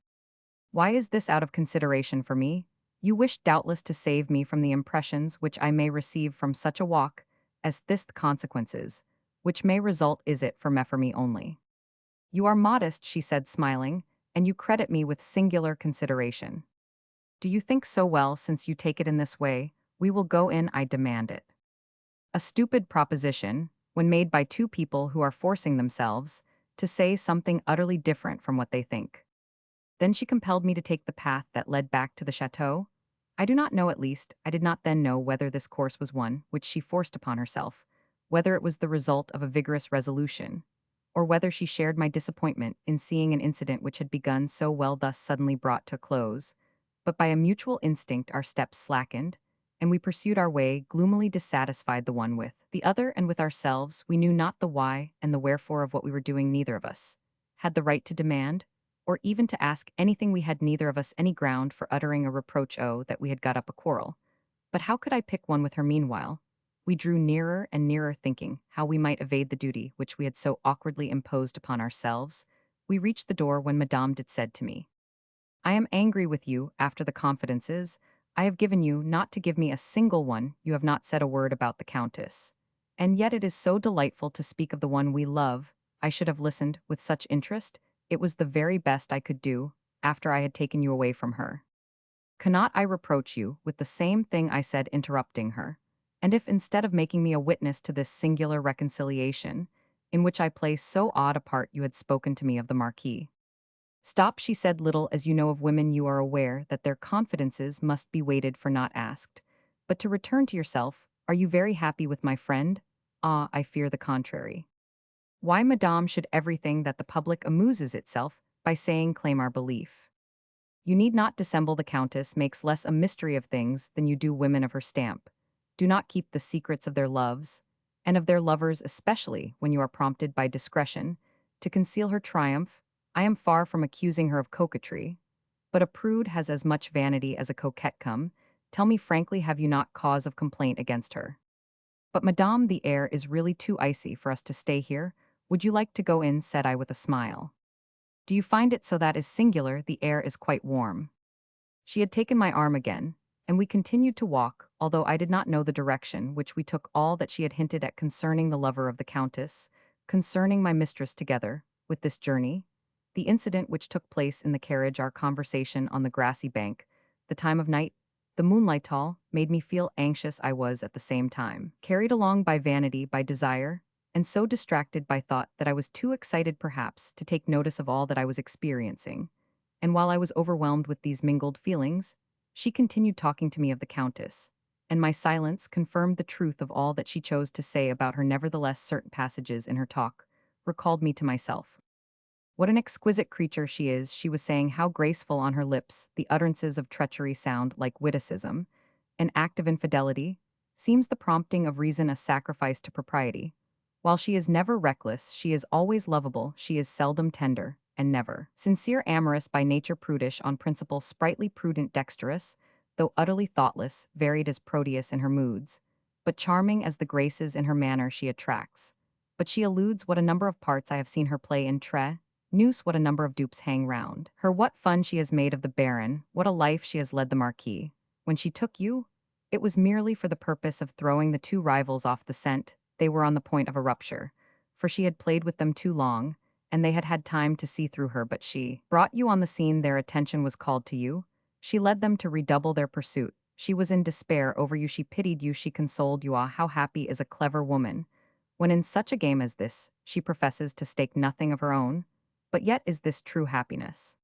Why is this out of consideration for me? You wish doubtless to save me from the impressions which I may receive from such a walk, as this the consequences, which may result, is it for me only? You are modest, she said smiling, and you credit me with singular consideration. Do you think so? Well, since you take it in this way, we will go in, I demand it. A stupid proposition, when made by two people who are forcing themselves to say something utterly different from what they think. Then she compelled me to take the path that led back to the chateau. I do not know, at least, I did not then know whether this course was one which she forced upon herself, whether it was the result of a vigorous resolution, or whether she shared my disappointment in seeing an incident which had begun so well thus suddenly brought to a close. But by a mutual instinct our steps slackened, and we pursued our way, gloomily dissatisfied the one with the other and with ourselves. We knew not the why and the wherefore of what we were doing. Neither of us had the right to demand, or even to ask anything. We had neither of us any ground for uttering a reproach, oh, that we had got up a quarrel. But how could I pick one with her meanwhile? We drew nearer and nearer, thinking how we might evade the duty which we had so awkwardly imposed upon ourselves. We reached the door when Madame did said to me, I am angry with you after the confidences I have given you. Not to give me a single one, you have not said a word about the Countess. And yet it is so delightful to speak of the one we love. I should have listened with such interest. It was the very best I could do, after I had taken you away from her. Cannot I reproach you with the same thing? I said, interrupting her. And if, instead of making me a witness to this singular reconciliation, in which I play so odd a part, you had spoken to me of the Marquis? Stop, she said, little as you know of women, you are aware that their confidences must be waited for, not asked. But to return to yourself, are you very happy with my friend? Ah, I fear the contrary. Why, madame, should everything that the public amuses itself by saying claim our belief? You need not dissemble. The Countess makes less a mystery of things than you do women of her stamp. Do not keep the secrets of their loves, and of their lovers especially when you are prompted by discretion to conceal her triumph. I am far from accusing her of coquetry, but a prude has as much vanity as a coquette. Come, tell me frankly, have you not cause of complaint against her? But madame, the air is really too icy for us to stay here. Would you like to go in? Said I with a smile. Do you find it so? That is singular, the air is quite warm. She had taken my arm again, and we continued to walk, although I did not know the direction which we took. All that she had hinted at concerning the lover of the Countess, concerning my mistress, together with this journey, the incident which took place in the carriage, our conversation on the grassy bank, the time of night, the moonlight, all made me feel anxious. I was at the same time carried along by vanity, by desire, and so distracted by thought that I was too excited perhaps to take notice of all that I was experiencing. And while I was overwhelmed with these mingled feelings, she continued talking to me of the Countess, and my silence confirmed the truth of all that she chose to say about her. Nevertheless, certain passages in her talk recalled me to myself. What an exquisite creature she is, she was saying, how graceful on her lips the utterances of treachery sound like witticism. An act of infidelity seems the prompting of reason, a sacrifice to propriety. While she is never reckless, she is always lovable, she is seldom tender, and never sincere, amorous, by nature prudish, on principle sprightly, prudent, dexterous, though utterly thoughtless, varied as Proteus in her moods, but charming as the graces in her manner she attracts. But she eludes what a number of parts I have seen her play in Tre, Noose, what a number of dupes hang round her, what fun she has made of the Baron, what a life she has led the Marquis. When she took you, it was merely for the purpose of throwing the two rivals off the scent. They were on the point of a rupture, for she had played with them too long, and they had had time to see through her. But she brought you on the scene, their attention was called to you. She led them to redouble their pursuit. She was in despair over you, she pitied you, she consoled you. Ah, how happy is a clever woman, when in such a game as this, she professes to stake nothing of her own. But yet is this true happiness?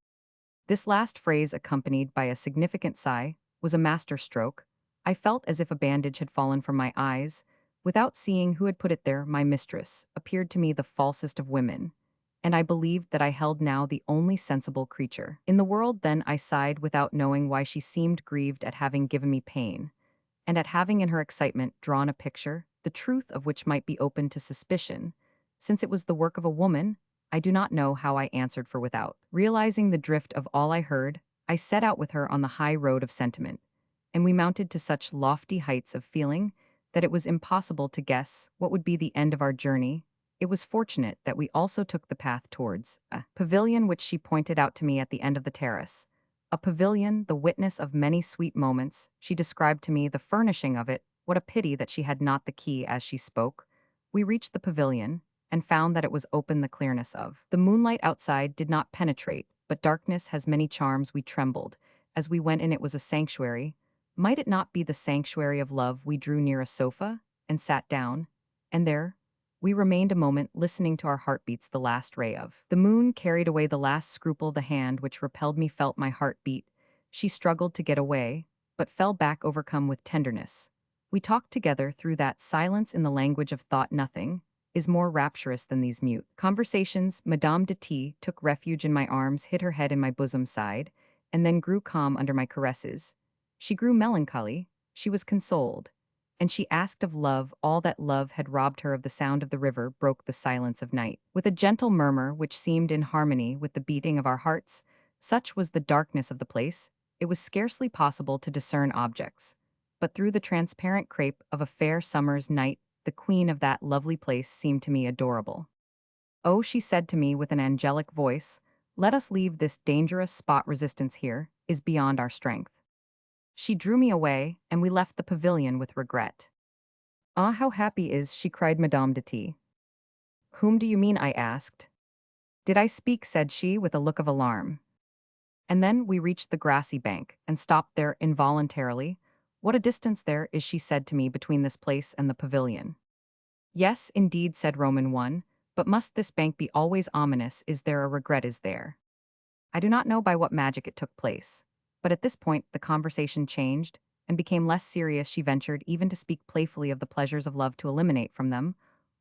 This last phrase, accompanied by a significant sigh, was a master stroke. I felt as if a bandage had fallen from my eyes. Without seeing who had put it there, my mistress appeared to me the falsest of women, and I believed that I held now the only sensible creature in the world. Then I sighed without knowing why. She seemed grieved at having given me pain, and at having in her excitement drawn a picture, the truth of which might be open to suspicion. Since it was the work of a woman, I do not know how I answered, for without realizing the drift of all I heard, I set out with her on the high road of sentiment, and we mounted to such lofty heights of feeling that it was impossible to guess what would be the end of our journey. It was fortunate that we also took the path towards a pavilion which she pointed out to me at the end of the terrace. A pavilion, the witness of many sweet moments. She described to me the furnishing of it. What a pity that she had not the key as she spoke. We reached the pavilion, and found that it was open. The clearness of the moonlight outside did not penetrate, but darkness has many charms. We trembled as we went in. It was a sanctuary. Might it not be the sanctuary of love? We drew near a sofa and sat down, and there we remained a moment, listening to our heartbeats. The last ray of the moon carried away the last scruple. The hand which repelled me felt my heart beat. She struggled to get away, but fell back overcome with tenderness. We talked together through that silence in the language of thought. Nothing is more rapturous than these mute conversations. Madame de T took refuge in my arms, hid her head in my bosom, sighed, and then grew calm under my caresses. She grew melancholy, she was consoled, and she asked of love all that love had robbed her of. The sound of the river broke the silence of night, with a gentle murmur which seemed in harmony with the beating of our hearts. Such was the darkness of the place, it was scarcely possible to discern objects. But through the transparent crape of a fair summer's night, the queen of that lovely place seemed to me adorable. Oh, she said to me with an angelic voice, let us leave this dangerous spot. Resistance here is beyond our strength. She drew me away, and we left the pavilion with regret. Ah, how happy is she, cried Madame de T. Whom do you mean? I asked. Did I speak? Said she with a look of alarm. And then we reached the grassy bank, and stopped there involuntarily. What a distance there is, she said to me, between this place and the pavilion. Yes, indeed, said Roman 1, but must this bank be always ominous? Is there a regret? Is there? I do not know by what magic it took place. But at this point the conversation changed, and became less serious. She ventured even to speak playfully of the pleasures of love, to eliminate from them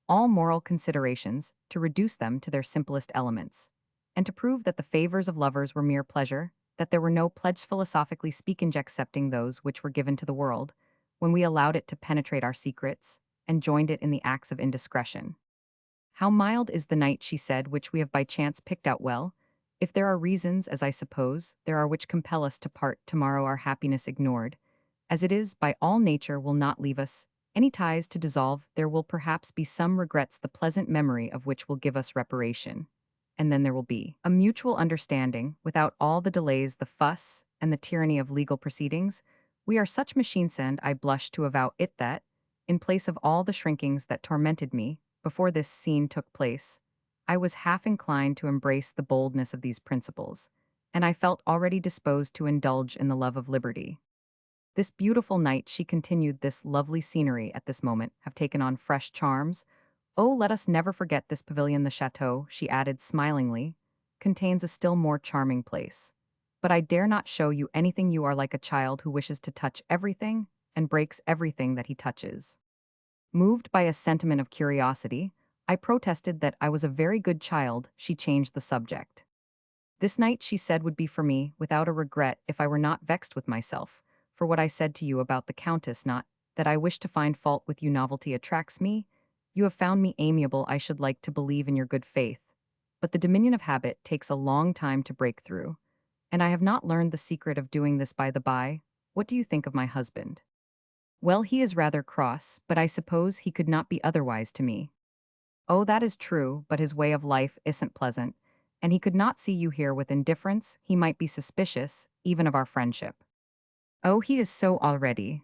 all moral considerations, to reduce them to their simplest elements, and to prove that the favors of lovers were mere pleasure, that there were no pledges, philosophically speaking, excepting those which were given to the world, when we allowed it to penetrate our secrets, and joined it in the acts of indiscretion. How mild is the night, she said, which we have by chance picked out well. If there are reasons, as I suppose, there are which compel us to part tomorrow, our happiness ignored, as it is by all nature will not leave us any ties to dissolve, there will perhaps be some regrets, the pleasant memory of which will give us reparation. And then there will be a mutual understanding, without all the delays, the fuss, and the tyranny of legal proceedings. We are such machines, and I blush to avow it, that, in place of all the shrinkings that tormented me before this scene took place, I was half inclined to embrace the boldness of these principles, and I felt already disposed to indulge in the love of liberty. This beautiful night, she continued, this lovely scenery at this moment have taken on fresh charms. Oh, let us never forget this pavilion. The chateau, she added smilingly, contains a still more charming place. But I dare not show you anything. You are like a child who wishes to touch everything and breaks everything that he touches. Moved by a sentiment of curiosity, I protested that I was a very good child. She changed the subject. This night, she said, would be for me, without a regret, if I were not vexed with myself, for what I said to you about the Countess, not that I wish to find fault with you. Novelty attracts me. You have found me amiable. I should like to believe in your good faith. But the dominion of habit takes a long time to break through, and I have not learned the secret of doing this. By the by, what do you think of my husband? Well, he is rather cross, but I suppose he could not be otherwise to me. Oh, that is true, but his way of life isn't pleasant, and he could not see you here with indifference. He might be suspicious, even of our friendship. Oh, he is so already.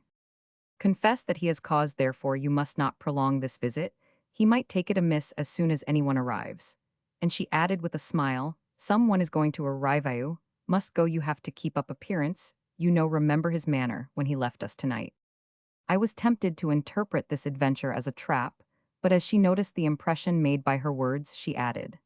Confess that he has cause, therefore you must not prolong this visit. He might take it amiss as soon as anyone arrives. And she added with a smile, someone is going to arrive. You must go. You have to keep up appearance. You know, remember his manner when he left us tonight. I was tempted to interpret this adventure as a trap, but as she noticed the impression made by her words, she added,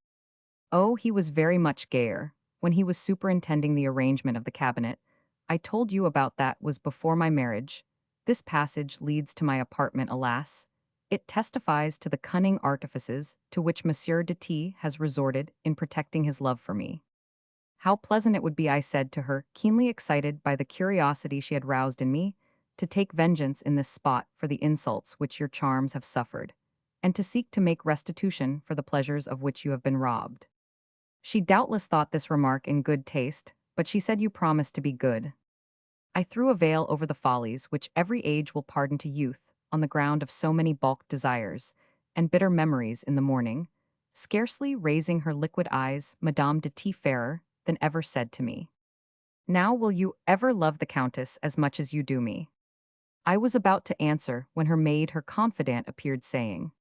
oh, he was very much gayer. When he was superintending the arrangement of the cabinet, I told you about that was before my marriage. This passage leads to my apartment, alas. It testifies to the cunning artifices to which Monsieur de T has resorted in protecting his love for me. How pleasant it would be, I said to her, keenly excited by the curiosity she had roused in me, to take vengeance in this spot for the insults which your charms have suffered, and to seek to make restitution for the pleasures of which you have been robbed. She doubtless thought this remark in good taste, but she said, you promised to be good. I threw a veil over the follies which every age will pardon to youth, on the ground of so many balked desires, and bitter memories in the morning, scarcely raising her liquid eyes, Madame de T fairer than ever said to me, now will you ever love the Countess as much as you do me? I was about to answer when her maid, her confidant, appeared, saying,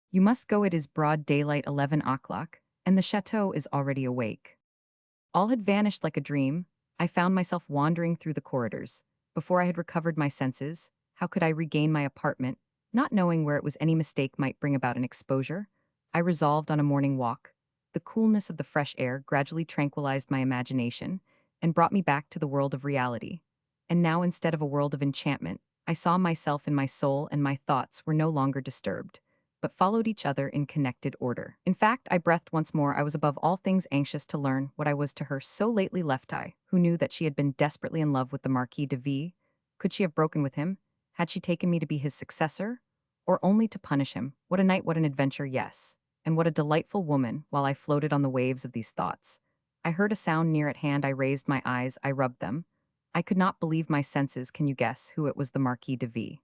you must go, it is broad daylight, 11 o'clock, and the chateau is already awake. All had vanished like a dream. I found myself wandering through the corridors. Before I had recovered my senses, how could I regain my apartment, not knowing where it was any mistake might bring about an exposure? I resolved on a morning walk. The coolness of the fresh air gradually tranquilized my imagination and brought me back to the world of reality. And now, instead of a world of enchantment, I saw myself in my soul, and my thoughts were no longer disturbed, but followed each other in connected order. In fact, I breathed once more. I was above all things anxious to learn what I was to her so lately left. I, who knew that she had been desperately in love with the Marquis de V. Could she have broken with him? Had she taken me to be his successor? Or only to punish him? What a night, what an adventure, yes. And what a delightful woman. While I floated on the waves of these thoughts, I heard a sound near at hand. I raised my eyes, I rubbed them. I could not believe my senses. Can you guess who it was? The Marquis de V.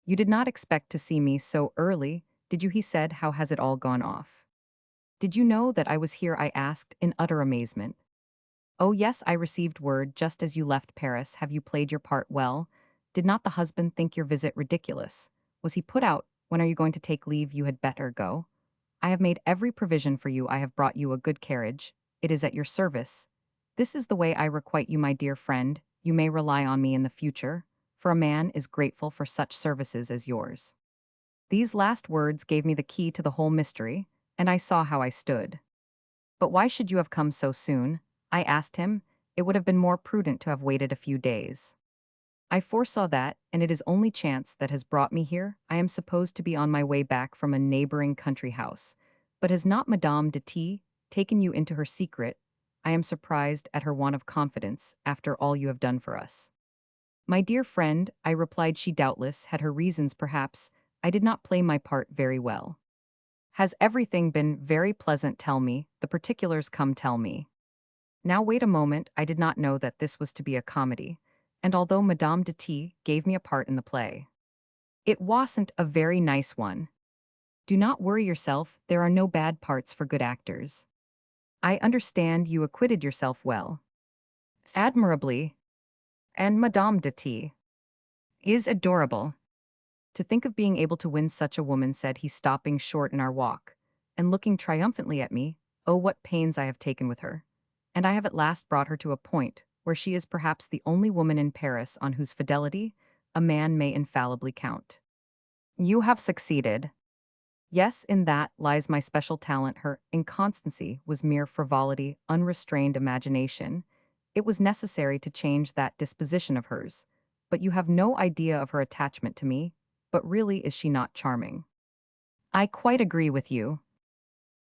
You did not expect to see me so early, did you? He said. How has it all gone off? Did you know that I was here? I asked in utter amazement. Oh yes, I received word just as you left Paris. Have you played your part well? Did not the husband think your visit ridiculous? Was he put out? When are you going to take leave? You had better go. I have made every provision for you. I have brought you a good carriage. It is at your service. This is the way I requite you, my dear friend. You may rely on me in the future, for a man is grateful for such services as yours. These last words gave me the key to the whole mystery, and I saw how I stood. But why should you have come so soon? I asked him. It would have been more prudent to have waited a few days. I foresaw that, and it is only chance that has brought me here. I am supposed to be on my way back from a neighboring country house. But has not Madame de T taken you into her secret? I am surprised at her want of confidence after all you have done for us. My dear friend, I replied, she doubtless had her reasons. Perhaps I did not play my part very well. Has everything been very pleasant? Tell me, the particulars, come tell me. Now wait a moment, I did not know that this was to be a comedy, and although Madame de T gave me a part in the play, it wasn't a very nice one. Do not worry yourself, there are no bad parts for good actors. I understand you acquitted yourself well. Admirably. And Madame de T is adorable. To think of being able to win such a woman, said he, stopping short in our walk, and looking triumphantly at me. Oh, what pains I have taken with her. And I have at last brought her to a point where she is perhaps the only woman in Paris on whose fidelity a man may infallibly count. You have succeeded. Yes, in that lies my special talent. Her inconstancy was mere frivolity, unrestrained imagination. It was necessary to change that disposition of hers, but you have no idea of her attachment to me, but really is she not charming? I quite agree with you.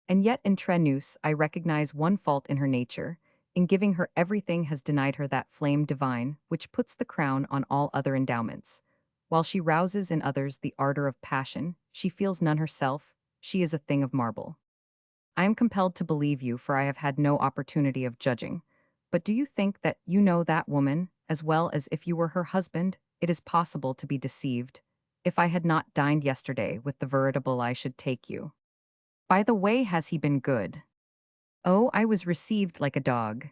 And yet in Trenus I recognize one fault in her nature. In giving her everything has denied her that flame divine, which puts the crown on all other endowments. While she rouses in others the ardor of passion, she feels none herself, she is a thing of marble. I am compelled to believe you, for I have had no opportunity of judging. But do you think that you know that woman, as well as if you were her husband? It is possible to be deceived. If I had not dined yesterday with the veritable, I should take you. By the way, has he been good? Oh, I was received like a dog.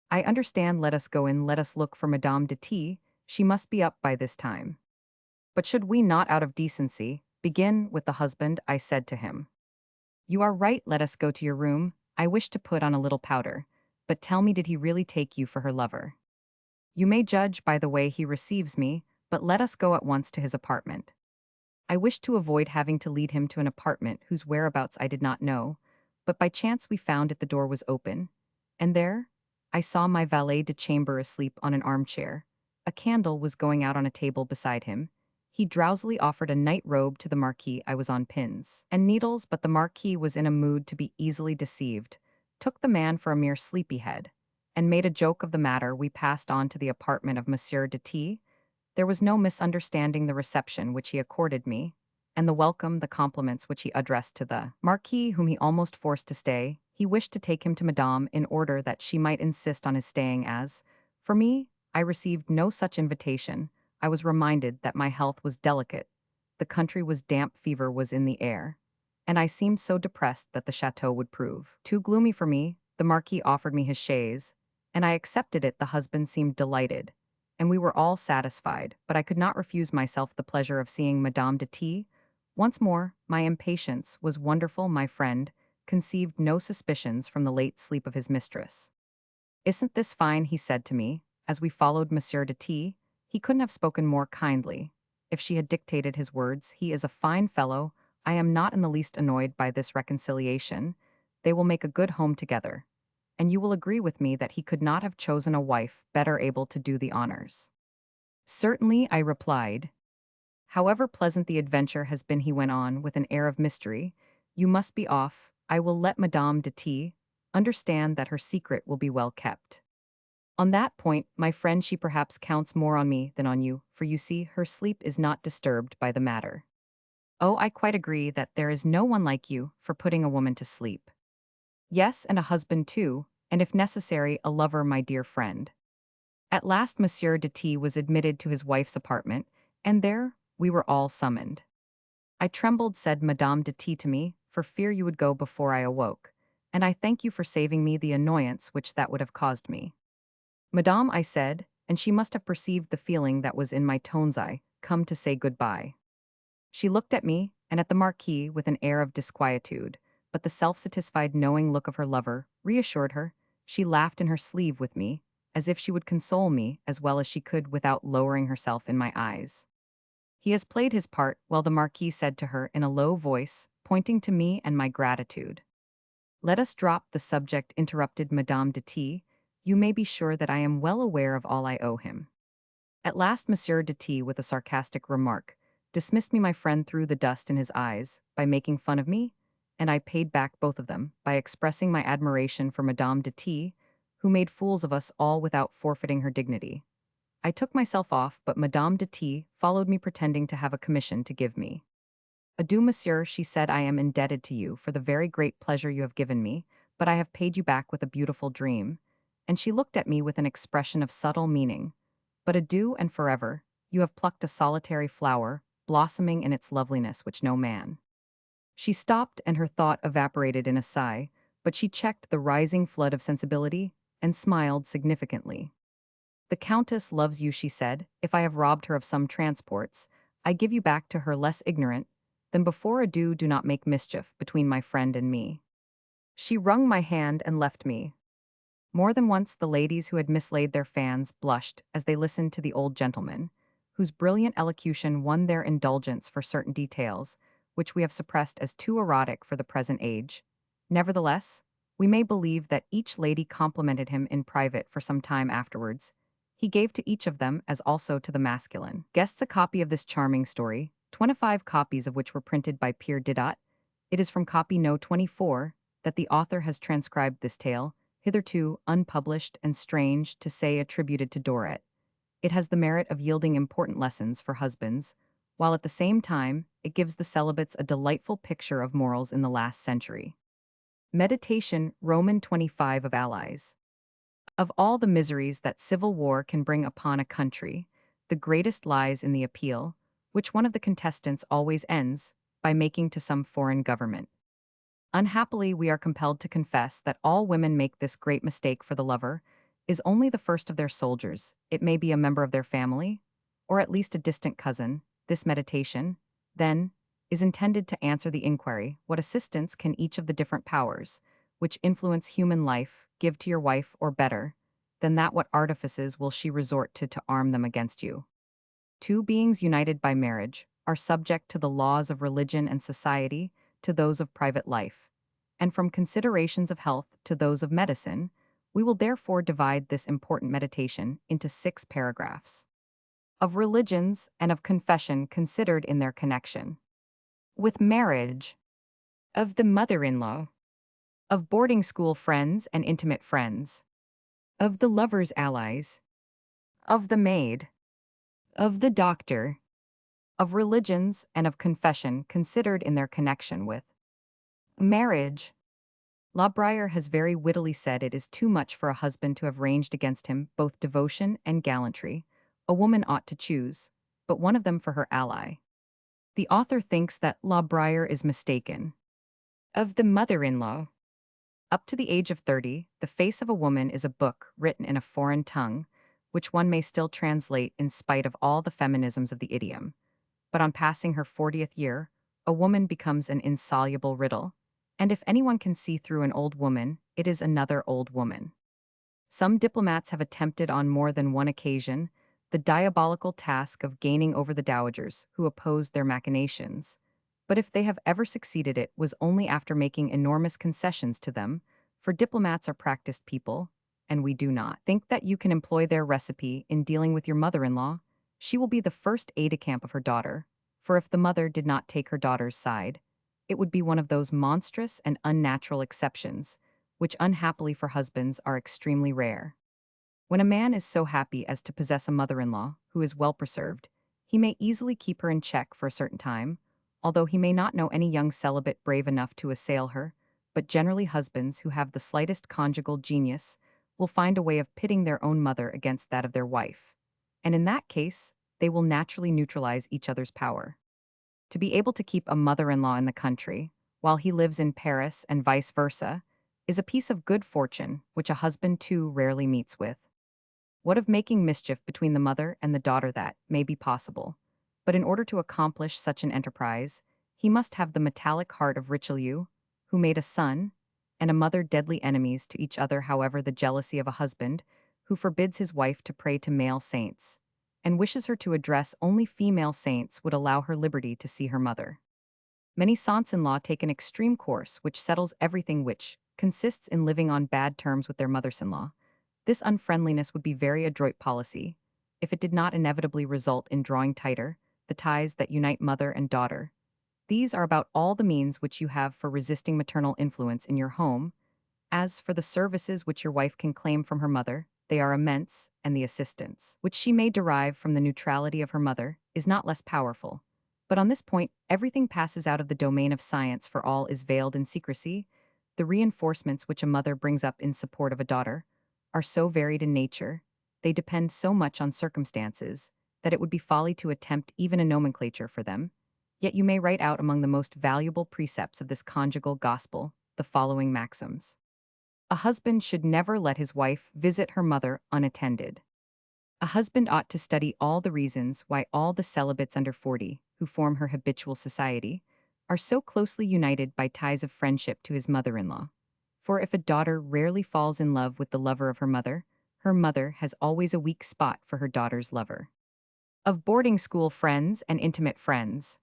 I understand, let us go in, let us look for Madame de T. She must be up by this time. But should we not, out of decency, begin with the husband? I said to him. You are right, let us go to your room. I wish to put on a little powder. But tell me, did he really take you for her lover? You may judge by the way he receives me, but let us go at once to his apartment. I wished to avoid having to lead him to an apartment whose whereabouts I did not know, but by chance we found it, the door was open, and there I saw my valet de chambre asleep on an armchair. A candle was going out on a table beside him. He drowsily offered a night robe to the Marquis. I was on pins and needles, but the Marquis was in a mood to be easily deceived, took the man for a mere sleepyhead, and made a joke of the matter. We passed on to the apartment of Monsieur de T. There was no misunderstanding the reception which he accorded me, and the welcome, the compliments which he addressed to the Marquis, whom he almost forced to stay. He wished to take him to Madame in order that she might insist on his staying as, for me, I received no such invitation. I was reminded that my health was delicate, the country was damp, fever was in the air, and I seemed so depressed that the chateau would prove too gloomy for me. The Marquis offered me his chaise, and I accepted it. The husband seemed delighted, and we were all satisfied, but I could not refuse myself the pleasure of seeing Madame de T. Once more, my impatience was wonderful. My friend conceived no suspicions from the late sleep of his mistress. Isn't this fine? He said to me, as we followed Monsieur de T. He couldn't have spoken more kindly. If she had dictated his words, he is a fine fellow. I am not in the least annoyed by this reconciliation. They will make a good home together, and you will agree with me that he could not have chosen a wife better able to do the honors. Certainly, I replied. However pleasant the adventure has been, he went on with an air of mystery, you must be off. I will let Madame de T. understand that her secret will be well kept. On that point, my friend, she perhaps counts more on me than on you, for you see, her sleep is not disturbed by the matter. Oh, I quite agree that there is no one like you for putting a woman to sleep. Yes, and a husband too, and if necessary, a lover, my dear friend. At last Monsieur de T. was admitted to his wife's apartment, and there we were all summoned. I trembled, said Madame de T. to me, for fear you would go before I awoke, and I thank you for saving me the annoyance which that would have caused me. Madame, I said, and she must have perceived the feeling that was in my tones, I come to say goodbye. She looked at me, and at the Marquis with an air of disquietude, but the self-satisfied knowing look of her lover reassured her. She laughed in her sleeve with me, as if she would console me as well as she could without lowering herself in my eyes. He has played his part, well, the Marquis said to her in a low voice, pointing to me and my gratitude. Let us drop the subject, interrupted Madame de T. You may be sure that I am well aware of all I owe him. At last Monsieur de T, with a sarcastic remark, dismissed me. My friend threw the dust in his eyes by making fun of me, and I paid back both of them by expressing my admiration for Madame de T, who made fools of us all without forfeiting her dignity. I took myself off, but Madame de T followed me, pretending to have a commission to give me. Adieu, monsieur, she said, I am indebted to you for the very great pleasure you have given me, but I have paid you back with a beautiful dream. And she looked at me with an expression of subtle meaning. But adieu and forever, you have plucked a solitary flower, blossoming in its loveliness which no man. She stopped, and her thought evaporated in a sigh, but she checked the rising flood of sensibility and smiled significantly. The Countess loves you, she said. If I have robbed her of some transports, I give you back to her less ignorant than before. Adieu, do not make mischief between my friend and me. She wrung my hand and left me. More than once the ladies who had mislaid their fans blushed as they listened to the old gentleman, whose brilliant elocution won their indulgence for certain details, which we have suppressed as too erotic for the present age. Nevertheless, we may believe that each lady complimented him in private for some time afterwards. he gave to each of them as also to the masculine. Guests a copy of this charming story, 25 copies of which were printed by Pierre Didat. It is from copy no 24 that the author has transcribed this tale, hitherto unpublished and strange to say attributed to Dorrit. It has the merit of yielding important lessons for husbands, while at the same time it gives the celibates a delightful picture of morals in the last century. Meditation, Roman 25 of Allies. Of all the miseries that civil war can bring upon a country, the greatest lies in the appeal, which one of the contestants always ends by making to some foreign government. Unhappily, we are compelled to confess that all women make this great mistake, for the lover is only the first of their soldiers. It may be a member of their family, or at least a distant cousin. This meditation, then, is intended to answer the inquiry, what assistance can each of the different powers, which influence human life, give to your wife, or better than that, what artifices will she resort to arm them against you? Two beings united by marriage are subject to the laws of religion and society, to those of private life, and from considerations of health to those of medicine. We will therefore divide this important meditation into 6 paragraphs. Of religions and of confession considered in their connection with marriage, of the mother-in-law, of boarding school friends and intimate friends, of the lover's allies, of the maid, of the doctor, of religions and of confession considered in their connection with marriage. La Bruyere has very wittily said it is too much for a husband to have ranged against him both devotion and gallantry. A woman ought to choose, but one of them for her ally. The author thinks that La Bruyere is mistaken. Of the mother-in-law. Up to the age of 30, the face of a woman is a book written in a foreign tongue, which one may still translate in spite of all the feminisms of the idiom. But on passing her 40th year, a woman becomes an insoluble riddle, and if anyone can see through an old woman, it is another old woman. Some diplomats have attempted on more than one occasion the diabolical task of gaining over the dowagers who opposed their machinations, but if they have ever succeeded, it was only after making enormous concessions to them, for diplomats are practiced people, and we do not think that you can employ their recipe in dealing with your mother-in-law. She will be the first aide-de-camp of her daughter, for if the mother did not take her daughter's side, it would be one of those monstrous and unnatural exceptions, which unhappily for husbands are extremely rare. When a man is so happy as to possess a mother-in-law who is well preserved, he may easily keep her in check for a certain time, although he may not know any young celibate brave enough to assail her, but generally husbands who have the slightest conjugal genius will find a way of pitting their own mother against that of their wife, and in that case, they will naturally neutralize each other's power. To be able to keep a mother-in-law in the country, while he lives in Paris and vice versa, is a piece of good fortune which a husband too rarely meets with. What of making mischief between the mother and the daughter? That may be possible, but in order to accomplish such an enterprise, he must have the metallic heart of Richelieu, who made a son and a mother deadly enemies to each other. However, the jealousy of a husband who forbids his wife to pray to male saints and wishes her to address only female saints would allow her liberty to see her mother. Many sons-in-law take an extreme course which settles everything, which consists in living on bad terms with their mothers-in-law. This unfriendliness would be very adroit policy, if it did not inevitably result in drawing tighter the ties that unite mother and daughter. These are about all the means which you have for resisting maternal influence in your home. As for the services which your wife can claim from her mother, they are immense, and the assistance which she may derive from the neutrality of her mother is not less powerful. But on this point, everything passes out of the domain of science, for all is veiled in secrecy. The reinforcements which a mother brings up in support of a daughter are so varied in nature, they depend so much on circumstances, that it would be folly to attempt even a nomenclature for them. Yet you may write out among the most valuable precepts of this conjugal gospel the following maxims. A husband should never let his wife visit her mother unattended. A husband ought to study all the reasons why all the celibates under 40, who form her habitual society, are so closely united by ties of friendship to his mother-in-law. For if a daughter rarely falls in love with the lover of her mother has always a weak spot for her daughter's lover. Of boarding school friends and intimate friends.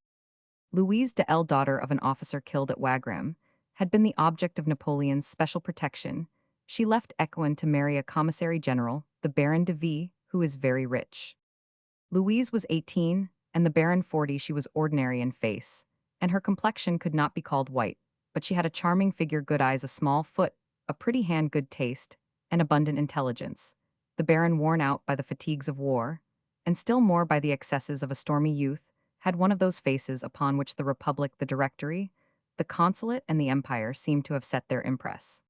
Louise de L., daughter of an officer killed at Wagram, had been the object of Napoleon's special protection. She left Ecouen to marry a commissary general, the Baron de V., who is very rich. Louise was 18, and the Baron 40. She was ordinary in face, and her complexion could not be called white, but she had a charming figure, good eyes, a small foot, a pretty hand, good taste, and abundant intelligence. The Baron, worn out by the fatigues of war, and still more by the excesses of a stormy youth, had one of those faces upon which the Republic, the Directory, the Consulate, and the Empire seemed to have set their impress.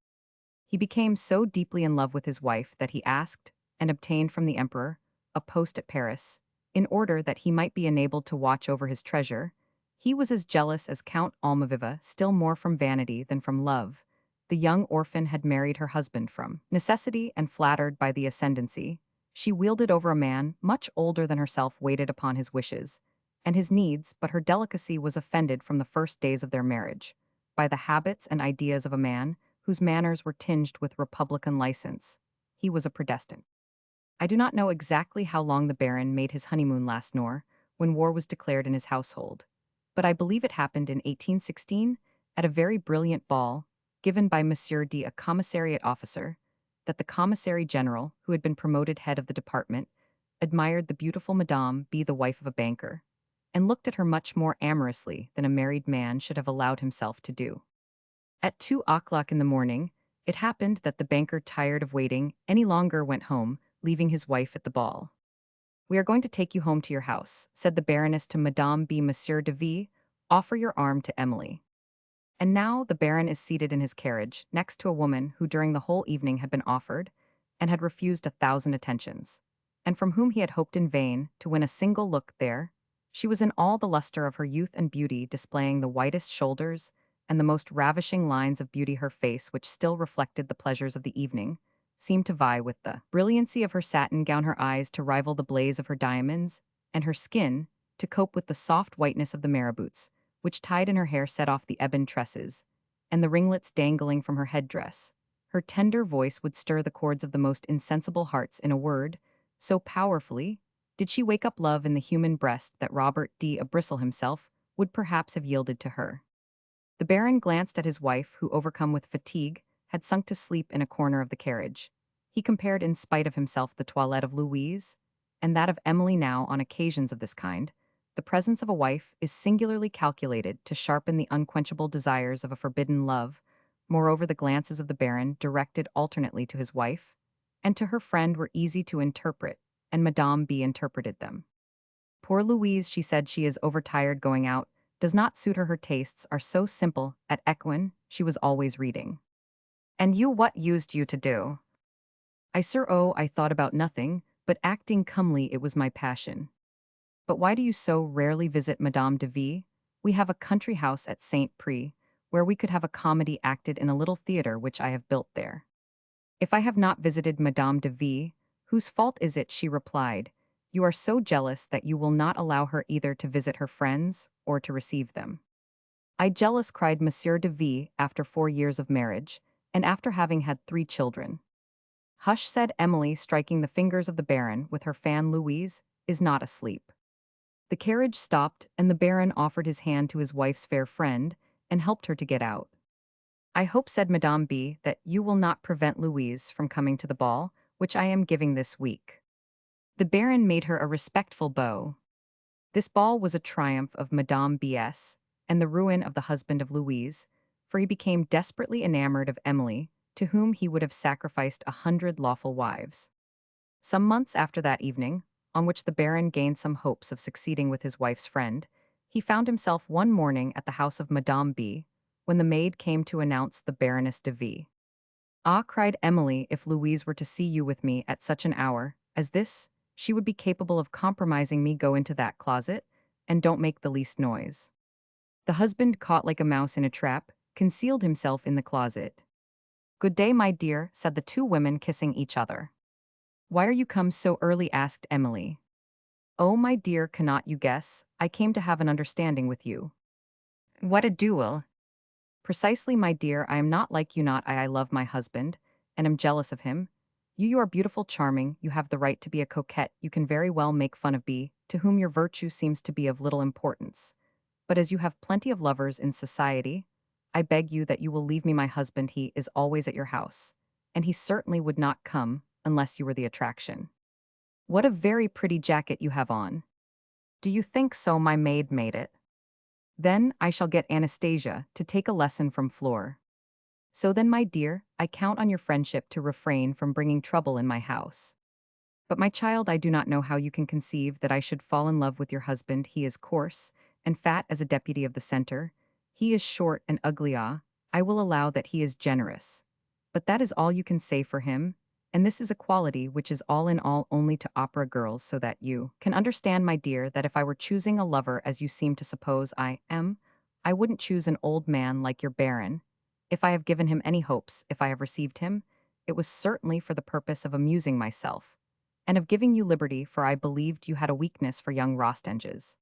He became so deeply in love with his wife that he asked, and obtained from the Emperor, a post at Paris, in order that he might be enabled to watch over his treasure. He was as jealous as Count Almaviva, still more from vanity than from love. The young orphan had married her husband from necessity, and flattered by the ascendancy she wielded over a man much older than herself, waited upon his wishes and his needs, but her delicacy was offended from the first days of their marriage by the habits and ideas of a man whose manners were tinged with republican license. He was a Protestant. I do not know exactly how long the Baron made his honeymoon last, nor when war was declared in his household, but I believe it happened in 1816, at a very brilliant ball given by Monsieur D, a commissariat officer, that the commissary general, who had been promoted head of the department, admired the beautiful Madame B, the wife of a banker, and looked at her much more amorously than a married man should have allowed himself to do. At 2 o'clock in the morning, it happened that the banker, tired of waiting any longer, went home, leaving his wife at the ball. "We are going to take you home to your house," said the Baroness to Madame B. "Monsieur de V, offer your arm to Emily." And now the Baron is seated in his carriage, next to a woman who during the whole evening had been offered, and had refused 1,000 attentions, and from whom he had hoped in vain to win a single look. There she was in all the luster of her youth and beauty, displaying the whitest shoulders and the most ravishing lines of beauty. Her face, which still reflected the pleasures of the evening, seemed to vie with the brilliancy of her satin gown, her eyes to rival the blaze of her diamonds, and her skin to cope with the soft whiteness of the marabouts, which tied in her hair set off the ebon tresses, and the ringlets dangling from her headdress. Her tender voice would stir the chords of the most insensible hearts. In a word, so powerfully did she wake up love in the human breast that Robert D. a Bristle himself would perhaps have yielded to her. The Baron glanced at his wife, who, overcome with fatigue, had sunk to sleep in a corner of the carriage. He compared, in spite of himself, the toilette of Louise and that of Emily. Now, on occasions of this kind, the presence of a wife is singularly calculated to sharpen the unquenchable desires of a forbidden love. Moreover, the glances of the Baron, directed alternately to his wife and to her friend, were easy to interpret, and Madame B interpreted them. "Poor Louise," she said, "she is overtired going out, does not suit her, her tastes are so simple. At Equine she was always reading." "And you, what used you to do?" "I, sir, oh, I thought about nothing, but acting comely, it was my passion." "But why do you so rarely visit Madame de V? We have a country house at Saint Prix, where we could have a comedy acted in a little theatre which I have built there." "If I have not visited Madame de V, whose fault is it?" she replied. "You are so jealous that you will not allow her either to visit her friends or to receive them." "I jealous," cried Monsieur de V, after 4 years of marriage, and after having had 3 children. "Hush," said Emily, striking the fingers of the Baron with her fan. "Louise is not asleep." The carriage stopped, and the Baron offered his hand to his wife's fair friend, and helped her to get out. "I hope," said Madame B, "that you will not prevent Louise from coming to the ball, which I am giving this week." The Baron made her a respectful bow. This ball was a triumph of Madame B.'s, and the ruin of the husband of Louise, for he became desperately enamored of Emily, to whom he would have sacrificed 100 lawful wives. Some months after that evening, on which the Baron gained some hopes of succeeding with his wife's friend, he found himself one morning at the house of Madame B, when the maid came to announce the Baroness de V. "Ah," cried Emily, "if Louise were to see you with me at such an hour as this, she would be capable of compromising me. Go into that closet, and don't make the least noise." The husband, caught like a mouse in a trap, concealed himself in the closet. "Good day, my dear," said the 2 women, kissing each other. "Why are you come so early?" asked Emily. "Oh, my dear, cannot you guess? I came to have an understanding with you." "What, a duel?" "Precisely, my dear. I am not like you, not I. I love my husband, and am jealous of him. You are beautiful, charming, you have the right to be a coquette, you can very well make fun of B, to whom your virtue seems to be of little importance. But as you have plenty of lovers in society, I beg you that you will leave me my husband. He is always at your house, and he certainly would not come unless you were the attraction." What a very pretty jacket you have on. Do you think so? My maid made it. Then I shall get Anastasia to take a lesson from Fleur. So then, my dear, I count on your friendship to refrain from bringing trouble in my house. But my child, I do not know how you can conceive that I should fall in love with your husband. He is coarse and fat as a deputy of the center. He is short and ugly. I will allow that he is generous. But that is all you can say for him, and this is a quality which is all in all only to opera girls, so that you can understand, my dear, that if I were choosing a lover as you seem to suppose I am, I wouldn't choose an old man like your baron. If I have given him any hopes, if I have received him, it was certainly for the purpose of amusing myself and of giving you liberty, for I believed you had a weakness for young Rostanges.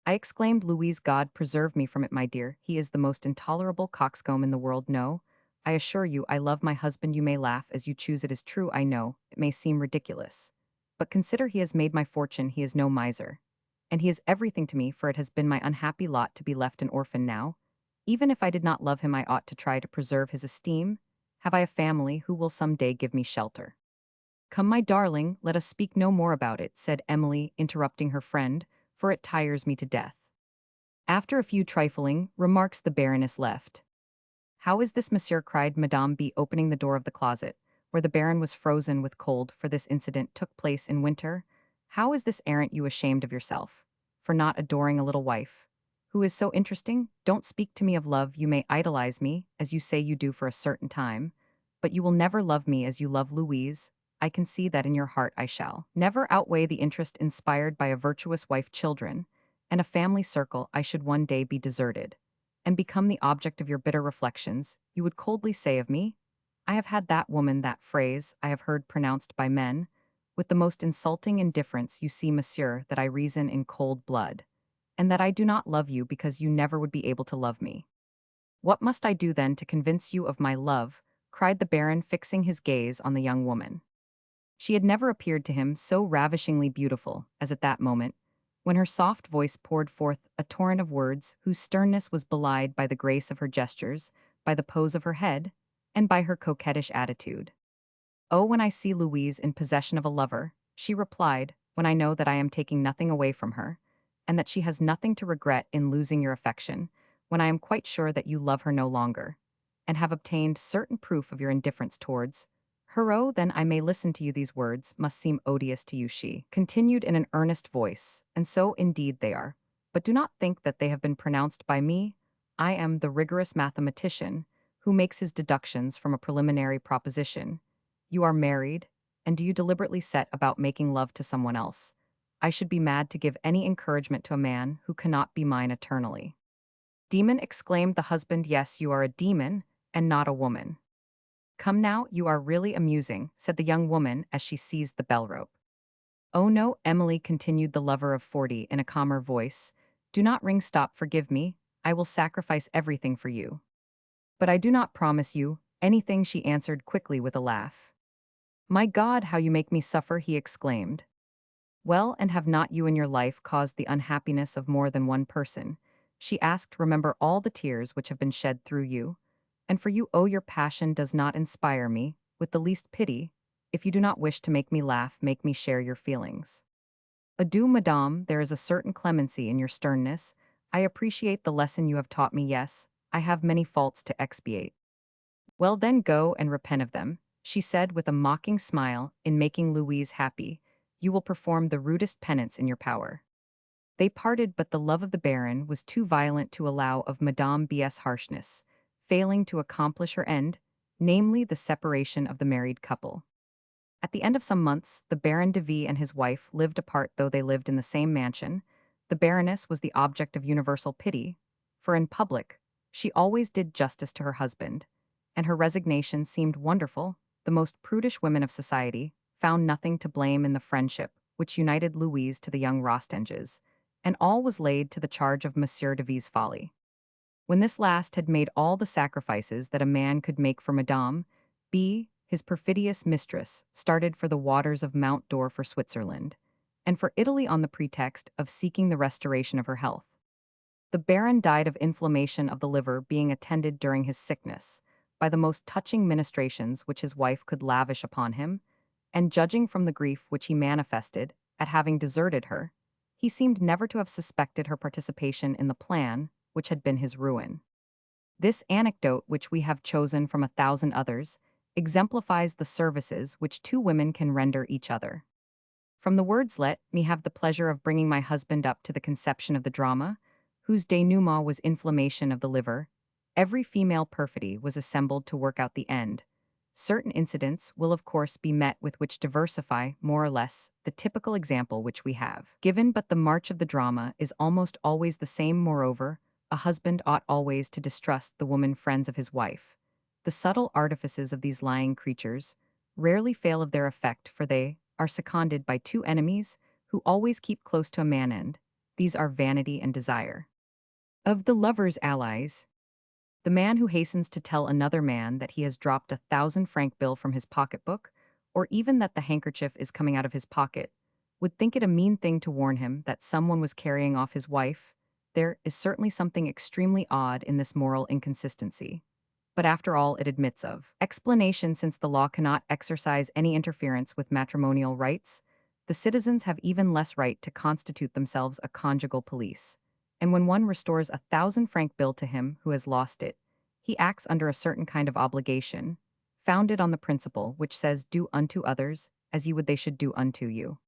I exclaimed, Louise, God preserve me from it, my dear. He is the most intolerable coxcomb in the world. No, I assure you, I love my husband. You may laugh as you choose. It is true, I know. It may seem ridiculous. But consider, he has made my fortune. He is no miser. And he is everything to me, for it has been my unhappy lot to be left an orphan now. Even if I did not love him, I ought to try to preserve his esteem. Have I a family who will some day give me shelter? Come, my darling, let us speak no more about it, said Emily, interrupting her friend, for it tires me to death. After a few trifling remarks, the Baroness left. How is this, monsieur? Cried Madame B, opening the door of the closet, where the Baron was frozen with cold, for this incident took place in winter. How is this, aren't you ashamed of yourself for not adoring a little wife who is so interesting? Don't speak to me of love. You may idolize me, as you say you do, for a certain time, but you will never love me as you love Louise. I can see that in your heart. I shall never outweigh the interest inspired by a virtuous wife, children, and a family circle. I should one day be deserted and become the object of your bitter reflections. You would coldly say of me, I have had that woman. That phrase I have heard pronounced by men with the most insulting indifference. You see, monsieur, that I reason in cold blood, and that I do not love you because you never would be able to love me. What must I do then to convince you of my love? Cried the Baron, fixing his gaze on the young woman. She had never appeared to him so ravishingly beautiful as at that moment, when her soft voice poured forth a torrent of words whose sternness was belied by the grace of her gestures, by the pose of her head, and by her coquettish attitude. Oh, when I see Louise in possession of a lover, she replied, when I know that I am taking nothing away from her, and that she has nothing to regret in losing your affection, when I am quite sure that you love her no longer, and have obtained certain proof of your indifference towards her, oh, then I may listen to you. These words must seem odious to you, she continued in an earnest voice, and so indeed they are. But do not think that they have been pronounced by me. I am the rigorous mathematician who makes his deductions from a preliminary proposition. You are married, and do you deliberately set about making love to someone else? I should be mad to give any encouragement to a man who cannot be mine eternally. Demon, exclaimed the husband. Yes, you are a demon, and not a woman. Come now, you are really amusing, said the young woman as she seized the bell rope. Oh no, Emily, continued the lover of 40 in a calmer voice. Do not ring. Stop, forgive me. I will sacrifice everything for you. But I do not promise you anything, she answered quickly with a laugh. My God, how you make me suffer, he exclaimed. Well, and have not you in your life caused the unhappiness of more than one person? She asked. Remember all the tears which have been shed through you. And for you, oh, your passion does not inspire me with the least pity. If you do not wish to make me laugh, make me share your feelings. Adieu, madame, there is a certain clemency in your sternness. I appreciate the lesson you have taught me. Yes, I have many faults to expiate. Well, then go and repent of them, she said with a mocking smile. In making Louise happy, you will perform the rudest penance in your power. They parted, but the love of the Baron was too violent to allow of Madame B.'s harshness, failing to accomplish her end, namely the separation of the married couple. At the end of some months, the Baron de V and his wife lived apart, though they lived in the same mansion. The Baroness was the object of universal pity, for in public, she always did justice to her husband, and her resignation seemed wonderful. The most prudish women of society found nothing to blame in the friendship which united Louise to the young Rostanges, and all was laid to the charge of Monsieur de V's folly. When this last had made all the sacrifices that a man could make for Madame B, his perfidious mistress started for the waters of Mount Dore, for Switzerland, and for Italy on the pretext of seeking the restoration of her health. The Baron died of inflammation of the liver, being attended during his sickness by the most touching ministrations which his wife could lavish upon him, and judging from the grief which he manifested at having deserted her, he seemed never to have suspected her participation in the plan which had been his ruin. This anecdote, which we have chosen from 1,000 others, exemplifies the services which two women can render each other. From the words "let me have the pleasure of bringing my husband up to the conception of the drama, whose denouement was inflammation of the liver, every female perfidy was assembled to work out the end. Certain incidents will of course be met with which diversify, more or less, the typical example which we have given, but the march of the drama is almost always the same. Moreover, a husband ought always to distrust the woman friends of his wife. The subtle artifices of these lying creatures rarely fail of their effect, for they are seconded by two enemies who always keep close to a man end. These are vanity and desire. Of the lover's allies, the man who hastens to tell another man that he has dropped 1,000 franc bill from his pocketbook, or even that the handkerchief is coming out of his pocket, would think it a mean thing to warn him that someone was carrying off his wife. There is certainly something extremely odd in this moral inconsistency. But after all, it admits of explanation, since the law cannot exercise any interference with matrimonial rights. The citizens have even less right to constitute themselves a conjugal police. And when one restores 1,000 franc bill to him who has lost it, he acts under a certain kind of obligation, founded on the principle which says, "Do unto others as you would they should do unto you."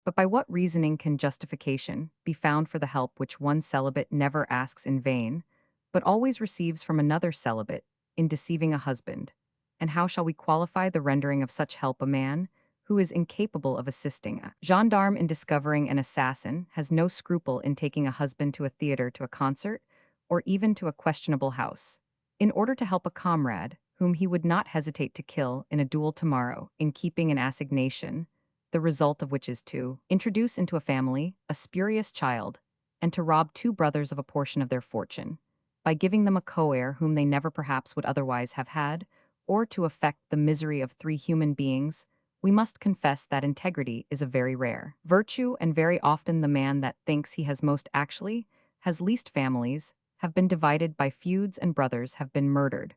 But by what reasoning can justification be found for the help which one celibate never asks in vain, but always receives from another celibate, in deceiving a husband? And how shall we qualify the rendering of such help a man who is incapable of assisting a gendarme in discovering an assassin, has no scruple in taking a husband to a theater, to a concert, or even to a questionable house, in order to help a comrade whom he would not hesitate to kill in a duel tomorrow, in keeping an assignation, the result of which is to introduce into a family a spurious child, and to rob two brothers of a portion of their fortune, by giving them a co-heir whom they never perhaps would otherwise have had, or to effect the misery of three human beings? We must confess that integrity is a very rare virtue, and very often the man that thinks he has most actually has least. Families have been divided by feuds, and brothers have been murdered,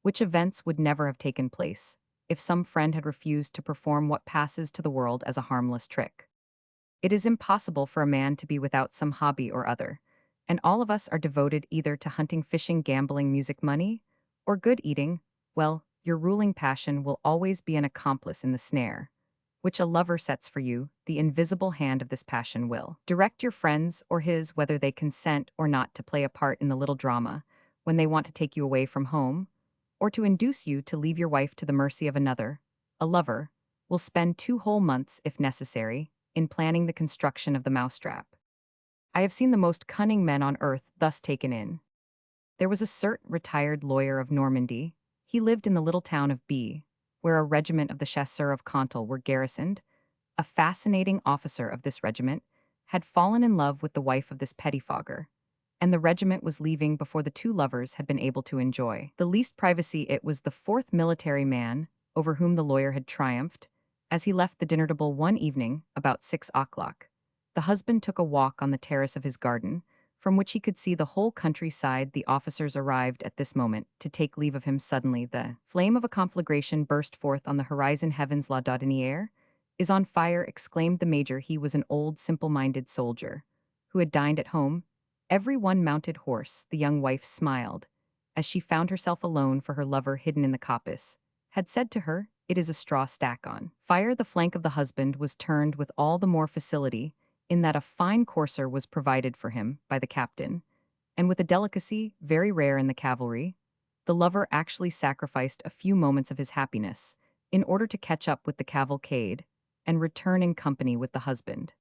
which events would never have taken place if some friend had refused to perform what passes to the world as a harmless trick. It is impossible for a man to be without some hobby or other, and all of us are devoted either to hunting, fishing, gambling, music, money, or good eating. Well, your ruling passion will always be an accomplice in the snare which a lover sets for you. The invisible hand of this passion will direct your friends or his, whether they consent or not to play a part in the little drama, when they want to take you away from home, or to induce you to leave your wife to the mercy of another. A lover will spend 2 whole months, if necessary, in planning the construction of the mousetrap. I have seen the most cunning men on earth thus taken in. There was a certain retired lawyer of Normandy. He lived in the little town of B, where a regiment of the chasseurs of Cantal were garrisoned. A fascinating officer of this regiment had fallen in love with the wife of this pettifogger, and the regiment was leaving before the two lovers had been able to enjoy the least privacy. It was the fourth military man over whom the lawyer had triumphed. As he left the dinner table one evening, about 6 o'clock, the husband took a walk on the terrace of his garden, from which he could see the whole countryside. The officers arrived at this moment to take leave of him. Suddenly, the flame of a conflagration burst forth on the horizon. Heavens, la Dodiniere is on fire, exclaimed the major. He was an old, simple-minded soldier who had dined at home, every one mounted horse. The young wife smiled as she found herself alone, for her lover, hidden in the coppice, had said to her, "It is a straw stack on fire." The flank of the husband was turned with all the more facility in that a fine courser was provided for him by the captain, and with a delicacy very rare in the cavalry, the lover actually sacrificed a few moments of his happiness in order to catch up with the cavalcade and return in company with the husband.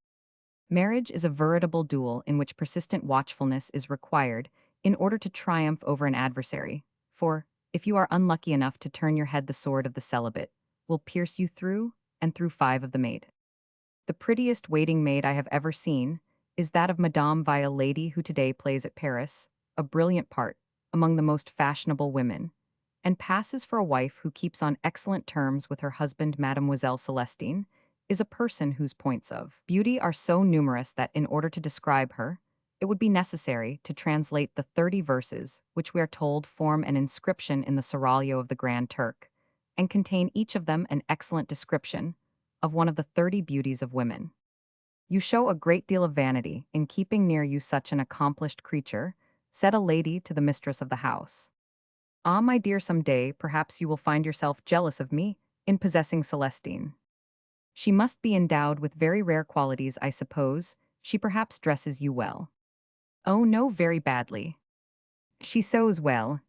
Marriage is a veritable duel in which persistent watchfulness is required in order to triumph over an adversary, for, if you are unlucky enough to turn your head, the sword of the celibate will pierce you through and through. 5 of the maid. The prettiest waiting maid I have ever seen is that of Madame Vi, a lady who today plays at Paris a brilliant part among the most fashionable women, and passes for a wife who keeps on excellent terms with her husband. Mademoiselle Celestine is a person whose points of beauty are so numerous that, in order to describe her, it would be necessary to translate the 30 verses which we are told form an inscription in the seraglio of the Grand Turk, and contain each of them an excellent description of one of the 30 beauties of women. You show a great deal of vanity in keeping near you such an accomplished creature, said a lady to the mistress of the house. Ah, my dear, some day perhaps you will find yourself jealous of me in possessing Celestine. She must be endowed with very rare qualities, I suppose. She perhaps dresses you well. Oh, no, very badly. She sews well.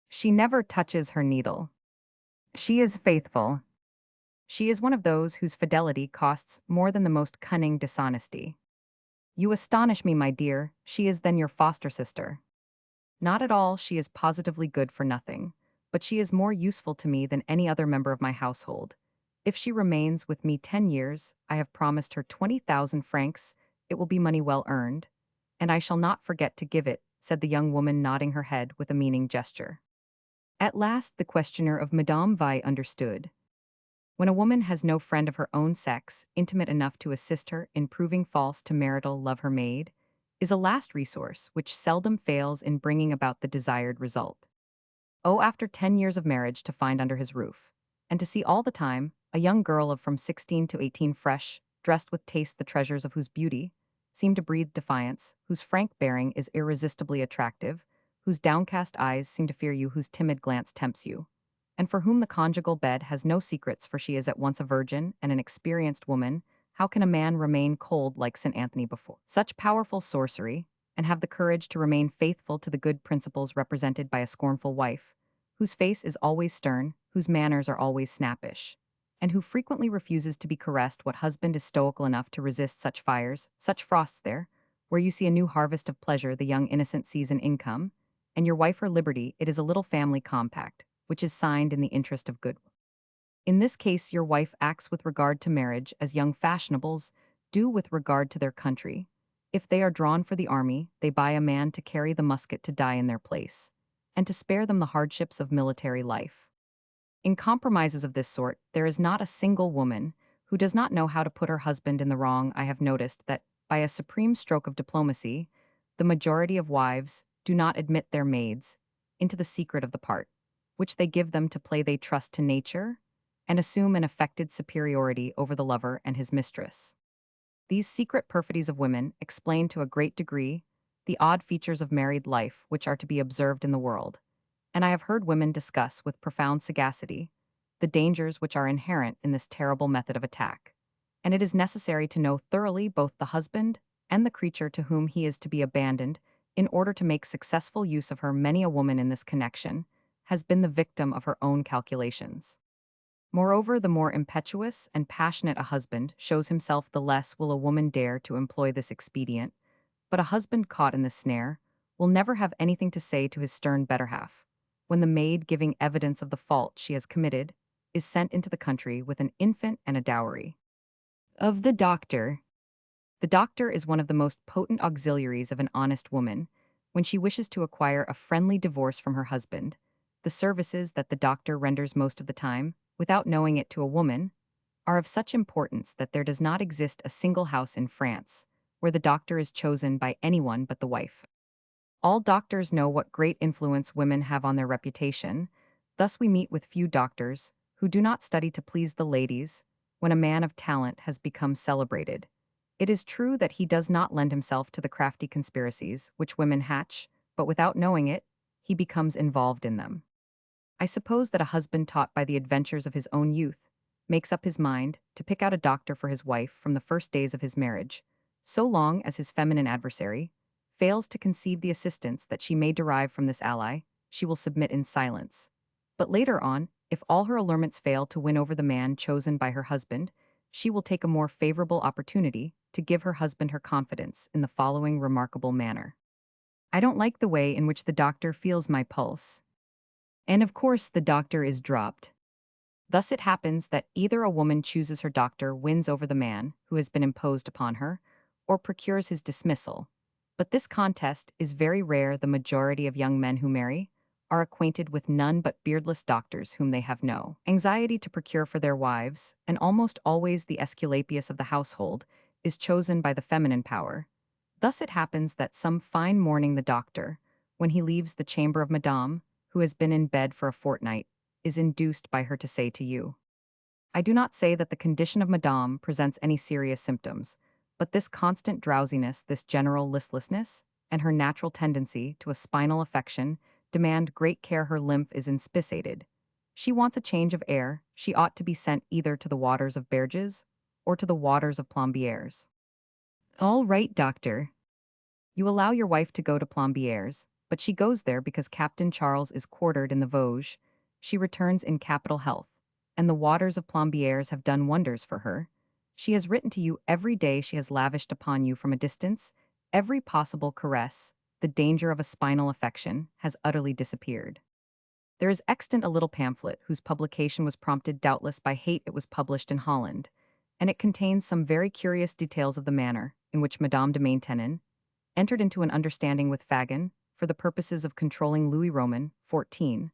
She never touches her needle. She is faithful. She is one of those whose fidelity costs more than the most cunning dishonesty. You astonish me, my dear. She is then your foster sister. Not at all, she is positively good for nothing. But she is more useful to me than any other member of my household. If she remains with me 10 years, I have promised her 20,000 francs. It will be money well earned. And I shall not forget to give it, said the young woman, nodding her head with a meaning gesture. At last the questioner of Madame Vi understood. When a woman has no friend of her own sex, intimate enough to assist her in proving false to marital love, her maid is a last resource which seldom fails in bringing about the desired result. Oh, after 10 years of marriage, to find under his roof, and to see all the time a young girl of from 16 to 18, fresh, dressed with taste, the treasures of whose beauty seem to breathe defiance, whose frank bearing is irresistibly attractive, whose downcast eyes seem to fear you, whose timid glance tempts you, and for whom the conjugal bed has no secrets, for she is at once a virgin and an experienced woman. How can a man remain cold like St. Anthony before such powerful sorcery, and have the courage to remain faithful to the good principles represented by a scornful wife, whose face is always stern, whose manners are always snappish, and who frequently refuses to be caressed? What husband is stoical enough to resist such fires, such frosts there, where you see a new harvest of pleasure, the young innocent sees an income, and your wife her liberty? It is a little family compact, which is signed in the interest of good. In this case, your wife acts with regard to marriage as young fashionables do with regard to their country. If they are drawn for the army, they buy a man to carry the musket to die in their place, and to spare them the hardships of military life. In compromises of this sort, there is not a single woman who does not know how to put her husband in the wrong. I have noticed that, by a supreme stroke of diplomacy, the majority of wives do not admit their maids into the secret of the part which they give them to play they trust to nature, and assume an affected superiority over the lover and his mistress. These secret perfidies of women explain to a great degree the odd features of married life which are to be observed in the world, and I have heard women discuss with profound sagacity the dangers which are inherent in this terrible method of attack. And it is necessary to know thoroughly both the husband and the creature to whom he is to be abandoned in order to make successful use of her. Many a woman in this connection has been the victim of her own calculations. Moreover, the more impetuous and passionate a husband shows himself, the less will a woman dare to employ this expedient, but a husband caught in this snare will never have anything to say to his stern better half, when the maid giving evidence of the fault she has committed is sent into the country with an infant and a dowry. Of the doctor. The doctor is one of the most potent auxiliaries of an honest woman when she wishes to acquire a friendly divorce from her husband. The services that the doctor renders most of the time, without knowing it, to a woman, are of such importance that there does not exist a single house in France where the doctor is chosen by anyone but the wife. All doctors know what great influence women have on their reputation. Thus we meet with few doctors who do not study to please the ladies when a man of talent has become celebrated. It is true that he does not lend himself to the crafty conspiracies which women hatch, but without knowing it, he becomes involved in them. I suppose that a husband taught by the adventures of his own youth makes up his mind to pick out a doctor for his wife from the first days of his marriage, so long as his feminine adversary fails to conceive the assistance that she may derive from this ally, she will submit in silence. But later on, if all her allurements fail to win over the man chosen by her husband, she will take a more favorable opportunity to give her husband her confidence in the following remarkable manner. I don't like the way in which the doctor feels my pulse. And of course, the doctor is dropped. Thus it happens that either a woman chooses her doctor, wins over the man who has been imposed upon her, or procures his dismissal. But this contest is very rare. The majority of young men who marry are acquainted with none but beardless doctors whom they have no anxiety to procure for their wives, and almost always the Aesculapius of the household is chosen by the feminine power. Thus it happens that some fine morning the doctor, when he leaves the chamber of Madame, who has been in bed for a fortnight, is induced by her to say to you, I do not say that the condition of Madame presents any serious symptoms, but this constant drowsiness, this general listlessness, and her natural tendency to a spinal affection demand great care. Her lymph is inspissated. She wants a change of air. She ought to be sent either to the waters of Berges or to the waters of Plombières. All right, doctor. You allow your wife to go to Plombières, but she goes there because Captain Charles is quartered in the Vosges. She returns in capital health, and the waters of Plombières have done wonders for her. She has written to you every day. She has lavished upon you from a distance every possible caress. The danger of a spinal affection has utterly disappeared. There is extant a little pamphlet whose publication was prompted doubtless by hate. It was published in Holland, and it contains some very curious details of the manner in which Madame de Maintenon entered into an understanding with Fagin for the purposes of controlling Louis Roman 14.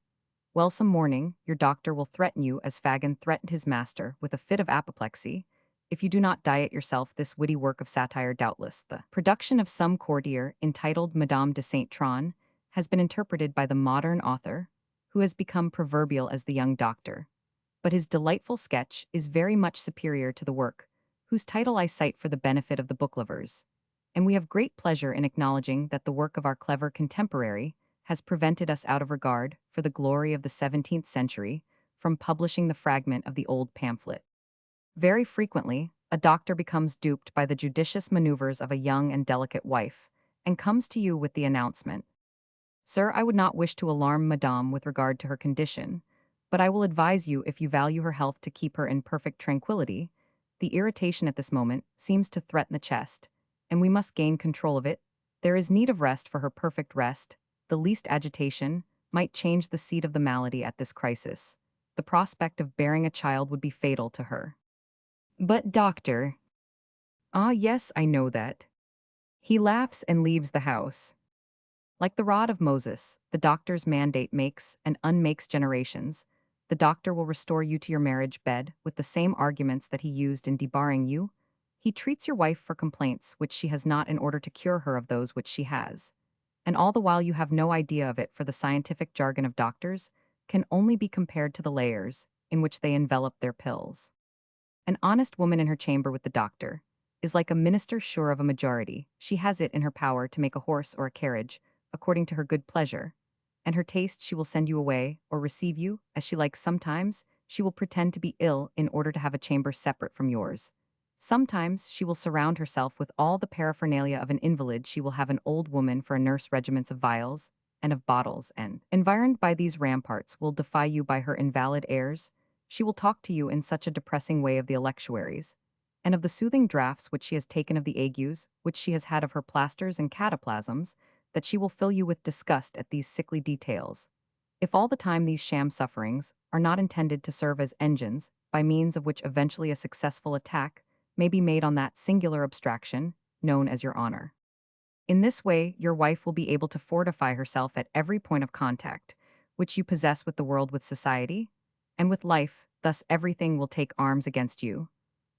Well, some morning, your doctor will threaten you as Fagin threatened his master with a fit of apoplexy, if you do not diet yourself this witty work of satire. Doubtless, the production of some courtier entitled Madame de Saint Tron has been interpreted by the modern author, who has become proverbial as the young doctor. But his delightful sketch is very much superior to the work, whose title I cite for the benefit of the book lovers, and we have great pleasure in acknowledging that the work of our clever contemporary has prevented us out of regard for the glory of the 17th century from publishing the fragment of the old pamphlet. Very frequently, a doctor becomes duped by the judicious maneuvers of a young and delicate wife, and comes to you with the announcement, "Sir, I would not wish to alarm Madame with regard to her condition, but I will advise you, if you value her health, to keep her in perfect tranquility. The irritation at this moment seems to threaten the chest, and we must gain control of it. There is need of rest for her perfect rest. The least agitation might change the seat of the malady at this crisis. The prospect of bearing a child would be fatal to her." But, doctor— "Ah, yes, I know that." He laughs and leaves the house. Like the rod of Moses, the doctor's mandate makes and unmakes generations. The doctor will restore you to your marriage bed with the same arguments that he used in debarring you. He treats your wife for complaints which she has not in order to cure her of those which she has. And all the while you have no idea of it, for the scientific jargon of doctors can only be compared to the layers in which they envelop their pills. An honest woman in her chamber with the doctor is like a minister sure of a majority. She has it in her power to make a horse or a carriage, according to her good pleasure, and her taste. She will send you away or receive you as she likes. Sometimes she will pretend to be ill in order to have a chamber separate from yours. Sometimes she will surround herself with all the paraphernalia of an invalid. She will have an old woman for a nurse, regiments of vials and of bottles, and, environed by these ramparts, will defy you by her invalid airs. She will talk to you in such a depressing way of the electuaries, and of the soothing draughts which she has taken, of the agues which she has had, of her plasters and cataplasms, that she will fill you with disgust at these sickly details. If all the time these sham sufferings are not intended to serve as engines, by means of which eventually a successful attack may be made on that singular abstraction known as your honor. In this way, your wife will be able to fortify herself at every point of contact, which you possess with the world, with society, and with life. Thus everything will take arms against you,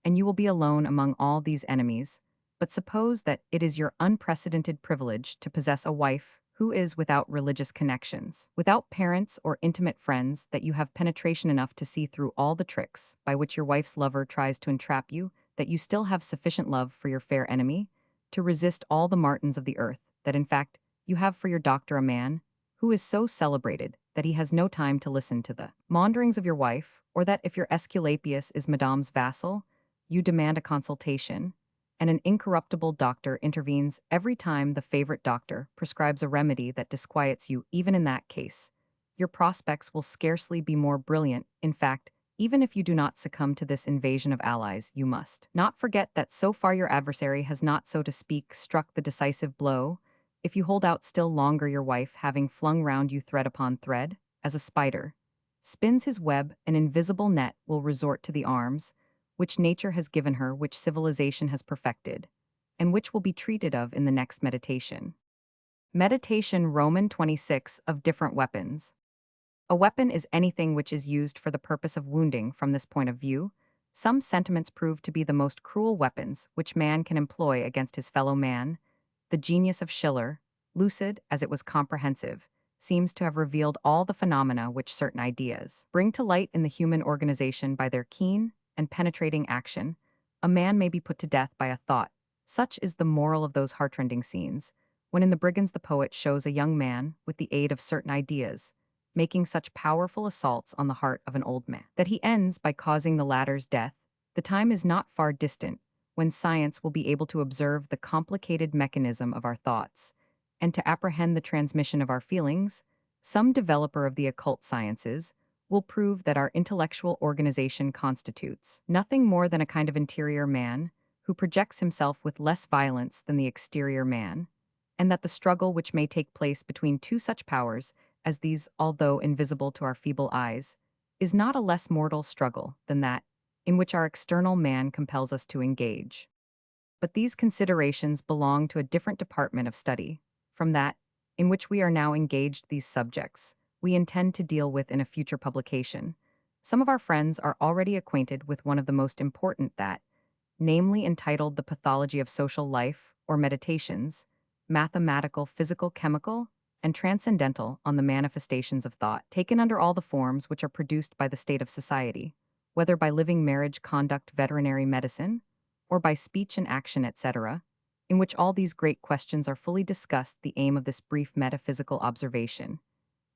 and you will be alone among all these enemies. But suppose that it is your unprecedented privilege to possess a wife who is without religious connections, without parents or intimate friends, that you have penetration enough to see through all the tricks by which your wife's lover tries to entrap you, that you still have sufficient love for your fair enemy to resist all the martins of the earth, that in fact you have for your doctor a man who is so celebrated that he has no time to listen to the maunderings of your wife, or that if your Aesculapius is Madame's vassal, you demand a consultation, and an incorruptible doctor intervenes every time the favorite doctor prescribes a remedy that disquiets you. Even in that case, your prospects will scarcely be more brilliant. In fact, even if you do not succumb to this invasion of allies, you must not forget that so far your adversary has not, so to speak, struck the decisive blow. If you hold out still longer, your wife, having flung round you thread upon thread, as a spider spins his web, an invisible net, will resort to the arms which nature has given her, which civilization has perfected, and which will be treated of in the next meditation. Meditation Roman 26 of different weapons. A weapon is anything which is used for the purpose of wounding. From this point of view, some sentiments prove to be the most cruel weapons which man can employ against his fellow man. The genius of Schiller, lucid as it was comprehensive, seems to have revealed all the phenomena which certain ideas bring to light in the human organization by their keen and penetrating action. A man may be put to death by a thought. Such is the moral of those heartrending scenes, when in The Brigands the poet shows a young man, with the aid of certain ideas, making such powerful assaults on the heart of an old man, that he ends by causing the latter's death. The time is not far distant when science will be able to observe the complicated mechanism of our thoughts, and to apprehend the transmission of our feelings. Some developer of the occult sciences will prove that our intellectual organization constitutes nothing more than a kind of interior man who projects himself with less violence than the exterior man, and that the struggle which may take place between two such powers as these, although invisible to our feeble eyes, is not a less mortal struggle than that in which our external man compels us to engage. But these considerations belong to a different department of study from that in which we are now engaged. These subjects we intend to deal with in a future publication. Some of our friends are already acquainted with one of the most important, that, namely entitled The Pathology of Social Life, or Meditations, mathematical, physical, chemical, and transcendental on the manifestations of thought, taken under all the forms which are produced by the state of society, whether by living, marriage, conduct, veterinary medicine, or by speech and action, etc., in which all these great questions are fully discussed. The aim of this brief metaphysical observation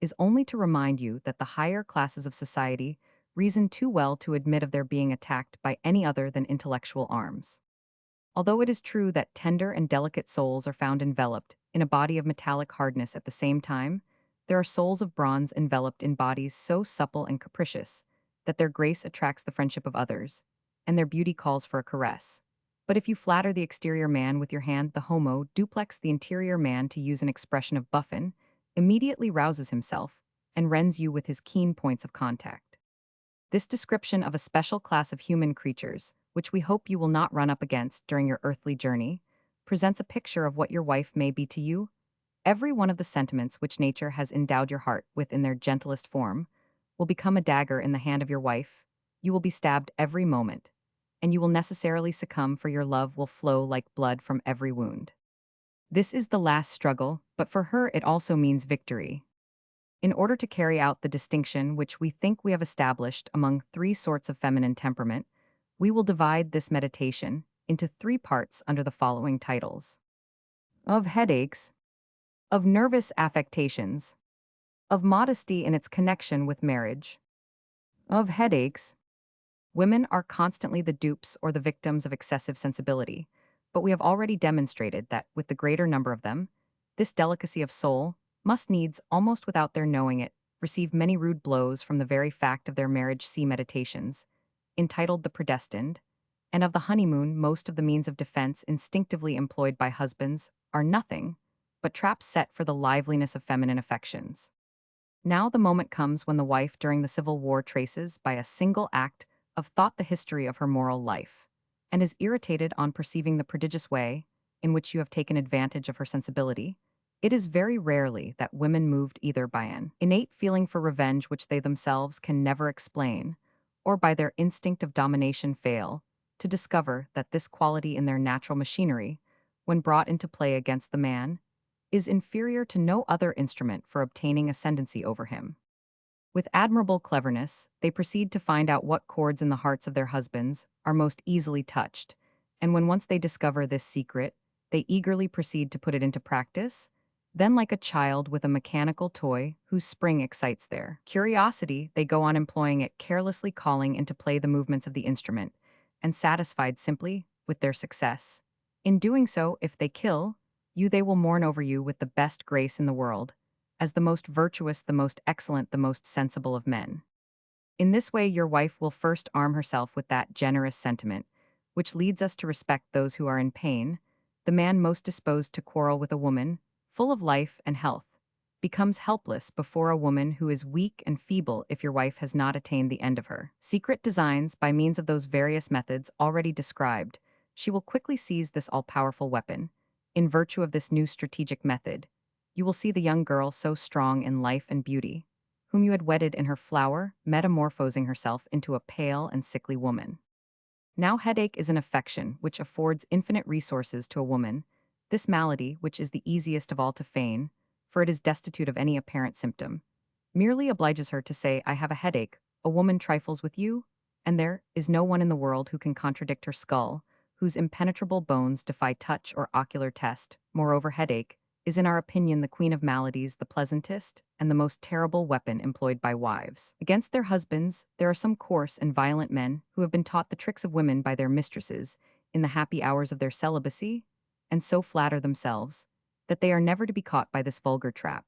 is only to remind you that the higher classes of society reason too well to admit of their being attacked by any other than intellectual arms. Although it is true that tender and delicate souls are found enveloped in a body of metallic hardness at the same time, there are souls of bronze enveloped in bodies so supple and capricious that their grace attracts the friendship of others, and their beauty calls for a caress. But if you flatter the exterior man with your hand, the homo duplex, the interior man, to use an expression of Buffon, immediately rouses himself and rends you with his keen points of contact. This description of a special class of human creatures, which we hope you will not run up against during your earthly journey, presents a picture of what your wife may be to you. Every one of the sentiments which nature has endowed your heart with in their gentlest form will become a dagger in the hand of your wife. You will be stabbed every moment, and you will necessarily succumb, for your love will flow like blood from every wound. This is the last struggle, but for her it also means victory. In order to carry out the distinction which we think we have established among three sorts of feminine temperament, we will divide this meditation into three parts under the following titles: of headaches, of nervous affectations, of modesty in its connection with marriage. Of headaches, women are constantly the dupes or the victims of excessive sensibility, but we have already demonstrated that, with the greater number of them, this delicacy of soul must needs, almost without their knowing it, receive many rude blows from the very fact of their marriage. See Meditations, entitled The Predestined, and of the honeymoon. Most of the means of defense instinctively employed by husbands are nothing but traps set for the liveliness of feminine affections. Now the moment comes when the wife during the Civil War traces by a single act of thought the history of her moral life, and is irritated on perceiving the prodigious way in which you have taken advantage of her sensibility. It is very rarely that women, moved either by an innate feeling for revenge which they themselves can never explain, or by their instinct of domination, fail to discover that this quality in their natural machinery, when brought into play against the man, is inferior to no other instrument for obtaining ascendancy over him. With admirable cleverness, they proceed to find out what chords in the hearts of their husbands are most easily touched, and when once they discover this secret, they eagerly proceed to put it into practice. Then, like a child with a mechanical toy whose spring excites their curiosity, they go on employing it, carelessly calling into play the movements of the instrument, and satisfied simply with their success. In doing so, if they kill you, they will mourn over you with the best grace in the world, as the most virtuous, the most excellent, the most sensible of men. In this way, your wife will first arm herself with that generous sentiment which leads us to respect those who are in pain. The man most disposed to quarrel with a woman, full of life and health, becomes helpless before a woman who is weak and feeble if your wife has not attained the end of her secret designs by means of those various methods already described. She will quickly seize this all-powerful weapon. In virtue of this new strategic method, you will see the young girl so strong in life and beauty, whom you had wedded in her flower, metamorphosing herself into a pale and sickly woman. Now headache is an affection which affords infinite resources to a woman. This malady, which is the easiest of all to feign, for it is destitute of any apparent symptom. Merely obliges her to say, I have a headache, a woman trifles with you, and there is no one in the world who can contradict her skull, whose impenetrable bones defy touch or ocular test. Moreover, headache is in our opinion the queen of maladies, the pleasantest, and the most terrible weapon employed by wives. Against their husbands, there are some coarse and violent men who have been taught the tricks of women by their mistresses in the happy hours of their celibacy, and so flatter themselves that they are never to be caught by this vulgar trap.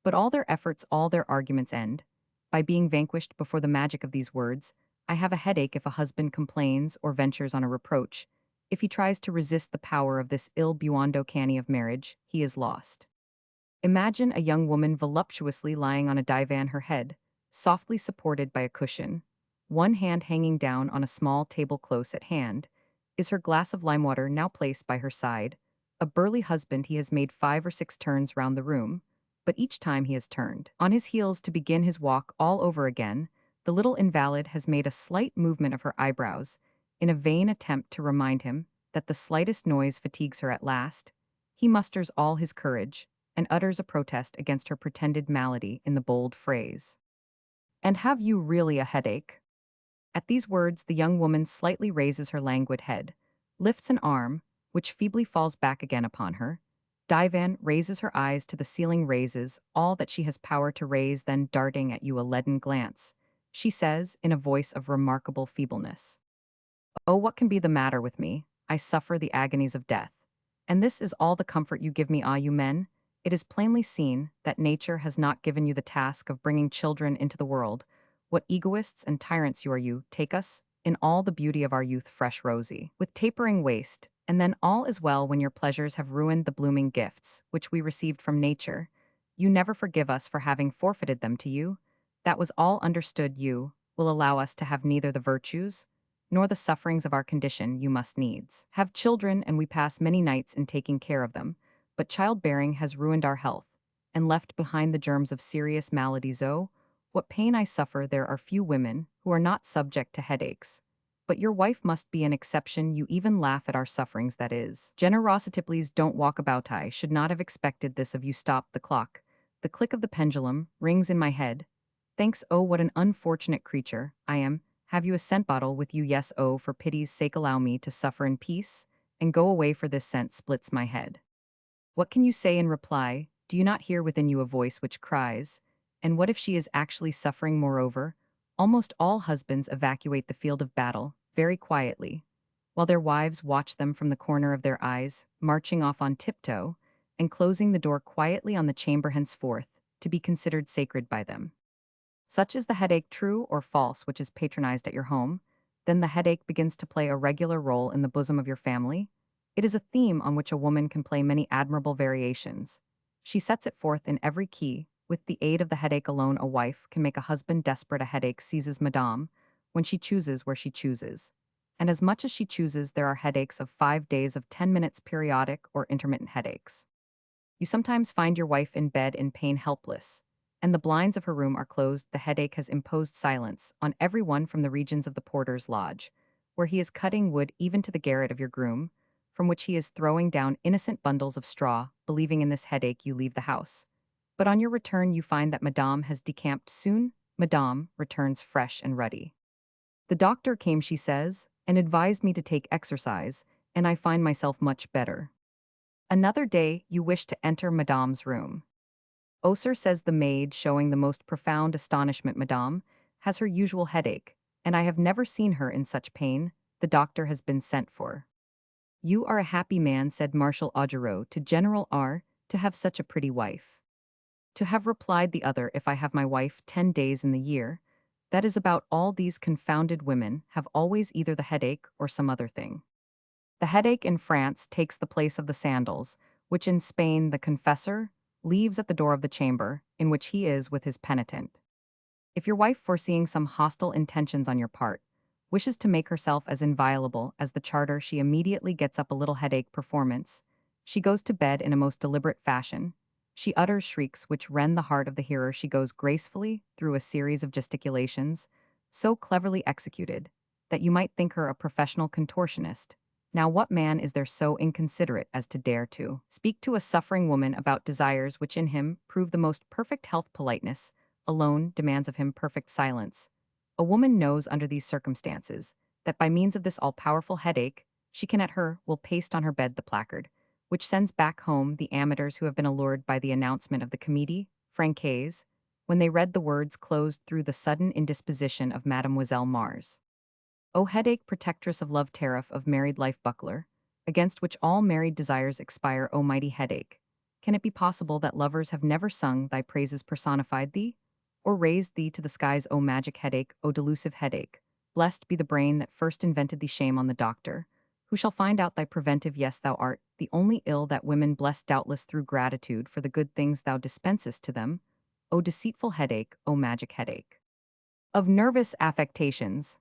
But all their efforts, all their arguments end by being vanquished before the magic of these words. I have a headache. If a husband complains or ventures on a reproach, if he tries to resist the power of this il buono canny of marriage, he is lost. Imagine a young woman voluptuously lying on a divan, her head softly supported by a cushion, one hand hanging down on a small table close at hand. Is her glass of lime water now placed by her side? A burly husband, he has made 5 or 6 turns round the room, but each time he has turned on his heels to begin his walk all over again. The little invalid has made a slight movement of her eyebrows, in a vain attempt to remind him that the slightest noise fatigues her at last. He musters all his courage, and utters a protest against her pretended malady in the bold phrase, And have you really a headache? At these words, the young woman slightly raises her languid head, lifts an arm, which feebly falls back again upon her. Divan raises her eyes to the ceiling, raises all that she has power to raise, then darting at you a leaden glance, she says, in a voice of remarkable feebleness, Oh, what can be the matter with me? I suffer the agonies of death. And this is all the comfort you give me, ah, you men? It is plainly seen that nature has not given you the task of bringing children into the world. What egoists and tyrants you are, you take us, in all the beauty of our youth, fresh rosy, with tapering waist, and then all is well when your pleasures have ruined the blooming gifts which we received from nature. You never forgive us for having forfeited them to you. That was all understood. You will allow us to have neither the virtues nor the sufferings of our condition. You must needs have children, and we pass many nights in taking care of them, but childbearing has ruined our health, and left behind the germs of serious maladies. Oh, what pain I suffer! There are few women who are not subject to headaches, but your wife must be an exception. You even laugh at our sufferings. That is generosity. Please don't walk about. I should not have expected this of you. Stop the clock. The click of the pendulum rings in my head. Thanks. Oh, what an unfortunate creature I am. Have you a scent bottle with you? Yes. Oh, for pity's sake, allow me to suffer in peace, and go away, for this scent splits my head. What can you say in reply? Do you not hear within you a voice which cries, And what if she is actually suffering? Moreover, almost all husbands evacuate the field of battle very quietly, while their wives watch them from the corner of their eyes, marching off on tiptoe, and closing the door quietly on the chamber henceforth to be considered sacred by them. Such is the headache, true or false, which is patronized at your home. Then the headache begins to play a regular role in the bosom of your family. It is a theme on which a woman can play many admirable variations. She sets it forth in every key. With the aid of the headache alone, a wife can make a husband desperate. A headache seizes Madame when she chooses, where she chooses. And as much as she chooses, there are headaches of 5 days, of 10 minutes, periodic or intermittent headaches. You sometimes find your wife in bed in pain, helpless, and the blinds of her room are closed. The headache has imposed silence on everyone, from the regions of the porter's lodge, where he is cutting wood, even to the garret of your groom, from which he is throwing down innocent bundles of straw. Believing in this headache, you leave the house. But on your return, you find that Madame has decamped. Soon, Madame returns fresh and ruddy. The doctor came, she says, and advised me to take exercise, and I find myself much better. Another day, you wish to enter Madame's room. Oh, sir, says the maid, showing the most profound astonishment, Madame has her usual headache, and I have never seen her in such pain. The doctor has been sent for. You are a happy man, said Marshal Augereau to General R, to have such a pretty wife. To have, replied the other, if I have my wife 10 days in the year, that is about all. These confounded women have always either the headache or some other thing. The headache in France takes the place of the sandals, which in Spain the confessor leaves at the door of the chamber in which he is with his penitent. If your wife, foreseeing some hostile intentions on your part, wishes to make herself as inviolable as the charter, she immediately gets up a little headache performance. She goes to bed in a most deliberate fashion. She utters shrieks which rend the heart of the hearer. She goes gracefully through a series of gesticulations, so cleverly executed that you might think her a professional contortionist, Now, what man is there so inconsiderate as to dare to speak to a suffering woman about desires which in him prove the most perfect health politeness, alone demands of him perfect silence? A woman knows under these circumstances that by means of this all-powerful headache, she can at her will paste on her bed the placard, which sends back home the amateurs who have been allured by the announcement of the Comédie Francaise, when they read the words closed through the sudden indisposition of Mademoiselle Mars. O headache, protectress of love, tariff of married life, buckler, against which all married desires expire, O mighty headache, can it be possible that lovers have never sung thy praises, personified thee, or raised thee to the skies, O magic headache, O delusive headache? Blessed be the brain that first invented thee, shame on the doctor, who shall find out thy preventive. Yes, thou art the only ill that women bless, doubtless through gratitude for the good things thou dispensest to them, O deceitful headache, O magic headache. Of nervous affectations,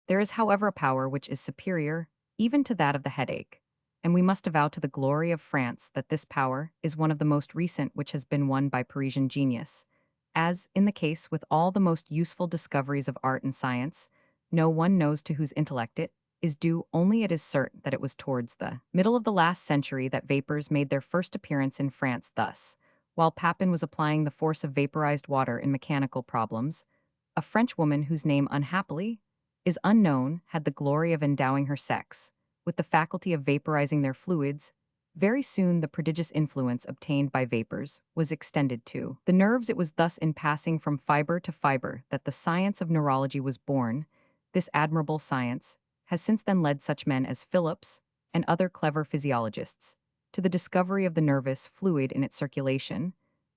there is, however, a power which is superior even to that of the headache, and we must avow to the glory of France that this power is one of the most recent which has been won by Parisian genius. As, in the case with all the most useful discoveries of art and science, no one knows to whose intellect it is due, only it is certain that it was towards the middle of the last century that vapors made their first appearance in France. Thus, while Papin was applying the force of vaporized water in mechanical problems, a French woman whose name unhappily is unknown had the glory of endowing her sex with the faculty of vaporizing their fluids. Very soon the prodigious influence obtained by vapors was extended to the nerves. It was thus in passing from fiber to fiber that the science of neurology was born. This admirable science has since then led such men as Phillips and other clever physiologists to the discovery of the nervous fluid in its circulation.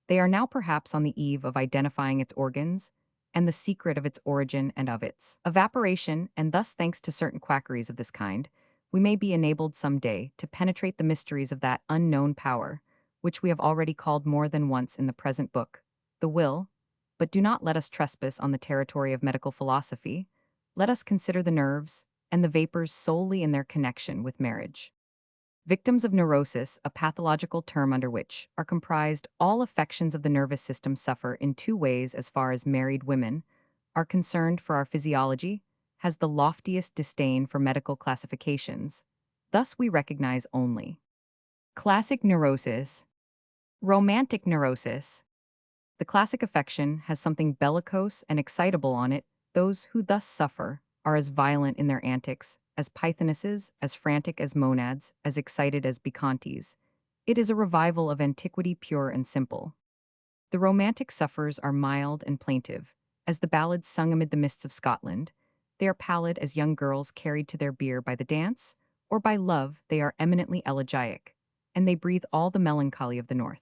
They are now perhaps on the eve of identifying its organs and the secret of its origin and of its evaporation, and thus, thanks to certain quackeries of this kind, we may be enabled some day to penetrate the mysteries of that unknown power, which we have already called more than once in the present book, the will. But do not let us trespass on the territory of medical philosophy. Let us consider the nerves and the vapors solely in their connection with marriage. Victims of neurosis, a pathological term under which are comprised all affections of the nervous system, suffer in two ways as far as married women are concerned, for our physiology has the loftiest disdain for medical classifications. Thus we recognize only classic neurosis, romantic neurosis. The classic affection has something bellicose and excitable on it. Those who thus suffer are as violent in their antics as pythonesses, as frantic as monads, as excited as bacchantes. It is a revival of antiquity, pure and simple. The romantic sufferers are mild and plaintive, as the ballads sung amid the mists of Scotland. They are pallid as young girls carried to their bier by the dance, or by love. They are eminently elegiac, and they breathe all the melancholy of the north.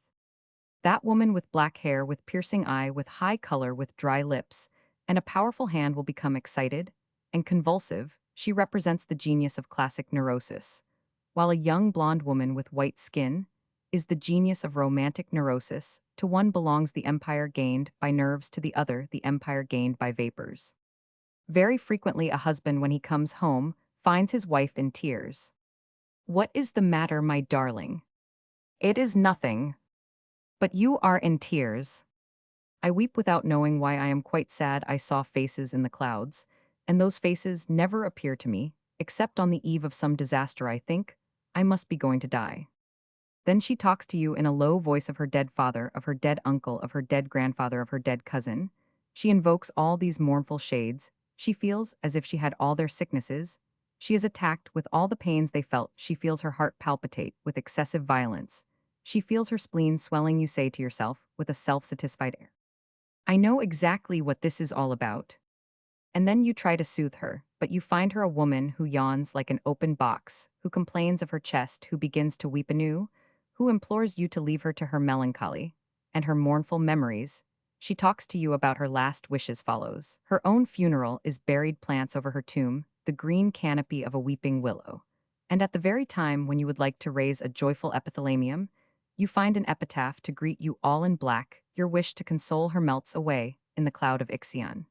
That woman with black hair, with piercing eye, with high color, with dry lips, and a powerful hand will become excited and convulsive. She represents the genius of classic neurosis, while a young blonde woman with white skin is the genius of romantic neurosis. To one belongs the empire gained by nerves, to the other the empire gained by vapors. Very frequently a husband, when he comes home, finds his wife in tears. "What is the matter, my darling?" "It is nothing." "But you are in tears." "I weep without knowing why. I am quite sad. I saw faces in the clouds, and those faces never appear to me, except on the eve of some disaster. I think I must be going to die." Then she talks to you in a low voice of her dead father, of her dead uncle, of her dead grandfather, of her dead cousin. She invokes all these mournful shades. She feels as if she had all their sicknesses. She is attacked with all the pains they felt. She feels her heart palpitate with excessive violence. She feels her spleen swelling. You say to yourself, with a self-satisfied air, "I know exactly what this is all about." And then you try to soothe her, but you find her a woman who yawns like an open box, who complains of her chest, who begins to weep anew, who implores you to leave her to her melancholy and her mournful memories. She talks to you about her last wishes. Follows her own funeral is buried plants over her tomb, the green canopy of a weeping willow. And at the very time when you would like to raise a joyful epithalamium, you find an epitaph to greet you all in black. Your wish to console her melts away in the cloud of Ixion.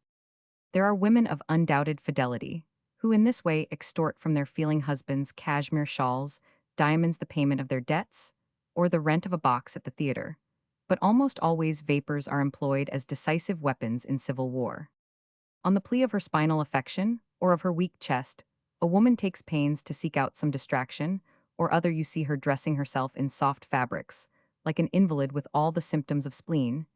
There are women of undoubted fidelity, who in this way extort from their feeling husbands cashmere shawls, diamonds, the payment of their debts, or the rent of a box at the theater. But almost always vapors are employed as decisive weapons in civil war. On the plea of her spinal affection, or of her weak chest, A woman takes pains to seek out some distraction, or other you see her dressing herself in soft fabrics, like an invalid with all the symptoms of spleen.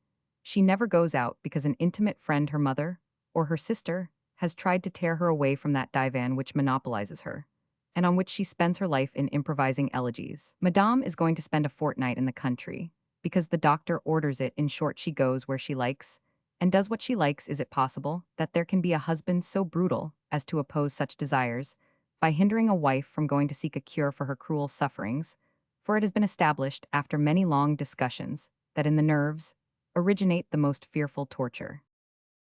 She never goes out because an intimate friend, her mother, or her sister, has tried to tear her away from that divan which monopolizes her, and on which she spends her life in improvising elegies. Madame is going to spend a fortnight in the country, because the doctor orders it. In short, she goes where she likes, and does what she likes. Is it possible that there can be a husband so brutal as to oppose such desires, by hindering a wife from going to seek a cure for her cruel sufferings? For it has been established, after many long discussions, that in the nerves originate the most fearful torture.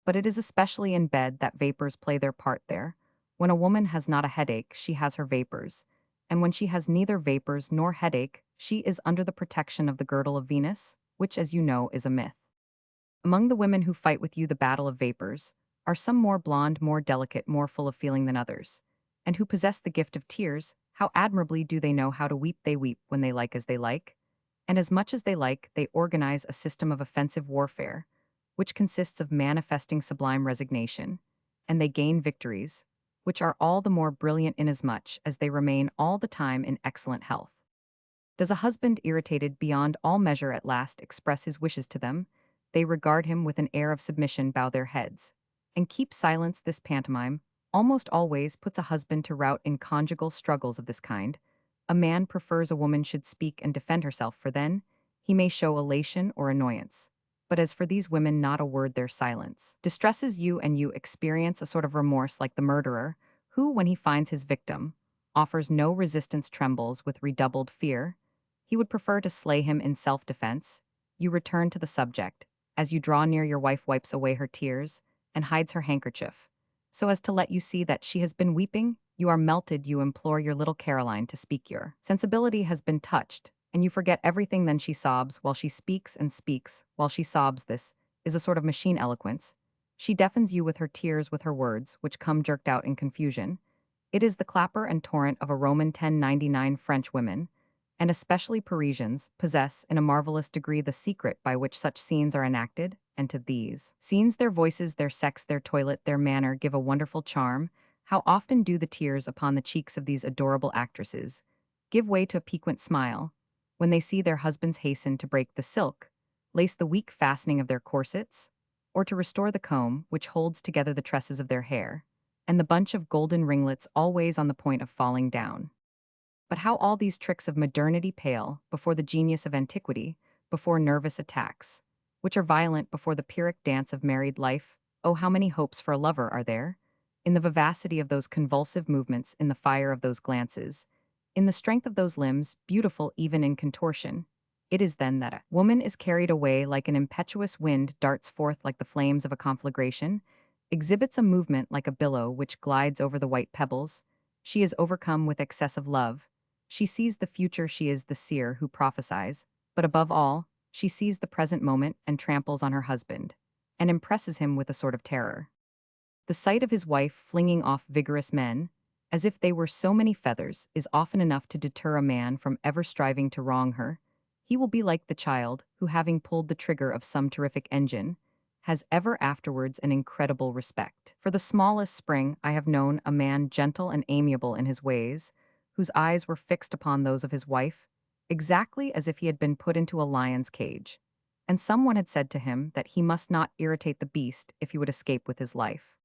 But it is especially in bed that vapors play their part there. When a woman has not a headache, she has her vapors. And when she has neither vapors nor headache, she is under the protection of the girdle of Venus, which, as you know, is a myth. Among the women who fight with you the battle of vapors, are some more blonde, more delicate, more full of feeling than others, and who possess the gift of tears. How admirably do they know how to weep! They weep when they like as they like, and as much as they like, they organize a system of offensive warfare, which consists of manifesting sublime resignation, and they gain victories, which are all the more brilliant inasmuch as they remain all the time in excellent health. Does a husband irritated beyond all measure at last express his wishes to them? They regard him with an air of submission, bow their heads, and keep silence. This pantomime almost always puts a husband to rout in conjugal struggles of this kind. A man prefers a woman should speak and defend herself, for then he may show elation or annoyance. But as for these women, not a word. Their silence distresses you, and you experience a sort of remorse, like the murderer, who, when he finds his victim, offers no resistance, trembles with redoubled fear. He would prefer to slay him in self-defense. You return to the subject. As you draw near, your wife wipes away her tears and hides her handkerchief, so as to let you see that she has been weeping. You are melted. You implore your little Caroline to speak. Your sensibility has been touched, and you forget everything. Then she sobs while she speaks, and speaks while she sobs. This is a sort of machine eloquence. She deafens you with her tears, with her words, which come jerked out in confusion. It is the clapper and torrent of a Roman 1099. French women, and especially Parisians, possess in a marvelous degree the secret by which such scenes are enacted, and to these scenes their voices, their sex, their toilet, their manner give a wonderful charm. How often do the tears upon the cheeks of these adorable actresses give way to a piquant smile, when they see their husbands hasten to break the silk, lace the weak fastening of their corsets, or to restore the comb which holds together the tresses of their hair, and the bunch of golden ringlets always on the point of falling down. But how all these tricks of modernity pale before the genius of antiquity, before nervous attacks, which are violent before the Pyrrhic dance of married life. Oh, how many hopes for a lover are there, in the vivacity of those convulsive movements, in the fire of those glances, in the strength of those limbs, beautiful even in contortion. It is then that a woman is carried away like an impetuous wind, darts forth like the flames of a conflagration, exhibits a movement like a billow which glides over the white pebbles. She is overcome with excessive love. She sees the future. She is the seer who prophesies, but above all, she sees the present moment and tramples on her husband, and impresses him with a sort of terror. The sight of his wife flinging off vigorous men, as if they were so many feathers, is often enough to deter a man from ever striving to wrong her. He will be like the child who, having pulled the trigger of some terrific engine, has ever afterwards an incredible respect for the smallest spring. I have known a man gentle and amiable in his ways, whose eyes were fixed upon those of his wife, exactly as if he had been put into a lion's cage, and someone had said to him that he must not irritate the beast if he would escape with his life.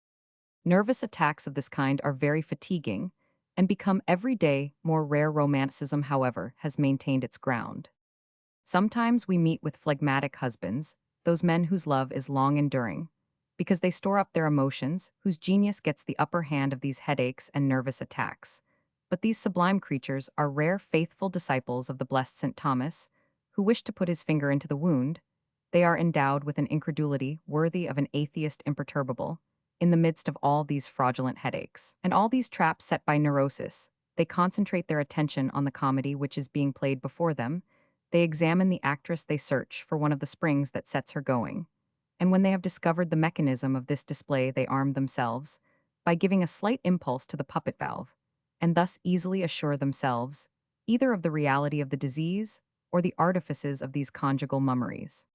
Nervous attacks of this kind are very fatiguing, and become every day more rare. Romanticism, however, has maintained its ground. Sometimes we meet with phlegmatic husbands, those men whose love is long enduring, because they store up their emotions, whose genius gets the upper hand of these headaches and nervous attacks. But these sublime creatures are rare, faithful disciples of the blessed St. Thomas, who wished to put his finger into the wound. They are endowed with an incredulity worthy of an atheist imperturbable. In the midst of all these fraudulent headaches, and all these traps set by neurosis, they concentrate their attention on the comedy which is being played before them. They examine the actress, they search for one of the springs that sets her going. And when they have discovered the mechanism of this display, they arm themselves by giving a slight impulse to the puppet valve, and thus easily assure themselves either of the reality of the disease or the artifices of these conjugal mummeries.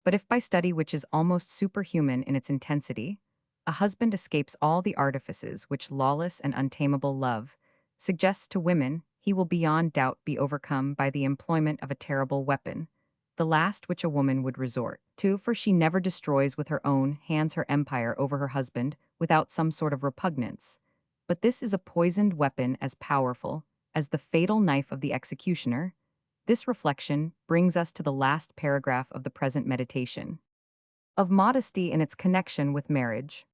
But if by study which is almost superhuman in its intensity, A husband escapes all the artifices which lawless and untamable love suggests to women he will beyond doubt be overcome by the employment of a terrible weapon, the last which a woman would resort to, for she never destroys with her own hands her empire over her husband without some sort of repugnance. But this is a poisoned weapon as powerful as the fatal knife of the executioner. This reflection brings us to the last paragraph of the present meditation of modesty in its connection with marriage.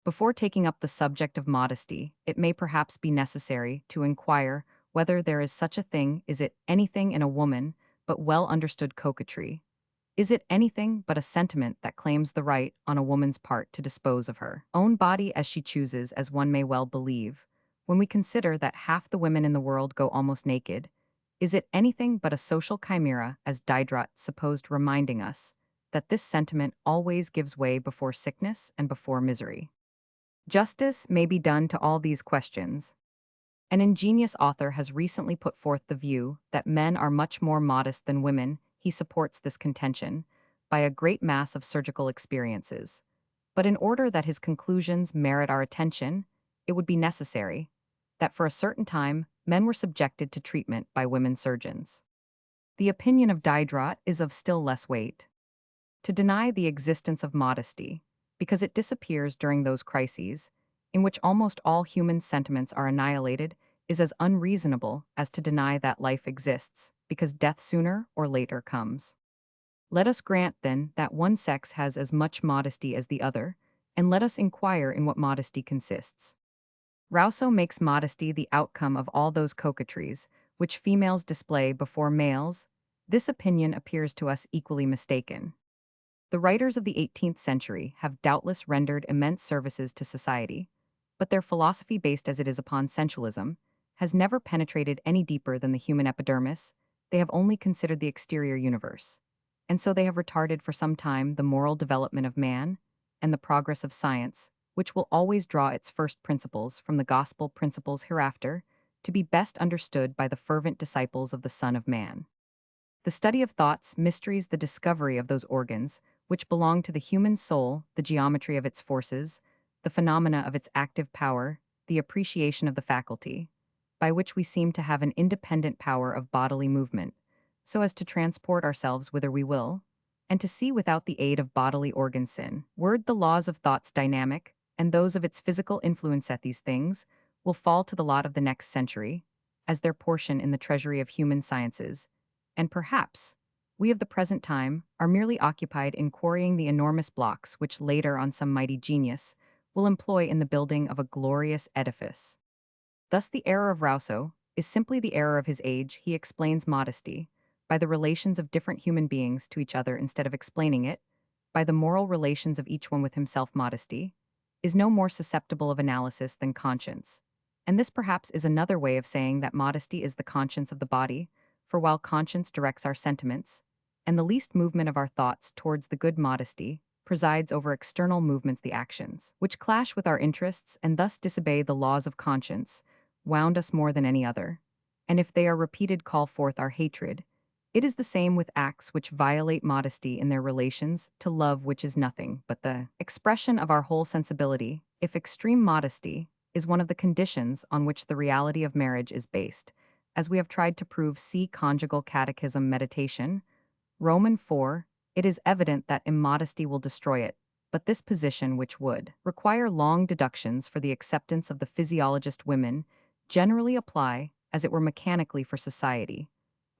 Before taking up the subject of modesty, it may perhaps be necessary to inquire whether there is such a thing. Is it anything in a woman but well understood coquetry? Is it anything but a sentiment that claims the right on a woman's part to dispose of her own body as she chooses, as one may well believe, when we consider that half the women in the world go almost naked? Is it anything but a social chimera, as Diderot supposed, reminding us that this sentiment always gives way before sickness and before misery? Justice may be done to all these questions. An ingenious author has recently put forth the view that men are much more modest than women. He supports this contention by a great mass of surgical experiences. But in order that his conclusions merit our attention, it would be necessary that for a certain time men were subjected to treatment by women surgeons. The opinion of Diderot is of still less weight. To deny the existence of modesty, because it disappears during those crises in which almost all human sentiments are annihilated, is as unreasonable as to deny that life exists, because death sooner or later comes. Let us grant, then, that one sex has as much modesty as the other, and let us inquire in what modesty consists. Rousseau makes modesty the outcome of all those coquetries which females display before males. This opinion appears to us equally mistaken. The writers of the 18th century have doubtless rendered immense services to society, but their philosophy, based as it is upon sensualism, has never penetrated any deeper than the human epidermis. They have only considered the exterior universe, and so they have retarded for some time the moral development of man and the progress of science, which will always draw its first principles from the gospel principles hereafter, to be best understood by the fervent disciples of the Son of Man. The study of thoughts mysteries, the discovery of those organs which belong to the human soul, the geometry of its forces, the phenomena of its active power, the appreciation of the faculty, by which we seem to have an independent power of bodily movement, so as to transport ourselves whither we will, and to see without the aid of bodily organs in word the laws of thought's dynamic, and those of its physical influence. At these things will fall to the lot of the next century, as their portion in the treasury of human sciences, and perhaps we of the present time are merely occupied in quarrying the enormous blocks which later on some mighty genius will employ in the building of a glorious edifice. Thus the error of Rousseau is simply the error of his age. He explains modesty by the relations of different human beings to each other instead of explaining it by the moral relations of each one with himself. Modesty is no more susceptible of analysis than conscience, and this perhaps is another way of saying that modesty is the conscience of the body, for while conscience directs our sentiments, and the least movement of our thoughts towards the good, modesty presides over external movements, the actions, which clash with our interests and thus disobey the laws of conscience, wound us more than any other, and if they are repeated call forth our hatred. It is the same with acts which violate modesty in their relations to love, which is nothing but the expression of our whole sensibility. If extreme modesty is one of the conditions on which the reality of marriage is based, as we have tried to prove, see Conjugal Catechism Meditation, Roman 4, it is evident that immodesty will destroy it, but this position, which would require long deductions for the acceptance of the physiologist, women generally apply, as it were mechanically, for society,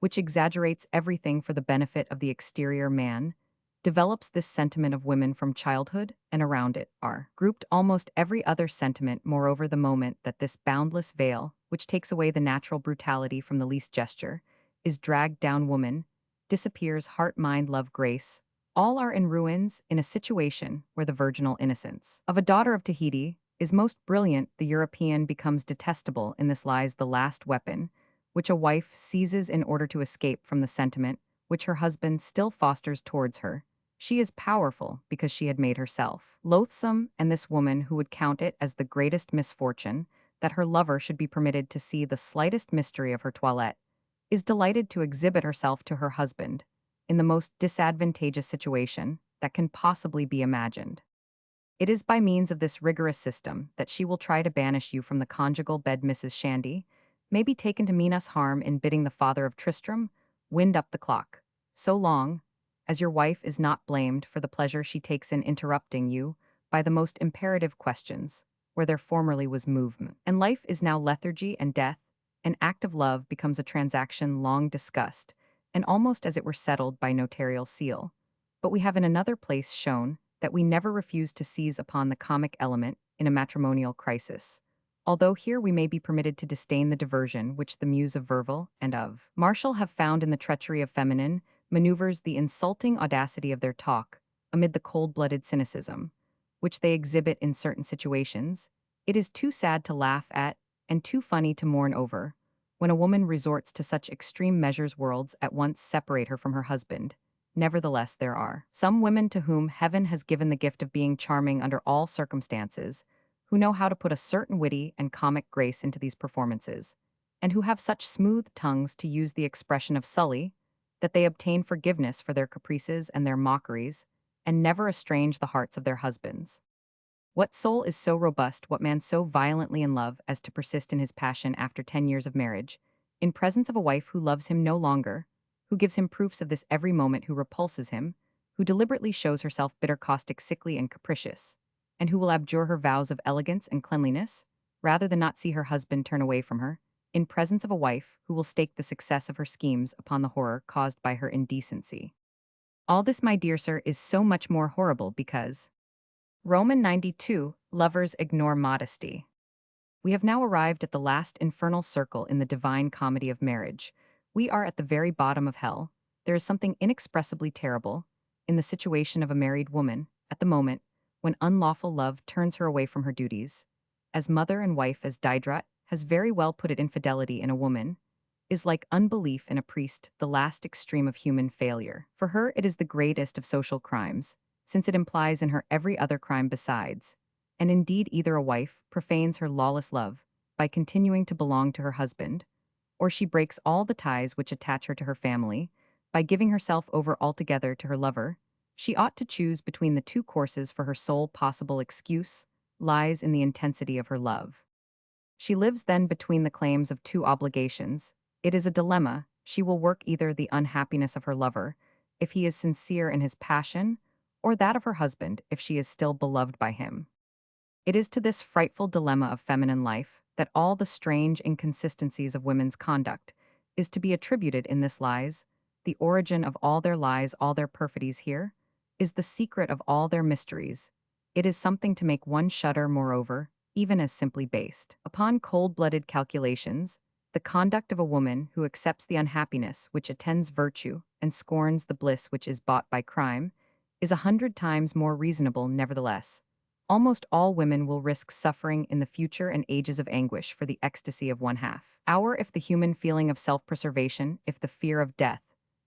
which exaggerates everything for the benefit of the exterior man, develops this sentiment of women from childhood, and around it are grouped almost every other sentiment. Moreover, the moment that this boundless veil, which takes away the natural brutality from the least gesture, is dragged down, woman disappears, heart, mind, love, grace, all are in ruins. In a situation where the virginal innocence of a daughter of Tahiti is most brilliant, the European becomes detestable. In this lies the last weapon, which a wife seizes in order to escape from the sentiment which her husband still fosters towards her. She is powerful because she had made herself loathsome, and this woman, who would count it as the greatest misfortune that her lover should be permitted to see the slightest mystery of her toilette, is delighted to exhibit herself to her husband in the most disadvantageous situation that can possibly be imagined. It is by means of this rigorous system that she will try to banish you from the conjugal bed. Mrs. Shandy may be taken to mean us harm in bidding the father of Tristram wind up the clock, so long as your wife is not blamed for the pleasure she takes in interrupting you by the most imperative questions, where there formerly was movement. And life is now lethargy and death. An act of love becomes a transaction long discussed, and almost as it were settled by notarial seal. But we have in another place shown that we never refuse to seize upon the comic element in a matrimonial crisis, although here we may be permitted to disdain the diversion which the muse of Verville and of Martial have found in the treachery of feminine maneuvers, the insulting audacity of their talk, amid the cold-blooded cynicism, which they exhibit in certain situations. It is too sad to laugh at, and too funny to mourn over, when a woman resorts to such extreme measures worlds at once separate her from her husband. Nevertheless, there are some women to whom heaven has given the gift of being charming under all circumstances, who know how to put a certain witty and comic grace into these performances, and who have such smooth tongues, to use the expression of Sully, that they obtain forgiveness for their caprices and their mockeries, and never estrange the hearts of their husbands. What soul is so robust, what man so violently in love as to persist in his passion after 10 years of marriage, in presence of a wife who loves him no longer, who gives him proofs of this every moment, who repulses him, who deliberately shows herself bitter, caustic, sickly, and capricious, and who will abjure her vows of elegance and cleanliness, rather than not see her husband turn away from her, in presence of a wife who will stake the success of her schemes upon the horror caused by her indecency. All this, my dear sir, is so much more horrible because Roman 92, lovers ignore modesty. We have now arrived at the last infernal circle in the divine comedy of marriage. We are at the very bottom of hell. There is something inexpressibly terrible in the situation of a married woman at the moment when unlawful love turns her away from her duties. As mother and wife, as Diderot has very well put it, infidelity in a woman is like unbelief in a priest, the last extreme of human failure. For her, it is the greatest of social crimes, since it implies in her every other crime besides. And indeed, either a wife profanes her lawless love by continuing to belong to her husband, or she breaks all the ties which attach her to her family by giving herself over altogether to her lover. She ought to choose between the two courses, for her sole possible excuse lies in the intensity of her love. She lives then between the claims of two obligations. It is a dilemma. She will work either the unhappiness of her lover, if he is sincere in his passion, or that of her husband, if she is still beloved by him. It is to this frightful dilemma of feminine life that all the strange inconsistencies of women's conduct is to be attributed. In this lies the origin of all their lies, all their perfidies. Here is the secret of all their mysteries. It is something to make one shudder, moreover, even as simply based upon cold-blooded calculations. The conduct of a woman who accepts the unhappiness which attends virtue and scorns the bliss which is bought by crime is 100 times more reasonable. Nevertheless, almost all women will risk suffering in the future and ages of anguish for the ecstasy of 1/2 hour, if the human feeling of self-preservation, if the fear of death,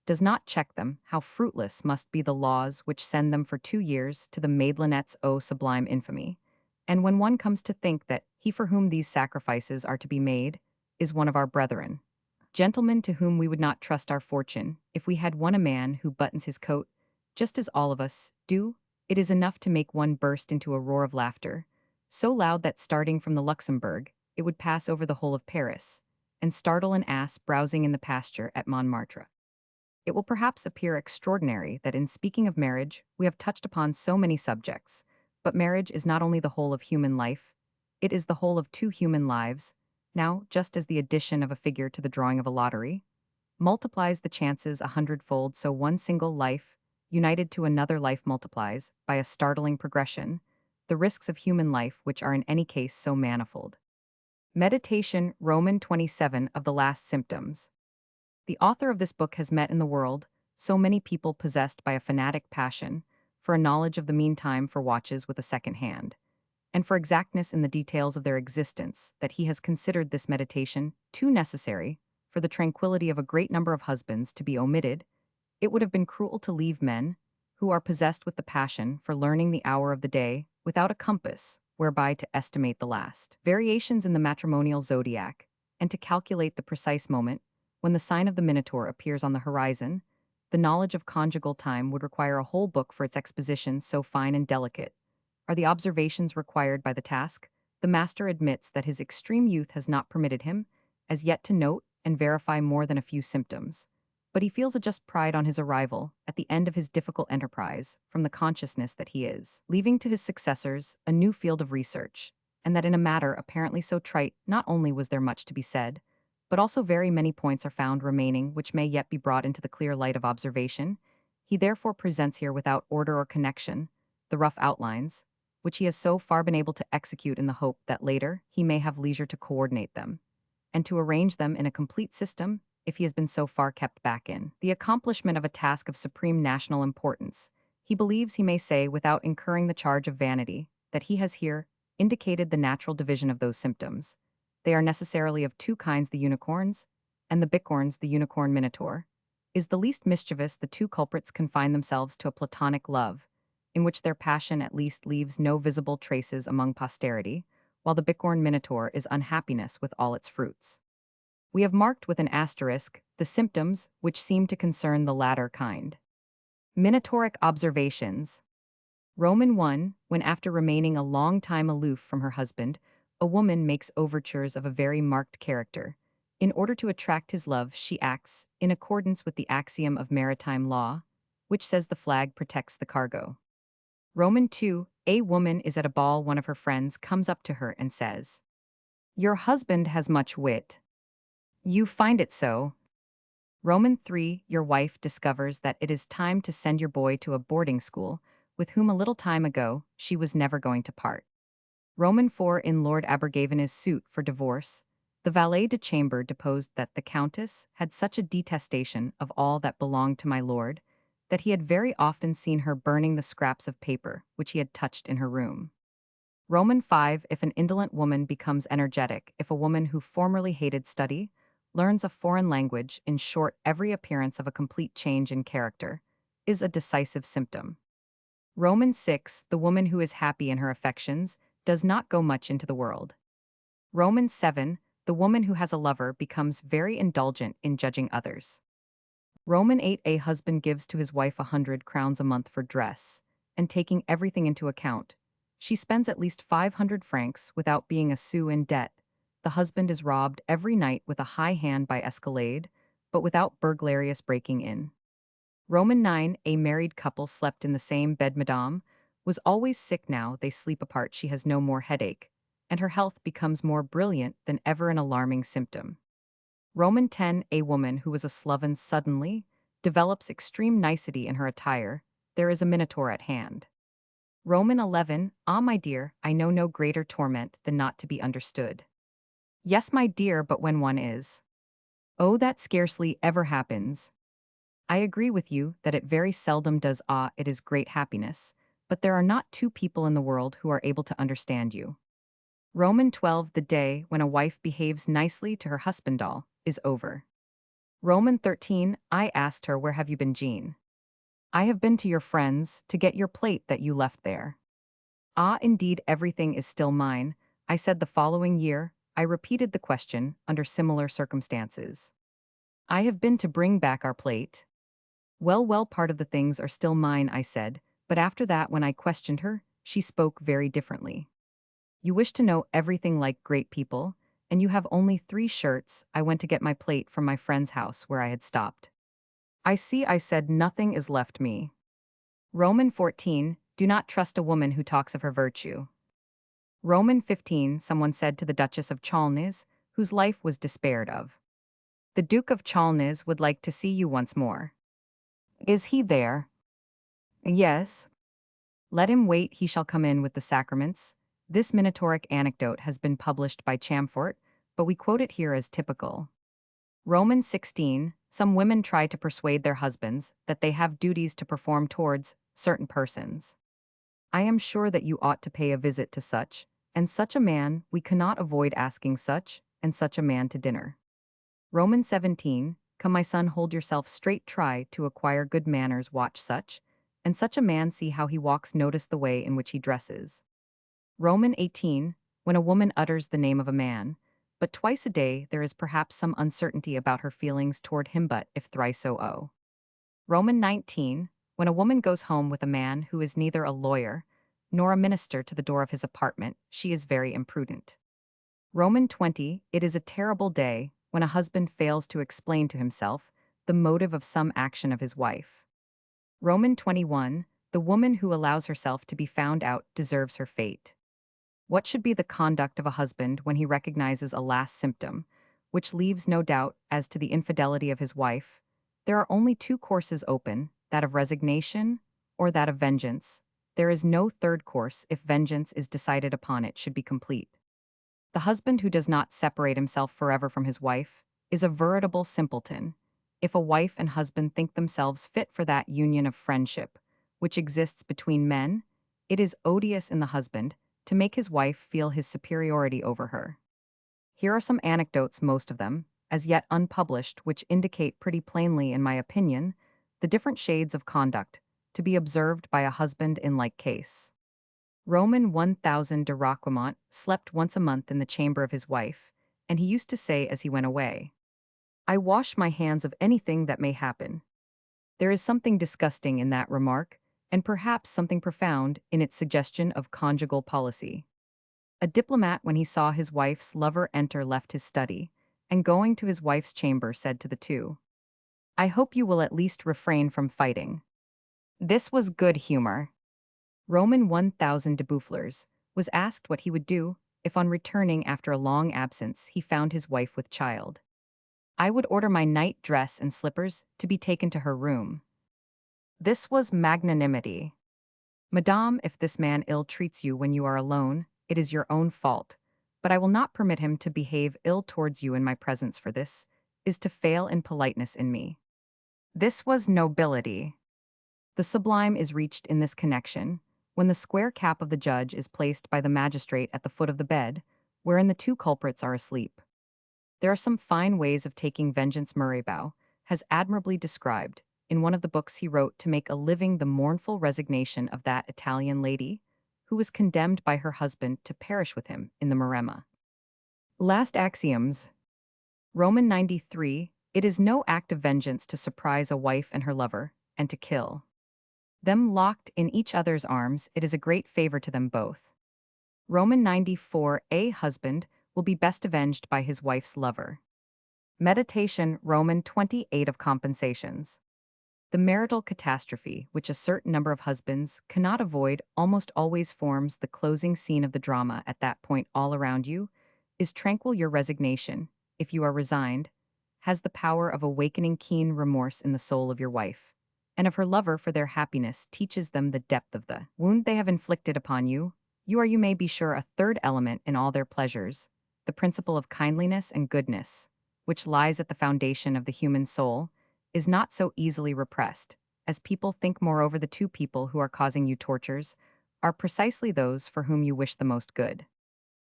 does not check them. How fruitless must be the laws which send them for 2 years to the Maidlonettes, o sublime infamy! And when one comes to think that he for whom these sacrifices are to be made is one of our brethren, gentlemen to whom we would not trust our fortune if we had won, a man who buttons his coat just as all of us do, it is enough to make one burst into a roar of laughter, so loud that starting from the Luxembourg, it would pass over the whole of Paris, and startle an ass browsing in the pasture at Montmartre. It will perhaps appear extraordinary that in speaking of marriage, we have touched upon so many subjects, but marriage is not only the whole of human life, it is the whole of two human lives. Now, just as the addition of a figure to the drawing of a lottery multiplies the chances 100-fold, so one single life, united to another life, multiplies, by a startling progression, the risks of human life, which are in any case so manifold. Meditation, Roman 27, of the last symptoms. The author of this book has met in the world so many people possessed by a fanatic passion for a knowledge of the meantime, for watches with a second hand, and for exactness in the details of their existence, that he has considered this meditation too necessary for the tranquility of a great number of husbands to be omitted. It would have been cruel to leave men, who are possessed with the passion for learning the hour of the day, without a compass whereby to estimate the last variations in the matrimonial zodiac, and to calculate the precise moment when the sign of the Minotaur appears on the horizon. The knowledge of conjugal time would require a whole book for its exposition, so fine and delicate are the observations required by the task. The master admits that his extreme youth has not permitted him, as yet, to note and verify more than a few symptoms. But he feels a just pride on his arrival, at the end of his difficult enterprise, from the consciousness that he is leaving to his successors a new field of research, and that in a matter apparently so trite not only was there much to be said, but also very many points are found remaining which may yet be brought into the clear light of observation. He therefore presents here without order or connection the rough outlines, which he has so far been able to execute in the hope that later he may have leisure to coordinate them, and to arrange them in a complete system if he has been so far kept back in the accomplishment of a task of supreme national importance. He believes he may say, without incurring the charge of vanity, that he has here indicated the natural division of those symptoms. They are necessarily of two kinds: the unicorns, and the bicorns, the unicorn minotaur. Is the least mischievous, the two culprits confine themselves to a platonic love, in which their passion at least leaves no visible traces among posterity, while the bicorn minotaur is unhappiness with all its fruits. We have marked with an asterisk the symptoms which seem to concern the latter kind. Minotauric observations. Roman 1, when after remaining a long time aloof from her husband, a woman makes overtures of a very marked character. In order to attract his love, she acts in accordance with the axiom of maritime law, which says the flag protects the cargo. Roman 2, a woman is at a ball, one of her friends comes up to her and says, "Your husband has much wit. You find it so?" Roman 3, your wife discovers that it is time to send your boy to a boarding school, with whom a little time ago she was never going to part. Roman 4, in Lord Abergavenny's suit for divorce, the valet de chamber deposed that the countess had such a detestation of all that belonged to my lord, that he had very often seen her burning the scraps of paper which he had touched in her room. Roman 5, if an indolent woman becomes energetic, if a woman who formerly hated study learns a foreign language, in short, every appearance of a complete change in character, is a decisive symptom. Roman 6, the woman who is happy in her affections does not go much into the world. Roman 7, the woman who has a lover becomes very indulgent in judging others. Roman 8, a husband gives to his wife 100 crowns a month for dress, and taking everything into account, she spends at least 500 francs without being a sou in debt. The husband is robbed every night with a high hand by escalade, but without burglarious breaking in. Roman 9, a married couple slept in the same bed. Madame was always sick, now they sleep apart. She has no more headache, and her health becomes more brilliant than ever, an alarming symptom. Roman 10, a woman who was a sloven suddenly develops extreme nicety in her attire. There is a minotaur at hand. Roman 11, ah, my dear, I know no greater torment than not to be understood. Yes, my dear, but when one is. Oh, that scarcely ever happens. I agree with you that it very seldom does. Ah, it is great happiness, but there are not two people in the world who are able to understand you. Roman 12, the day when a wife behaves nicely to her husband all is over. Roman 13, I asked her, where have you been, Jean? I have been to your friends to get your plate that you left there. Ah, indeed, everything is still mine, I said. The following year, I repeated the question under similar circumstances. I have been to bring back our plate. Well, well, part of the things are still mine, I said, but after that, when I questioned her, she spoke very differently. You wish to know everything like great people, and you have only 3 shirts. I went to get my plate from my friend's house where I had stopped. I see, I said, nothing is left me. Roman 14, do not trust a woman who talks of her virtue. Roman 15, someone said to the Duchess of Chalnys, whose life was despaired of. The Duke of Chalnys would like to see you once more. Is he there? Yes. Let him wait, he shall come in with the sacraments. This minotauric anecdote has been published by Chamfort, but we quote it here as typical. Romans 16, some women try to persuade their husbands that they have duties to perform towards certain persons. I am sure that you ought to pay a visit to such, and such a man. We cannot avoid asking such, and such a man to dinner. Romans 17, come my son, hold yourself straight, try to acquire good manners, watch such, and such a man, see how he walks, notice the way in which he dresses. Roman 18, when a woman utters the name of a man, but twice a day, there is perhaps some uncertainty about her feelings toward him, but if thrice so. Roman 19, when a woman goes home with a man who is neither a lawyer, nor a minister to the door of his apartment, she is very imprudent. Roman 20, it is a terrible day when a husband fails to explain to himself the motive of some action of his wife. Roman 21, the woman who allows herself to be found out deserves her fate. What should be the conduct of a husband when he recognizes a last symptom, which leaves no doubt as to the infidelity of his wife? There are only two courses open, that of resignation or that of vengeance. There is no third course if vengeance is decided upon it should be complete. The husband who does not separate himself forever from his wife is a veritable simpleton. If a wife and husband think themselves fit for that union of friendship, which exists between men, it is odious in the husband to make his wife feel his superiority over her. Here are some anecdotes, most of them, as yet unpublished, which indicate pretty plainly, in my opinion, the different shades of conduct to be observed by a husband in like case. Roman 1000 de Roquemont slept once a month in the chamber of his wife, and he used to say as he went away, "I wash my hands of anything that may happen." There is something disgusting in that remark, and perhaps something profound in its suggestion of conjugal policy. A diplomat, when he saw his wife's lover enter, left his study, and going to his wife's chamber said to the two, "I hope you will at least refrain from fighting." This was good humor. Roman 1000 de Boufflers was asked what he would do if on returning after a long absence he found his wife with child. "I would order my night dress and slippers to be taken to her room." This was magnanimity. "Madame, if this man ill treats you when you are alone, it is your own fault, but I will not permit him to behave ill towards you in my presence, for this is to fail in politeness in me." This was nobility. The sublime is reached in this connection when the square cap of the judge is placed by the magistrate at the foot of the bed, wherein the two culprits are asleep. There are some fine ways of taking vengeance. Murraybaugh has admirably described, in one of the books he wrote to make a living, the mournful resignation of that Italian lady who was condemned by her husband to perish with him in the Maremma. Last axioms. Roman 93, it is no act of vengeance to surprise a wife and her lover, and to kill them locked in each other's arms. It is a great favor to them both. Roman 94, a husband will be best avenged by his wife's lover. Meditation. Roman 28 of compensations. The marital catastrophe, which a certain number of husbands cannot avoid, almost always forms the closing scene of the drama. At that point, all around you is tranquil. Your resignation, if you are resigned, has the power of awakening keen remorse in the soul of your wife, and of her lover, for their happiness teaches them the depth of the wound they have inflicted upon you. You are, you may be sure, a third element in all their pleasures, the principle of kindliness and goodness, which lies at the foundation of the human soul, is not so easily repressed, as people think. Moreover, the two people who are causing you tortures are precisely those for whom you wish the most good.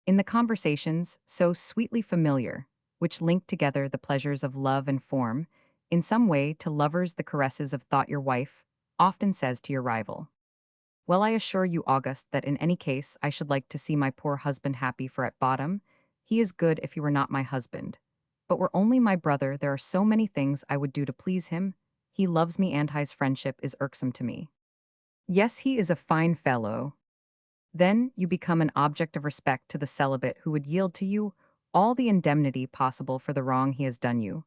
In the conversations, so sweetly familiar, which link together the pleasures of love and form, in some way to lovers the caresses of thought, your wife often says to your rival, "Well, I assure you, August, that in any case I should like to see my poor husband happy, for at bottom he is good if he were not my husband. But were only my brother, there are so many things I would do to please him. He loves me, and his friendship is irksome to me. Yes, he is a fine fellow." Then you become an object of respect to the celibate who would yield to you all the indemnity possible for the wrong he has done you.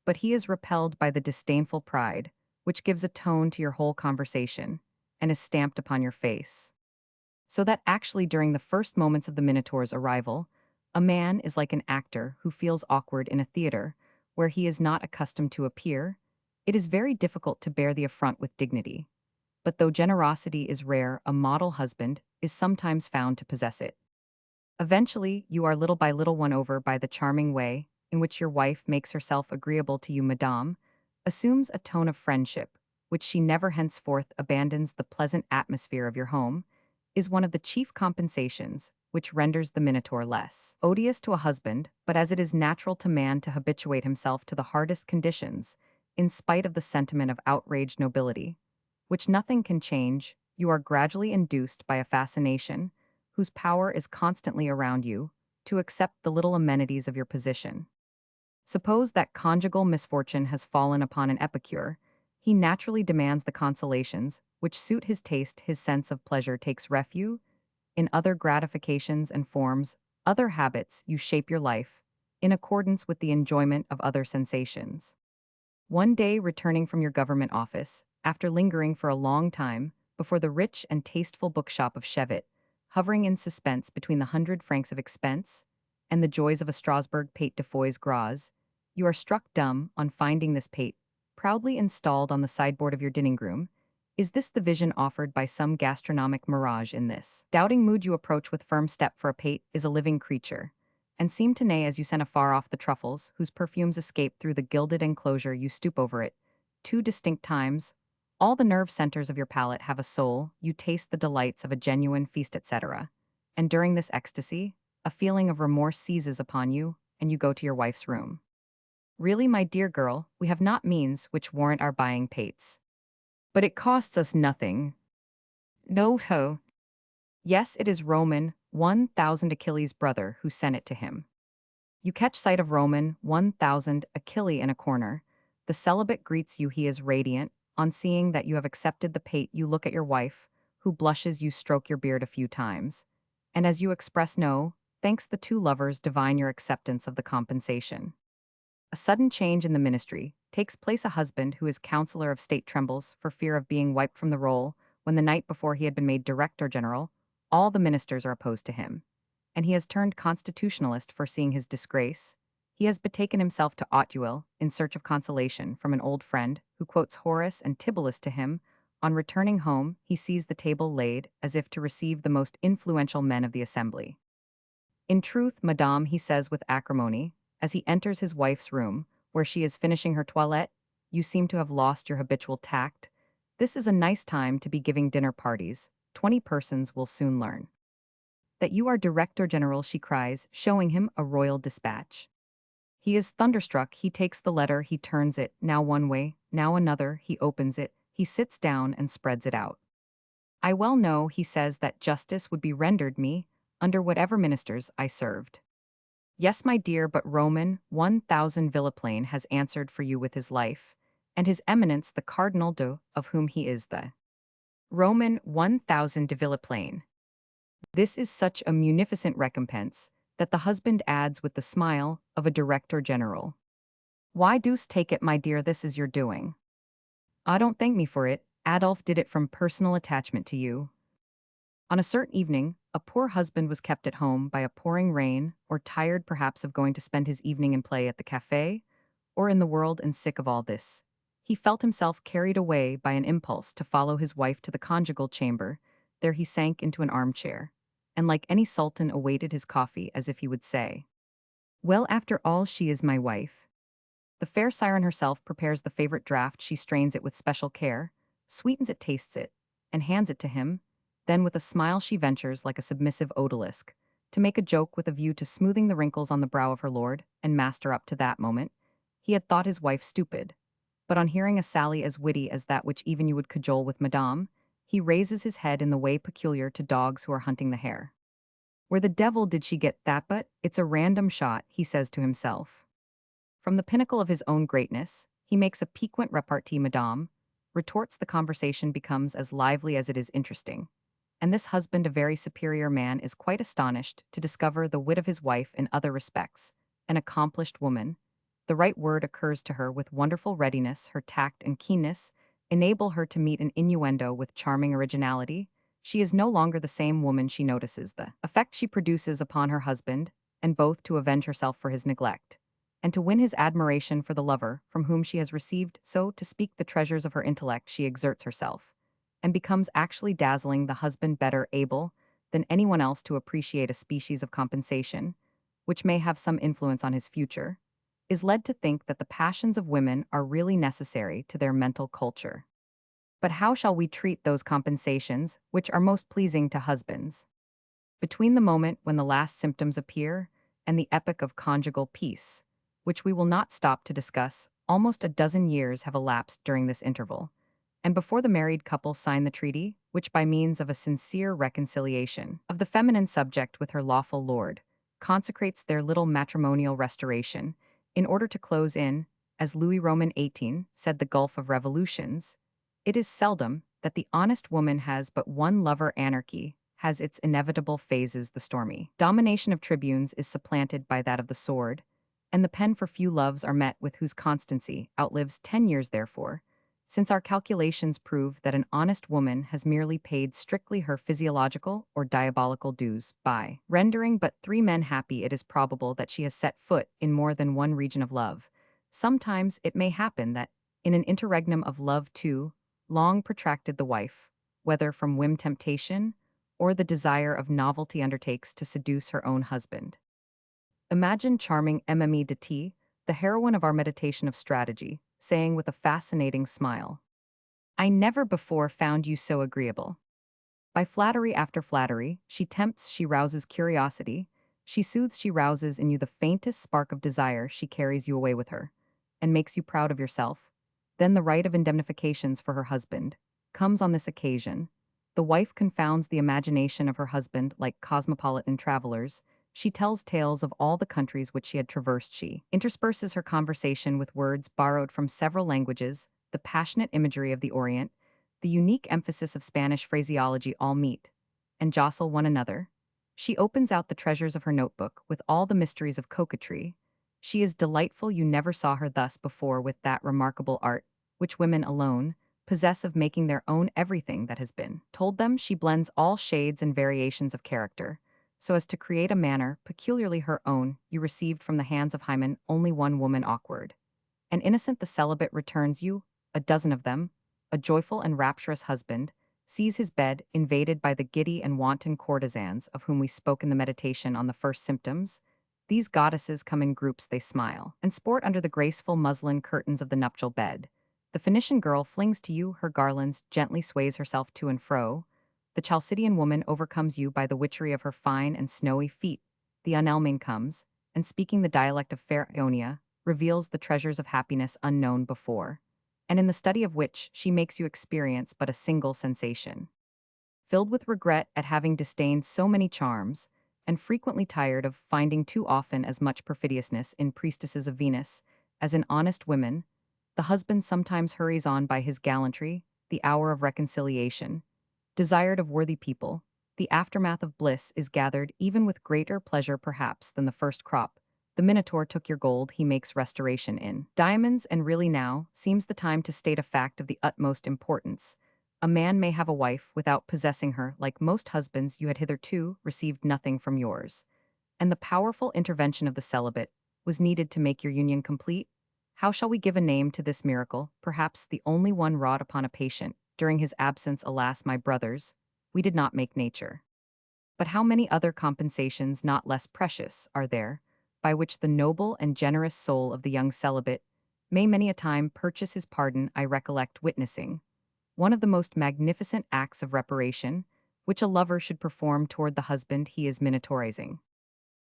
But he is repelled by the disdainful pride, which gives a tone to your whole conversation, and is stamped upon your face. So that actually during the first moments of the Minotaur's arrival, a man is like an actor who feels awkward in a theater where he is not accustomed to appear. It is very difficult to bear the affront with dignity. But though generosity is rare, a model husband is sometimes found to possess it. Eventually, you are little by little won over by the charming way in which your wife makes herself agreeable to you. Madame assumes a tone of friendship, which she never henceforth abandons. The pleasant atmosphere of your home is one of the chief compensations which renders the Minotaur less odious to a husband, but as it is natural to man to habituate himself to the hardest conditions, in spite of the sentiment of outraged nobility, which nothing can change, you are gradually induced by a fascination, whose power is constantly around you, to accept the little amenities of your position. Suppose that conjugal misfortune has fallen upon an epicure, He naturally demands the consolations, which suit his taste. His sense of pleasure takes refuge in other gratifications and forms, other habits. You shape your life in accordance with the enjoyment of other sensations. One day, returning from your government office, after lingering for a long time before the rich and tasteful bookshop of Chevet, hovering in suspense between the 100 francs of expense and the joys of a Strasbourg pate de foie gras, you are struck dumb on finding this pate proudly installed on the sideboard of your dining room. Is this the vision offered by some gastronomic mirage? In this doubting mood you approach with firm step, for a pate is a living creature, and seem to neigh as you scent afar off the truffles whose perfumes escape through the gilded enclosure. You stoop over it 2 distinct times. All the nerve centers of your palate have a soul. You taste the delights of a genuine feast, etc. And during this ecstasy, a feeling of remorse seizes upon you, and you go to your wife's room. Really, my dear girl, we have not means which warrant our buying pates. But it costs us nothing. No ho. Yes, it is Roman 1000 Achilles' brother who sent it to him. You catch sight of Roman 1000 Achilles in a corner. The celibate greets you. He is radiant. On seeing that you have accepted the pate, you look at your wife, who blushes. You stroke your beard a few times. And as you express no, thanks, the two lovers divine your acceptance of the compensation. A sudden change in the ministry takes place. A husband who is counselor of state trembles for fear of being wiped from the roll when the night before he had been made director general. All the ministers are opposed to him, and he has turned constitutionalist, foreseeing his disgrace. He has betaken himself to Auteuil in search of consolation from an old friend who quotes Horace and Tibullus to him. On returning home, he sees the table laid as if to receive the most influential men of the assembly. In truth, madame, he says with acrimony, as he enters his wife's room, where she is finishing her toilette, you seem to have lost your habitual tact. This is a nice time to be giving dinner parties. 20 persons will soon learn that you are Director General, she cries, showing him a royal dispatch. He is thunderstruck. He takes the letter, he turns it, now one way, now another. He opens it, he sits down and spreads it out. I well know, he says, that justice would be rendered me under whatever ministers I served. Yes, my dear, but Roman 1000 Villaplane has answered for you with his life, and his eminence the Cardinal of whom he is the Roman 1000 de Villaplane. This is such a munificent recompense that the husband adds with the smile of a director general. Why deuce take it, my dear, this is your doing. Ah, don't thank me for it. Adolphe did it from personal attachment to you. On a certain evening, a poor husband was kept at home by a pouring rain, or tired perhaps of going to spend his evening in play at the cafe, or in the world, and sick of all this. He felt himself carried away by an impulse to follow his wife to the conjugal chamber. There he sank into an armchair, and like any sultan awaited his coffee, as if he would say, well, after all, she is my wife. The fair siren herself prepares the favorite draught. She strains it with special care, sweetens it, tastes it, and hands it to him. Then with a smile she ventures, like a submissive odalisque, to make a joke with a view to smoothing the wrinkles on the brow of her lord and master. Up to that moment, he had thought his wife stupid, but on hearing a sally as witty as that which even you would cajole with madame, he raises his head in the way peculiar to dogs who are hunting the hare. Where the devil did she get that? But it's a random shot, he says to himself. From the pinnacle of his own greatness, he makes a piquant repartee. Madame retorts. The conversation becomes as lively as it is interesting, and this husband, a very superior man, is quite astonished to discover the wit of his wife in other respects. An accomplished woman, the right word occurs to her with wonderful readiness. Her tact and keenness enable her to meet an innuendo with charming originality. She is no longer the same woman. She notices the effect she produces upon her husband, and both to avenge herself for his neglect, and to win his admiration for the lover from whom she has received, so to speak, the treasures of her intellect, she exerts herself, and becomes actually dazzling. The husband, better able than anyone else to appreciate a species of compensation, which may have some influence on his future, is led to think that the passions of women are really necessary to their mental culture. But how shall we treat those compensations which are most pleasing to husbands? Between the moment when the last symptoms appear and the epoch of conjugal peace, which we will not stop to discuss, almost a dozen years have elapsed during this interval, and before the married couple sign the treaty, which by means of a sincere reconciliation of the feminine subject with her lawful lord, consecrates their little matrimonial restoration, in order to close in, as Louis Roman 18 said the Gulf of Revolutions, it is seldom that the honest woman has but one lover. Anarchy has its inevitable phases. The stormy domination of tribunes is supplanted by that of the sword, and the pen for few loves are met with whose constancy outlives 10 years. Therefore, since our calculations prove that an honest woman has merely paid strictly her physiological or diabolical dues by rendering but 3 men happy, it is probable that she has set foot in more than one region of love. Sometimes it may happen that, in an interregnum of love too long protracted, the wife, whether from whim temptation or the desire of novelty, undertakes to seduce her own husband. Imagine charming Mme de T, the heroine of our meditation of strategy, saying with a fascinating smile, "I never before found you so agreeable." By flattery after flattery, she tempts, she rouses curiosity, she soothes, she rouses in you the faintest spark of desire, she carries you away with her, and makes you proud of yourself. Then the right of indemnifications for her husband comes on this occasion. The wife confounds the imagination of her husband like cosmopolitan travelers. She tells tales of all the countries which she had traversed. She intersperses her conversation with words borrowed from several languages, the passionate imagery of the Orient, the unique emphasis of Spanish phraseology, all meet and jostle one another. She opens out the treasures of her notebook with all the mysteries of coquetry. She is delightful. You never saw her thus before, with that remarkable art, which women alone possess, of making their own everything that has been told them. She blends all shades and variations of character, so as to create a manner peculiarly her own. You received from the hands of Hymen only one woman, awkward and innocent. The celibate returns you a dozen of them. A joyful and rapturous husband sees his bed invaded by the giddy and wanton courtesans of whom we spoke in the meditation on the first symptoms. These goddesses come in groups, they smile and sport under the graceful muslin curtains of the nuptial bed. The Phoenician girl flings to you her garlands, gently sways herself to and fro. The Chalcidian woman overcomes you by the witchery of her fine and snowy feet. The Unelming comes, and speaking the dialect of fair Ionia, reveals the treasures of happiness unknown before, and in the study of which she makes you experience but a single sensation. Filled with regret at having disdained so many charms, and frequently tired of finding too often as much perfidiousness in priestesses of Venus as in honest women, the husband sometimes hurries on by his gallantry the hour of reconciliation. Desired of worthy people, the aftermath of bliss is gathered even with greater pleasure perhaps than the first crop. The Minotaur took your gold, he makes restoration in diamonds, and really now seems the time to state a fact of the utmost importance. A man may have a wife without possessing her. Like most husbands, you had hitherto received nothing from yours, and the powerful intervention of the celibate was needed to make your union complete. How shall we give a name to this miracle, perhaps the only one wrought upon a patient during his absence? Alas, my brothers, we did not make nature. But how many other compensations not less precious are there, by which the noble and generous soul of the young celibate may many a time purchase his pardon? I recollect witnessing one of the most magnificent acts of reparation which a lover should perform toward the husband he is minotaurizing.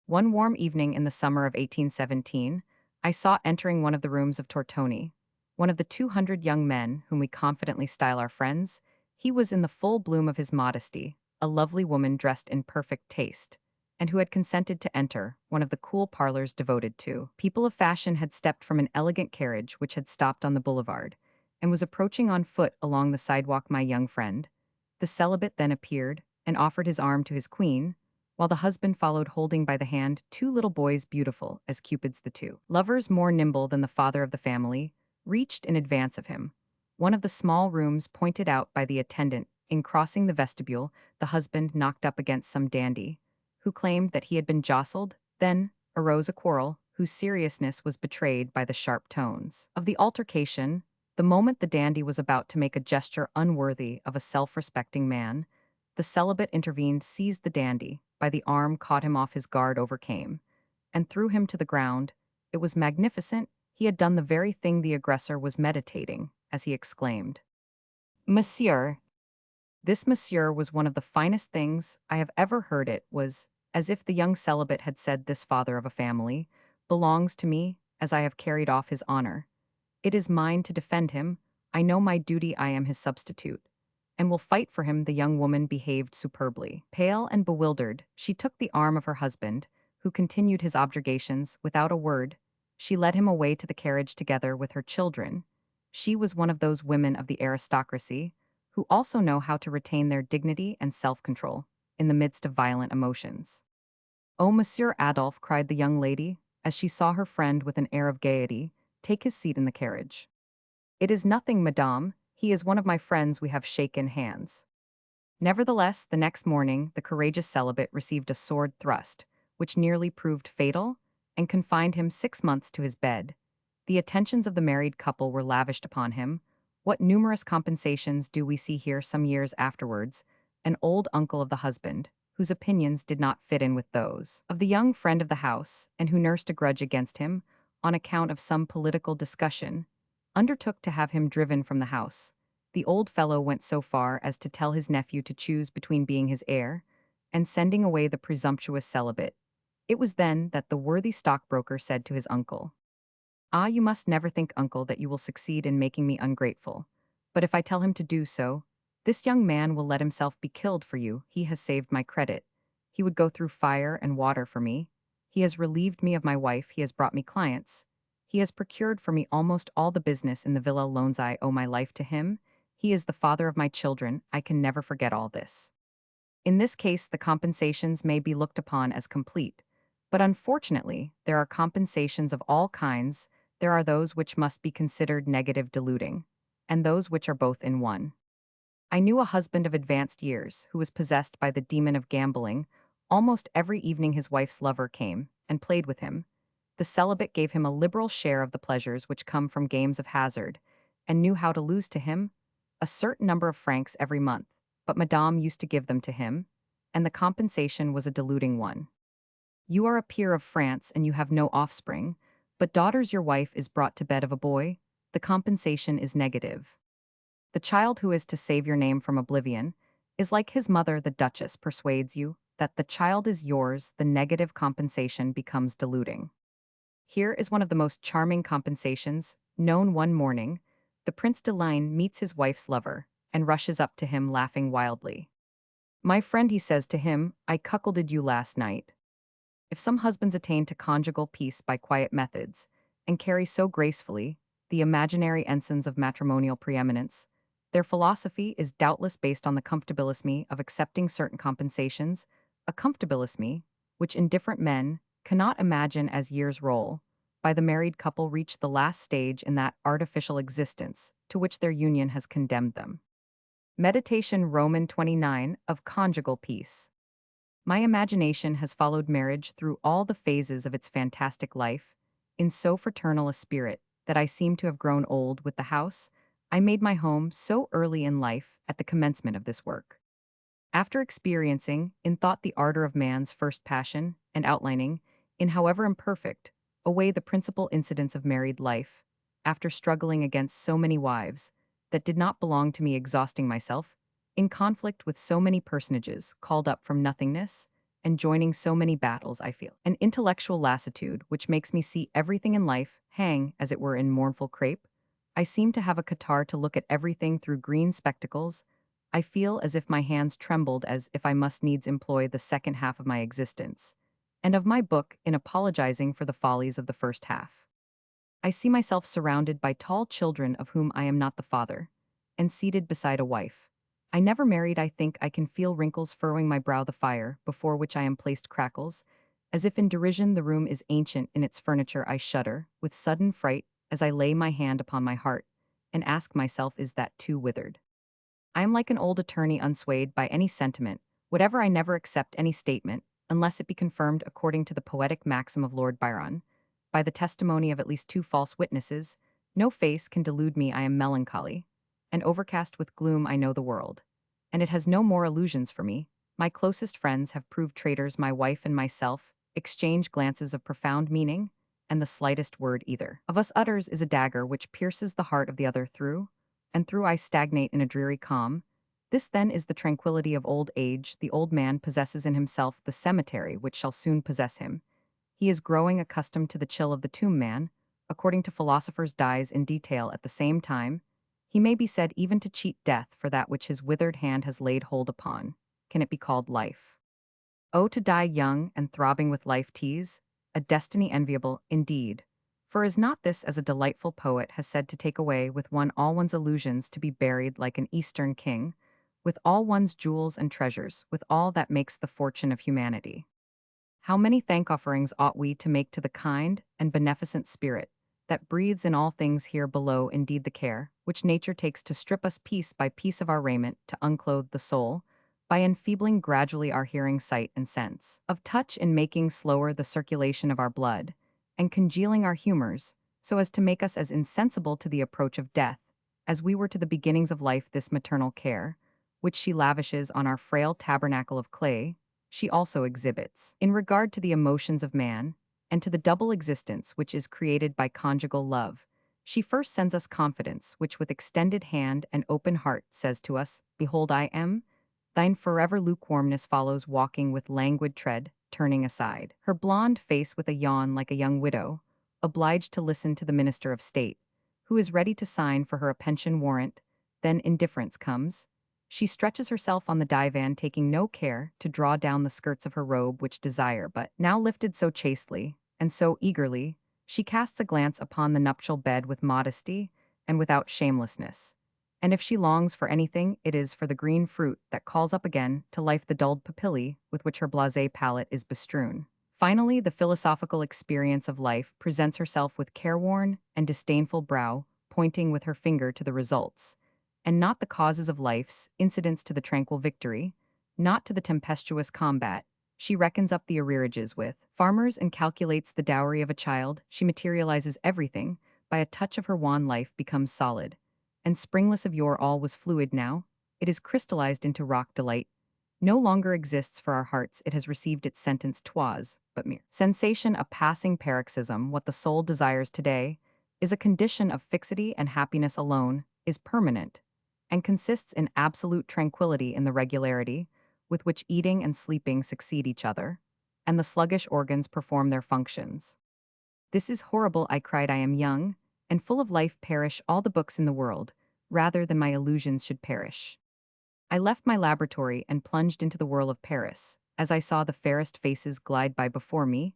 One warm evening in the summer of 1817, I saw entering one of the rooms of Tortoni one of the 200 young men whom we confidently style our friends. He was in the full bloom of his modesty, a lovely woman dressed in perfect taste, and who had consented to enter one of the cool parlors devoted to people of fashion, had stepped from an elegant carriage which had stopped on the boulevard, and was approaching on foot along the sidewalk. My young friend, the celibate, then appeared and offered his arm to his queen, while the husband followed holding by the hand 2 little boys, beautiful as Cupids. The 2 lovers, more nimble than the father of the family, reached in advance of him one of the small rooms pointed out by the attendant. In crossing the vestibule, the husband knocked up against some dandy, who claimed that he had been jostled. Then arose a quarrel, whose seriousness was betrayed by the sharp tones of the altercation. The moment the dandy was about to make a gesture unworthy of a self-respecting man, the celibate intervened, seized the dandy by the arm, caught him off his guard, overcame, and threw him to the ground. It was magnificent. He had done the very thing the aggressor was meditating, as he exclaimed, "Monsieur!" This monsieur was one of the finest things I have ever heard. It was as if the young celibate had said, "This father of a family belongs to me, as I have carried off his honor. It is mine to defend him. I know my duty. I am his substitute, and will fight for him." The young woman behaved superbly. Pale and bewildered, she took the arm of her husband, who continued his objurgations without a word. She led him away to the carriage together with her children. She was one of those women of the aristocracy who also know how to retain their dignity and self-control in the midst of violent emotions. "Oh, Monsieur Adolphe," cried the young lady, as she saw her friend with an air of gaiety take his seat in the carriage. "It is nothing, madame, he is one of my friends, we have shaken hands." Nevertheless, the next morning, the courageous celibate received a sword thrust, which nearly proved fatal, and confined him 6 months to his bed. The attentions of the married couple were lavished upon him. What numerous compensations do we see here some years afterwards? An old uncle of the husband, whose opinions did not fit in with those of the young friend of the house, and who nursed a grudge against him, on account of some political discussion, undertook to have him driven from the house. The old fellow went so far as to tell his nephew to choose between being his heir and sending away the presumptuous celibate. It was then that the worthy stockbroker said to his uncle, "Ah, you must never think, uncle, that you will succeed in making me ungrateful. But if I tell him to do so, this young man will let himself be killed for you. He has saved my credit. He would go through fire and water for me. He has relieved me of my wife. He has brought me clients. He has procured for me almost all the business in the villa loans. I owe my life to him. He is the father of my children. I can never forget all this." In this case, the compensations may be looked upon as complete. But unfortunately, there are compensations of all kinds. There are those which must be considered negative deluding, and those which are both in one. I knew a husband of advanced years who was possessed by the demon of gambling. Almost every evening his wife's lover came and played with him. The celibate gave him a liberal share of the pleasures which come from games of hazard, and knew how to lose to him a certain number of francs every month, but Madame used to give them to him, and the compensation was a deluding one. "You are a peer of France and you have no offspring, but daughters your wife is brought to bed of a boy, the compensation is negative. The child who is to save your name from oblivion is like his mother, the Duchess, persuades you that the child is yours, the negative compensation becomes deluding." Here is one of the most charming compensations, known one morning. The Prince de Ligne meets his wife's lover, and rushes up to him laughing wildly. "My friend," he says to him, "I cuckolded you last night." If some husbands attain to conjugal peace by quiet methods, and carry so gracefully the imaginary ensigns of matrimonial preeminence, their philosophy is doubtless based on the comfortabilisme of accepting certain compensations, a comfortabilisme which indifferent men cannot imagine as years roll by the married couple reach the last stage in that artificial existence to which their union has condemned them. Meditation Roman 29 of conjugal peace. My imagination has followed marriage through all the phases of its fantastic life, in so fraternal a spirit that I seem to have grown old with the house. I made my home so early in life at the commencement of this work. After experiencing, in thought, the ardor of man's first passion, and outlining, in however imperfect, a way the principal incidents of married life, after struggling against so many wives that did not belong to me, exhausting myself, in conflict with so many personages called up from nothingness, and joining so many battles, I feel an intellectual lassitude which makes me see everything in life hang, as it were, in mournful crape. I seem to have a catarrh to look at everything through green spectacles. I feel as if my hands trembled, as if I must needs employ the second half of my existence, and of my book, in apologizing for the follies of the first half. I see myself surrounded by tall children of whom I am not the father, and seated beside a wife. I never married. I think I can feel wrinkles furrowing my brow. The fire, before which I am placed, crackles, as if in derision. The room is ancient in its furniture. I shudder, with sudden fright, as I lay my hand upon my heart, and ask myself, is that too withered? I am like an old attorney unswayed by any sentiment, whatever. I never accept any statement, unless it be confirmed according to the poetic maxim of Lord Byron, by the testimony of at least two false witnesses. No face can delude me. I am melancholy, and overcast with gloom. I know the world, and it has no more illusions for me. My closest friends have proved traitors. My wife and myself exchange glances of profound meaning, and the slightest word either of us utters is a dagger which pierces the heart of the other through and through. I stagnate in a dreary calm. This then is the tranquility of old age. The old man possesses in himself the cemetery which shall soon possess him. He is growing accustomed to the chill of the tomb. Man, according to philosophers, dies in detail at the same time. He may be said even to cheat death for that which his withered hand has laid hold upon. Can it be called life? Oh, to die young and throbbing with life tease, a destiny enviable, indeed. For is not this as a delightful poet has said to take away with one all one's illusions to be buried like an Eastern king, with all one's jewels and treasures, with all that makes the fortune of humanity? How many thank offerings ought we to make to the kind and beneficent spirit that breathes in all things here below indeed the care, which nature takes to strip us piece by piece of our raiment to unclothe the soul, by enfeebling gradually our hearing, sight, and sense, of touch in making slower the circulation of our blood, and congealing our humors, so as to make us as insensible to the approach of death, as we were to the beginnings of life this maternal care, which she lavishes on our frail tabernacle of clay, she also exhibits, in regard to the emotions of man, and to the double existence which is created by conjugal love. She first sends us confidence, which with extended hand and open heart says to us, Behold, I am. Thine forever lukewarmness follows, walking with languid tread, turning aside her blonde face with a yawn like a young widow, obliged to listen to the minister of state, who is ready to sign for her a pension warrant. Then indifference comes. She stretches herself on the divan, taking no care to draw down the skirts of her robe, which desire, but now lifted so chastely, and so eagerly, she casts a glance upon the nuptial bed with modesty and without shamelessness. And if she longs for anything, it is for the green fruit that calls up again to life the dulled papillae with which her blasé palate is bestrewn. Finally, the philosophical experience of life presents herself with careworn and disdainful brow, pointing with her finger to the results, and not the causes of life's incidents to the tranquil victory, not to the tempestuous combat. She reckons up the arrearages with farmers and calculates the dowry of a child. She materializes everything. By a touch of her wand, life becomes solid. And springless of yore all was fluid now. It is crystallized into rock delight. No longer exists for our hearts. It has received its sentence. 'Twas but mere sensation, a passing paroxysm. What the soul desires today is a condition of fixity, and happiness alone is permanent, and consists in absolute tranquility, in the regularity with which eating and sleeping succeed each other, and the sluggish organs perform their functions. This is horrible, I cried. I am young, and full of life. Perish all the books in the world, rather than my illusions should perish. I left my laboratory and plunged into the whirl of Paris. As I saw the fairest faces glide by before me,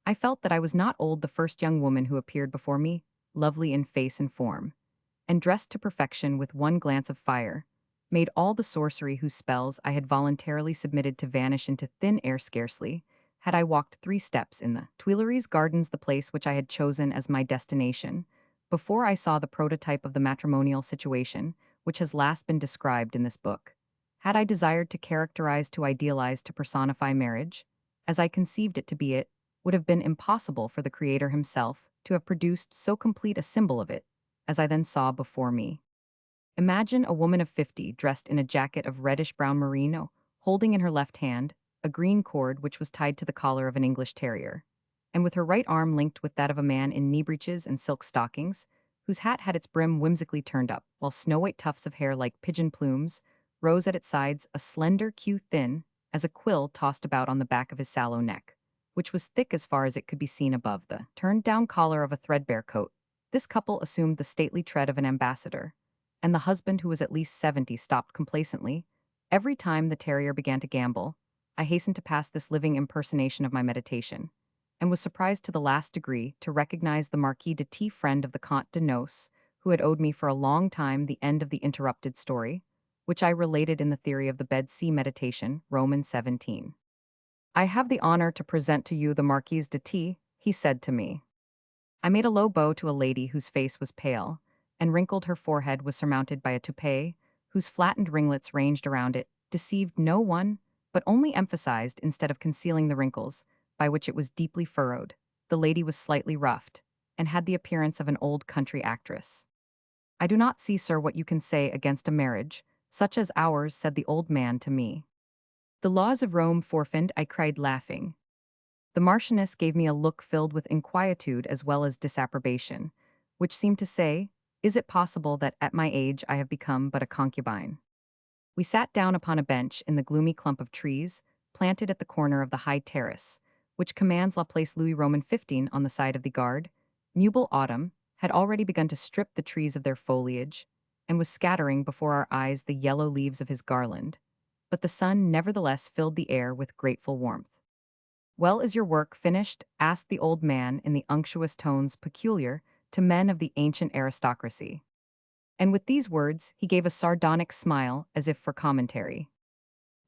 I felt that I was not old. The first young woman who appeared before me, lovely in face and form, and dressed to perfection with one glance of fire, made all the sorcery whose spells I had voluntarily submitted to vanish into thin air. Scarcely had I walked 3 steps in the Tuileries Gardens, the place which I had chosen as my destination, before I saw the prototype of the matrimonial situation which has last been described in this book. Had I desired to characterize, to idealize, to personify marriage, as I conceived it to be, it would have been impossible for the Creator himself to have produced so complete a symbol of it as I then saw before me. Imagine a woman of 50 dressed in a jacket of reddish-brown merino, holding in her left hand a green cord which was tied to the collar of an English terrier, and with her right arm linked with that of a man in knee breeches and silk stockings, whose hat had its brim whimsically turned up, while snow-white tufts of hair like pigeon plumes rose at its sides. A slender queue, thin as a quill, tossed about on the back of his sallow neck, which was thick as far as it could be seen above the turned-down collar of a threadbare coat. This couple assumed the stately tread of an ambassador, and the husband, who was at least 70, stopped complacently. Every time the terrier began to gambol, I hastened to pass this living impersonation of my meditation, and was surprised to the last degree to recognize the Marquis de T, friend of the Comte de Nos, who had owed me for a long time the end of the interrupted story, which I related in the theory of the bed. See meditation, Romans 17. I have the honor to present to you the Marquis de T, he said to me. I made a low bow to a lady whose face was pale, and wrinkled. Her forehead was surmounted by a toupee, whose flattened ringlets ranged around it, deceived no one, but only emphasized instead of concealing the wrinkles, by which it was deeply furrowed. The lady was slightly ruffed, and had the appearance of an old country actress. I do not see, sir, what you can say against a marriage such as ours, said the old man to me. The laws of Rome forfend, I cried, laughing. The Marchioness gave me a look filled with inquietude as well as disapprobation, which seemed to say, is it possible that at my age I have become but a concubine? We sat down upon a bench in the gloomy clump of trees, planted at the corner of the high terrace, which commands La Place Louis Roman 15 on the side of the Gard. Nubile autumn had already begun to strip the trees of their foliage, and was scattering before our eyes the yellow leaves of his garland, but the sun nevertheless filled the air with grateful warmth. Well, is your work finished? Asked the old man in the unctuous tones peculiar to men of the ancient aristocracy. And with these words, he gave a sardonic smile as if for commentary.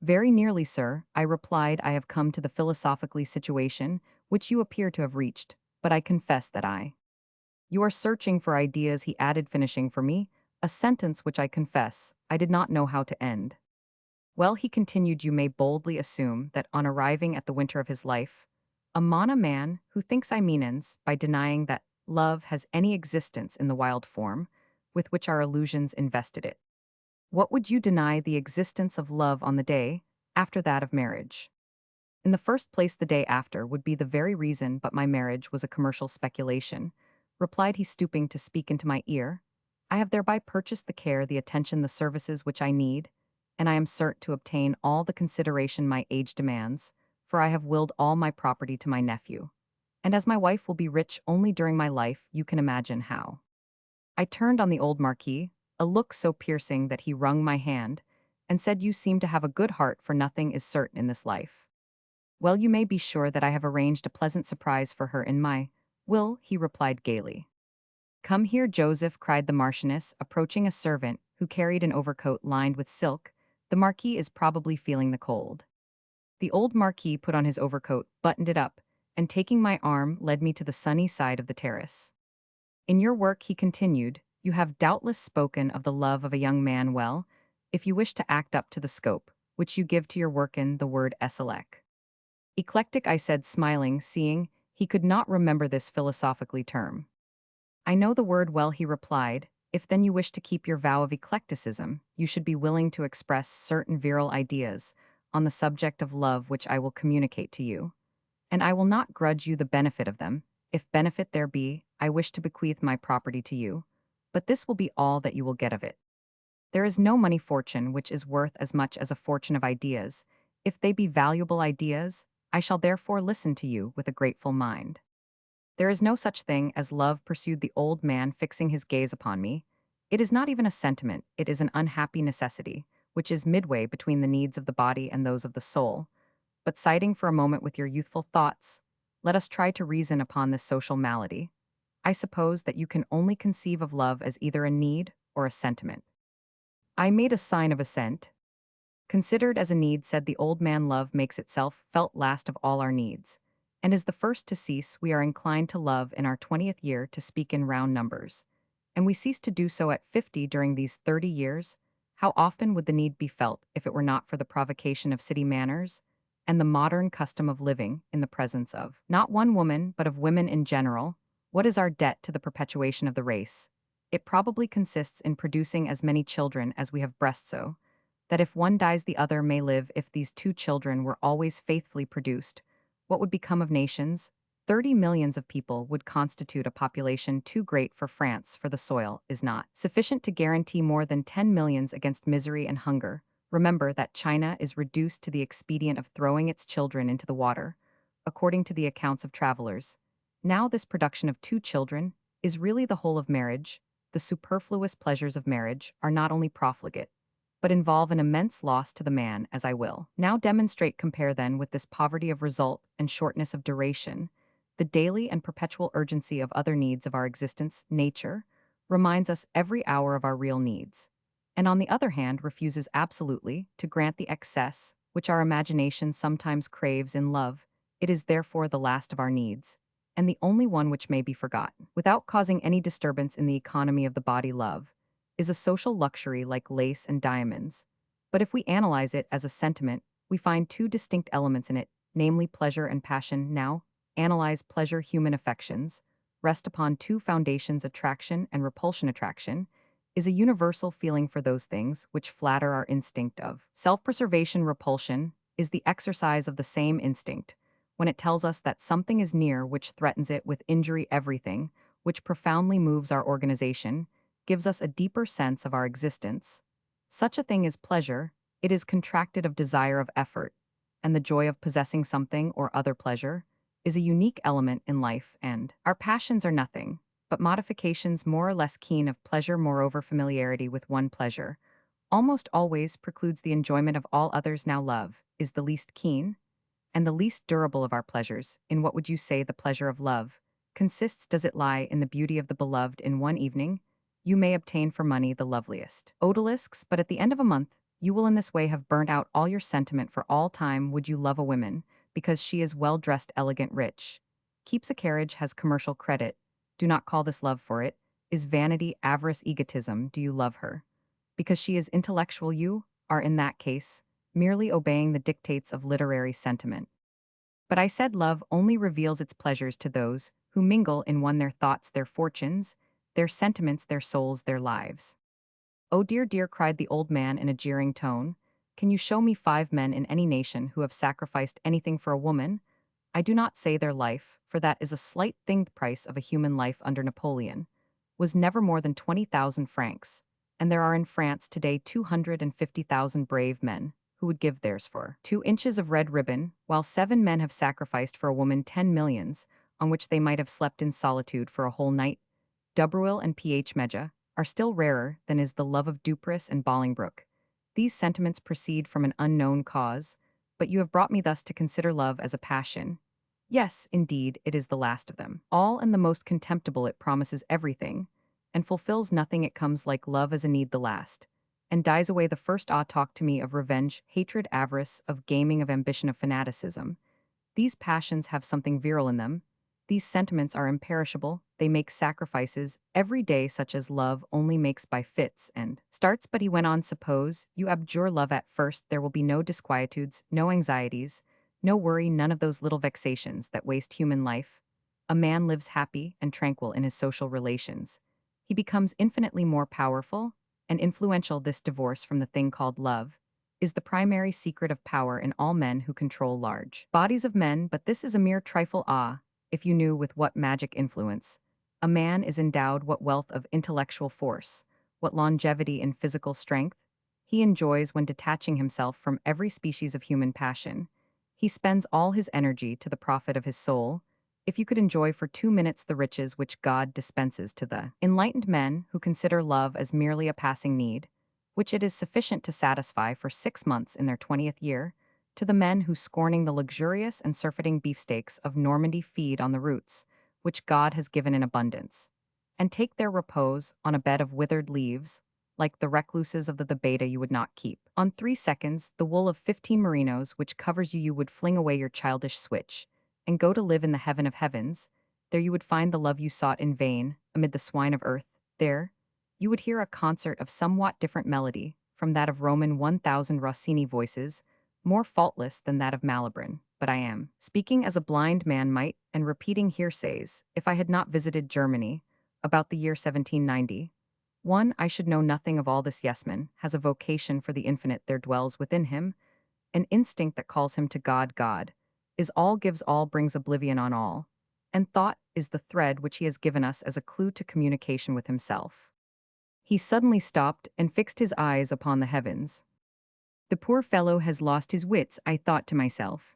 Very nearly, sir, I replied. I have come to the philosophically situation which you appear to have reached, but I confess that You are searching for ideas, he added, finishing for me a sentence which I confess I did not know how to end. Well, he continued, you may boldly assume that on arriving at the winter of his life, among a man who thinks I meanings by denying that love has any existence in the wild form with which our illusions invested it. What would you deny the existence of love on the day after that of marriage? In the first place, the day after would be the very reason, but my marriage was a commercial speculation, replied he, stooping to speak into my ear. I have thereby purchased the care, the attention, the services which I need, and I am certain to obtain all the consideration my age demands, for I have willed all my property to my nephew. And as my wife will be rich only during my life, you can imagine how. I turned on the old marquis, a look so piercing that he wrung my hand, and said, you seem to have a good heart, for nothing is certain in this life. Well, you may be sure that I have arranged a pleasant surprise for her in my will, he replied gaily. Come here, Joseph, cried the Marchioness, approaching a servant who carried an overcoat lined with silk. The Marquis is probably feeling the cold. The old Marquis put on his overcoat, buttoned it up, and taking my arm led me to the sunny side of the terrace. In your work, he continued, you have doubtless spoken of the love of a young man. Well, if you wish to act up to the scope which you give to your work in the word eclectic, I said, smiling, seeing he could not remember this philosophically term. I know the word well, he replied. If then you wish to keep your vow of eclecticism, you should be willing to express certain virile ideas on the subject of love which I will communicate to you, and I will not grudge you the benefit of them. If benefit there be, I wish to bequeath my property to you, but this will be all that you will get of it. There is no money fortune which is worth as much as a fortune of ideas. If they be valuable ideas, I shall therefore listen to you with a grateful mind. There is no such thing as love, pursued the old man, fixing his gaze upon me. It is not even a sentiment, it is an unhappy necessity, which is midway between the needs of the body and those of the soul. But siding for a moment with your youthful thoughts, let us try to reason upon this social malady. I suppose that you can only conceive of love as either a need or a sentiment. I made a sign of assent. Considered as a need, said the old man, love makes itself felt last of all our needs, and is the first to cease. We are inclined to love in our 20th year, to speak in round numbers, and we cease to do so at 50 during these 30 years. How often would the need be felt if it were not for the provocation of city manners and the modern custom of living in the presence of not one woman, but of women in general? What is our debt to the perpetuation of the race? It probably consists in producing as many children as we have breasts, so that if one dies the other may live. If these two children were always faithfully produced, what would become of nations? 30 millions of people would constitute a population too great for France, for the soil is not sufficient to guarantee more than 10 millions against misery and hunger. Remember that China is reduced to the expedient of throwing its children into the water, according to the accounts of travelers. Now this production of 2 children is really the whole of marriage. The superfluous pleasures of marriage are not only profligate, but involve an immense loss to the man, as I will now demonstrate. Compare then with this poverty of result and shortness of duration the daily and perpetual urgency of other needs of our existence. Nature reminds us every hour of our real needs, and on the other hand refuses absolutely to grant the excess which our imagination sometimes craves in love. It is therefore the last of our needs, and the only one which may be forgotten without causing any disturbance in the economy of the body. Love is a social luxury like lace and diamonds. But if we analyze it as a sentiment, we find 2 distinct elements in it, namely pleasure and passion. Now, analyze pleasure. Human affections rest upon 2 foundations, attraction and repulsion. Attraction is a universal feeling for those things which flatter our instinct of self-preservation. Repulsion is the exercise of the same instinct when it tells us that something is near which threatens it with injury. Everything which profoundly moves our organization gives us a deeper sense of our existence. Such a thing is pleasure. It is contracted of desire, of effort, and the joy of possessing something or other. Pleasure is a unique element in life, and our passions are nothing but modifications more or less keen of pleasure. Moreover, familiarity with one pleasure almost always precludes the enjoyment of all others. Now love is the least keen, and the least durable of our pleasures, in what would you say the pleasure of love, consists does it lie in the beauty of the beloved in one evening? You may obtain for money the loveliest odalisques, but at the end of a month, you will in this way have burnt out all your sentiment for all time would you love a woman, because she is well-dressed, elegant, rich, keeps a carriage, has commercial credit. Do not call this love for it. Is vanity, avarice, egotism, do you love her? Because she is intellectual you are in that case merely obeying the dictates of literary sentiment. But I said love only reveals its pleasures to those who mingle in one their thoughts, their fortunes, their sentiments, their souls, their lives. Oh dear, dear, cried the old man in a jeering tone. Can you show me 5 men in any nation who have sacrificed anything for a woman? I do not say their life, for that is a slight thing. The price of a human life under Napoleon was never more than 20,000 francs, and there are in France today 250,000 brave men who would give theirs for 2 inches of red ribbon, while 7 men have sacrificed for a woman 10 millions, on which they might have slept in solitude for a whole night. Dubruil and P.H. Medja are still rarer than is the love of Dupuis and Bolingbroke. These sentiments proceed from an unknown cause, but you have brought me thus to consider love as a passion. Yes, indeed, it is the last of them. All and the most contemptible, it promises everything, and fulfills nothing. It comes like love as a need the last, and dies away the first. Ah, talk to me of revenge, hatred, avarice, of gaming, of ambition, of fanaticism. These passions have something virile in them. These sentiments are imperishable, they make sacrifices every day such as love only makes by fits and starts. But he went on, suppose you abjure love at first, there will be no disquietudes, no anxieties, no worry, none of those little vexations that waste human life. A man lives happy and tranquil in his social relations. He becomes infinitely more powerful and influential. This divorce from the thing called love is the primary secret of power in all men who control large bodies of men, but this is a mere trifle. Ah, if you knew with what magic influence a man is endowed, what wealth of intellectual force, what longevity in physical strength he enjoys when detaching himself from every species of human passion. He spends all his energy to the profit of his soul. If you could enjoy for 2 minutes the riches which God dispenses to the enlightened men who consider love as merely a passing need, which it is sufficient to satisfy for 6 months in their 20th year, to the men who, scorning the luxurious and surfeiting beefsteaks of Normandy, feed on the roots which God has given in abundance, and take their repose on a bed of withered leaves, like the recluses of the beta you would not keep. On 3 seconds, the wool of 15 merinos which covers you, you would fling away your childish switch, and go to live in the heaven of heavens. There you would find the love you sought in vain, amid the swine of earth. There, you would hear a concert of somewhat different melody from that of Roman 1000 Rossini voices, more faultless than that of Malibran. But I am speaking as a blind man might, and repeating hearsays. If I had not visited Germany about the year 1790, I should know nothing of all this. Yesman has a vocation for the infinite. There dwells within him an instinct that calls him to God. God is all, gives all, brings oblivion on all, and thought is the thread which he has given us as a clue to communication with himself. He suddenly stopped and fixed his eyes upon the heavens. The poor fellow has lost his wits, I thought to myself.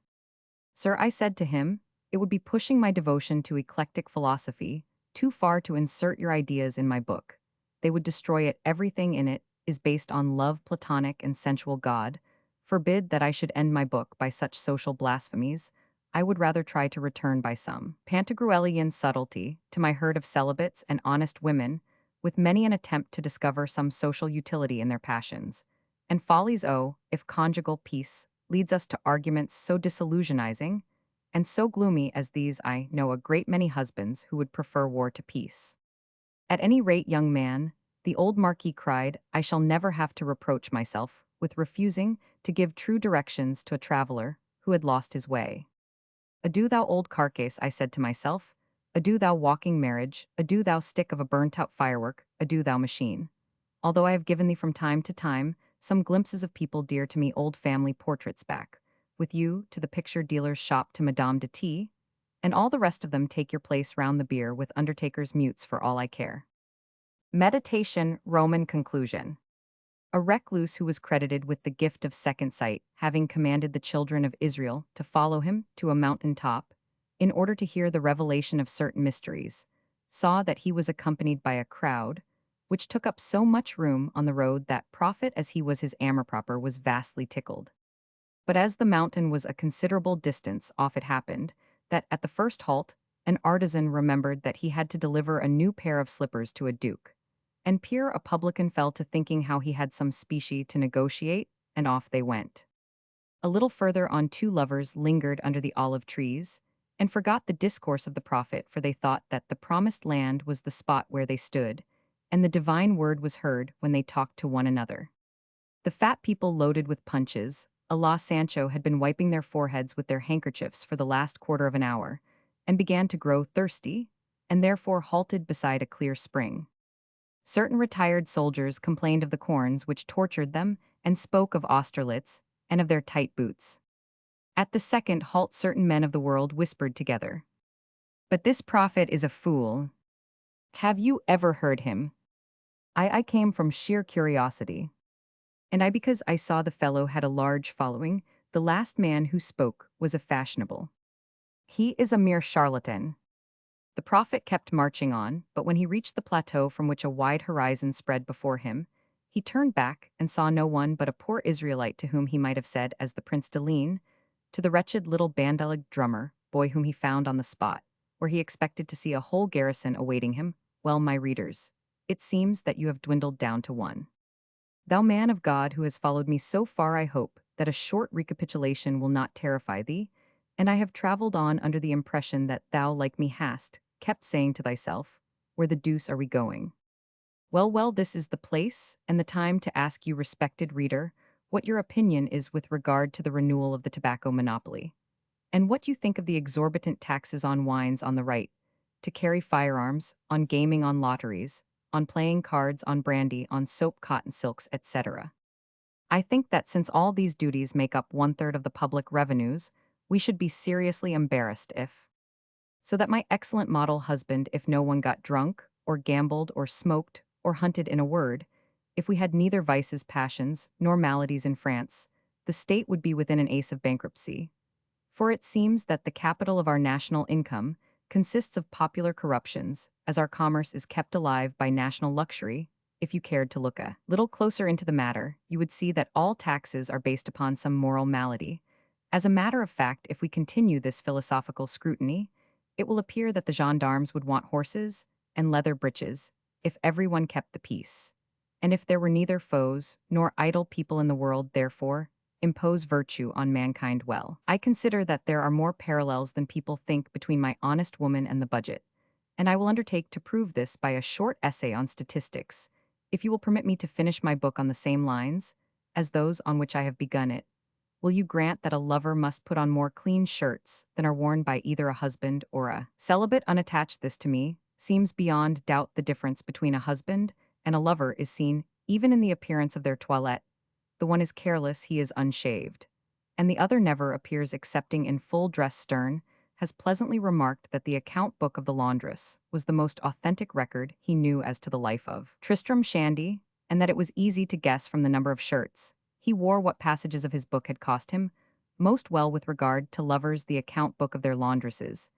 Sir, I said to him, it would be pushing my devotion to eclectic philosophy too far to insert your ideas in my book. They would destroy it. Everything in it is based on love, platonic and sensual. God forbid that I should end my book by such social blasphemies. I would rather try to return by some Pantagruelian subtlety to my herd of celibates and honest women, with many an attempt to discover some social utility in their passions and follies. Oh, if conjugal peace leads us to arguments so disillusionizing and so gloomy as these, I know a great many husbands who would prefer war to peace. At any rate, young man, the old Marquis cried, I shall never have to reproach myself with refusing to give true directions to a traveler who had lost his way. Adieu, thou old carcase, I said to myself. Adieu, thou walking marriage. Adieu, thou stick of a burnt-out firework. Adieu, thou machine. Although I have given thee from time to time some glimpses of people dear to me, old family portraits back with you to the picture dealer's shop, to Madame de T, and all the rest of them take your place round the bier with undertakers' mutes for all I care. Meditation, Roman conclusion. A recluse who was credited with the gift of second sight, having commanded the children of Israel to follow him to a mountain top, in order to hear the revelation of certain mysteries, saw that he was accompanied by a crowd, which took up so much room on the road that, prophet as he was his armor proper, was vastly tickled. But as the mountain was a considerable distance off, it happened that at the first halt, an artisan remembered that he had to deliver a new pair of slippers to a duke. And Pierre, a publican, fell to thinking how he had some specie to negotiate, and off they went. A little further on, two lovers lingered under the olive trees, and forgot the discourse of the prophet, for they thought that the promised land was the spot where they stood, and the divine word was heard when they talked to one another. The fat people loaded with punches, a la Sancho, had been wiping their foreheads with their handkerchiefs for the last quarter of an hour, and began to grow thirsty, and therefore halted beside a clear spring. Certain retired soldiers complained of the corns which tortured them, and spoke of Austerlitz, and of their tight boots. At the second halt, certain men of the world whispered together, "But this prophet is a fool. Have you ever heard him?" I came from sheer curiosity. And because I saw the fellow had a large following, the last man who spoke was a fashionable. "He is a mere charlatan." The prophet kept marching on, but when he reached the plateau from which a wide horizon spread before him, he turned back and saw no one but a poor Israelite, to whom he might have said, as the Prince de Ligne, to the wretched little bandelig drummer boy whom he found on the spot, where he expected to see a whole garrison awaiting him. Well, my readers, it seems that you have dwindled down to one. Thou man of God who has followed me so far, I hope that a short recapitulation will not terrify thee, and I have traveled on under the impression that thou, like me, hast kept saying to thyself, "Where the deuce are we going?" Well, well, this is the place and the time to ask you, respected reader, what your opinion is with regard to the renewal of the tobacco monopoly, and what you think of the exorbitant taxes on wines on the right, to carry firearms, on gaming, on lotteries, on playing cards, on brandy, on soap, cotton, silks, etc. I think that since all these duties make up one-third of the public revenues, we should be seriously embarrassed if, so that my excellent model husband, if no one got drunk, or gambled, or smoked, or hunted, in a word, if we had neither vices, passions, nor maladies in France, the state would be within an ace of bankruptcy. For it seems that the capital of our national income consists of popular corruptions, as our commerce is kept alive by national luxury. If you cared to look a little closer into the matter, you would see that all taxes are based upon some moral malady. As a matter of fact, if we continue this philosophical scrutiny, it will appear that the gendarmes would want horses and leather breeches if everyone kept the peace. And if there were neither foes nor idle people in the world, therefore, impose virtue on mankind. Well, I consider that there are more parallels than people think between my honest woman and the budget, and I will undertake to prove this by a short essay on statistics, if you will permit me to finish my book on the same lines as those on which I have begun it. Will you grant that a lover must put on more clean shirts than are worn by either a husband or a celibate? Unattached, this to me seems beyond doubt. The difference between a husband and a lover is seen even in the appearance of their toilette. The one is careless, he is unshaved, and the other never appears excepting in full dress. Sterne has pleasantly remarked that the account book of the laundress was the most authentic record he knew as to the life of Tristram Shandy, and that it was easy to guess from the number of shirts he wore what passages of his book had cost him most. Well, with regard to lovers, the account book of their laundresses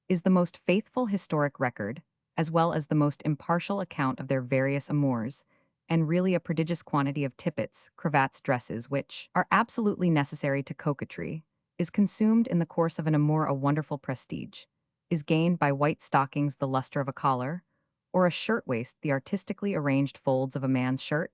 is the most faithful historic record, as well as the most impartial account of their various amours, and really a prodigious quantity of tippets, cravats, dresses, which are absolutely necessary to coquetry, is consumed in the course of an amour. A wonderful prestige is gained by white stockings, the luster of a collar, or a shirtwaist, the artistically arranged folds of a man's shirt,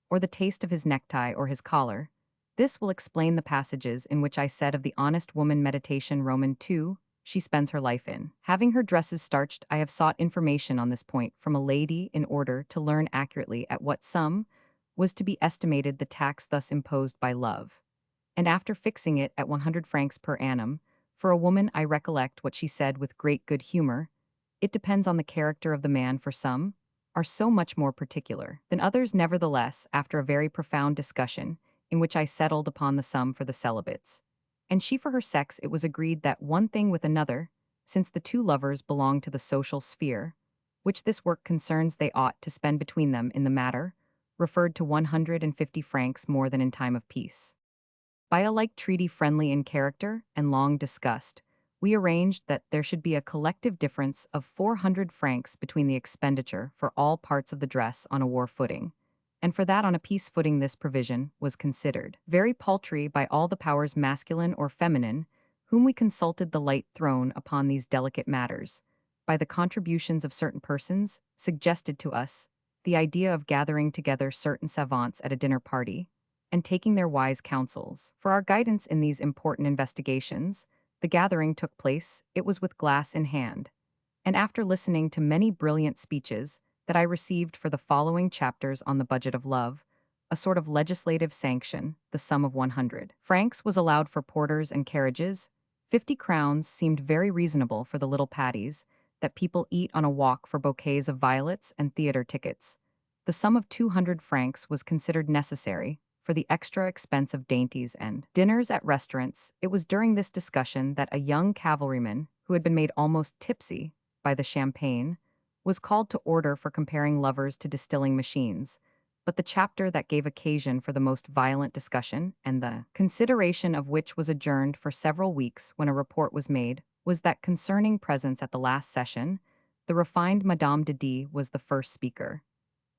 or the taste of his necktie or his collar. This will explain the passages in which I said of the honest woman, meditation, Roman 2, she spends her life in having her dresses starched. I have sought information on this point from a lady in order to learn accurately at what sum was to be estimated the tax thus imposed by love, and after fixing it at 100 francs per annum, for a woman, I recollect what she said with great good humor, it depends on the character of the man, for some are so much more particular than others. Nevertheless, after a very profound discussion, in which I settled upon the sum for the celibates, and she for her sex, it was agreed that one thing with another, since the two lovers belong to the social sphere, which this work concerns, they ought to spend between them in the matter, referred to 150 francs more than in time of peace. By a like treaty, friendly in character and long discussed, we arranged that there should be a collective difference of 400 francs between the expenditure for all parts of the dress on a war footing, and for that on a peace footing this provision was considered very paltry by all the powers masculine or feminine, whom we consulted the light thrown upon these delicate matters, by the contributions of certain persons, suggested to us the idea of gathering together certain savants at a dinner party, and taking their wise counsels. For our guidance in these important investigations, the gathering took place, it was with glass in hand, and after listening to many brilliant speeches that I received for the following chapters on the budget of love, a sort of legislative sanction, the sum of 100 francs was allowed for porters and carriages. 50 crowns seemed very reasonable for the little patties that people eat on a walk for bouquets of violets and theater tickets. The sum of 200 francs was considered necessary for the extra expense of dainties and dinners at restaurants. It was during this discussion that a young cavalryman, who had been made almost tipsy by the champagne, was called to order for comparing lovers to distilling machines, but the chapter that gave occasion for the most violent discussion, and the consideration of which was adjourned for several weeks when a report was made, was that concerning presents at the last session, the refined Madame de D was the first speaker,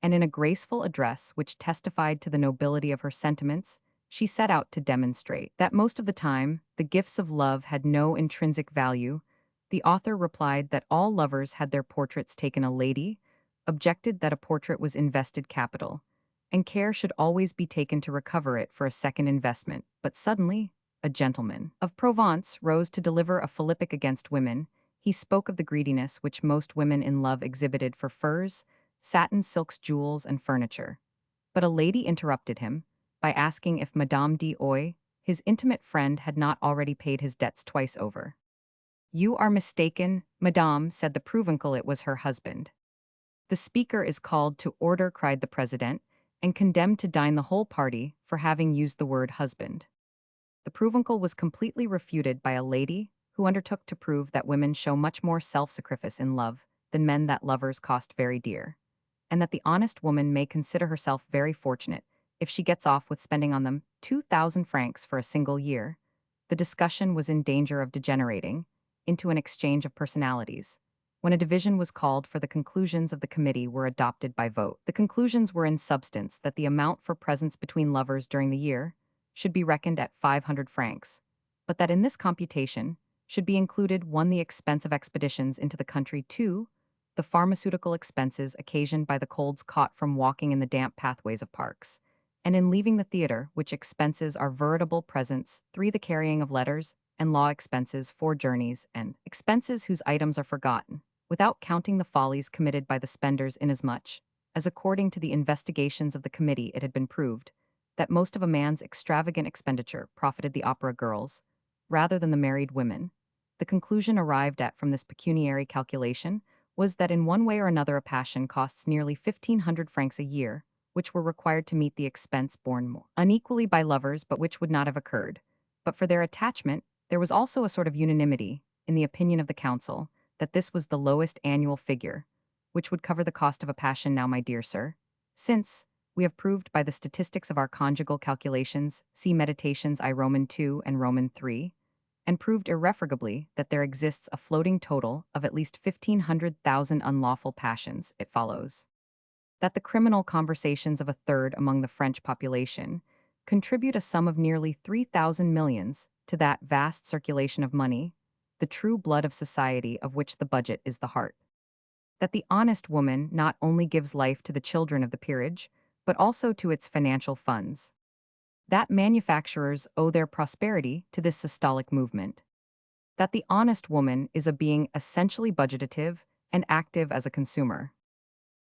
and in a graceful address which testified to the nobility of her sentiments, she set out to demonstrate that most of the time the gifts of love had no intrinsic value. The author replied that all lovers had their portraits taken. A lady objected that a portrait was invested capital, and care should always be taken to recover it for a second investment. But suddenly, a gentleman of Provence rose to deliver a philippic against women. He spoke of the greediness which most women in love exhibited for furs, satin, silks, jewels, and furniture. But a lady interrupted him by asking if Madame d'Oy, his intimate friend, had not already paid his debts twice over. "You are mistaken, madame," said the Provencal. It was her husband. "The speaker is called to order," cried the president, and condemned to dine the whole party for having used the word husband. The Provencal was completely refuted by a lady who undertook to prove that women show much more self-sacrifice in love than men, that lovers cost very dear, and that the honest woman may consider herself very fortunate if she gets off with spending on them 2,000 francs for a single year. The discussion was in danger of degenerating into an exchange of personalities, when a division was called for the conclusions of the committee were adopted by vote. The conclusions were in substance that the amount for presents between lovers during the year should be reckoned at 500 francs, but that in this computation should be included 1. The expense of expeditions into the country, 2. The pharmaceutical expenses occasioned by the colds caught from walking in the damp pathways of parks, and in leaving the theater, which expenses are veritable presents, 3. The carrying of letters and law expenses, 4. Journeys and expenses whose items are forgotten, without counting the follies committed by the spenders, inasmuch as according to the investigations of the committee it had been proved that most of a man's extravagant expenditure profited the opera girls rather than the married women. The conclusion arrived at from this pecuniary calculation was that in one way or another a passion costs nearly 1,500 francs a year, which were required to meet the expense borne more unequally by lovers, but which would not have occurred but for their attachment. There was also a sort of unanimity in the opinion of the council that this was the lowest annual figure, which would cover the cost of a passion. Now, my dear sir, since we have proved by the statistics of our conjugal calculations, see Meditations I Roman 2 and Roman 3, and proved irrefragably that there exists a floating total of at least 1,500,000 unlawful passions, it follows that the criminal conversations of a third among the French population contribute a sum of nearly 3,000 millions to that vast circulation of money, the true blood of society, of which the budget is the heart. That the honest woman not only gives life to the children of the peerage, but also to its financial funds. That manufacturers owe their prosperity to this systolic movement. That the honest woman is a being essentially budgetative and active as a consumer.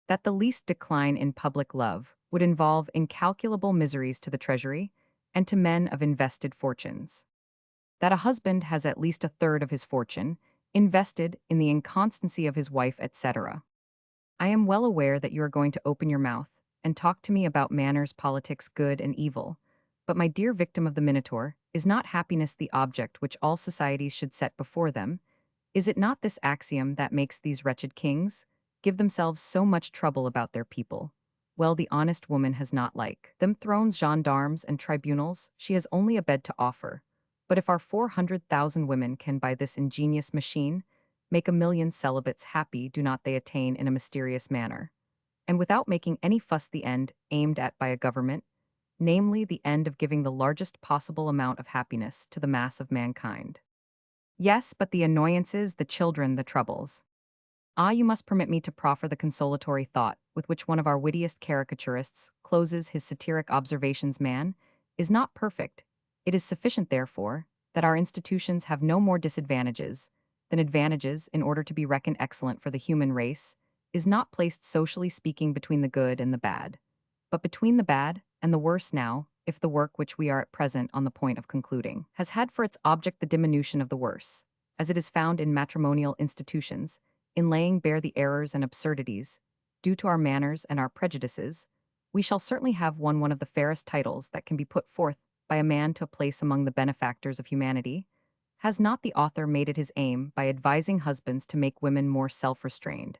That the least decline in public love would involve incalculable miseries to the treasury and to men of invested fortunes. That a husband has at least a third of his fortune invested in the inconstancy of his wife, etc. I am well aware that you are going to open your mouth and talk to me about manners, politics, good and evil, but my dear victim of the Minotaur, is not happiness the object which all societies should set before them? Is it not this axiom that makes these wretched kings give themselves so much trouble about their people? Well, the honest woman has not like them thrones, gendarmes, and tribunals, she has only a bed to offer. But if our 400,000 women can by this ingenious machine make 1,000,000 celibates happy, do not they attain in a mysterious manner and without making any fuss the end aimed at by a government, namely the end of giving the largest possible amount of happiness to the mass of mankind. Yes, but the annoyances, the children, the troubles. Ah, you must permit me to proffer the consolatory thought with which one of our wittiest caricaturists closes his satiric observations: man is not perfect. It is sufficient, therefore, that our institutions have no more disadvantages than advantages in order to be reckoned excellent, for the human race is not placed socially speaking between the good and the bad, but between the bad and the worse. Now, if the work which we are at present on the point of concluding has had for its object the diminution of the worse, as it is found in matrimonial institutions, in laying bare the errors and absurdities due to our manners and our prejudices, we shall certainly have won one of the fairest titles that can be put forth by a man to a place among the benefactors of humanity. Has not the author made it his aim, by advising husbands to make women more self-restrained,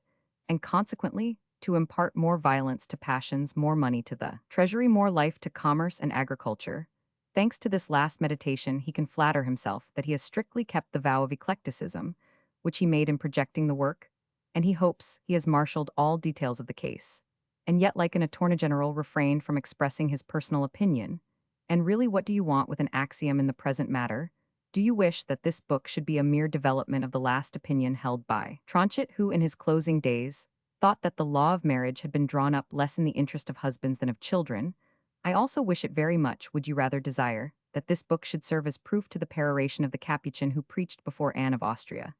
and consequently to impart more violence to passions, more money to the treasury, more life to commerce and agriculture? Thanks to this last meditation, he can flatter himself that he has strictly kept the vow of eclecticism, which he made in projecting the work, and he hopes he has marshaled all details of the case, and yet, like an attorney general, refrained from expressing his personal opinion. And really, what do you want with an axiom in the present matter? Do you wish that this book should be a mere development of the last opinion held by Tronchet, who, in his closing days, thought that the law of marriage had been drawn up less in the interest of husbands than of children? I also wish it very much. Would you rather desire that this book should serve as proof to the peroration of the Capuchin who preached before Anne of Austria,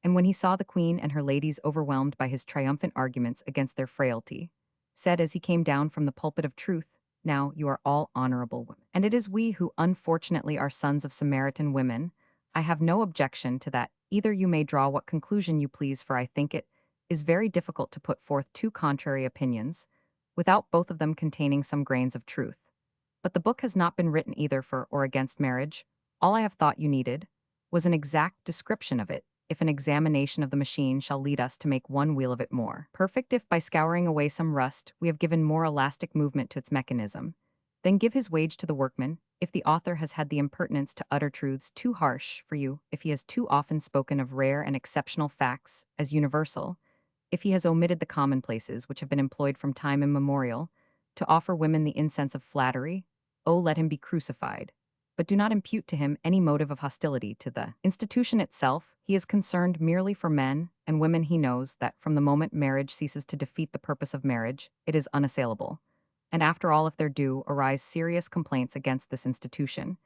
and when he saw the queen and her ladies overwhelmed by his triumphant arguments against their frailty, said as he came down from the pulpit of truth, "Now you are all honorable women. And it is we who unfortunately are sons of Samaritan women. I have no objection to that. Either you may draw what conclusion you please, for I think it is very difficult to put forth two contrary opinions, without both of them containing some grains of truth. But the book has not been written either for or against marriage. All I have thought you needed was an exact description of it, if an examination of the machine shall lead us to make one wheel of it more perfect, if by scouring away some rust we have given more elastic movement to its mechanism, then give his wage to the workman. If the author has had the impertinence to utter truths too harsh for you, if he has too often spoken of rare and exceptional facts as universal, if he has omitted the commonplaces which have been employed from time immemorial to offer women the incense of flattery, oh, let him be crucified. But do not impute to him any motive of hostility to the institution itself. He is concerned merely for men and women. He knows that from the moment marriage ceases to defeat the purpose of marriage, it is unassailable. And after all, if there do arise serious complaints against this institution,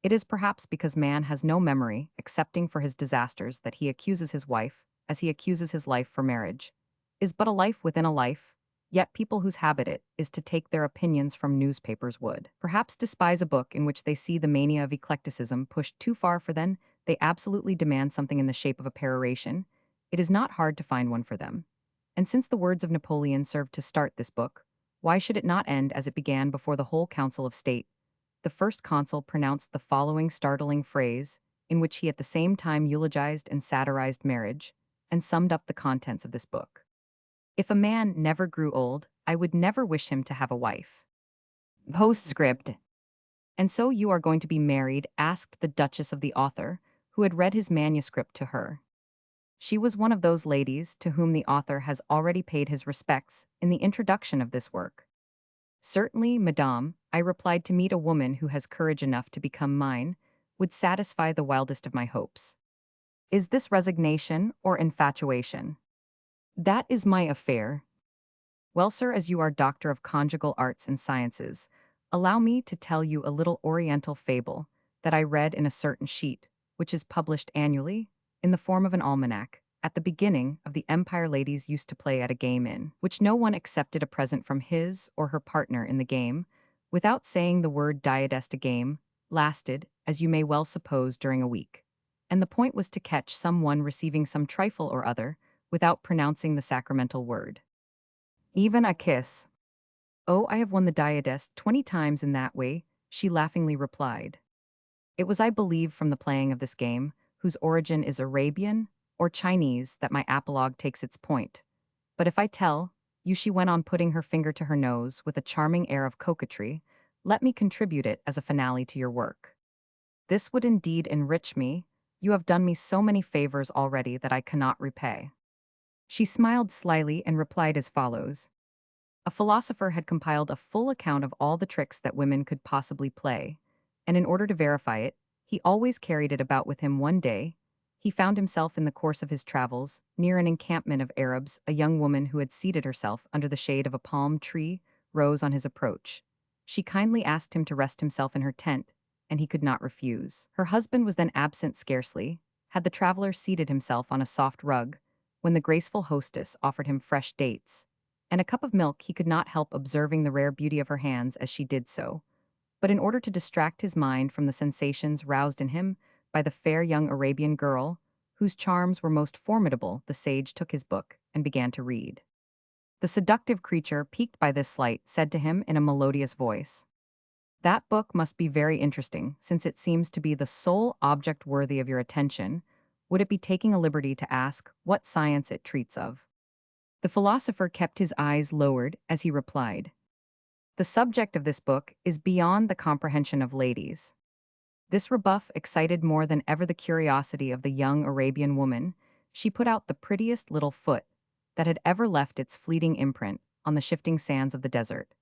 it is perhaps because man has no memory, excepting for his disasters, that he accuses his wife, as he accuses his life, for marriage is but a life within a life. Yet people whose habit it is to take their opinions from newspapers would perhaps despise a book in which they see the mania of eclecticism pushed too far, for then they absolutely demand something in the shape of a peroration. It is not hard to find one for them. And since the words of Napoleon served to start this book, why should it not end as it began before the whole Council of State? The first consul pronounced the following startling phrase, in which he at the same time eulogized and satirized marriage, and summed up the contents of this book: "If a man never grew old, I would never wish him to have a wife." Postscript. "And so you are going to be married?" asked the Duchess of the author, who had read his manuscript to her. She was one of those ladies to whom the author has already paid his respects in the introduction of this work. "Certainly, madame," I replied. "To meet a woman who has courage enough to become mine would satisfy the wildest of my hopes." Is this resignation or infatuation? That is my affair. Well, sir, as you are Doctor of Conjugal Arts and Sciences, allow me to tell you a little Oriental fable that I read in a certain sheet, which is published annually, in the form of an almanac. At the beginning of the empire, ladies used to play at a game in which no one accepted a present from his or her partner in the game, without saying the word diadest. A game lasted, as you may well suppose, during a week. And the point was to catch some one receiving some trifle or other, without pronouncing the sacramental word. Even a kiss. "Oh, I have won the diadest 20 times in that way," she laughingly replied. It was, I believe, from the playing of this game, whose origin is Arabian or Chinese, that my apologue takes its point. But if I tell you, she went on, putting her finger to her nose with a charming air of coquetry, let me contribute it as a finale to your work. This would indeed enrich me. You have done me so many favors already that I cannot repay. She smiled slyly and replied as follows: A philosopher had compiled a full account of all the tricks that women could possibly play, and in order to verify it, he always carried it about with him. One day, he found himself in the course of his travels, near an encampment of Arabs. A young woman who had seated herself under the shade of a palm tree rose on his approach. She kindly asked him to rest himself in her tent, and he could not refuse. Her husband was then absent scarcely, had the traveler seated himself on a soft rug, when the graceful hostess offered him fresh dates and a cup of milk. He could not help observing the rare beauty of her hands as she did so. But in order to distract his mind from the sensations roused in him by the fair young Arabian girl, whose charms were most formidable, the sage took his book and began to read. The seductive creature, piqued by this slight, said to him in a melodious voice, "That book must be very interesting, since it seems to be the sole object worthy of your attention. Would it be taking a liberty to ask what science it treats of?" The philosopher kept his eyes lowered as he replied, "The subject of this book is beyond the comprehension of ladies." This rebuff excited more than ever the curiosity of the young Arabian woman. She put out the prettiest little foot that had ever left its fleeting imprint on the shifting sands of the desert.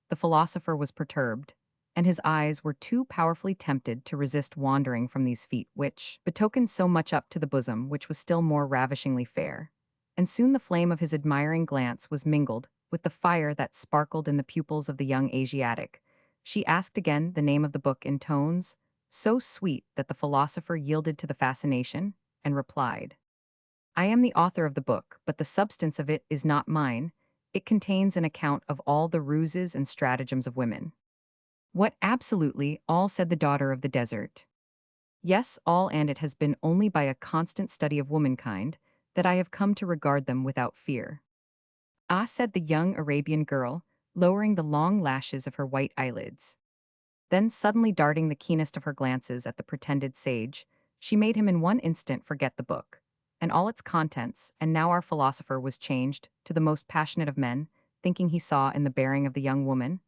The philosopher was perturbed, and his eyes were too powerfully tempted to resist wandering from these feet which betokened so much up to the bosom which was still more ravishingly fair. And soon the flame of his admiring glance was mingled with the fire that sparkled in the pupils of the young Asiatic. She asked again the name of the book in tones so sweet that the philosopher yielded to the fascination and replied, "I am the author of the book, but the substance of it is not mine. It contains an account of all the ruses and stratagems of women." "What, absolutely all?" said the daughter of the desert. "Yes, all, and it has been only by a constant study of womankind that I have come to regard them without fear." "Ah," said the young Arabian girl, lowering the long lashes of her white eyelids. Then, suddenly darting the keenest of her glances at the pretended sage, she made him in one instant forget the book and all its contents, and now our philosopher was changed to the most passionate of men, thinking he saw in the bearing of the young woman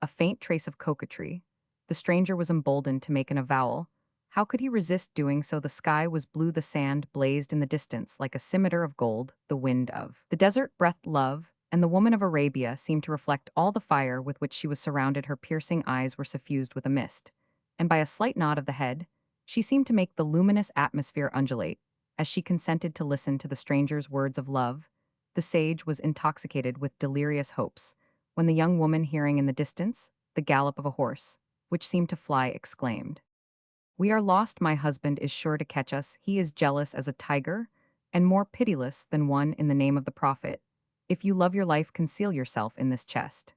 a faint trace of coquetry. The stranger was emboldened to make an avowal. How could he resist doing so? The sky was blue, the sand blazed in the distance like a scimitar of gold, the wind of the desert breathed love, and the woman of Arabia seemed to reflect all the fire with which she was surrounded. Her piercing eyes were suffused with a mist, and by a slight nod of the head, she seemed to make the luminous atmosphere undulate, as she consented to listen to the stranger's words of love. The sage was intoxicated with delirious hopes, when the young woman, hearing in the distance the gallop of a horse, which seemed to fly, exclaimed, "We are lost, my husband is sure to catch us. He is jealous as a tiger, and more pitiless than one. In the name of the prophet, if you love your life, conceal yourself in this chest."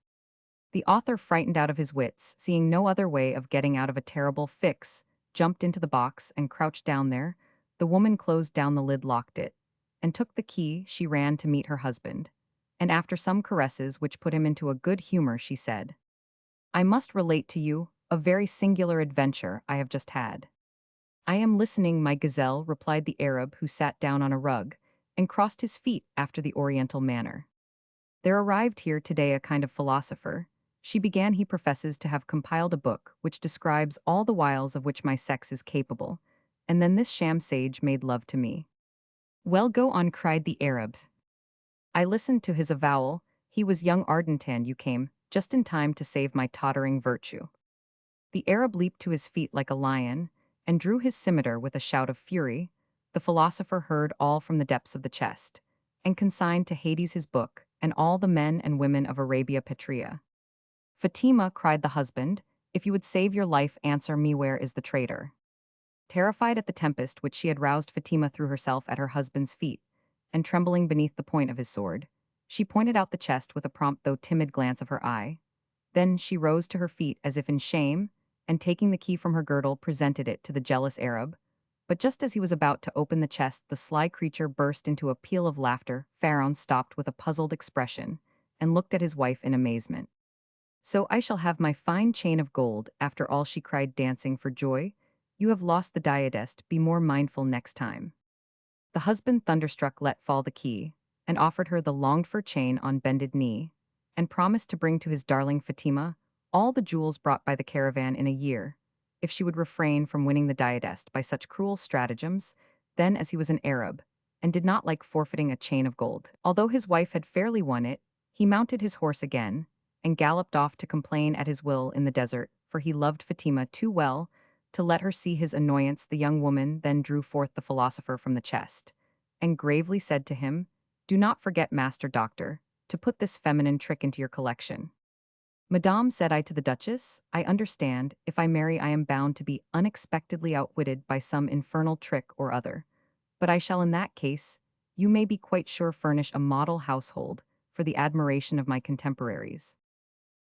The author, frightened out of his wits, seeing no other way of getting out of a terrible fix, jumped into the box and crouched down there. The woman closed down the lid, locked it, and took the key. She ran to meet her husband, and after some caresses which put him into a good humor, she said, "I must relate to you a very singular adventure I have just had." "I am listening, my gazelle," replied the Arab, who sat down on a rug and crossed his feet after the Oriental manner. "There arrived here today a kind of philosopher," she began. "He professes to have compiled a book which describes all the wiles of which my sex is capable, and then this sham sage made love to me." "Well, go on," cried the Arabs. "I listened to his avowal. He was young, ardent, and you came just in time to save my tottering virtue." The Arab leaped to his feet like a lion and drew his scimitar with a shout of fury. The philosopher heard all from the depths of the chest and consigned to Hades his book and all the men and women of Arabia Petrea. "Fatima," cried the husband, "if you would save your life, answer me, where is the traitor?" Terrified at the tempest which she had roused, Fatima threw herself at her husband's feet, and trembling beneath the point of his sword, she pointed out the chest with a prompt though timid glance of her eye. Then she rose to her feet as if in shame, and taking the key from her girdle, presented it to the jealous Arab. But just as he was about to open the chest, the sly creature burst into a peal of laughter. Pharaoh stopped with a puzzled expression and looked at his wife in amazement. "So I shall have my fine chain of gold after all," she cried, dancing for joy. "You have lost the diadem. Be more mindful next time." The husband, thunderstruck, let fall the key and offered her the longed-for chain on bended knee, and promised to bring to his darling Fatima all the jewels brought by the caravan in a year, if she would refrain from winning the diadem by such cruel stratagems. Then, as he was an Arab, and did not like forfeiting a chain of gold, although his wife had fairly won it, He mounted his horse again, and galloped off to complain at his will in the desert, for he loved Fatima too well to let her see his annoyance. The young woman then drew forth the philosopher from the chest, and gravely said to him, "Do not forget, Master Doctor, to put this feminine trick into your collection." "Madame," said I to the Duchess, "I understand, if I marry I am bound to be unexpectedly outwitted by some infernal trick or other. But I shall in that case, you may be quite sure, furnish a model household for the admiration of my contemporaries."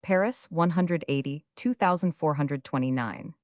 Paris, 180, 2429.